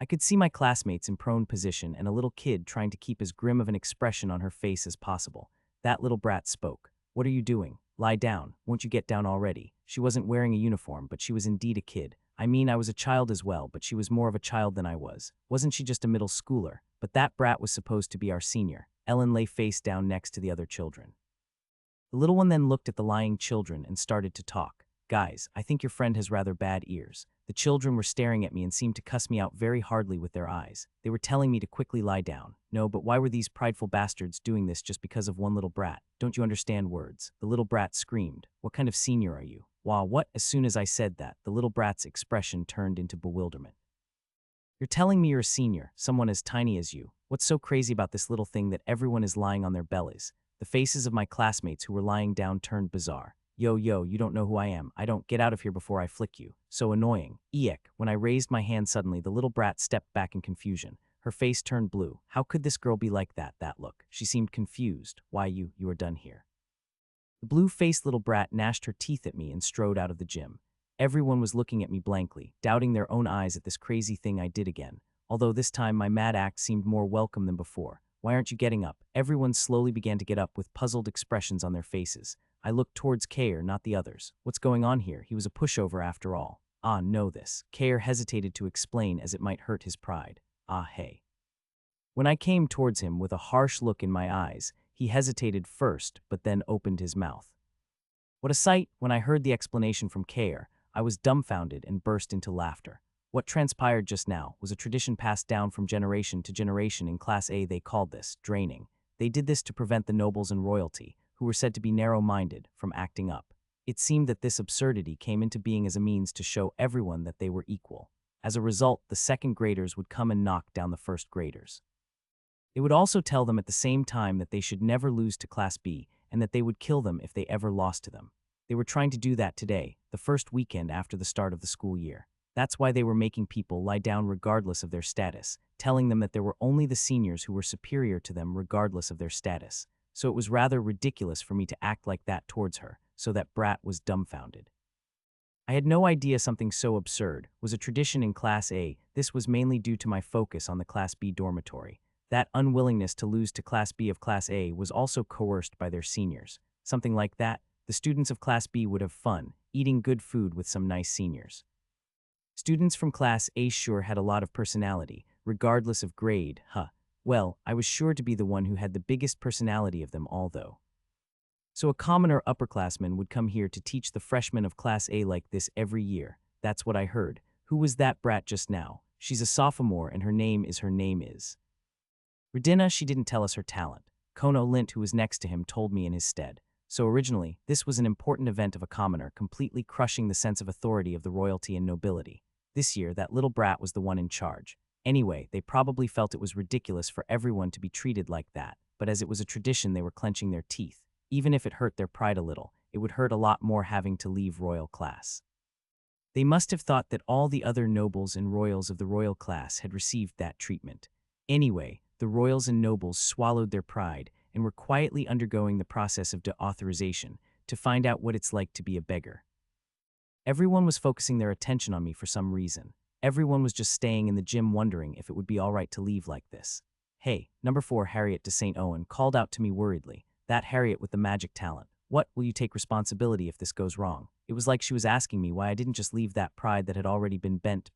I could see my classmates in prone position and a little kid trying to keep as grim of an expression on her face as possible. That little brat spoke. What are you doing? Lie down. Won't you get down already? She wasn't wearing a uniform, but she was indeed a kid. I mean, I was a child as well, but she was more of a child than I was. Wasn't she just a middle schooler? But that brat was supposed to be our senior. Ellen lay face down next to the other children. The little one then looked at the lying children and started to talk. Guys, I think your friend has rather bad ears. The children were staring at me and seemed to cuss me out very hardly with their eyes. They were telling me to quickly lie down. No, but why were these prideful bastards doing this just because of one little brat? Don't you understand words? The little brat screamed. What kind of senior are you? Wah, what? As soon as I said that, the little brat's expression turned into bewilderment. You're telling me you're a senior, someone as tiny as you. What's so crazy about this little thing that everyone is lying on their bellies? The faces of my classmates who were lying down turned bizarre. Yo, you don't know who I am. I don't. Get out of here before I flick you. So annoying. Eek. When I raised my hand suddenly, the little brat stepped back in confusion. Her face turned blue. How could this girl be like that look? She seemed confused. Why you are done here. The blue-faced little brat gnashed her teeth at me and strode out of the gym. Everyone was looking at me blankly, doubting their own eyes at this crazy thing I did again. Although this time my mad act seemed more welcome than before. Why aren't you getting up? Everyone slowly began to get up with puzzled expressions on their faces. I looked towards Kair, not the others. What's going on here? He was a pushover after all. Ah, know this. Kair hesitated to explain as it might hurt his pride. Ah, hey. When I came towards him with a harsh look in my eyes, he hesitated first, but then opened his mouth. What a sight! When I heard the explanation from Kair, I was dumbfounded and burst into laughter. What transpired just now was a tradition passed down from generation to generation in Class A. They called this draining. They did this to prevent the nobles and royalty, who were said to be narrow-minded, from acting up. It seemed that this absurdity came into being as a means to show everyone that they were equal. As a result, the second graders would come and knock down the first graders. It would also tell them at the same time that they should never lose to Class B and that they would kill them if they ever lost to them. They were trying to do that today, the first weekend after the start of the school year. That's why they were making people lie down regardless of their status, telling them that there were only the seniors who were superior to them regardless of their status. So it was rather ridiculous for me to act like that towards her, so that brat was dumbfounded. I had no idea something so absurd was a tradition in Class A. This was mainly due to my focus on the Class B dormitory. That unwillingness to lose to Class B of Class A was also coerced by their seniors. Something like that, the students of Class B would have fun, eating good food with some nice seniors. Students from Class A sure had a lot of personality, regardless of grade, Well, I was sure to be the one who had the biggest personality of them all, though. So a commoner upperclassman would come here to teach the freshmen of Class A like this every year. That's what I heard. Who was that brat just now? She's a sophomore and her name is. Redina, she didn't tell us her talent. Kono Lint, who was next to him, told me in his stead. So originally, this was an important event of a commoner, completely crushing the sense of authority of the royalty and nobility. This year, that little brat was the one in charge. Anyway, they probably felt it was ridiculous for everyone to be treated like that, but as it was a tradition, they were clenching their teeth. Even if it hurt their pride a little, it would hurt a lot more having to leave royal class. They must have thought that all the other nobles and royals of the royal class had received that treatment. Anyway, the royals and nobles swallowed their pride and were quietly undergoing the process of deauthorization to find out what it's like to be a beggar. Everyone was focusing their attention on me for some reason. Everyone was just staying in the gym wondering if it would be all right to leave like this. Hey, number 4 Harriet de St. Owen called out to me worriedly. That Harriet with the magic talent. What, will you take responsibility if this goes wrong? It was like she was asking me why I didn't just leave that pride that had already been bent.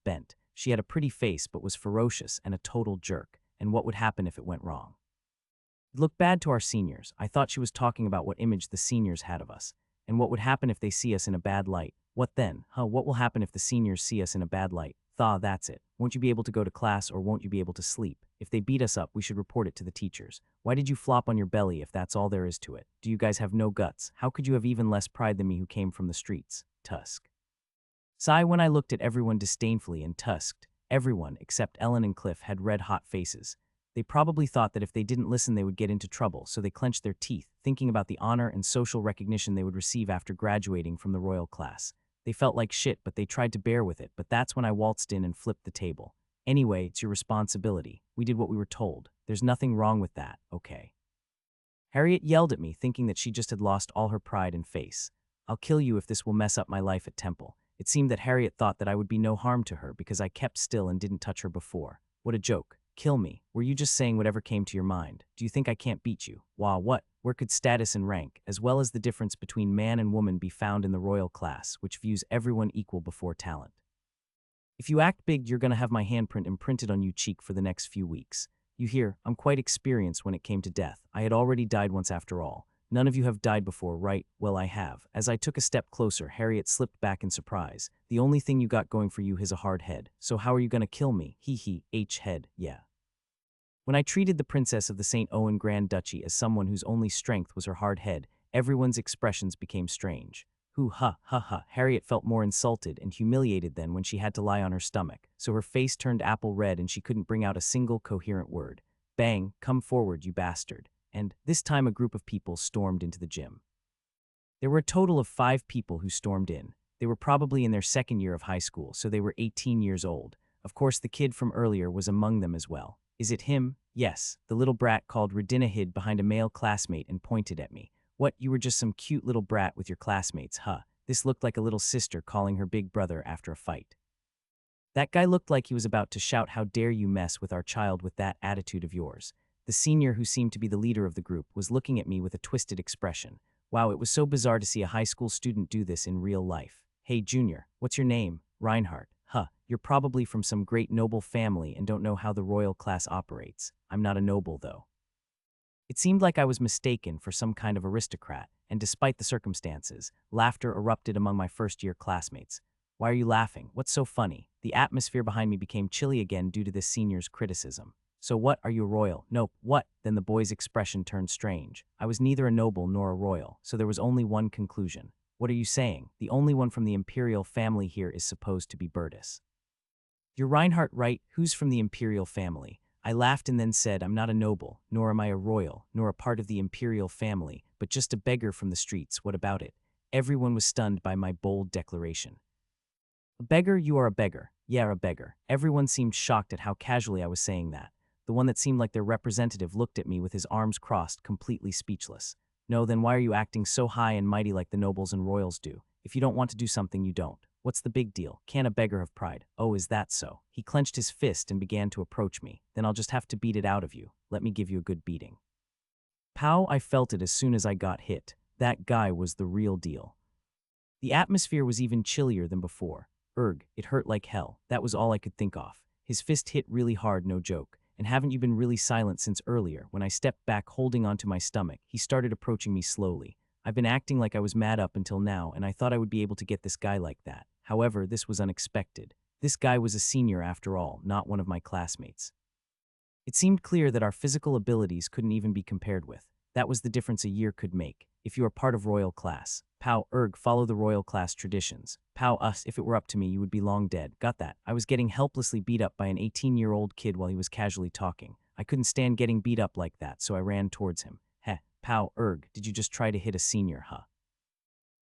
She had a pretty face but was ferocious and a total jerk. And what would happen if it went wrong? It looked bad to our seniors. I thought she was talking about what image the seniors had of us. And what would happen if they see us in a bad light? What then? What will happen if the seniors see us in a bad light? That's it. Won't you be able to go to class or won't you be able to sleep? If they beat us up, we should report it to the teachers. Why did you flop on your belly if that's all there is to it? Do you guys have no guts? How could you have even less pride than me who came from the streets? Tusk. Sigh when I looked at everyone disdainfully and tusked. Everyone, except Ellen and Cliff, had red-hot faces. They probably thought that if they didn't listen they would get into trouble, so they clenched their teeth, thinking about the honor and social recognition they would receive after graduating from the royal class. They felt like shit, but they tried to bear with it, but that's when I waltzed in and flipped the table. Anyway, it's your responsibility. We did what we were told. There's nothing wrong with that, okay? Harriet yelled at me, thinking that she just had lost all her pride and face. I'll kill you if this will mess up my life at Temple. It seemed that Harriet thought that I would be no harm to her because I kept still and didn't touch her before. What a joke. Kill me. Were you just saying whatever came to your mind? Do you think I can't beat you? Wah, what? Where could status and rank, as well as the difference between man and woman, be found in the royal class, which views everyone equal before talent? If you act big, you're gonna have my handprint imprinted on you cheek for the next few weeks. You hear, I'm quite experienced when it came to death. I had already died once after all. None of you have died before, right? Well, I have. As I took a step closer, Harriet slipped back in surprise. The only thing you got going for you is a hard head. So how are you gonna kill me? Head, yeah. When I treated the princess of the St. Owen Grand Duchy as someone whose only strength was her hard head, everyone's expressions became strange. Harriet felt more insulted and humiliated than when she had to lie on her stomach, so her face turned apple red and she couldn't bring out a single coherent word. Bang, come forward, you bastard. And this time a group of people stormed into the gym. There were a total of 5 people who stormed in. They were probably in their second year of high school, so they were 18 years old. Of course, the kid from earlier was among them as well. Is it him? Yes. The little brat called Redina hid behind a male classmate and pointed at me. What, you were just some cute little brat with your classmates, huh? This looked like a little sister calling her big brother after a fight. That guy looked like he was about to shout, how dare you mess with our child with that attitude of yours. The senior, who seemed to be the leader of the group, was looking at me with a twisted expression. Wow, it was so bizarre to see a high school student do this in real life. Hey, Junior, what's your name? Reinhardt. Huh, you're probably from some great noble family and don't know how the royal class operates. I'm not a noble, though. It seemed like I was mistaken for some kind of aristocrat, and despite the circumstances, laughter erupted among my first-year classmates. Why are you laughing? What's so funny? The atmosphere behind me became chilly again due to this senior's criticism. So what, are you a royal? Nope. What? Then the boy's expression turned strange. I was neither a noble nor a royal, so there was only one conclusion. What are you saying? The only one from the imperial family here is supposed to be Bertus. You're Reinhardt, right? Who's from the imperial family? I laughed and then said, I'm not a noble, nor am I a royal, nor a part of the imperial family, but just a beggar from the streets. What about it? Everyone was stunned by my bold declaration. A beggar? You are a beggar. Yeah, a beggar. Everyone seemed shocked at how casually I was saying that. The one that seemed like their representative looked at me with his arms crossed, completely speechless. No, then why are you acting so high and mighty like the nobles and royals do? If you don't want to do something, you don't. What's the big deal? Can't a beggar have pride? Oh, is that so? He clenched his fist and began to approach me. Then I'll just have to beat it out of you. Let me give you a good beating. Pow, I felt it as soon as I got hit. That guy was the real deal. The atmosphere was even chillier than before. It hurt like hell. That was all I could think of. His fist hit really hard, no joke. And haven't you been really silent since earlier? When I stepped back holding onto my stomach, he started approaching me slowly. I've been acting like I was mad up until now, and I thought I would be able to get this guy like that. However, this was unexpected. This guy was a senior after all, not one of my classmates. It seemed clear that our physical abilities couldn't even be compared with. That was the difference a year could make. If you are part of royal class. Pow, follow the royal class traditions. Pow, if it were up to me, you would be long dead. Got that? I was getting helplessly beat up by an 18-year-old kid while he was casually talking. I couldn't stand getting beat up like that, so I ran towards him. Heh, pow, did you just try to hit a senior, huh?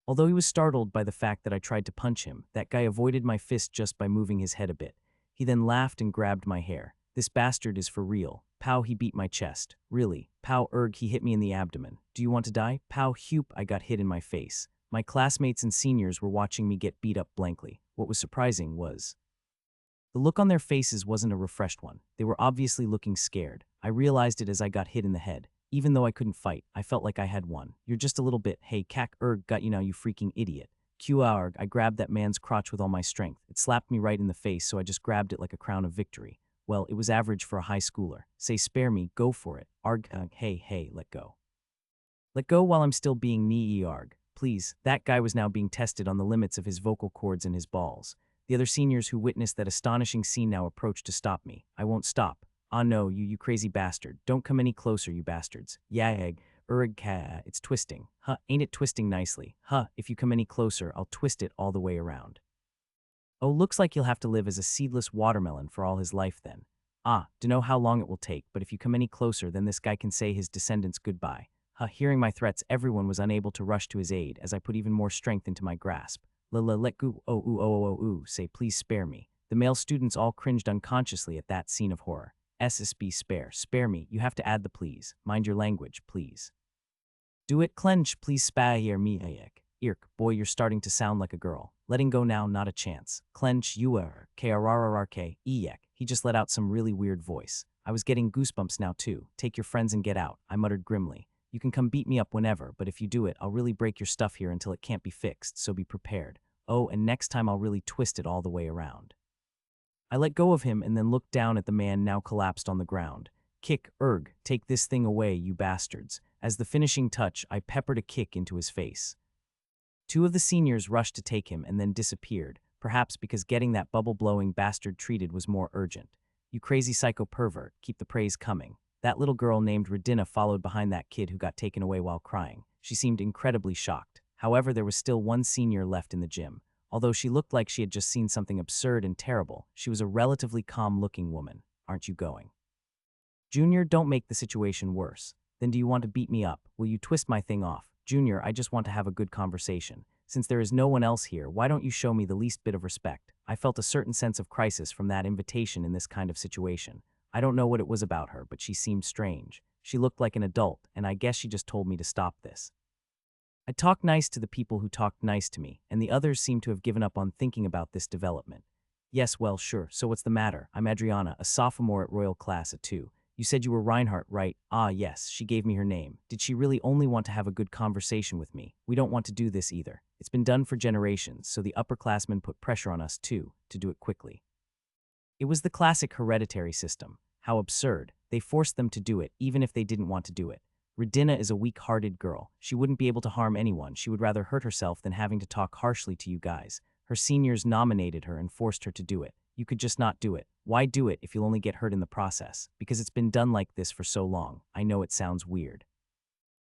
Although he was startled by the fact that I tried to punch him, that guy avoided my fist just by moving his head a bit. He then laughed and grabbed my hair. This bastard is for real. Pow, he beat my chest. Really? Pow, he hit me in the abdomen. Do you want to die? Pow, I got hit in my face. My classmates and seniors were watching me get beat up blankly. What was surprising was the look on their faces wasn't a refreshed one. They were obviously looking scared. I realized it as I got hit in the head. Even though I couldn't fight, I felt like I had won. You're just a little bit. Hey, got you now, you freaking idiot. I grabbed that man's crotch with all my strength. It slapped me right in the face, so I just grabbed it like a crown of victory. Well, it was average for a high schooler. Say, spare me, go for it. Hey, let go. Let go while I'm still being arg. Please. That guy was now being tested on the limits of his vocal cords and his balls. The other seniors who witnessed that astonishing scene now approached to stop me. I won't stop. Ah no, you crazy bastard. Don't come any closer, you bastards. It's twisting. Huh, ain't it twisting nicely? Huh, if you come any closer, I'll twist it all the way around. Oh, looks like he'll have to live as a seedless watermelon for all his life then. Dunno how long it will take, but if you come any closer, then this guy can say his descendants goodbye. Hearing my threats, everyone was unable to rush to his aid as I put even more strength into my grasp. Let go, say please spare me. The male students all cringed unconsciously at that scene of horror. SSB spare me, you have to add the please. Mind your language, please. Do it, clench, please spare me, boy, you're starting to sound like a girl. Letting go now, not a chance. Clench, he just let out some really weird voice. I was getting goosebumps now too. Take your friends and get out, I muttered grimly. You can come beat me up whenever, but if you do it, I'll really break your stuff here until it can't be fixed, so be prepared. Oh, and next time I'll really twist it all the way around. I let go of him and then looked down at the man now collapsed on the ground. Kick, take this thing away, you bastards. As the finishing touch, I peppered a kick into his face. Two of the seniors rushed to take him and then disappeared, perhaps because getting that bubble-blowing bastard treated was more urgent. You crazy psycho pervert, keep the praise coming. That little girl named Redina followed behind that kid who got taken away while crying. She seemed incredibly shocked. However, there was still one senior left in the gym. Although she looked like she had just seen something absurd and terrible, she was a relatively calm-looking woman. Aren't you going? Junior, don't make the situation worse. Then do you want to beat me up? Will you twist my thing off? Junior, I just want to have a good conversation. Since there is no one else here, why don't you show me the least bit of respect? I felt a certain sense of crisis from that invitation in this kind of situation. I don't know what it was about her, but she seemed strange. She looked like an adult, and I guess she just told me to stop this. I talked nice to the people who talked nice to me, and the others seemed to have given up on thinking about this development. Yes, well, sure, so what's the matter? I'm Adriana, a sophomore at Royal Class at 2. You said you were Reinhardt, right? Ah, yes, she gave me her name. Did she really only want to have a good conversation with me? We don't want to do this either. It's been done for generations, so the upperclassmen put pressure on us too, to do it quickly. It was the classic hereditary system. How absurd. They forced them to do it, even if they didn't want to do it. Redina is a weak-hearted girl. She wouldn't be able to harm anyone. She would rather hurt herself than having to talk harshly to you guys. Her seniors nominated her and forced her to do it. You could just not do it. Why do it if you'll only get hurt in the process? Because it's been done like this for so long. I know it sounds weird.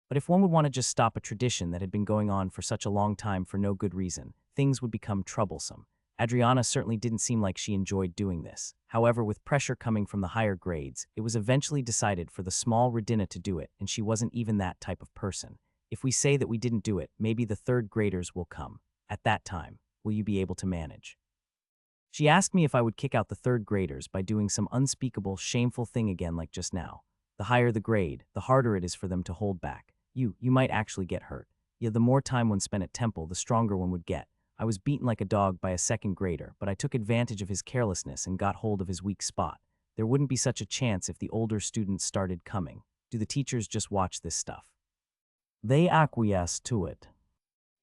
But if one would want to just stop a tradition that had been going on for such a long time for no good reason, things would become troublesome. Adriana certainly didn't seem like she enjoyed doing this. However, with pressure coming from the higher grades, it was eventually decided for the small Redina to do it, and she wasn't even that type of person. If we say that we didn't do it, maybe the third graders will come. At that time, will you be able to manage? She asked me if I would kick out the third graders by doing some unspeakable, shameful thing again like just now. The higher the grade, the harder it is for them to hold back. You might actually get hurt. Yeah, the more time one spent at temple, the stronger one would get. I was beaten like a dog by a second grader, but I took advantage of his carelessness and got hold of his weak spot. There wouldn't be such a chance if the older students started coming. Do the teachers just watch this stuff? They acquiesce to it.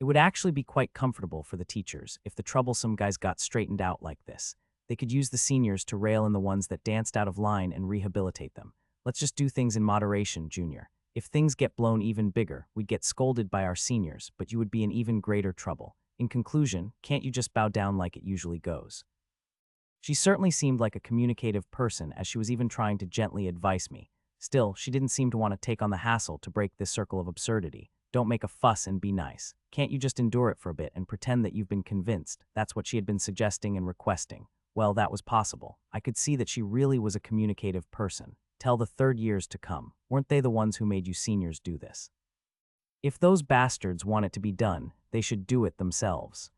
It would actually be quite comfortable for the teachers if the troublesome guys got straightened out like this. They could use the seniors to rail in the ones that danced out of line and rehabilitate them. Let's just do things in moderation, Junior. If things get blown even bigger, we'd get scolded by our seniors, but you would be in even greater trouble. In conclusion, can't you just bow down like it usually goes? She certainly seemed like a communicative person, as she was even trying to gently advise me. Still, she didn't seem to want to take on the hassle to break this circle of absurdity. Don't make a fuss and be nice. Can't you just endure it for a bit and pretend that you've been convinced? That's what she had been suggesting and requesting. Well, that was possible. I could see that she really was a communicative person. Tell the third years to come. Weren't they the ones who made you seniors do this? If those bastards want it to be done, they should do it themselves.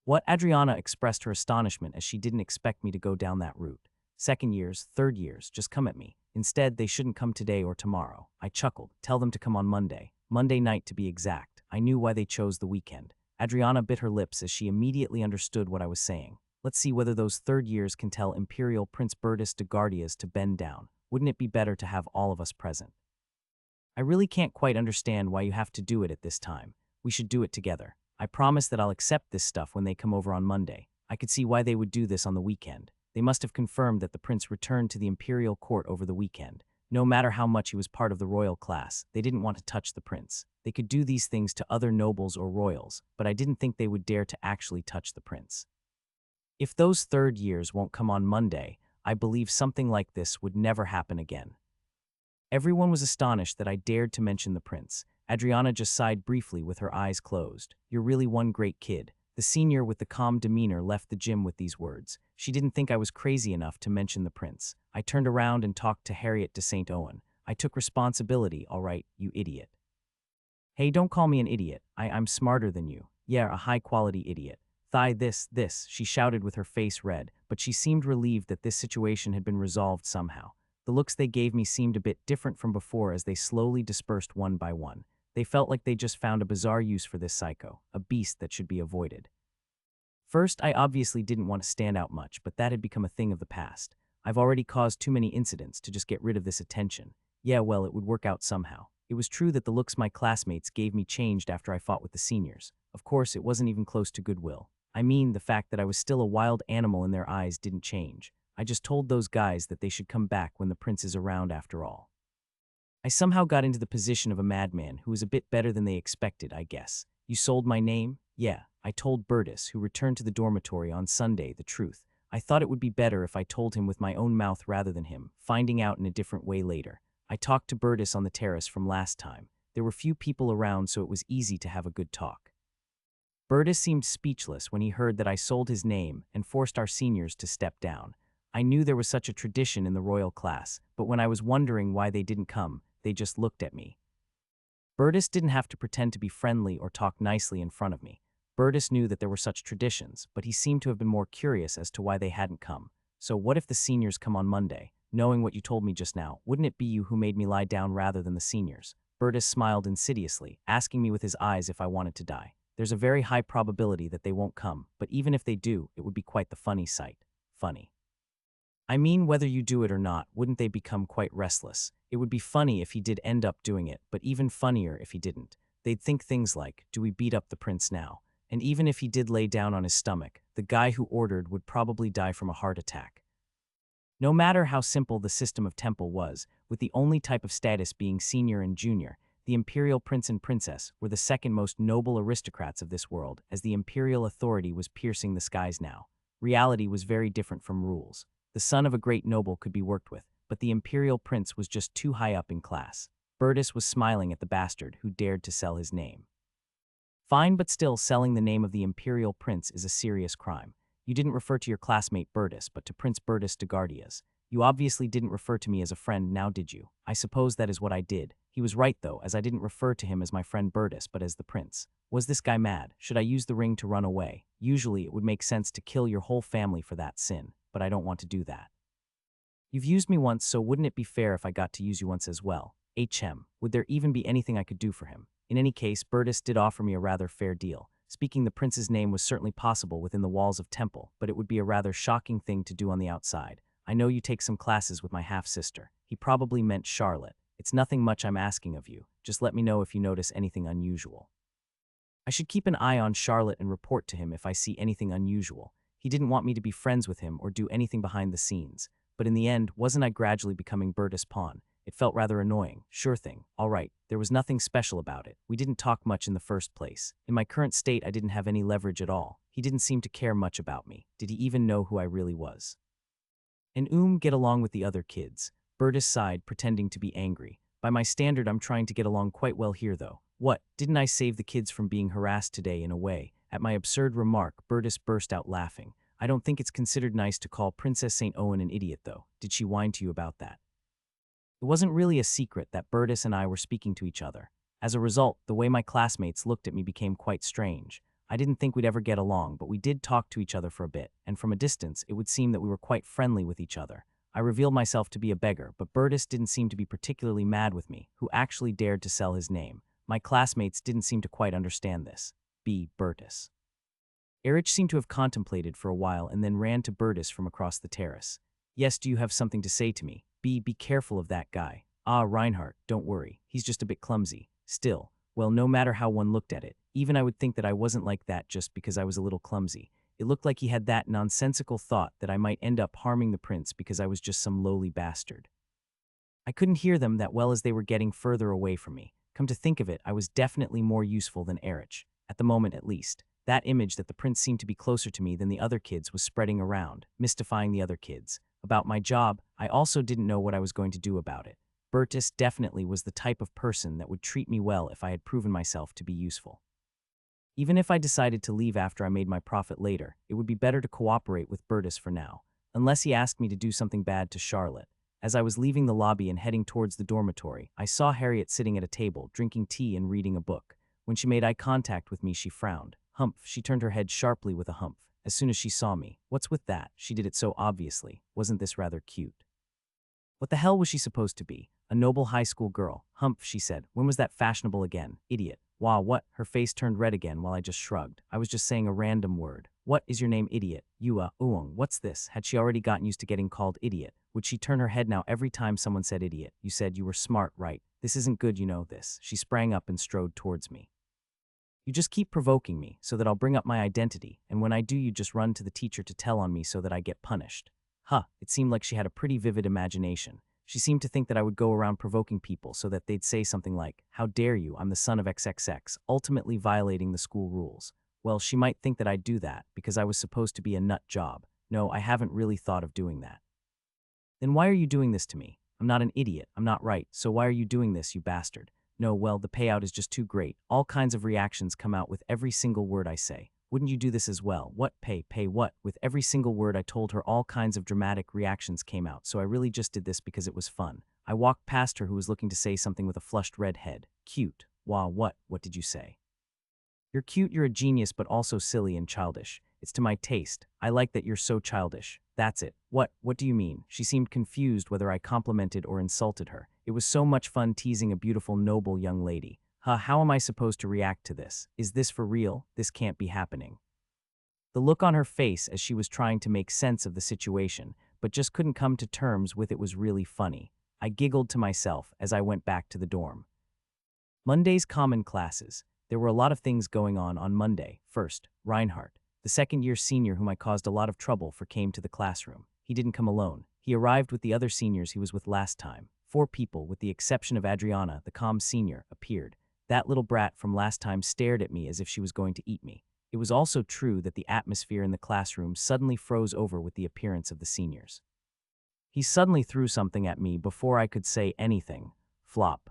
What? Adriana expressed her astonishment as she didn't expect me to go down that route. Second years, third years, just come at me. Instead, they shouldn't come today or tomorrow. I chuckled. Tell them to come on Monday. Monday night to be exact. I knew why they chose the weekend. Adriana bit her lips as she immediately understood what I was saying. Let's see whether those third years can tell Imperial Prince Bertus de Guardias to bend down. Wouldn't it be better to have all of us present? I really can't quite understand why you have to do it at this time. We should do it together. I promise that I'll accept this stuff when they come over on Monday. I could see why they would do this on the weekend. They must have confirmed that the prince returned to the imperial court over the weekend. No matter how much he was part of the royal class, they didn't want to touch the prince. They could do these things to other nobles or royals, but I didn't think they would dare to actually touch the prince. If those third years won't come on Monday, I believe something like this would never happen again. Everyone was astonished that I dared to mention the prince. Adriana just sighed briefly with her eyes closed. You're really one great kid. The senior with the calm demeanor left the gym with these words. She didn't think I was crazy enough to mention the prince. I turned around and talked to Harriet de St. Owen. I took responsibility, all right, you idiot. Hey, don't call me an idiot. I'm smarter than you. Yeah, a high-quality idiot. This, she shouted with her face red, but she seemed relieved that this situation had been resolved somehow. The looks they gave me seemed a bit different from before as they slowly dispersed one by one. They felt like they just found a bizarre use for this psycho, a beast that should be avoided. First, I obviously didn't want to stand out much, but that had become a thing of the past. I've already caused too many incidents to just get rid of this attention. Yeah, well, it would work out somehow. It was true that the looks my classmates gave me changed after I fought with the seniors. Of course, it wasn't even close to goodwill. I mean, the fact that I was still a wild animal in their eyes didn't change. I just told those guys that they should come back when the prince is around after all. I somehow got into the position of a madman who was a bit better than they expected, I guess. You sold my name? Yeah, I told Bertus, who returned to the dormitory on Sunday, the truth. I thought it would be better if I told him with my own mouth rather than him, finding out in a different way later. I talked to Bertus on the terrace from last time. There were few people around, so it was easy to have a good talk. Bertus seemed speechless when he heard that I sold his name and forced our seniors to step down. I knew there was such a tradition in the royal class, but when I was wondering why they didn't come, they just looked at me. Bertus didn't have to pretend to be friendly or talk nicely in front of me. Bertus knew that there were such traditions, but he seemed to have been more curious as to why they hadn't come. So what if the seniors come on Monday? knowing what you told me just now, wouldn't it be you who made me lie down rather than the seniors? Burtis smiled insidiously, asking me with his eyes if I wanted to die. There's a very high probability that they won't come, but even if they do, it would be quite the funny sight. Funny. I mean, whether you do it or not, wouldn't they become quite restless? It would be funny if he did end up doing it, but even funnier if he didn't. They'd think things like, do we beat up the prince now? And even if he did lay down on his stomach, the guy who ordered would probably die from a heart attack. No matter how simple the system of temple was, with the only type of status being senior and junior, the imperial prince and princess were the second most noble aristocrats of this world, as the imperial authority was piercing the skies now. Reality was very different from rules. The son of a great noble could be worked with, but the imperial prince was just too high up in class. Burtis was smiling at the bastard who dared to sell his name. Fine, but still, selling the name of the imperial prince is a serious crime. You didn't refer to your classmate Burtis, but to Prince Burtis de Guardias. You obviously didn't refer to me as a friend, now did you? I suppose that is what I did. He was right though, as I didn't refer to him as my friend Burtis, but as the prince. Was this guy mad? Should I use the ring to run away? Usually it would make sense to kill your whole family for that sin, but I don't want to do that. You've used me once, so wouldn't it be fair if I got to use you once as well? Would there even be anything I could do for him? In any case, Burtis did offer me a rather fair deal. Speaking the prince's name was certainly possible within the walls of temple, but it would be a rather shocking thing to do on the outside. I know you take some classes with my half-sister. He probably meant Charlotte. It's nothing much I'm asking of you. Just let me know if you notice anything unusual. I should keep an eye on Charlotte and report to him if I see anything unusual. He didn't want me to be friends with him or do anything behind the scenes. But in the end, wasn't I gradually becoming Burtis' pawn? It felt rather annoying. Sure thing. All right. There was nothing special about it. We didn't talk much in the first place. In my current state, I didn't have any leverage at all. He didn't seem to care much about me. Did he even know who I really was? And get along with the other kids. Burtis sighed, pretending to be angry. By my standard, I'm trying to get along quite well here, though. What? Didn't I save the kids from being harassed today in a way? At my absurd remark, Burtis burst out laughing. I don't think it's considered nice to call Princess St. Owen an idiot, though. Did she whine to you about that? It wasn't really a secret that Burtis and I were speaking to each other. As a result, the way my classmates looked at me became quite strange. I didn't think we'd ever get along, but we did talk to each other for a bit, and from a distance, it would seem that we were quite friendly with each other. I revealed myself to be a beggar, but Burtis didn't seem to be particularly mad with me, who actually dared to sell his name. My classmates didn't seem to quite understand this. Burtis. Erich seemed to have contemplated for a while and then ran to Burtis from across the terrace. Yes, do you have something to say to me? Be careful of that guy. Ah, Reinhardt, don't worry. He's just a bit clumsy. Still, well, no matter how one looked at it, even I would think that I wasn't like that just because I was a little clumsy. It looked like he had that nonsensical thought that I might end up harming the prince because I was just some lowly bastard. I couldn't hear them that well as they were getting further away from me. Come to think of it, I was definitely more useful than Erich. At the moment, at least. That image that the prince seemed to be closer to me than the other kids was spreading around, mystifying the other kids. About my job, I also didn't know what I was going to do about it. Burtis definitely was the type of person that would treat me well if I had proven myself to be useful. Even if I decided to leave after I made my profit later, it would be better to cooperate with Burtis for now, unless he asked me to do something bad to Charlotte. As I was leaving the lobby and heading towards the dormitory, I saw Harriet sitting at a table, drinking tea and reading a book. When she made eye contact with me, she frowned. Humph, she turned her head sharply with a humph. As soon as she saw me. What's with that? She did it so obviously. Wasn't this rather cute? What the hell was she supposed to be? A noble high school girl. Humph, she said. When was that fashionable again? Idiot. Wow, what? Her face turned red again while I just shrugged. I was just saying a random word. What is your name, idiot? What's this? Had she already gotten used to getting called idiot? Would she turn her head now every time someone said idiot? You said you were smart, right? This isn't good, you know this. She sprang up and strode towards me. You just keep provoking me so that I'll bring up my identity, and when I do you just run to the teacher to tell on me so that I get punished. It seemed like she had a pretty vivid imagination. She seemed to think that I would go around provoking people so that they'd say something like, "How dare you, I'm the son of XXX, ultimately violating the school rules." Well, she might think that I'd do that because I was supposed to be a nut job. No, I haven't really thought of doing that. Then why are you doing this to me? I'm not an idiot, I'm not right, so why are you doing this, you bastard? No, well, the payout is just too great. All kinds of reactions come out with every single word I say. Wouldn't you do this as well? What? Pay what? With every single word I told her, all kinds of dramatic reactions came out, so I really just did this because it was fun. I walked past her who was looking to say something with a flushed red head. Cute. Wow, what? What did you say? You're cute, you're a genius, but also silly and childish. It's to my taste. I like that you're so childish. That's it. What do you mean? She seemed confused whether I complimented or insulted her. It was so much fun teasing a beautiful, noble young lady. How am I supposed to react to this? Is this for real? This can't be happening. The look on her face as she was trying to make sense of the situation, but just couldn't come to terms with it was really funny. I giggled to myself as I went back to the dorm. Monday's common classes. There were a lot of things going on Monday. First, Reinhardt, the second-year senior whom I caused a lot of trouble for, came to the classroom. He didn't come alone. He arrived with the other seniors he was with last time. 4 people, with the exception of Adriana, the calm senior, appeared. That little brat from last time stared at me as if she was going to eat me. It was also true that the atmosphere in the classroom suddenly froze over with the appearance of the seniors. He suddenly threw something at me before I could say anything. Flop.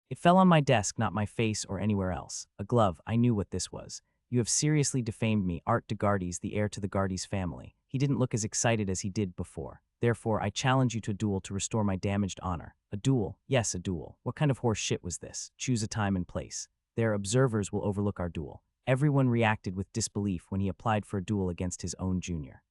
It fell on my desk, not my face or anywhere else. A glove. I knew what this was. You have seriously defamed me, Art de Gardes, the heir to the Gardes family. He didn't look as excited as he did before. Therefore, I challenge you to a duel to restore my damaged honor. A duel? Yes, a duel. What kind of horse shit was this? Choose a time and place. Their observers will overlook our duel. Everyone reacted with disbelief when he applied for a duel against his own junior.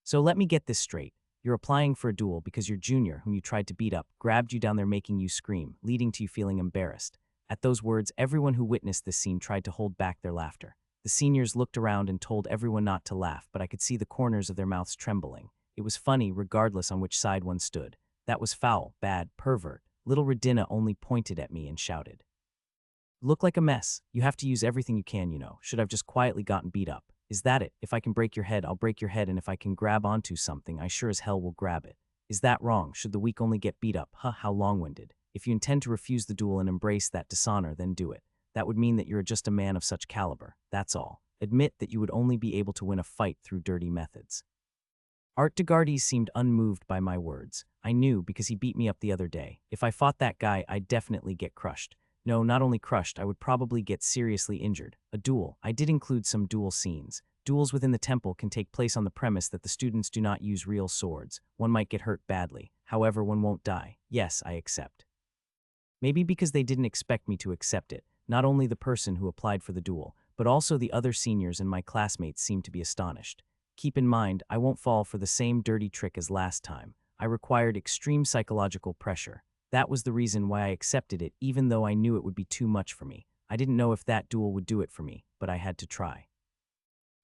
So let me get this straight. You're applying for a duel because your junior, whom you tried to beat up, grabbed you down there making you scream, leading to you feeling embarrassed. At those words, everyone who witnessed this scene tried to hold back their laughter. The seniors looked around and told everyone not to laugh, but I could see the corners of their mouths trembling. It was funny regardless on which side one stood. That was foul, bad, pervert. Little Redina only pointed at me and shouted. Look like a mess. You have to use everything you can, you know. Should have just quietly gotten beat up. Is that it? If I can break your head, I'll break your head, and if I can grab onto something, I sure as hell will grab it. Is that wrong? Should the weak only get beat up? How long-winded. If you intend to refuse the duel and embrace that dishonor, then do it. That would mean that you're just a man of such caliber. That's all. Admit that you would only be able to win a fight through dirty methods. Art de Gardes seemed unmoved by my words. I knew because he beat me up the other day. If I fought that guy, I'd definitely get crushed. No, not only crushed, I would probably get seriously injured. A duel. I did include some duel scenes. Duels within the temple can take place on the premise that the students do not use real swords. One might get hurt badly. However, one won't die. Yes, I accept. Maybe because they didn't expect me to accept it. Not only the person who applied for the duel, but also the other seniors and my classmates seemed to be astonished. Keep in mind, I won't fall for the same dirty trick as last time. I required extreme psychological pressure. That was the reason why I accepted it, even though I knew it would be too much for me. I didn't know if that duel would do it for me, but I had to try.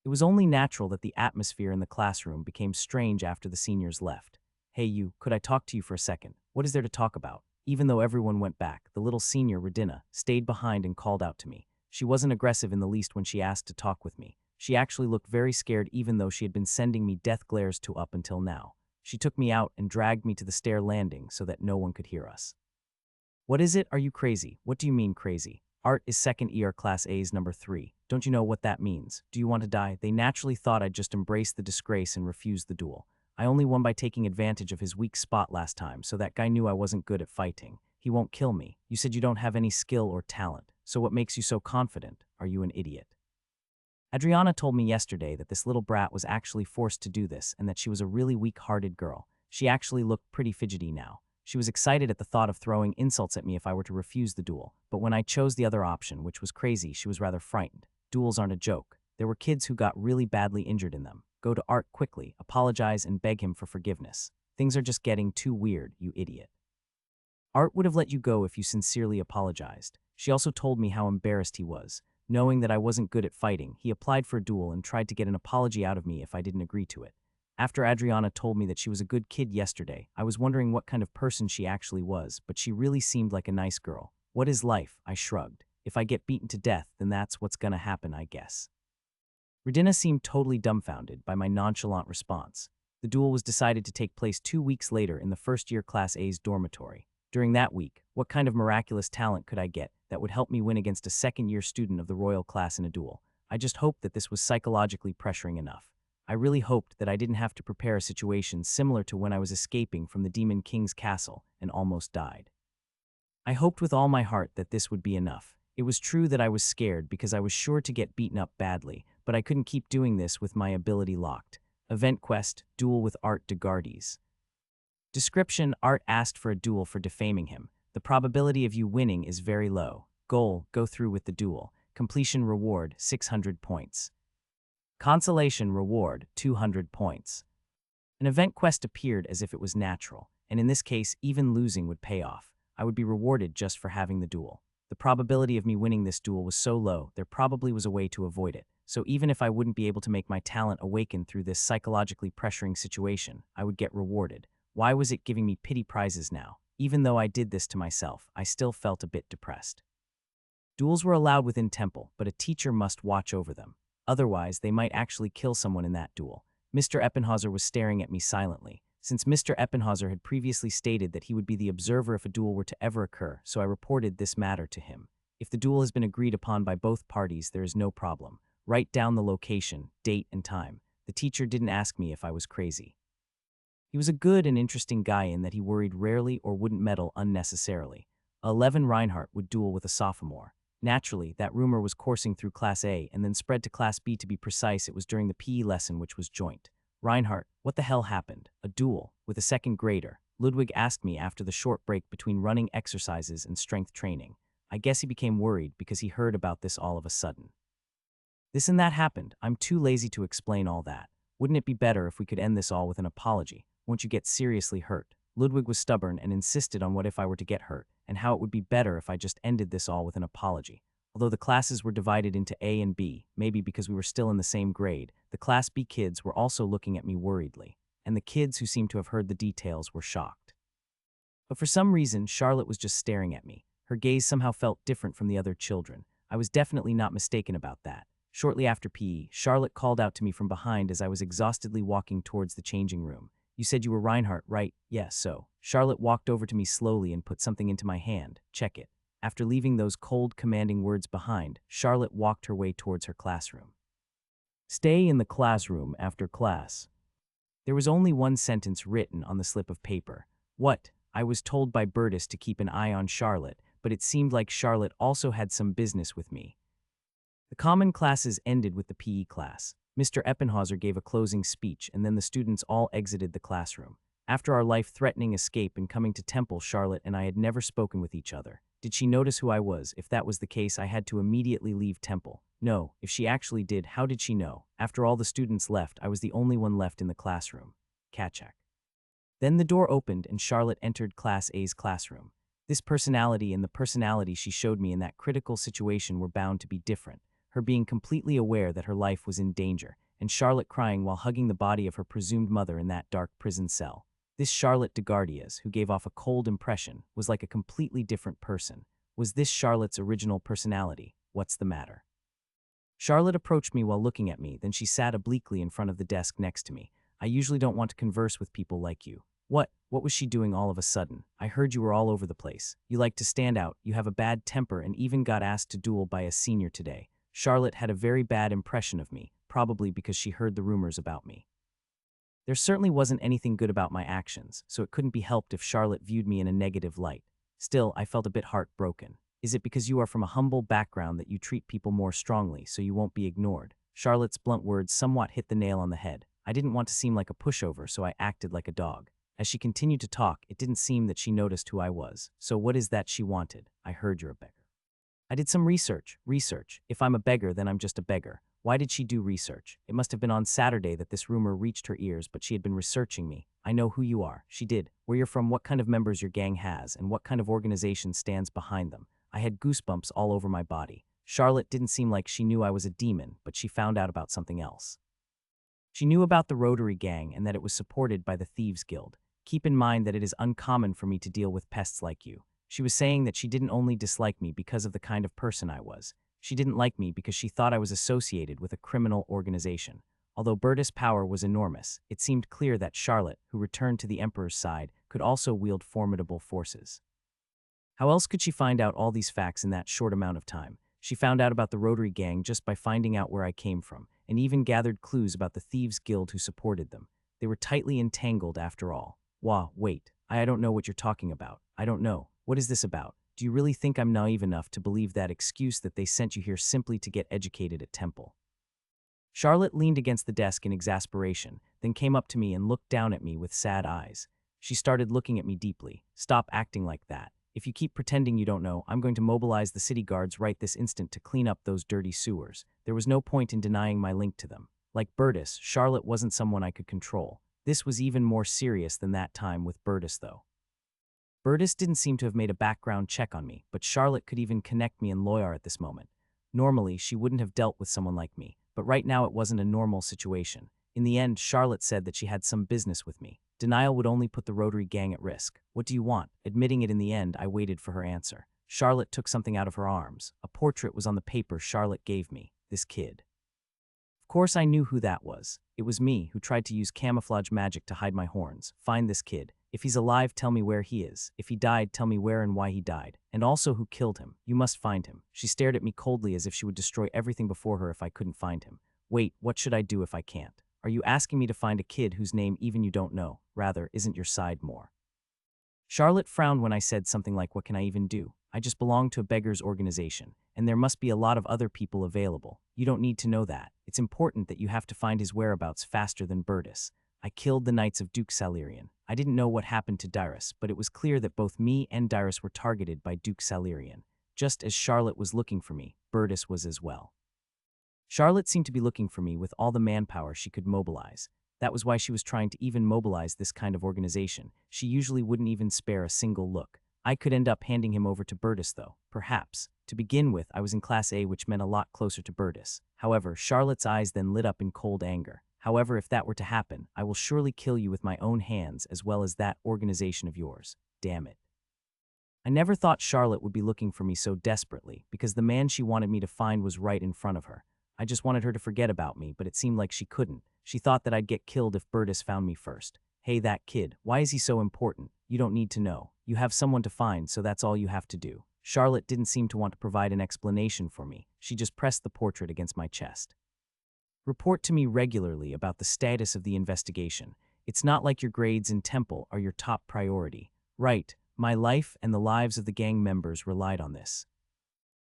It was only natural that the atmosphere in the classroom became strange after the seniors left. Hey you, could I talk to you for a second? What is there to talk about? Even though everyone went back, the little senior, Redina, stayed behind and called out to me. She wasn't aggressive in the least when she asked to talk with me. She actually looked very scared even though she had been sending me death glares to up until now. She took me out and dragged me to the stair landing so that no one could hear us. What is it? Are you crazy? What do you mean crazy? Art is second ER Class A's number 3. Don't you know what that means? Do you want to die? They naturally thought I'd just embrace the disgrace and refuse the duel. I only won by taking advantage of his weak spot last time, so that guy knew I wasn't good at fighting. He won't kill me. You said you don't have any skill or talent, so what makes you so confident? Are you an idiot? Adriana told me yesterday that this little brat was actually forced to do this and that she was a really weak-hearted girl. She actually looked pretty fidgety now. She was excited at the thought of throwing insults at me if I were to refuse the duel, but when I chose the other option, which was crazy, she was rather frightened. Duels aren't a joke. There were kids who got really badly injured in them. Go to Art quickly, apologize, and beg him for forgiveness. Things are just getting too weird, you idiot. Art would have let you go if you sincerely apologized. She also told me how embarrassed he was. Knowing that I wasn't good at fighting, he applied for a duel and tried to get an apology out of me if I didn't agree to it. After Adriana told me that she was a good kid yesterday, I was wondering what kind of person she actually was, but she really seemed like a nice girl. What is life? I shrugged. If I get beaten to death, then that's what's gonna happen, I guess. Redina seemed totally dumbfounded by my nonchalant response. The duel was decided to take place 2 weeks later in the first-year Class A's dormitory. During that week, what kind of miraculous talent could I get that would help me win against a second-year student of the royal class in a duel? I just hoped that this was psychologically pressuring enough. I really hoped that I didn't have to prepare a situation similar to when I was escaping from the Demon King's castle and almost died. I hoped with all my heart that this would be enough. It was true that I was scared because I was sure to get beaten up badly, but I couldn't keep doing this with my ability locked. Event quest, duel with Art de Gardes. Description: Art asked for a duel for defaming him. The probability of you winning is very low. Goal: go through with the duel. Completion reward: 600 points. Consolation reward, 200 points. An event quest appeared as if it was natural, and in this case, even losing would pay off. I would be rewarded just for having the duel. The probability of me winning this duel was so low, there probably was a way to avoid it. So even if I wouldn't be able to make my talent awaken through this psychologically pressuring situation, I would get rewarded. Why was it giving me pity prizes now? Even though I did this to myself, I still felt a bit depressed. Duels were allowed within temple, but a teacher must watch over them. Otherwise, they might actually kill someone in that duel. Mr. Eppenhauser was staring at me silently. Since Mr. Eppenhauser had previously stated that he would be the observer if a duel were to ever occur, so I reported this matter to him. If the duel has been agreed upon by both parties, there is no problem. Write down the location, date, and time. The teacher didn't ask me if I was crazy. He was a good and interesting guy in that he worried rarely or wouldn't meddle unnecessarily. 11 Reinhardt would duel with a sophomore. Naturally, that rumor was coursing through Class A and then spread to Class B. To be precise, it was during the PE lesson, which was joint. Reinhardt, what the hell happened? A duel with a second grader? Ludwig asked me after the short break between running exercises and strength training. I guess he became worried because he heard about this all of a sudden. This and that happened. I'm too lazy to explain all that. Wouldn't it be better if we could end this all with an apology? Won't you get seriously hurt? Ludwig was stubborn and insisted on what if I were to get hurt, and how it would be better if I just ended this all with an apology. Although the classes were divided into A and B, maybe because we were still in the same grade, the Class B kids were also looking at me worriedly, and the kids who seemed to have heard the details were shocked. But for some reason, Charlotte was just staring at me. Her gaze somehow felt different from the other children. I was definitely not mistaken about that. Shortly after PE, Charlotte called out to me from behind as I was exhaustedly walking towards the changing room. You said you were Reinhardt, right? Yes, so. Charlotte walked over to me slowly and put something into my hand. Check it. After leaving those cold, commanding words behind, Charlotte walked her way towards her classroom. Stay in the classroom after class. There was only one sentence written on the slip of paper. What? I was told by Bertus to keep an eye on Charlotte, but it seemed like Charlotte also had some business with me. The common classes ended with the PE class. Mr. Eppenhauser gave a closing speech, and then the students all exited the classroom. After our life-threatening escape and coming to temple, Charlotte and I had never spoken with each other. Did she notice who I was? If that was the case, I had to immediately leave temple. No, if she actually did, how did she know? After all the students left, I was the only one left in the classroom. Kachak. Then the door opened and Charlotte entered Class A's classroom. This personality and the personality she showed me in that critical situation were bound to be different. Her being completely aware that her life was in danger, and Charlotte crying while hugging the body of her presumed mother in that dark prison cell. This Charlotte de Gardias, who gave off a cold impression, was like a completely different person. Was this Charlotte's original personality? What's the matter? Charlotte approached me while looking at me, then she sat obliquely in front of the desk next to me. I usually don't want to converse with people like you. What was she doing all of a sudden? I heard you were all over the place. You like to stand out, you have a bad temper, and even got asked to duel by a senior today. Charlotte had a very bad impression of me, probably because she heard the rumors about me. There certainly wasn't anything good about my actions, so it couldn't be helped if Charlotte viewed me in a negative light. Still, I felt a bit heartbroken. Is it because you are from a humble background that you treat people more strongly so you won't be ignored? Charlotte's blunt words somewhat hit the nail on the head. I didn't want to seem like a pushover, so I acted like a dog. As she continued to talk, it didn't seem that she noticed who I was. So what is that she wanted? I heard you're a beggar. I did some research. If I'm a beggar, then I'm just a beggar. Why did she do research? It must have been on Saturday that this rumor reached her ears, but she had been researching me. I know who you are. She did. Where you're from, what kind of members your gang has, and what kind of organization stands behind them. I had goosebumps all over my body. Charlotte didn't seem like she knew I was a demon, but she found out about something else. She knew about the Rotary Gang and that it was supported by the Thieves Guild. Keep in mind that it is uncommon for me to deal with pests like you. She was saying that she didn't only dislike me because of the kind of person I was. She didn't like me because she thought I was associated with a criminal organization. Although Bertus' power was enormous, it seemed clear that Charlotte, who returned to the Emperor's side, could also wield formidable forces. How else could she find out all these facts in that short amount of time? She found out about the Rotary Gang just by finding out where I came from, and even gathered clues about the Thieves Guild who supported them. They were tightly entangled after all. Wait, I don't know what you're talking about. I don't know. What is this about? Do you really think I'm naive enough to believe that excuse that they sent you here simply to get educated at Temple? Charlotte leaned against the desk in exasperation, then came up to me and looked down at me with sad eyes. She started looking at me deeply. Stop acting like that. If you keep pretending you don't know, I'm going to mobilize the city guards right this instant to clean up those dirty sewers. There was no point in denying my link to them. Like Burtis, Charlotte wasn't someone I could control. This was even more serious than that time with Burtis, though. Burtis didn't seem to have made a background check on me, but Charlotte could even connect me and lawyer at this moment. Normally, she wouldn't have dealt with someone like me, but right now it wasn't a normal situation. In the end, Charlotte said that she had some business with me. Denial would only put the Rotary gang at risk. What do you want? Admitting it in the end, I waited for her answer. Charlotte took something out of her arms. A portrait was on the paper Charlotte gave me. This kid. Of course I knew who that was. It was me who tried to use camouflage magic to hide my horns. Find this kid. If he's alive, tell me where he is. If he died, tell me where and why he died. And also who killed him. You must find him. She stared at me coldly as if she would destroy everything before her if I couldn't find him. Wait, what should I do if I can't? Are you asking me to find a kid whose name even you don't know? Rather, isn't your side more? Charlotte frowned when I said something like, what can I even do? I just belong to a beggars organization, and there must be a lot of other people available. You don't need to know that. It's important that you have to find his whereabouts faster than Burtis. I killed the Knights of Duke Salerian. I didn't know what happened to Dyrus, but it was clear that both me and Dyrus were targeted by Duke Salerian. Just as Charlotte was looking for me, Burtis was as well. Charlotte seemed to be looking for me with all the manpower she could mobilize. That was why she was trying to even mobilize this kind of organization. She usually wouldn't even spare a single look. I could end up handing him over to Burtis, though. Perhaps. To begin with, I was in Class A, which meant a lot closer to Burtis. However, Charlotte's eyes then lit up in cold anger. However, if that were to happen, I will surely kill you with my own hands as well as that organization of yours. Damn it. I never thought Charlotte would be looking for me so desperately, because the man she wanted me to find was right in front of her. I just wanted her to forget about me, but it seemed like she couldn't. She thought that I'd get killed if Burtis found me first. Hey, that kid, why is he so important? You don't need to know. You have someone to find, so that's all you have to do. Charlotte didn't seem to want to provide an explanation for me. She just pressed the portrait against my chest. Report to me regularly about the status of the investigation. It's not like your grades in Temple are your top priority. Right, my life and the lives of the gang members relied on this.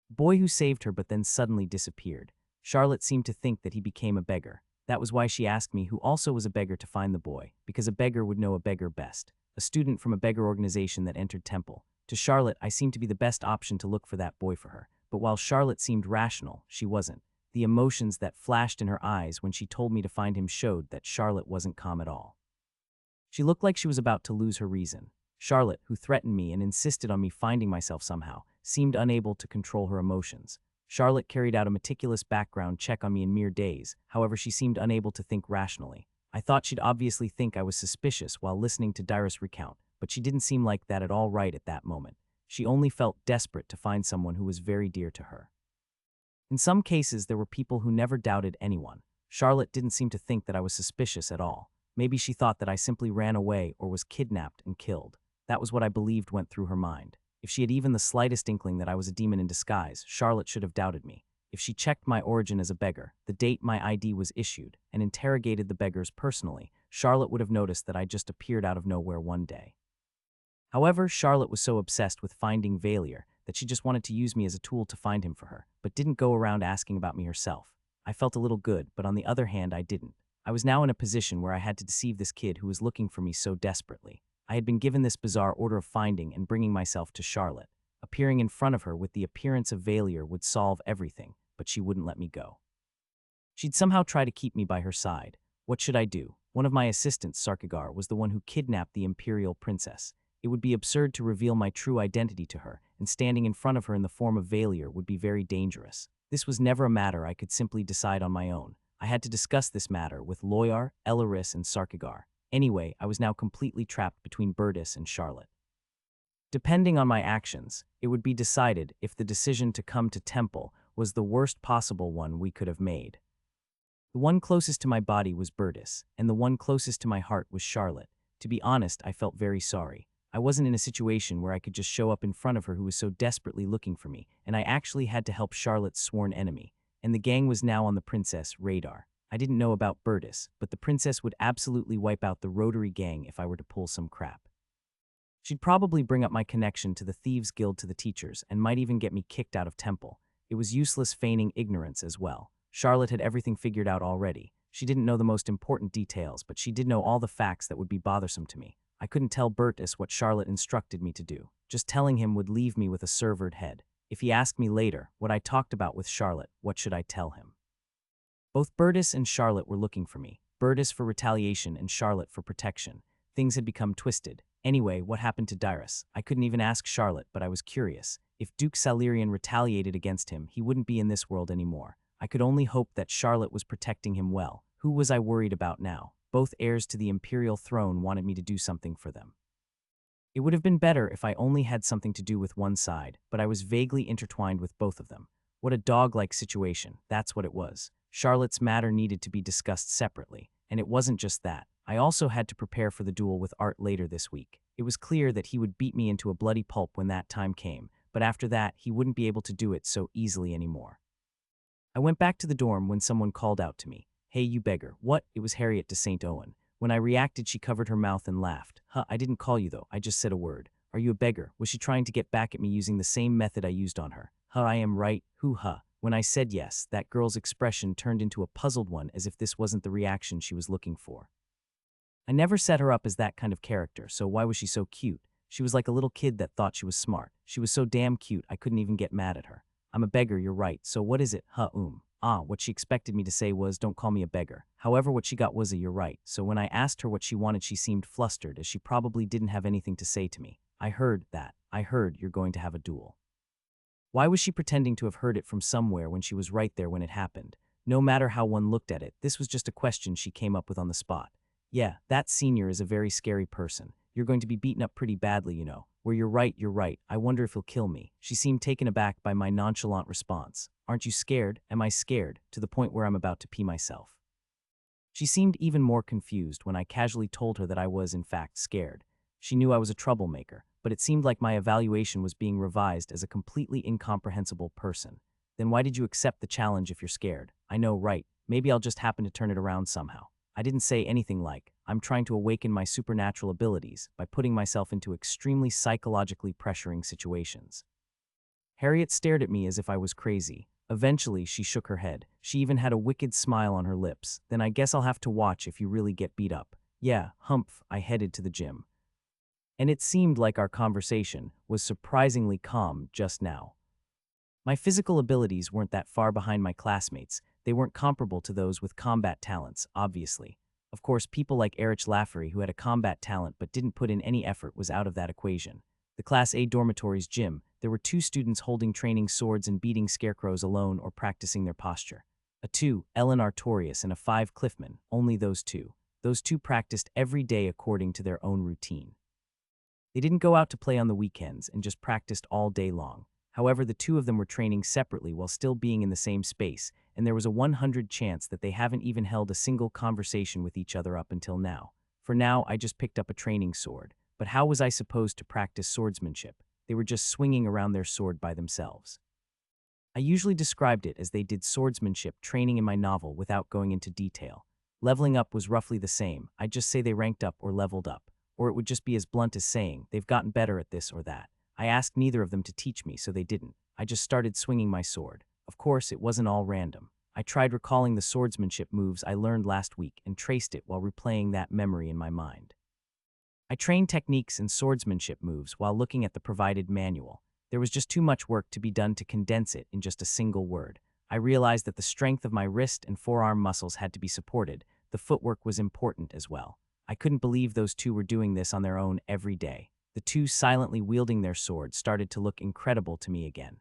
Boy who saved her but then suddenly disappeared. Charlotte seemed to think that he became a beggar. That was why she asked me who also was a beggar to find the boy, because a beggar would know a beggar best. A student from a beggar organization that entered Temple. To Charlotte, I seemed to be the best option to look for that boy for her. But while Charlotte seemed rational, she wasn't. The emotions that flashed in her eyes when she told me to find him showed that Charlotte wasn't calm at all. She looked like she was about to lose her reason. Charlotte, who threatened me and insisted on me finding myself somehow, seemed unable to control her emotions. Charlotte carried out a meticulous background check on me in mere days. However, she seemed unable to think rationally. I thought she'd obviously think I was suspicious while listening to Dyrus recount, but she didn't seem like that at all right at that moment. She only felt desperate to find someone who was very dear to her. In some cases, there were people who never doubted anyone. Charlotte didn't seem to think that I was suspicious at all. Maybe she thought that I simply ran away or was kidnapped and killed. That was what I believed went through her mind. If she had even the slightest inkling that I was a demon in disguise, Charlotte should have doubted me. If she checked my origin as a beggar, the date my ID was issued, and interrogated the beggars personally, Charlotte would have noticed that I just appeared out of nowhere one day. However, Charlotte was so obsessed with finding Valier that she just wanted to use me as a tool to find him for her, but didn't go around asking about me herself. I felt a little good, but on the other hand, I didn't. I was now in a position where I had to deceive this kid who was looking for me so desperately. I had been given this bizarre order of finding and bringing myself to Charlotte. Appearing in front of her with the appearance of Valier would solve everything, but she wouldn't let me go. She'd somehow try to keep me by her side. What should I do? One of my assistants, Sarkagar, was the one who kidnapped the Imperial Princess. It would be absurd to reveal my true identity to her, and standing in front of her in the form of Valier would be very dangerous. This was never a matter I could simply decide on my own. I had to discuss this matter with Loyar, Elaris, and Sarkagar. Anyway, I was now completely trapped between Burtis and Charlotte. Depending on my actions, it would be decided if the decision to come to Temple was the worst possible one we could have made. The one closest to my body was Burtis, and the one closest to my heart was Charlotte. To be honest, I felt very sorry. I wasn't in a situation where I could just show up in front of her who was so desperately looking for me, and I actually had to help Charlotte's sworn enemy, and the gang was now on the princess radar. I didn't know about Burtis, but the princess would absolutely wipe out the Rotary gang if I were to pull some crap. She'd probably bring up my connection to the Thieves Guild to the teachers and might even get me kicked out of Temple. It was useless feigning ignorance as well. Charlotte had everything figured out already. She didn't know the most important details, but she did know all the facts that would be bothersome to me. I couldn't tell Burtis what Charlotte instructed me to do. Just telling him would leave me with a severed head. If he asked me later what I talked about with Charlotte, what should I tell him? Both Burtis and Charlotte were looking for me. Burtis for retaliation and Charlotte for protection. Things had become twisted. Anyway, what happened to Dyrus? I couldn't even ask Charlotte, but I was curious. If Duke Salerian retaliated against him, he wouldn't be in this world anymore. I could only hope that Charlotte was protecting him well. Who was I worried about now? Both heirs to the imperial throne wanted me to do something for them. It would have been better if I only had something to do with one side, but I was vaguely intertwined with both of them. What a dog-like situation, that's what it was. Charlotte's matter needed to be discussed separately, and it wasn't just that. I also had to prepare for the duel with Art later this week. It was clear that he would beat me into a bloody pulp when that time came, but after that, he wouldn't be able to do it so easily anymore. I went back to the dorm when someone called out to me. "Hey, you beggar." What? It was Harriet de St. Owen. When I reacted, she covered her mouth and laughed. I didn't call you though, I just said a word. Are you a beggar? Was she trying to get back at me using the same method I used on her? I am right. When I said yes, that girl's expression turned into a puzzled one as if this wasn't the reaction she was looking for. I never set her up as that kind of character, so why was she so cute? She was like a little kid that thought she was smart. She was so damn cute, I couldn't even get mad at her. I'm a beggar, you're right, so what is it? What she expected me to say was, don't call me a beggar. However, what she got was a you're right, so when I asked her what she wanted, she seemed flustered, as she probably didn't have anything to say to me. I heard you're going to have a duel. Why was she pretending to have heard it from somewhere when she was right there when it happened? No matter how one looked at it, this was just a question she came up with on the spot. Yeah, that senior is a very scary person. You're going to be beaten up pretty badly, you know. Where you're right. I wonder if he'll kill me. She seemed taken aback by my nonchalant response. Aren't you scared? Am I scared? To the point where I'm about to pee myself. She seemed even more confused when I casually told her that I was, in fact, scared. She knew I was a troublemaker, but it seemed like my evaluation was being revised as a completely incomprehensible person. Then why did you accept the challenge if you're scared? I know, right. Maybe I'll just happen to turn it around somehow. I didn't say anything like, I'm trying to awaken my supernatural abilities by putting myself into extremely psychologically pressuring situations. Harriet stared at me as if I was crazy. Eventually, she shook her head. She even had a wicked smile on her lips. Then I guess I'll have to watch if you really get beat up. Yeah, humph, I headed to the gym. And it seemed like our conversation was surprisingly calm just now. My physical abilities weren't that far behind my classmates. They weren't comparable to those with combat talents, obviously. Of course, people like Erich Laffery, who had a combat talent but didn't put in any effort, was out of that equation. The Class A dormitory's gym, there were 2 students holding training swords and beating scarecrows alone or practicing their posture. A 2, Ellen Artorius, and a 5, Cliffman, only those 2. Those 2 practiced every day according to their own routine. They didn't go out to play on the weekends and just practiced all day long. However, the 2 of them were training separately while still being in the same space, and there was a 100 chance that they haven't even held a single conversation with each other up until now. For now, I just picked up a training sword. But how was I supposed to practice swordsmanship? They were just swinging around their sword by themselves. I usually described it as they did swordsmanship training in my novel without going into detail. Leveling up was roughly the same. I'd just say they ranked up or leveled up. Or it would just be as blunt as saying, they've gotten better at this or that. I asked neither of them to teach me, so they didn't. I just started swinging my sword. Of course, it wasn't all random. I tried recalling the swordsmanship moves I learned last week and traced it while replaying that memory in my mind. I trained techniques and swordsmanship moves while looking at the provided manual. There was just too much work to be done to condense it in just a single word. I realized that the strength of my wrist and forearm muscles had to be supported. The footwork was important as well. I couldn't believe those 2 were doing this on their own every day. The 2 silently wielding their swords started to look incredible to me again.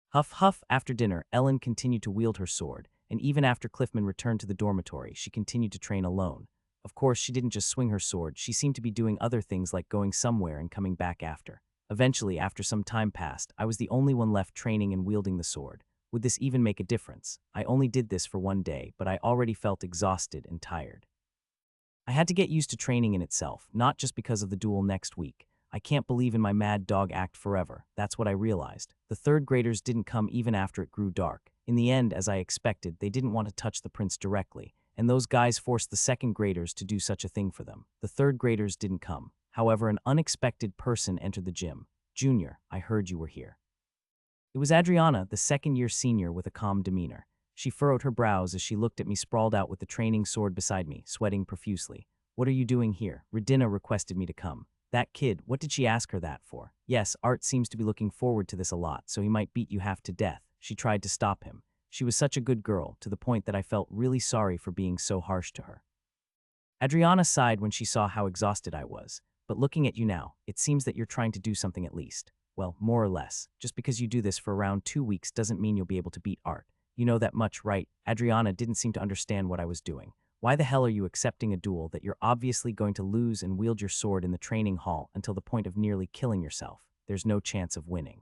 Huff huff. After dinner, Ellen continued to wield her sword, and even after Cliffman returned to the dormitory, she continued to train alone. Of course, she didn't just swing her sword, she seemed to be doing other things like going somewhere and coming back after. Eventually, after some time passed, I was the only one left training and wielding the sword. Would this even make a difference? I only did this for one day, but I already felt exhausted and tired. I had to get used to training in itself, not just because of the duel next week. I can't believe in my mad dog act forever. That's what I realized. The 3rd graders didn't come even after it grew dark. In the end, as I expected, they didn't want to touch the prince directly, and those guys forced the 2nd graders to do such a thing for them. The 3rd graders didn't come. However, an unexpected person entered the gym. Junior, I heard you were here. It was Adriana, the 2nd-year senior, with a calm demeanor. She furrowed her brows as she looked at me sprawled out with the training sword beside me, sweating profusely. What are you doing here? Redina requested me to come. That kid, what did she ask her that for? Yes, Art seems to be looking forward to this a lot, so he might beat you half to death. She tried to stop him. She was such a good girl, to the point that I felt really sorry for being so harsh to her. Adriana sighed when she saw how exhausted I was. But looking at you now, it seems that you're trying to do something at least. Well, more or less. Just because you do this for around 2 weeks doesn't mean you'll be able to beat Art. You know that much, right? Adriana didn't seem to understand what I was doing. Why the hell are you accepting a duel that you're obviously going to lose and wield your sword in the training hall until the point of nearly killing yourself? There's no chance of winning.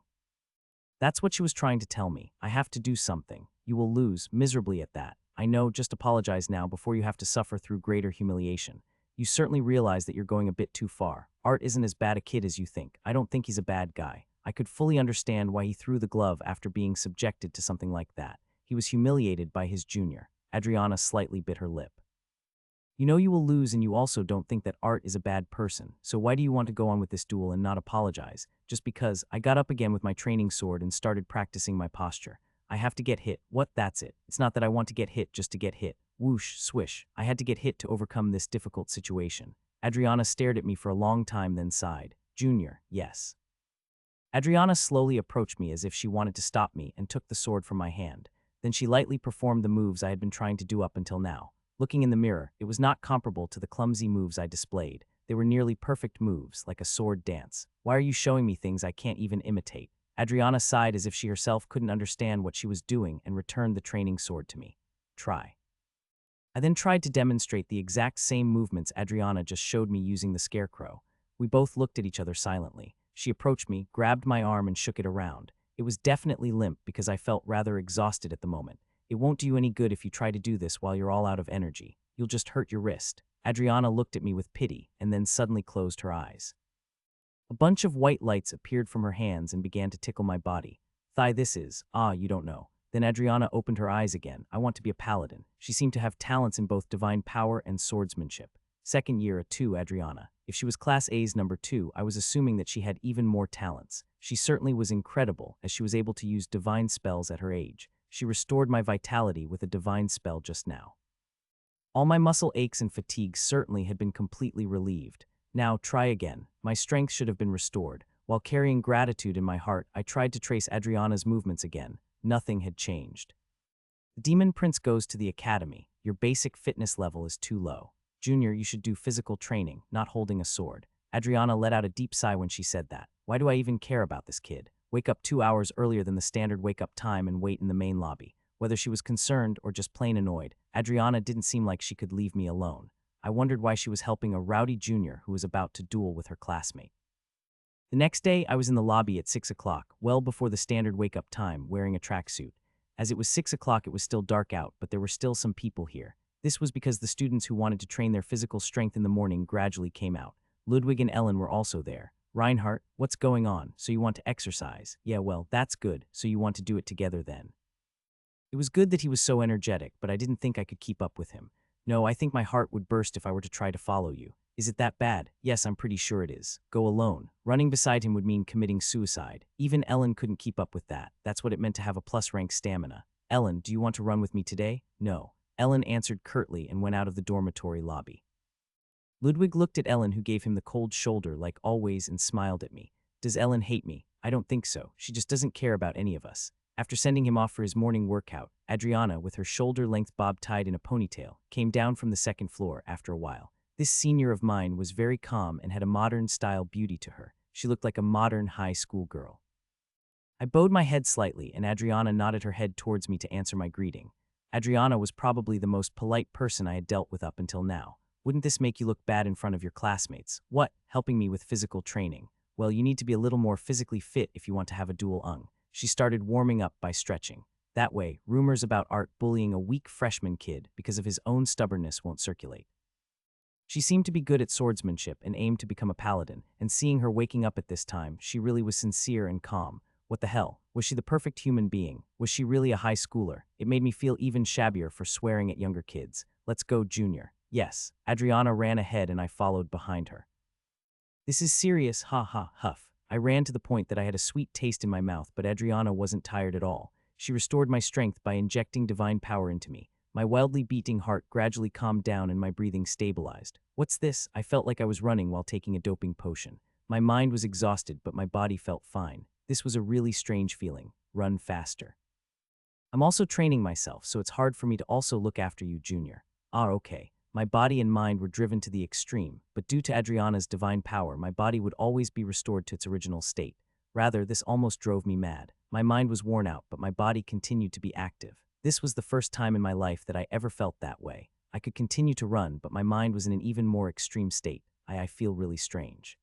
That's what she was trying to tell me. I have to do something. You will lose, miserably at that. I know, just apologize now before you have to suffer through greater humiliation. You certainly realize that you're going a bit too far. Art isn't as bad a kid as you think. I don't think he's a bad guy. I could fully understand why he threw the glove after being subjected to something like that. He was humiliated by his junior. Adriana slightly bit her lip. You know you will lose, and you also don't think that Art is a bad person, so why do you want to go on with this duel and not apologize? Just because I got up again with my training sword and started practicing my posture. I have to get hit. What? That's it. It's not that I want to get hit just to get hit. Whoosh, swish. I had to get hit to overcome this difficult situation. Adriana stared at me for a long time, then sighed. Junior, yes. Adriana slowly approached me as if she wanted to stop me and took the sword from my hand. Then she lightly performed the moves I had been trying to do up until now. Looking in the mirror, it was not comparable to the clumsy moves I displayed. They were nearly perfect moves, like a sword dance. Why are you showing me things I can't even imitate? Adriana sighed as if she herself couldn't understand what she was doing and returned the training sword to me. Try. I then tried to demonstrate the exact same movements Adriana just showed me using the scarecrow. We both looked at each other silently. She approached me, grabbed my arm, and shook it around. It was definitely limp because I felt rather exhausted at the moment. It won't do you any good if you try to do this while you're all out of energy. You'll just hurt your wrist. Adriana looked at me with pity and then suddenly closed her eyes. A bunch of white lights appeared from her hands and began to tickle my body. Thigh, this is, you don't know. Then Adriana opened her eyes again. I want to be a paladin. She seemed to have talents in both divine power and swordsmanship. Second year, a 2, Adriana. If she was Class A's number 2, I was assuming that she had even more talents. She certainly was incredible, as she was able to use divine spells at her age. She restored my vitality with a divine spell just now. All my muscle aches and fatigue certainly had been completely relieved. Now, try again. My strength should have been restored. While carrying gratitude in my heart, I tried to trace Adriana's movements again. Nothing had changed. The Demon Prince goes to the academy. Your basic fitness level is too low. Junior, you should do physical training, not holding a sword. Adriana let out a deep sigh when she said that. Why do I even care about this kid? Wake up 2 hours earlier than the standard wake-up time and wait in the main lobby. Whether she was concerned or just plain annoyed, Adriana didn't seem like she could leave me alone. I wondered why she was helping a rowdy junior who was about to duel with her classmate. The next day, I was in the lobby at 6 o'clock, well before the standard wake-up time, wearing a tracksuit. As it was 6 o'clock, it was still dark out, but there were still some people here. This was because the students who wanted to train their physical strength in the morning gradually came out. Ludwig and Ellen were also there. Reinhardt, what's going on? So you want to exercise? Yeah, well, that's good. So you want to do it together then. It was good that he was so energetic, but I didn't think I could keep up with him. No, I think my heart would burst if I were to try to follow you. Is it that bad? Yes, I'm pretty sure it is. Go alone. Running beside him would mean committing suicide. Even Ellen couldn't keep up with that. That's what it meant to have a plus-rank stamina. Ellen, do you want to run with me today? No. Ellen answered curtly and went out of the dormitory lobby. Ludwig looked at Ellen, who gave him the cold shoulder like always, and smiled at me. Does Ellen hate me? I don't think so. She just doesn't care about any of us. After sending him off for his morning workout, Adriana, with her shoulder-length bob tied in a ponytail, came down from the second floor after a while. This senior of mine was very calm and had a modern-style beauty to her. She looked like a modern high school girl. I bowed my head slightly, and Adriana nodded her head towards me to answer my greeting. Adriana was probably the most polite person I had dealt with up until now. Wouldn't this make you look bad in front of your classmates? What? Helping me with physical training? Well, you need to be a little more physically fit if you want to have a duel. She started warming up by stretching. That way, rumors about Art bullying a weak freshman kid because of his own stubbornness won't circulate. She seemed to be good at swordsmanship and aimed to become a paladin, and seeing her waking up at this time, she really was sincere and calm. What the hell? Was she the perfect human being? Was she really a high schooler? It made me feel even shabbier for swearing at younger kids. Let's go, Junior. Yes. Adriana ran ahead and I followed behind her. This is serious, ha ha, huff. I ran to the point that I had a sweet taste in my mouth, but Adriana wasn't tired at all. She restored my strength by injecting divine power into me. My wildly beating heart gradually calmed down and my breathing stabilized. What's this? I felt like I was running while taking a doping potion. My mind was exhausted, but my body felt fine. This was a really strange feeling. Run faster. I'm also training myself, so it's hard for me to also look after you, Junior. Ah, okay. My body and mind were driven to the extreme, but due to Adriana's divine power, my body would always be restored to its original state. Rather, this almost drove me mad. My mind was worn out, but my body continued to be active. This was the first time in my life that I ever felt that way. I could continue to run, but my mind was in an even more extreme state. I feel really strange.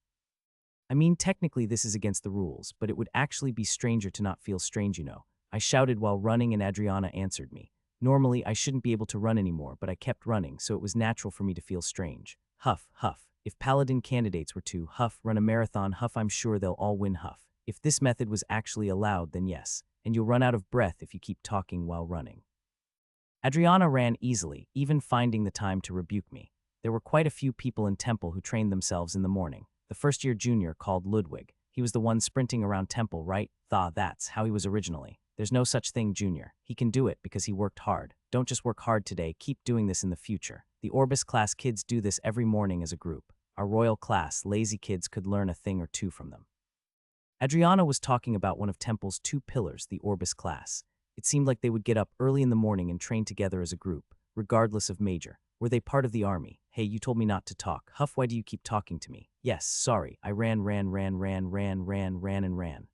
I mean, technically this is against the rules, but it would actually be stranger to not feel strange, you know. I shouted while running and Adriana answered me. Normally, I shouldn't be able to run anymore, but I kept running, so it was natural for me to feel strange. Huff, huff. If paladin candidates were to huff, run a marathon, huff, I'm sure they'll all win huff. If this method was actually allowed, then yes. And you'll run out of breath if you keep talking while running. Adriana ran easily, even finding the time to rebuke me. There were quite a few people in Temple who trained themselves in the morning. The first-year junior called Ludwig. He was the one sprinting around Temple, right? That's how he was originally. There's no such thing, Junior. He can do it because he worked hard. Don't just work hard today, keep doing this in the future. The Orbis class kids do this every morning as a group. Our royal class, lazy kids, could learn a thing or two from them. Adriana was talking about one of Temple's two pillars, the Orbis class. It seemed like they would get up early in the morning and train together as a group, regardless of major. Were they part of the army? Hey, you told me not to talk. Huff, why do you keep talking to me? Yes, sorry. I ran.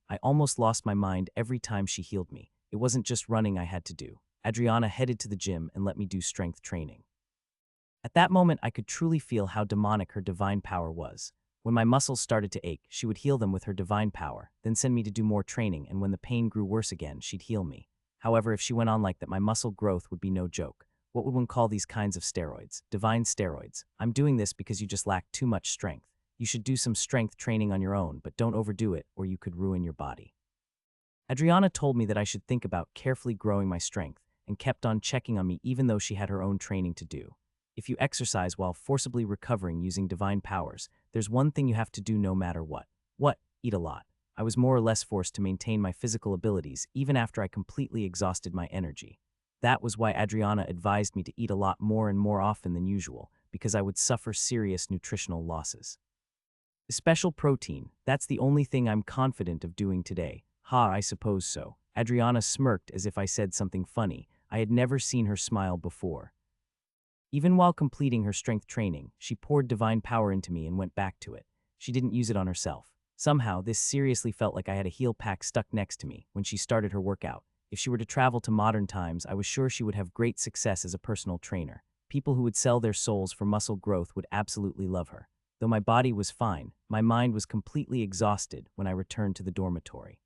I almost lost my mind every time she healed me. It wasn't just running I had to do. Adriana headed to the gym and let me do strength training. At that moment, I could truly feel how demonic her divine power was. When my muscles started to ache, she would heal them with her divine power, then send me to do more training, and when the pain grew worse again, she'd heal me. However, if she went on like that, my muscle growth would be no joke. What would one call these kinds of steroids? Divine steroids. I'm doing this because you just lack too much strength. You should do some strength training on your own, but don't overdo it or you could ruin your body. Adriana told me that I should think about carefully growing my strength and kept on checking on me even though she had her own training to do. If you exercise while forcibly recovering using divine powers, there's one thing you have to do no matter what. What? Eat a lot. I was more or less forced to maintain my physical abilities even after I completely exhausted my energy. That was why Adriana advised me to eat a lot more and more often than usual, because I would suffer serious nutritional losses. Special protein, that's the only thing I'm confident of doing today. Ha, I suppose so. Adriana smirked as if I said something funny. I had never seen her smile before. Even while completing her strength training, she poured divine power into me and went back to it. She didn't use it on herself. Somehow, this seriously felt like I had a heal pack stuck next to me when she started her workout. If she were to travel to modern times, I was sure she would have great success as a personal trainer. People who would sell their souls for muscle growth would absolutely love her. Though my body was fine, my mind was completely exhausted when I returned to the dormitory.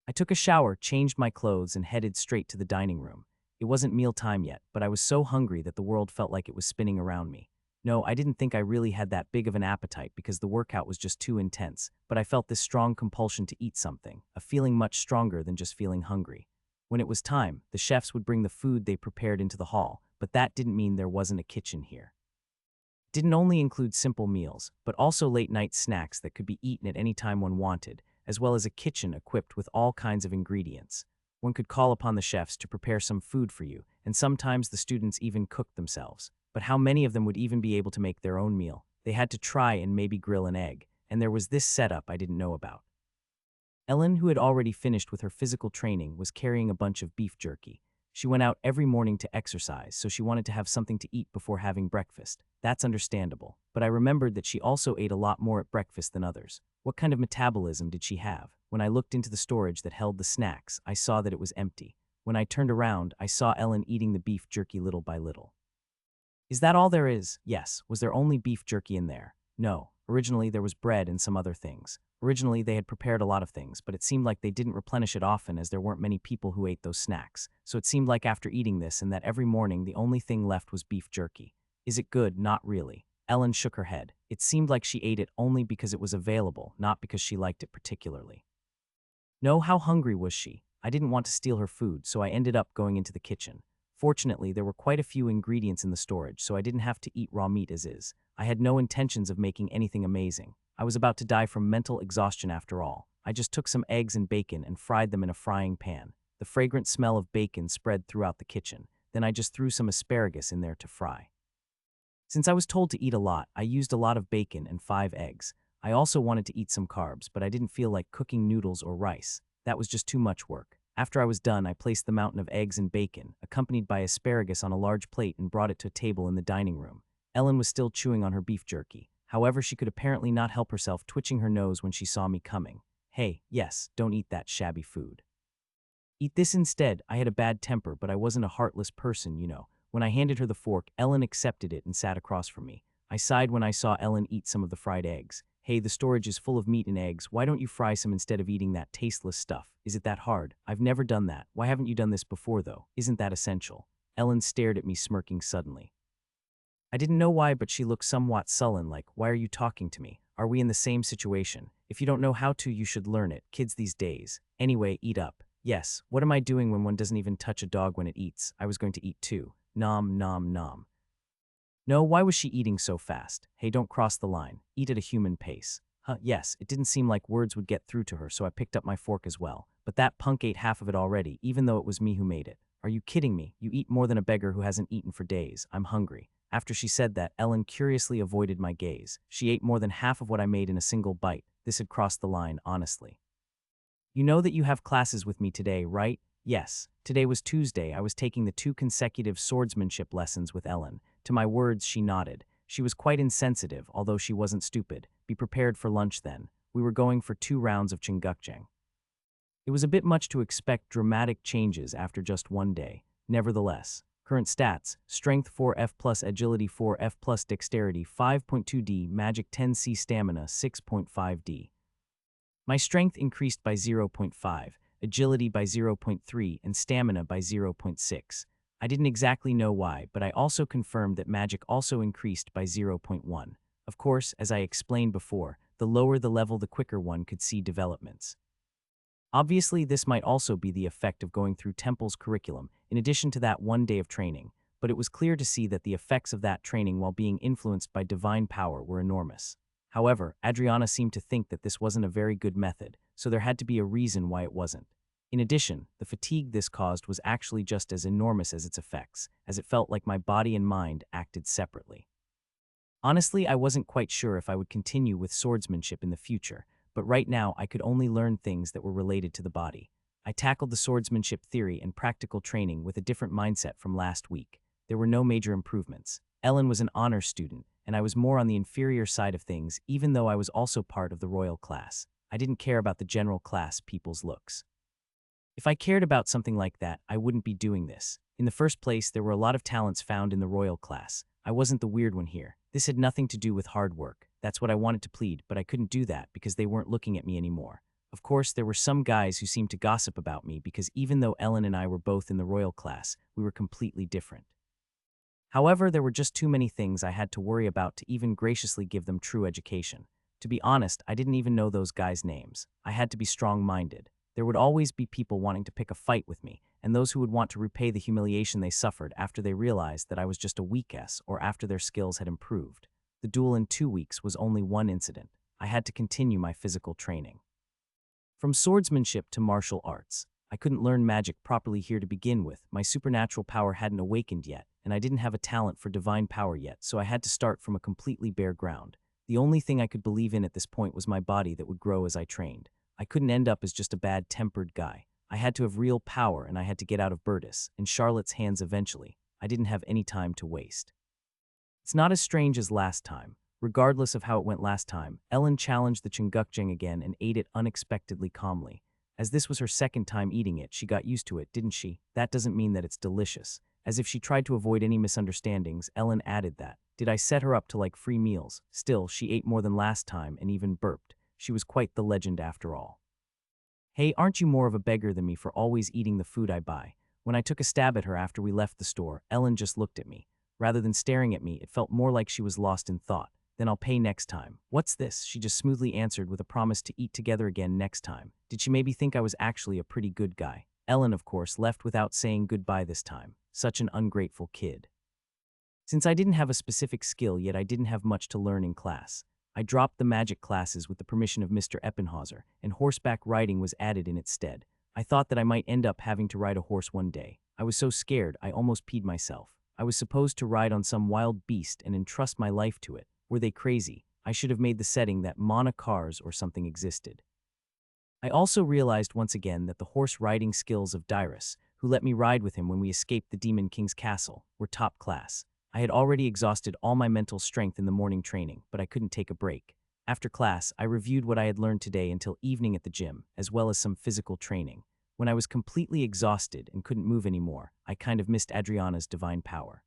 I took a shower, changed my clothes, and headed straight to the dining room. It wasn't mealtime yet, but I was so hungry that the world felt like it was spinning around me. No, I didn't think I really had that big of an appetite because the workout was just too intense, but I felt this strong compulsion to eat something, a feeling much stronger than just feeling hungry. When it was time, the chefs would bring the food they prepared into the hall, but that didn't mean there wasn't a kitchen here. It didn't only include simple meals, but also late-night snacks that could be eaten at any time one wanted, as well as a kitchen equipped with all kinds of ingredients. One could call upon the chefs to prepare some food for you, and sometimes the students even cooked themselves. But how many of them would even be able to make their own meal? They had to try and maybe grill an egg, and there was this setup I didn't know about. Ellen, who had already finished with her physical training, was carrying a bunch of beef jerky. She went out every morning to exercise, so she wanted to have something to eat before having breakfast. That's understandable, but I remembered that she also ate a lot more at breakfast than others. What kind of metabolism did she have? When I looked into the storage that held the snacks, I saw that it was empty. When I turned around, I saw Ellen eating the beef jerky little by little. Is that all there is? Yes. Was there only beef jerky in there? No. Originally, there was bread and some other things. Originally, they had prepared a lot of things, but it seemed like they didn't replenish it often as there weren't many people who ate those snacks. So it seemed like after eating this and that every morning, the only thing left was beef jerky. Is it good? Not really. Ellen shook her head. It seemed like she ate it only because it was available, not because she liked it particularly. No, how hungry was she? I didn't want to steal her food, so I ended up going into the kitchen. Fortunately, there were quite a few ingredients in the storage, so I didn't have to eat raw meat as is. I had no intentions of making anything amazing. I was about to die from mental exhaustion after all. I just took some eggs and bacon and fried them in a frying pan. The fragrant smell of bacon spread throughout the kitchen. Then I just threw some asparagus in there to fry. Since I was told to eat a lot, I used a lot of bacon and 5 eggs. I also wanted to eat some carbs, but I didn't feel like cooking noodles or rice. That was just too much work. After I was done, I placed the mountain of eggs and bacon, accompanied by asparagus on a large plate and brought it to a table in the dining room. Ellen was still chewing on her beef jerky. However, she could apparently not help herself, twitching her nose when she saw me coming. Hey, yes, don't eat that shabby food. Eat this instead. I had a bad temper, but I wasn't a heartless person, you know. When I handed her the fork, Ellen accepted it and sat across from me. I sighed when I saw Ellen eat some of the fried eggs. Hey, the storage is full of meat and eggs. Why don't you fry some instead of eating that tasteless stuff? Is it that hard? I've never done that. Why haven't you done this before, though? Isn't that essential? Ellen stared at me, smirking suddenly. I didn't know why, but she looked somewhat sullen, like, why are you talking to me? Are we in the same situation? If you don't know how to, you should learn it. Kids these days. Anyway, eat up. Yes, what am I doing when one doesn't even touch a dog when it eats? I was going to eat too. Nom nom nom. No, why was she eating so fast? Hey, don't cross the line. Eat at a human pace. Yes, it didn't seem like words would get through to her, so I picked up my fork as well. But that punk ate half of it already, even though it was me who made it. Are you kidding me? You eat more than a beggar who hasn't eaten for days. I'm hungry. After she said that, Ellen curiously avoided my gaze. She ate more than half of what I made in a single bite. This had crossed the line, honestly. You know that you have classes with me today, right? Yes. Today was Tuesday. I was taking the 2 consecutive swordsmanship lessons with Ellen. To my words, she nodded. She was quite insensitive, although she wasn't stupid. Be prepared for lunch then. We were going for 2 rounds of Chingukjang. It was a bit much to expect dramatic changes after just one day. Nevertheless, current stats: Strength 4F plus Agility 4F plus Dexterity 5.2D, Magic 10C, Stamina 6.5D. My strength increased by 0.5, agility by 0.3, and stamina by 0.6. I didn't exactly know why, but I also confirmed that magic also increased by 0.1. Of course, as I explained before, the lower the level, the quicker one could see developments. Obviously, this might also be the effect of going through Temple's curriculum, in addition to that one day of training, but it was clear to see that the effects of that training while being influenced by divine power were enormous. However, Adriana seemed to think that this wasn't a very good method, so there had to be a reason why it wasn't. In addition, the fatigue this caused was actually just as enormous as its effects, as it felt like my body and mind acted separately. Honestly, I wasn't quite sure if I would continue with swordsmanship in the future, but right now I could only learn things that were related to the body. I tackled the swordsmanship theory and practical training with a different mindset from last week. There were no major improvements. Ellen was an honors student, and I was more on the inferior side of things, even though I was also part of the royal class. I didn't care about the general class people's looks. If I cared about something like that, I wouldn't be doing this. In the first place, there were a lot of talents found in the royal class. I wasn't the weird one here. This had nothing to do with hard work. That's what I wanted to plead, but I couldn't do that because they weren't looking at me anymore. Of course, there were some guys who seemed to gossip about me because even though Ellen and I were both in the royal class, we were completely different. However, there were just too many things I had to worry about to even graciously give them true education. To be honest, I didn't even know those guys' names. I had to be strong-minded. There would always be people wanting to pick a fight with me, and those who would want to repay the humiliation they suffered after they realized that I was just a weak-ass or after their skills had improved. The duel in 2 weeks was only one incident. I had to continue my physical training. From swordsmanship to martial arts. I couldn't learn magic properly here to begin with. My supernatural power hadn't awakened yet, and I didn't have a talent for divine power yet, so I had to start from a completely bare ground. The only thing I could believe in at this point was my body that would grow as I trained. I couldn't end up as just a bad-tempered guy. I had to have real power, and I had to get out of Bertus and Charlotte's hands eventually. I didn't have any time to waste. It's not as strange as last time. Regardless of how it went last time, Ellen challenged the Chingukjang again and ate it unexpectedly calmly. As this was her second time eating it, she got used to it, didn't she? That doesn't mean that it's delicious. As if she tried to avoid any misunderstandings, Ellen added that. Did I set her up to like free meals? Still, she ate more than last time and even burped. She was quite the legend after all. Hey, aren't you more of a beggar than me for always eating the food I buy? When I took a stab at her after we left the store, Ellen just looked at me. Rather than staring at me, it felt more like she was lost in thought. Then I'll pay next time. What's this? She just smoothly answered with a promise to eat together again next time. Did she maybe think I was actually a pretty good guy? Ellen, of course, left without saying goodbye this time. Such an ungrateful kid. Since I didn't have a specific skill, yet I didn't have much to learn in class. I dropped the magic classes with the permission of Mr. Eppenhauser, and horseback riding was added in its stead. I thought that I might end up having to ride a horse one day. I was so scared, I almost peed myself. I was supposed to ride on some wild beast and entrust my life to it. Were they crazy? I should have made the setting that Mana cars or something existed. I also realized once again that the horse riding skills of Dyrus, who let me ride with him when we escaped the Demon King's castle, were top class. I had already exhausted all my mental strength in the morning training, but I couldn't take a break. After class, I reviewed what I had learned today until evening at the gym, as well as some physical training. When I was completely exhausted and couldn't move anymore, I kind of missed Adriana's divine power.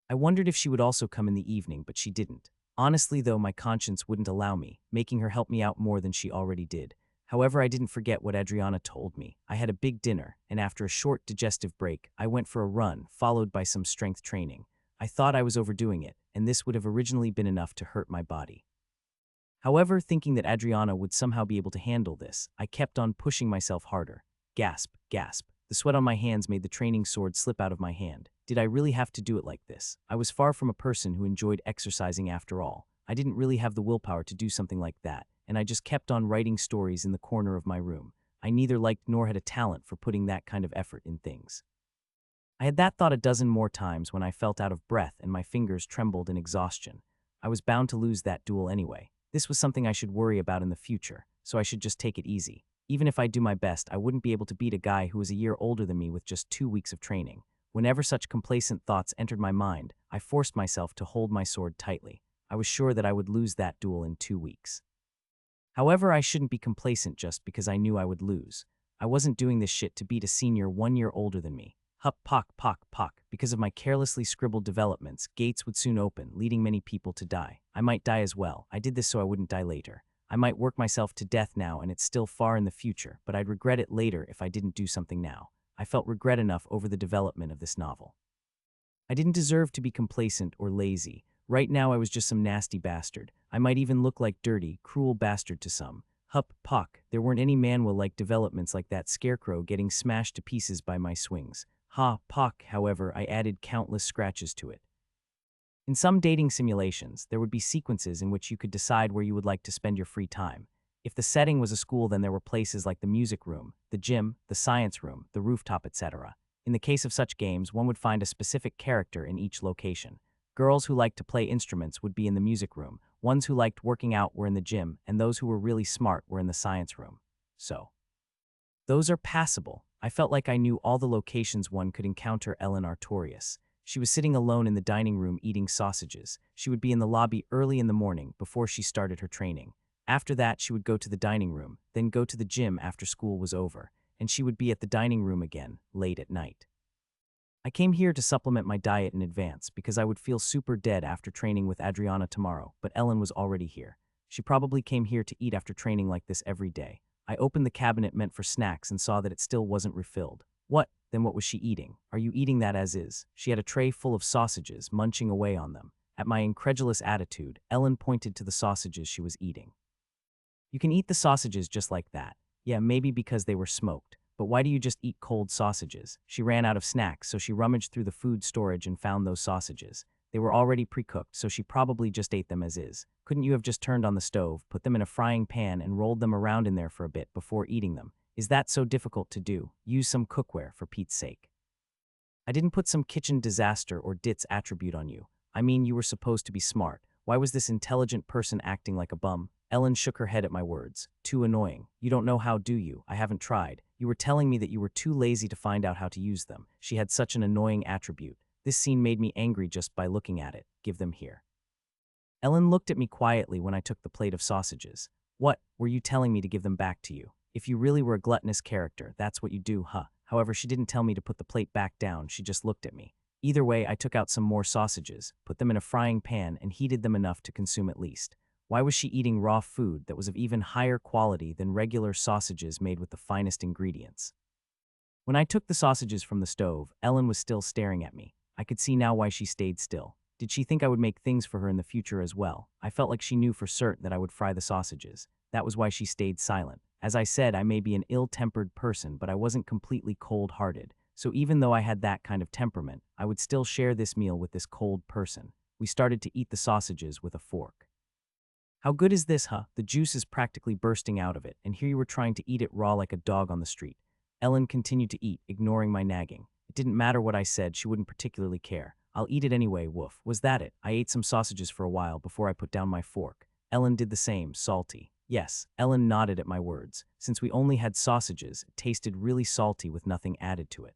I wondered if she would also come in the evening, but she didn't. Honestly, though, my conscience wouldn't allow me, making her help me out more than she already did. However, I didn't forget what Adriana told me. I had a big dinner, and after a short digestive break, I went for a run, followed by some strength training. I thought I was overdoing it, and this would have originally been enough to hurt my body. However, thinking that Adriana would somehow be able to handle this, I kept on pushing myself harder. Gasp, gasp. The sweat on my hands made the training sword slip out of my hand. Did I really have to do it like this? I was far from a person who enjoyed exercising after all. I didn't really have the willpower to do something like that, and I just kept on writing stories in the corner of my room. I neither liked nor had a talent for putting that kind of effort in things. I had that thought a dozen more times when I felt out of breath and my fingers trembled in exhaustion. I was bound to lose that duel anyway. This was something I should worry about in the future, so I should just take it easy. Even if I do my best, I wouldn't be able to beat a guy who was a year older than me with just 2 weeks of training. Whenever such complacent thoughts entered my mind, I forced myself to hold my sword tightly. I was sure that I would lose that duel in 2 weeks. However, I shouldn't be complacent just because I knew I would lose. I wasn't doing this shit to beat a senior 1 year older than me. Hup, pock, pock, pock. Because of my carelessly scribbled developments, gates would soon open, leading many people to die. I might die as well. I did this so I wouldn't die later. I might work myself to death now and it's still far in the future, but I'd regret it later if I didn't do something now. I felt regret enough over the development of this novel. I didn't deserve to be complacent or lazy. Right now I was just some nasty bastard. I might even look like dirty, cruel bastard to some. Hup, pock, there weren't any manhwa-like developments like that scarecrow getting smashed to pieces by my swings. Ha, pock, however, I added countless scratches to it. In some dating simulations, there would be sequences in which you could decide where you would like to spend your free time. If the setting was a school, then there were places like the music room, the gym, the science room, the rooftop, etc. In the case of such games, one would find a specific character in each location. Girls who liked to play instruments would be in the music room, ones who liked working out were in the gym, and those who were really smart were in the science room. So, those are passable. I felt like I knew all the locations one could encounter Ellen Artorias. She was sitting alone in the dining room eating sausages. She would be in the lobby early in the morning before she started her training. After that, she would go to the dining room, then go to the gym after school was over, and she would be at the dining room again, late at night. I came here to supplement my diet in advance because I would feel super dead after training with Adriana tomorrow, but Ellen was already here. She probably came here to eat after training like this every day. I opened the cabinet meant for snacks and saw that it still wasn't refilled. What? Then what was she eating? Are you eating that as is? She had a tray full of sausages, munching away on them. At my incredulous attitude, Ellen pointed to the sausages she was eating. You can eat the sausages just like that. Yeah, maybe because they were smoked. But why do you just eat cold sausages? She ran out of snacks, so she rummaged through the food storage and found those sausages. They were already pre-cooked, so she probably just ate them as is. Couldn't you have just turned on the stove, put them in a frying pan, and rolled them around in there for a bit before eating them? Is that so difficult to do? Use some cookware, for Pete's sake. I didn't put some kitchen disaster or ditz attribute on you. I mean, you were supposed to be smart. Why was this intelligent person acting like a bum? Ellen shook her head at my words. Too annoying. You don't know how, do you? I haven't tried. You were telling me that you were too lazy to find out how to use them. She had such an annoying attribute. This scene made me angry just by looking at it. Give them here. Ellen looked at me quietly when I took the plate of sausages. What? Were you telling me to give them back to you? If you really were a gluttonous character, that's what you do, huh? However, she didn't tell me to put the plate back down, she just looked at me. Either way, I took out some more sausages, put them in a frying pan, and heated them enough to consume at least. Why was she eating raw food that was of even higher quality than regular sausages made with the finest ingredients? When I took the sausages from the stove, Ellen was still staring at me. I could see now why she stayed still. Did she think I would make things for her in the future as well? I felt like she knew for certain that I would fry the sausages. That was why she stayed silent. As I said, I may be an ill-tempered person, but I wasn't completely cold-hearted. So even though I had that kind of temperament, I would still share this meal with this cold person. We started to eat the sausages with a fork. How good is this, huh? The juice is practically bursting out of it, and here you were trying to eat it raw like a dog on the street. Ellen continued to eat, ignoring my nagging. It didn't matter what I said, she wouldn't particularly care. I'll eat it anyway, woof. Was that it? I ate some sausages for a while before I put down my fork. Ellen did the same, salty. Yes, Ellen nodded at my words. Since we only had sausages, it tasted really salty with nothing added to it.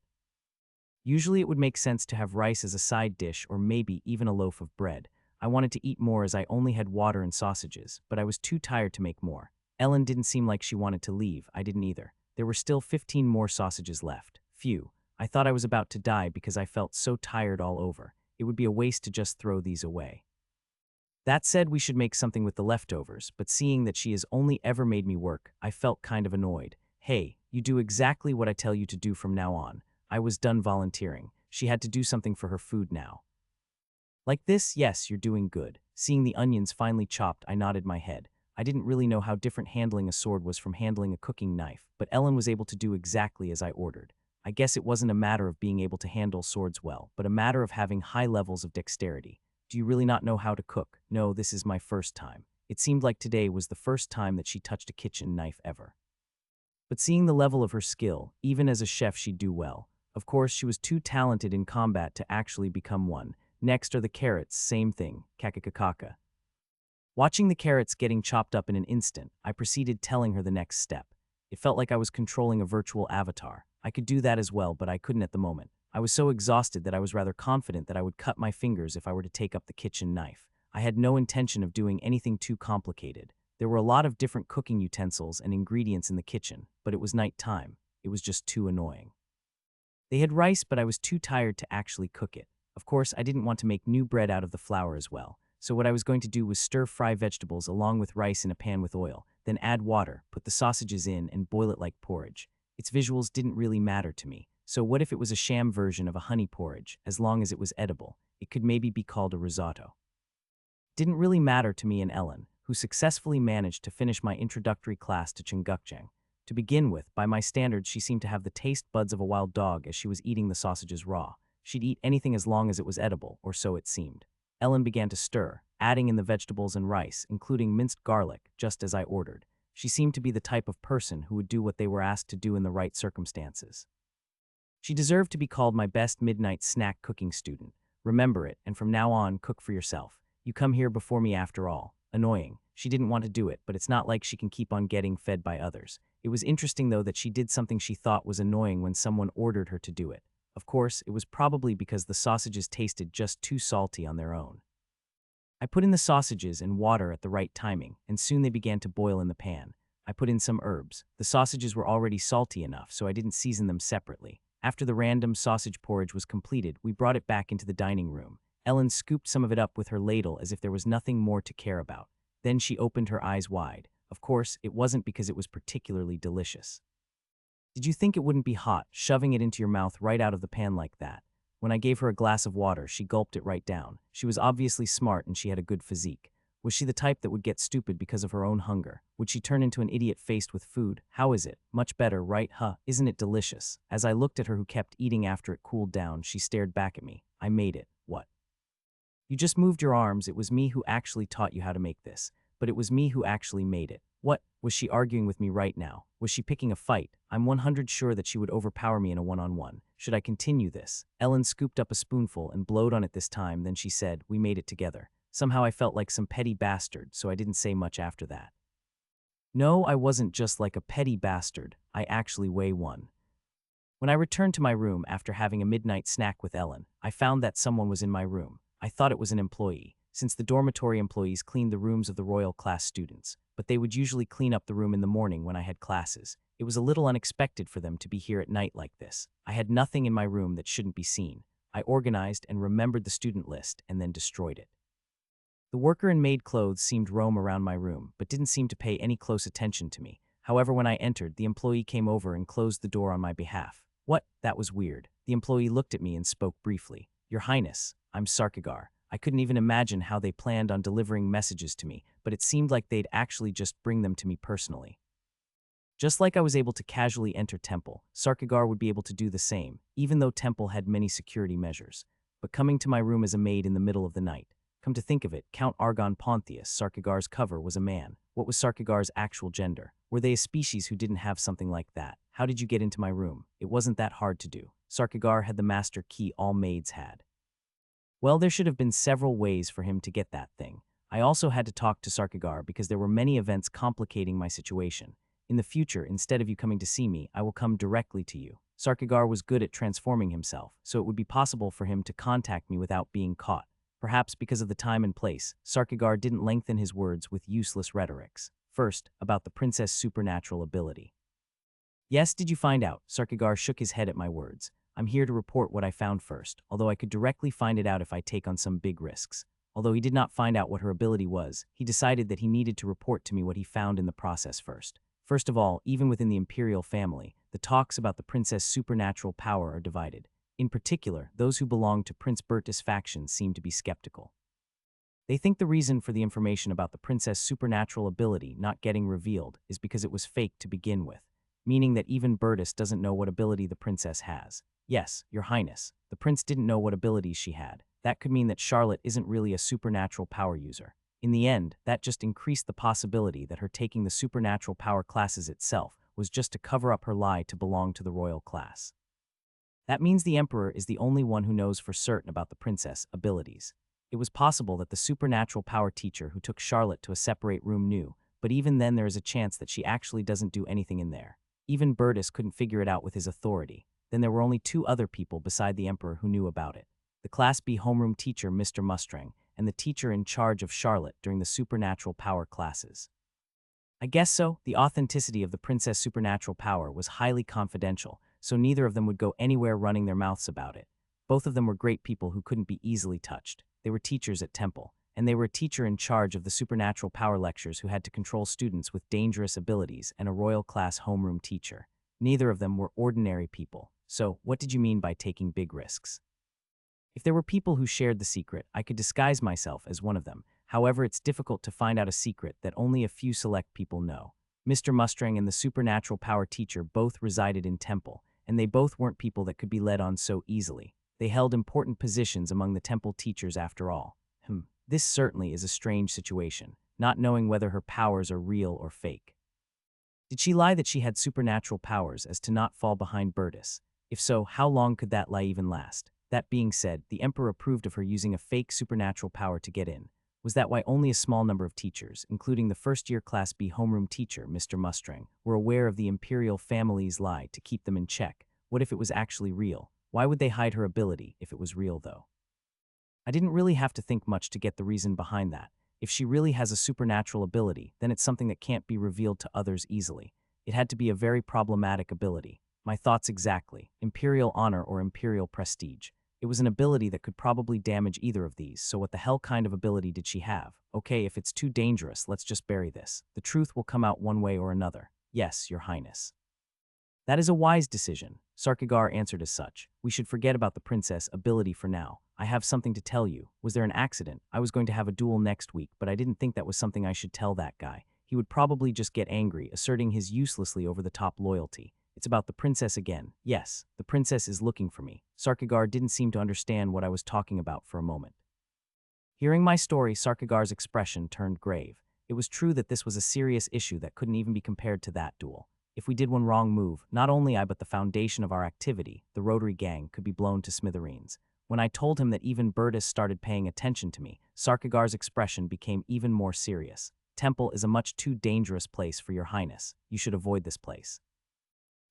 Usually it would make sense to have rice as a side dish or maybe even a loaf of bread. I wanted to eat more as I only had water and sausages, but I was too tired to make more. Ellen didn't seem like she wanted to leave. I didn't either. There were still 15 more sausages left. Phew. I thought I was about to die because I felt so tired all over. It would be a waste to just throw these away. That said, we should make something with the leftovers, but seeing that she has only ever made me work, I felt kind of annoyed. Hey, you do exactly what I tell you to do from now on. I was done volunteering. She had to do something for her food now. Like this, yes, you're doing good. Seeing the onions finely chopped, I nodded my head. I didn't really know how different handling a sword was from handling a cooking knife, but Ellen was able to do exactly as I ordered. I guess it wasn't a matter of being able to handle swords well, but a matter of having high levels of dexterity. Do you really not know how to cook? No, this is my first time. It seemed like today was the first time that she touched a kitchen knife ever. But seeing the level of her skill, even as a chef she'd do well. Of course, she was too talented in combat to actually become one. Next are the carrots, same thing, kakakakaka. Watching the carrots getting chopped up in an instant, I proceeded telling her the next step. It felt like I was controlling a virtual avatar. I could do that as well, but I couldn't at the moment. I was so exhausted that I was rather confident that I would cut my fingers if I were to take up the kitchen knife. I had no intention of doing anything too complicated. There were a lot of different cooking utensils and ingredients in the kitchen, but it was night time. It was just too annoying. They had rice, but I was too tired to actually cook it. Of course, I didn't want to make new bread out of the flour as well. So what I was going to do was stir-fry vegetables along with rice in a pan with oil, then add water, put the sausages in, and boil it like porridge. Its visuals didn't really matter to me. So what if it was a sham version of a honey porridge, as long as it was edible? It could maybe be called a risotto. Didn't really matter to me and Ellen, who successfully managed to finish my introductory class to Chunggukjang. To begin with, by my standards, she seemed to have the taste buds of a wild dog as she was eating the sausages raw. She'd eat anything as long as it was edible, or so it seemed. Ellen began to stir, adding in the vegetables and rice, including minced garlic, just as I ordered. She seemed to be the type of person who would do what they were asked to do in the right circumstances. She deserved to be called my best midnight snack cooking student. Remember it, and from now on, cook for yourself. You come here before me after all. Annoying. She didn't want to do it, but it's not like she can keep on getting fed by others. It was interesting, though, that she did something she thought was annoying when someone ordered her to do it. Of course, it was probably because the sausages tasted just too salty on their own. I put in the sausages and water at the right timing, and soon they began to boil in the pan. I put in some herbs. The sausages were already salty enough, so I didn't season them separately. After the random sausage porridge was completed, we brought it back into the dining room. Ellen scooped some of it up with her ladle as if there was nothing more to care about. Then she opened her eyes wide. Of course, it wasn't because it was particularly delicious. Did you think it wouldn't be hot, shoving it into your mouth right out of the pan like that? When I gave her a glass of water, she gulped it right down. She was obviously smart and she had a good physique. Was she the type that would get stupid because of her own hunger? Would she turn into an idiot faced with food? How is it? Much better, right? Huh? Isn't it delicious? As I looked at her who kept eating after it cooled down, she stared back at me. I made it. What? You just moved your arms. It was me who actually taught you how to make this. But it was me who actually made it. What? Was she arguing with me right now? Was she picking a fight? I'm 100% sure that she would overpower me in a one-on-one. Should I continue this? Ellen scooped up a spoonful and blowed on it this time, then she said, we made it together. Somehow I felt like some petty bastard, so I didn't say much after that. No, I wasn't just like a petty bastard. I actually weigh one. When I returned to my room after having a midnight snack with Ellen, I found that someone was in my room. I thought it was an employee, since the dormitory employees cleaned the rooms of the royal class students, but they would usually clean up the room in the morning when I had classes. It was a little unexpected for them to be here at night like this. I had nothing in my room that shouldn't be seen. I organized and remembered the student list and then destroyed it. The worker in maid clothes seemed to roam around my room, but didn't seem to pay any close attention to me. However, when I entered, the employee came over and closed the door on my behalf. What? That was weird. The employee looked at me and spoke briefly. Your Highness, I'm Sarkagar. I couldn't even imagine how they planned on delivering messages to me, but it seemed like they'd actually just bring them to me personally. Just like I was able to casually enter Temple, Sarkagar would be able to do the same, even though Temple had many security measures. But coming to my room as a maid in the middle of the night. Come to think of it, Count Argon Pontius, Sarkagar's cover, was a man. What was Sarkagar's actual gender? Were they a species who didn't have something like that? How did you get into my room? It wasn't that hard to do. Sarkagar had the master key all maids had. Well, there should have been several ways for him to get that thing. I also had to talk to Sarkagar because there were many events complicating my situation. In the future, instead of you coming to see me, I will come directly to you. Sarkagar was good at transforming himself, so it would be possible for him to contact me without being caught. Perhaps because of the time and place, Sarkagar didn't lengthen his words with useless rhetorics. First, about the princess' supernatural ability. Yes, did you find out? Sarkagar shook his head at my words. I'm here to report what I found first, although I could directly find it out if I take on some big risks. Although he did not find out what her ability was, he decided that he needed to report to me what he found in the process first. First of all, even within the imperial family, the talks about the princess' supernatural power are divided. In particular, those who belong to Prince Bertus' faction seem to be skeptical. They think the reason for the information about the princess' supernatural ability not getting revealed is because it was fake to begin with, meaning that even Bertus doesn't know what ability the princess has. Yes, Your Highness, the prince didn't know what abilities she had. That could mean that Charlotte isn't really a supernatural power user. In the end, that just increased the possibility that her taking the supernatural power classes itself was just to cover up her lie to belong to the royal class. That means the Emperor is the only one who knows for certain about the princess' abilities. It was possible that the supernatural power teacher who took Charlotte to a separate room knew, but even then there is a chance that she actually doesn't do anything in there. Even Bertus couldn't figure it out with his authority. Then there were only two other people beside the Emperor who knew about it. The Class B homeroom teacher, Mr. Mustang, and the teacher in charge of Charlotte during the supernatural power classes. I guess so. The authenticity of the princess' supernatural power was highly confidential, so neither of them would go anywhere running their mouths about it. Both of them were great people who couldn't be easily touched. They were teachers at Temple, and they were a teacher in charge of the supernatural power lectures who had to control students with dangerous abilities and a royal class homeroom teacher. Neither of them were ordinary people. So, what did you mean by taking big risks? If there were people who shared the secret, I could disguise myself as one of them. However, it's difficult to find out a secret that only a few select people know. Mr. Mustang and the supernatural power teacher both resided in Temple, and they both weren't people that could be led on so easily. They held important positions among the Temple teachers after all. This certainly is a strange situation, not knowing whether her powers are real or fake. Did she lie that she had supernatural powers as to not fall behind Bertus? If so, how long could that lie even last? That being said, the Emperor approved of her using a fake supernatural power to get in. Was that why only a small number of teachers, including the first-year Class B homeroom teacher, Mr. Mustang, were aware of the imperial family's lie to keep them in check? What if it was actually real? Why would they hide her ability if it was real, though? I didn't really have to think much to get the reason behind that. If she really has a supernatural ability, then it's something that can't be revealed to others easily. It had to be a very problematic ability. My thoughts exactly. Imperial honor or imperial prestige. It was an ability that could probably damage either of these, so what the hell kind of ability did she have? Okay, if it's too dangerous, let's just bury this. The truth will come out one way or another. Yes, Your Highness. That is a wise decision. Sarkagar answered as such. We should forget about the princess' ability for now. I have something to tell you. Was there an accident? I was going to have a duel next week, but I didn't think that was something I should tell that guy. He would probably just get angry, asserting his uselessly over-the-top loyalty. It's about the princess again. Yes, the princess is looking for me. Sarkagar didn't seem to understand what I was talking about for a moment. Hearing my story, Sarkagar's expression turned grave. It was true that this was a serious issue that couldn't even be compared to that duel. If we did one wrong move, not only I but the foundation of our activity, the Rotary Gang, could be blown to smithereens. When I told him that even Bertus started paying attention to me, Sarkagar's expression became even more serious. Temple is a much too dangerous place for Your Highness. You should avoid this place.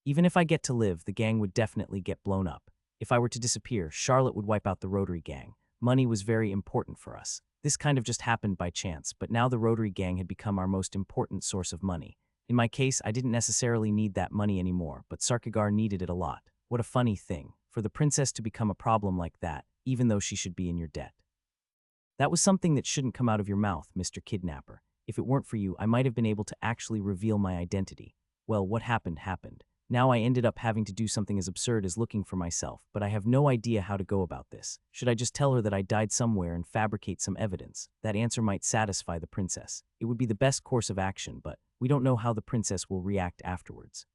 Even if I get to live, the gang would definitely get blown up. If I were to disappear, Charlotte would wipe out the Rotary Gang. Money was very important for us. This kind of just happened by chance, but now the Rotary Gang had become our most important source of money. In my case, I didn't necessarily need that money anymore, but Sarkagar needed it a lot. What a funny thing, for the princess to become a problem like that, even though she should be in your debt. That was something that shouldn't come out of your mouth, Mr. Kidnapper. If it weren't for you, I might have been able to actually reveal my identity. Well, what happened happened. Now I ended up having to do something as absurd as looking for myself, but I have no idea how to go about this. Should I just tell her that I died somewhere and fabricate some evidence? That answer might satisfy the princess. It would be the best course of action, but we don't know how the princess will react afterwards.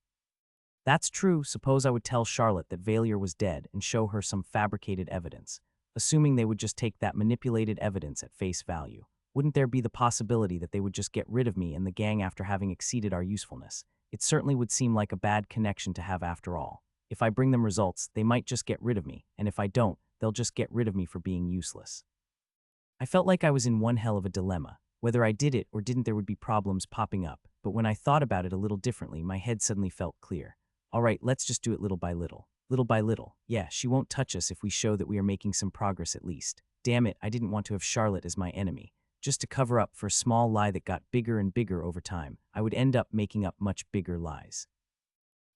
That's true. Suppose I would tell Charlotte that Valier was dead and show her some fabricated evidence, assuming they would just take that manipulated evidence at face value. Wouldn't there be the possibility that they would just get rid of me and the gang after having exceeded our usefulness? It certainly would seem like a bad connection to have after all. If I bring them results, they might just get rid of me, and if I don't, they'll just get rid of me for being useless. I felt like I was in one hell of a dilemma. Whether I did it or didn't, there would be problems popping up, but when I thought about it a little differently, my head suddenly felt clear. All right, let's just do it little by little. Little by little. Yeah, she won't touch us if we show that we are making some progress at least. Damn it, I didn't want to have Charlotte as my enemy. Just to cover up for a small lie that got bigger and bigger over time, I would end up making up much bigger lies.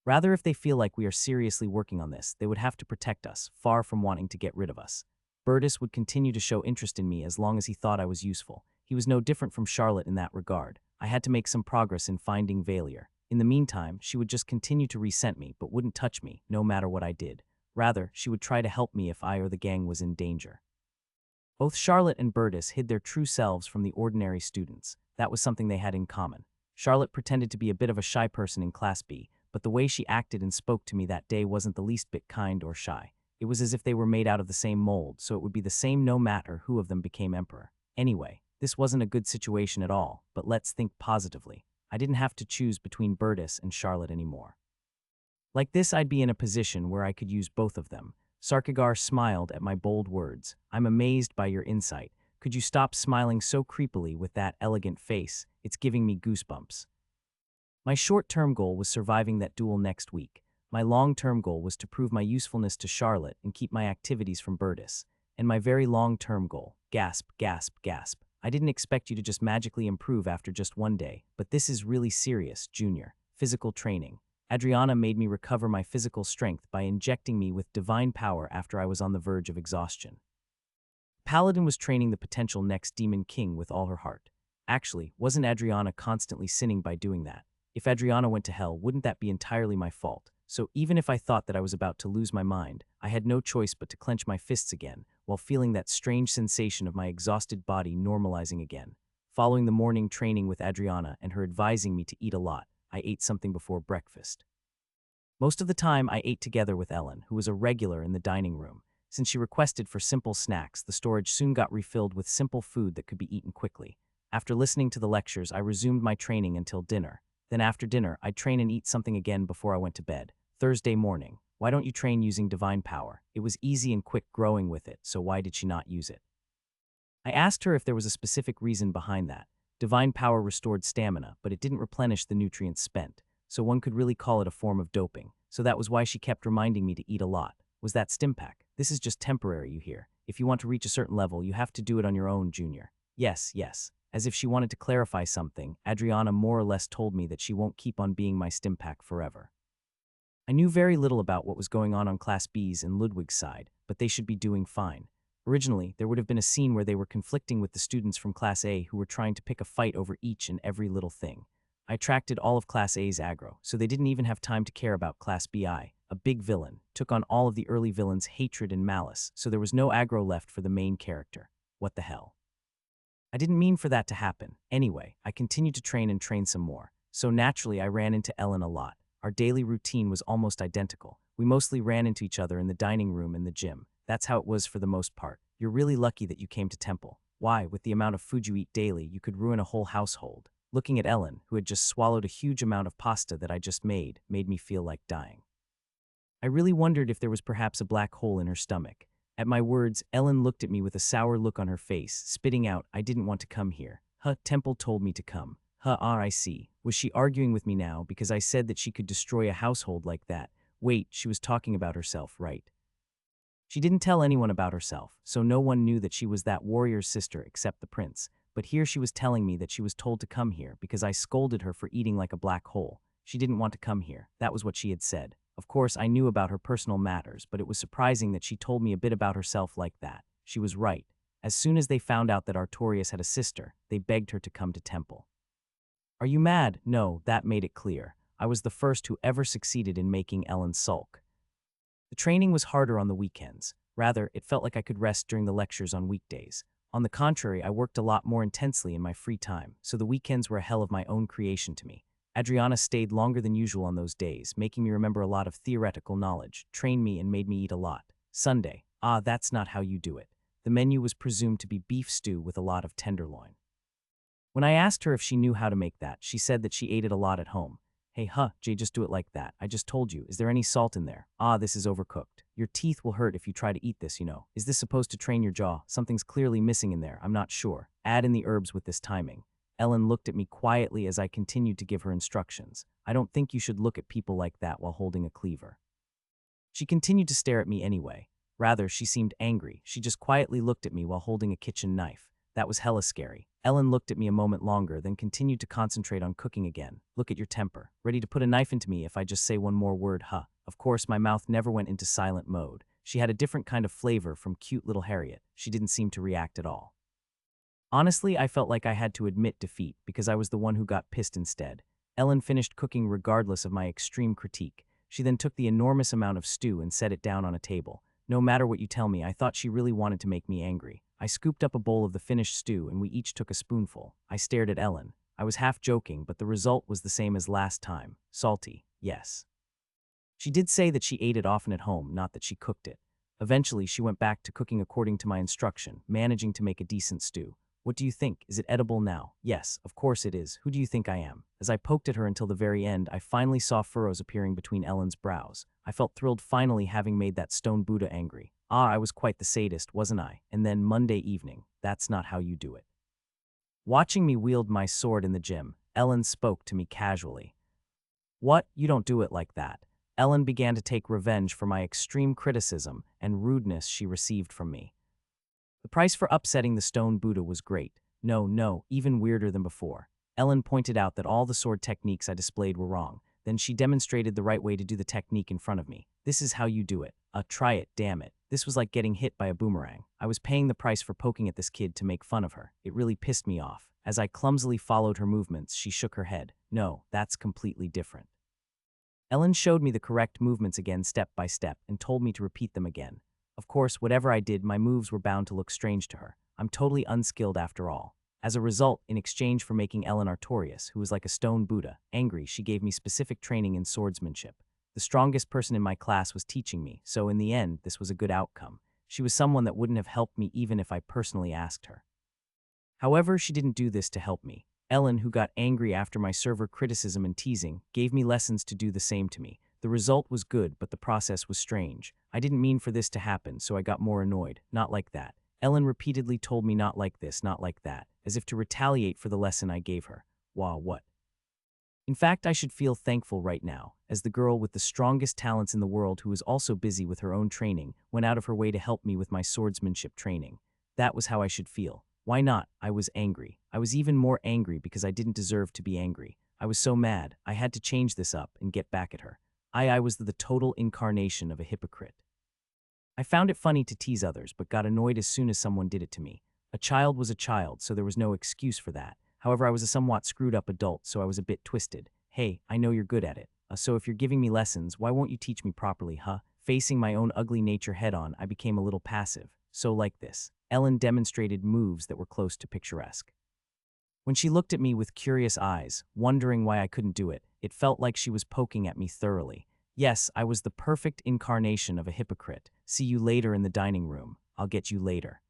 Rather, if they feel like we are seriously working on this, they would have to protect us, far from wanting to get rid of us. Burtis would continue to show interest in me as long as he thought I was useful. He was no different from Charlotte in that regard. I had to make some progress in finding Valier. In the meantime, she would just continue to resent me, but wouldn't touch me, no matter what I did. Rather, she would try to help me if I or the gang was in danger. Both Charlotte and Burtis hid their true selves from the ordinary students. That was something they had in common. Charlotte pretended to be a bit of a shy person in Class B, but the way she acted and spoke to me that day wasn't the least bit kind or shy. It was as if they were made out of the same mold, so it would be the same no matter who of them became emperor. Anyway, this wasn't a good situation at all, but let's think positively. I didn't have to choose between Burtis and Charlotte anymore. Like this, I'd be in a position where I could use both of them. Sarkagar smiled at my bold words. I'm amazed by your insight. Could you stop smiling so creepily with that elegant face? It's giving me goosebumps. My short-term goal was surviving that duel next week. My long-term goal was to prove my usefulness to Charlotte and keep my activities from Burtis. And my very long-term goal, gasp, gasp, gasp. I didn't expect you to just magically improve after just one day, but this is really serious, Junior. Physical training. Adriana made me recover my physical strength by injecting me with divine power after I was on the verge of exhaustion. Paladin was training the potential next Demon King with all her heart. Actually, wasn't Adriana constantly sinning by doing that? If Adriana went to hell, wouldn't that be entirely my fault? So even if I thought that I was about to lose my mind, I had no choice but to clench my fists again, while feeling that strange sensation of my exhausted body normalizing again. Following the morning training with Adriana and her advising me to eat a lot, I ate something before breakfast. Most of the time, I ate together with Ellen, who was a regular in the dining room. Since she requested for simple snacks, the storage soon got refilled with simple food that could be eaten quickly. After listening to the lectures, I resumed my training until dinner. Then after dinner, I'd train and eat something again before I went to bed. Thursday morning. Why don't you train using divine power? It was easy and quick growing with it, so why did she not use it? I asked her if there was a specific reason behind that. Divine power restored stamina, but it didn't replenish the nutrients spent, so one could really call it a form of doping. So that was why she kept reminding me to eat a lot. Was that Stimpack? This is just temporary, you hear. If you want to reach a certain level, you have to do it on your own, Junior. Yes, yes. As if she wanted to clarify something, Adriana more or less told me that she won't keep on being my Stimpack forever. I knew very little about what was going on Class B's and Ludwig's side, but they should be doing fine. Originally, there would have been a scene where they were conflicting with the students from Class A who were trying to pick a fight over each and every little thing. I attracted all of Class A's aggro, so they didn't even have time to care about Class BI. A big villain took on all of the early villains' hatred and malice, so there was no aggro left for the main character. What the hell? I didn't mean for that to happen. Anyway, I continued to train and train some more, so naturally I ran into Ellen a lot. Our daily routine was almost identical. We mostly ran into each other in the dining room and the gym. That's how it was for the most part. You're really lucky that you came to Temple. Why, with the amount of food you eat daily, you could ruin a whole household. Looking at Ellen, who had just swallowed a huge amount of pasta that I just made me feel like dying. I really wondered if there was perhaps a black hole in her stomach. At my words, Ellen looked at me with a sour look on her face, spitting out, I didn't want to come here. Temple told me to come. I see. Was she arguing with me now because I said that she could destroy a household like that? Wait, she was talking about herself, right? She didn't tell anyone about herself, so no one knew that she was that warrior's sister except the prince. But here she was telling me that she was told to come here because I scolded her for eating like a black hole. She didn't want to come here. That was what she had said. Of course, I knew about her personal matters, but it was surprising that she told me a bit about herself like that. She was right. As soon as they found out that Artorias had a sister, they begged her to come to Temple. Are you mad? No, that made it clear. I was the first who ever succeeded in making Ellen sulk. The training was harder on the weekends. Rather, it felt like I could rest during the lectures on weekdays. On the contrary, I worked a lot more intensely in my free time, so the weekends were a hell of my own creation to me. Adriana stayed longer than usual on those days, making me remember a lot of theoretical knowledge, trained me and made me eat a lot. Sunday. That's not how you do it. The menu was presumed to be beef stew with a lot of tenderloin. When I asked her if she knew how to make that, she said that she ate it a lot at home. Hey, Jay, just do it like that. I just told you. Is there any salt in there? Ah, this is overcooked. Your teeth will hurt if you try to eat this, you know. Is this supposed to train your jaw? Something's clearly missing in there. I'm not sure. Add in the herbs with this timing. Ellen looked at me quietly as I continued to give her instructions. I don't think you should look at people like that while holding a cleaver. She continued to stare at me anyway. Rather, she seemed angry. She just quietly looked at me while holding a kitchen knife. That was hella scary. Ellen looked at me a moment longer, then continued to concentrate on cooking again. Look at your temper. Ready to put a knife into me if I just say one more word, huh? Of course, my mouth never went into silent mode. She had a different kind of flavor from cute little Harriet. She didn't seem to react at all. Honestly, I felt like I had to admit defeat because I was the one who got pissed instead. Ellen finished cooking regardless of my extreme critique. She then took the enormous amount of stew and set it down on a table. No matter what you tell me, I thought she really wanted to make me angry. I scooped up a bowl of the finished stew and we each took a spoonful. I stared at Ellen. I was half joking, but the result was the same as last time. Salty, yes. She did say that she ate it often at home, not that she cooked it. Eventually, she went back to cooking according to my instruction, managing to make a decent stew. What do you think? Is it edible now? Yes, of course it is. Who do you think I am? As I poked at her until the very end, I finally saw furrows appearing between Ellen's brows. I felt thrilled finally having made that stone Buddha angry. Ah, I was quite the sadist, wasn't I? And then Monday evening. That's not how you do it. Watching me wield my sword in the gym, Ellen spoke to me casually. What? You don't do it like that. Ellen began to take revenge for my extreme criticism and rudeness she received from me. The price for upsetting the stone Buddha was great. No, even weirder than before. Ellen pointed out that all the sword techniques I displayed were wrong. Then she demonstrated the right way to do the technique in front of me. This is how you do it. Try it, damn it. This was like getting hit by a boomerang. I was paying the price for poking at this kid to make fun of her. It really pissed me off. As I clumsily followed her movements, she shook her head. No, that's completely different. Ellen showed me the correct movements again step by step and told me to repeat them again. Of course, whatever I did, my moves were bound to look strange to her. I'm totally unskilled after all. As a result, in exchange for making Ellen Artorias, who was like a stone Buddha, angry, she gave me specific training in swordsmanship. The strongest person in my class was teaching me, so in the end, this was a good outcome. She was someone that wouldn't have helped me even if I personally asked her. However, she didn't do this to help me. Ellen, who got angry after my server criticism and teasing, gave me lessons to do the same to me. The result was good, but the process was strange. I didn't mean for this to happen, so I got more annoyed. Not like that. Ellen repeatedly told me not like this, not like that, as if to retaliate for the lesson I gave her. Wow, what? In fact, I should feel thankful right now, as the girl with the strongest talents in the world who was also busy with her own training went out of her way to help me with my swordsmanship training. That was how I should feel. Why not? I was angry. I was even more angry because I didn't deserve to be angry. I was so mad, I had to change this up and get back at her. I was the total incarnation of a hypocrite. I found it funny to tease others, but got annoyed as soon as someone did it to me. A child was a child, so there was no excuse for that. However, I was a somewhat screwed up adult, so I was a bit twisted. Hey, I know you're good at it. So if you're giving me lessons, why won't you teach me properly, huh? Facing my own ugly nature head on, I became a little passive. So like this. Ellen demonstrated moves that were close to picturesque. When she looked at me with curious eyes, wondering why I couldn't do it, it felt like she was poking at me thoroughly. Yes, I was the perfect incarnation of a hypocrite. See you later in the dining room. I'll get you later.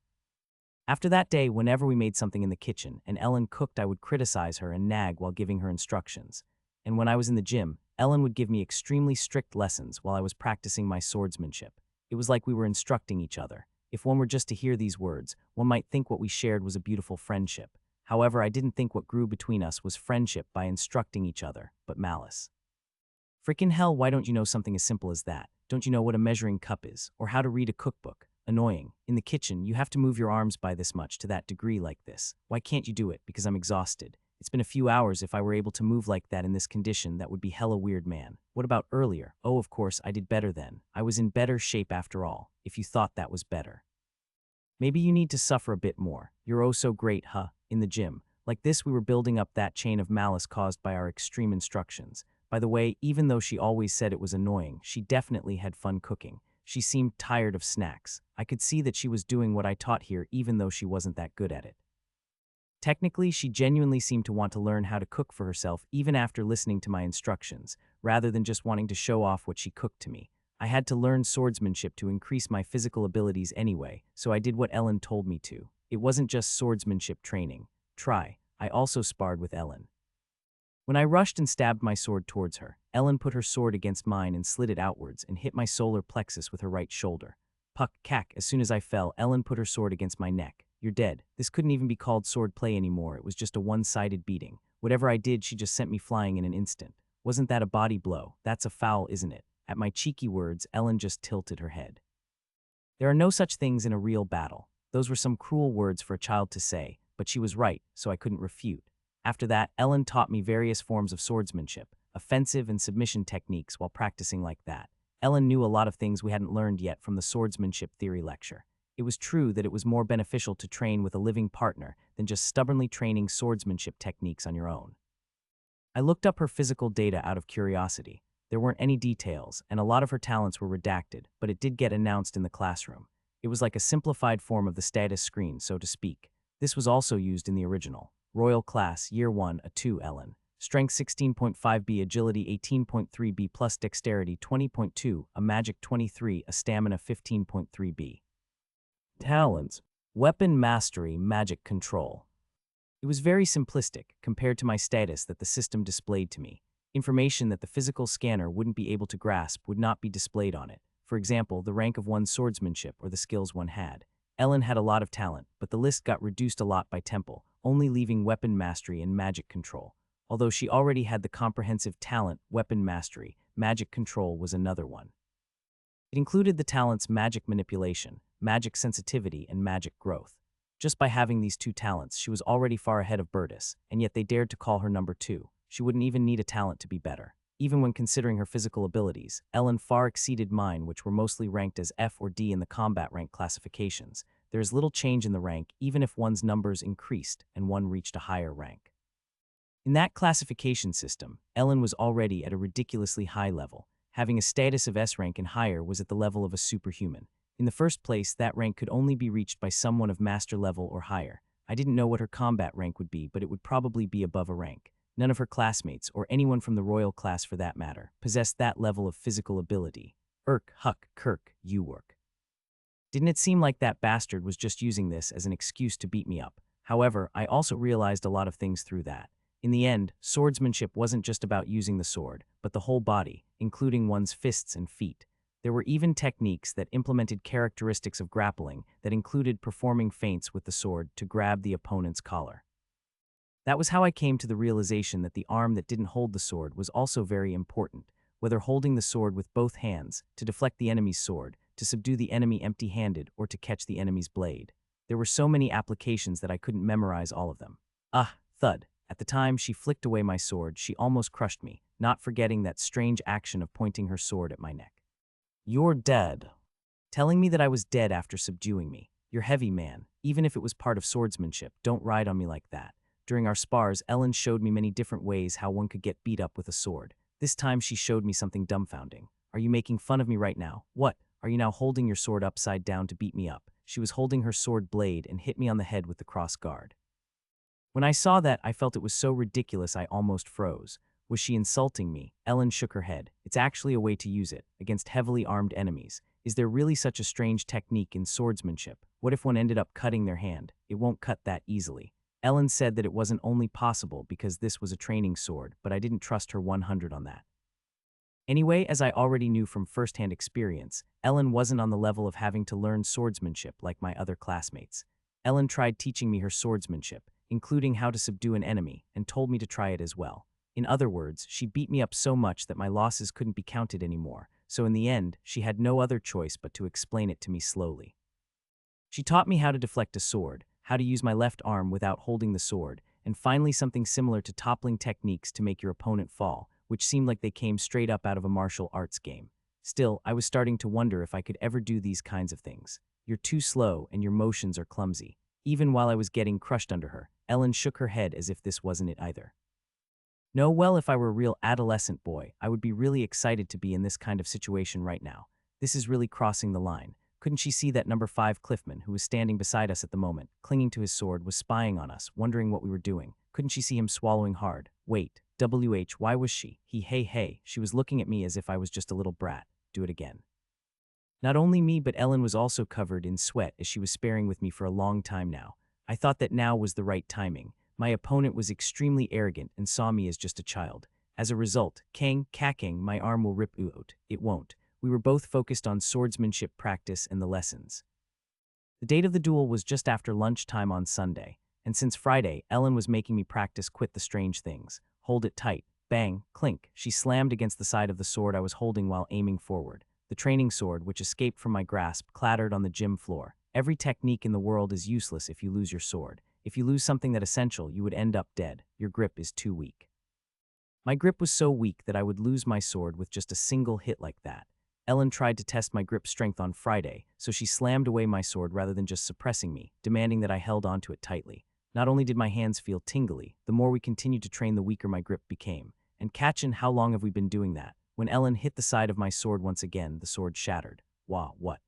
After that day, whenever we made something in the kitchen and Ellen cooked, I would criticize her and nag while giving her instructions. And when I was in the gym, Ellen would give me extremely strict lessons while I was practicing my swordsmanship. It was like we were instructing each other. If one were just to hear these words, one might think what we shared was a beautiful friendship. However, I didn't think what grew between us was friendship by instructing each other, but malice. Frickin' hell, why don't you know something as simple as that? Don't you know what a measuring cup is, or how to read a cookbook? Annoying. In the kitchen, you have to move your arms by this much to that degree like this. Why can't you do it? Because I'm exhausted. It's been a few hours. If I were able to move like that in this condition, that would be hella weird, man. What about earlier? Oh, of course, I did better then. I was in better shape after all, if you thought that was better. Maybe you need to suffer a bit more. You're oh so great, huh? In the gym. Like this, we were building up that chain of malice caused by our extreme instructions. By the way, even though she always said it was annoying, she definitely had fun cooking. She seemed tired of snacks. I could see that she was doing what I taught here even though she wasn't that good at it. Technically, she genuinely seemed to want to learn how to cook for herself even after listening to my instructions, rather than just wanting to show off what she cooked to me. I had to learn swordsmanship to increase my physical abilities anyway, so I did what Ellen told me to. It wasn't just swordsmanship training. I also sparred with Ellen. When I rushed and stabbed my sword towards her, Ellen put her sword against mine and slid it outwards and hit my solar plexus with her right shoulder. Puck, cack, as soon as I fell, Ellen put her sword against my neck. You're dead. This couldn't even be called sword play anymore, it was just a one-sided beating. Whatever I did, she just sent me flying in an instant. Wasn't that a body blow? That's a foul, isn't it? At my cheeky words, Ellen just tilted her head. There are no such things in a real battle. Those were some cruel words for a child to say, but she was right, so I couldn't refute. After that, Ellen taught me various forms of swordsmanship, offensive and submission techniques while practicing like that. Ellen knew a lot of things we hadn't learned yet from the swordsmanship theory lecture. It was true that it was more beneficial to train with a living partner than just stubbornly training swordsmanship techniques on your own. I looked up her physical data out of curiosity. There weren't any details, and a lot of her talents were redacted, but it did get announced in the classroom. It was like a simplified form of the status screen, so to speak. This was also used in the original. Royal Class, Year 1, a 2 Ellen. Strength 16.5B, Agility 18.3B plus Dexterity 20.2, a Magic 23, a Stamina 15.3B. Talents. Weapon Mastery, Magic Control. It was very simplistic compared to my status that the system displayed to me. Information that the physical scanner wouldn't be able to grasp would not be displayed on it. For example, the rank of one's swordsmanship or the skills one had. Ellen had a lot of talent, but the list got reduced a lot by temple, only leaving weapon mastery and magic control. Although she already had the comprehensive talent, weapon mastery, magic control was another one. It included the talents magic manipulation, magic sensitivity, and magic growth. Just by having these two talents, she was already far ahead of Bertus, and yet they dared to call her number 2. She wouldn't even need a talent to be better. Even when considering her physical abilities, Ellen far exceeded mine, which were mostly ranked as F or D in the combat rank classifications. There is little change in the rank, even if one's numbers increased and one reached a higher rank. In that classification system, Ellen was already at a ridiculously high level. Having a status of S rank and higher was at the level of a superhuman. In the first place, that rank could only be reached by someone of master level or higher. I didn't know what her combat rank would be, but it would probably be above a rank. None of her classmates, or anyone from the royal class for that matter, possessed that level of physical ability. Huck, Kirk, you work. Didn't it seem like that bastard was just using this as an excuse to beat me up? However, I also realized a lot of things through that. In the end, swordsmanship wasn't just about using the sword, but the whole body, including one's fists and feet. There were even techniques that implemented characteristics of grappling that included performing feints with the sword to grab the opponent's collar. That was how I came to the realization that the arm that didn't hold the sword was also very important, whether holding the sword with both hands, to deflect the enemy's sword, to subdue the enemy empty-handed, or to catch the enemy's blade. There were so many applications that I couldn't memorize all of them. Thud. At the time she flicked away my sword, she almost crushed me, not forgetting that strange action of pointing her sword at my neck. You're dead. Telling me that I was dead after subduing me. You're heavy, man. Even if it was part of swordsmanship, don't ride on me like that. During our spars, Ellen showed me many different ways how one could get beat up with a sword. This time she showed me something dumbfounding. Are you making fun of me right now? What? Are you now holding your sword upside down to beat me up? She was holding her sword blade and hit me on the head with the cross guard. When I saw that, I felt it was so ridiculous I almost froze. Was she insulting me? Ellen shook her head. It's actually a way to use it, against heavily armed enemies. Is there really such a strange technique in swordsmanship? What if one ended up cutting their hand? It won't cut that easily. Ellen said that it wasn't only possible because this was a training sword, but I didn't trust her 100 on that. Anyway, as I already knew from first-hand experience, Ellen wasn't on the level of having to learn swordsmanship like my other classmates. Ellen tried teaching me her swordsmanship, including how to subdue an enemy, and told me to try it as well. In other words, she beat me up so much that my losses couldn't be counted anymore, so in the end, she had no other choice but to explain it to me slowly. She taught me how to deflect a sword, how to use my left arm without holding the sword, and finally something similar to toppling techniques to make your opponent fall, which seemed like they came straight up out of a martial arts game. Still, I was starting to wonder if I could ever do these kinds of things. You're too slow and your motions are clumsy. Even while I was getting crushed under her, Ellen shook her head as if this wasn't it either. No, well, if I were a real adolescent boy, I would be really excited to be in this kind of situation right now. This is really crossing the line. Couldn't she see that number 5 Cliffman, who was standing beside us at the moment, clinging to his sword, was spying on us, wondering what we were doing? Couldn't she see him swallowing hard? Wait, why was she? Hey, she was looking at me as if I was just a little brat. Do it again. Not only me, but Ellen was also covered in sweat as she was sparring with me for a long time now. I thought that now was the right timing, My opponent was extremely arrogant and saw me as just a child. As a result, kang, kakang, my arm will rip out. It won't. We were both focused on swordsmanship practice and the lessons. The date of the duel was just after lunchtime on Sunday, and since Friday, Ellen was making me practice quit the strange things. Hold it tight. Bang, clink. She slammed against the side of the sword I was holding while aiming forward. The training sword, which escaped from my grasp, clattered on the gym floor. Every technique in the world is useless if you lose your sword. If you lose something that essential, you would end up dead. Your grip is too weak. My grip was so weak that I would lose my sword with just a single hit like that. Ellen tried to test my grip strength on Friday, so she slammed away my sword rather than just suppressing me, demanding that I held onto it tightly. Not only did my hands feel tingly, the more we continued to train, the weaker my grip became. And Katchin, how long have we been doing that? When Ellen hit the side of my sword once again, the sword shattered. Wow, what?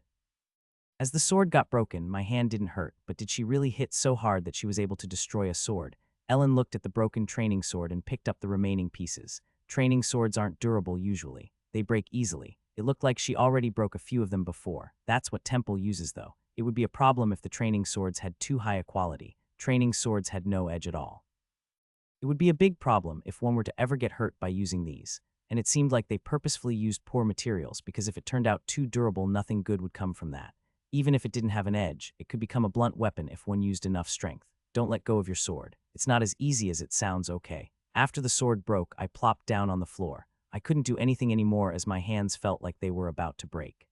As the sword got broken, my hand didn't hurt, but did she really hit so hard that she was able to destroy a sword? Ellen looked at the broken training sword and picked up the remaining pieces. Training swords aren't durable usually. They break easily. It looked like she already broke a few of them before. That's what Temple uses though. It would be a problem if the training swords had too high a quality. Training swords had no edge at all. It would be a big problem if one were to ever get hurt by using these. And it seemed like they purposefully used poor materials, because if it turned out too durable, nothing good would come from that. Even if it didn't have an edge, it could become a blunt weapon if one used enough strength. Don't let go of your sword. It's not as easy as it sounds, okay? After the sword broke, I plopped down on the floor. I couldn't do anything anymore as my hands felt like they were about to break.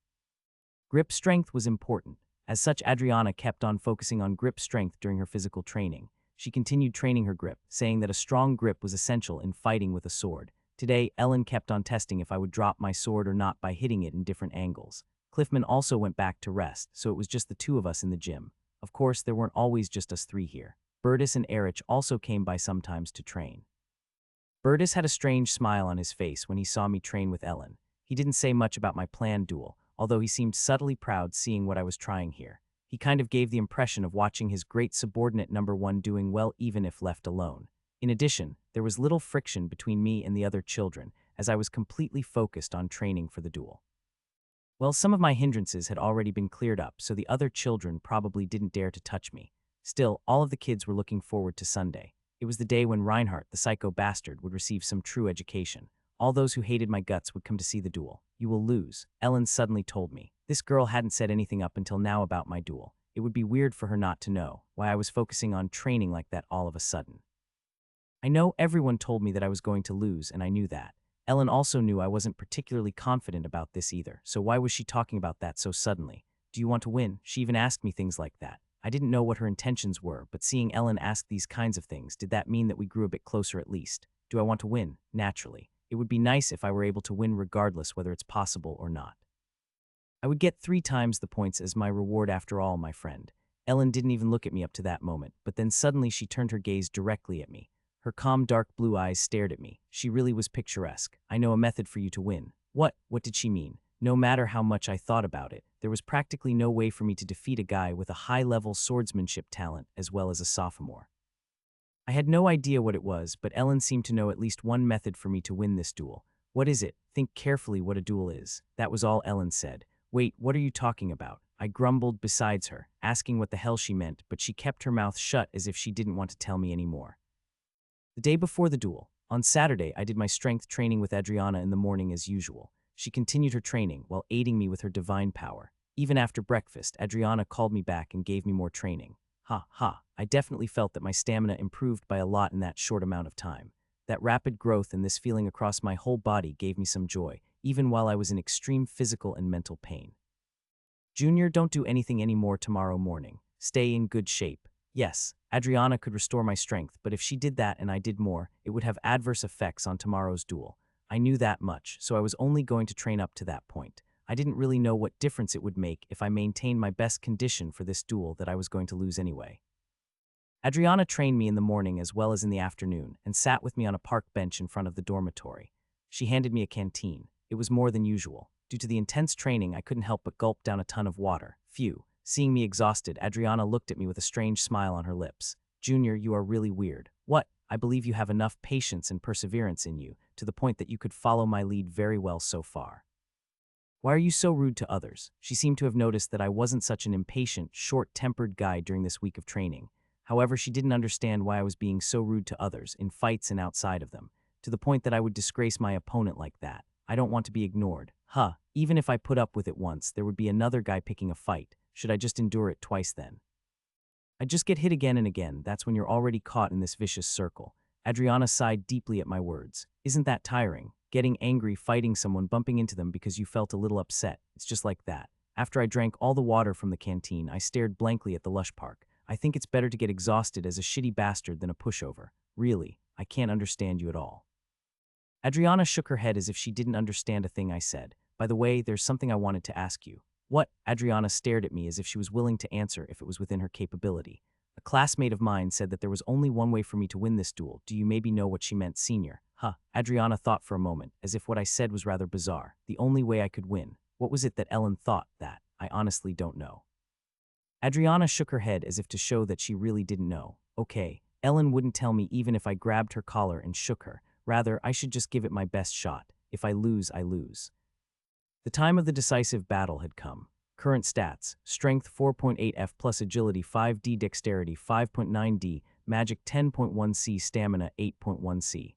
Grip strength was important. As such, Adriana kept on focusing on grip strength during her physical training. She continued training her grip, saying that a strong grip was essential in fighting with a sword. Today, Ellen kept on testing if I would drop my sword or not by hitting it in different angles. Cliffman also went back to rest, so it was just the two of us in the gym. Of course, there weren't always just us three here. Bertus and Erich also came by sometimes to train. Bertus had a strange smile on his face when he saw me train with Ellen. He didn't say much about my planned duel, although he seemed subtly proud seeing what I was trying here. He kind of gave the impression of watching his great subordinate number one doing well even if left alone. In addition, there was little friction between me and the other children, as I was completely focused on training for the duel. Well, some of my hindrances had already been cleared up, so the other children probably didn't dare to touch me. Still, all of the kids were looking forward to Sunday. It was the day when Reinhardt, the psycho bastard, would receive some true education. All those who hated my guts would come to see the duel. You will lose, Ellen suddenly told me. This girl hadn't said anything up until now about my duel. It would be weird for her not to know why I was focusing on training like that all of a sudden. I know everyone told me that I was going to lose, and I knew that. Ellen also knew I wasn't particularly confident about this either, so why was she talking about that so suddenly? Do you want to win? She even asked me things like that. I didn't know what her intentions were, but seeing Ellen ask these kinds of things, did that mean that we grew a bit closer at least? Do I want to win? Naturally. It would be nice if I were able to win regardless whether it's possible or not. I would get 3 times the points as my reward after all, my friend. Ellen didn't even look at me up to that moment, but then suddenly she turned her gaze directly at me. Her calm, dark blue eyes stared at me. She really was picturesque. I know a method for you to win. What? What did she mean? No matter how much I thought about it, there was practically no way for me to defeat a guy with a high-level swordsmanship talent as well as a sophomore. I had no idea what it was, but Ellen seemed to know at least one method for me to win this duel. What is it? Think carefully what a duel is. That was all Ellen said. Wait, what are you talking about? I grumbled besides her, asking what the hell she meant, but she kept her mouth shut as if she didn't want to tell me anymore. The day before the duel, on Saturday, I did my strength training with Adriana in the morning as usual. She continued her training while aiding me with her divine power. Even after breakfast, Adriana called me back and gave me more training. I definitely felt that my stamina improved by a lot in that short amount of time. That rapid growth and this feeling across my whole body gave me some joy, even while I was in extreme physical and mental pain. Junior, don't do anything anymore tomorrow morning. Stay in good shape. Yes, Adriana could restore my strength, but if she did that and I did more, it would have adverse effects on tomorrow's duel. I knew that much, so I was only going to train up to that point. I didn't really know what difference it would make if I maintained my best condition for this duel that I was going to lose anyway. Adriana trained me in the morning as well as in the afternoon and sat with me on a park bench in front of the dormitory. She handed me a canteen. It was more than usual. Due to the intense training, I couldn't help but gulp down a ton of water. Phew. Seeing me exhausted, Adriana looked at me with a strange smile on her lips. Junior, you are really weird. What? I believe you have enough patience and perseverance in you, to the point that you could follow my lead very well so far. Why are you so rude to others? She seemed to have noticed that I wasn't such an impatient, short-tempered guy during this week of training. However, she didn't understand why I was being so rude to others, in fights and outside of them, to the point that I would disgrace my opponent like that. I don't want to be ignored. Even if I put up with it once, there would be another guy picking a fight. Should I just endure it twice then? I'd just get hit again and again. That's when you're already caught in this vicious circle. Adriana sighed deeply at my words. Isn't that tiring? Getting angry, fighting someone, bumping into them because you felt a little upset. It's just like that. After I drank all the water from the canteen, I stared blankly at the lush park. I think it's better to get exhausted as a shitty bastard than a pushover. Really, I can't understand you at all. Adriana shook her head as if she didn't understand a thing I said. By the way, there's something I wanted to ask you. What? Adriana stared at me as if she was willing to answer if it was within her capability. A classmate of mine said that there was only one way for me to win this duel. Do you maybe know what she meant, senior? Adriana thought for a moment, as if what I said was rather bizarre. The only way I could win. What was it that Ellen thought that? I honestly don't know. Adriana shook her head as if to show that she really didn't know. Okay, Ellen wouldn't tell me even if I grabbed her collar and shook her. Rather, I should just give it my best shot. If I lose, I lose. The time of the decisive battle had come. Current stats: Strength 4.8F plus Agility 5D, Dexterity 5.9D, Magic 10.1C, Stamina 8.1C.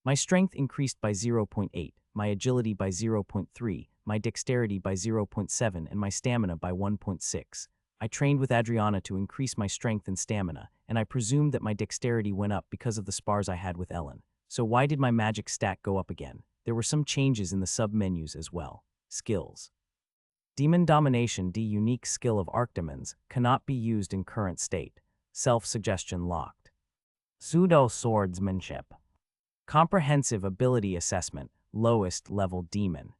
My strength increased by 0.8, my agility by 0.3, my dexterity by 0.7, and my stamina by 1.6. I trained with Adriana to increase my strength and stamina, and I presumed that my dexterity went up because of the spars I had with Ellen. So why did my magic stat go up again? There were some changes in the sub-menus as well. Skills. Demon Domination, the unique skill of Archdemons, cannot be used in current state. Self-suggestion locked. Pseudo-swordsmanship. Comprehensive Ability Assessment, lowest level demon.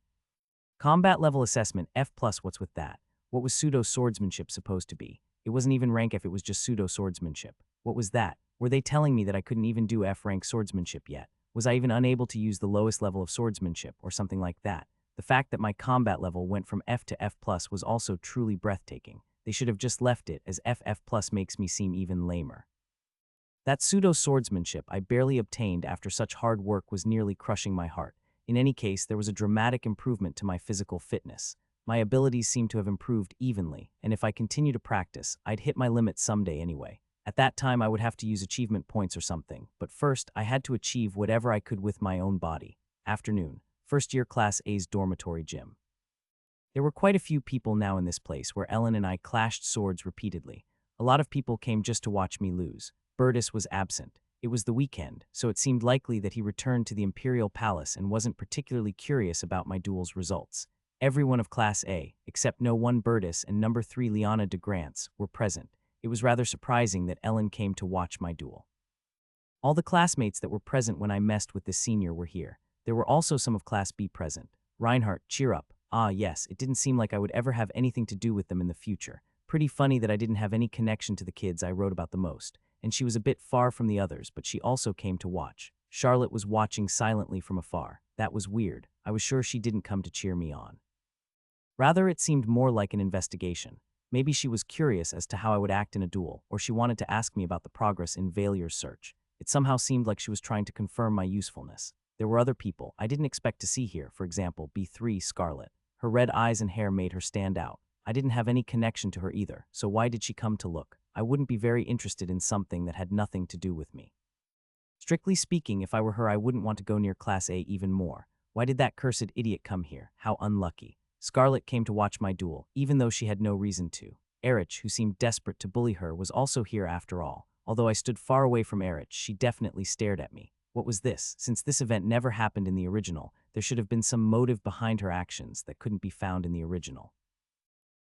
Combat level assessment, F+. What's with that? What was pseudo-swordsmanship supposed to be? It wasn't even rank F, it was just pseudo-swordsmanship. What was that? Were they telling me that I couldn't even do F rank swordsmanship yet? Was I even unable to use the lowest level of swordsmanship or something like that? The fact that my combat level went from F to F+ was also truly breathtaking. They should have just left it, as FF+ makes me seem even lamer. That pseudo-swordsmanship I barely obtained after such hard work was nearly crushing my heart. In any case, there was a dramatic improvement to my physical fitness. My abilities seemed to have improved evenly, and if I continue to practice, I'd hit my limit someday anyway. At that time, I would have to use achievement points or something, but first, I had to achieve whatever I could with my own body. Afternoon. First-year Class A's dormitory gym. There were quite a few people now in this place where Ellen and I clashed swords repeatedly. A lot of people came just to watch me lose. Burtis was absent. It was the weekend, so it seemed likely that he returned to the Imperial Palace and wasn't particularly curious about my duel's results. Everyone of Class A, except no one Burtis and number 3 Liana de Grants, were present. It was rather surprising that Ellen came to watch my duel. All the classmates that were present when I messed with the senior were here. There were also some of Class B present. Reinhardt, cheer up. Ah, yes, it didn't seem like I would ever have anything to do with them in the future. Pretty funny that I didn't have any connection to the kids I wrote about the most. And she was a bit far from the others, but she also came to watch. Charlotte was watching silently from afar. That was weird. I was sure she didn't come to cheer me on. Rather, it seemed more like an investigation. Maybe she was curious as to how I would act in a duel, or she wanted to ask me about the progress in Valier's search. It somehow seemed like she was trying to confirm my usefulness. There were other people I didn't expect to see here, for example, B3 Scarlet. Her red eyes and hair made her stand out. I didn't have any connection to her either, so why did she come to look? I wouldn't be very interested in something that had nothing to do with me. Strictly speaking, if I were her, I wouldn't want to go near Class A even more. Why did that cursed idiot come here? How unlucky. Scarlet came to watch my duel, even though she had no reason to. Erich, who seemed desperate to bully her, was also here after all. Although I stood far away from Erich, she definitely stared at me. What was this? Since this event never happened in the original, there should have been some motive behind her actions that couldn't be found in the original.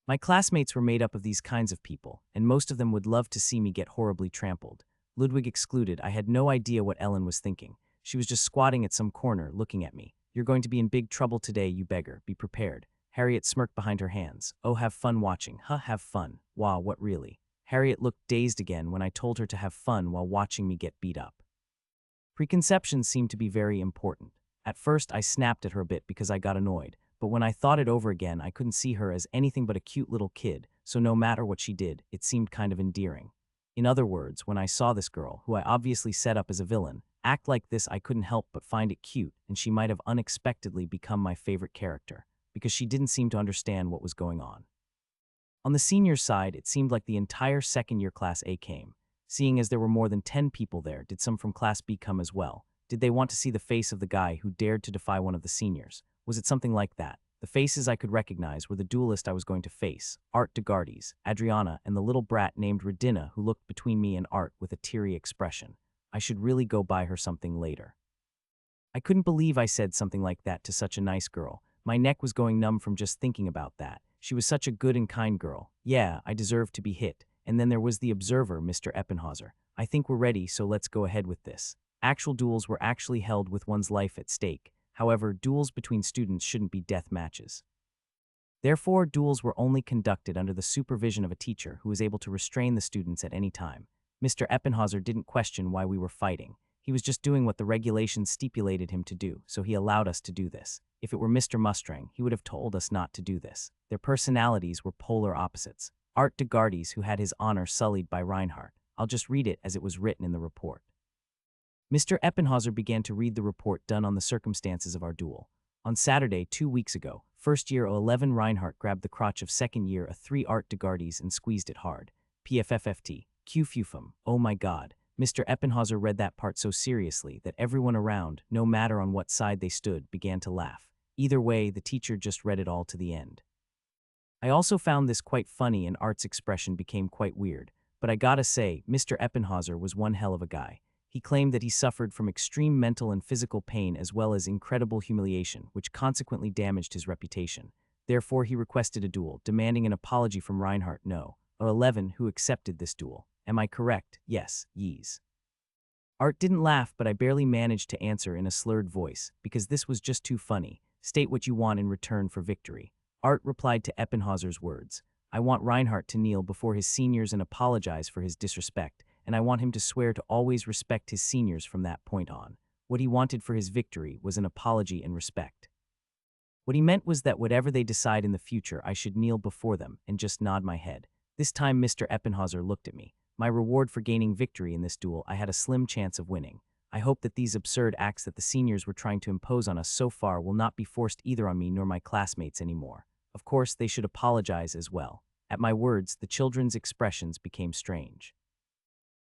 My classmates were made up of these kinds of people, and most of them would love to see me get horribly trampled. Ludwig excluded. I had no idea what Ellen was thinking. She was just squatting at some corner, looking at me. You're going to be in big trouble today, you beggar. Be prepared. Harriet smirked behind her hands. Oh, have fun watching. Have fun. Wow, what really? Harriet looked dazed again when I told her to have fun while watching me get beat up. Preconceptions seemed to be very important. At first, I snapped at her a bit because I got annoyed, but when I thought it over again, I couldn't see her as anything but a cute little kid, so no matter what she did, it seemed kind of endearing. In other words, when I saw this girl, who I obviously set up as a villain, act like this, I couldn't help but find it cute, and she might have unexpectedly become my favorite character, because she didn't seem to understand what was going on. On the senior side, it seemed like the entire second-year Class A came. seeing as there were more than 10 people there. Did some from Class B come as well? Did they want to see the face of the guy who dared to defy one of the seniors? Was it something like that? The faces I could recognize were the duelist I was going to face, Art DeGardes, Adriana, and the little brat named Redina who looked between me and Art with a teary expression. I should really go buy her something later. I couldn't believe I said something like that to such a nice girl. My neck was going numb from just thinking about that. She was such a good and kind girl. Yeah, I deserved to be hit. And then there was the observer, Mr. Eppenhauser. I think we're ready, so let's go ahead with this. Actual duels were actually held with one's life at stake. However, duels between students shouldn't be death matches. Therefore, duels were only conducted under the supervision of a teacher who was able to restrain the students at any time. Mr. Eppenhauser didn't question why we were fighting. He was just doing what the regulations stipulated him to do, so he allowed us to do this. If it were Mr. Mustang, he would have told us not to do this. Their personalities were polar opposites. Art DeGardes, who had his honor sullied by Reinhardt. I'll just read it as it was written in the report. Mr. Eppenhauser began to read the report done on the circumstances of our duel. On Saturday, 2 weeks ago, first year 11 Reinhardt grabbed the crotch of second year 3 Art DeGardes and squeezed it hard. PFFFT. QFUFM. Oh my god. Mr. Eppenhauser read that part so seriously that everyone around, no matter on what side they stood, began to laugh. Either way, the teacher just read it all to the end. I also found this quite funny and Art's expression became quite weird, but I gotta say, Mr. Eppenhauser was one hell of a guy. He claimed that he suffered from extreme mental and physical pain as well as incredible humiliation, which consequently damaged his reputation. Therefore, he requested a duel, demanding an apology from Reinhardt. No. 11 who accepted this duel. Am I correct? Yes, yees. Art didn't laugh, but I barely managed to answer in a slurred voice, because this was just too funny. State what you want in return for victory. Art replied to Eppenhauser's words. I want Reinhardt to kneel before his seniors and apologize for his disrespect, and I want him to swear to always respect his seniors from that point on. What he wanted for his victory was an apology and respect. What he meant was that whatever they decide in the future, I should kneel before them and just nod my head. This time Mr. Eppenhauser looked at me. My reward for gaining victory in this duel, I had a slim chance of winning. I hope that these absurd acts that the seniors were trying to impose on us so far will not be forced either on me nor my classmates anymore. Of course, they should apologize as well. At my words, the children's expressions became strange.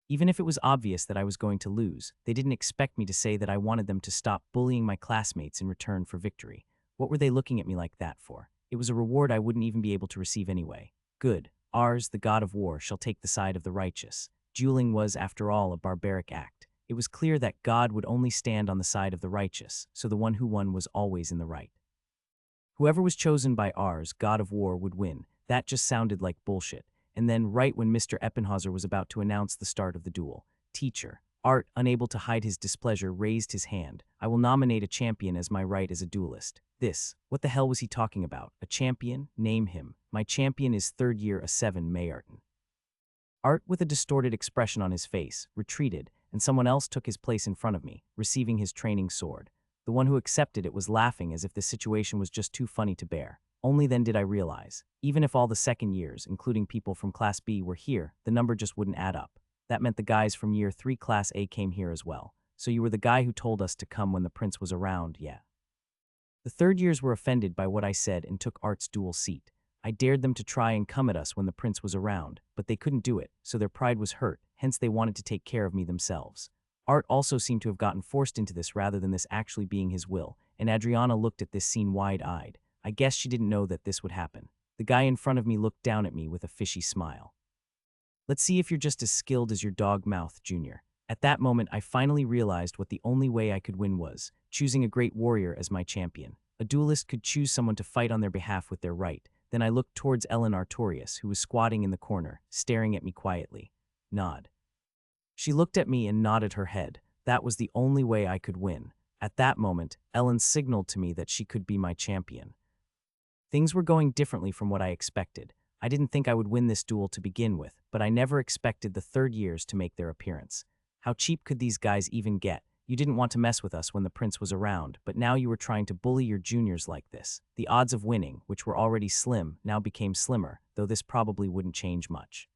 Even if it was obvious that I was going to lose, they didn't expect me to say that I wanted them to stop bullying my classmates in return for victory. What were they looking at me like that for? It was a reward I wouldn't even be able to receive anyway. Good. Ars, the god of war, shall take the side of the righteous. Dueling was, after all, a barbaric act. It was clear that God would only stand on the side of the righteous, so the one who won was always in the right. Whoever was chosen by Ars, god of war, would win. That just sounded like bullshit. And then, right when Mr. Eppenhauser was about to announce the start of the duel, teacher, Art, unable to hide his displeasure, raised his hand. I will nominate a champion as my right as a duelist. What the hell was he talking about? A champion? Name him. My champion is third year 7 Mayarton. Art, with a distorted expression on his face, retreated, and someone else took his place in front of me, receiving his training sword. The one who accepted it was laughing as if the situation was just too funny to bear. Only then did I realize, even if all the second years, including people from Class B, were here, the number just wouldn't add up. That meant the guys from year 3 Class A came here as well. So you were the guy who told us to come when the prince was around, yeah. The third years were offended by what I said and took Art's dual seat. I dared them to try and come at us when the prince was around, but they couldn't do it, so their pride was hurt, hence they wanted to take care of me themselves. Art also seemed to have gotten forced into this rather than this actually being his will, and Adriana looked at this scene wide-eyed. I guess she didn't know that this would happen. The guy in front of me looked down at me with a fishy smile. Let's see if you're just as skilled as your dog mouth, Junior. At that moment, I finally realized what the only way I could win was, choosing a great warrior as my champion. A duelist could choose someone to fight on their behalf with their right. Then I looked towards Ellen Artorius, who was squatting in the corner, staring at me quietly. Nod. She looked at me and nodded her head. That was the only way I could win. At that moment, Ellen signaled to me that she could be my champion. Things were going differently from what I expected. I didn't think I would win this duel to begin with, but I never expected the third years to make their appearance. How cheap could these guys even get? You didn't want to mess with us when the prince was around, but now you were trying to bully your juniors like this. The odds of winning, which were already slim, now became slimmer, though this probably wouldn't change much.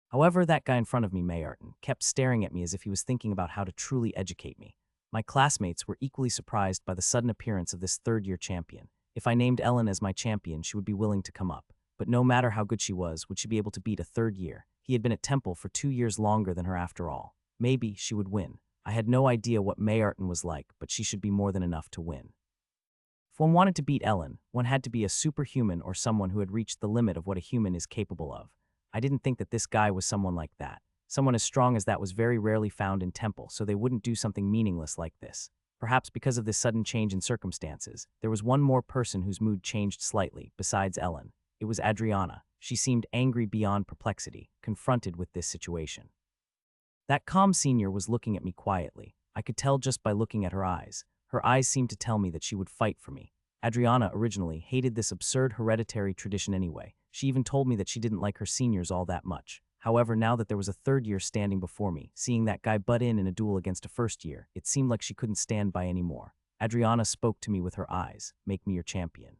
However, that guy in front of me, Mayarton, kept staring at me as if he was thinking about how to truly educate me. My classmates were equally surprised by the sudden appearance of this third-year champion. If I named Ellen as my champion, she would be willing to come up. But no matter how good she was, would she be able to beat a third year? He had been at Temple for 2 years longer than her after all. Maybe she would win. I had no idea what Mayarton was like, but she should be more than enough to win. If one wanted to beat Ellen, one had to be a superhuman or someone who had reached the limit of what a human is capable of. I didn't think that this guy was someone like that. Someone as strong as that was very rarely found in Temple, so they wouldn't do something meaningless like this. Perhaps because of this sudden change in circumstances, there was one more person whose mood changed slightly, besides Ellen. It was Adriana. She seemed angry beyond perplexity, confronted with this situation. That calm senior was looking at me quietly. I could tell just by looking at her eyes. Her eyes seemed to tell me that she would fight for me. Adriana originally hated this absurd hereditary tradition anyway. She even told me that she didn't like her seniors all that much. However, now that there was a third year standing before me, seeing that guy butt in a duel against a first year, it seemed like she couldn't stand by anymore. Adriana spoke to me with her eyes. "Make me your champion."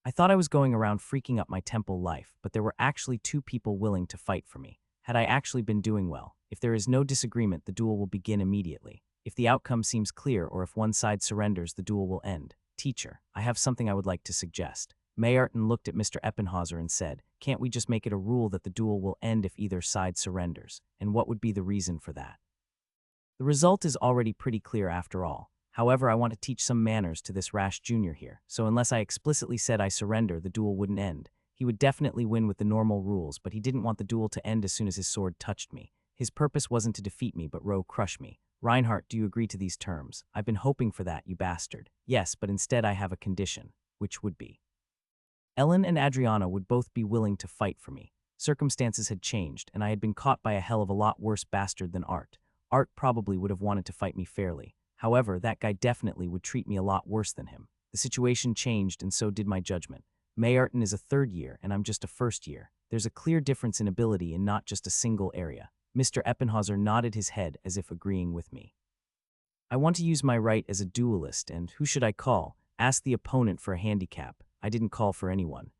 I thought I was going around freaking up my Temple life, but there were actually 2 people willing to fight for me. Had I actually been doing well? If there is no disagreement, the duel will begin immediately. If the outcome seems clear or if one side surrenders, the duel will end. "Teacher, I have something I would like to suggest." Mayarton looked at Mr. Eppenhauser and said, "Can't we just make it a rule that the duel will end if either side surrenders? And what would be the reason for that?" The result is already pretty clear after all. However, I want to teach some manners to this rash junior here, so unless I explicitly said I surrender, the duel wouldn't end. He would definitely win with the normal rules, but he didn't want the duel to end as soon as his sword touched me. His purpose wasn't to defeat me, but crush me. "Reinhardt, do you agree to these terms?" "I've been hoping for that, you bastard." "Yes, but instead I have a condition." "Which would be?" Ellen and Adriana would both be willing to fight for me. Circumstances had changed, and I had been caught by a hell of a lot worse bastard than Art. Art probably would have wanted to fight me fairly. However, that guy definitely would treat me a lot worse than him. The situation changed, and so did my judgment. Mayarton is a third year, and I'm just a first year. There's a clear difference in ability in not just a single area. Mr. Eppenhauser nodded his head as if agreeing with me. "I want to use my right as a duelist, and who should I call? Ask the opponent for a handicap." I didn't call for anyone.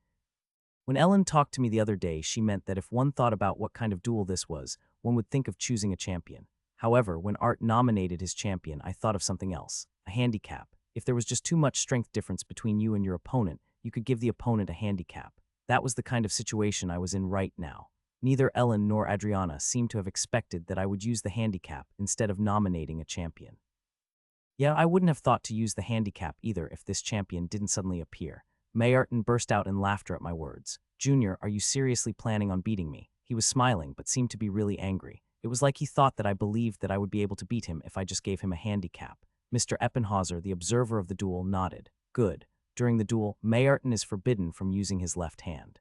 When Ellen talked to me the other day, she meant that if one thought about what kind of duel this was, one would think of choosing a champion. However, when Art nominated his champion, I thought of something else. A handicap. If there was just too much strength difference between you and your opponent, you could give the opponent a handicap. That was the kind of situation I was in right now. Neither Ellen nor Adriana seemed to have expected that I would use the handicap instead of nominating a champion. Yeah, I wouldn't have thought to use the handicap either if this champion didn't suddenly appear. Mayarton burst out in laughter at my words. "Junior, are you seriously planning on beating me?" He was smiling, but seemed to be really angry. It was like he thought that I believed that I would be able to beat him if I just gave him a handicap. Mr. Eppenhauser, the observer of the duel, nodded. "Good. During the duel, Mayarton is forbidden from using his left hand."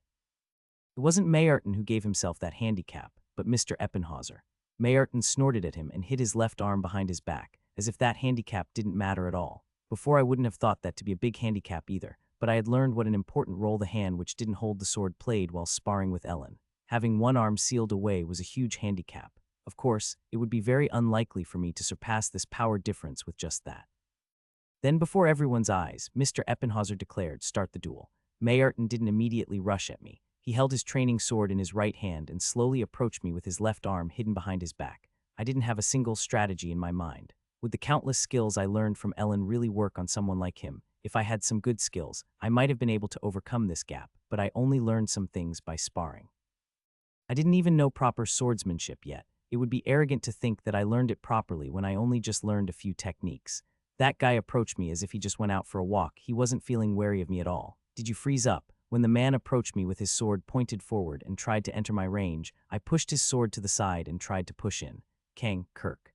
It wasn't Mayarton who gave himself that handicap, but Mr. Eppenhauser. Mayarton snorted at him and hid his left arm behind his back, as if that handicap didn't matter at all. Before, I wouldn't have thought that to be a big handicap either, but I had learned what an important role the hand which didn't hold the sword played while sparring with Ellen. Having one arm sealed away was a huge handicap. Of course, it would be very unlikely for me to surpass this power difference with just that. Then, before everyone's eyes, Mr. Eppenhauser declared, "Start the duel." Mayarton didn't immediately rush at me. He held his training sword in his right hand and slowly approached me with his left arm hidden behind his back. I didn't have a single strategy in my mind. Would the countless skills I learned from Ellen really work on someone like him? If I had some good skills, I might have been able to overcome this gap, but I only learned some things by sparring. I didn't even know proper swordsmanship yet. It would be arrogant to think that I learned it properly when I only just learned a few techniques. That guy approached me as if he just went out for a walk. He wasn't feeling wary of me at all. "Did you freeze up?" When the man approached me with his sword pointed forward and tried to enter my range, I pushed his sword to the side and tried to push in. Kang, Kirk.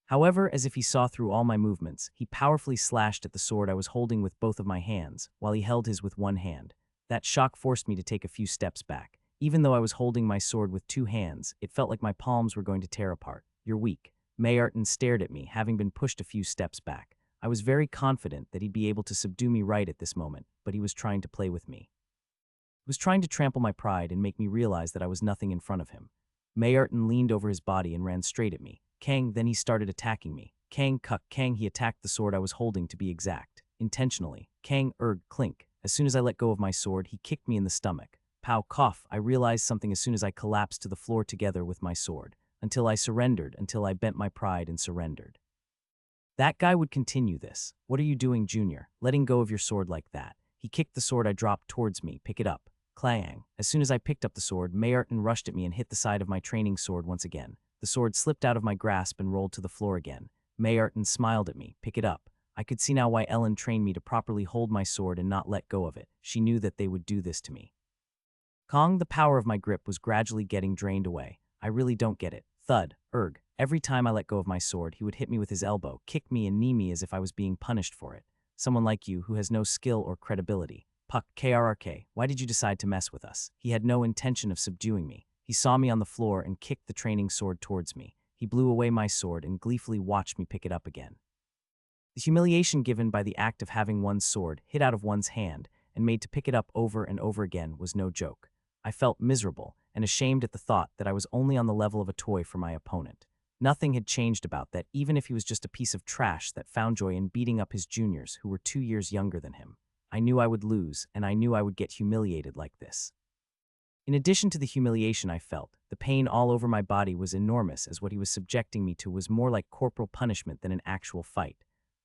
However, as if he saw through all my movements, he powerfully slashed at the sword I was holding with both of my hands, while he held his with one hand. That shock forced me to take a few steps back. Even though I was holding my sword with 2 hands, it felt like my palms were going to tear apart. "You're weak." Mayarton stared at me, having been pushed a few steps back. I was very confident that he'd be able to subdue me right at this moment, but he was trying to play with me. He was trying to trample my pride and make me realize that I was nothing in front of him. Mayarton leaned over his body and ran straight at me. Kang, then he started attacking me. Kang, cuck, Kang, he attacked the sword I was holding to be exact. Intentionally. Kang, clink. As soon as I let go of my sword, he kicked me in the stomach. Pow, cough, I realized something as soon as I collapsed to the floor together with my sword. Until I surrendered, until I bent my pride and surrendered. That guy would continue this. "What are you doing, Junior? Letting go of your sword like that?" He kicked the sword I dropped towards me. "Pick it up." Clang. As soon as I picked up the sword, Mayarton rushed at me and hit the side of my training sword once again. The sword slipped out of my grasp and rolled to the floor again. Mayarton smiled at me. Pick it up. I could see now why Ellen trained me to properly hold my sword and not let go of it. She knew that they would do this to me. Kong, the power of my grip was gradually getting drained away. I really don't get it. Thud, erg. Every time I let go of my sword, he would hit me with his elbow, kick me and knee me as if I was being punished for it. Someone like you who has no skill or credibility. Puck, KRRK, why did you decide to mess with us? He had no intention of subduing me. He saw me on the floor and kicked the training sword towards me. He blew away my sword and gleefully watched me pick it up again. The humiliation given by the act of having one's sword hit out of one's hand and made to pick it up over and over again was no joke. I felt miserable and ashamed at the thought that I was only on the level of a toy for my opponent. Nothing had changed about that, even if he was just a piece of trash that found joy in beating up his juniors who were 2 years younger than him. I knew I would lose, and I knew I would get humiliated like this. In addition to the humiliation I felt, the pain all over my body was enormous, as what he was subjecting me to was more like corporal punishment than an actual fight.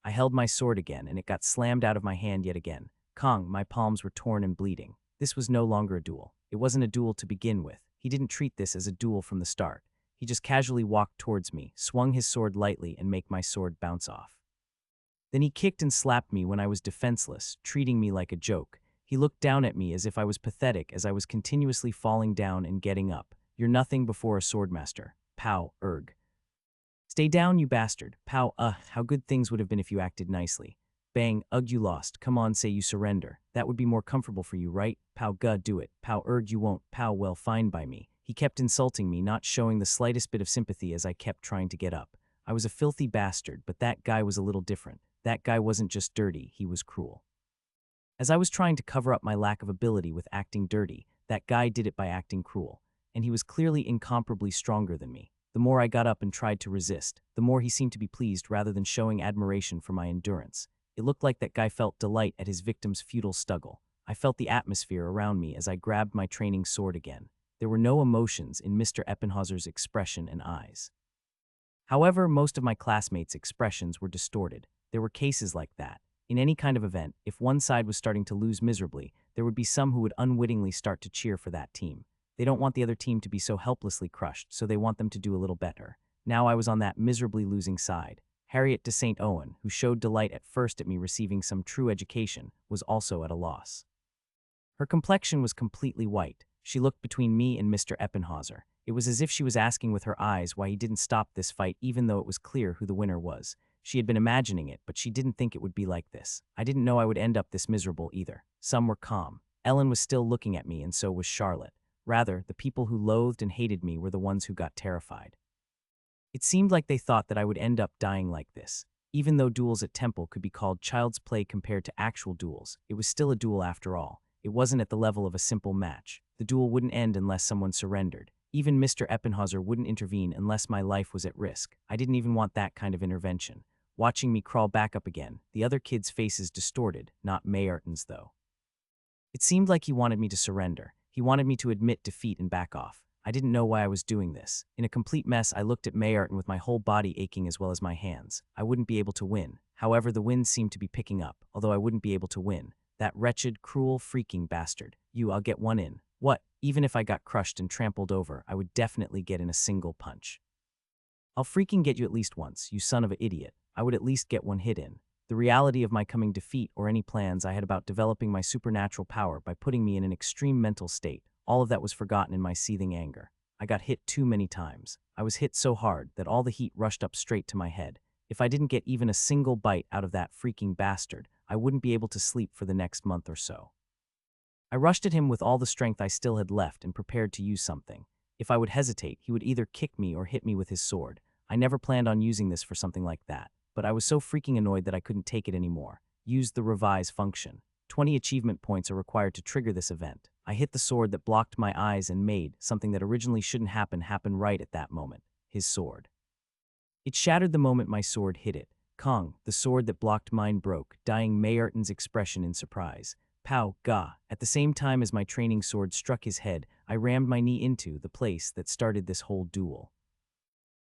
I held my sword again, and it got slammed out of my hand yet again. Kong, my palms were torn and bleeding. This was no longer a duel. It wasn't a duel to begin with. He didn't treat this as a duel from the start. He just casually walked towards me, swung his sword lightly, and made my sword bounce off. Then he kicked and slapped me when I was defenseless, treating me like a joke. He looked down at me as if I was pathetic as I was continuously falling down and getting up. You're nothing before a swordmaster. Pow, erg. Stay down, you bastard. Pow, how good things would have been if you acted nicely. Bang, ugh, you lost. Come on, say you surrender. That would be more comfortable for you, right? Pow, do it. Pow, erg, you won't. Pow, well, fine by me. He kept insulting me, not showing the slightest bit of sympathy as I kept trying to get up. I was a filthy bastard, but that guy was a little different. That guy wasn't just dirty, he was cruel. As I was trying to cover up my lack of ability with acting dirty, that guy did it by acting cruel. And he was clearly incomparably stronger than me. The more I got up and tried to resist, the more he seemed to be pleased rather than showing admiration for my endurance. It looked like that guy felt delight at his victim's futile struggle. I felt the atmosphere around me as I grabbed my training sword again. There were no emotions in Mr. Eppenhauser's expression and eyes. However, most of my classmates' expressions were distorted. There were cases like that. In any kind of event, if one side was starting to lose miserably, there would be some who would unwittingly start to cheer for that team. They don't want the other team to be so helplessly crushed, so they want them to do a little better. Now I was on that miserably losing side. Harriet de St. Owen, who showed delight at first at me receiving some true education, was also at a loss. Her complexion was completely white. She looked between me and Mr. Eppenhauser. It was as if she was asking with her eyes why he didn't stop this fight even though it was clear who the winner was. She had been imagining it, but she didn't think it would be like this. I didn't know I would end up this miserable either. Some were calm. Ellen was still looking at me, and so was Charlotte. Rather, the people who loathed and hated me were the ones who got terrified. It seemed like they thought that I would end up dying like this. Even though duels at Temple could be called child's play compared to actual duels, it was still a duel after all. It wasn't at the level of a simple match. The duel wouldn't end unless someone surrendered. Even Mr. Eppenhauser wouldn't intervene unless my life was at risk. I didn't even want that kind of intervention. Watching me crawl back up again, the other kids' faces distorted, not Mayarton's though. It seemed like he wanted me to surrender. He wanted me to admit defeat and back off. I didn't know why I was doing this. In a complete mess, I looked at Mayarton with my whole body aching as well as my hands. I wouldn't be able to win. However, the wind seemed to be picking up, although I wouldn't be able to win. That wretched, cruel, freaking bastard. I'll get one in. What? Even if I got crushed and trampled over, I would definitely get in a single punch. I'll freaking get you at least once, you son of an idiot. I would at least get one hit in. The reality of my coming defeat or any plans I had about developing my supernatural power by putting me in an extreme mental state, all of that was forgotten in my seething anger. I got hit too many times. I was hit so hard that all the heat rushed up straight to my head. If I didn't get even a single bite out of that freaking bastard, I wouldn't be able to sleep for the next month or so. I rushed at him with all the strength I still had left and prepared to use something. If I would hesitate, he would either kick me or hit me with his sword. I never planned on using this for something like that, but I was so freaking annoyed that I couldn't take it anymore. Used the revise function. 20 achievement points are required to trigger this event. I hit the sword that blocked my eyes and made something that originally shouldn't happen right at that moment. His sword. It shattered the moment my sword hit it. Kong, the sword that blocked mine broke, dying Mayarton's expression in surprise. Pow, gah. At the same time as my training sword struck his head, I rammed my knee into the place that started this whole duel.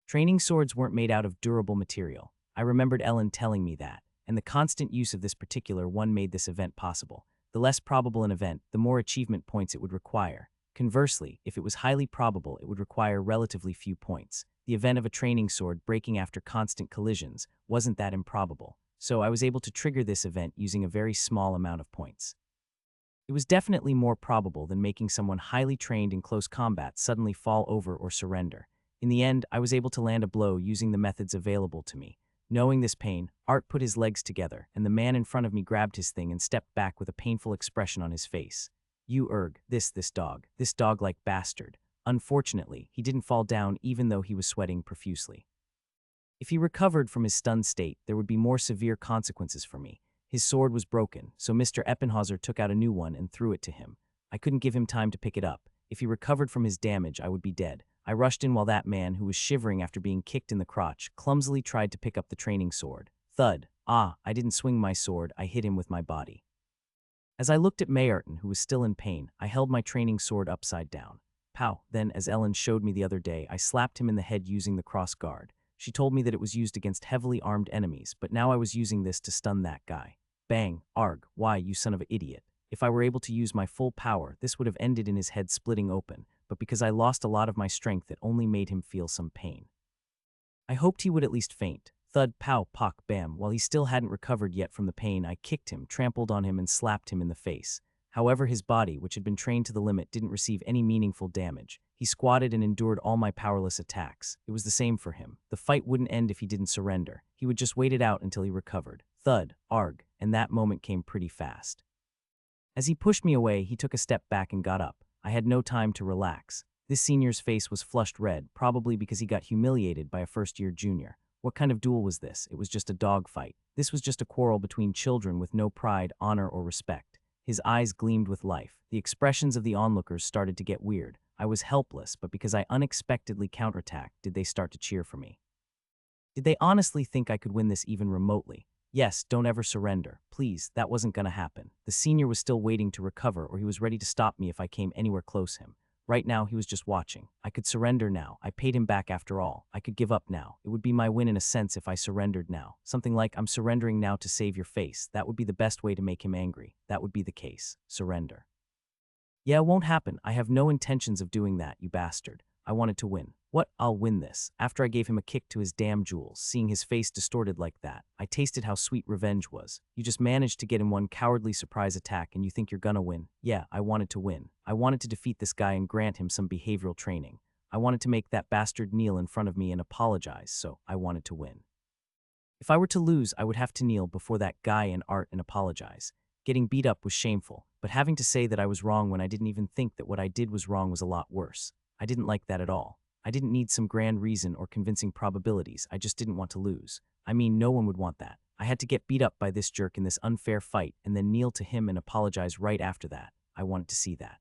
Training swords weren't made out of durable material. I remembered Ellen telling me that, and the constant use of this particular one made this event possible. The less probable an event, the more achievement points it would require. Conversely, if it was highly probable, it would require relatively few points. The event of a training sword breaking after constant collisions wasn't that improbable, so I was able to trigger this event using a very small amount of points. It was definitely more probable than making someone highly trained in close combat suddenly fall over or surrender. In the end, I was able to land a blow using the methods available to me. Knowing this pain, Art put his legs together, and the man in front of me grabbed his thing and stepped back with a painful expression on his face. You this dog-like bastard. Unfortunately, he didn't fall down even though he was sweating profusely. If he recovered from his stunned state, there would be more severe consequences for me. His sword was broken, so Mr. Eppenhauser took out a new one and threw it to him. I couldn't give him time to pick it up. If he recovered from his damage, I would be dead. I rushed in while that man, who was shivering after being kicked in the crotch, clumsily tried to pick up the training sword. Thud. I didn't swing my sword, I hit him with my body. As I looked at Mayarton, who was still in pain, I held my training sword upside down. Pow. Then, as Ellen showed me the other day, I slapped him in the head using the cross guard. She told me that it was used against heavily armed enemies, but now I was using this to stun that guy. Bang. Arg. Why, you son of an idiot. If I were able to use my full power, this would have ended in his head splitting open, but because I lost a lot of my strength, it only made him feel some pain. I hoped he would at least faint. Thud, pow, pock, bam. While he still hadn't recovered yet from the pain, I kicked him, trampled on him, and slapped him in the face. However, his body, which had been trained to the limit, didn't receive any meaningful damage. He squatted and endured all my powerless attacks. It was the same for him. The fight wouldn't end if he didn't surrender. He would just wait it out until he recovered. Thud, arg, and that moment came pretty fast. As he pushed me away, he took a step back and got up. I had no time to relax. This senior's face was flushed red, probably because he got humiliated by a first-year junior. What kind of duel was this? It was just a dogfight. This was just a quarrel between children with no pride, honor, or respect. His eyes gleamed with life. The expressions of the onlookers started to get weird. I was helpless, but because I unexpectedly counterattacked, did they start to cheer for me? Did they honestly think I could win this even remotely? Yes, don't ever surrender. Please, that wasn't gonna happen. The senior was still waiting to recover, or he was ready to stop me if I came anywhere close him. Right now, he was just watching. I could surrender now. I paid him back after all. I could give up now. It would be my win in a sense if I surrendered now. Something like, I'm surrendering now to save your face. That would be the best way to make him angry. That would be the case. Surrender. Yeah, it won't happen. I have no intentions of doing that, you bastard. I wanted to win. What? I'll win this. After I gave him a kick to his damn jewels, seeing his face distorted like that, I tasted how sweet revenge was. You just managed to get in one cowardly surprise attack and you think you're gonna win. Yeah, I wanted to win. I wanted to defeat this guy and grant him some behavioral training. I wanted to make that bastard kneel in front of me and apologize, so I wanted to win. If I were to lose, I would have to kneel before that guy and Art and apologize. Getting beat up was shameful, but having to say that I was wrong when I didn't even think that what I did was wrong was a lot worse. I didn't like that at all. I didn't need some grand reason or convincing probabilities. I just didn't want to lose. I mean, no one would want that. I had to get beat up by this jerk in this unfair fight and then kneel to him and apologize right after that. I wanted to see that.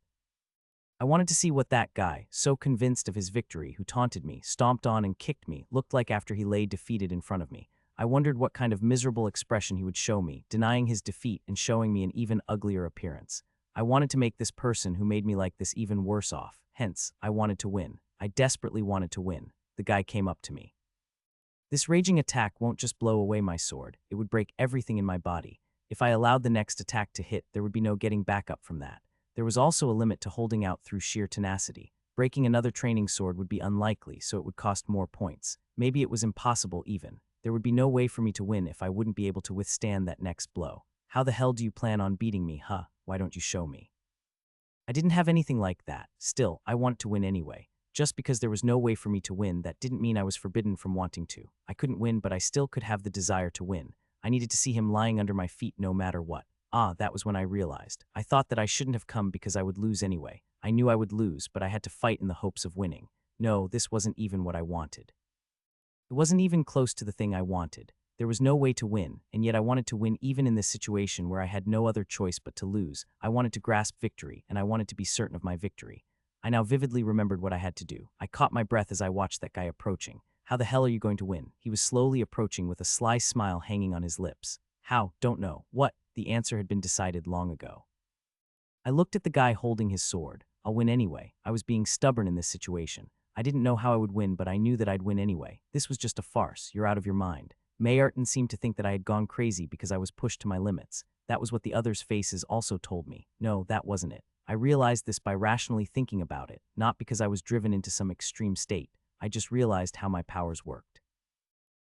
I wanted to see what that guy, so convinced of his victory, who taunted me, stomped on and kicked me, looked like after he lay defeated in front of me. I wondered what kind of miserable expression he would show me, denying his defeat and showing me an even uglier appearance. I wanted to make this person who made me like this even worse off. Hence, I wanted to win. I desperately wanted to win. The guy came up to me. This raging attack won't just blow away my sword, it would break everything in my body. If I allowed the next attack to hit, there would be no getting back up from that. There was also a limit to holding out through sheer tenacity. Breaking another training sword would be unlikely, so it would cost more points. Maybe it was impossible even. There would be no way for me to win if I wouldn't be able to withstand that next blow. How the hell do you plan on beating me, huh? Why don't you show me? I didn't have anything like that. Still, I wanted to win anyway. Just because there was no way for me to win, that didn't mean I was forbidden from wanting to. I couldn't win, but I still could have the desire to win. I needed to see him lying under my feet no matter what. That was when I realized. I thought that I shouldn't have come because I would lose anyway. I knew I would lose, but I had to fight in the hopes of winning. No, this wasn't even what I wanted. It wasn't even close to the thing I wanted. There was no way to win, and yet I wanted to win even in this situation where I had no other choice but to lose. I wanted to grasp victory, and I wanted to be certain of my victory. I now vividly remembered what I had to do. I caught my breath as I watched that guy approaching. How the hell are you going to win? He was slowly approaching with a sly smile hanging on his lips. How? Don't know. What? The answer had been decided long ago. I looked at the guy holding his sword. I'll win anyway. I was being stubborn in this situation. I didn't know how I would win, but I knew that I'd win anyway. This was just a farce. You're out of your mind. Mayarton seemed to think that I had gone crazy because I was pushed to my limits. That was what the others' faces also told me. No, that wasn't it. I realized this by rationally thinking about it, not because I was driven into some extreme state. I just realized how my powers worked.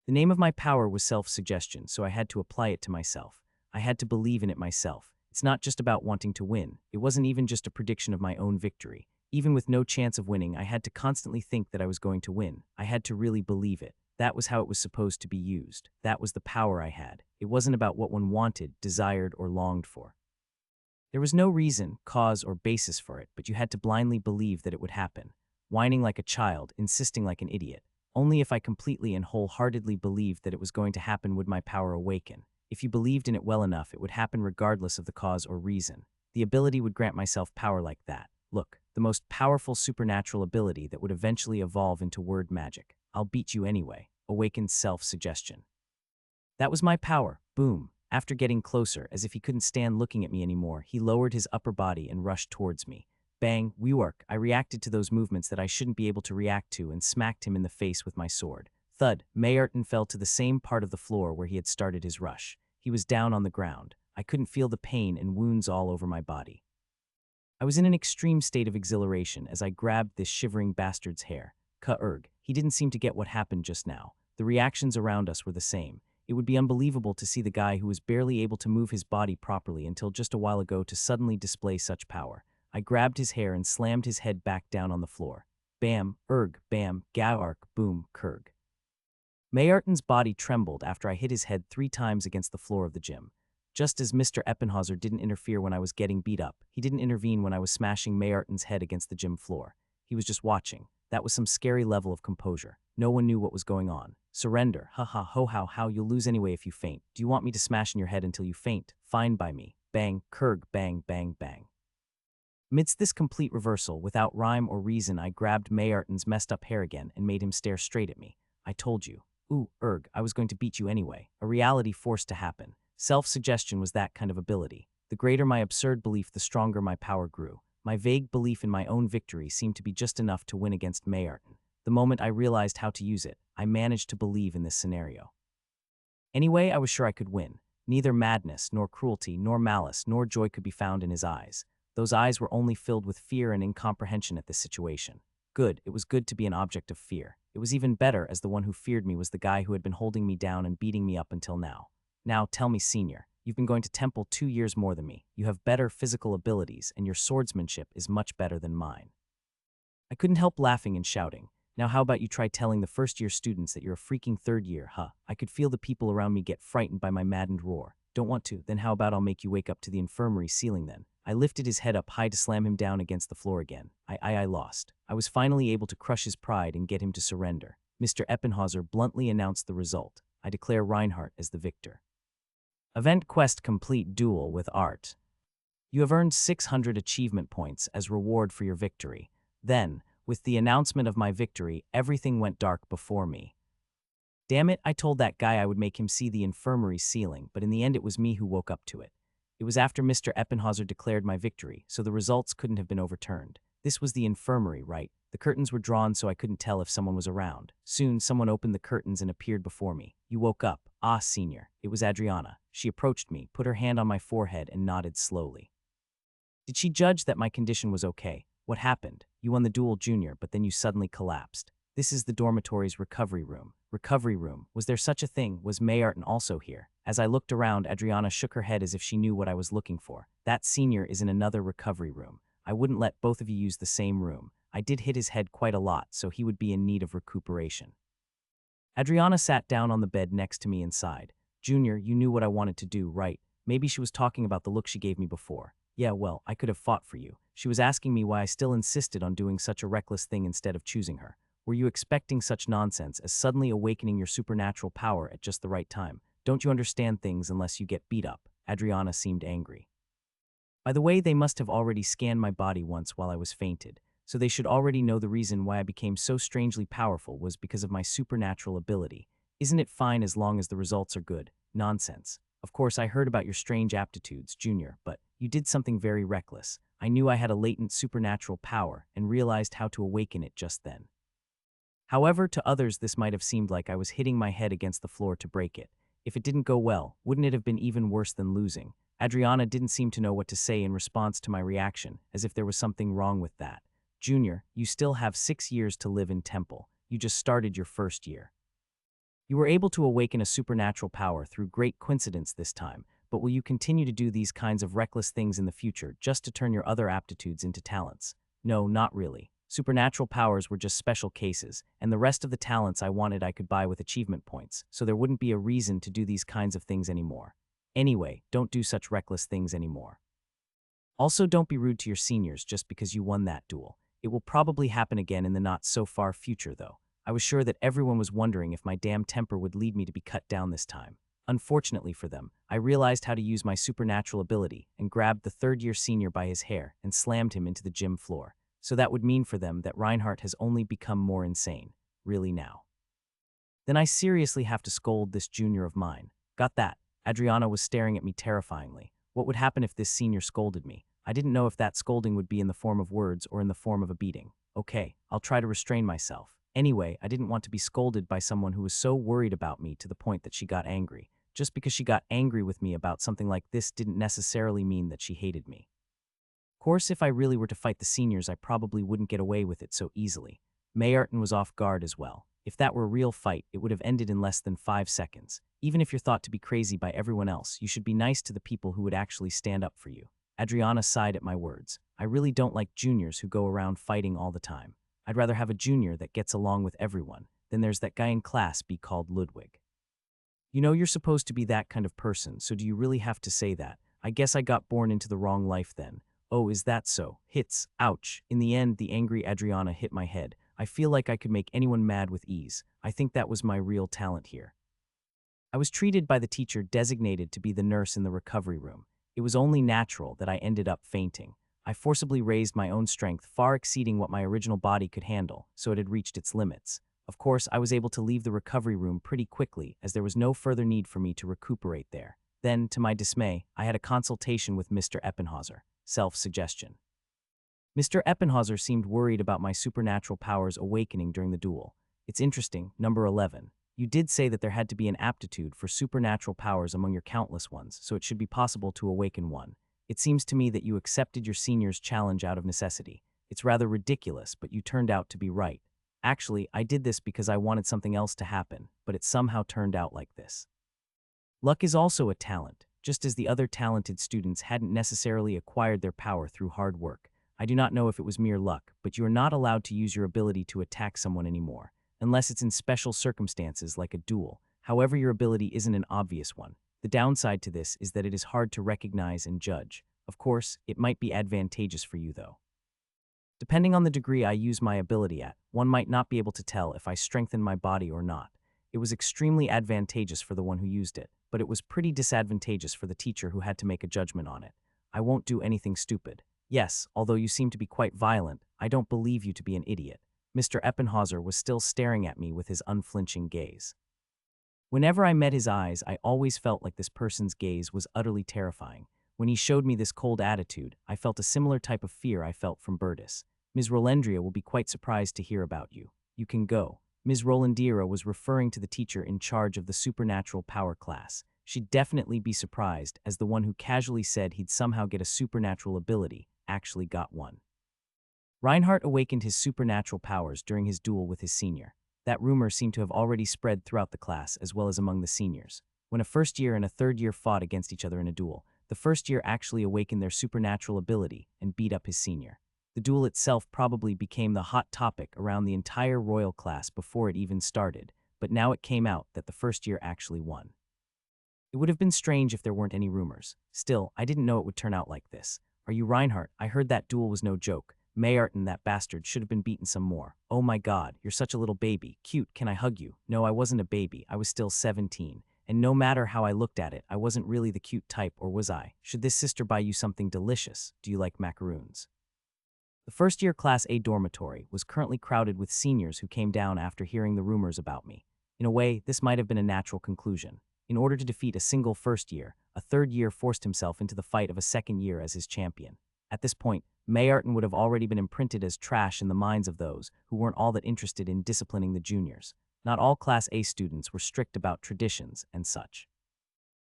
The name of my power was self-suggestion, so I had to apply it to myself. I had to believe in it myself. It's not just about wanting to win. It wasn't even just a prediction of my own victory. Even with no chance of winning, I had to constantly think that I was going to win. I had to really believe it. That was how it was supposed to be used. That was the power I had. It wasn't about what one wanted, desired, or longed for. There was no reason, cause, or basis for it, but you had to blindly believe that it would happen. Whining like a child, insisting like an idiot. Only if I completely and wholeheartedly believed that it was going to happen would my power awaken. If you believed in it well enough, it would happen regardless of the cause or reason. The ability would grant myself power like that. Look, the most powerful supernatural ability that would eventually evolve into word magic. I'll beat you anyway. Awakened self-suggestion. That was my power. Boom. After getting closer, as if he couldn't stand looking at me anymore, he lowered his upper body and rushed towards me. Bang, work. I reacted to those movements that I shouldn't be able to react to and smacked him in the face with my sword. Thud, Mayarton fell to the same part of the floor where he had started his rush. He was down on the ground. I couldn't feel the pain and wounds all over my body. I was in an extreme state of exhilaration as I grabbed this shivering bastard's hair. Ka-erg. He didn't seem to get what happened just now. The reactions around us were the same. It would be unbelievable to see the guy who was barely able to move his body properly until just a while ago to suddenly display such power. I grabbed his hair and slammed his head back down on the floor. Bam, erg, bam, gaark, boom, kurg. Mayarton's body trembled after I hit his head 3 times against the floor of the gym. Just as Mr. Eppenhauser didn't interfere when I was getting beat up, he didn't intervene when I was smashing Mayarton's head against the gym floor. He was just watching. That was some scary level of composure. No one knew what was going on. Surrender. Ha ha ho how you'll lose anyway if you faint. Do you want me to smash in your head until you faint? Fine by me. Bang, kurg, bang, bang, bang. Amidst this complete reversal, without rhyme or reason, I grabbed Mayarton's messed up hair again and made him stare straight at me. I told you. Ooh, erg, I was going to beat you anyway. A reality forced to happen. Self-suggestion was that kind of ability. The greater my absurd belief, the stronger my power grew. My vague belief in my own victory seemed to be just enough to win against Mayarton. The moment I realized how to use it, I managed to believe in this scenario. Anyway, I was sure I could win. Neither madness, nor cruelty, nor malice, nor joy could be found in his eyes. Those eyes were only filled with fear and incomprehension at this situation. Good, it was good to be an object of fear. It was even better as the one who feared me was the guy who had been holding me down and beating me up until now. Now, tell me, senior, you've been going to temple 2 years more than me. You have better physical abilities, and your swordsmanship is much better than mine. I couldn't help laughing and shouting. Now how about you try telling the first-year students that you're a freaking third year, huh? I could feel the people around me get frightened by my maddened roar. Don't want to? Then how about I'll make you wake up to the infirmary ceiling then? I lifted his head up high to slam him down against the floor again. I lost. I was finally able to crush his pride and get him to surrender. Mr. Eppenhauser bluntly announced the result. I declare Reinhardt as the victor. Event quest complete, duel with art. You have earned 600 achievement points as reward for your victory. Then, with the announcement of my victory, everything went dark before me. Damn it, I told that guy I would make him see the infirmary ceiling, but in the end it was me who woke up to it. It was after Mr. Eppenhauser declared my victory, so the results couldn't have been overturned. This was the infirmary, right? The curtains were drawn so I couldn't tell if someone was around. Soon, someone opened the curtains and appeared before me. You woke up. Ah, senior. It was Adriana. She approached me, put her hand on my forehead, and nodded slowly. Did she judge that my condition was okay? What happened? You won the duel, Junior, but then you suddenly collapsed. This is the dormitory's recovery room. Recovery room. Was there such a thing? Was Mayarton also here? As I looked around, Adriana shook her head as if she knew what I was looking for. That senior is in another recovery room. I wouldn't let both of you use the same room. I did hit his head quite a lot, so he would be in need of recuperation. Adriana sat down on the bed next to me and sighed. Junior, you knew what I wanted to do, right? Maybe she was talking about the look she gave me before. Yeah, well, I could have fought for you. She was asking me why I still insisted on doing such a reckless thing instead of choosing her. Were you expecting such nonsense as suddenly awakening your supernatural power at just the right time? Don't you understand things unless you get beat up? Adriana seemed angry. By the way, they must have already scanned my body once while I was fainted, so they should already know the reason why I became so strangely powerful was because of my supernatural ability. Isn't it fine as long as the results are good? Nonsense. Of course, I heard about your strange aptitudes, Junior, but you did something very reckless. I knew I had a latent supernatural power and realized how to awaken it just then. However, to others this might have seemed like I was hitting my head against the floor to break it. If it didn't go well, wouldn't it have been even worse than losing? Adriana didn't seem to know what to say in response to my reaction, as if there was something wrong with that. Junior, you still have 6 years to live in Temple. You just started your first year. You were able to awaken a supernatural power through great coincidence this time, but will you continue to do these kinds of reckless things in the future just to turn your other aptitudes into talents? No, not really. Supernatural powers were just special cases, and the rest of the talents I wanted I could buy with achievement points, so there wouldn't be a reason to do these kinds of things anymore. Anyway, don't do such reckless things anymore. Also, don't be rude to your seniors just because you won that duel. It will probably happen again in the not-so-far future, though. I was sure that everyone was wondering if my damn temper would lead me to be cut down this time. Unfortunately for them, I realized how to use my supernatural ability and grabbed the third-year senior by his hair and slammed him into the gym floor. So that would mean for them that Reinhardt has only become more insane. Really now. Then I seriously have to scold this junior of mine. Got that? Adriana was staring at me terrifyingly. What would happen if this senior scolded me? I didn't know if that scolding would be in the form of words or in the form of a beating. Okay, I'll try to restrain myself. Anyway, I didn't want to be scolded by someone who was so worried about me to the point that she got angry. Just because she got angry with me about something like this didn't necessarily mean that she hated me. Of course, if I really were to fight the seniors, I probably wouldn't get away with it so easily. Mayarton was off guard as well. If that were a real fight, it would have ended in less than 5 seconds. Even if you're thought to be crazy by everyone else, you should be nice to the people who would actually stand up for you. Adriana sighed at my words. I really don't like juniors who go around fighting all the time. I'd rather have a junior that gets along with everyone than there's that guy in class be called Ludwig. You know you're supposed to be that kind of person, so do you really have to say that? I guess I got born into the wrong life then. Oh, is that so? Hits. Ouch. In the end, the angry Adriana hit my head. I feel like I could make anyone mad with ease. I think that was my real talent here. I was treated by the teacher designated to be the nurse in the recovery room. It was only natural that I ended up fainting. I forcibly raised my own strength, far exceeding what my original body could handle, so it had reached its limits. Of course, I was able to leave the recovery room pretty quickly, as there was no further need for me to recuperate there. Then, to my dismay, I had a consultation with Mr. Eppenhauser. Self-suggestion. Mr. Eppenhauser seemed worried about my supernatural powers awakening during the duel. It's interesting, number 11. You did say that there had to be an aptitude for supernatural powers among your countless ones, so it should be possible to awaken one. It seems to me that you accepted your senior's challenge out of necessity. It's rather ridiculous, but you turned out to be right. Actually, I did this because I wanted something else to happen, but it somehow turned out like this. Luck is also a talent, just as the other talented students hadn't necessarily acquired their power through hard work. I do not know if it was mere luck, but you are not allowed to use your ability to attack someone anymore, unless it's in special circumstances like a duel. However, your ability isn't an obvious one. The downside to this is that it is hard to recognize and judge. Of course, it might be advantageous for you though. Depending on the degree I use my ability at, one might not be able to tell if I strengthen my body or not. It was extremely advantageous for the one who used it, but it was pretty disadvantageous for the teacher who had to make a judgment on it. I won't do anything stupid. Yes, although you seem to be quite violent, I don't believe you to be an idiot. Mr. Eppenhauser was still staring at me with his unflinching gaze. Whenever I met his eyes, I always felt like this person's gaze was utterly terrifying. When he showed me this cold attitude, I felt a similar type of fear I felt from Bertus. Ms. Rolandria will be quite surprised to hear about you. You can go. Ms. Rolandira was referring to the teacher in charge of the supernatural power class. She'd definitely be surprised, as the one who casually said he'd somehow get a supernatural ability actually got one. Reinhardt awakened his supernatural powers during his duel with his senior. That rumor seemed to have already spread throughout the class as well as among the seniors. When a first year and a third year fought against each other in a duel, the first year actually awakened their supernatural ability and beat up his senior. The duel itself probably became the hot topic around the entire royal class before it even started, but now it came out that the first year actually won. It would have been strange if there weren't any rumors. Still, I didn't know it would turn out like this. Are you Reinhardt? I heard that duel was no joke. Mayarton, that bastard, should have been beaten some more. Oh my god, you're such a little baby. Cute, can I hug you? No, I wasn't a baby. I was still 17. And no matter how I looked at it, I wasn't really the cute type, or was I? Should this sister buy you something delicious? Do you like macaroons? The first-year Class A dormitory was currently crowded with seniors who came down after hearing the rumors about me. In a way, this might have been a natural conclusion. In order to defeat a single first year, a third year forced himself into the fight of a second year as his champion. At this point, Mayarton would have already been imprinted as trash in the minds of those who weren't all that interested in disciplining the juniors. Not all Class A students were strict about traditions and such.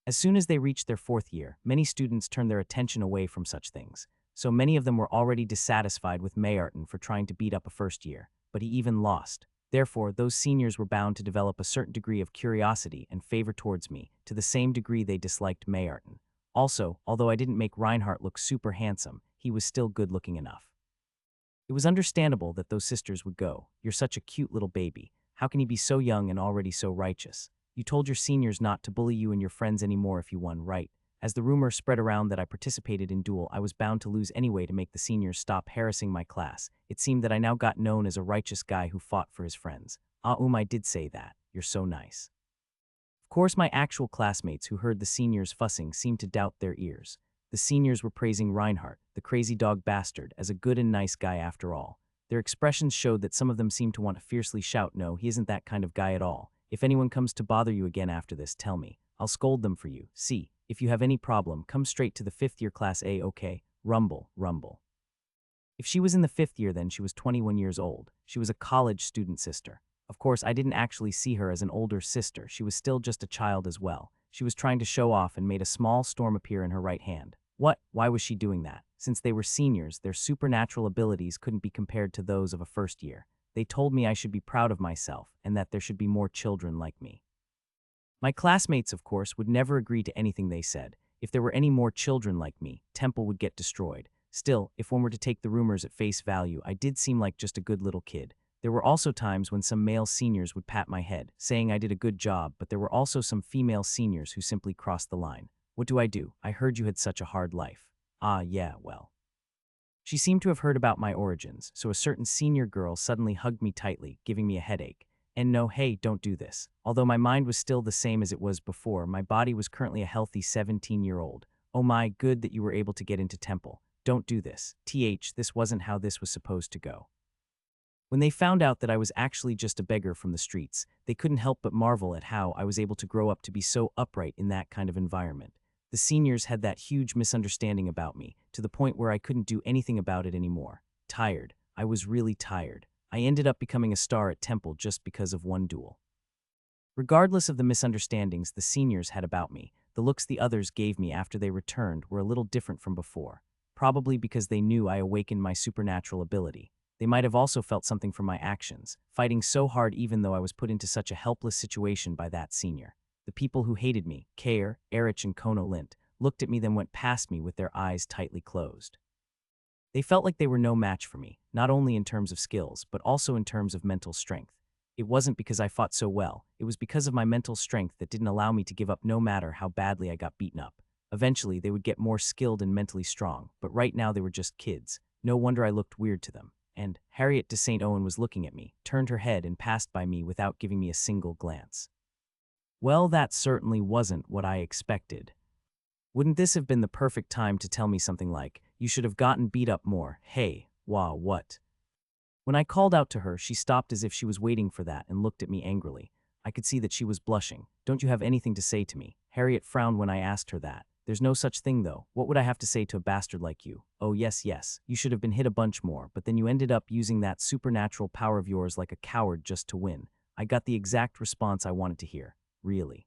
As soon as they reached their 4th year, many students turned their attention away from such things. So many of them were already dissatisfied with Mayarton for trying to beat up a first year, but he even lost. Therefore, those seniors were bound to develop a certain degree of curiosity and favor towards me, to the same degree they disliked Mayarton. Also, although I didn't make Reinhardt look super handsome, he was still good-looking enough. It was understandable that those sisters would go, "You're such a cute little baby. How can he be so young and already so righteous? You told your seniors not to bully you and your friends anymore if you won, right?" As the rumor spread around that I participated in duel, I was bound to lose anyway to make the seniors stop harassing my class. It seemed that I now got known as a righteous guy who fought for his friends. I did say that. You're so nice. Of course, my actual classmates who heard the seniors fussing seemed to doubt their ears. The seniors were praising Reinhardt, the crazy dog bastard, as a good and nice guy after all. Their expressions showed that some of them seemed to want to fiercely shout, "No, he isn't that kind of guy at all. If anyone comes to bother you again after this, tell me. I'll scold them for you. See, if you have any problem, come straight to the 5th year class A, okay? Rumble, rumble." If she was in the 5th year then, she was 21 years old. She was a college student sister. Of course, I didn't actually see her as an older sister. She was still just a child as well. She was trying to show off and made a small storm appear in her right hand. What? Why was she doing that? Since they were seniors, their supernatural abilities couldn't be compared to those of a first year. They told me I should be proud of myself and that there should be more children like me. My classmates, of course, would never agree to anything they said. If there were any more children like me, Temple would get destroyed. Still, if one were to take the rumors at face value, I did seem like just a good little kid. There were also times when some male seniors would pat my head, saying I did a good job, but there were also some female seniors who simply crossed the line. "What do I do? I heard you had such a hard life." Yeah, well. She seemed to have heard about my origins, so a certain senior girl suddenly hugged me tightly, giving me a headache. And no, hey, don't do this. Although my mind was still the same as it was before, my body was currently a healthy 17-year-old. Oh my, good that you were able to get into Temple. Don't do this. This wasn't how this was supposed to go. When they found out that I was actually just a beggar from the streets, they couldn't help but marvel at how I was able to grow up to be so upright in that kind of environment. The seniors had that huge misunderstanding about me, to the point where I couldn't do anything about it anymore. Tired. I was really tired. I ended up becoming a star at Temple just because of one duel. Regardless of the misunderstandings the seniors had about me, the looks the others gave me after they returned were a little different from before. Probably because they knew I awakened my supernatural ability. They might have also felt something from my actions, fighting so hard even though I was put into such a helpless situation by that senior. The people who hated me, Kair, Erich and Kono Lint, looked at me then went past me with their eyes tightly closed. They felt like they were no match for me, not only in terms of skills, but also in terms of mental strength. It wasn't because I fought so well, it was because of my mental strength that didn't allow me to give up no matter how badly I got beaten up. Eventually, they would get more skilled and mentally strong, but right now they were just kids. No wonder I looked weird to them. And Harriet de St. Owen was looking at me, turned her head and passed by me without giving me a single glance. Well, that certainly wasn't what I expected. Wouldn't this have been the perfect time to tell me something like, "You should have gotten beat up more, hey, wah, what?" When I called out to her, she stopped as if she was waiting for that and looked at me angrily. I could see that she was blushing. "Don't you have anything to say to me?" Harriet frowned when I asked her that. "There's no such thing though. What would I have to say to a bastard like you? Oh yes, you should have been hit a bunch more, but then you ended up using that supernatural power of yours like a coward just to win." I got the exact response I wanted to hear. Really.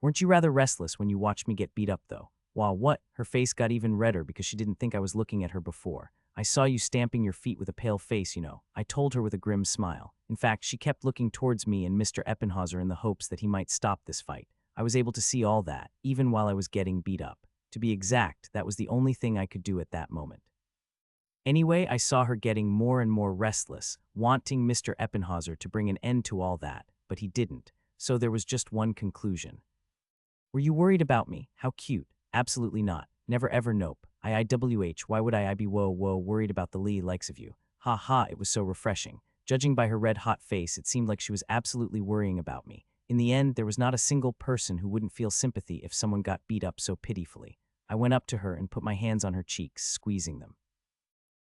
"Weren't you rather restless when you watched me get beat up though?" "Wah, what?" Her face got even redder because she didn't think I was looking at her before. "I saw you stamping your feet with a pale face, you know," I told her with a grim smile. In fact, she kept looking towards me and Mr. Eppenhauser in the hopes that he might stop this fight. I was able to see all that, even while I was getting beat up. To be exact, that was the only thing I could do at that moment. Anyway, I saw her getting more and more restless, wanting Mr. Eppenhauser to bring an end to all that, but he didn't, so there was just one conclusion. "Were you worried about me? How cute." "Absolutely not. Never ever, nope. Why would I be whoa worried about the likes of you?" Ha ha, it was so refreshing. Judging by her red-hot face, it seemed like she was absolutely worrying about me. In the end, there was not a single person who wouldn't feel sympathy if someone got beat up so pitifully. I went up to her and put my hands on her cheeks, squeezing them.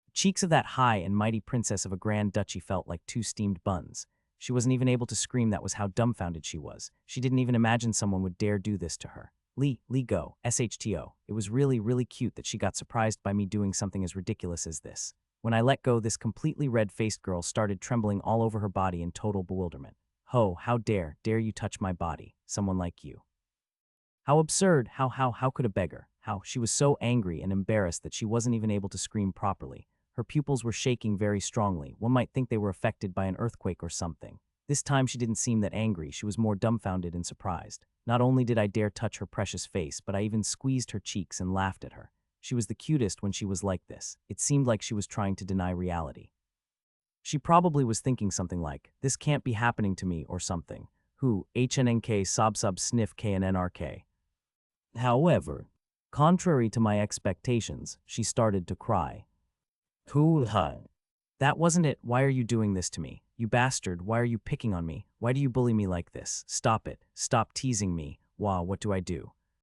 The cheeks of that high and mighty princess of a grand duchy felt like two steamed buns. She wasn't even able to scream, that was how dumbfounded she was. She didn't even imagine someone would dare do this to her. Lee, go, SHTO. It was really cute that she got surprised by me doing something as ridiculous as this. When I let go, this completely red-faced girl started trembling all over her body in total bewilderment. "Ho, how dare you touch my body, someone like you?" How absurd, how could a beggar? How she was so angry and embarrassed that she wasn't even able to scream properly. Her pupils were shaking very strongly. One might think they were affected by an earthquake or something. This time she didn't seem that angry, she was more dumbfounded and surprised. Not only did I dare touch her precious face, but I even squeezed her cheeks and laughed at her. She was the cutest when she was like this. It seemed like she was trying to deny reality. She probably was thinking something like, this can't be happening to me or something. Who, HNNK sob sniff KNNRK. However, contrary to my expectations, she started to cry. Cool. That wasn't it. Why are you doing this to me? You bastard, why are you picking on me? Why do you bully me like this? Stop it. Stop teasing me. Wow, what do I do?